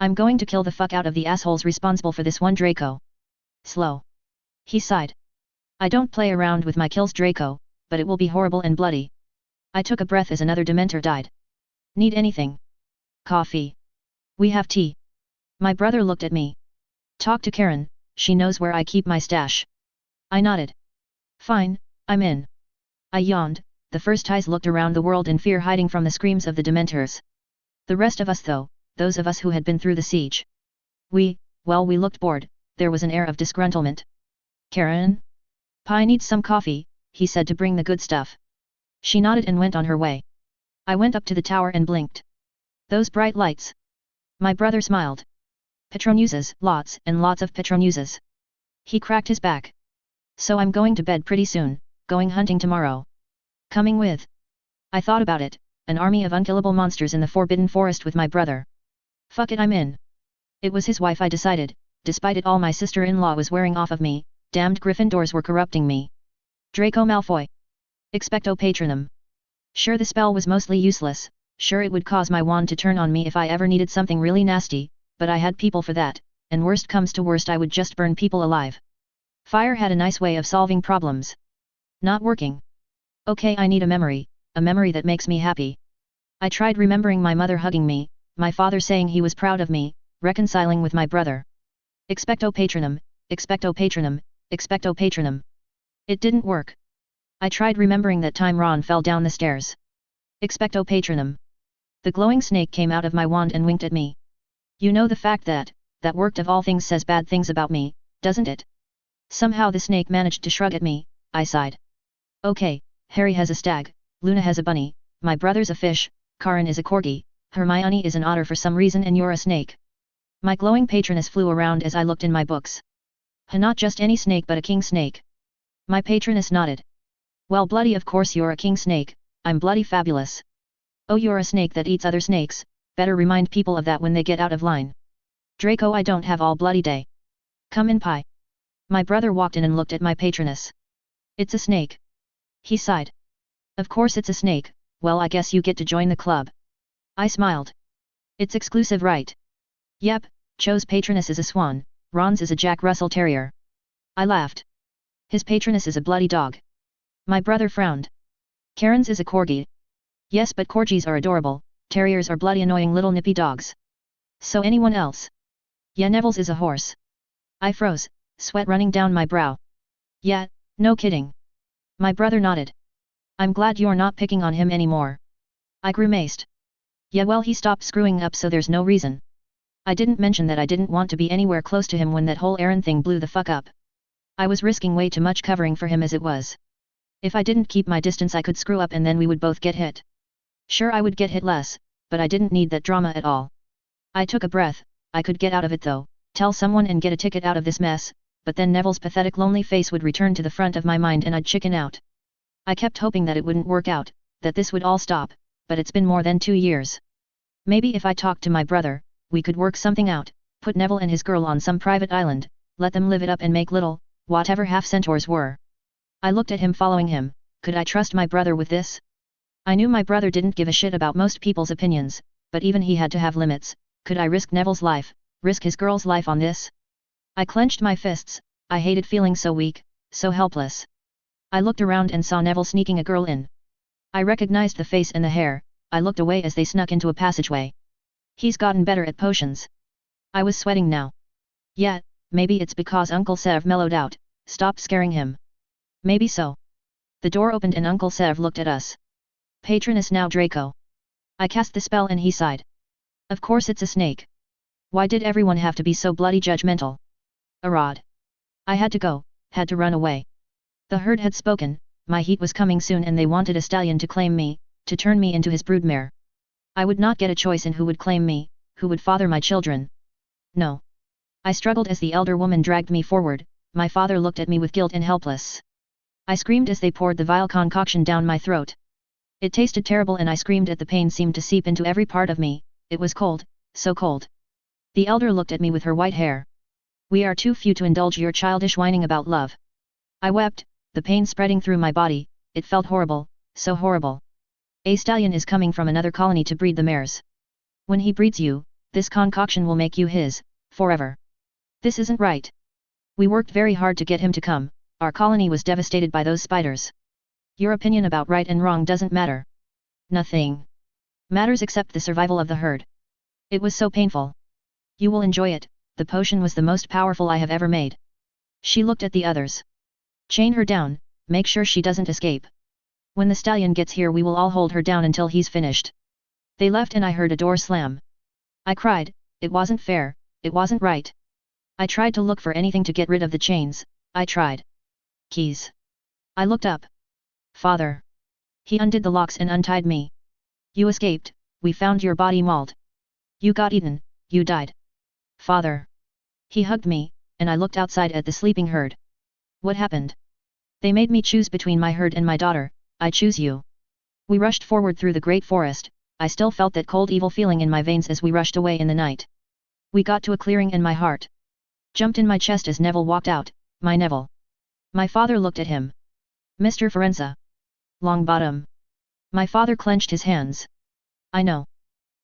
I'm going to kill the fuck out of the assholes responsible for this one Draco. Slow. He sighed. I don't play around with my kills, Draco, but it will be horrible and bloody. I took a breath as another Dementor died. Need anything? Coffee. We have tea. My brother looked at me. Talk to Karen, she knows where I keep my stash. I nodded. Fine, I'm in. I yawned. The first eyes looked around the world in fear, hiding from the screams of the Dementors. The rest of us though, those of us who had been through the siege. We looked bored, there was an air of disgruntlement. Karen? Pi needs some coffee, he said to bring the good stuff. She nodded and went on her way. I went up to the tower and blinked. Those bright lights. My brother smiled. Petronuses, lots and lots of Petronuses. He cracked his back. So I'm going to bed pretty soon, going hunting tomorrow. Coming with? I thought about it, an army of unkillable monsters in the Forbidden Forest with my brother. Fuck it, I'm in. It was his wife, I decided. Despite it all, my sister-in-law was wearing off of me, damned Gryffindors were corrupting me. Draco Malfoy. Expecto Patronum. Sure, the spell was mostly useless, sure it would cause my wand to turn on me if I ever needed something really nasty, but I had people for that, and worst comes to worst I would just burn people alive. Fire had a nice way of solving problems. Not working. Okay, I need a memory that makes me happy. I tried remembering my mother hugging me, my father saying he was proud of me, reconciling with my brother. Expecto Patronum, Expecto Patronum, Expecto Patronum. It didn't work. I tried remembering that time Ron fell down the stairs. Expecto Patronum. The glowing snake came out of my wand and winked at me. You know the fact that worked of all things says bad things about me, doesn't it? Somehow the snake managed to shrug at me, I sighed. Okay, Harry has a stag, Luna has a bunny, my brother's a fish, Karen is a corgi, Hermione is an otter for some reason and you're a snake. My glowing patroness flew around as I looked in my books. Not just any snake but a king snake. My patroness nodded. Well, bloody, of course you're a king snake, I'm bloody fabulous. Oh, you're a snake that eats other snakes, better remind people of that when they get out of line. Draco, I don't have all bloody day. Come in, Pi. My brother walked in and looked at my patroness. It's a snake. He sighed. Of course it's a snake, well I guess you get to join the club. I smiled. It's exclusive, right? Yep, Cho's patroness is a swan, Ron's is a Jack Russell Terrier. I laughed. His patroness is a bloody dog. My brother frowned. Karen's is a corgi. Yes, but corgis are adorable, terriers are bloody annoying little nippy dogs. So anyone else? Yeah, Neville's is a horse. I froze, sweat running down my brow. Yeah, no kidding. My brother nodded. I'm glad you're not picking on him anymore. I grimaced. Yeah, well, he stopped screwing up, so there's no reason. I didn't mention that I didn't want to be anywhere close to him when that whole Aaron thing blew the fuck up. I was risking way too much covering for him as it was. If I didn't keep my distance I could screw up and then we would both get hit. Sure, I would get hit less, but I didn't need that drama at all. I took a breath, I could get out of it though, tell someone and get a ticket out of this mess, but then Neville's pathetic lonely face would return to the front of my mind and I'd chicken out. I kept hoping that it wouldn't work out, that this would all stop, but it's been more than 2 years. Maybe if I talked to my brother, we could work something out, put Neville and his girl on some private island, let them live it up and make little, whatever half-centaurs were. I looked at him following him, could I trust my brother with this? I knew my brother didn't give a shit about most people's opinions, but even he had to have limits. Could I risk Neville's life, risk his girl's life on this? I clenched my fists, I hated feeling so weak, so helpless. I looked around and saw Neville sneaking a girl in. I recognized the face and the hair, I looked away as they snuck into a passageway. He's gotten better at potions. I was sweating now. Yeah, maybe it's because Uncle Sev mellowed out, stopped scaring him. Maybe so. The door opened and Uncle Sev looked at us. Patroness now Draco. I cast the spell and he sighed. Of course it's a snake. Why did everyone have to be so bloody judgmental? Arad. I had to go, had to run away. The herd had spoken, my heat was coming soon and they wanted a stallion to claim me, to turn me into his broodmare. I would not get a choice in who would claim me, who would father my children. No. I struggled as the elder woman dragged me forward, my father looked at me with guilt and helpless. I screamed as they poured the vile concoction down my throat. It tasted terrible and I screamed at the pain seemed to seep into every part of me, it was cold, so cold. The elder looked at me with her white hair. We are too few to indulge your childish whining about love. I wept, the pain spreading through my body, it felt horrible, so horrible. A stallion is coming from another colony to breed the mares. When he breeds you, this concoction will make you his, forever. This isn't right. We worked very hard to get him to come, our colony was devastated by those spiders. Your opinion about right and wrong doesn't matter. Nothing matters except the survival of the herd. It was so painful. You will enjoy it, the potion was the most powerful I have ever made. She looked at the others. Chain her down, make sure she doesn't escape. When the stallion gets here we will all hold her down until he's finished. They left and I heard a door slam. I cried, it wasn't fair, it wasn't right. I tried to look for anything to get rid of the chains, I tried. Keys. I looked up. Father. He undid the locks and untied me. You escaped, we found your body mauled. You got eaten, you died. Father. He hugged me, and I looked outside at the sleeping herd. What happened? They made me choose between my herd and my daughter. I choose you. We rushed forward through the great forest. I still felt that cold evil feeling in my veins as we rushed away in the night. We got to a clearing and my heart jumped in my chest as Neville walked out. My Neville. My father looked at him. Mr. Forenza. Longbottom. My father clenched his hands. I know.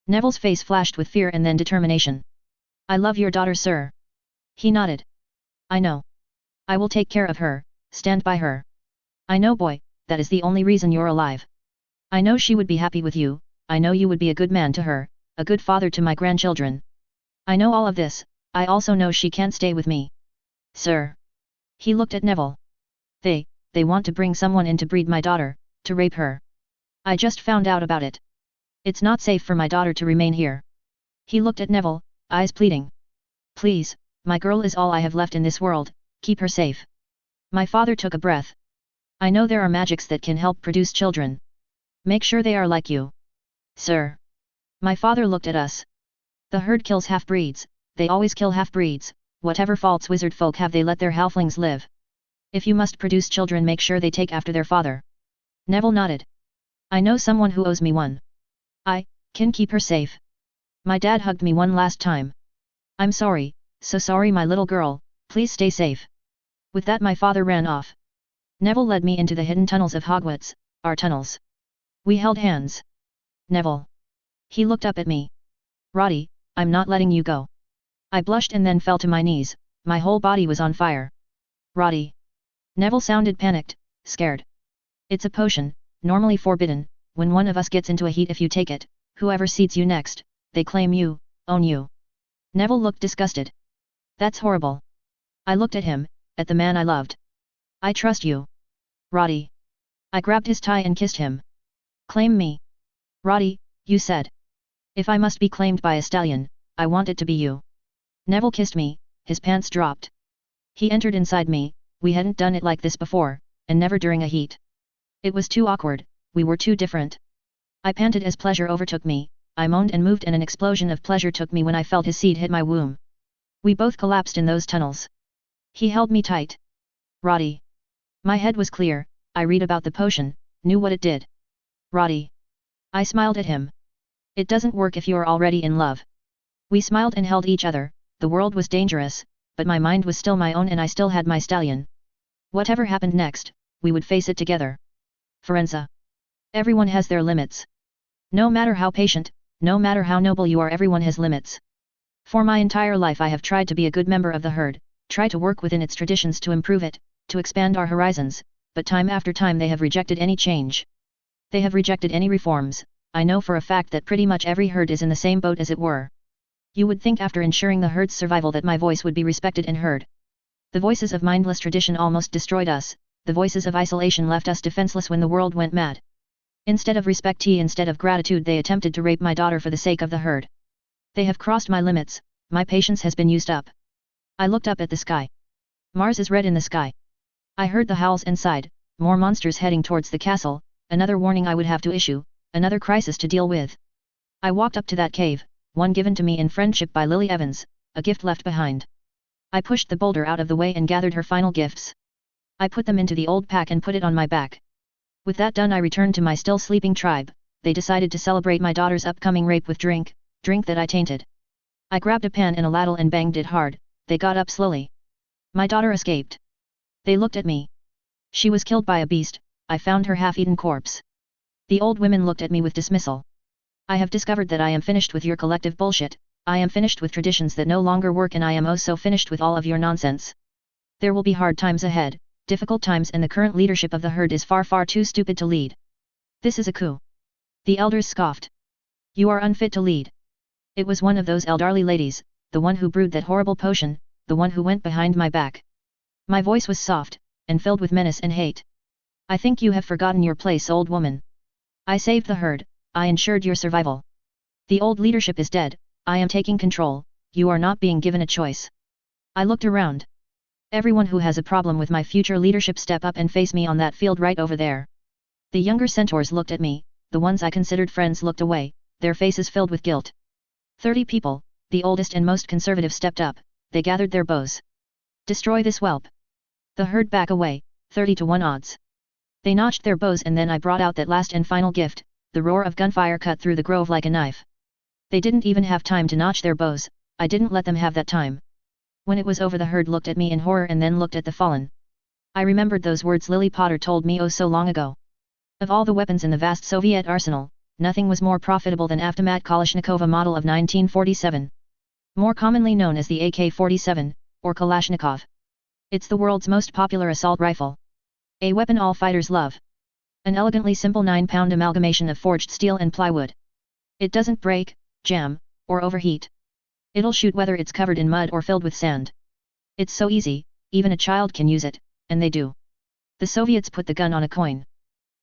Neville's face flashed with fear and then determination. I love your daughter, sir. He nodded. I know. I will take care of her, stand by her. I know, boy, that is the only reason you're alive. I know she would be happy with you, I know you would be a good man to her, a good father to my grandchildren. I know all of this, I also know she can't stay with me. Sir. He looked at Neville. They want to bring someone in to breed my daughter, to rape her. I just found out about it. It's not safe for my daughter to remain here. He looked at Neville, eyes pleading. Please, my girl is all I have left in this world, keep her safe. My father took a breath. I know there are magics that can help produce children. Make sure they are like you. Sir. My father looked at us. The herd kills half-breeds, they always kill half-breeds, whatever faults wizard folk have they let their halflings live. If you must produce children, make sure they take after their father. Neville nodded. I know someone who owes me one. I can keep her safe. My dad hugged me one last time. I'm sorry, so sorry my little girl, please stay safe. With that my father ran off. Neville led me into the hidden tunnels of Hogwarts, our tunnels. We held hands. Neville. He looked up at me. Roddy, I'm not letting you go. I blushed and then fell to my knees, my whole body was on fire. Roddy. Neville sounded panicked, scared. It's a potion, normally forbidden, when one of us gets into a heat if you take it, whoever seats you next, they claim you, own you. Neville looked disgusted. That's horrible. I looked at him, at the man I loved. I trust you. Roddy. I grabbed his tie and kissed him. Claim me. Roddy, you said. If I must be claimed by a stallion, I want it to be you. Neville kissed me, his pants dropped. He entered inside me, we hadn't done it like this before, and never during a heat. It was too awkward, we were too different. I panted as pleasure overtook me, I moaned and moved and an explosion of pleasure took me when I felt his seed hit my womb. We both collapsed in those tunnels. He held me tight. Roddy. My head was clear, I read about the potion, knew what it did. Roddy. I smiled at him. It doesn't work if you're already in love. We smiled and held each other, the world was dangerous, but my mind was still my own and I still had my stallion. Whatever happened next, we would face it together. Forenza. Everyone has their limits. No matter how patient, no matter how noble you are, everyone has limits. For my entire life I have tried to be a good member of the herd, try to work within its traditions to improve it, to expand our horizons, but time after time they have rejected any change. They have rejected any reforms. I know for a fact that pretty much every herd is in the same boat as it were. You would think after ensuring the herd's survival that my voice would be respected and heard. The voices of mindless tradition almost destroyed us, the voices of isolation left us defenseless when the world went mad. Instead of respect, instead of gratitude, they attempted to rape my daughter for the sake of the herd. They have crossed my limits, my patience has been used up. I looked up at the sky. Mars is red in the sky. I heard the howls and sighed, more monsters heading towards the castle, another warning I would have to issue, another crisis to deal with. I walked up to that cave, one given to me in friendship by Lily Evans, a gift left behind. I pushed the boulder out of the way and gathered her final gifts. I put them into the old pack and put it on my back. With that done I returned to my still sleeping tribe. They decided to celebrate my daughter's upcoming rape with drink that I tainted. I grabbed a pan and a ladle and banged it hard, they got up slowly. My daughter escaped. They looked at me. She was killed by a beast, I found her half-eaten corpse. The old women looked at me with dismissal. I have discovered that I am finished with your collective bullshit, I am finished with traditions that no longer work, and I am oh so finished with all of your nonsense. There will be hard times ahead, difficult times, and the current leadership of the herd is far too stupid to lead. This is a coup. The elders scoffed. You are unfit to lead. It was one of those elderly ladies, the one who brewed that horrible potion, the one who went behind my back. My voice was soft, and filled with menace and hate. I think you have forgotten your place, old woman. I saved the herd, I ensured your survival. The old leadership is dead, I am taking control, you are not being given a choice. I looked around. Everyone who has a problem with my future leadership step up and face me on that field right over there. The younger centaurs looked at me, the ones I considered friends looked away, their faces filled with guilt. 30 people, the oldest and most conservative stepped up, they gathered their bows. Destroy this whelp. The herd back away, 30 to 1 odds. They notched their bows and then I brought out that last and final gift, the roar of gunfire cut through the grove like a knife. They didn't even have time to notch their bows, I didn't let them have that time. When it was over the herd looked at me in horror and then looked at the fallen. I remembered those words Lily Potter told me oh so long ago. Of all the weapons in the vast Soviet arsenal, nothing was more profitable than Avtomat Kalashnikova model of 1947. More commonly known as the AK-47, or Kalashnikov. It's the world's most popular assault rifle. A weapon all fighters love. An elegantly simple 9-pound amalgamation of forged steel and plywood. It doesn't break, jam, or overheat. It'll shoot whether it's covered in mud or filled with sand. It's so easy, even a child can use it, and they do. The Soviets put the gun on a coin.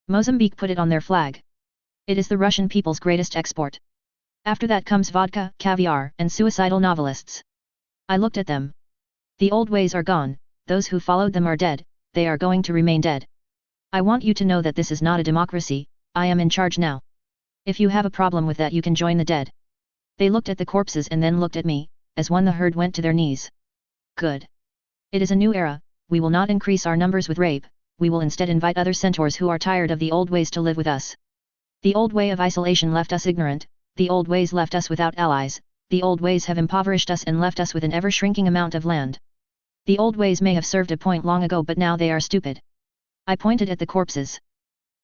Mozambique put it on their flag. It is the Russian people's greatest export. After that comes vodka, caviar, and suicidal novelists. I looked at them. The old ways are gone, those who followed them are dead, they are going to remain dead. I want you to know that this is not a democracy, I am in charge now. If you have a problem with that you can join the dead. They looked at the corpses and then looked at me, as one the herd went to their knees. Good. It is a new era, we will not increase our numbers with rape, we will instead invite other centaurs who are tired of the old ways to live with us. The old way of isolation left us ignorant, the old ways left us without allies, the old ways have impoverished us and left us with an ever-shrinking amount of land. The old ways may have served a point long ago but now they are stupid. I pointed at the corpses.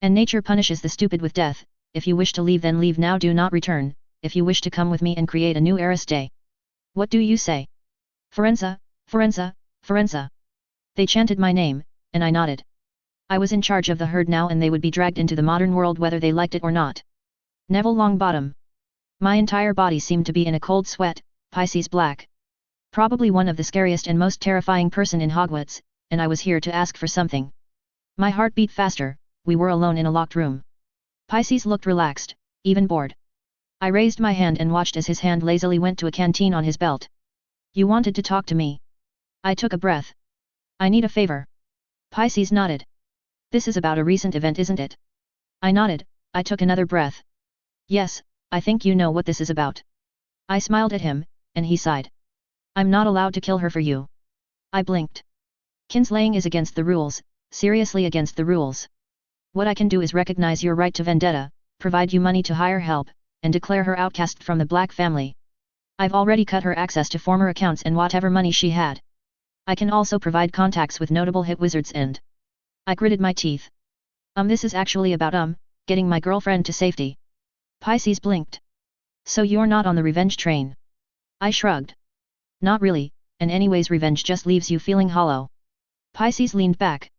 And nature punishes the stupid with death, if you wish to leave then leave now do not return, if you wish to come with me and create a new era stay. What do you say? Forenza, Forenza, Forenza. They chanted my name, and I nodded. I was in charge of the herd now and they would be dragged into the modern world whether they liked it or not. Neville Longbottom. My entire body seemed to be in a cold sweat, Pisces black. Probably one of the scariest and most terrifying person in Hogwarts, and I was here to ask for something. My heart beat faster, we were alone in a locked room. Pisces looked relaxed, even bored. I raised my hand and watched as his hand lazily went to a canteen on his belt. You wanted to talk to me. I took a breath. I need a favor. Pisces nodded. This is about a recent event isn't it? I nodded, I took another breath. Yes, I think you know what this is about. I smiled at him, and he sighed. I'm not allowed to kill her for you. I blinked. Kinslaying is against the rules, seriously against the rules. What I can do is recognize your right to vendetta, provide you money to hire help, and declare her outcast from the Black family. I've already cut her access to former accounts and whatever money she had. I can also provide contacts with notable hit wizards and... I gritted my teeth. This is actually about getting my girlfriend to safety. Pisces blinked. So you're not on the revenge train? I shrugged. Not really, and anyways revenge just leaves you feeling hollow. Pisces leaned back.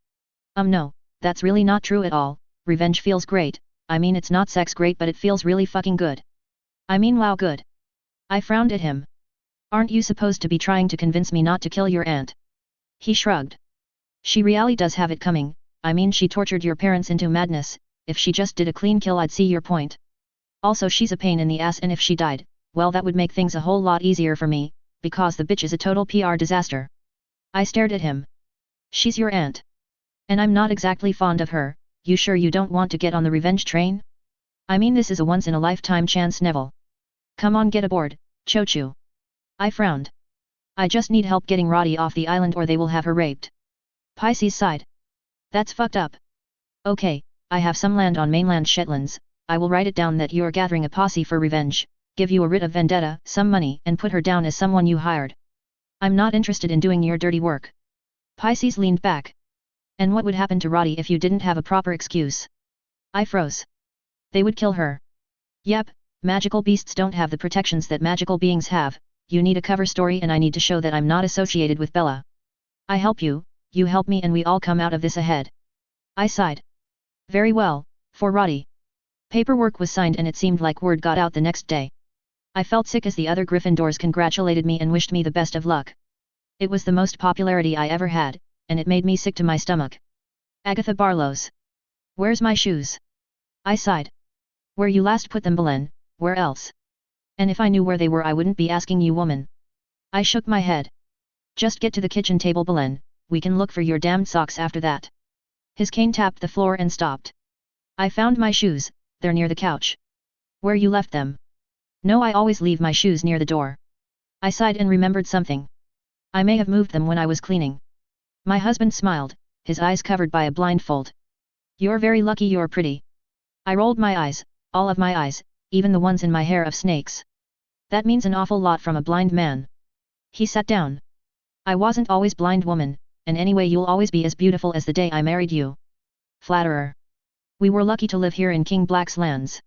No, that's really not true at all, revenge feels great, I mean it's not sex great but it feels really fucking good. I mean wow good. I frowned at him. Aren't you supposed to be trying to convince me not to kill your aunt? He shrugged. She really does have it coming, I mean she tortured your parents into madness, if she just did a clean kill I'd see your point. Also she's a pain in the ass and if she died, well that would make things a whole lot easier for me, because the bitch is a total PR disaster. I stared at him. She's your aunt. And I'm not exactly fond of her, you sure you don't want to get on the revenge train? I mean this is a once-in-a-lifetime chance Neville. Come on get aboard, Chochu. I frowned. I just need help getting Roddy off the island or they will have her raped. Pisces sighed. That's fucked up. Okay, I have some land on mainland Shetlands, I will write it down that you are gathering a posse for revenge, give you a writ of vendetta, some money and put her down as someone you hired. I'm not interested in doing your dirty work. Pisces leaned back. And what would happen to Roddy if you didn't have a proper excuse? I froze. They would kill her. Yep, magical beasts don't have the protections that magical beings have, you need a cover story and I need to show that I'm not associated with Bella. I help you, you help me and we all come out of this ahead. I sighed. Very well, for Roddy. Paperwork was signed and it seemed like word got out the next day. I felt sick as the other Gryffindors congratulated me and wished me the best of luck. It was the most popularity I ever had, and it made me sick to my stomach. Agatha Barlow's. Where's my shoes? I sighed. Where you last put them Belen, where else? And if I knew where they were I wouldn't be asking you woman. I shook my head. Just get to the kitchen table Belen, we can look for your damned socks after that. His cane tapped the floor and stopped. I found my shoes, they're near the couch. Where you left them? No, I always leave my shoes near the door. I sighed and remembered something. I may have moved them when I was cleaning. My husband smiled, his eyes covered by a blindfold. You're very lucky you're pretty. I rolled my eyes, all of my eyes, even the ones in my hair of snakes. That means an awful lot from a blind man. He sat down. I wasn't always blind, woman, and anyway you'll always be as beautiful as the day I married you. Flatterer. We were lucky to live here in King Black's lands.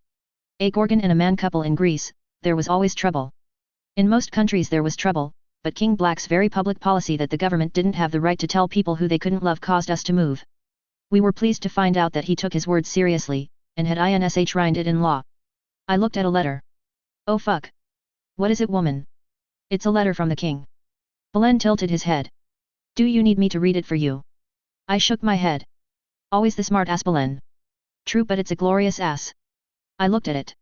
A Gorgon and a man couple in Greece, there was always trouble. In most countries there was trouble, but King Black's very public policy that the government didn't have the right to tell people who they couldn't love caused us to move. We were pleased to find out that he took his words seriously, and had enshrined it in law. I looked at a letter. Oh fuck. What is it, woman? It's a letter from the king. Belen tilted his head. Do you need me to read it for you? I shook my head. Always the smart ass Belen. True, but it's a glorious ass. I looked at it.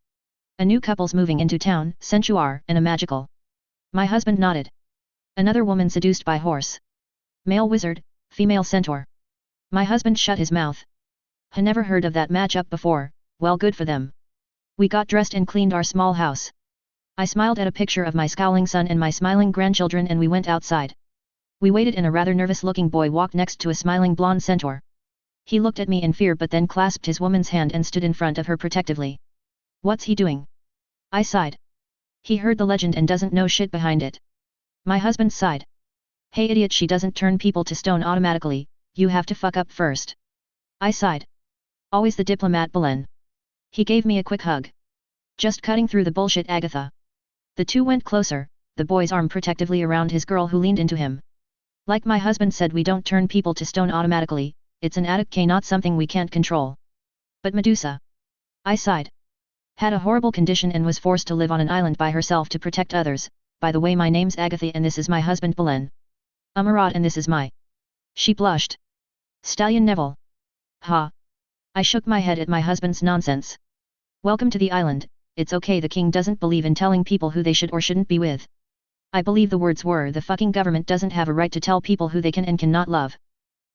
A new couple's moving into town, sensuar, and a magical. My husband nodded. Another woman seduced by horse. Male wizard, female centaur. My husband shut his mouth. I never heard of that match-up before, well good for them. We got dressed and cleaned our small house. I smiled at a picture of my scowling son and my smiling grandchildren and we went outside. We waited and a rather nervous-looking boy walked next to a smiling blonde centaur. He looked at me in fear but then clasped his woman's hand and stood in front of her protectively. What's he doing? I sighed. He heard the legend and doesn't know shit behind it. My husband sighed. Hey idiot, she doesn't turn people to stone automatically, you have to fuck up first. I sighed. Always the diplomat, Belen. He gave me a quick hug. Just cutting through the bullshit, Agatha. The two went closer, the boy's arm protectively around his girl who leaned into him. Like my husband said, we don't turn people to stone automatically, it's an addict, not something we can't control. But Medusa. I sighed. Had a horrible condition and was forced to live on an island by herself to protect others. By the way, my name's Agatha and this is my husband Belen. Amarat and this is my... She blushed. Stallion Neville. Ha. I shook my head at my husband's nonsense. Welcome to the island, it's okay, the king doesn't believe in telling people who they should or shouldn't be with. I believe the words were the fucking government doesn't have a right to tell people who they can and cannot love.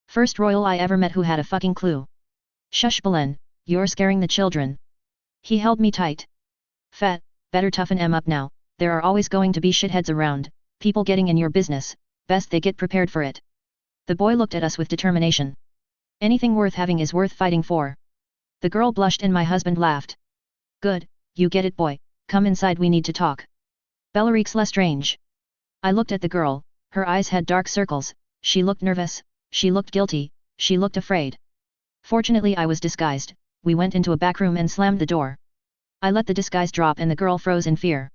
First royal I ever met who had a fucking clue. Shush Belen, you're scaring the children. He held me tight. Fat, better toughen em up now, there are always going to be shitheads around, people getting in your business, best they get prepared for it. The boy looked at us with determination. Anything worth having is worth fighting for. The girl blushed and my husband laughed. Good, you get it boy, come inside, we need to talk. Bellarix Lestrange. I looked at the girl, her eyes had dark circles, she looked nervous, she looked guilty, she looked afraid. Fortunately I was disguised, we went into a back room and slammed the door. I let the disguise drop and the girl froze in fear.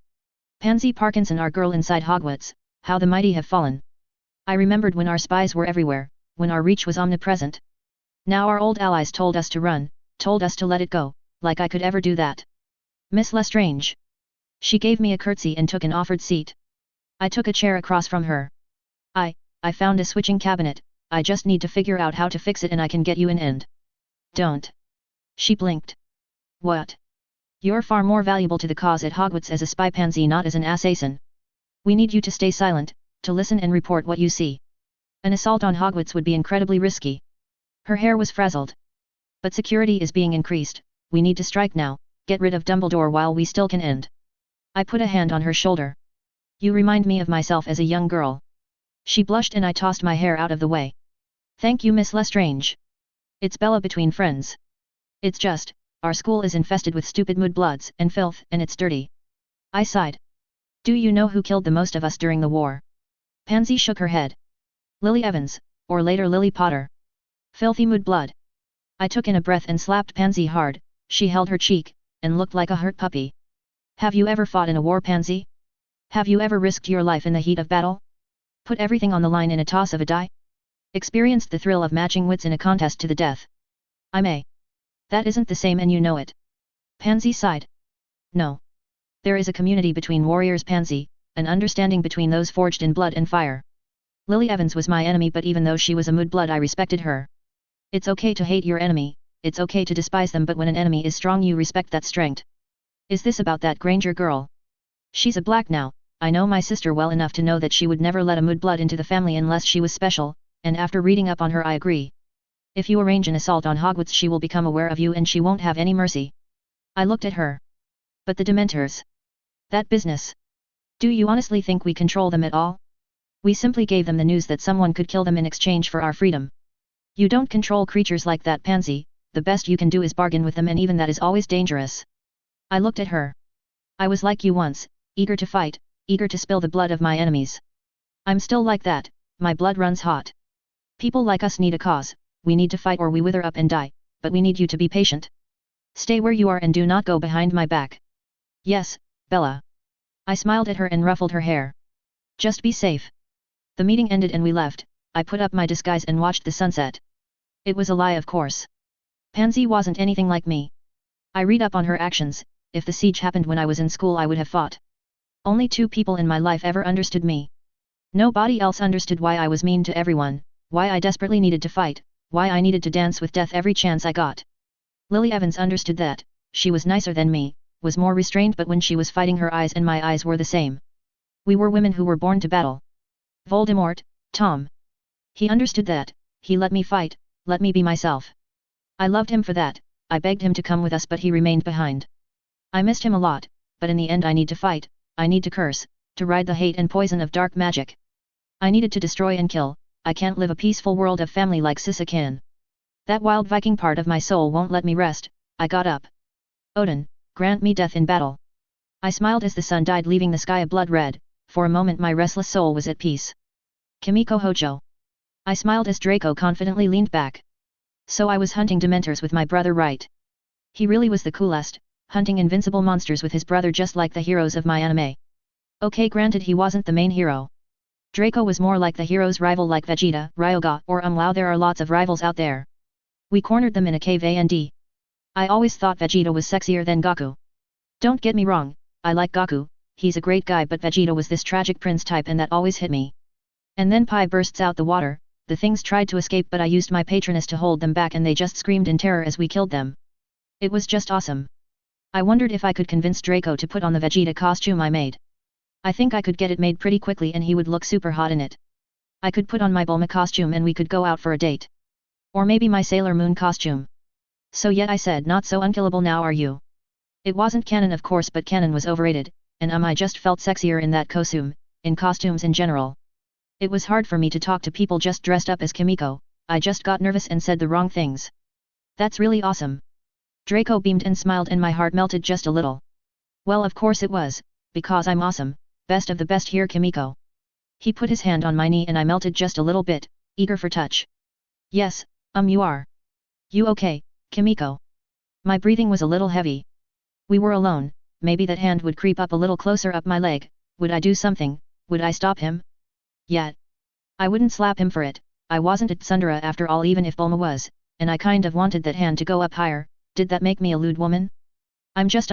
Pansy Parkinson, our girl inside Hogwarts, how the mighty have fallen. I remembered when our spies were everywhere, when our reach was omnipresent. Now our old allies told us to run, told us to let it go, like I could ever do that. Miss Lestrange. She gave me a curtsy and took an offered seat. I took a chair across from her. I found a switching cabinet, I just need to figure out how to fix it and I can get you an end. Don't. She blinked. What? You're far more valuable to the cause at Hogwarts as a spy, Pansy, not as an assassin. We need you to stay silent, to listen and report what you see. An assault on Hogwarts would be incredibly risky. Her hair was frazzled. But security is being increased, we need to strike now, get rid of Dumbledore while we still can end. I put a hand on her shoulder. You remind me of myself as a young girl. She blushed and I tossed my hair out of the way. Thank you, Miss Lestrange. It's Bella between friends. It's just, our school is infested with stupid mudbloods and filth and it's dirty. I sighed. Do you know who killed the most of us during the war? Pansy shook her head. Lily Evans, or later Lily Potter. Filthy mudblood. I took in a breath and slapped Pansy hard, she held her cheek, and looked like a hurt puppy. Have you ever fought in a war, Pansy? Have you ever risked your life in the heat of battle? Put everything on the line in a toss of a die? Experienced the thrill of matching wits in a contest to the death? I may. That isn't the same and you know it. Pansy sighed. No. There is a community between warriors, Pansy, an understanding between those forged in blood and fire. Lily Evans was my enemy, but even though she was a mudblood I respected her. It's okay to hate your enemy, it's okay to despise them, but when an enemy is strong you respect that strength. Is this about that Granger girl? She's a black now, I know my sister well enough to know that she would never let a mudblood into the family unless she was special, and after reading up on her I agree. If you arrange an assault on Hogwarts she will become aware of you and she won't have any mercy. I looked at her. But the Dementors. That business. Do you honestly think we control them at all? We simply gave them the news that someone could kill them in exchange for our freedom. You don't control creatures like that, Pansy, the best you can do is bargain with them, and even that is always dangerous. I looked at her. I was like you once, eager to fight, eager to spill the blood of my enemies. I'm still like that, my blood runs hot. People like us need a cause, we need to fight or we wither up and die, but we need you to be patient. Stay where you are and do not go behind my back. Yes, Bella. I smiled at her and ruffled her hair. Just be safe. The meeting ended and we left. I put up my disguise and watched the sunset. It was a lie, of course. Pansy wasn't anything like me. I read up on her actions. If the siege happened when I was in school I would have fought. Only 2 people in my life ever understood me. Nobody else understood why I was mean to everyone, why I desperately needed to fight, why I needed to dance with death every chance I got. Lily Evans understood that. She was nicer than me, was more restrained, but when she was fighting her eyes and my eyes were the same. We were women who were born to battle. Voldemort, Tom. He understood that. He let me fight, let me be myself. I loved him for that. I begged him to come with us but he remained behind. I missed him a lot, but in the end I need to fight, I need to curse, to ride the hate and poison of dark magic. I needed to destroy and kill. I can't live a peaceful world of family like Sissa can. That wild Viking part of my soul won't let me rest. I got up. Odin, grant me death in battle. I smiled as the sun died, leaving the sky a blood red. For a moment my restless soul was at peace. Kimiko Hojo. I smiled as Draco confidently leaned back. So I was hunting Dementors with my brother, right? He really was the coolest, hunting invincible monsters with his brother just like the heroes of my anime. Okay, granted he wasn't the main hero. Draco was more like the hero's rival, like Vegeta, Ryoga, or wow, there are lots of rivals out there. We cornered them in a cave and I always thought Vegeta was sexier than Goku. Don't get me wrong, I like Goku, he's a great guy, but Vegeta was this tragic prince type and that always hit me. And then Pi bursts out the water, the things tried to escape but I used my Patronus to hold them back and they just screamed in terror as we killed them. It was just awesome. I wondered if I could convince Draco to put on the Vegeta costume I made. I think I could get it made pretty quickly and he would look super hot in it. I could put on my Bulma costume and we could go out for a date. Or maybe my Sailor Moon costume. So yet I said, not so unkillable now, are you? It wasn't canon of course, but canon was overrated, and I just felt sexier in that costume, in costumes in general. It was hard for me to talk to people just dressed up as Kimiko, I just got nervous and said the wrong things. That's really awesome. Draco beamed and smiled and my heart melted just a little. Well, of course it was, because I'm awesome, best of the best here, Kimiko. He put his hand on my knee and I melted just a little bit, eager for touch. Yes, you are. You okay, Kimiko? My breathing was a little heavy. We were alone, maybe that hand would creep up a little closer up my leg, would I do something, would I stop him? Yet. I wouldn't slap him for it, I wasn't a Tsundere after all, even if Bulma was, and I kind of wanted that hand to go up higher. Did that make me a lewd woman? I'm just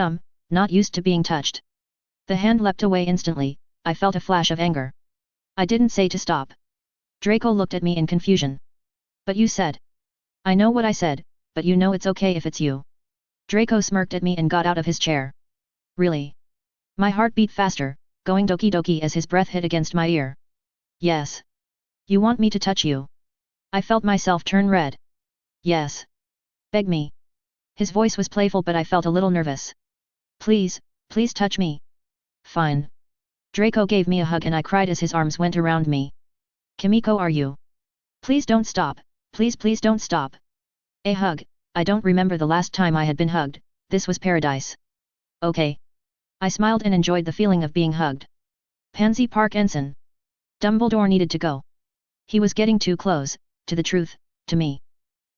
not used to being touched. The hand leapt away instantly, I felt a flash of anger. I didn't say to stop. Draco looked at me in confusion. But you said. I know what I said, but you know it's okay if it's you. Draco smirked at me and got out of his chair. Really? My heart beat faster, going doki doki as his breath hit against my ear. Yes. You want me to touch you? I felt myself turn red. Yes. Beg me. His voice was playful but I felt a little nervous. Please, please touch me. Fine. Draco gave me a hug and I cried as his arms went around me. Kimiko, are you? Please don't stop, please don't stop. A hug, I don't remember the last time I had been hugged, this was paradise. Okay. I smiled and enjoyed the feeling of being hugged. Pansy Park Ensign. Dumbledore needed to go. He was getting too close, to the truth, to me.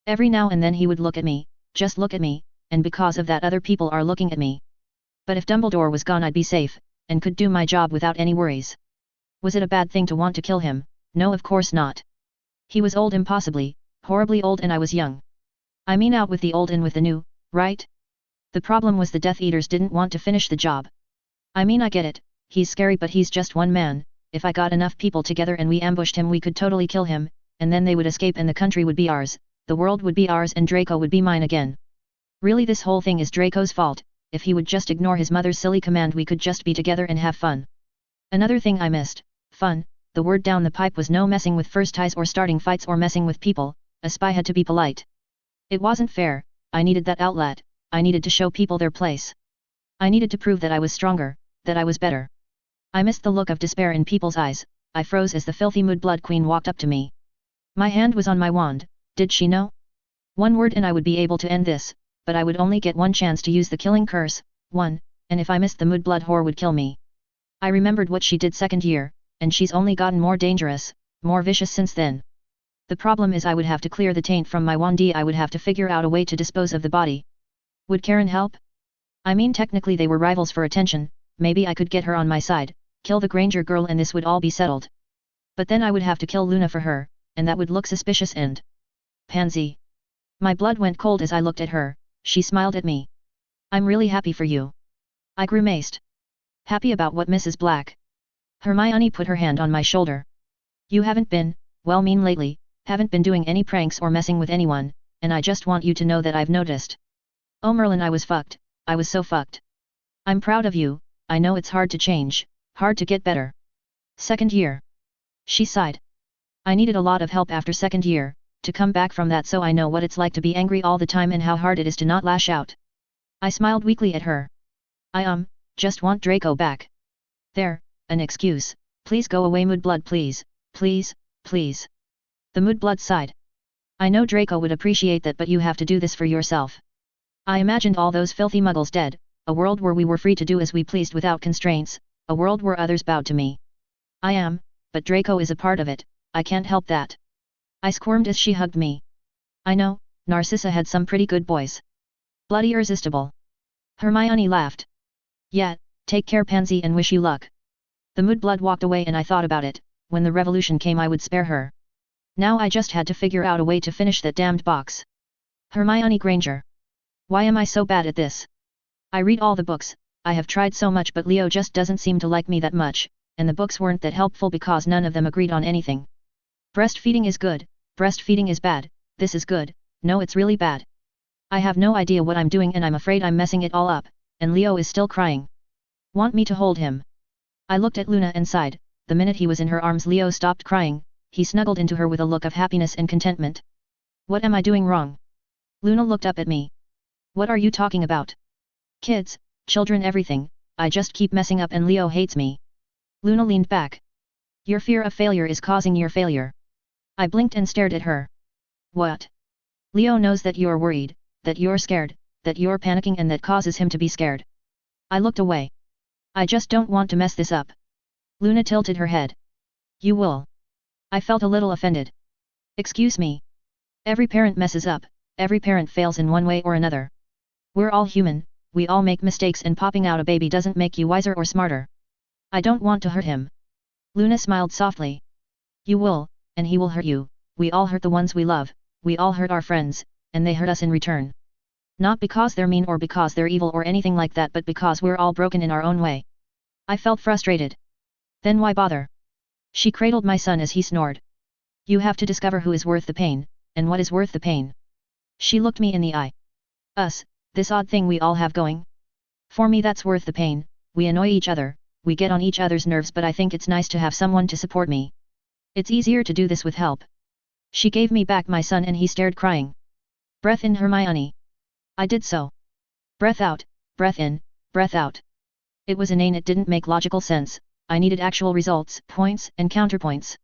Every now and then he would look at me, just look at me, and because of that other people are looking at me. But if Dumbledore was gone I'd be safe, and could do my job without any worries. Was it a bad thing to want to kill him? No, of course not. He was old, impossibly, horribly old, and I was young. I mean out with the old and with the new, right? The problem was the Death Eaters didn't want to finish the job. I mean I get it, he's scary but he's just one man, if I got enough people together and we ambushed him we could totally kill him, and then they would escape and the country would be ours, the world would be ours and Draco would be mine again. Really this whole thing is Draco's fault, if he would just ignore his mother's silly command we could just be together and have fun. Another thing I missed, fun, the word down the pipe was no messing with first ties or starting fights or messing with people, a spy had to be polite. It wasn't fair, I needed that outlet, I needed to show people their place. I needed to prove that I was stronger, that I was better. I missed the look of despair in people's eyes, I froze as the filthy mood-blood queen walked up to me. My hand was on my wand, did she know? One word and I would be able to end this, but I would only get one chance to use the killing curse, one, and if I missed the mood-blood whore would kill me. I remembered what she did second year, and she's only gotten more dangerous, more vicious since then. The problem is I would have to clear the taint from my wand. I would have to figure out a way to dispose of the body. Would Karen help? I mean technically they were rivals for attention, maybe I could get her on my side, kill the Granger girl and this would all be settled. But then I would have to kill Luna for her, and that would look suspicious and... Pansy. My blood went cold as I looked at her, she smiled at me. I'm really happy for you. I grimaced. Happy about what, Mrs. Black? Hermione put her hand on my shoulder. You haven't been, well, mean lately, haven't been doing any pranks or messing with anyone, and I just want you to know that I've noticed. Oh Merlin, I was fucked, I was so fucked. I'm proud of you, I know it's hard to change, hard to get better. Second year. She sighed. I needed a lot of help after second year, to come back from that, so I know what it's like to be angry all the time and how hard it is to not lash out. I smiled weakly at her. I just want Draco back. There, an excuse, please go away Moodblood, please, please, please. The Moodblood sighed. I know Draco would appreciate that, but you have to do this for yourself. I imagined all those filthy muggles dead, a world where we were free to do as we pleased without constraints, a world where others bowed to me. I am, but Draco is a part of it, I can't help that. I squirmed as she hugged me. I know, Narcissa had some pretty good boys. Bloody irresistible. Hermione laughed. Yeah, take care Pansy and wish you luck. The Moodblood walked away and I thought about it, when the revolution came I would spare her. Now I just had to figure out a way to finish that damned box. Hermione Granger. Why am I so bad at this? I read all the books, I have tried so much, but Leo just doesn't seem to like me that much, and the books weren't that helpful because none of them agreed on anything. Breastfeeding is good, breastfeeding is bad, this is good, no it's really bad. I have no idea what I'm doing and I'm afraid I'm messing it all up, and Leo is still crying. Want me to hold him? I looked at Luna and sighed. The minute he was in her arms Leo stopped crying, he snuggled into her with a look of happiness and contentment. What am I doing wrong? Luna looked up at me. What are you talking about? Kids, children, everything, I just keep messing up and Leo hates me. Luna leaned back. Your fear of failure is causing your failure. I blinked and stared at her. What? Leo knows that you're worried, that you're scared, that you're panicking and that causes him to be scared. I looked away. I just don't want to mess this up. Luna tilted her head. You will. I felt a little offended. Excuse me. Every parent messes up, every parent fails in one way or another. We're all human, we all make mistakes and popping out a baby doesn't make you wiser or smarter. I don't want to hurt him. Luna smiled softly. You will, and he will hurt you, we all hurt the ones we love, we all hurt our friends, and they hurt us in return. Not because they're mean or because they're evil or anything like that, but because we're all broken in our own way. I felt frustrated. Then why bother? She cradled my son as he snored. You have to discover who is worth the pain, and what is worth the pain. She looked me in the eye. Us, this odd thing we all have going. For me that's worth the pain, we annoy each other, we get on each other's nerves, but I think it's nice to have someone to support me. It's easier to do this with help. She gave me back my son and he stared crying. Breath in Hermione. I did so. Breath out, breath in, breath out. It was inane, it didn't make logical sense, I needed actual results, points and counterpoints.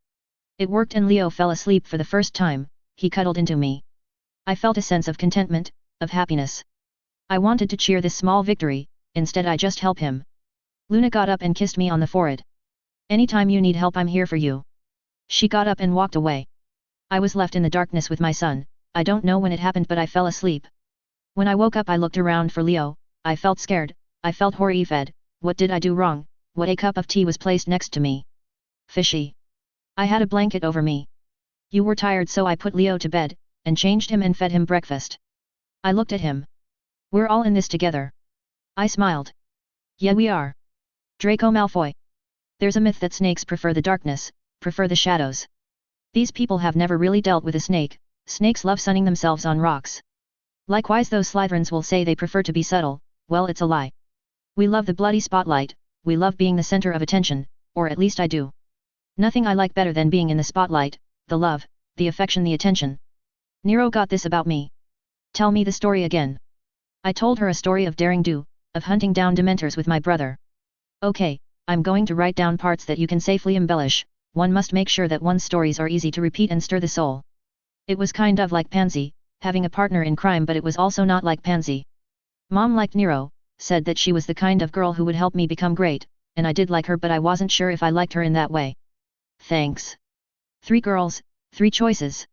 It worked and Leo fell asleep for the first time, he cuddled into me. I felt a sense of contentment, of happiness. I wanted to cheer this small victory, instead I just help him. Luna got up and kissed me on the forehead. Anytime you need help I'm here for you. She got up and walked away. I was left in the darkness with my son, I don't know when it happened but I fell asleep. When I woke up I looked around for Leo, I felt scared, I felt horrified. What did I do wrong? What? A cup of tea was placed next to me. Fishy. I had a blanket over me. You were tired so I put Leo to bed, and changed him and fed him breakfast. I looked at him. We're all in this together. I smiled. Yeah we are. Draco Malfoy. There's a myth that snakes prefer the darkness, prefer the shadows. These people have never really dealt with a snake, snakes love sunning themselves on rocks. Likewise those Slytherins will say they prefer to be subtle, well it's a lie. We love the bloody spotlight, we love being the center of attention, or at least I do. Nothing I like better than being in the spotlight, the love, the affection, the attention. Nero got this about me. Tell me the story again. I told her a story of daring do, of hunting down dementors with my brother. Okay, I'm going to write down parts that you can safely embellish. One must make sure that one's stories are easy to repeat and stir the soul. It was kind of like Pansy, having a partner in crime, but it was also not like Pansy. Mom liked Nero, said that she was the kind of girl who would help me become great, and I did like her, but I wasn't sure if I liked her in that way. Thanks. 3 girls, 3 choices.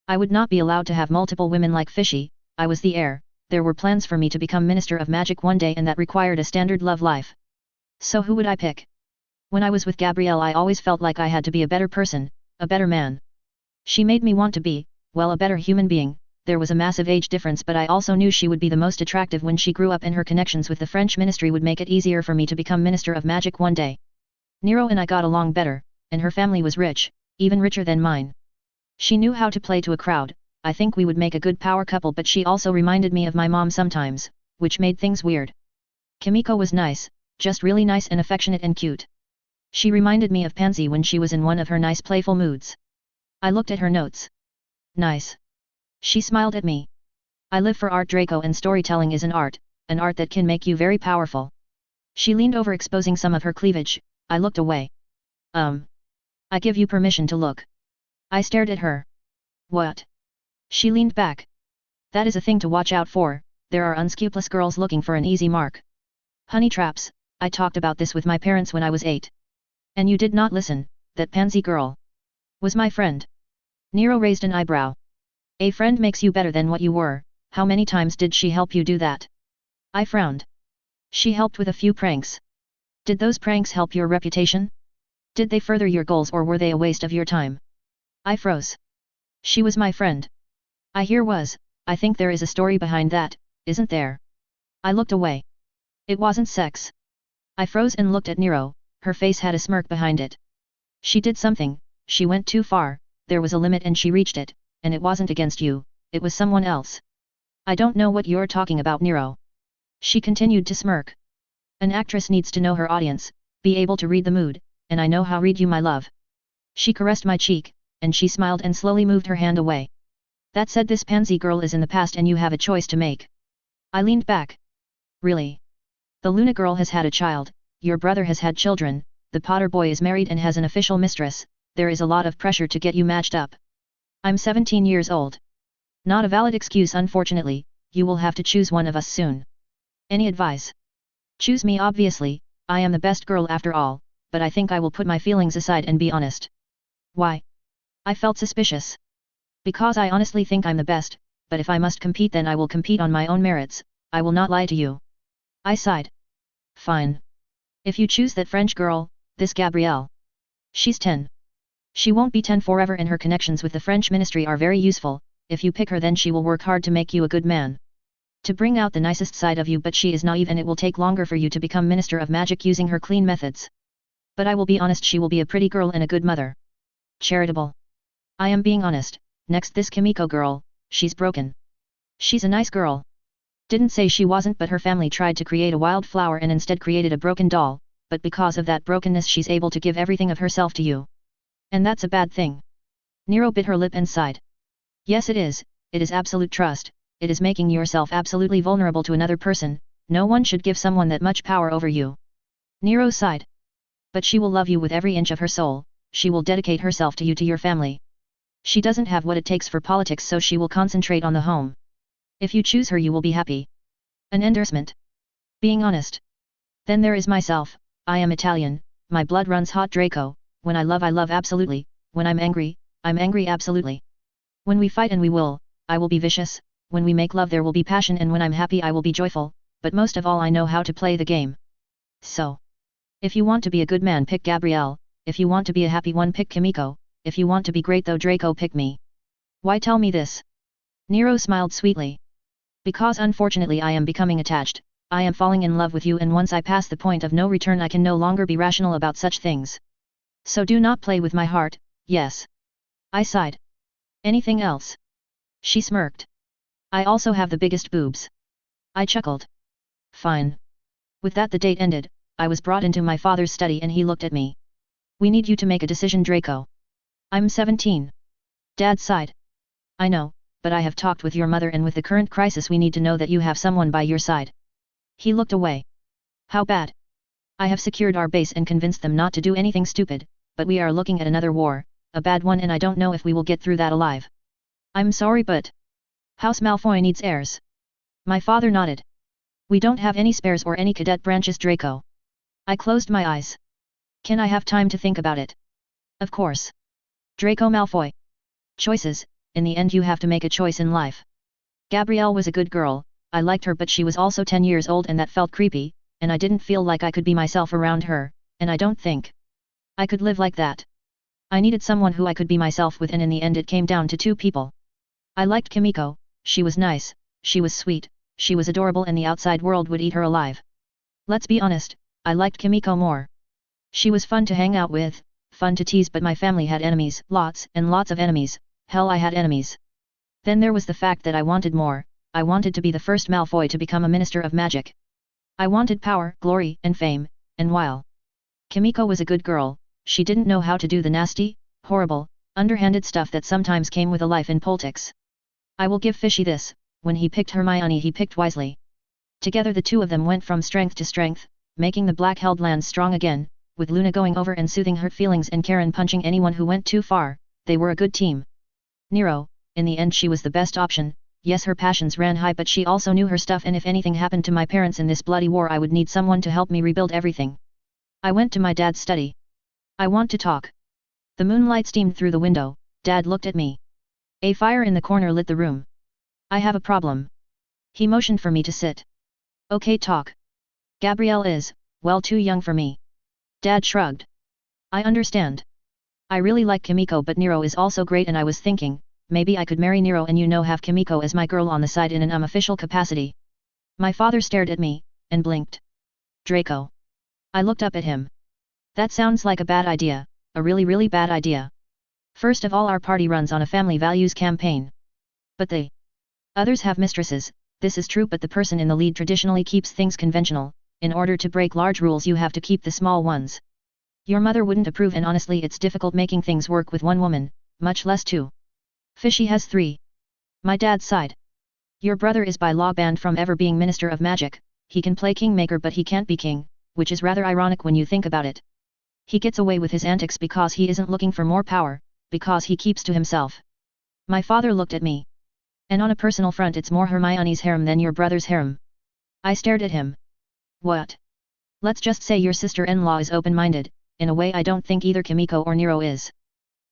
I would not be allowed to have multiple women like Fishy. I was the heir. There were plans for me to become Minister of Magic one day, and that required a standard love life. So who would I pick? When I was with Gabrielle, I always felt like I had to be a better person, a better man. She made me want to be, well, a better human being. There was a massive age difference, but I also knew she would be the most attractive when she grew up, and her connections with the French ministry would make it easier for me to become Minister of Magic one day. Nero and I got along better, and her family was rich, even richer than mine. She knew how to play to a crowd. I think we would make a good power couple, but she also reminded me of my mom sometimes, which made things weird. Kimiko was nice, just really nice and affectionate and cute. She reminded me of Pansy when she was in one of her nice playful moods. I looked at her notes. Nice. She smiled at me. I live for art, Draco, and storytelling is an art that can make you very powerful. She leaned over, exposing some of her cleavage. I looked away. I give you permission to look. I stared at her. What? She leaned back. That is a thing to watch out for. There are unscrupulous girls looking for an easy mark. Honey traps. I talked about this with my parents when I was 8. And you did not listen. That Pansy girl was my friend. Nero raised an eyebrow. A friend makes you better than what you were. How many times did she help you do that? I frowned. She helped with a few pranks. Did those pranks help your reputation? Did they further your goals, or were they a waste of your time? I froze. She was my friend. I think there is a story behind that, isn't there? I looked away. It wasn't sex. I froze and looked at Nero. Her face had a smirk behind it. She did something, she went too far, there was a limit and she reached it, and it wasn't against you, it was someone else. I don't know what you're talking about, Nero. She continued to smirk. An actress needs to know her audience, be able to read the mood, and I know how read you, my love. She caressed my cheek, and she smiled and slowly moved her hand away. That said, this Pansy girl is in the past and you have a choice to make. I leaned back. Really? The Luna girl has had a child, your brother has had children, the Potter boy is married and has an official mistress, there is a lot of pressure to get you matched up. I'm 17 years old. Not a valid excuse, unfortunately. You will have to choose one of us soon. Any advice? Choose me, obviously. I am the best girl after all, but I think I will put my feelings aside and be honest. Why? I felt suspicious. Because I honestly think I'm the best, but if I must compete, then I will compete on my own merits. I will not lie to you. I sighed. Fine. If you choose that French girl, this Gabrielle. She's 10. She won't be 10 forever, and her connections with the French ministry are very useful. If you pick her, then she will work hard to make you a good man. To bring out the nicest side of you, but she is naive and it will take longer for you to become Minister of Magic using her clean methods. But I will be honest, she will be a pretty girl and a good mother. Charitable. I am being honest. Next, this Kimiko girl, she's broken. She's a nice girl. Didn't say she wasn't, but her family tried to create a wildflower and instead created a broken doll, but because of that brokenness she's able to give everything of herself to you. And that's a bad thing. Nero bit her lip and sighed. Yes, it is absolute trust, it is making yourself absolutely vulnerable to another person. No one should give someone that much power over you. Nero sighed. But she will love you with every inch of her soul, she will dedicate herself to you, to your family. She doesn't have what it takes for politics, so she will concentrate on the home. If you choose her, you will be happy. An endorsement. Being honest. Then there is myself. I am Italian, my blood runs hot, Draco. When I love absolutely, when I'm angry absolutely. When we fight, and I will be vicious, when we make love there will be passion, and when I'm happy I will be joyful, but most of all I know how to play the game. So. If you want to be a good man, pick Gabrielle. If you want to be a happy one, pick Kimiko. If you want to be great though, Draco, pick me. Why tell me this? Nero smiled sweetly. Because unfortunately I am becoming attached, I am falling in love with you, and once I pass the point of no return I can no longer be rational about such things. So do not play with my heart, yes. I sighed. Anything else? She smirked. I also have the biggest boobs. I chuckled. Fine. With that the date ended. I was brought into my father's study and he looked at me. We need you to make a decision, Draco. I'm 17. Dad sighed. I know, but I have talked with your mother, and with the current crisis we need to know that you have someone by your side. He looked away. How bad? I have secured our base and convinced them not to do anything stupid, but we are looking at another war, a bad one, and I don't know if we will get through that alive. I'm sorry, but House Malfoy needs heirs. My father nodded. We don't have any spares or any cadet branches, Draco. I closed my eyes. Can I have time to think about it? Of course. Draco Malfoy. Choices, in the end you have to make a choice in life. Gabrielle was a good girl, I liked her, but she was also 10 years old and that felt creepy, and I didn't feel like I could be myself around her, and I don't think I could live like that. I needed someone who I could be myself with, and in the end it came down to two people. I liked Kimiko, she was nice, she was sweet, she was adorable, and the outside world would eat her alive. Let's be honest, I liked Kimiko more. She was fun to hang out with, fun to tease, but my family had enemies, lots and lots of enemies. Hell, I had enemies. Then there was the fact that I wanted more. I wanted to be the first Malfoy to become a Minister of Magic. I wanted power, glory, and fame, and while Kimiko was a good girl, she didn't know how to do the nasty, horrible, underhanded stuff that sometimes came with a life in politics. I will give Fishy this, when he picked Hermione he picked wisely. Together the two of them went from strength to strength, making the Black-held lands strong again, with Luna going over and soothing hurt feelings and Karen punching anyone who went too far. They were a good team. Nero, in the end she was the best option. Yes, her passions ran high, but she also knew her stuff, and if anything happened to my parents in this bloody war I would need someone to help me rebuild everything. I went to my dad's study. I want to talk. The moonlight steamed through the window. Dad looked at me. A fire in the corner lit the room. I have a problem. He motioned for me to sit. Okay, talk. Gabrielle is, well, too young for me. Dad shrugged. I understand. I really like Kimiko, but Nero is also great, and I was thinking, maybe I could marry Nero and have Kimiko as my girl on the side in an unofficial capacity. My father stared at me, and blinked. Draco. I looked up at him. That sounds like a bad idea, a really bad idea. First of all, our party runs on a family values campaign. But the others have mistresses, this is true, but the person in the lead traditionally keeps things conventional. In order to break large rules you have to keep the small ones. Your mother wouldn't approve, and honestly it's difficult making things work with one woman, much less two. Fishy has 3. My dad sighed. Your brother is by law banned from ever being Minister of Magic. He can play Kingmaker but he can't be king, which is rather ironic when you think about it. He gets away with his antics because he isn't looking for more power, because he keeps to himself. My father looked at me. And on a personal front it's more Hermione's harem than your brother's harem. I stared at him. What? Let's just say your sister-in-law is open-minded, in a way I don't think either Kimiko or Nero is.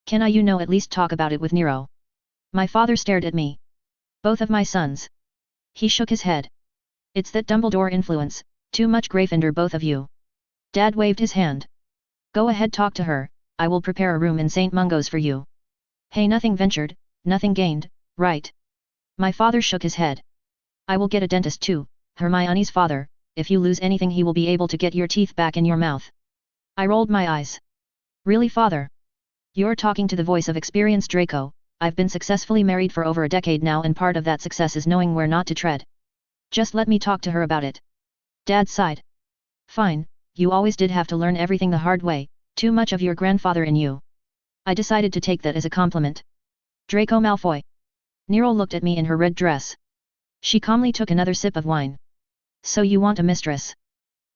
Can I at least talk about it with Nero? My father stared at me. Both of my sons. He shook his head. It's that Dumbledore influence, too much Gryffindor both of you. Dad waved his hand. Go ahead, talk to her, I will prepare a room in St. Mungo's for you. Hey, nothing ventured, nothing gained, right? My father shook his head. I will get a dentist too, Hermione's father. If you lose anything he will be able to get your teeth back in your mouth. I rolled my eyes. Really, father? You're talking to the voice of experience, Draco. I've been successfully married for over a decade now, and part of that success is knowing where not to tread. Just let me talk to her about it. Dad sighed. Fine, you always did have to learn everything the hard way, too much of your grandfather in you. I decided to take that as a compliment. Draco Malfoy. Nero looked at me in her red dress. She calmly took another sip of wine. So you want a mistress?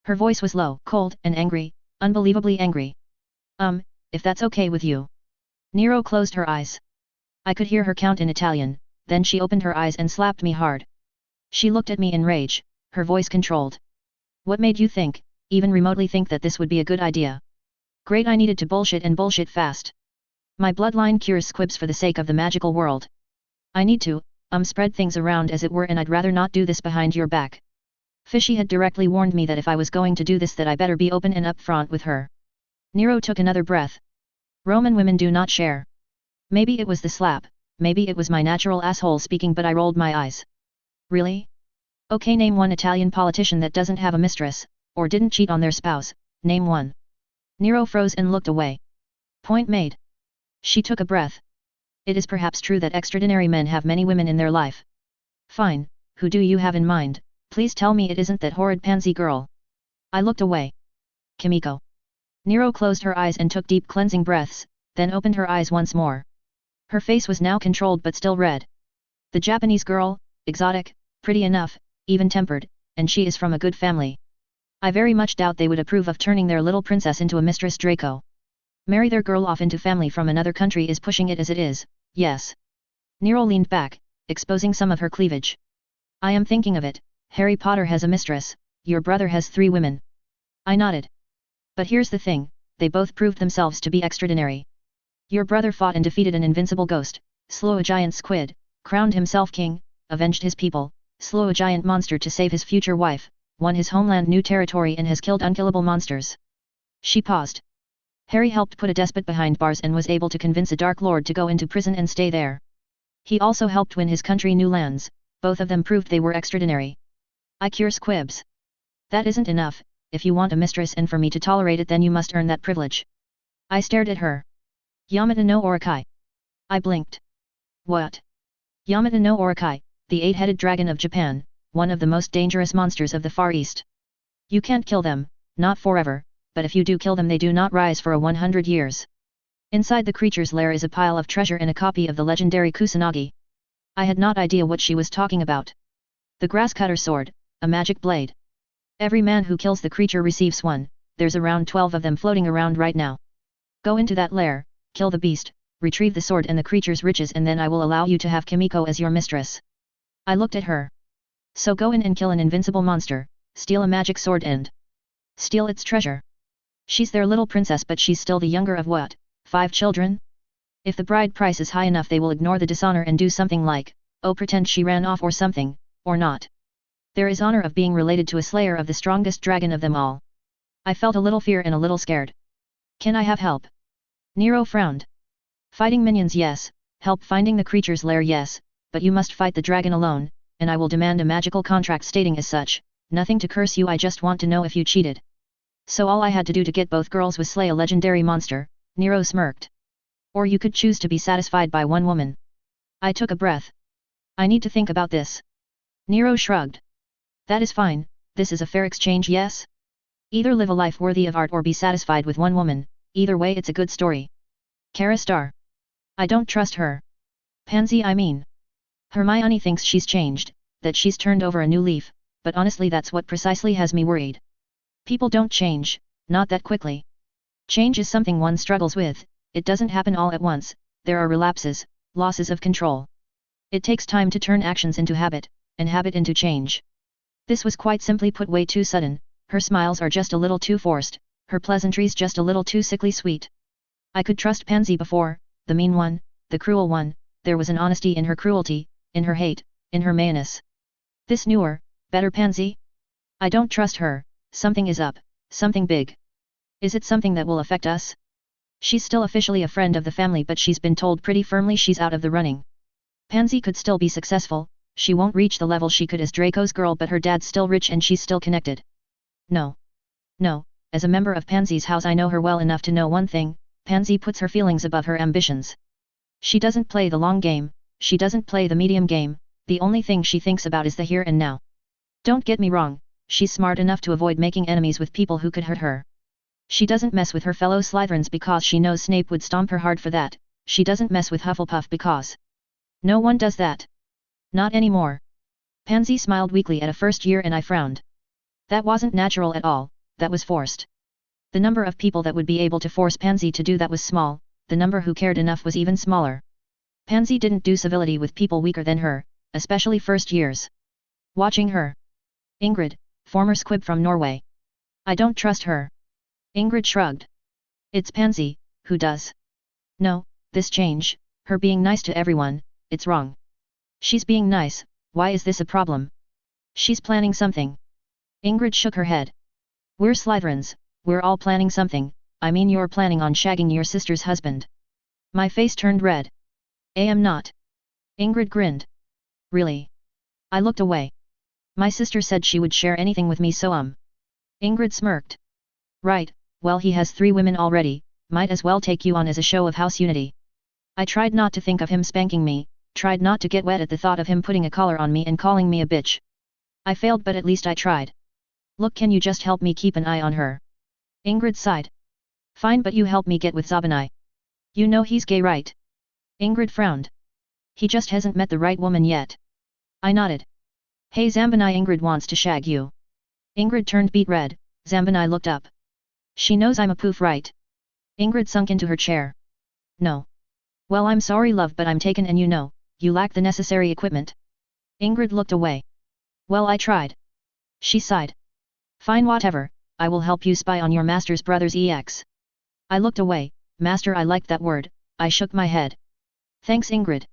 Her voice was low, cold, and angry, unbelievably angry. If that's okay with you. Nero closed her eyes. I could hear her count in Italian, then she opened her eyes and slapped me hard. She looked at me in rage, her voice controlled. What made you think, even remotely think that this would be a good idea? Great, I needed to bullshit and bullshit fast. My bloodline cures squibs for the sake of the magical world. I need to, spread things around as it were, and I'd rather not do this behind your back. Fishy had directly warned me that if I was going to do this that I better be open and upfront with her. Nero took another breath. Roman women do not share. Maybe it was the slap, maybe it was my natural asshole speaking, but I rolled my eyes. Really? Okay, name one Italian politician that doesn't have a mistress, or didn't cheat on their spouse, name one. Nero froze and looked away. Point made. She took a breath. It is perhaps true that extraordinary men have many women in their life. Fine, who do you have in mind? Please tell me it isn't that horrid pansy girl. I looked away. Kimiko. Nero closed her eyes and took deep cleansing breaths, then opened her eyes once more. Her face was now controlled but still red. The Japanese girl, exotic, pretty enough, even-tempered, and she is from a good family. I very much doubt they would approve of turning their little princess into a Mistress Draco. Marry their girl off into family from another country is pushing it as it is, yes. Nero leaned back, exposing some of her cleavage. I am thinking of it, Harry Potter has a mistress, your brother has 3 women. I nodded. But here's the thing, they both proved themselves to be extraordinary. Your brother fought and defeated an invincible ghost, slew a giant squid, crowned himself king, avenged his people, slew a giant monster to save his future wife, won his homeland new territory and has killed unkillable monsters. She paused. Harry helped put a despot behind bars and was able to convince a Dark Lord to go into prison and stay there. He also helped win his country new lands, both of them proved they were extraordinary. I cure squibs. That isn't enough, if you want a mistress and for me to tolerate it then you must earn that privilege. I stared at her. Yamata no Orokai. I blinked. What? Yamata no Orokai, the 8-headed dragon of Japan, one of the most dangerous monsters of the Far East. You can't kill them, not forever, but if you do kill them they do not rise for 100 years. Inside the creature's lair is a pile of treasure and a copy of the legendary Kusanagi. I had not idea what she was talking about. The grasscutter sword, a magic blade. Every man who kills the creature receives one, there's around 12 of them floating around right now. Go into that lair, kill the beast, retrieve the sword and the creature's riches and then I will allow you to have Kimiko as your mistress. I looked at her. So go in and kill an invincible monster, steal a magic sword and steal its treasure. She's their little princess but she's still the younger of what, 5 children? If the bride price is high enough they will ignore the dishonor and do something like, oh pretend she ran off or something, or not. There is honor of being related to a slayer of the strongest dragon of them all. I felt a little fear and a little scared. Can I have help? Nero frowned. Fighting minions yes, help finding the creature's lair yes, but you must fight the dragon alone, and I will demand a magical contract stating as such, nothing to curse you I just want to know if you cheated. So all I had to do to get both girls was slay a legendary monster, Nero smirked. Or you could choose to be satisfied by one woman. I took a breath. I need to think about this. Nero shrugged. That is fine, this is a fair exchange yes? Either live a life worthy of art or be satisfied with one woman, either way it's a good story. Kara Star. I don't trust her. Pansy I mean. Hermione thinks she's changed, that she's turned over a new leaf, but honestly that's what precisely has me worried. People don't change, not that quickly. Change is something one struggles with, it doesn't happen all at once, there are relapses, losses of control. It takes time to turn actions into habit, and habit into change. This was quite simply put way too sudden, her smiles are just a little too forced, her pleasantries just a little too sickly sweet. I could trust Pansy before, the mean one, the cruel one, there was an honesty in her cruelty, in her hate, in her mayness. This newer, better Pansy? I don't trust her, something is up, something big. Is it something that will affect us? She's still officially a friend of the family but she's been told pretty firmly she's out of the running. Pansy could still be successful, she won't reach the level she could as Draco's girl but her dad's still rich and she's still connected. No. No, as a member of Pansy's house I know her well enough to know one thing, Pansy puts her feelings above her ambitions. She doesn't play the long game, she doesn't play the medium game, the only thing she thinks about is the here and now. Don't get me wrong, she's smart enough to avoid making enemies with people who could hurt her. She doesn't mess with her fellow Slytherins because she knows Snape would stomp her hard for that, she doesn't mess with Hufflepuff because no one does that. Not anymore. Pansy smiled weakly at a first year and I frowned. That wasn't natural at all, that was forced. The number of people that would be able to force Pansy to do that was small, the number who cared enough was even smaller. Pansy didn't do civility with people weaker than her, especially first years. Watching her. Ingrid, former squib from Norway. I don't trust her. Ingrid shrugged. It's Pansy, who does. No, this change, her being nice to everyone, it's wrong. She's being nice, why is this a problem? She's planning something. Ingrid shook her head. We're Slytherins, we're all planning something, I mean you're planning on shagging your sister's husband. My face turned red. I am not. Ingrid grinned. Really? I looked away. My sister said she would share anything with me so Ingrid smirked. Right, well he has 3 women already, might as well take you on as a show of house unity. I tried not to think of him spanking me, tried not to get wet at the thought of him putting a collar on me and calling me a bitch. I failed but at least I tried. Look, can you just help me keep an eye on her? Ingrid sighed. Fine, but you help me get with Zabanai. You know he's gay, right? Ingrid frowned. He just hasn't met the right woman yet. I nodded. Hey Zambanai, Ingrid wants to shag you. Ingrid turned beet red. Zambanai looked up. She knows I'm a poof, right? Ingrid sunk into her chair. No. Well, I'm sorry love, but I'm taken and you lack the necessary equipment. Ingrid looked away. Well, I tried. She sighed. Fine, whatever, I will help you spy on your master's brother's ex. I looked away. Master, I liked that word. I shook my head. Thanks Ingrid.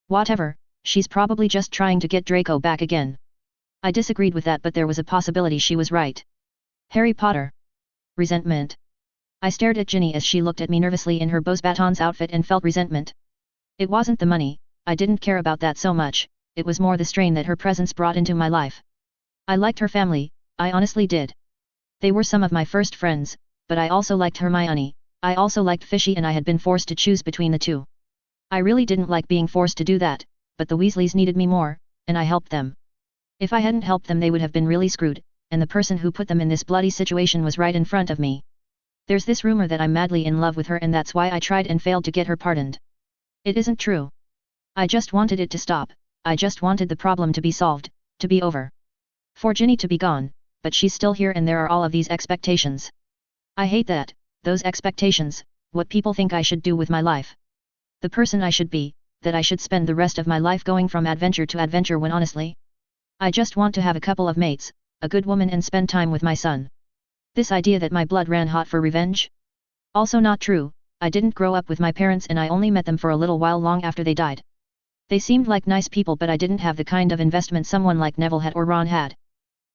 Whatever, she's probably just trying to get Draco back again. I disagreed with that, but there was a possibility she was right. Harry Potter. Resentment. I stared at Ginny as she looked at me nervously in her Bose Batons outfit and felt resentment. It wasn't the money, I didn't care about that so much, it was more the strain that her presence brought into my life. I liked her family, I honestly did. They were some of my first friends, but I also liked Hermione, I also liked Fishy, and I had been forced to choose between the two. I really didn't like being forced to do that, but the Weasleys needed me more, and I helped them. If I hadn't helped them they would have been really screwed, and the person who put them in this bloody situation was right in front of me. There's this rumor that I'm madly in love with her and that's why I tried and failed to get her pardoned. It isn't true. I just wanted it to stop, I just wanted the problem to be solved, to be over. For Ginny to be gone, but she's still here and there are all of these expectations. I hate that, those expectations, what people think I should do with my life. The person I should be, that I should spend the rest of my life going from adventure to adventure when honestly, I just want to have a couple of mates, a good woman and spend time with my son. This idea that my blood ran hot for revenge? Also not true, I didn't grow up with my parents and I only met them for a little while long after they died. They seemed like nice people but I didn't have the kind of investment someone like Neville had or Ron had.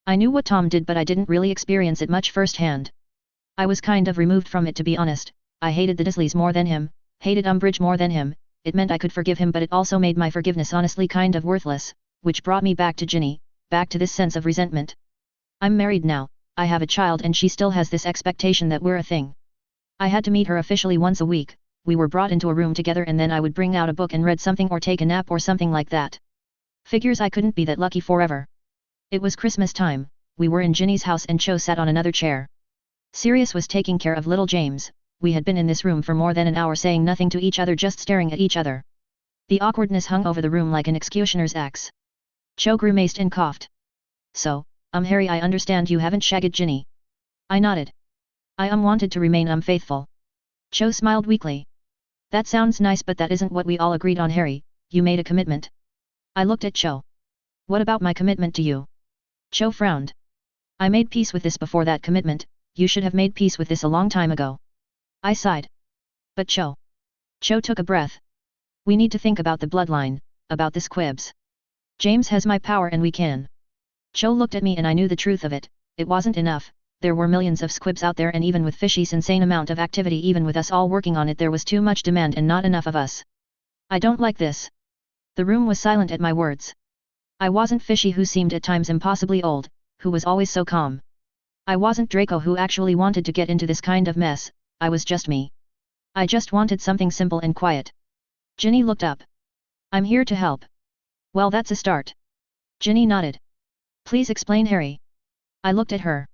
I knew what Tom did but I didn't really experience it much firsthand. I was kind of removed from it, to be honest. I hated the Dursleys more than him, hated Umbridge more than him. It meant I could forgive him but it also made my forgiveness honestly kind of worthless, which brought me back to Ginny, back to this sense of resentment. I'm married now, I have a child and she still has this expectation that we're a thing. I had to meet her officially once a week, we were brought into a room together and then I would bring out a book and read something or take a nap or something like that. Figures I couldn't be that lucky forever. It was Christmas time, we were in Ginny's house and Cho sat on another chair. Sirius was taking care of little James. We had been in this room for more than an hour saying nothing to each other, just staring at each other. The awkwardness hung over the room like an executioner's axe. Cho grimaced and coughed. So, Harry, I understand you haven't shagged Ginny. I nodded. I wanted to remain unfaithful. Cho smiled weakly. That sounds nice but that isn't what we all agreed on, Harry, you made a commitment. I looked at Cho. What about my commitment to you? Cho frowned. I made peace with this before that commitment, you should have made peace with this a long time ago. I sighed. But Cho. Cho took a breath. We need to think about the bloodline, about the squibs. James has my power and we can. Cho looked at me and I knew the truth of it, it wasn't enough, there were millions of squibs out there and even with Fishy's insane amount of activity, even with us all working on it, there was too much demand and not enough of us. I don't like this. The room was silent at my words. I wasn't Fishy, who seemed at times impossibly old, who was always so calm. I wasn't Draco, who actually wanted to get into this kind of mess, I was just me. I just wanted something simple and quiet. Ginny looked up. I'm here to help. Well, that's a start. Ginny nodded. Please explain, Harry. I looked at her.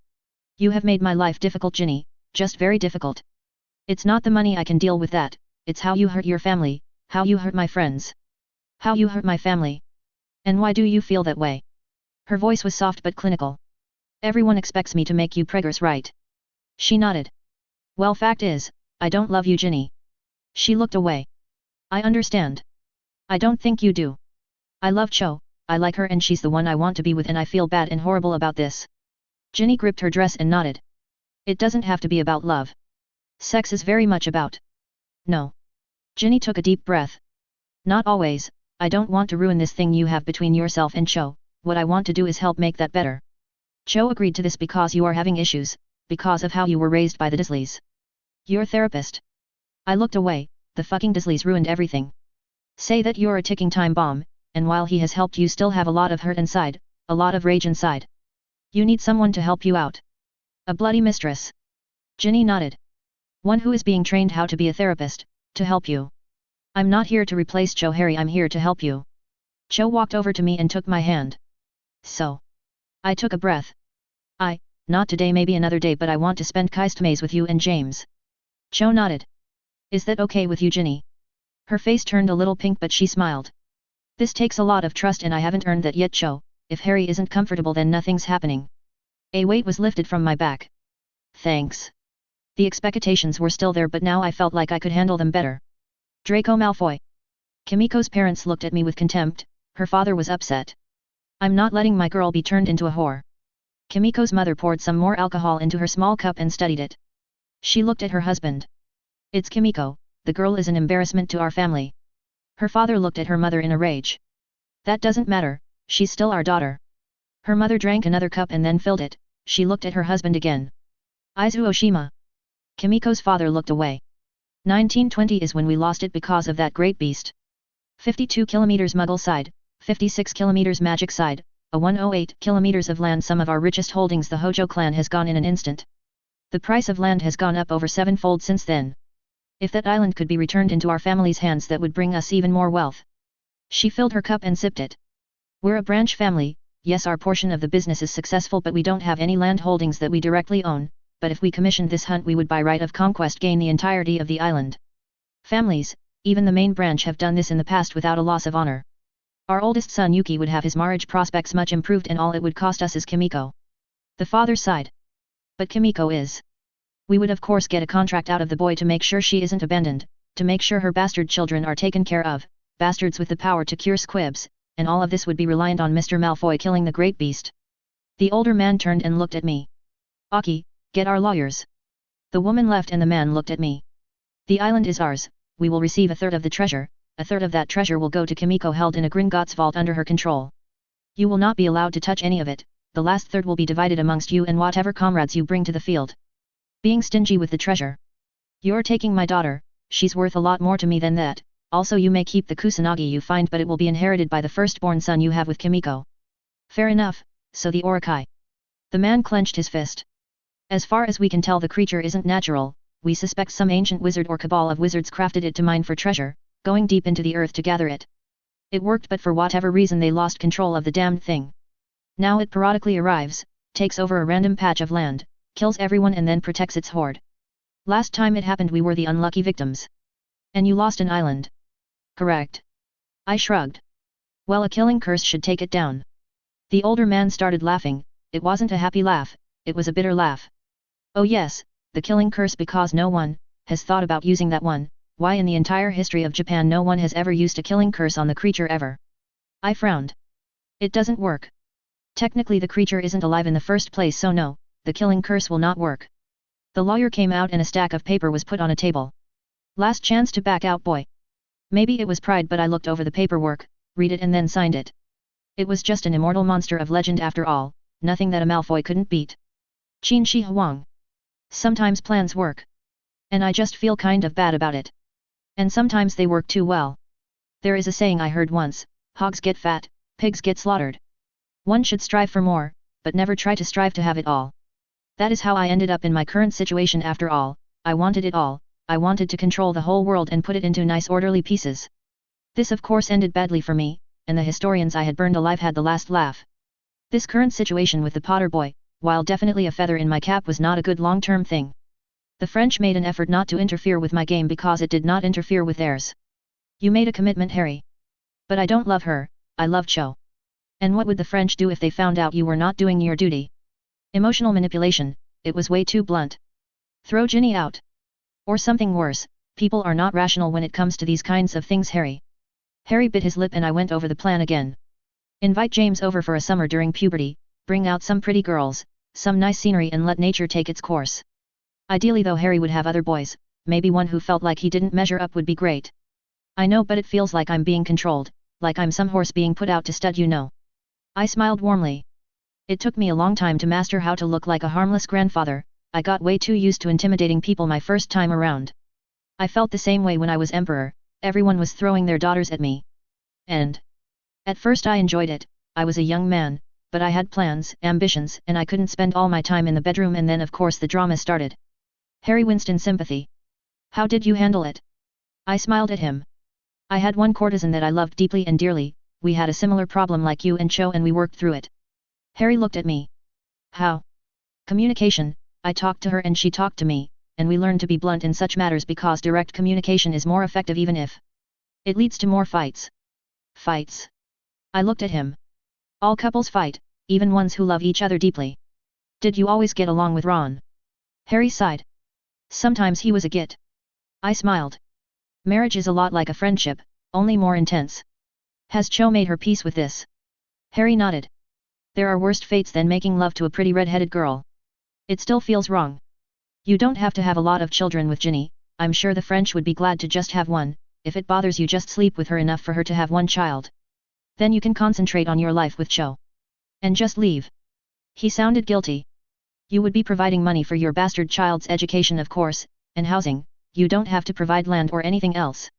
You have made my life difficult, Ginny, just very difficult. It's not the money, I can deal with that, it's how you hurt your family, how you hurt my friends. How you hurt my family. And why do you feel that way? Her voice was soft but clinical. Everyone expects me to make you preggers, right? She nodded. Well, fact is, I don't love you, Ginny. She looked away. I understand. I don't think you do. I love Cho, I like her and she's the one I want to be with and I feel bad and horrible about this. Ginny gripped her dress and nodded. It doesn't have to be about love. Sex is very much about. No. Ginny took a deep breath. Not always, I don't want to ruin this thing you have between yourself and Cho, what I want to do is help make that better. Cho agreed to this because you are having issues, because of how you were raised by the Dursleys. Your therapist. I looked away, the fucking Dursleys ruined everything. Say that you're a ticking time bomb, and while he has helped you still have a lot of hurt inside, a lot of rage inside. You need someone to help you out. A bloody mistress. Ginny nodded. One who is being trained how to be a therapist, to help you. I'm not here to replace Cho, Harry, I'm here to help you. Cho walked over to me and took my hand. So. I took a breath. Not today, maybe another day, but I want to spend Christmas with you and James. Cho nodded. Is that okay with you, Ginny? Her face turned a little pink but she smiled. This takes a lot of trust and I haven't earned that yet, Cho. If Harry isn't comfortable then nothing's happening. A weight was lifted from my back. Thanks. The expectations were still there but now I felt like I could handle them better. Draco Malfoy. Kimiko's parents looked at me with contempt, her father was upset. I'm not letting my girl be turned into a whore. Kimiko's mother poured some more alcohol into her small cup and studied it. She looked at her husband. It's Kimiko, the girl is an embarrassment to our family. Her father looked at her mother in a rage. That doesn't matter, she's still our daughter. Her mother drank another cup and then filled it, she looked at her husband again. Izu Oshima. Kimiko's father looked away. 1920 is when we lost it because of that great beast. 52 kilometers Muggle side, 56 kilometers Magic side, a 108 kilometers of land. Some of our richest holdings the Hojo clan has gone in an instant. The price of land has gone up over 7-fold since then. If that island could be returned into our family's hands that would bring us even more wealth. She filled her cup and sipped it. We're a branch family, yes our portion of the business is successful but we don't have any land holdings that we directly own, but if we commissioned this hunt we would by right of conquest gain the entirety of the island. Families, even the main branch have done this in the past without a loss of honor. Our oldest son Yuki would have his marriage prospects much improved and all it would cost us is Kimiko. The father sighed. But Kimiko is. We would of course get a contract out of the boy to make sure she isn't abandoned, to make sure her bastard children are taken care of, bastards with the power to cure squibs, and all of this would be reliant on Mr. Malfoy killing the great beast. The older man turned and looked at me. Aki, get our lawyers. The woman left and the man looked at me. The island is ours, we will receive a third of the treasure, a third of that treasure will go to Kimiko held in a Gringotts vault under her control. You will not be allowed to touch any of it, the last third will be divided amongst you and whatever comrades you bring to the field. Being stingy with the treasure. You're taking my daughter, she's worth a lot more to me than that, also you may keep the Kusanagi you find but it will be inherited by the firstborn son you have with Kimiko. Fair enough, so the Orokai. The man clenched his fist. As far as we can tell the creature isn't natural, we suspect some ancient wizard or cabal of wizards crafted it to mine for treasure, going deep into the earth to gather it. It worked but for whatever reason they lost control of the damned thing. Now it periodically arrives, takes over a random patch of land, kills everyone and then protects its hoard. Last time it happened we were the unlucky victims. And you lost an island. Correct. I shrugged. Well, a killing curse should take it down. The older man started laughing, it wasn't a happy laugh, it was a bitter laugh. Oh yes, the killing curse because no one has thought about using that one, why in the entire history of Japan no one has ever used a killing curse on the creature ever. I frowned. It doesn't work. Technically the creature isn't alive in the first place so no, the killing curse will not work. The lawyer came out and a stack of paper was put on a table. Last chance to back out boy. Maybe it was pride but I looked over the paperwork, read it and then signed it. It was just an immortal monster of legend after all, nothing that a Malfoy couldn't beat. Qin Shi Huang. Sometimes plans work. And I just feel kind of bad about it. And sometimes they work too well. There is a saying I heard once, hogs get fat, pigs get slaughtered. One should strive for more, but never try to strive to have it all. That is how I ended up in my current situation after all, I wanted it all, I wanted to control the whole world and put it into nice orderly pieces. This of course ended badly for me, and the historians I had burned alive had the last laugh. This current situation with the Potter boy, while definitely a feather in my cap was not a good long-term thing. The French made an effort not to interfere with my game because it did not interfere with theirs. You made a commitment, Harry. But I don't love her, I love Cho. And what would the French do if they found out you were not doing your duty? Emotional manipulation, it was way too blunt. Throw Ginny out. Or something worse, people are not rational when it comes to these kinds of things, Harry. Harry bit his lip and I went over the plan again. Invite James over for a summer during puberty, bring out some pretty girls, some nice scenery and let nature take its course. Ideally though Harry would have other boys, maybe one who felt like he didn't measure up would be great. I know but it feels like I'm being controlled, like I'm some horse being put out to stud you know. I smiled warmly. It took me a long time to master how to look like a harmless grandfather, I got way too used to intimidating people my first time around. I felt the same way when I was emperor, everyone was throwing their daughters at me. And at first I enjoyed it, I was a young man, but I had plans, ambitions, and I couldn't spend all my time in the bedroom and then of course the drama started. Harry winced in sympathy. How did you handle it? I smiled at him. I had one courtesan that I loved deeply and dearly, we had a similar problem like you and Cho and we worked through it. Harry looked at me. How? Communication, I talked to her and she talked to me, and we learn to be blunt in such matters because direct communication is more effective even if it leads to more fights. Fights. I looked at him. All couples fight, even ones who love each other deeply. Did you always get along with Ron? Harry sighed. Sometimes he was a git. I smiled. Marriage is a lot like a friendship, only more intense. Has Cho made her peace with this? Harry nodded. There are worse fates than making love to a pretty red-headed girl. It still feels wrong. You don't have to have a lot of children with Ginny, I'm sure the French would be glad to just have one, if it bothers you just sleep with her enough for her to have one child. Then you can concentrate on your life with Cho. And just leave. He sounded guilty. You would be providing money for your bastard child's education of course, and housing, you don't have to provide land or anything else.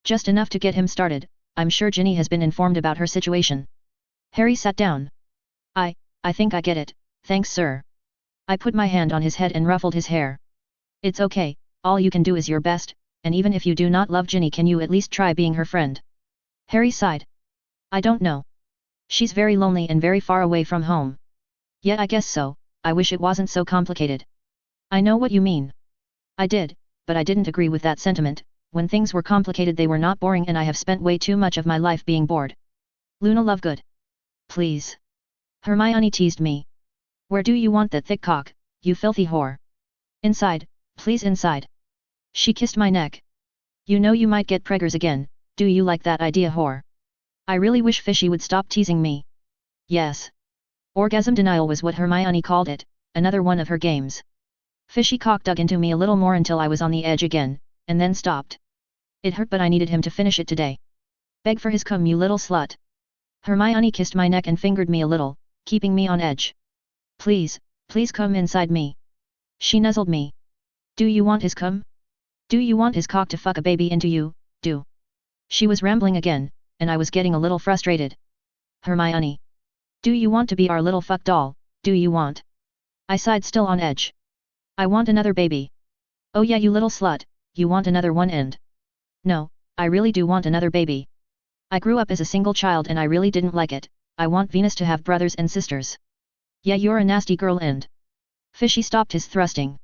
Just enough to get him started, I'm sure Ginny has been informed about her situation. Harry sat down. I think I get it, thanks sir. I put my hand on his head and ruffled his hair. It's okay, all you can do is your best, and even if you do not love Ginny can you at least try being her friend? Harry sighed. I don't know. She's very lonely and very far away from home. Yet I guess so, I wish it wasn't so complicated. I know what you mean. I did, but I didn't agree with that sentiment. When things were complicated they were not boring and I have spent way too much of my life being bored. Luna Lovegood. Please. Hermione teased me. Where do you want that thick cock, you filthy whore? Inside, please inside. She kissed my neck. You know you might get preggers again, do you like that idea whore? I really wish Fishy would stop teasing me. Yes. Orgasm denial was what Hermione called it, another one of her games. Fishy cock dug into me a little more until I was on the edge again, and then stopped. It hurt but I needed him to finish it today. Beg for his cum you little slut. Hermione kissed my neck and fingered me a little, keeping me on edge. Please, please come inside me. She nuzzled me. Do you want his cum? Do you want his cock to fuck a baby into you, do? She was rambling again, and I was getting a little frustrated. Hermione. Do you want to be our little fuck doll, do you want? I sighed still on edge. I want another baby. Oh yeah you little slut, you want another one and? No, I really do want another baby. I grew up as a single child and I really didn't like it, I want Venus to have brothers and sisters. Yeah you're a nasty girl and... Fishy stopped his thrusting.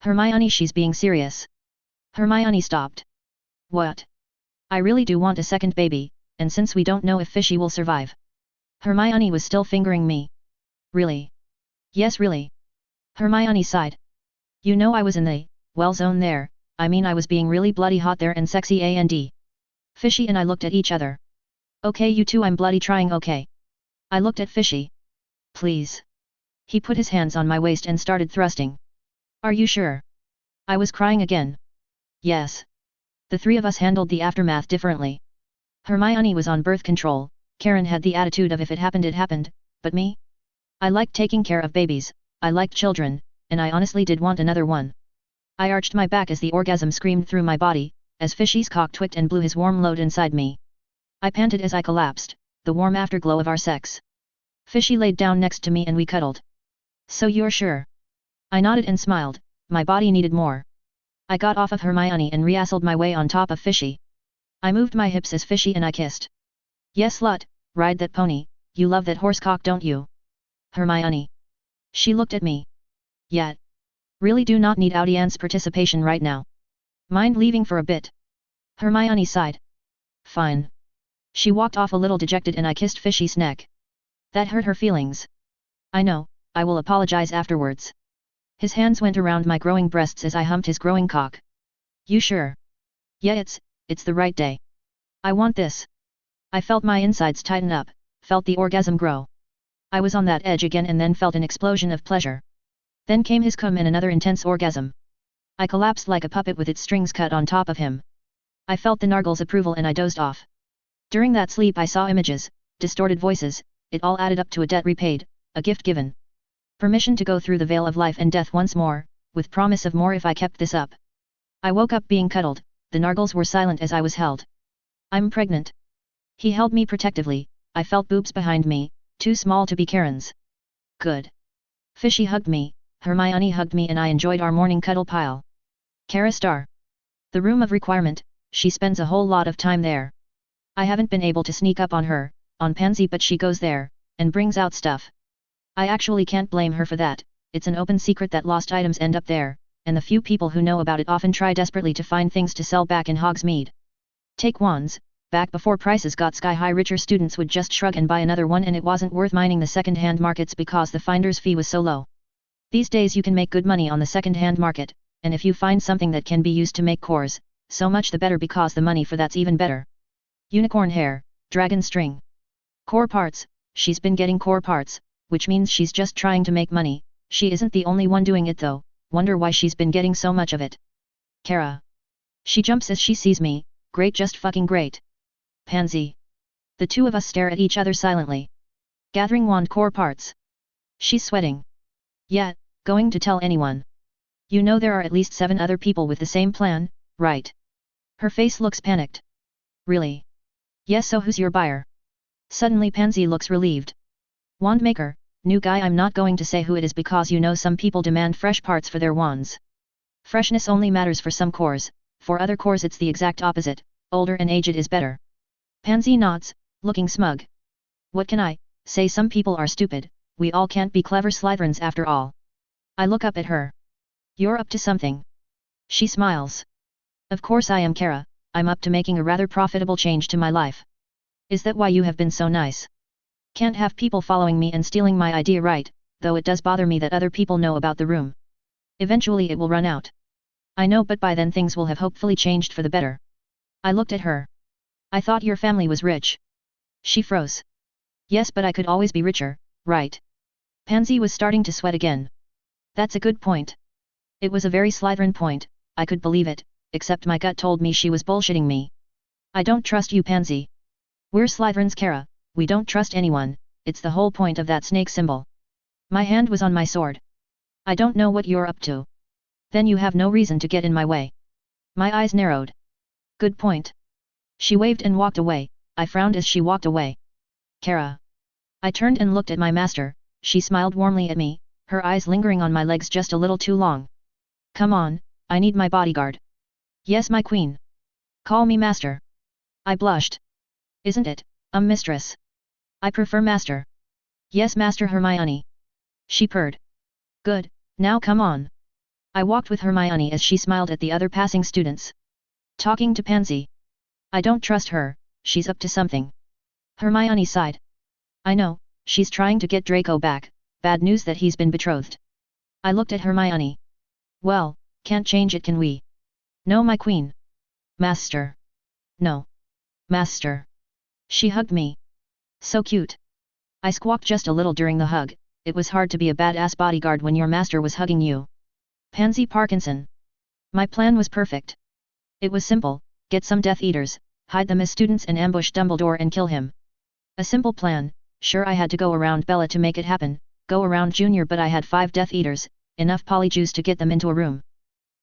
Hermione she's being serious. Hermione stopped. What? I really do want a second baby, and since we don't know if Fishy will survive. Hermione was still fingering me. Really? Yes really. Hermione sighed. You know I was in the, well zone there, I mean I was being really bloody hot there and sexy and. Fishy and I looked at each other. Okay you too I'm bloody trying okay. I looked at Fishy. Please. He put his hands on my waist and started thrusting. Are you sure? I was crying again. Yes. The three of us handled the aftermath differently. Hermione was on birth control, Karen had the attitude of if it happened, but me? I liked taking care of babies, I liked children, and I honestly did want another one. I arched my back as the orgasm screamed through my body, as Fishy's cock twicked and blew his warm load inside me. I panted as I collapsed, the warm afterglow of our sex. Fishy laid down next to me and we cuddled. So you're sure? I nodded and smiled, my body needed more. I got off of Hermione and reassled my way on top of Fishy. I moved my hips as Fishy and I kissed. Yes slut, ride that pony, you love that horsecock don't you? Hermione. She looked at me. Yet. Really do not need audience participation right now. Mind leaving for a bit? Hermione sighed. Fine. She walked off a little dejected and I kissed Fishy's neck. That hurt her feelings. I know, I will apologize afterwards. His hands went around my growing breasts as I humped his growing cock. You sure? Yeah it's the right day. I want this. I felt my insides tighten up, felt the orgasm grow. I was on that edge again and then felt an explosion of pleasure. Then came his cum and another intense orgasm. I collapsed like a puppet with its strings cut on top of him. I felt the nargle's approval and I dozed off. During that sleep I saw images, distorted voices, it all added up to a debt repaid, a gift given. Permission to go through the veil of life and death once more, with promise of more if I kept this up. I woke up being cuddled, the nargles were silent as I was held. I'm pregnant. He held me protectively, I felt boobs behind me, too small to be Karen's. Good. Fishy hugged me, Hermione hugged me and I enjoyed our morning cuddle pile. Kara Star. The room of requirement, she spends a whole lot of time there. I haven't been able to sneak up on her, on Pansy but she goes there, and brings out stuff. I actually can't blame her for that, it's an open secret that lost items end up there, and the few people who know about it often try desperately to find things to sell back in Hogsmeade. Take wands, back before prices got sky high, richer students would just shrug and buy another one, and it wasn't worth mining the second-hand markets because the finder's fee was so low. These days you can make good money on the second-hand market, and if you find something that can be used to make cores, so much the better because the money for that's even better. Unicorn hair, dragon string. Core parts, she's been getting core parts, which means she's just trying to make money. She isn't the only one doing it though, wonder why she's been getting so much of it. Kara. She jumps as she sees me, great, just fucking great. Pansy. The two of us stare at each other silently. Gathering wand core parts. She's sweating. Yeah, going to tell anyone. You know there are at least 7 other people with the same plan, right? Her face looks panicked. Really? Yes, so who's your buyer? Suddenly Pansy looks relieved. Wand maker, new guy. I'm not going to say who it is because you know some people demand fresh parts for their wands. Freshness only matters for some cores, for other cores it's the exact opposite, older and aged is better. Pansy nods, looking smug. What can I say? Some people are stupid, we all can't be clever Slytherins after all. I look up at her. You're up to something. She smiles. Of course I am, Kara, I'm up to making a rather profitable change to my life. Is that why you have been so nice? Can't have people following me and stealing my idea, right, though it does bother me that other people know about the room. Eventually it will run out. I know, but by then things will have hopefully changed for the better. I looked at her. I thought your family was rich. She froze. Yes, but I could always be richer, right? Pansy was starting to sweat again. That's a good point. It was a very Slytherin point, I could believe it, except my gut told me she was bullshitting me. I don't trust you, Pansy. We're Slytherins, Kara, we don't trust anyone, it's the whole point of that snake symbol. My hand was on my sword. I don't know what you're up to. Then you have no reason to get in my way. My eyes narrowed. Good point. She waved and walked away, I frowned as she walked away. Kara. I turned and looked at my master, she smiled warmly at me, her eyes lingering on my legs just a little too long. Come on, I need my bodyguard. Yes, my queen. Call me master. I blushed. Isn't it, mistress? I prefer master. Yes, Master Hermione. She purred. Good, now come on. I walked with Hermione as she smiled at the other passing students. Talking to Pansy. I don't trust her, she's up to something. Hermione sighed. I know, she's trying to get Draco back, bad news that he's been betrothed. I looked at Hermione. Well, can't change it, can we? No, my queen. Master. No. Master. She hugged me. So cute. I squawked just a little during the hug, it was hard to be a badass bodyguard when your master was hugging you. Pansy Parkinson. My plan was perfect. It was simple, get some Death Eaters, hide them as students and ambush Dumbledore and kill him. A simple plan, sure I had to go around Bella to make it happen, go around Junior, but I had 5 Death Eaters, enough polyjuice to get them into a room.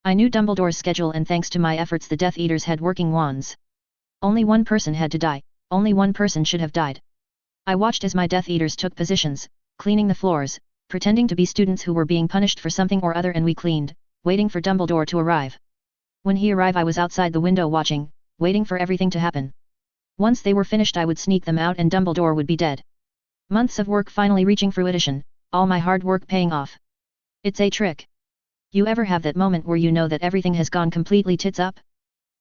I knew Dumbledore's schedule and thanks to my efforts the Death Eaters had working wands. Only one person had to die, only one person should have died. I watched as my Death Eaters took positions, cleaning the floors, pretending to be students who were being punished for something or other, and we cleaned, waiting for Dumbledore to arrive. When he arrived I was outside the window watching, waiting for everything to happen. Once they were finished I would sneak them out and Dumbledore would be dead. Months of work finally reaching fruition, all my hard work paying off. It's a trick. You ever have that moment where you know that everything has gone completely tits up?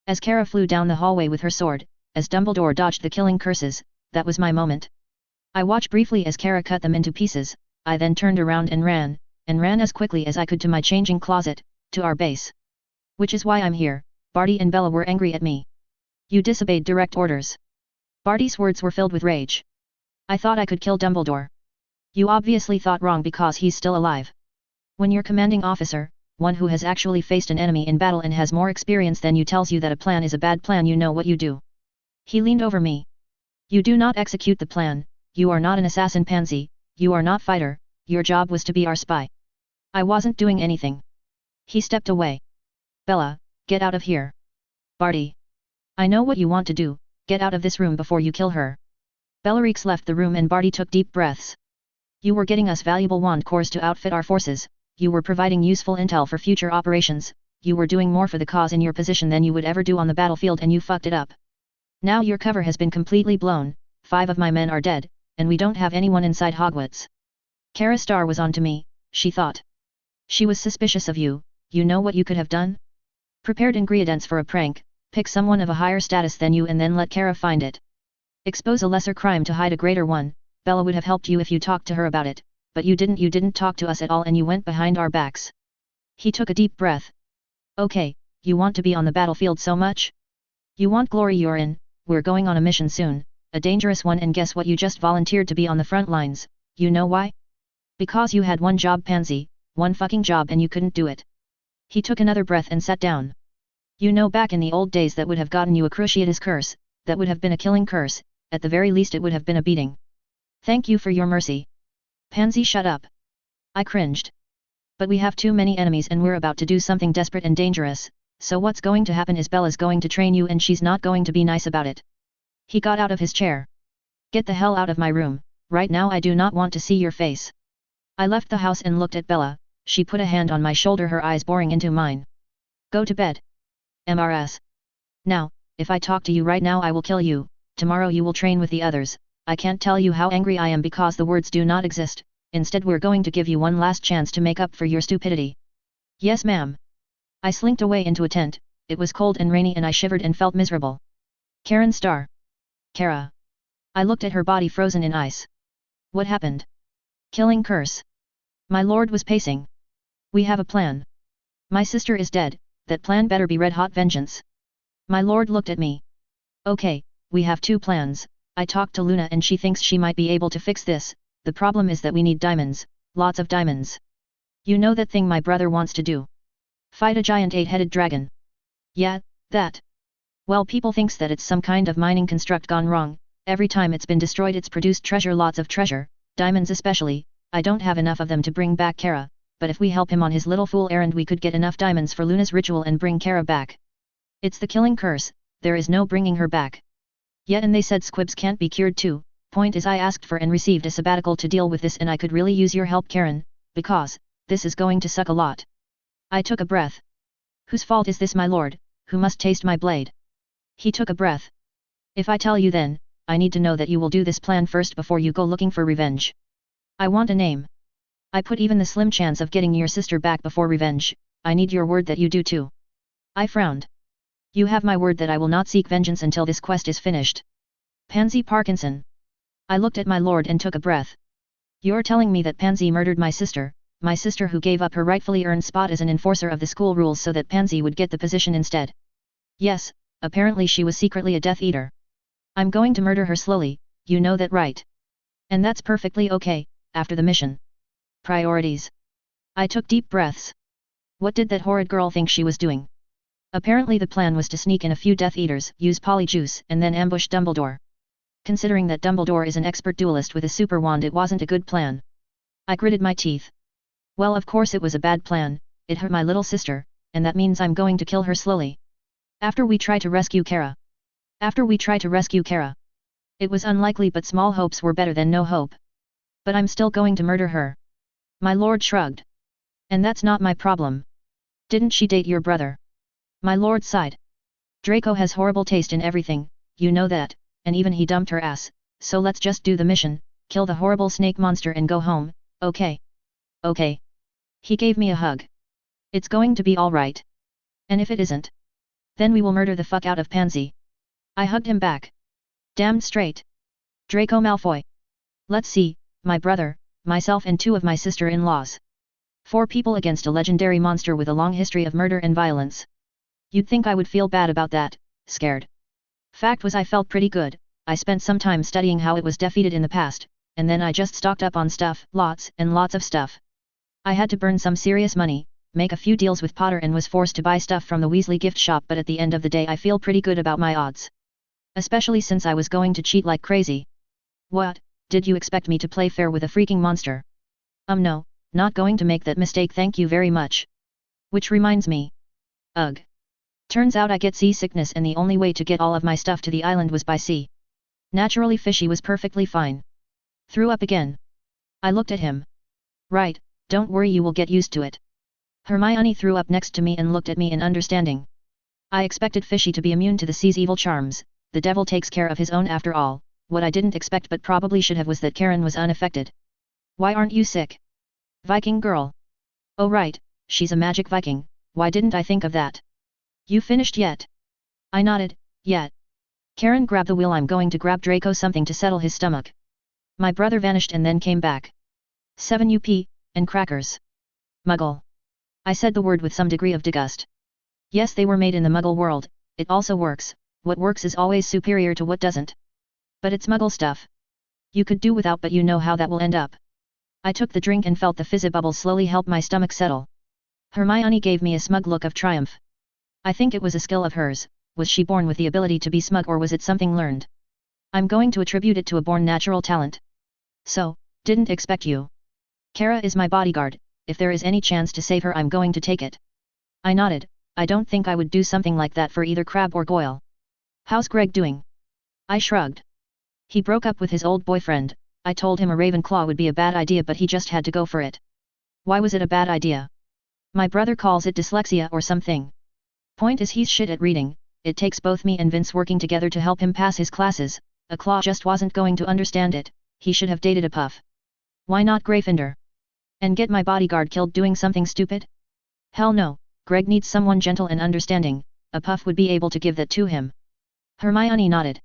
As Kara flew down the hallway with her sword, as Dumbledore dodged the killing curses, that was my moment. I watched briefly as Kara cut them into pieces, I then turned around and ran as quickly as I could to my changing closet, to our base. Which is why I'm here. Barty and Bella were angry at me. You disobeyed direct orders. Barty's words were filled with rage. I thought I could kill Dumbledore. You obviously thought wrong because he's still alive. When your commanding officer, one who has actually faced an enemy in battle and has more experience than you, tells you that a plan is a bad plan, you know what you do. He leaned over me. You do not execute the plan, you are not an assassin, Pansy, you are not fighter, your job was to be our spy. I wasn't doing anything. He stepped away. Bella, get out of here. Barty. I know what you want to do, get out of this room before you kill her. Bellatrix left the room and Barty took deep breaths. You were getting us valuable wand cores to outfit our forces, you were providing useful intel for future operations, you were doing more for the cause in your position than you would ever do on the battlefield, and you fucked it up. Now your cover has been completely blown, 5 of my men are dead, and we don't have anyone inside Hogwarts. Kara Starr was on to me, she thought. She was suspicious of you, you know what you could have done? Prepared ingredients for a prank, pick someone of a higher status than you and then let Kara find it. Expose a lesser crime to hide a greater one. Bella would have helped you if you talked to her about it, but you didn't talk to us at all and you went behind our backs. He took a deep breath. Okay, you want to be on the battlefield so much? You want glory, you're in. We're going on a mission soon, a dangerous one, and guess what, you just volunteered to be on the front lines. You know why? Because you had one job, Pansy, one fucking job, and you couldn't do it. He took another breath and sat down. You know, back in the old days that would have gotten you a cruciatus curse, that would have been a killing curse, at the very least it would have been a beating. Thank you for your mercy. Pansy, shut up. I cringed. But we have too many enemies and we're about to do something desperate and dangerous, so what's going to happen is Bella's going to train you and she's not going to be nice about it. He got out of his chair. Get the hell out of my room, right now, I do not want to see your face. I left the house and looked at Bella. She put a hand on my shoulder, her eyes boring into mine. Go to bed. MRS. Now, if I talk to you right now I will kill you. Tomorrow you will train with the others. I can't tell you how angry I am because the words do not exist. Instead we're going to give you one last chance to make up for your stupidity. Yes, ma'am. I slinked away into a tent. It was cold and rainy and I shivered and felt miserable. Karen Starr. Kara. I looked at her body frozen in ice. What happened? Killing curse. My lord was pacing. We have a plan. My sister is dead, that plan better be red hot vengeance. My lord looked at me. Okay, we have two plans. I talked to Luna and she thinks she might be able to fix this. The problem is that we need diamonds, lots of diamonds. You know that thing my brother wants to do? Fight a giant 8-headed dragon. Yeah, that. Well, people thinks that it's some kind of mining construct gone wrong. Every time it's been destroyed it's produced treasure, lots of treasure, diamonds especially. I don't have enough of them to bring back Kara, but if we help him on his little fool errand we could get enough diamonds for Luna's ritual and bring Kara back. It's the killing curse, there is no bringing her back. Yeah, and they said squibs can't be cured too. Point is I asked for and received a sabbatical to deal with this and I could really use your help, Karen, because this is going to suck a lot. I took a breath. Whose fault is this, my lord, who must taste my blade? He took a breath. If I tell you then, I need to know that you will do this plan first before you go looking for revenge. I want a name. I put even the slim chance of getting your sister back before revenge. I need your word that you do too. I frowned. You have my word that I will not seek vengeance until this quest is finished. Pansy Parkinson. I looked at my lord and took a breath. You're telling me that Pansy murdered my sister who gave up her rightfully earned spot as an enforcer of the school rules so that Pansy would get the position instead. Yes, apparently she was secretly a Death Eater. I'm going to murder her slowly, you know that, right? And that's perfectly okay, after the mission. Priorities. I took deep breaths. What did that horrid girl think she was doing? Apparently the plan was to sneak in a few Death Eaters, use polyjuice, and then ambush Dumbledore. Considering that Dumbledore is an expert duelist with a super wand, it wasn't a good plan. I gritted my teeth. Well, of course it was a bad plan, it hurt my little sister, and that means I'm going to kill her slowly. After we try to rescue Kara. It was unlikely, but small hopes were better than no hope. But I'm still going to murder her. My lord shrugged. And that's not my problem. Didn't she date your brother? My lord sighed. Draco has horrible taste in everything, you know that, and even he dumped her ass, so let's just do the mission, kill the horrible snake monster and go home, okay? Okay. He gave me a hug. It's going to be alright. And if it isn't? Then we will murder the fuck out of Pansy. I hugged him back. Damned straight. Draco Malfoy. Let's see, my brother, myself and 2 of my sister-in-laws. 4 people against a legendary monster with a long history of murder and violence. You'd think I would feel bad about that, scared. Fact was I felt pretty good. I spent some time studying how it was defeated in the past, and then I just stocked up on stuff, lots and lots of stuff. I had to burn some serious money, make a few deals with Potter and was forced to buy stuff from the Weasley gift shop, but at the end of the day I feel pretty good about my odds. Especially since I was going to cheat like crazy. What, did you expect me to play fair with a freaking monster? No, not going to make that mistake, thank you very much. Which reminds me. Ugh. Turns out I get seasickness and the only way to get all of my stuff to the island was by sea. Naturally Fishy was perfectly fine. Threw up again. I looked at him. Right, don't worry, you will get used to it. Hermione threw up next to me and looked at me in understanding. I expected Fishy to be immune to the sea's evil charms, the devil takes care of his own after all. What I didn't expect but probably should have was that Karen was unaffected. Why aren't you sick? Viking girl. Oh right, she's a magic Viking, why didn't I think of that? You finished yet? I nodded, yet. Karen grabbed the wheel. I'm going to grab Draco something to settle his stomach. My brother vanished and then came back. 7 UP, and crackers. Muggle. I said the word with some degree of disgust. Yes, they were made in the Muggle world, it also works, what works is always superior to what doesn't. But it's Muggle stuff. You could do without, but you know how that will end up. I took the drink and felt the fizzy bubbles slowly help my stomach settle. Hermione gave me a smug look of triumph. I think it was a skill of hers. Was she born with the ability to be smug, or was it something learned? I'm going to attribute it to a born natural talent. So, didn't expect you. Kara is my bodyguard, if there is any chance to save her I'm going to take it. I nodded, I don't think I would do something like that for either Crabbe or Goyle. How's Greg doing? I shrugged. He broke up with his old boyfriend. I told him a Ravenclaw would be a bad idea, but he just had to go for it. Why was it a bad idea? My brother calls it dyslexia or something. Point is, he's shit at reading. It takes both me and Vince working together to help him pass his classes. A Claw just wasn't going to understand it. He should have dated a Puff. Why not Gryffindor? And get my bodyguard killed doing something stupid? Hell no, Greg needs someone gentle and understanding. A Puff would be able to give that to him. Hermione nodded.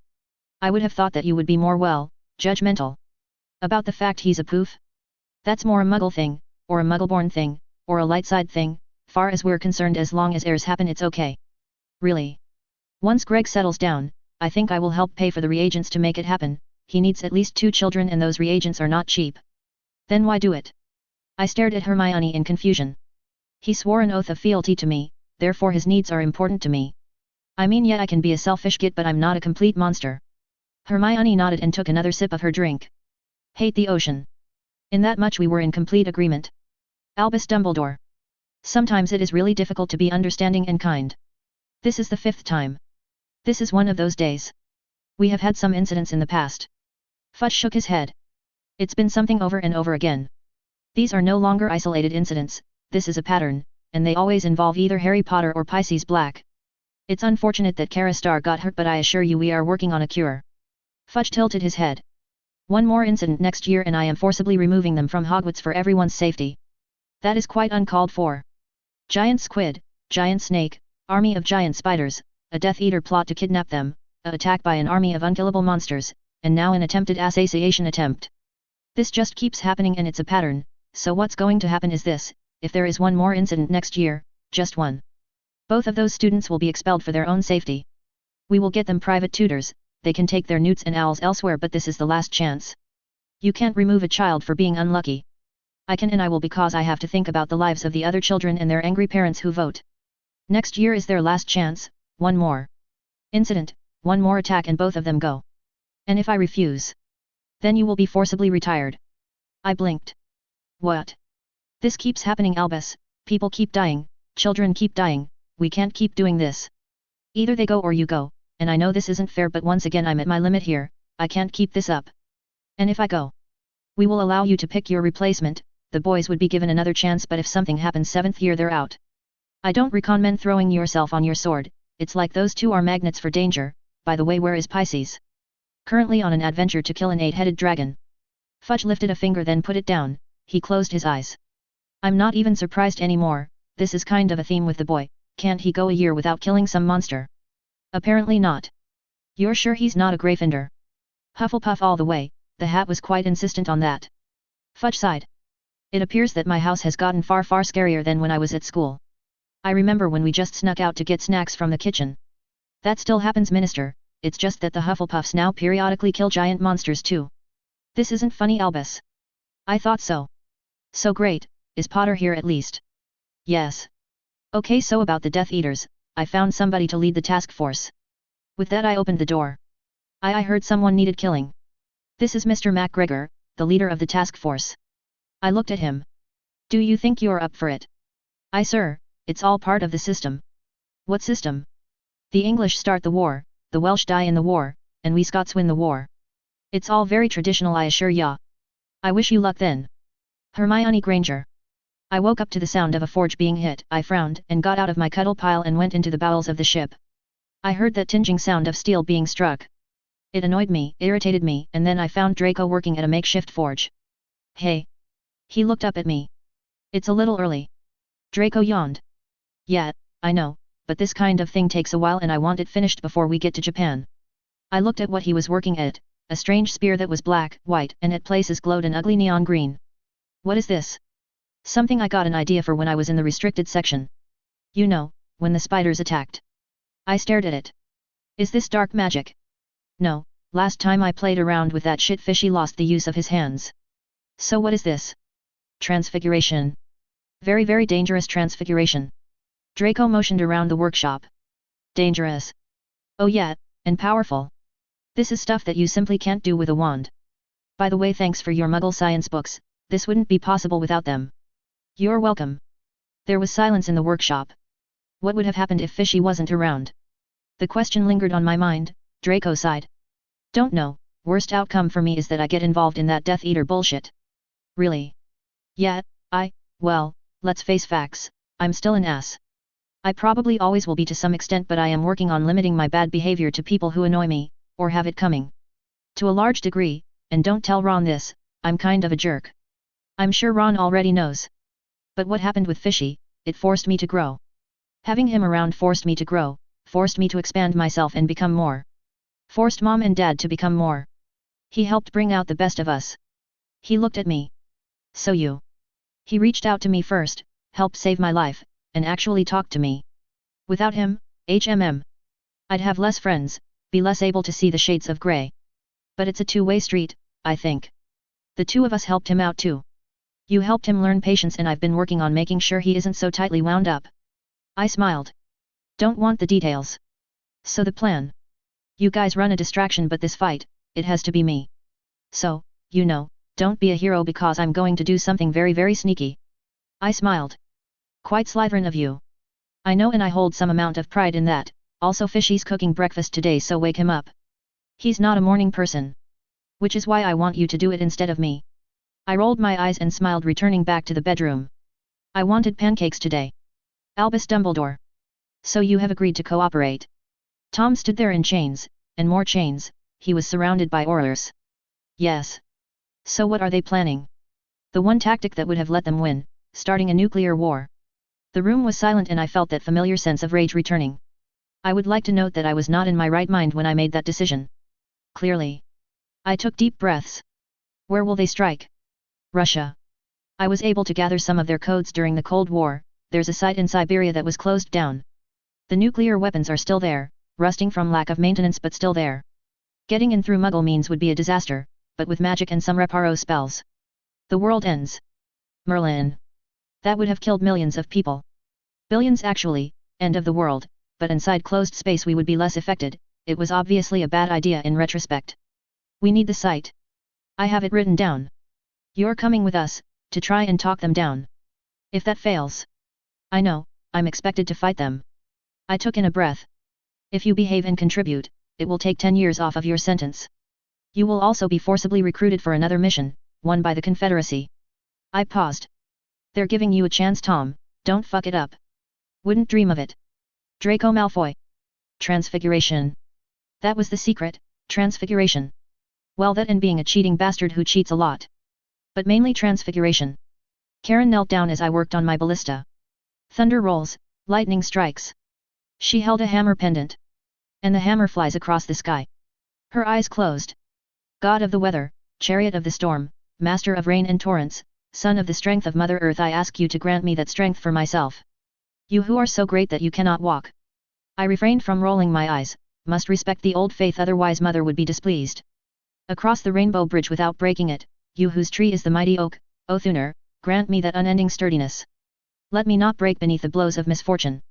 I would have thought that you would be more, well, judgmental. About the fact he's a poof? That's more a Muggle thing, or a Muggle-born thing, or a light-side thing. Far as we're concerned, as long as heirs happen it's okay. Really? Once Greg settles down, I think I will help pay for the reagents to make it happen. He needs at least 2 children and those reagents are not cheap. Then why do it? I stared at Hermione in confusion. He swore an oath of fealty to me, therefore his needs are important to me. I mean, yeah, I can be a selfish git, but I'm not a complete monster. Hermione nodded and took another sip of her drink. Hate the ocean. In that much we were in complete agreement. Albus Dumbledore. Sometimes it is really difficult to be understanding and kind. This is the 5th time. This is one of those days. We have had some incidents in the past. Fudge shook his head. It's been something over and over again. These are no longer isolated incidents, this is a pattern, and they always involve either Harry Potter or Pisces Black. It's unfortunate that Kara Starr got hurt, but I assure you we are working on a cure. Fudge tilted his head. One more incident next year and I am forcibly removing them from Hogwarts for everyone's safety. That is quite uncalled for. Giant squid, giant snake, army of giant spiders, a Death Eater plot to kidnap them, a attack by an army of unkillable monsters, and now an attempted assassination attempt. This just keeps happening and it's a pattern, so what's going to happen is this: if there is one more incident next year, just one, both of those students will be expelled for their own safety. We will get them private tutors, they can take their newts and owls elsewhere, but this is the last chance. You can't remove a child for being unlucky. I can, and I will, because I have to think about the lives of the other children and their angry parents who vote. Next year is their last chance, one more incident, one more attack and both of them go. And if I refuse, then you will be forcibly retired. I blinked. What? This keeps happening, Albus, people keep dying, children keep dying, we can't keep doing this. Either they go or you go, and I know this isn't fair, but once again I'm at my limit here, I can't keep this up. And if I go, we will allow you to pick your replacement, the boys would be given another chance, but if something happens 7th year they're out. I don't recommend throwing yourself on your sword, it's like those two are magnets for danger. By the way, where is Pisces? Currently on an adventure to kill an 8-headed dragon. Fudge lifted a finger then put it down, he closed his eyes. I'm not even surprised anymore, this is kind of a theme with the boy, can't he go a year without killing some monster? Apparently not. You're sure he's not a Gryffindor? Hufflepuff all the way, the hat was quite insistent on that. Fudge sighed. It appears that my house has gotten far scarier than when I was at school. I remember when we just snuck out to get snacks from the kitchen. That still happens, Minister, it's just that the Hufflepuffs now periodically kill giant monsters too. This isn't funny, Albus. I thought so. So great, is Potter here at least? Yes. Okay, so about the Death Eaters, I found somebody to lead the task force. With that I opened the door. I heard someone needed killing. This is Mr. MacGregor, the leader of the task force. I looked at him. Do you think you're up for it? Sir, it's all part of the system. What system? The English start the war, the Welsh die in the war, and we Scots win the war. It's all very traditional, I assure ya. I wish you luck then. Hermione Granger. I woke up to the sound of a forge being hit. I frowned and got out of my cuddle pile and went into the bowels of the ship. I heard that tinging sound of steel being struck. It annoyed me, irritated me, and then I found Draco working at a makeshift forge. Hey! He looked up at me. It's a little early. Draco yawned. Yeah, I know, but this kind of thing takes a while and I want it finished before we get to Japan. I looked at what he was working at, a strange spear that was black, white, and at places glowed an ugly neon green. What is this? Something I got an idea for when I was in the restricted section. You know, when the spiders attacked. I stared at it. Is this dark magic? No, last time I played around with that shit Fishy lost the use of his hands. So what is this? Transfiguration. Very very dangerous transfiguration. Draco motioned around the workshop. Dangerous. Oh yeah, and powerful. This is stuff that you simply can't do with a wand. By the way, thanks for your Muggle science books, this wouldn't be possible without them. You're welcome. There was silence in the workshop. What would have happened if Fishy wasn't around? The question lingered on my mind. Draco sighed. Don't know, worst outcome for me is that I get involved in that Death Eater bullshit. Really? Yeah, well, let's face facts, I'm still an ass. I probably always will be to some extent, but I am working on limiting my bad behavior to people who annoy me, or have it coming. To a large degree, and don't tell Ron this, I'm kind of a jerk. I'm sure Ron already knows. But what happened with Fishy, it forced me to grow. Having him around forced me to grow, forced me to expand myself and become more. Forced Mom and Dad to become more. He helped bring out the best of us. He looked at me. So you. He reached out to me first, helped save my life, and actually talked to me. Without him, I'd have less friends, be less able to see the shades of grey. But it's a two-way street, I think. The two of us helped him out too. You helped him learn patience and I've been working on making sure he isn't so tightly wound up. I smiled. Don't want the details. So the plan. You guys run a distraction, but this fight, it has to be me. So, you know, don't be a hero because I'm going to do something very very sneaky. I smiled. Quite Slytherin of you. I know, and I hold some amount of pride in that. Also Fishy's cooking breakfast today, so wake him up. He's not a morning person. Which is why I want you to do it instead of me. I rolled my eyes and smiled, returning back to the bedroom. I wanted pancakes today. Albus Dumbledore. So you have agreed to cooperate. Tom stood there in chains, and more chains, he was surrounded by Aurors. Yes. So what are they planning? The one tactic that would have let them win, starting a nuclear war. The room was silent and I felt that familiar sense of rage returning. I would like to note that I was not in my right mind when I made that decision. Clearly. I took deep breaths. Where will they strike? Russia. I was able to gather some of their codes during the Cold War. There's a site in Siberia that was closed down. The nuclear weapons are still there, rusting from lack of maintenance but still there. Getting in through Muggle means would be a disaster, but with magic and some reparo spells. The world ends. Merlin. That would have killed millions of people. Billions actually, end of the world, but inside closed space we would be less affected. It was obviously a bad idea in retrospect. We need the site. I have it written down. You're coming with us, to try and talk them down. If that fails. I know, I'm expected to fight them. I took in a breath. If you behave and contribute, it will take 10 years off of your sentence. You will also be forcibly recruited for another mission, one by the Confederacy. I paused. They're giving you a chance, Tom, don't fuck it up. Wouldn't dream of it. Draco Malfoy. Transfiguration. That was the secret, transfiguration. Well, that and being a cheating bastard who cheats a lot. But mainly transfiguration. Karen knelt down as I worked on my ballista. Thunder rolls, lightning strikes. She held a hammer pendant. And the hammer flies across the sky. Her eyes closed. God of the weather, chariot of the storm, master of rain and torrents, son of the strength of Mother Earth, I ask you to grant me that strength for myself. You who are so great that you cannot walk. I refrained from rolling my eyes, must respect the old faith, otherwise Mother would be displeased. Across the rainbow bridge without breaking it, you whose tree is the mighty oak, O Thuner, grant me that unending sturdiness. Let me not break beneath the blows of misfortune.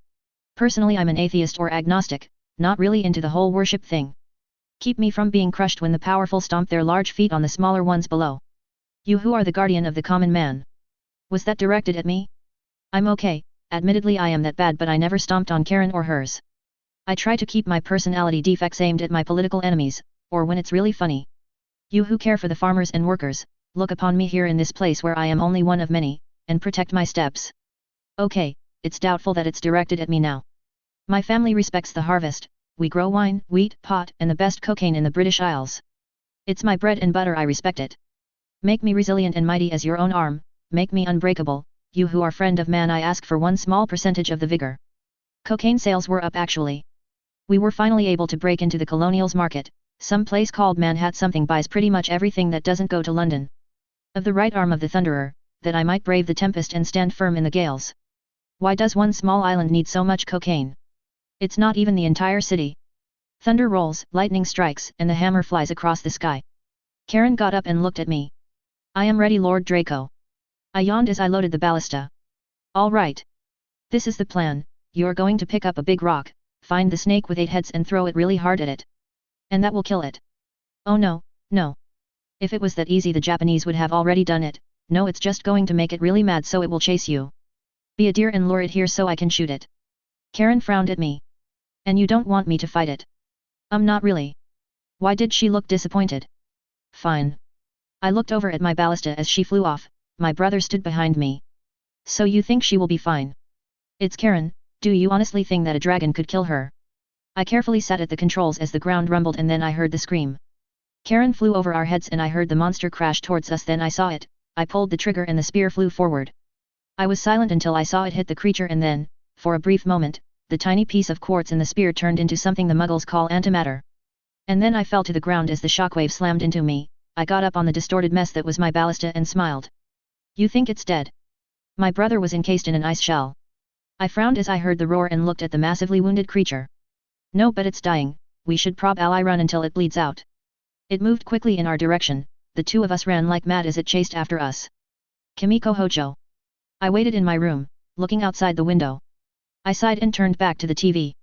Personally I'm an atheist or agnostic, not really into the whole worship thing. Keep me from being crushed when the powerful stomp their large feet on the smaller ones below. You who are the guardian of the common man. Was that directed at me? I'm okay, admittedly I am that bad, but I never stomped on Karen or hers. I try to keep my personality defects aimed at my political enemies, or when it's really funny. You who care for the farmers and workers, look upon me here in this place where I am only one of many, and protect my steps. Okay, it's doubtful that it's directed at me now. My family respects the harvest, we grow wine, wheat, pot, and the best cocaine in the British Isles. It's my bread and butter, I respect it. Make me resilient and mighty as your own arm, make me unbreakable, you who are friend of man, I ask for one small percentage of the vigor. Cocaine sales were up actually. We were finally able to break into the colonials market, some place called Manhattan something buys pretty much everything that doesn't go to London. Of the right arm of the thunderer, that I might brave the tempest and stand firm in the gales. Why does one small island need so much cocaine? It's not even the entire city. Thunder rolls, lightning strikes, and the hammer flies across the sky. Karen got up and looked at me. I am ready, Lord Draco. I yawned as I loaded the ballista. All right. This is the plan. You're going to pick up a big rock, find the snake with 8 heads and throw it really hard at it. And that will kill it. Oh no, no. If it was that easy the Japanese would have already done it. No, it's just going to make it really mad so it will chase you. Be a deer and lure it here so I can shoot it. Karen frowned at me. And you don't want me to fight it? Not really. Why did she look disappointed? Fine. I looked over at my ballista as she flew off, my brother stood behind me. So you think she will be fine? It's Karen, do you honestly think that a dragon could kill her? I carefully sat at the controls as the ground rumbled and then I heard the scream. Karen flew over our heads and I heard the monster crash towards us, then I saw it, I pulled the trigger and the spear flew forward. I was silent until I saw it hit the creature and then, for a brief moment, the tiny piece of quartz in the spear turned into something the muggles call antimatter. And then I fell to the ground as the shockwave slammed into me. I got up on the distorted mess that was my ballista and smiled. You think it's dead? My brother was encased in an ice shell. I frowned as I heard the roar and looked at the massively wounded creature. No, but it's dying, we should probably run until it bleeds out. It moved quickly in our direction, the two of us ran like mad as it chased after us. Kimiko Hojo. I waited in my room, looking outside the window. I sighed and turned back to the TV.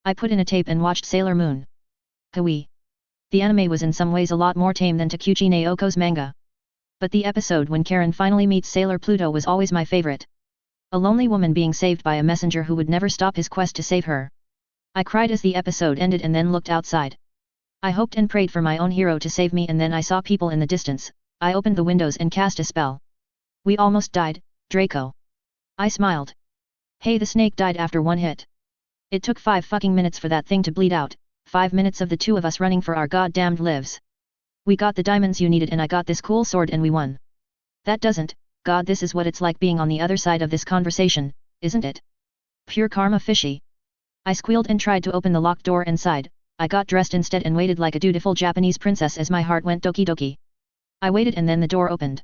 I put in a tape and watched Sailor Moon. Kawaii. The anime was in some ways a lot more tame than Takuchi Naoko's manga. But the episode when Karen finally meets Sailor Pluto was always my favorite. A lonely woman being saved by a messenger who would never stop his quest to save her. I cried as the episode ended and then looked outside. I hoped and prayed for my own hero to save me and then I saw people in the distance. I opened the windows and cast a spell. We almost died, Draco. I smiled. Hey, the snake died after 1 hit. It took 5 fucking minutes for that thing to bleed out, 5 minutes of the two of us running for our goddamned lives. We got the diamonds you needed and I got this cool sword and we won. That doesn't, God, this is what it's like being on the other side of this conversation, isn't it? Pure karma fishy. I squealed and tried to open the locked door and sighed. I got dressed instead and waited like a dutiful Japanese princess as my heart went doki doki. I waited and then the door opened.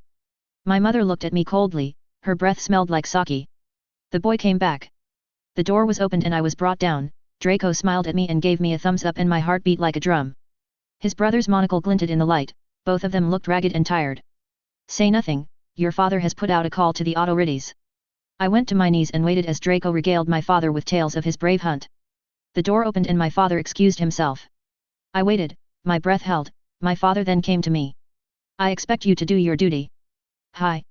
My mother looked at me coldly, her breath smelled like sake. The boy came back. The door was opened and I was brought down. Draco smiled at me and gave me a thumbs up and my heart beat like a drum. His brother's monocle glinted in the light, both of them looked ragged and tired. Say nothing, your father has put out a call to the authorities. I went to my knees and waited as Draco regaled my father with tales of his brave hunt. The door opened and my father excused himself. I waited, my breath held, my father then came to me. I expect you to do your duty. Hi.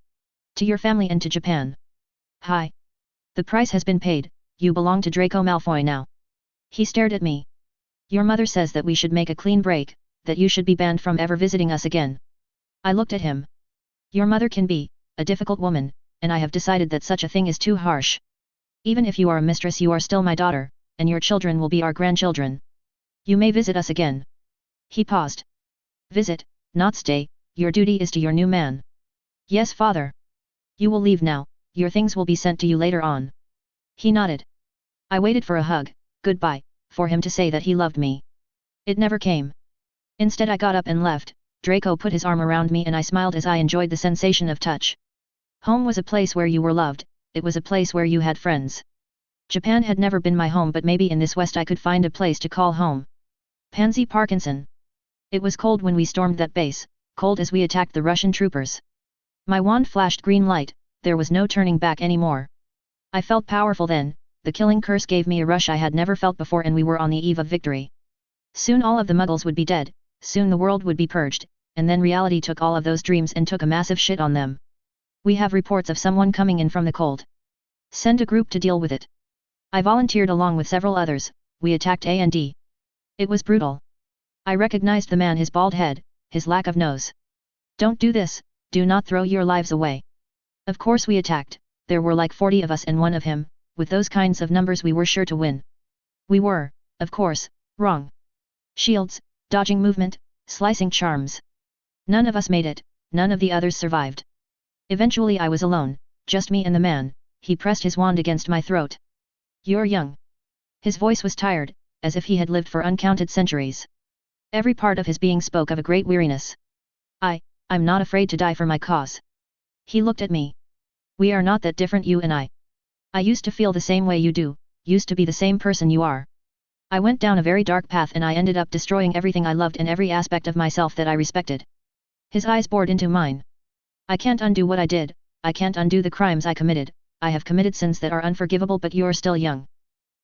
To your family and to Japan. Hi. The price has been paid, you belong to Draco Malfoy now. He stared at me. Your mother says that we should make a clean break, that you should be banned from ever visiting us again. I looked at him. Your mother can be a difficult woman, and I have decided that such a thing is too harsh. Even if you are a mistress, you are still my daughter, and your children will be our grandchildren. You may visit us again. He paused. Visit, not stay, your duty is to your new man. Yes, father. You will leave now, your things will be sent to you later on. He nodded. I waited for a hug, goodbye, for him to say that he loved me. It never came. Instead I got up and left. Draco put his arm around me and I smiled as I enjoyed the sensation of touch. Home was a place where you were loved, it was a place where you had friends. Japan had never been my home, but maybe in this West I could find a place to call home. Pansy Parkinson. It was cold when we stormed that base, cold as we attacked the Russian troopers. My wand flashed green light, there was no turning back anymore. I felt powerful then, the killing curse gave me a rush I had never felt before and we were on the eve of victory. Soon all of the muggles would be dead, soon the world would be purged, and then reality took all of those dreams and took a massive shit on them. We have reports of someone coming in from the cold. Send a group to deal with it. I volunteered along with several others, we attacked A&D. It was brutal. I recognized the man, his bald head, his lack of nose. Don't do this, do not throw your lives away. Of course we attacked, there were like 40 of us and one of him, with those kinds of numbers we were sure to win. We were, of course, wrong. Shields, dodging movement, slicing charms. None of us made it, none of the others survived. Eventually I was alone, just me and the man, he pressed his wand against my throat. You're young. His voice was tired, as if he had lived for uncounted centuries. Every part of his being spoke of a great weariness. I'm not afraid to die for my cause. He looked at me. We are not that different, you and I. I used to feel the same way you do, used to be the same person you are. I went down a very dark path and I ended up destroying everything I loved and every aspect of myself that I respected. His eyes bored into mine. I can't undo what I did, I can't undo the crimes I committed, I have committed sins that are unforgivable, but you're still young.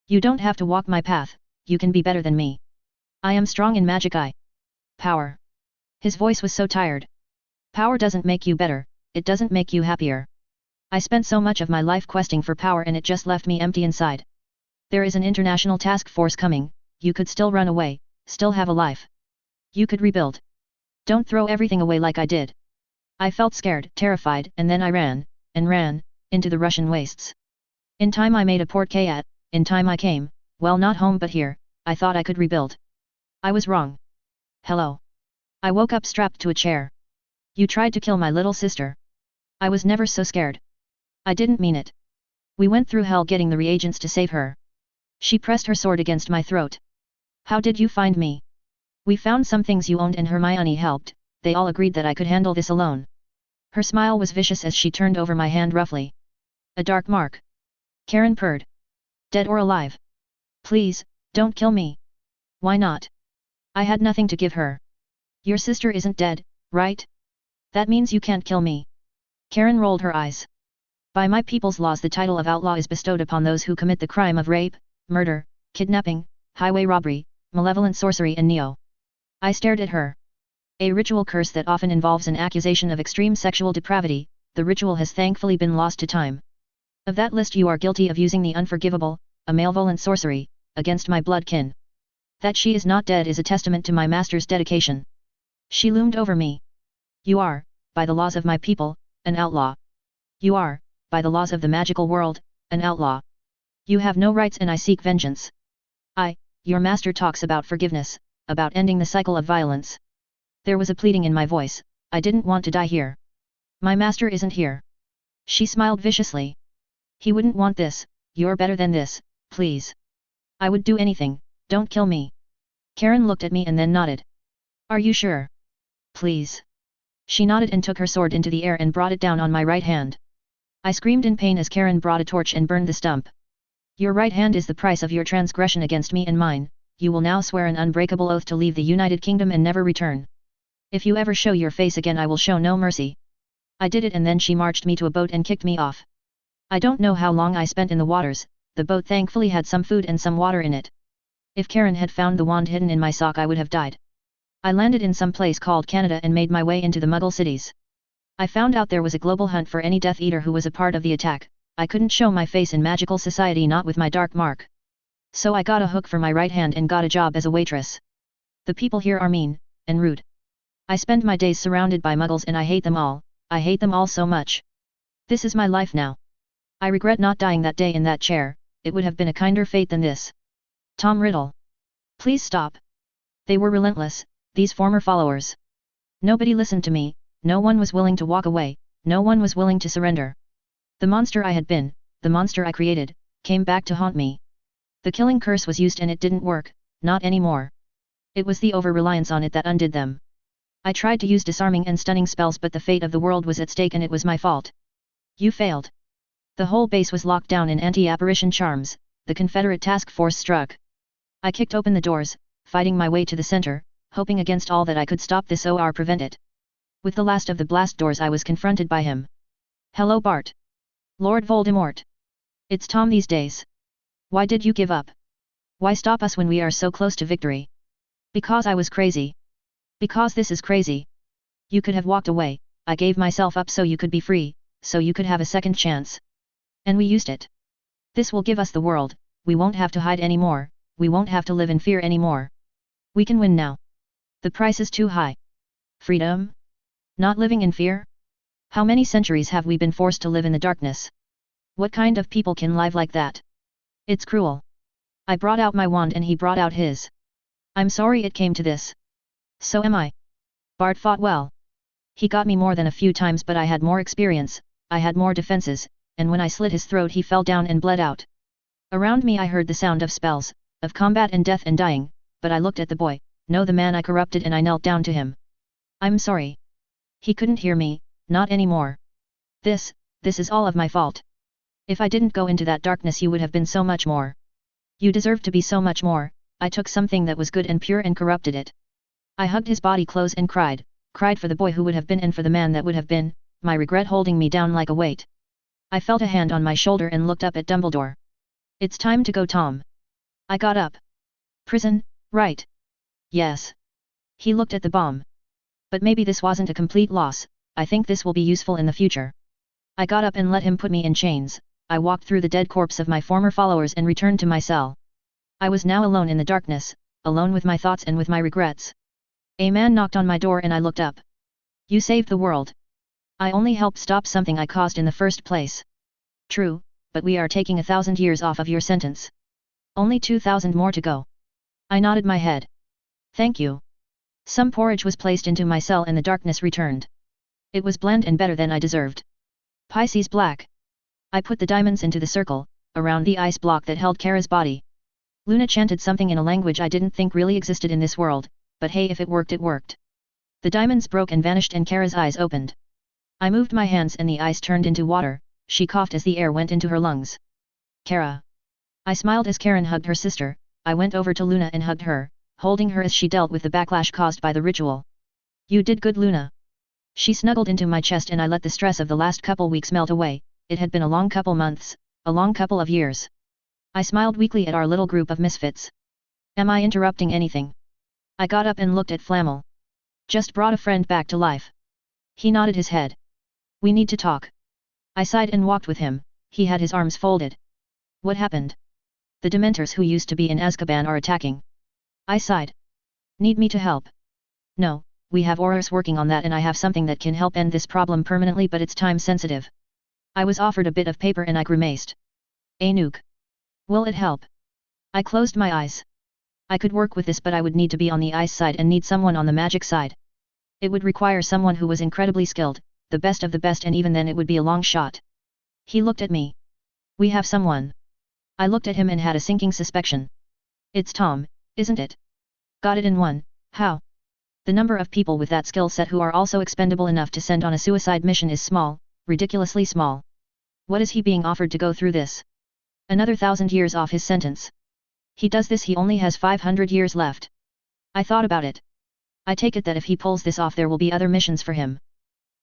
You don't have to walk my path, you can be better than me. I am strong in magic. Power. His voice was so tired. Power doesn't make you better, it doesn't make you happier. I spent so much of my life questing for power and it just left me empty inside. There is an international task force coming, you could still run away, still have a life. You could rebuild. Don't throw everything away like I did. I felt scared, terrified, and then I ran, into the Russian wastes. In time I made a port-2. In time I came, well, not home but here, I thought I could rebuild. I was wrong. Hello. I woke up strapped to a chair. You tried to kill my little sister. I was never so scared. I didn't mean it. We went through hell getting the reagents to save her. She pressed her sword against my throat. How did you find me? We found some things you owned and Hermione helped, they all agreed that I could handle this alone. Her smile was vicious as she turned over my hand roughly. A dark mark. Karen purred. Dead or alive? Please, don't kill me. Why not? I had nothing to give her. Your sister isn't dead, right? That means you can't kill me. Karen rolled her eyes. By my people's laws the title of outlaw is bestowed upon those who commit the crime of rape, murder, kidnapping, highway robbery, malevolent sorcery and neo. I stared at her. A ritual curse that often involves an accusation of extreme sexual depravity, the ritual has thankfully been lost to time. Of that list you are guilty of using the unforgivable, a malevolent sorcery, against my blood kin. That she is not dead is a testament to my master's dedication. She loomed over me. You are, by the laws of my people, an outlaw. You are, by the laws of the magical world, an outlaw. You have no rights and I seek vengeance. Your master talks about forgiveness, about ending the cycle of violence. There was a pleading in my voice, I didn't want to die here. My master isn't here. She smiled viciously. He wouldn't want this, you're better than this, please. I would do anything, don't kill me. Karen looked at me and then nodded. Are you sure? Please. She nodded and took her sword into the air and brought it down on my right hand. I screamed in pain as Karen brought a torch and burned the stump. Your right hand is the price of your transgression against me and mine, you will now swear an unbreakable oath to leave the United Kingdom and never return. If you ever show your face again I will show no mercy. I did it and then she marched me to a boat and kicked me off. I don't know how long I spent in the waters, the boat thankfully had some food and some water in it. If Karen had found the wand hidden in my sock I would have died. I landed in some place called Canada and made my way into the Muggle cities. I found out there was a global hunt for any Death Eater who was a part of the attack. I couldn't show my face in magical society, not with my dark mark. So I got a hook for my right hand and got a job as a waitress. The people here are mean, and rude. I spend my days surrounded by Muggles and I hate them all, I hate them all so much. This is my life now. I regret not dying that day in that chair, it would have been a kinder fate than this. Tom Riddle. Please stop. They were relentless, these former followers. Nobody listened to me, no one was willing to walk away, no one was willing to surrender. The monster I had been, the monster I created, came back to haunt me. The killing curse was used and it didn't work, not anymore. It was the over-reliance on it that undid them. I tried to use disarming and stunning spells but the fate of the world was at stake and it was my fault. You failed. The whole base was locked down in anti-apparition charms, the Confederate task force struck. I kicked open the doors, fighting my way to the center, hoping against all that I could stop this or prevent it. With the last of the blast doors I was confronted by him. Hello Bart. Lord Voldemort. It's Tom these days. Why did you give up? Why stop us when we are so close to victory? Because I was crazy. Because this is crazy. You could have walked away, I gave myself up so you could be free, so you could have a second chance. And we used it. This will give us the world, we won't have to hide anymore, we won't have to live in fear anymore. We can win now. The price is too high. Freedom? Not living in fear? How many centuries have we been forced to live in the darkness? What kind of people can live like that? It's cruel. I brought out my wand and he brought out his. I'm sorry it came to this. So am I. Bart fought well. He got me more than a few times but I had more experience, I had more defenses, and when I slit his throat he fell down and bled out. Around me I heard the sound of spells, of combat and death and dying, but I looked at the boy, no the man I corrupted, and I knelt down to him. I'm sorry. He couldn't hear me, not anymore. This is all of my fault. If I didn't go into that darkness you would have been so much more. You deserve to be so much more. I took something that was good and pure and corrupted it. I hugged his body close and cried for the boy who would have been and for the man that would have been, my regret holding me down like a weight. I felt a hand on my shoulder and looked up at Dumbledore. It's time to go, Tom. I got up. Prison, right? Yes. He looked at the bomb. But maybe this wasn't a complete loss, I think this will be useful in the future. I got up and let him put me in chains. I walked through the dead corpse of my former followers and returned to my cell. I was now alone in the darkness, alone with my thoughts and with my regrets. A man knocked on my door and I looked up. You saved the world. I only helped stop something I caused in the first place. True, but we are taking 1,000 years off of your sentence. Only 2,000 more to go. I nodded my head. Thank you. Some porridge was placed into my cell and the darkness returned. It was bland and better than I deserved. Pisces black. I put the diamonds into the circle, around the ice block that held Kara's body. Luna chanted something in a language I didn't think really existed in this world, but hey, if it worked it worked. The diamonds broke and vanished and Kara's eyes opened. I moved my hands and the ice turned into water, she coughed as the air went into her lungs. Kara. I smiled as Karen hugged her sister. I went over to Luna and hugged her, holding her as she dealt with the backlash caused by the ritual. You did good, Luna. She snuggled into my chest and I let the stress of the last couple weeks melt away. It had been a long couple months, a long couple of years. I smiled weakly at our little group of misfits. Am I interrupting anything? I got up and looked at Flammel. Just brought a friend back to life. He nodded his head. We need to talk. I sighed and walked with him. He had his arms folded. What happened? The Dementors who used to be in Azkaban are attacking. I sighed. Need me to help? No, we have Aurors working on that and I have something that can help end this problem permanently, but it's time sensitive. I was offered a bit of paper and I grimaced. A nuke. Will it help? I closed my eyes. I could work with this, but I would need to be on the ice side and need someone on the magic side. It would require someone who was incredibly skilled, the best of the best, and even then it would be a long shot. He looked at me. We have someone. I looked at him and had a sinking suspicion. It's Tom, isn't it? Got it in one. How? The number of people with that skill set who are also expendable enough to send on a suicide mission is small, ridiculously small. What is he being offered to go through this? Another 1,000 years off his sentence. He does this, he only has 500 years left. I thought about it. I take it that if he pulls this off there will be other missions for him.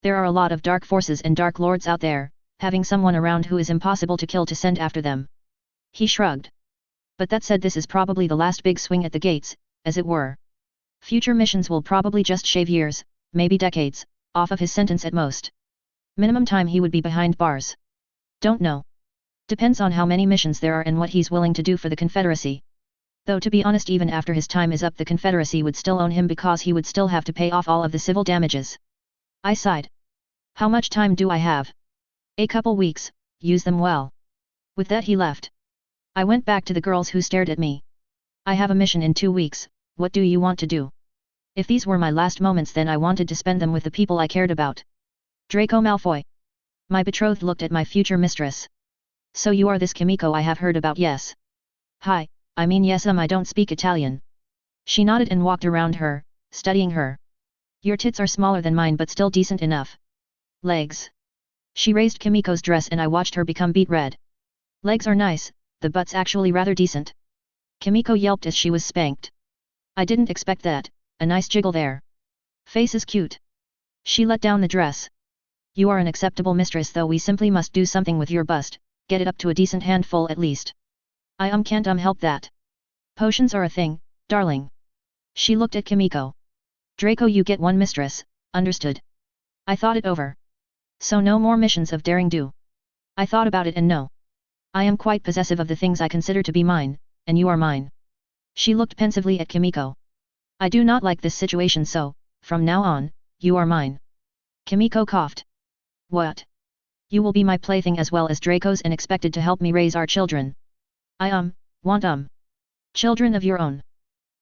There are a lot of dark forces and dark lords out there, having someone around who is impossible to kill to send after them. He shrugged. But that said, this is probably the last big swing at the gates, as it were. Future missions will probably just shave years, maybe decades, off of his sentence at most. Minimum time he would be behind bars. Don't know. Depends on how many missions there are and what he's willing to do for the Confederacy. Though to be honest, even after his time is up the Confederacy would still own him because he would still have to pay off all of the civil damages. I sighed. How much time do I have? A couple weeks, use them well. With that he left. I went back to the girls who stared at me. I have a mission in 2 weeks, what do you want to do? If these were my last moments then I wanted to spend them with the people I cared about. Draco Malfoy. My betrothed looked at my future mistress. So you are this Kimiko I have heard about? Yes. Hi, I mean yes, I don't speak Italian. She nodded and walked around her, studying her. Your tits are smaller than mine but still decent enough. Legs. She raised Kimiko's dress and I watched her become beet red. Legs are nice, the butt's actually rather decent. Kimiko yelped as she was spanked. I didn't expect that, a nice jiggle there. Face is cute. She let down the dress. You are an acceptable mistress, though we simply must do something with your bust, get it up to a decent handful at least. I can't help that. Potions are a thing, darling. She looked at Kimiko. Draco, you get one mistress, understood. I thought it over. So no more missions of daring do. I thought about it and no. I am quite possessive of the things I consider to be mine, and you are mine. She looked pensively at Kimiko. I do not like this situation, so, from now on, you are mine. Kimiko coughed. What? You will be my plaything as well as Draco's and expected to help me raise our children. I want children of your own.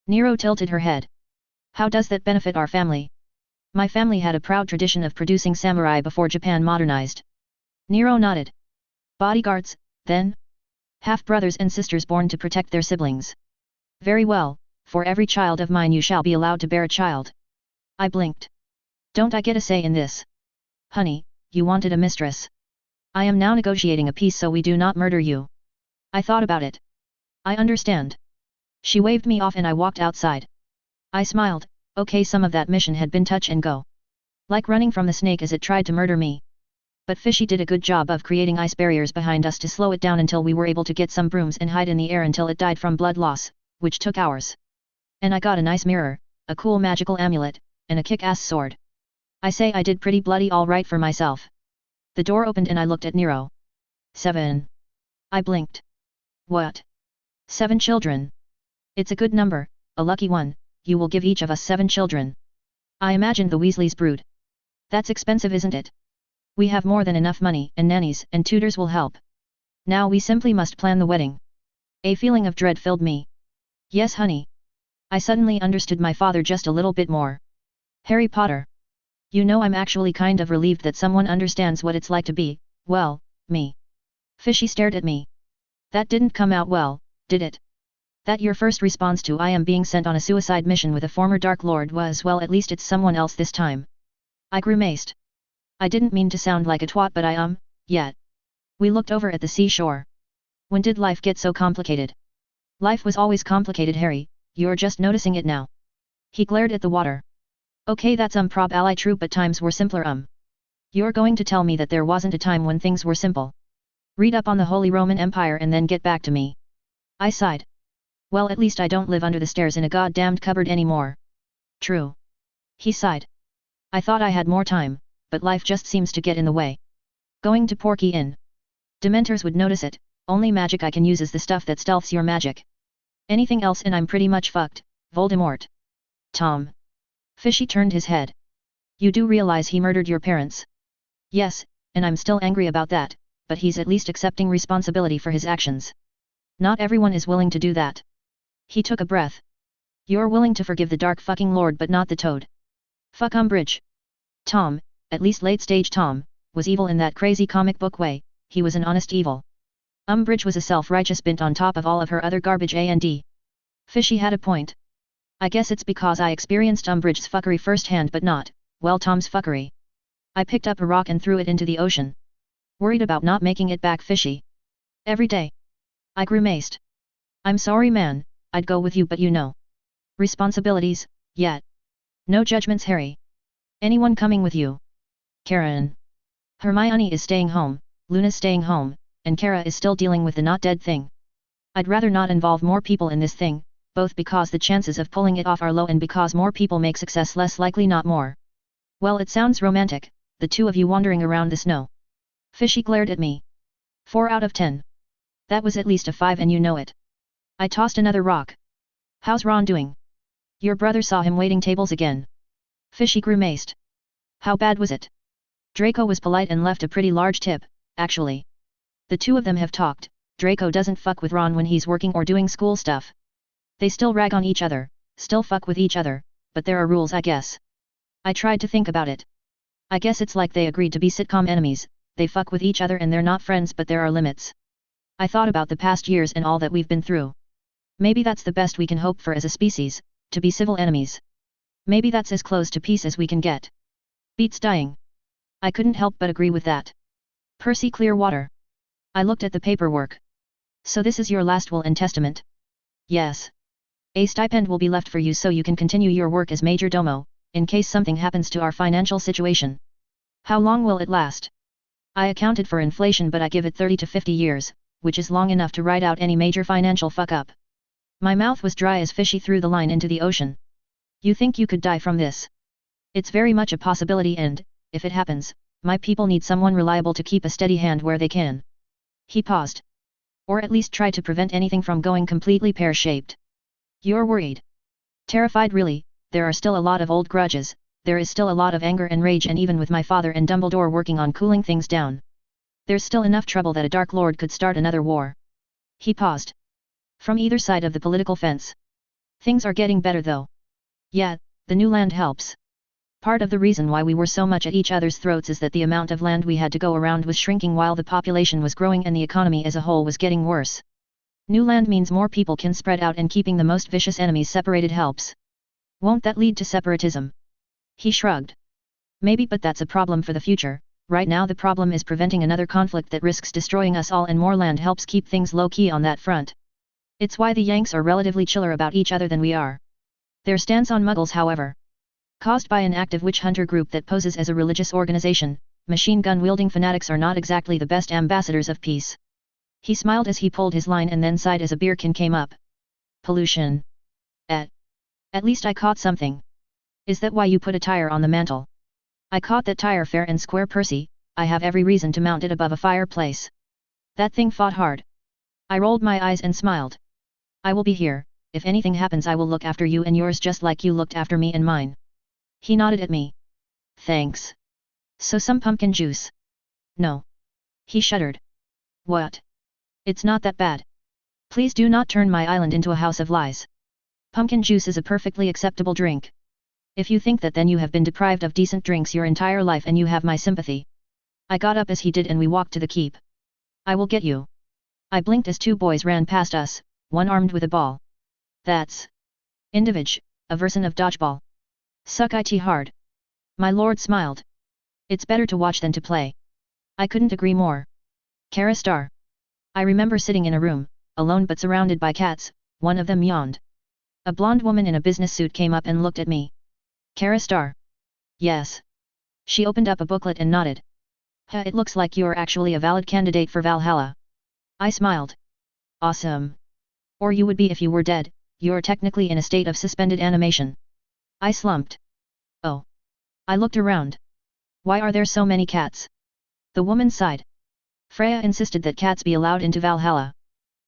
Nero tilted her head. How does that benefit our family? My family had a proud tradition of producing samurai before Japan modernized. Nero nodded. Bodyguards, then? Half-brothers and sisters born to protect their siblings. Very well, for every child of mine you shall be allowed to bear a child. I blinked. Don't I get a say in this? Honey, you wanted a mistress. I am now negotiating a peace so we do not murder you. I thought about it. I understand. She waved me off and I walked outside. I smiled, okay, some of that mission had been touch and go. Like running from the snake as it tried to murder me. But Fishy did a good job of creating ice barriers behind us to slow it down until we were able to get some brooms and hide in the air until it died from blood loss, which took hours. And I got a nice mirror, a cool magical amulet, and a kick-ass sword. I say I did pretty bloody alright for myself. The door opened and I looked at Nero. 7. I blinked. What? 7 children. It's a good number, a lucky one, you will give each of us 7 children. I imagined the Weasleys' brood. That's expensive, isn't it? We have more than enough money, and nannies and tutors will help. Now we simply must plan the wedding. A feeling of dread filled me. Yes, honey. I suddenly understood my father just a little bit more. Harry Potter. You know, I'm actually kind of relieved that someone understands what it's like to be, well, me. Fishy stared at me. That didn't come out well, did it? That your first response to I am being sent on a suicide mission with a former Dark Lord was, well, at least it's someone else this time. I grimaced. I didn't mean to sound like a twat, but yet. We looked over at the seashore. When did life get so complicated? Life was always complicated, Harry, you're just noticing it now. He glared at the water. Okay, that's probably true, but times were simpler. You're going to tell me that there wasn't a time when things were simple? Read up on the Holy Roman Empire and then get back to me. I sighed. Well, at least I don't live under the stairs in a goddamned cupboard anymore. True. He sighed. I thought I had more time, but life just seems to get in the way. Going to Porky Inn. Dementors would notice it, only magic I can use is the stuff that stealths your magic. Anything else and I'm pretty much fucked, Voldemort. Tom. Fishy turned his head. You do realize he murdered your parents? Yes, and I'm still angry about that, but he's at least accepting responsibility for his actions. Not everyone is willing to do that. He took a breath. You're willing to forgive the Dark fucking Lord but not the Toad. Fuck Umbridge. Tom, at least late-stage Tom, was evil in that crazy comic book way, he was an honest evil. Umbridge was a self-righteous bint on top of all of her other garbage and. Fishy had a point. I guess it's because I experienced Umbridge's fuckery firsthand but not, well, Tom's fuckery. I picked up a rock and threw it into the ocean. Worried about not making it back, Fishy. Every day. I grimaced. I'm sorry, man, I'd go with you, but you know. Responsibilities, yet. No judgments, Harry. Anyone coming with you? Karen. Hermione is staying home, Luna's staying home, and Kara is still dealing with the not dead thing. I'd rather not involve more people in this thing, both because the chances of pulling it off are low and because more people make success less likely, not more. Well, it sounds romantic, the two of you wandering around the snow. Fishy glared at me. 4 out of 10. That was at least a 5 and you know it. I tossed another rock. How's Ron doing? Your brother saw him waiting tables again. Fishy grimaced. How bad was it? Draco was polite and left a pretty large tip, actually. The two of them have talked, Draco doesn't fuck with Ron when he's working or doing school stuff. They still rag on each other, still fuck with each other, but there are rules, I guess. I tried to think about it. I guess it's like they agreed to be sitcom enemies, they fuck with each other and they're not friends, but there are limits. I thought about the past years and all that we've been through. Maybe that's the best we can hope for as a species, to be civil enemies. Maybe that's as close to peace as we can get. Beats dying. I couldn't help but agree with that. Percy Clearwater. I looked at the paperwork. So this is your last will and testament? Yes. A stipend will be left for you so you can continue your work as Major Domo, in case something happens to our financial situation. How long will it last? I accounted for inflation, but I give it 30 to 50 years, which is long enough to ride out any major financial fuck-up. My mouth was dry as Fishy threw the line into the ocean. You think you could die from this? It's very much a possibility and, if it happens, my people need someone reliable to keep a steady hand where they can. He paused. Or at least try to prevent anything from going completely pear-shaped. You're worried? Terrified, really? There are still a lot of old grudges, there is still a lot of anger and rage, and even with my father and Dumbledore working on cooling things down, there's still enough trouble that a Dark Lord could start another war. He paused. From either side of the political fence. Things are getting better though. Yeah, the new land helps. Part of the reason why we were so much at each other's throats is that the amount of land we had to go around was shrinking while the population was growing and the economy as a whole was getting worse. New land means more people can spread out and keeping the most vicious enemies separated helps. Won't that lead to separatism? He shrugged. Maybe, but that's a problem for the future. Right now the problem is preventing another conflict that risks destroying us all, and more land helps keep things low-key on that front. It's why the Yanks are relatively chiller about each other than we are. Their stance on Muggles, however, caused by an active witch hunter group that poses as a religious organization, machine gun-wielding fanatics are not exactly the best ambassadors of peace. He smiled as he pulled his line and then sighed as a beer can came up. Pollution. At least I caught something. Is that why you put a tire on the mantle? I caught that tire fair and square, Percy. I have every reason to mount it above a fireplace. That thing fought hard. I rolled my eyes and smiled. I will be here. If anything happens I will look after you and yours just like you looked after me and mine. He nodded at me. Thanks. So some pumpkin juice? No. He shuddered. What? It's not that bad. Please do not turn my island into a house of lies. Pumpkin juice is a perfectly acceptable drink. If you think that, then you have been deprived of decent drinks your entire life and you have my sympathy. I got up as he did and we walked to the keep. I will get you. I blinked as two boys ran past us, one armed with a ball. That's Individge, a version of dodgeball. Suck it hard. My lord smiled. It's better to watch than to play. I couldn't agree more. Kara Star. I remember sitting in a room, alone but surrounded by cats. One of them yawned. A blonde woman in a business suit came up and looked at me. Kara Star. Yes. She opened up a booklet and nodded. It looks like you're actually a valid candidate for Valhalla. I smiled. Awesome. Or you would be if you were dead. You're technically in a state of suspended animation. I slumped. Oh. I looked around. Why are there so many cats? The woman sighed. Freya insisted that cats be allowed into Valhalla.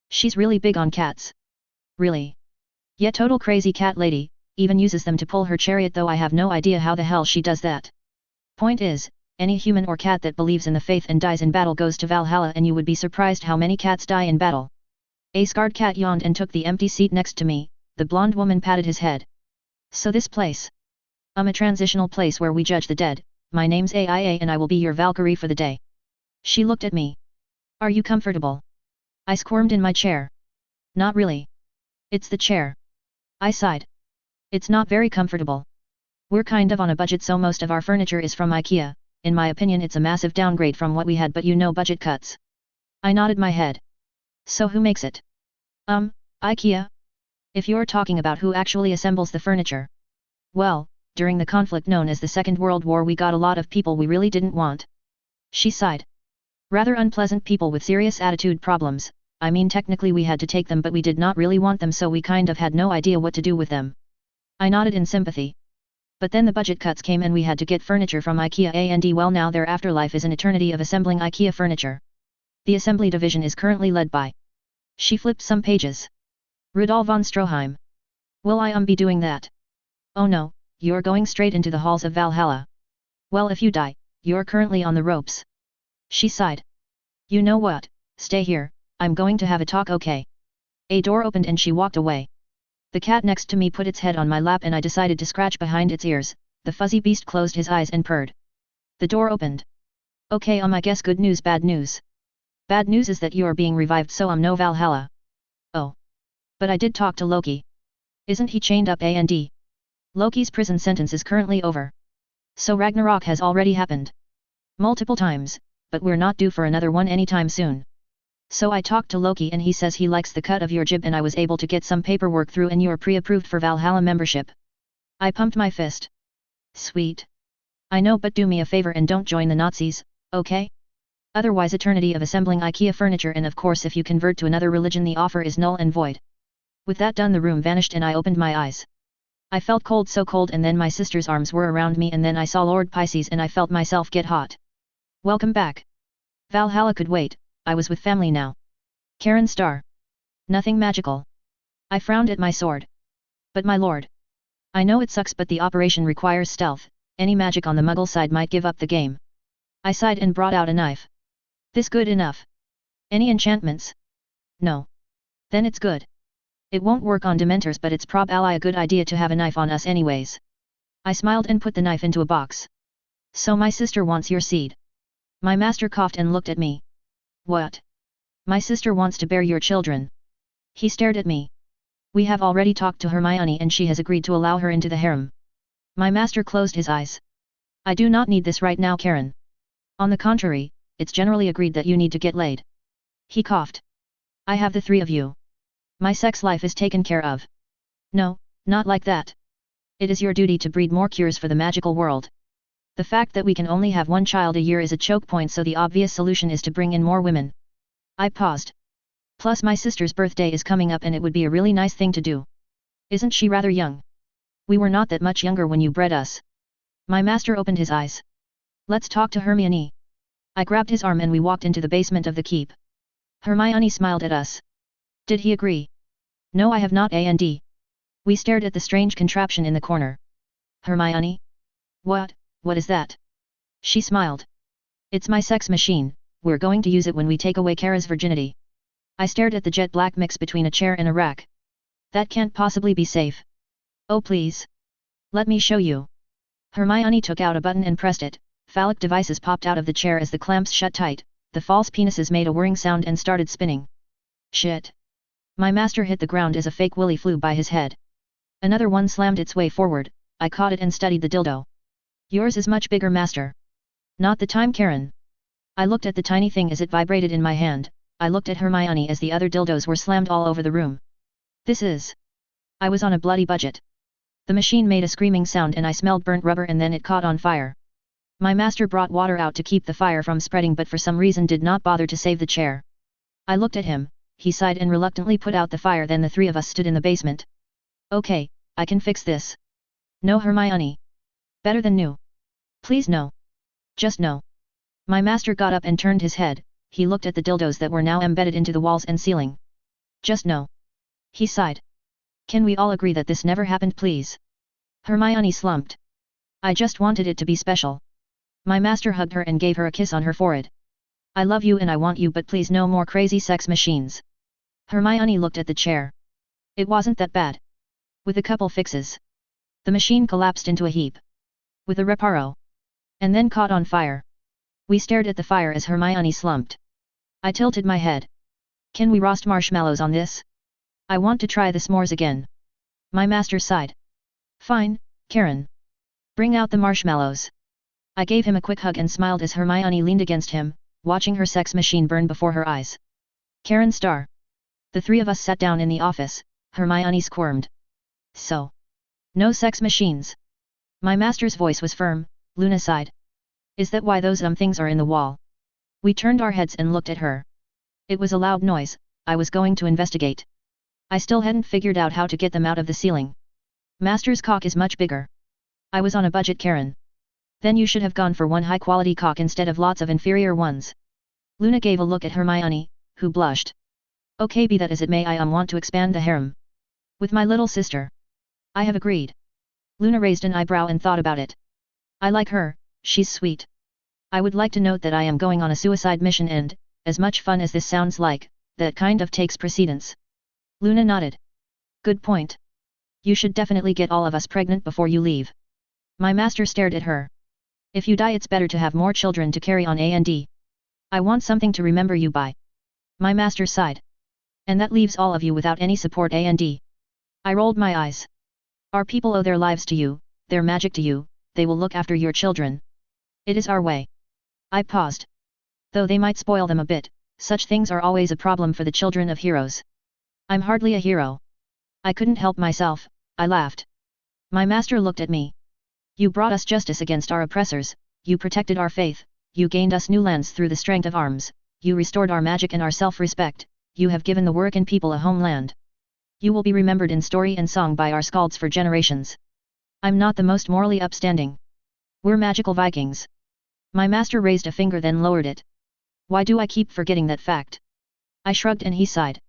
She's really big on cats. Really? Yeah, total crazy cat lady, even uses them to pull her chariot, though I have no idea how the hell she does that. Point is, any human or cat that believes in the faith and dies in battle goes to Valhalla, and you would be surprised how many cats die in battle. A scarred cat yawned and took the empty seat next to me. The blonde woman patted his head. So this place? A transitional place where we judge the dead. My name's AIA and I will be your Valkyrie for the day. She looked at me. Are you comfortable? I squirmed in my chair. Not really. It's the chair. I sighed. It's not very comfortable. We're kind of on a budget, so most of our furniture is from IKEA. In my opinion it's a massive downgrade from what we had, but you know, budget cuts. I nodded my head. So who makes it? IKEA? If you're talking about who actually assembles the furniture. Well, during the conflict known as the Second World War we got a lot of people we really didn't want. She sighed. Rather unpleasant people with serious attitude problems. I mean, technically we had to take them, but we did not really want them, so we kind of had no idea what to do with them. I nodded in sympathy. But then the budget cuts came and we had to get furniture from IKEA, and well, now their afterlife is an eternity of assembling IKEA furniture. The assembly division is currently led by. She flipped some pages. Rudolf von Stroheim. Will I be doing that? Oh no, you're going straight into the halls of Valhalla. Well, if you die, you're currently on the ropes. She sighed. You know what, stay here, I'm going to have a talk, okay? A door opened and she walked away. The cat next to me put its head on my lap and I decided to scratch behind its ears. The fuzzy beast closed his eyes and purred. The door opened. Okay, I guess good news, bad news. Bad news is that you're being revived, so no Valhalla. Oh. But I did talk to Loki. Isn't he chained up, and? Loki's prison sentence is currently over. So Ragnarok has already happened. Multiple times, but we're not due for another one anytime soon. So I talked to Loki and he says he likes the cut of your jib, and I was able to get some paperwork through and you're pre-approved for Valhalla membership. I pumped my fist. Sweet. I know, but do me a favor and don't join the Nazis, okay? Otherwise eternity of assembling IKEA furniture, and of course if you convert to another religion the offer is null and void. With that done the room vanished and I opened my eyes. I felt cold, so cold, and then my sister's arms were around me and then I saw Lord Pisces and I felt myself get hot. Welcome back. Valhalla could wait, I was with family now. Karen Star. Nothing magical. I frowned at my sword. But my lord. I know it sucks, but the operation requires stealth, any magic on the Muggle side might give up the game. I sighed and brought out a knife. This good enough? Any enchantments? No. Then it's good. It won't work on Dementors, but it's probably a good idea to have a knife on us anyways. I smiled and put the knife into a box. So my sister wants your seed. My master coughed and looked at me. What? My sister wants to bear your children. He stared at me. We have already talked to Hermione and she has agreed to allow her into the harem. My master closed his eyes. I do not need this right now, Karen. On the contrary, it's generally agreed that you need to get laid. He coughed. I have the three of you. My sex life is taken care of. No, not like that. It is your duty to breed more cures for the magical world. The fact that we can only have one child a year is a choke point, so the obvious solution is to bring in more women. I paused. Plus my sister's birthday is coming up and it would be a really nice thing to do. Isn't she rather young? We were not that much younger when you bred us. My master opened his eyes. Let's talk to Hermione. I grabbed his arm and we walked into the basement of the keep. Hermione smiled at us. Did he agree? No, I have not, and we stared at the strange contraption in the corner. Hermione? What is that? She smiled. It's my sex machine, we're going to use it when we take away Kara's virginity. I stared at the jet black mix between a chair and a rack. That can't possibly be safe. Oh please. Let me show you. Hermione took out a button and pressed it. Phallic devices popped out of the chair as the clamps shut tight, the false penises made a whirring sound and started spinning. Shit. My master hit the ground as a fake willy flew by his head. Another one slammed its way forward, I caught it and studied the dildo. Yours is much bigger, master. Not the time, Karen. I looked at the tiny thing as it vibrated in my hand, I looked at Hermione as the other dildos were slammed all over the room. This is... I was on a bloody budget. The machine made a screaming sound and I smelled burnt rubber and then it caught on fire. My master brought water out to keep the fire from spreading but for some reason did not bother to save the chair. I looked at him, he sighed and reluctantly put out the fire. Then the three of us stood in the basement. Okay, I can fix this. No, Hermione. Better than new. Please no. Just no. My master got up and turned his head, he looked at the dildos that were now embedded into the walls and ceiling. Just no. He sighed. Can we all agree that this never happened, please? Hermione slumped. I just wanted it to be special. My master hugged her and gave her a kiss on her forehead. I love you and I want you, but please no more crazy sex machines. Hermione looked at the chair. It wasn't that bad. With a couple fixes. The machine collapsed into a heap. With a reparo. And then caught on fire. We stared at the fire as Hermione slumped. I tilted my head. Can we roast marshmallows on this? I want to try the s'mores again. My master sighed. Fine, Karen. Bring out the marshmallows. I gave him a quick hug and smiled as Hermione leaned against him, watching her sex machine burn before her eyes. Karen star. The three of us sat down in the office, Hermione squirmed. So. No sex machines. My master's voice was firm, Luna sighed. Is that why those things are in the wall? We turned our heads and looked at her. It was a loud noise, I was going to investigate. I still hadn't figured out how to get them out of the ceiling. Master's cock is much bigger. I was on a budget, Karen. Then you should have gone for one high-quality cock instead of lots of inferior ones. Luna gave a look at Hermione, who blushed. Okay, be that as it may, I want to expand the harem. With my little sister. I have agreed. Luna raised an eyebrow and thought about it. I like her, she's sweet. I would like to note that I am going on a suicide mission and, as much fun as this sounds like, that kind of takes precedence. Luna nodded. Good point. You should definitely get all of us pregnant before you leave. My master stared at her. If you die, it's better to have more children to carry on, and I want something to remember you by. My master sighed. And that leaves all of you without any support, and I rolled my eyes. Our people owe their lives to you, their magic to you, they will look after your children. It is our way. I paused. Though they might spoil them a bit, such things are always a problem for the children of heroes. I'm hardly a hero. I couldn't help myself, I laughed. My master looked at me. You brought us justice against our oppressors, you protected our faith, you gained us new lands through the strength of arms, you restored our magic and our self-respect, you have given the working people a homeland. You will be remembered in story and song by our skalds for generations. I'm not the most morally upstanding. We're magical Vikings. My master raised a finger then lowered it. Why do I keep forgetting that fact? I shrugged and he sighed.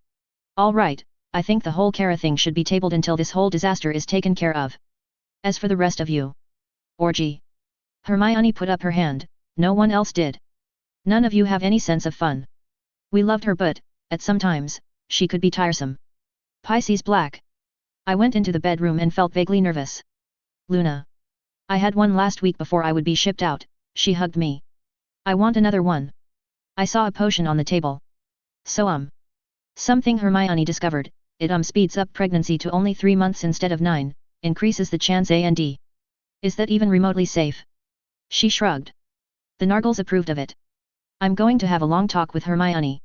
All right, I think the whole Kara thing should be tabled until this whole disaster is taken care of. As for the rest of you. Orgy. Hermione put up her hand, no one else did. None of you have any sense of fun. We loved her but, at some times, she could be tiresome. Pisces black. I went into the bedroom and felt vaguely nervous. Luna. I had one last week before I would be shipped out, she hugged me. I want another one. I saw a potion on the table. So Something Hermione discovered, it speeds up pregnancy to only 3 months instead of 9, increases the chance and. Is that even remotely safe? She shrugged. The Nargles approved of it. I'm going to have a long talk with Hermione.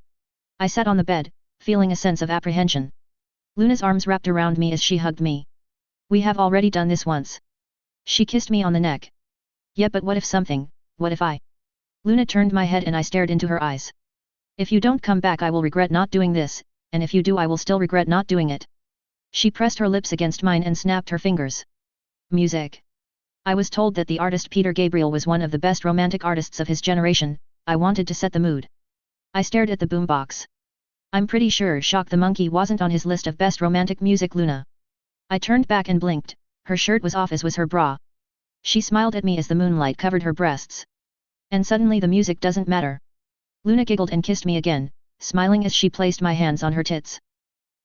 I sat on the bed, feeling a sense of apprehension. Luna's arms wrapped around me as she hugged me. We have already done this once. She kissed me on the neck. Yeah, but what if I? Luna turned my head and I stared into her eyes. If you don't come back I will regret not doing this, and if you do I will still regret not doing it. She pressed her lips against mine and snapped her fingers. Music. I was told that the artist Peter Gabriel was one of the best romantic artists of his generation. I wanted to set the mood. I stared at the boombox. I'm pretty sure Shock the Monkey wasn't on his list of best romantic music. Luna. I turned back and blinked, her shirt was off as was her bra. She smiled at me as the moonlight covered her breasts. And suddenly the music doesn't matter. Luna giggled and kissed me again, smiling as she placed my hands on her tits.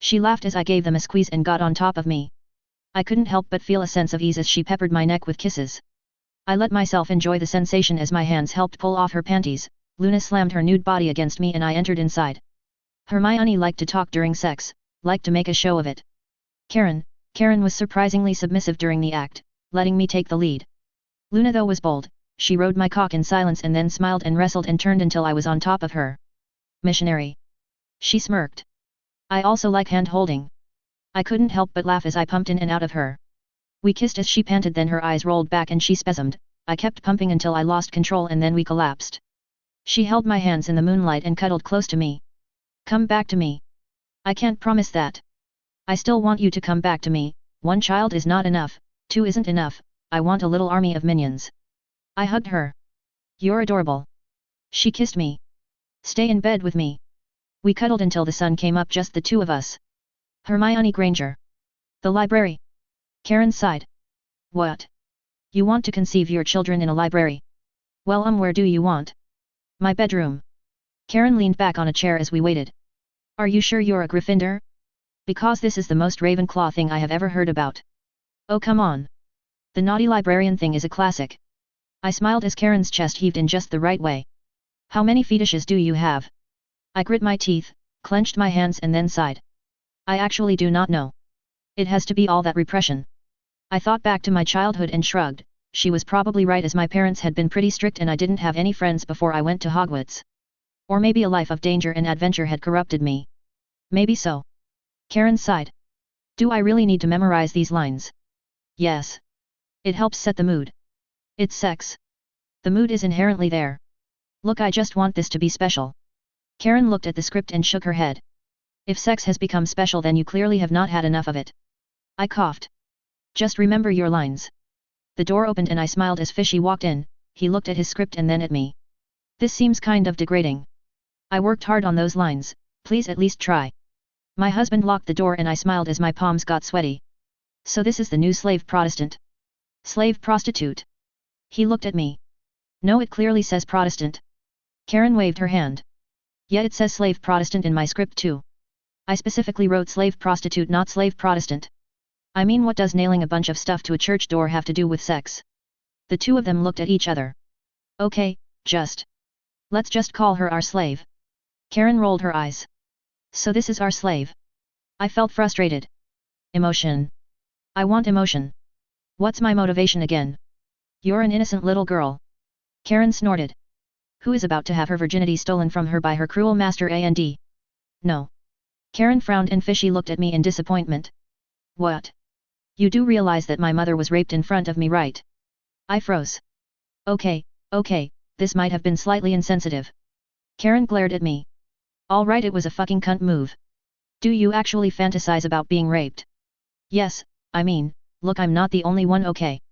She laughed as I gave them a squeeze and got on top of me. I couldn't help but feel a sense of ease as she peppered my neck with kisses. I let myself enjoy the sensation as my hands helped pull off her panties. Luna slammed her nude body against me and I entered inside. Hermione liked to talk during sex, liked to make a show of it. Karen was surprisingly submissive during the act, letting me take the lead. Luna though was bold, she rode my cock in silence and then smiled and wrestled and turned until I was on top of her. Missionary. She smirked. I also like hand-holding. I couldn't help but laugh as I pumped in and out of her. We kissed as she panted, then her eyes rolled back and she spasmed. I kept pumping until I lost control and then we collapsed. She held my hands in the moonlight and cuddled close to me. Come back to me. I can't promise that. I still want you to come back to me. 1 child is not enough, 2 isn't enough, I want a little army of minions. I hugged her. You're adorable. She kissed me. Stay in bed with me. We cuddled until the sun came up, just the 2 of us. Hermione Granger. The library. Karen sighed. What? You want to conceive your children in a library? Well, where do you want? My bedroom. Karen leaned back on a chair as we waited. Are you sure you're a Gryffindor? Because this is the most Ravenclaw thing I have ever heard about. Oh come on. The naughty librarian thing is a classic. I smiled as Karen's chest heaved in just the right way. How many fetishes do you have? I grit my teeth, clenched my hands and then sighed. I actually do not know. It has to be all that repression. I thought back to my childhood and shrugged. She was probably right, as my parents had been pretty strict and I didn't have any friends before I went to Hogwarts. Or maybe a life of danger and adventure had corrupted me. Maybe so. Karen sighed. Do I really need to memorize these lines? Yes. It helps set the mood. It's sex. The mood is inherently there. Look, I just want this to be special. Karen looked at the script and shook her head. If sex has become special, then you clearly have not had enough of it. I coughed. Just remember your lines. The door opened and I smiled as Fishy walked in. He looked at his script and then at me. This seems kind of degrading. I worked hard on those lines, please at least try. My husband locked the door and I smiled as my palms got sweaty. So this is the new slave Protestant? Slave prostitute? He looked at me. No, it clearly says Protestant. Karen waved her hand. Yeah, it says slave Protestant in my script too. I specifically wrote slave prostitute, not slave Protestant. I mean, what does nailing a bunch of stuff to a church door have to do with sex? The 2 of them looked at each other. Okay, let's just call her our slave. Karen rolled her eyes. So this is our slave. I felt frustrated. Emotion. I want emotion. What's my motivation again? You're an innocent little girl. Karen snorted. Who is about to have her virginity stolen from her by her cruel master and? No. Karen frowned and Fishy looked at me in disappointment. What? You do realize that my mother was raped in front of me, right? I froze. Okay, this might have been slightly insensitive. Karen glared at me. Alright, it was a fucking cunt move. Do you actually fantasize about being raped? Yes, I mean, look, I'm not the only one, okay?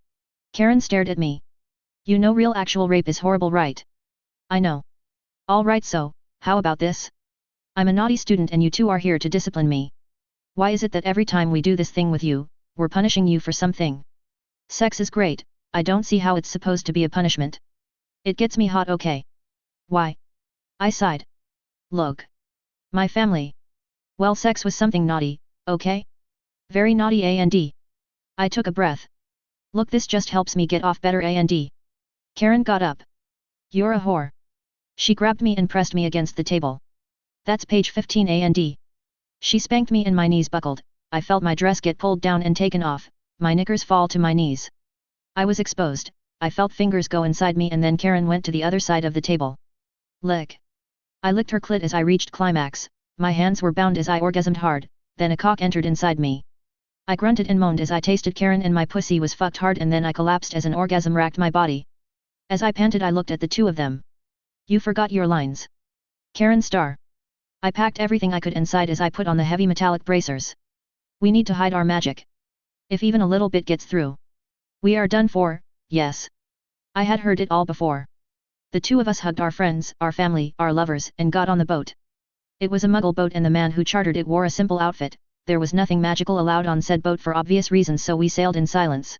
Karen stared at me. You know real actual rape is horrible, right? I know. Alright, so, how about this? I'm a naughty student and you 2 are here to discipline me. Why is it that every time we do this thing with you, we're punishing you for something? Sex is great, I don't see how it's supposed to be a punishment. It gets me hot, okay? Why? I sighed. Look. My family. Well, sex was something naughty, okay? Very naughty and. I took a breath. Look, this just helps me get off better and. Karen got up. You're a whore. She grabbed me and pressed me against the table. That's page 15 and. She spanked me and my knees buckled. I felt my dress get pulled down and taken off, my knickers fall to my knees. I was exposed. I felt fingers go inside me and then Karen went to the other side of the table. Lick. I licked her clit as I reached climax, my hands were bound as I orgasmed hard, then a cock entered inside me. I grunted and moaned as I tasted Karen and my pussy was fucked hard and then I collapsed as an orgasm racked my body. As I panted I looked at the two of them. You forgot your lines. Karen star. I packed everything I could inside as I put on the heavy metallic bracers. We need to hide our magic. If even a little bit gets through. We are done for, yes. I had heard it all before. The two of us hugged our friends, our family, our lovers, and got on the boat. It was a muggle boat and the man who chartered it wore a simple outfit, there was nothing magical allowed on said boat for obvious reasons so we sailed in silence.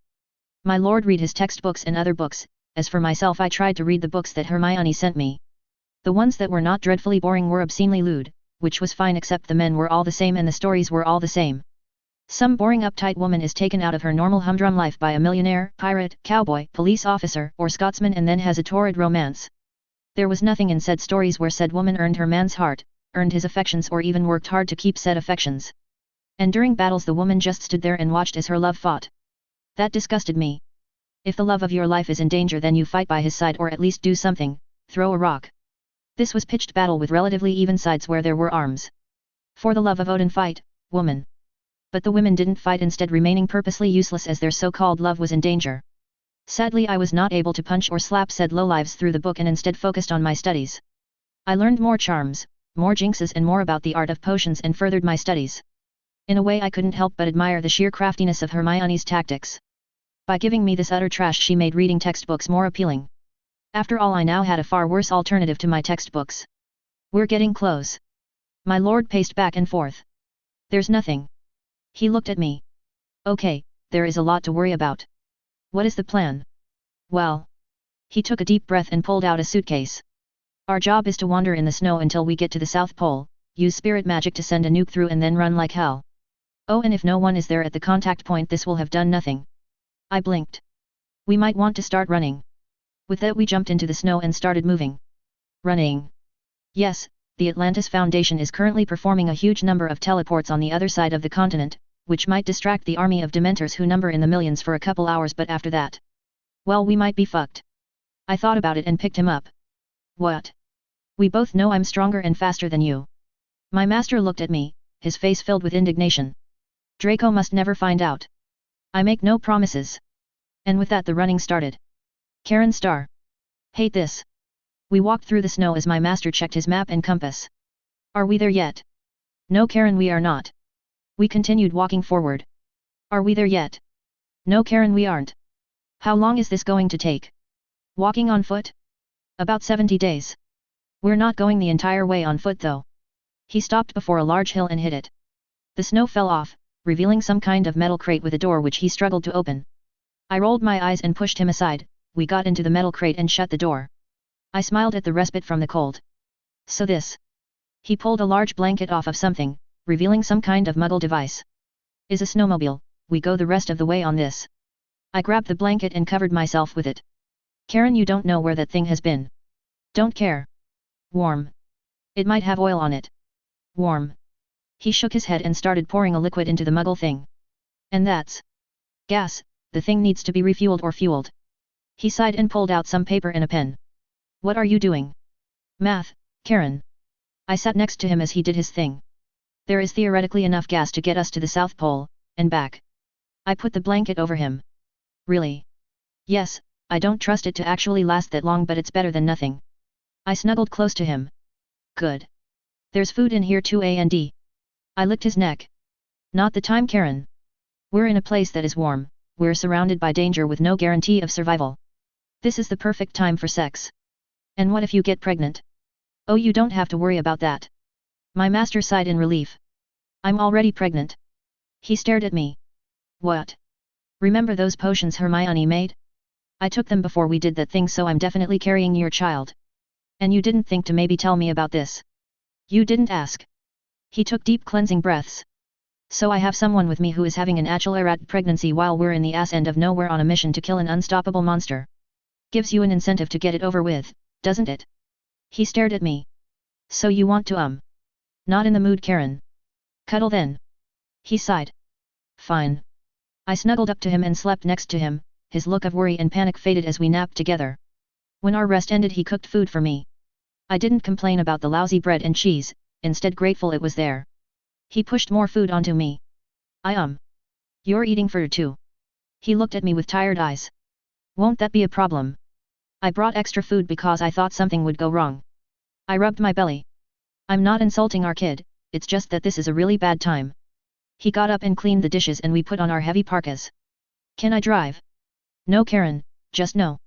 My lord read his textbooks and other books, as for myself I tried to read the books that Hermione sent me. The ones that were not dreadfully boring were obscenely lewd, which was fine except the men were all the same and the stories were all the same. Some boring uptight woman is taken out of her normal humdrum life by a millionaire, pirate, cowboy, police officer, or Scotsman and then has a torrid romance. There was nothing in said stories where said woman earned her man's heart, earned his affections or even worked hard to keep said affections. And during battles the woman just stood there and watched as her love fought. That disgusted me. If the love of your life is in danger then you fight by his side or at least do something, throw a rock. This was pitched battle with relatively even sides where there were arms. For the love of Odin fight, woman. But the women didn't fight instead remaining purposely useless as their so-called love was in danger. Sadly I was not able to punch or slap said lowlives through the book and instead focused on my studies. I learned more charms, more jinxes and more about the art of potions and furthered my studies. In a way I couldn't help but admire the sheer craftiness of Hermione's tactics. By giving me this utter trash she made reading textbooks more appealing. After all I now had a far worse alternative to my textbooks. We're getting close. My lord paced back and forth. There's nothing. He looked at me. Okay, there is a lot to worry about. What is the plan? Well. He took a deep breath and pulled out a suitcase. Our job is to wander in the snow until we get to the South Pole, use spirit magic to send a nuke through and then run like hell. Oh and if no one is there at the contact point this will have done nothing. I blinked. We might want to start running. With that we jumped into the snow and started moving. Running. Yes, the Atlantis Foundation is currently performing a huge number of teleports on the other side of the continent, which might distract the army of Dementors who number in the millions for a couple hours but after that. Well we might be fucked. I thought about it and picked him up. What? We both know I'm stronger and faster than you. My master looked at me, his face filled with indignation. Draco must never find out. I make no promises. And with that the running started. Karen star. Hate this. We walked through the snow as my master checked his map and compass. Are we there yet? No Karen we are not. We continued walking forward. Are we there yet? No Karen we aren't. How long is this going to take? Walking on foot? About 70 days. We're not going the entire way on foot though. He stopped before a large hill and hit it. The snow fell off, revealing some kind of metal crate with a door which he struggled to open. I rolled my eyes and pushed him aside, we got into the metal crate and shut the door. I smiled at the respite from the cold. So this. He pulled a large blanket off of something, revealing some kind of muggle device. Is a snowmobile, we go the rest of the way on this. I grabbed the blanket and covered myself with it. Karen you don't know where that thing has been. Don't care. Warm. It might have oil on it. Warm. He shook his head and started pouring a liquid into the muggle thing. And that's gas, the thing needs to be refueled or fueled. He sighed and pulled out some paper and a pen. What are you doing? Math, Karen. I sat next to him as he did his thing. There is theoretically enough gas to get us to the South Pole, and back. I put the blanket over him. Really? Yes, I don't trust it to actually last that long but it's better than nothing. I snuggled close to him. Good. There's food in here too and I licked his neck. Not the time Karen. We're in a place that is warm, we're surrounded by danger with no guarantee of survival. This is the perfect time for sex. And what if you get pregnant? Oh you don't have to worry about that. My master sighed in relief. I'm already pregnant. He stared at me. What? Remember those potions Hermione made? I took them before we did that thing so I'm definitely carrying your child. And you didn't think to maybe tell me about this? You didn't ask. He took deep cleansing breaths. So I have someone with me who is having an Achelorad pregnancy while we're in the ass end of nowhere on a mission to kill an unstoppable monster. Gives you an incentive to get it over with, doesn't it? He stared at me. So you want to Not in the mood Karen. Cuddle then. He sighed. Fine. I snuggled up to him and slept next to him, his look of worry and panic faded as we napped together. When our rest ended he cooked food for me. I didn't complain about the lousy bread and cheese, instead grateful it was there. He pushed more food onto me. You're eating for two. He looked at me with tired eyes. Won't that be a problem? I brought extra food because I thought something would go wrong. I rubbed my belly. I'm not insulting our kid, it's just that this is a really bad time. He got up and cleaned the dishes and we put on our heavy parkas. Can I drive? No Karen, just no.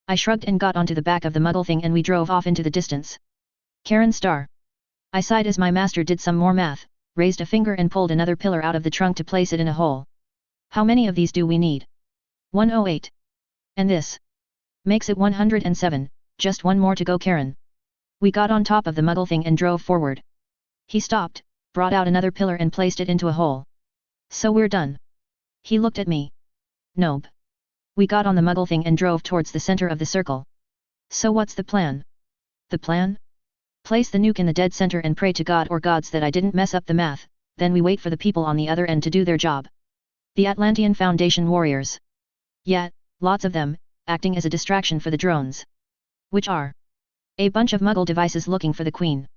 I shrugged and got onto the back of the muggle thing and we drove off into the distance. Karen star. I sighed as my master did some more math, raised a finger and pulled another pillar out of the trunk to place it in a hole. How many of these do we need? 108. And this? Makes it 107, just one more to go Karen. We got on top of the muggle thing and drove forward. He stopped, brought out another pillar and placed it into a hole. So we're done. He looked at me. Nope. We got on the muggle thing and drove towards the center of the circle. So what's the plan? The plan? Place the nuke in the dead center and pray to God or gods that I didn't mess up the math, then we wait for the people on the other end to do their job. The Atlantean Foundation warriors. Yeah, lots of them, acting as a distraction for the drones. Which are a bunch of muggle devices looking for the queen.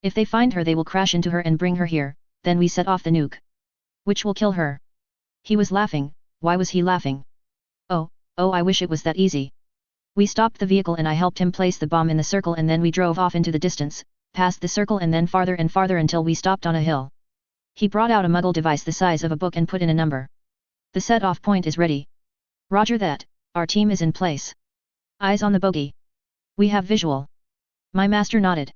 If they find her they will crash into her and bring her here, then we set off the nuke. Which will kill her. He was laughing. Why was he laughing? Oh, I wish it was that easy. We stopped the vehicle and I helped him place the bomb in the circle and then we drove off into the distance, past the circle and then farther and farther until we stopped on a hill. He brought out a muggle device the size of a book and put in a number. The set-off point is ready. Roger that, our team is in place. Eyes on the bogey. We have visual. My master nodded.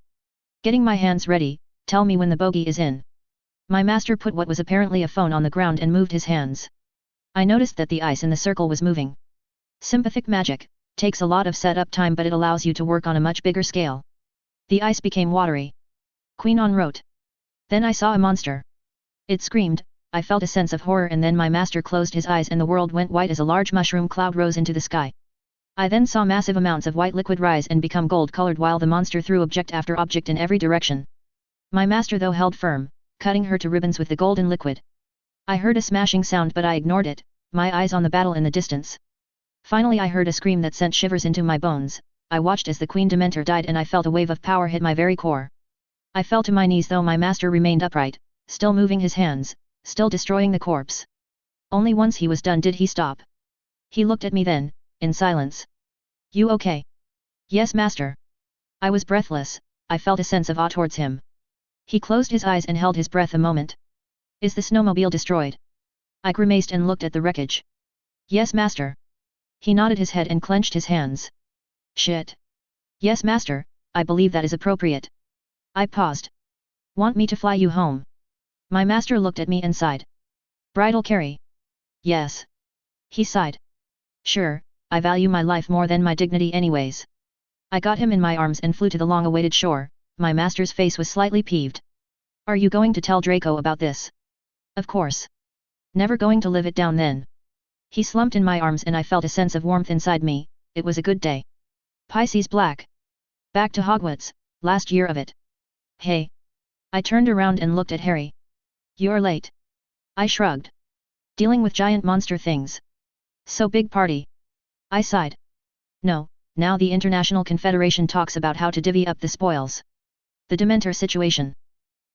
Getting my hands ready, tell me when the bogey is in. My master put what was apparently a phone on the ground and moved his hands. I noticed that the ice in the circle was moving. Sympathic magic, takes a lot of setup time but it allows you to work on a much bigger scale. The ice became watery. Queen en route. Then I saw a monster. It screamed, I felt a sense of horror and then my master closed his eyes and the world went white as a large mushroom cloud rose into the sky. I then saw massive amounts of white liquid rise and become gold-colored while the monster threw object after object in every direction. My master though held firm, cutting her to ribbons with the golden liquid. I heard a smashing sound but I ignored it, my eyes on the battle in the distance. Finally I heard a scream that sent shivers into my bones. I watched as the Queen Dementor died and I felt a wave of power hit my very core. I fell to my knees though my master remained upright, still moving his hands, still destroying the corpse. Only once he was done did he stop. He looked at me then, in silence. You okay? Yes master. I was breathless, I felt a sense of awe towards him. He closed his eyes and held his breath a moment. Is the snowmobile destroyed? I grimaced and looked at the wreckage. Yes master. He nodded his head and clenched his hands. Shit. Yes master, I believe that is appropriate. I paused. Want me to fly you home? My master looked at me and sighed. Bridal carry. Yes. He sighed. Sure, I value my life more than my dignity anyways. I got him in my arms and flew to the long-awaited shore. My master's face was slightly peeved. Are you going to tell Draco about this? Of course. Never going to live it down then. He slumped in my arms and I felt a sense of warmth inside me. It was a good day. Pisces Black. Back to Hogwarts, last year of it. Hey. I turned around and looked at Harry. You're late. I shrugged. Dealing with giant monster things. So big party. I sighed. No, now the International Confederation talks about how to divvy up the spoils. The Dementor situation.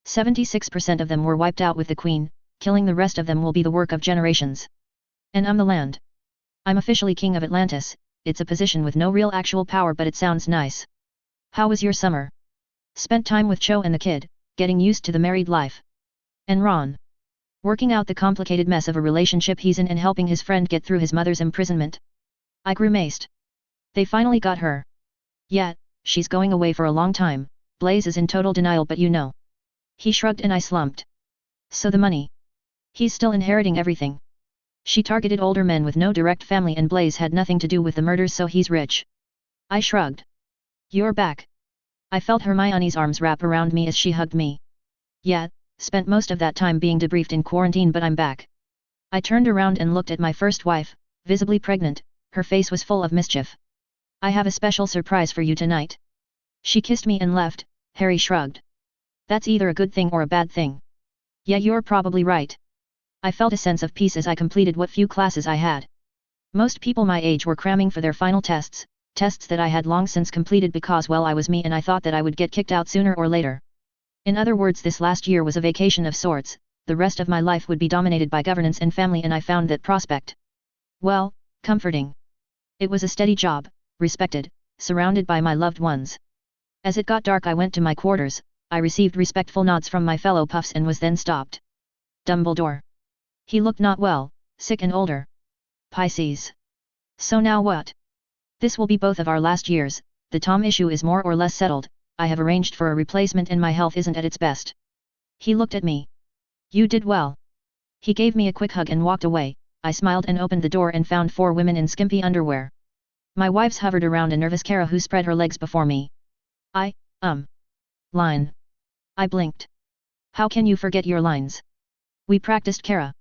76% of them were wiped out with the Queen, killing the rest of them will be the work of generations. And I'm the land. I'm officially king of Atlantis, it's a position with no real actual power but it sounds nice. How was your summer? Spent time with Cho and the kid, getting used to the married life. And Ron? Working out the complicated mess of a relationship he's in and helping his friend get through his mother's imprisonment. I grimaced. They finally got her. Yeah, she's going away for a long time, Blaze is in total denial but you know. He shrugged and I slumped. So the money? He's still inheriting everything. She targeted older men with no direct family and Blaze had nothing to do with the murders so he's rich. I shrugged. You're back. I felt Hermione's arms wrap around me as she hugged me. Yeah, spent most of that time being debriefed in quarantine but I'm back. I turned around and looked at my first wife, visibly pregnant, her face was full of mischief. I have a special surprise for you tonight. She kissed me and left. Harry shrugged. That's either a good thing or a bad thing. Yeah, you're probably right. I felt a sense of peace as I completed what few classes I had. Most people my age were cramming for their final tests, tests that I had long since completed because well I was me and I thought that I would get kicked out sooner or later. In other words, this last year was a vacation of sorts, the rest of my life would be dominated by governance and family, and I found that prospect well, comforting. It was a steady job, respected, surrounded by my loved ones. As it got dark I went to my quarters, I received respectful nods from my fellow puffs and was then stopped. Dumbledore. He looked not well, sick and older. Pisces. So now what? This will be both of our last years, the Tom issue is more or less settled, I have arranged for a replacement and my health isn't at its best. He looked at me. You did well. He gave me a quick hug and walked away. I smiled and opened the door and found 4 women in skimpy underwear. My wives hovered around a nervous Kara who spread her legs before me. Line. I blinked. How can you forget your lines? We practiced, Kara.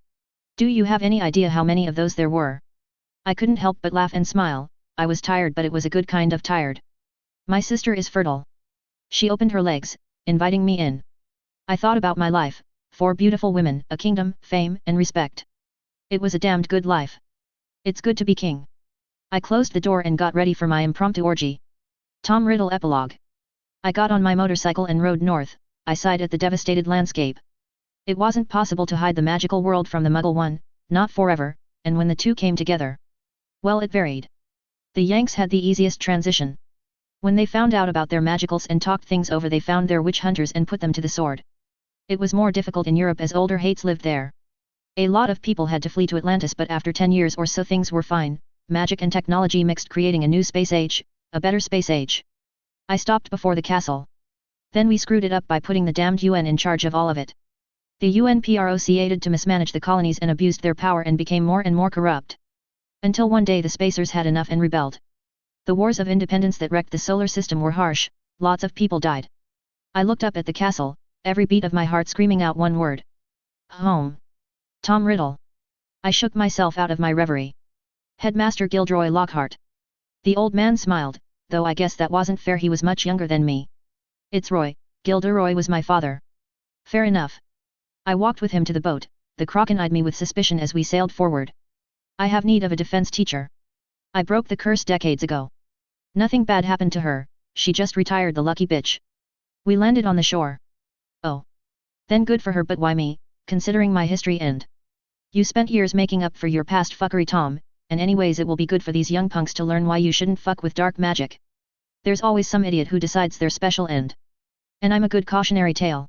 Do you have any idea how many of those there were? I couldn't help but laugh and smile. I was tired, but it was a good kind of tired. My sister is fertile. She opened her legs, inviting me in. I thought about my life, 4 beautiful women, a kingdom, fame, and respect. It was a damned good life. It's good to be king. I closed the door and got ready for my impromptu orgy. Tom Riddle Epilogue. I got on my motorcycle and rode north. I sighed at the devastated landscape. It wasn't possible to hide the magical world from the Muggle one, not forever, and when the two came together. Well, it varied. The Yanks had the easiest transition. When they found out about their magicals and talked things over, they found their witch hunters and put them to the sword. It was more difficult in Europe as older hates lived there. A lot of people had to flee to Atlantis, but after 10 years or so things were fine, magic and technology mixed, creating a new space age, a better space age. I stopped before the castle. Then we screwed it up by putting the damned UN in charge of all of it. The UNPROC aided to mismanage the colonies and abused their power and became more and more corrupt. Until one day the Spacers had enough and rebelled. The wars of independence that wrecked the solar system were harsh, lots of people died. I looked up at the castle, every beat of my heart screaming out one word. Home. Tom Riddle. I shook myself out of my reverie. Headmaster Gilderoy Lockhart. The old man smiled, though I guess that wasn't fair, he was much younger than me. It's Roy, Gilderoy was my father. Fair enough. I walked with him to the boat, the Kraken eyed me with suspicion as we sailed forward. I have need of a defense teacher. I broke the curse decades ago. Nothing bad happened to her, she just retired, the lucky bitch. We landed on the shore. Oh. Then good for her, but why me, considering my history and... You spent years making up for your past fuckery, Tom, and anyways it will be good for these young punks to learn why you shouldn't fuck with dark magic. There's always some idiot who decides they're special and I'm a good cautionary tale.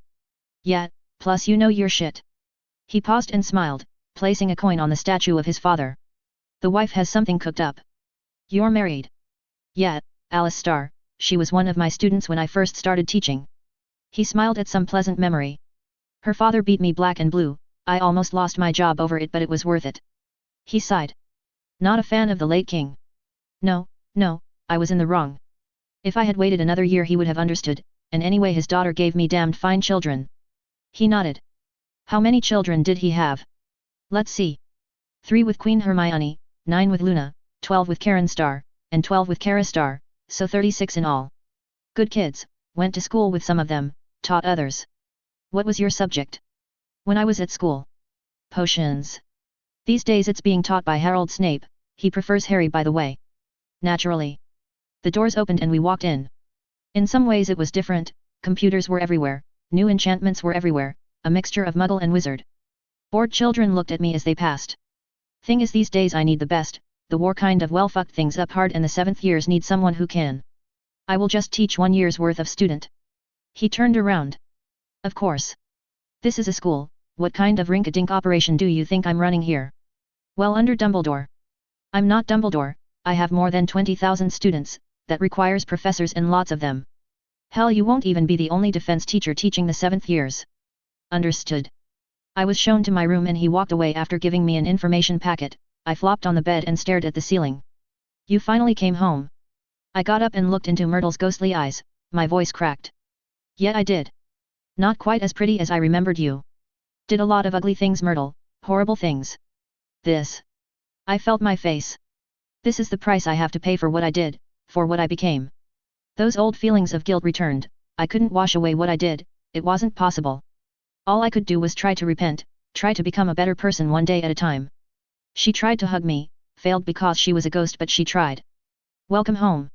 Yeah, plus you know your shit. He paused and smiled, placing a coin on the statue of his father. The wife has something cooked up. You're married? Yeah, Alice Starr, she was one of my students when I first started teaching. He smiled at some pleasant memory. Her father beat me black and blue, I almost lost my job over it, but it was worth it. He sighed. Not a fan of the late king. No, I was in the wrong. If I had waited another year he would have understood, and anyway his daughter gave me damned fine children. He nodded. How many children did he have? Let's see. 3 with Queen Hermione, 9 with Luna, 12 with Karen Starr, and 12 with Kara Starr, so 36 in all. Good kids, went to school with some of them, taught others. What was your subject? When I was at school? Potions. These days it's being taught by Harold Snape, he prefers Harry by the way. Naturally. The doors opened and we walked in. In some ways it was different, computers were everywhere, new enchantments were everywhere, a mixture of muggle and wizard. Bored children looked at me as they passed. Thing is these days I need the best, the war kind of well fucked things up hard, and the 7th years need someone who can. I will just teach 1 year's worth of student. He turned around. Of course. This is a school, what kind of rink-a-dink operation do you think I'm running here? Well, under Dumbledore. I'm not Dumbledore, I have more than 20,000 students, that requires professors and lots of them. Hell, you won't even be the only defense teacher teaching the 7th years. Understood. I was shown to my room and he walked away after giving me an information packet. I flopped on the bed and stared at the ceiling. You finally came home. I got up and looked into Myrtle's ghostly eyes, my voice cracked. Yeah, I did. Not quite as pretty as I remembered you. Did a lot of ugly things, Myrtle, horrible things. This. I felt my face. This is the price I have to pay for what I did, for what I became. Those old feelings of guilt returned, I couldn't wash away what I did, it wasn't possible. All I could do was try to repent, try to become a better person one day at a time. She tried to hug me, failed because she was a ghost, but she tried. Welcome home.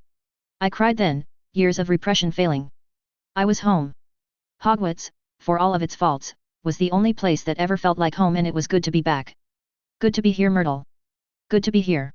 I cried then, years of repression failing. I was home. Hogwarts, for all of its faults, was the only place that ever felt like home, and it was good to be back. Good to be here, Myrtle. Good to be here.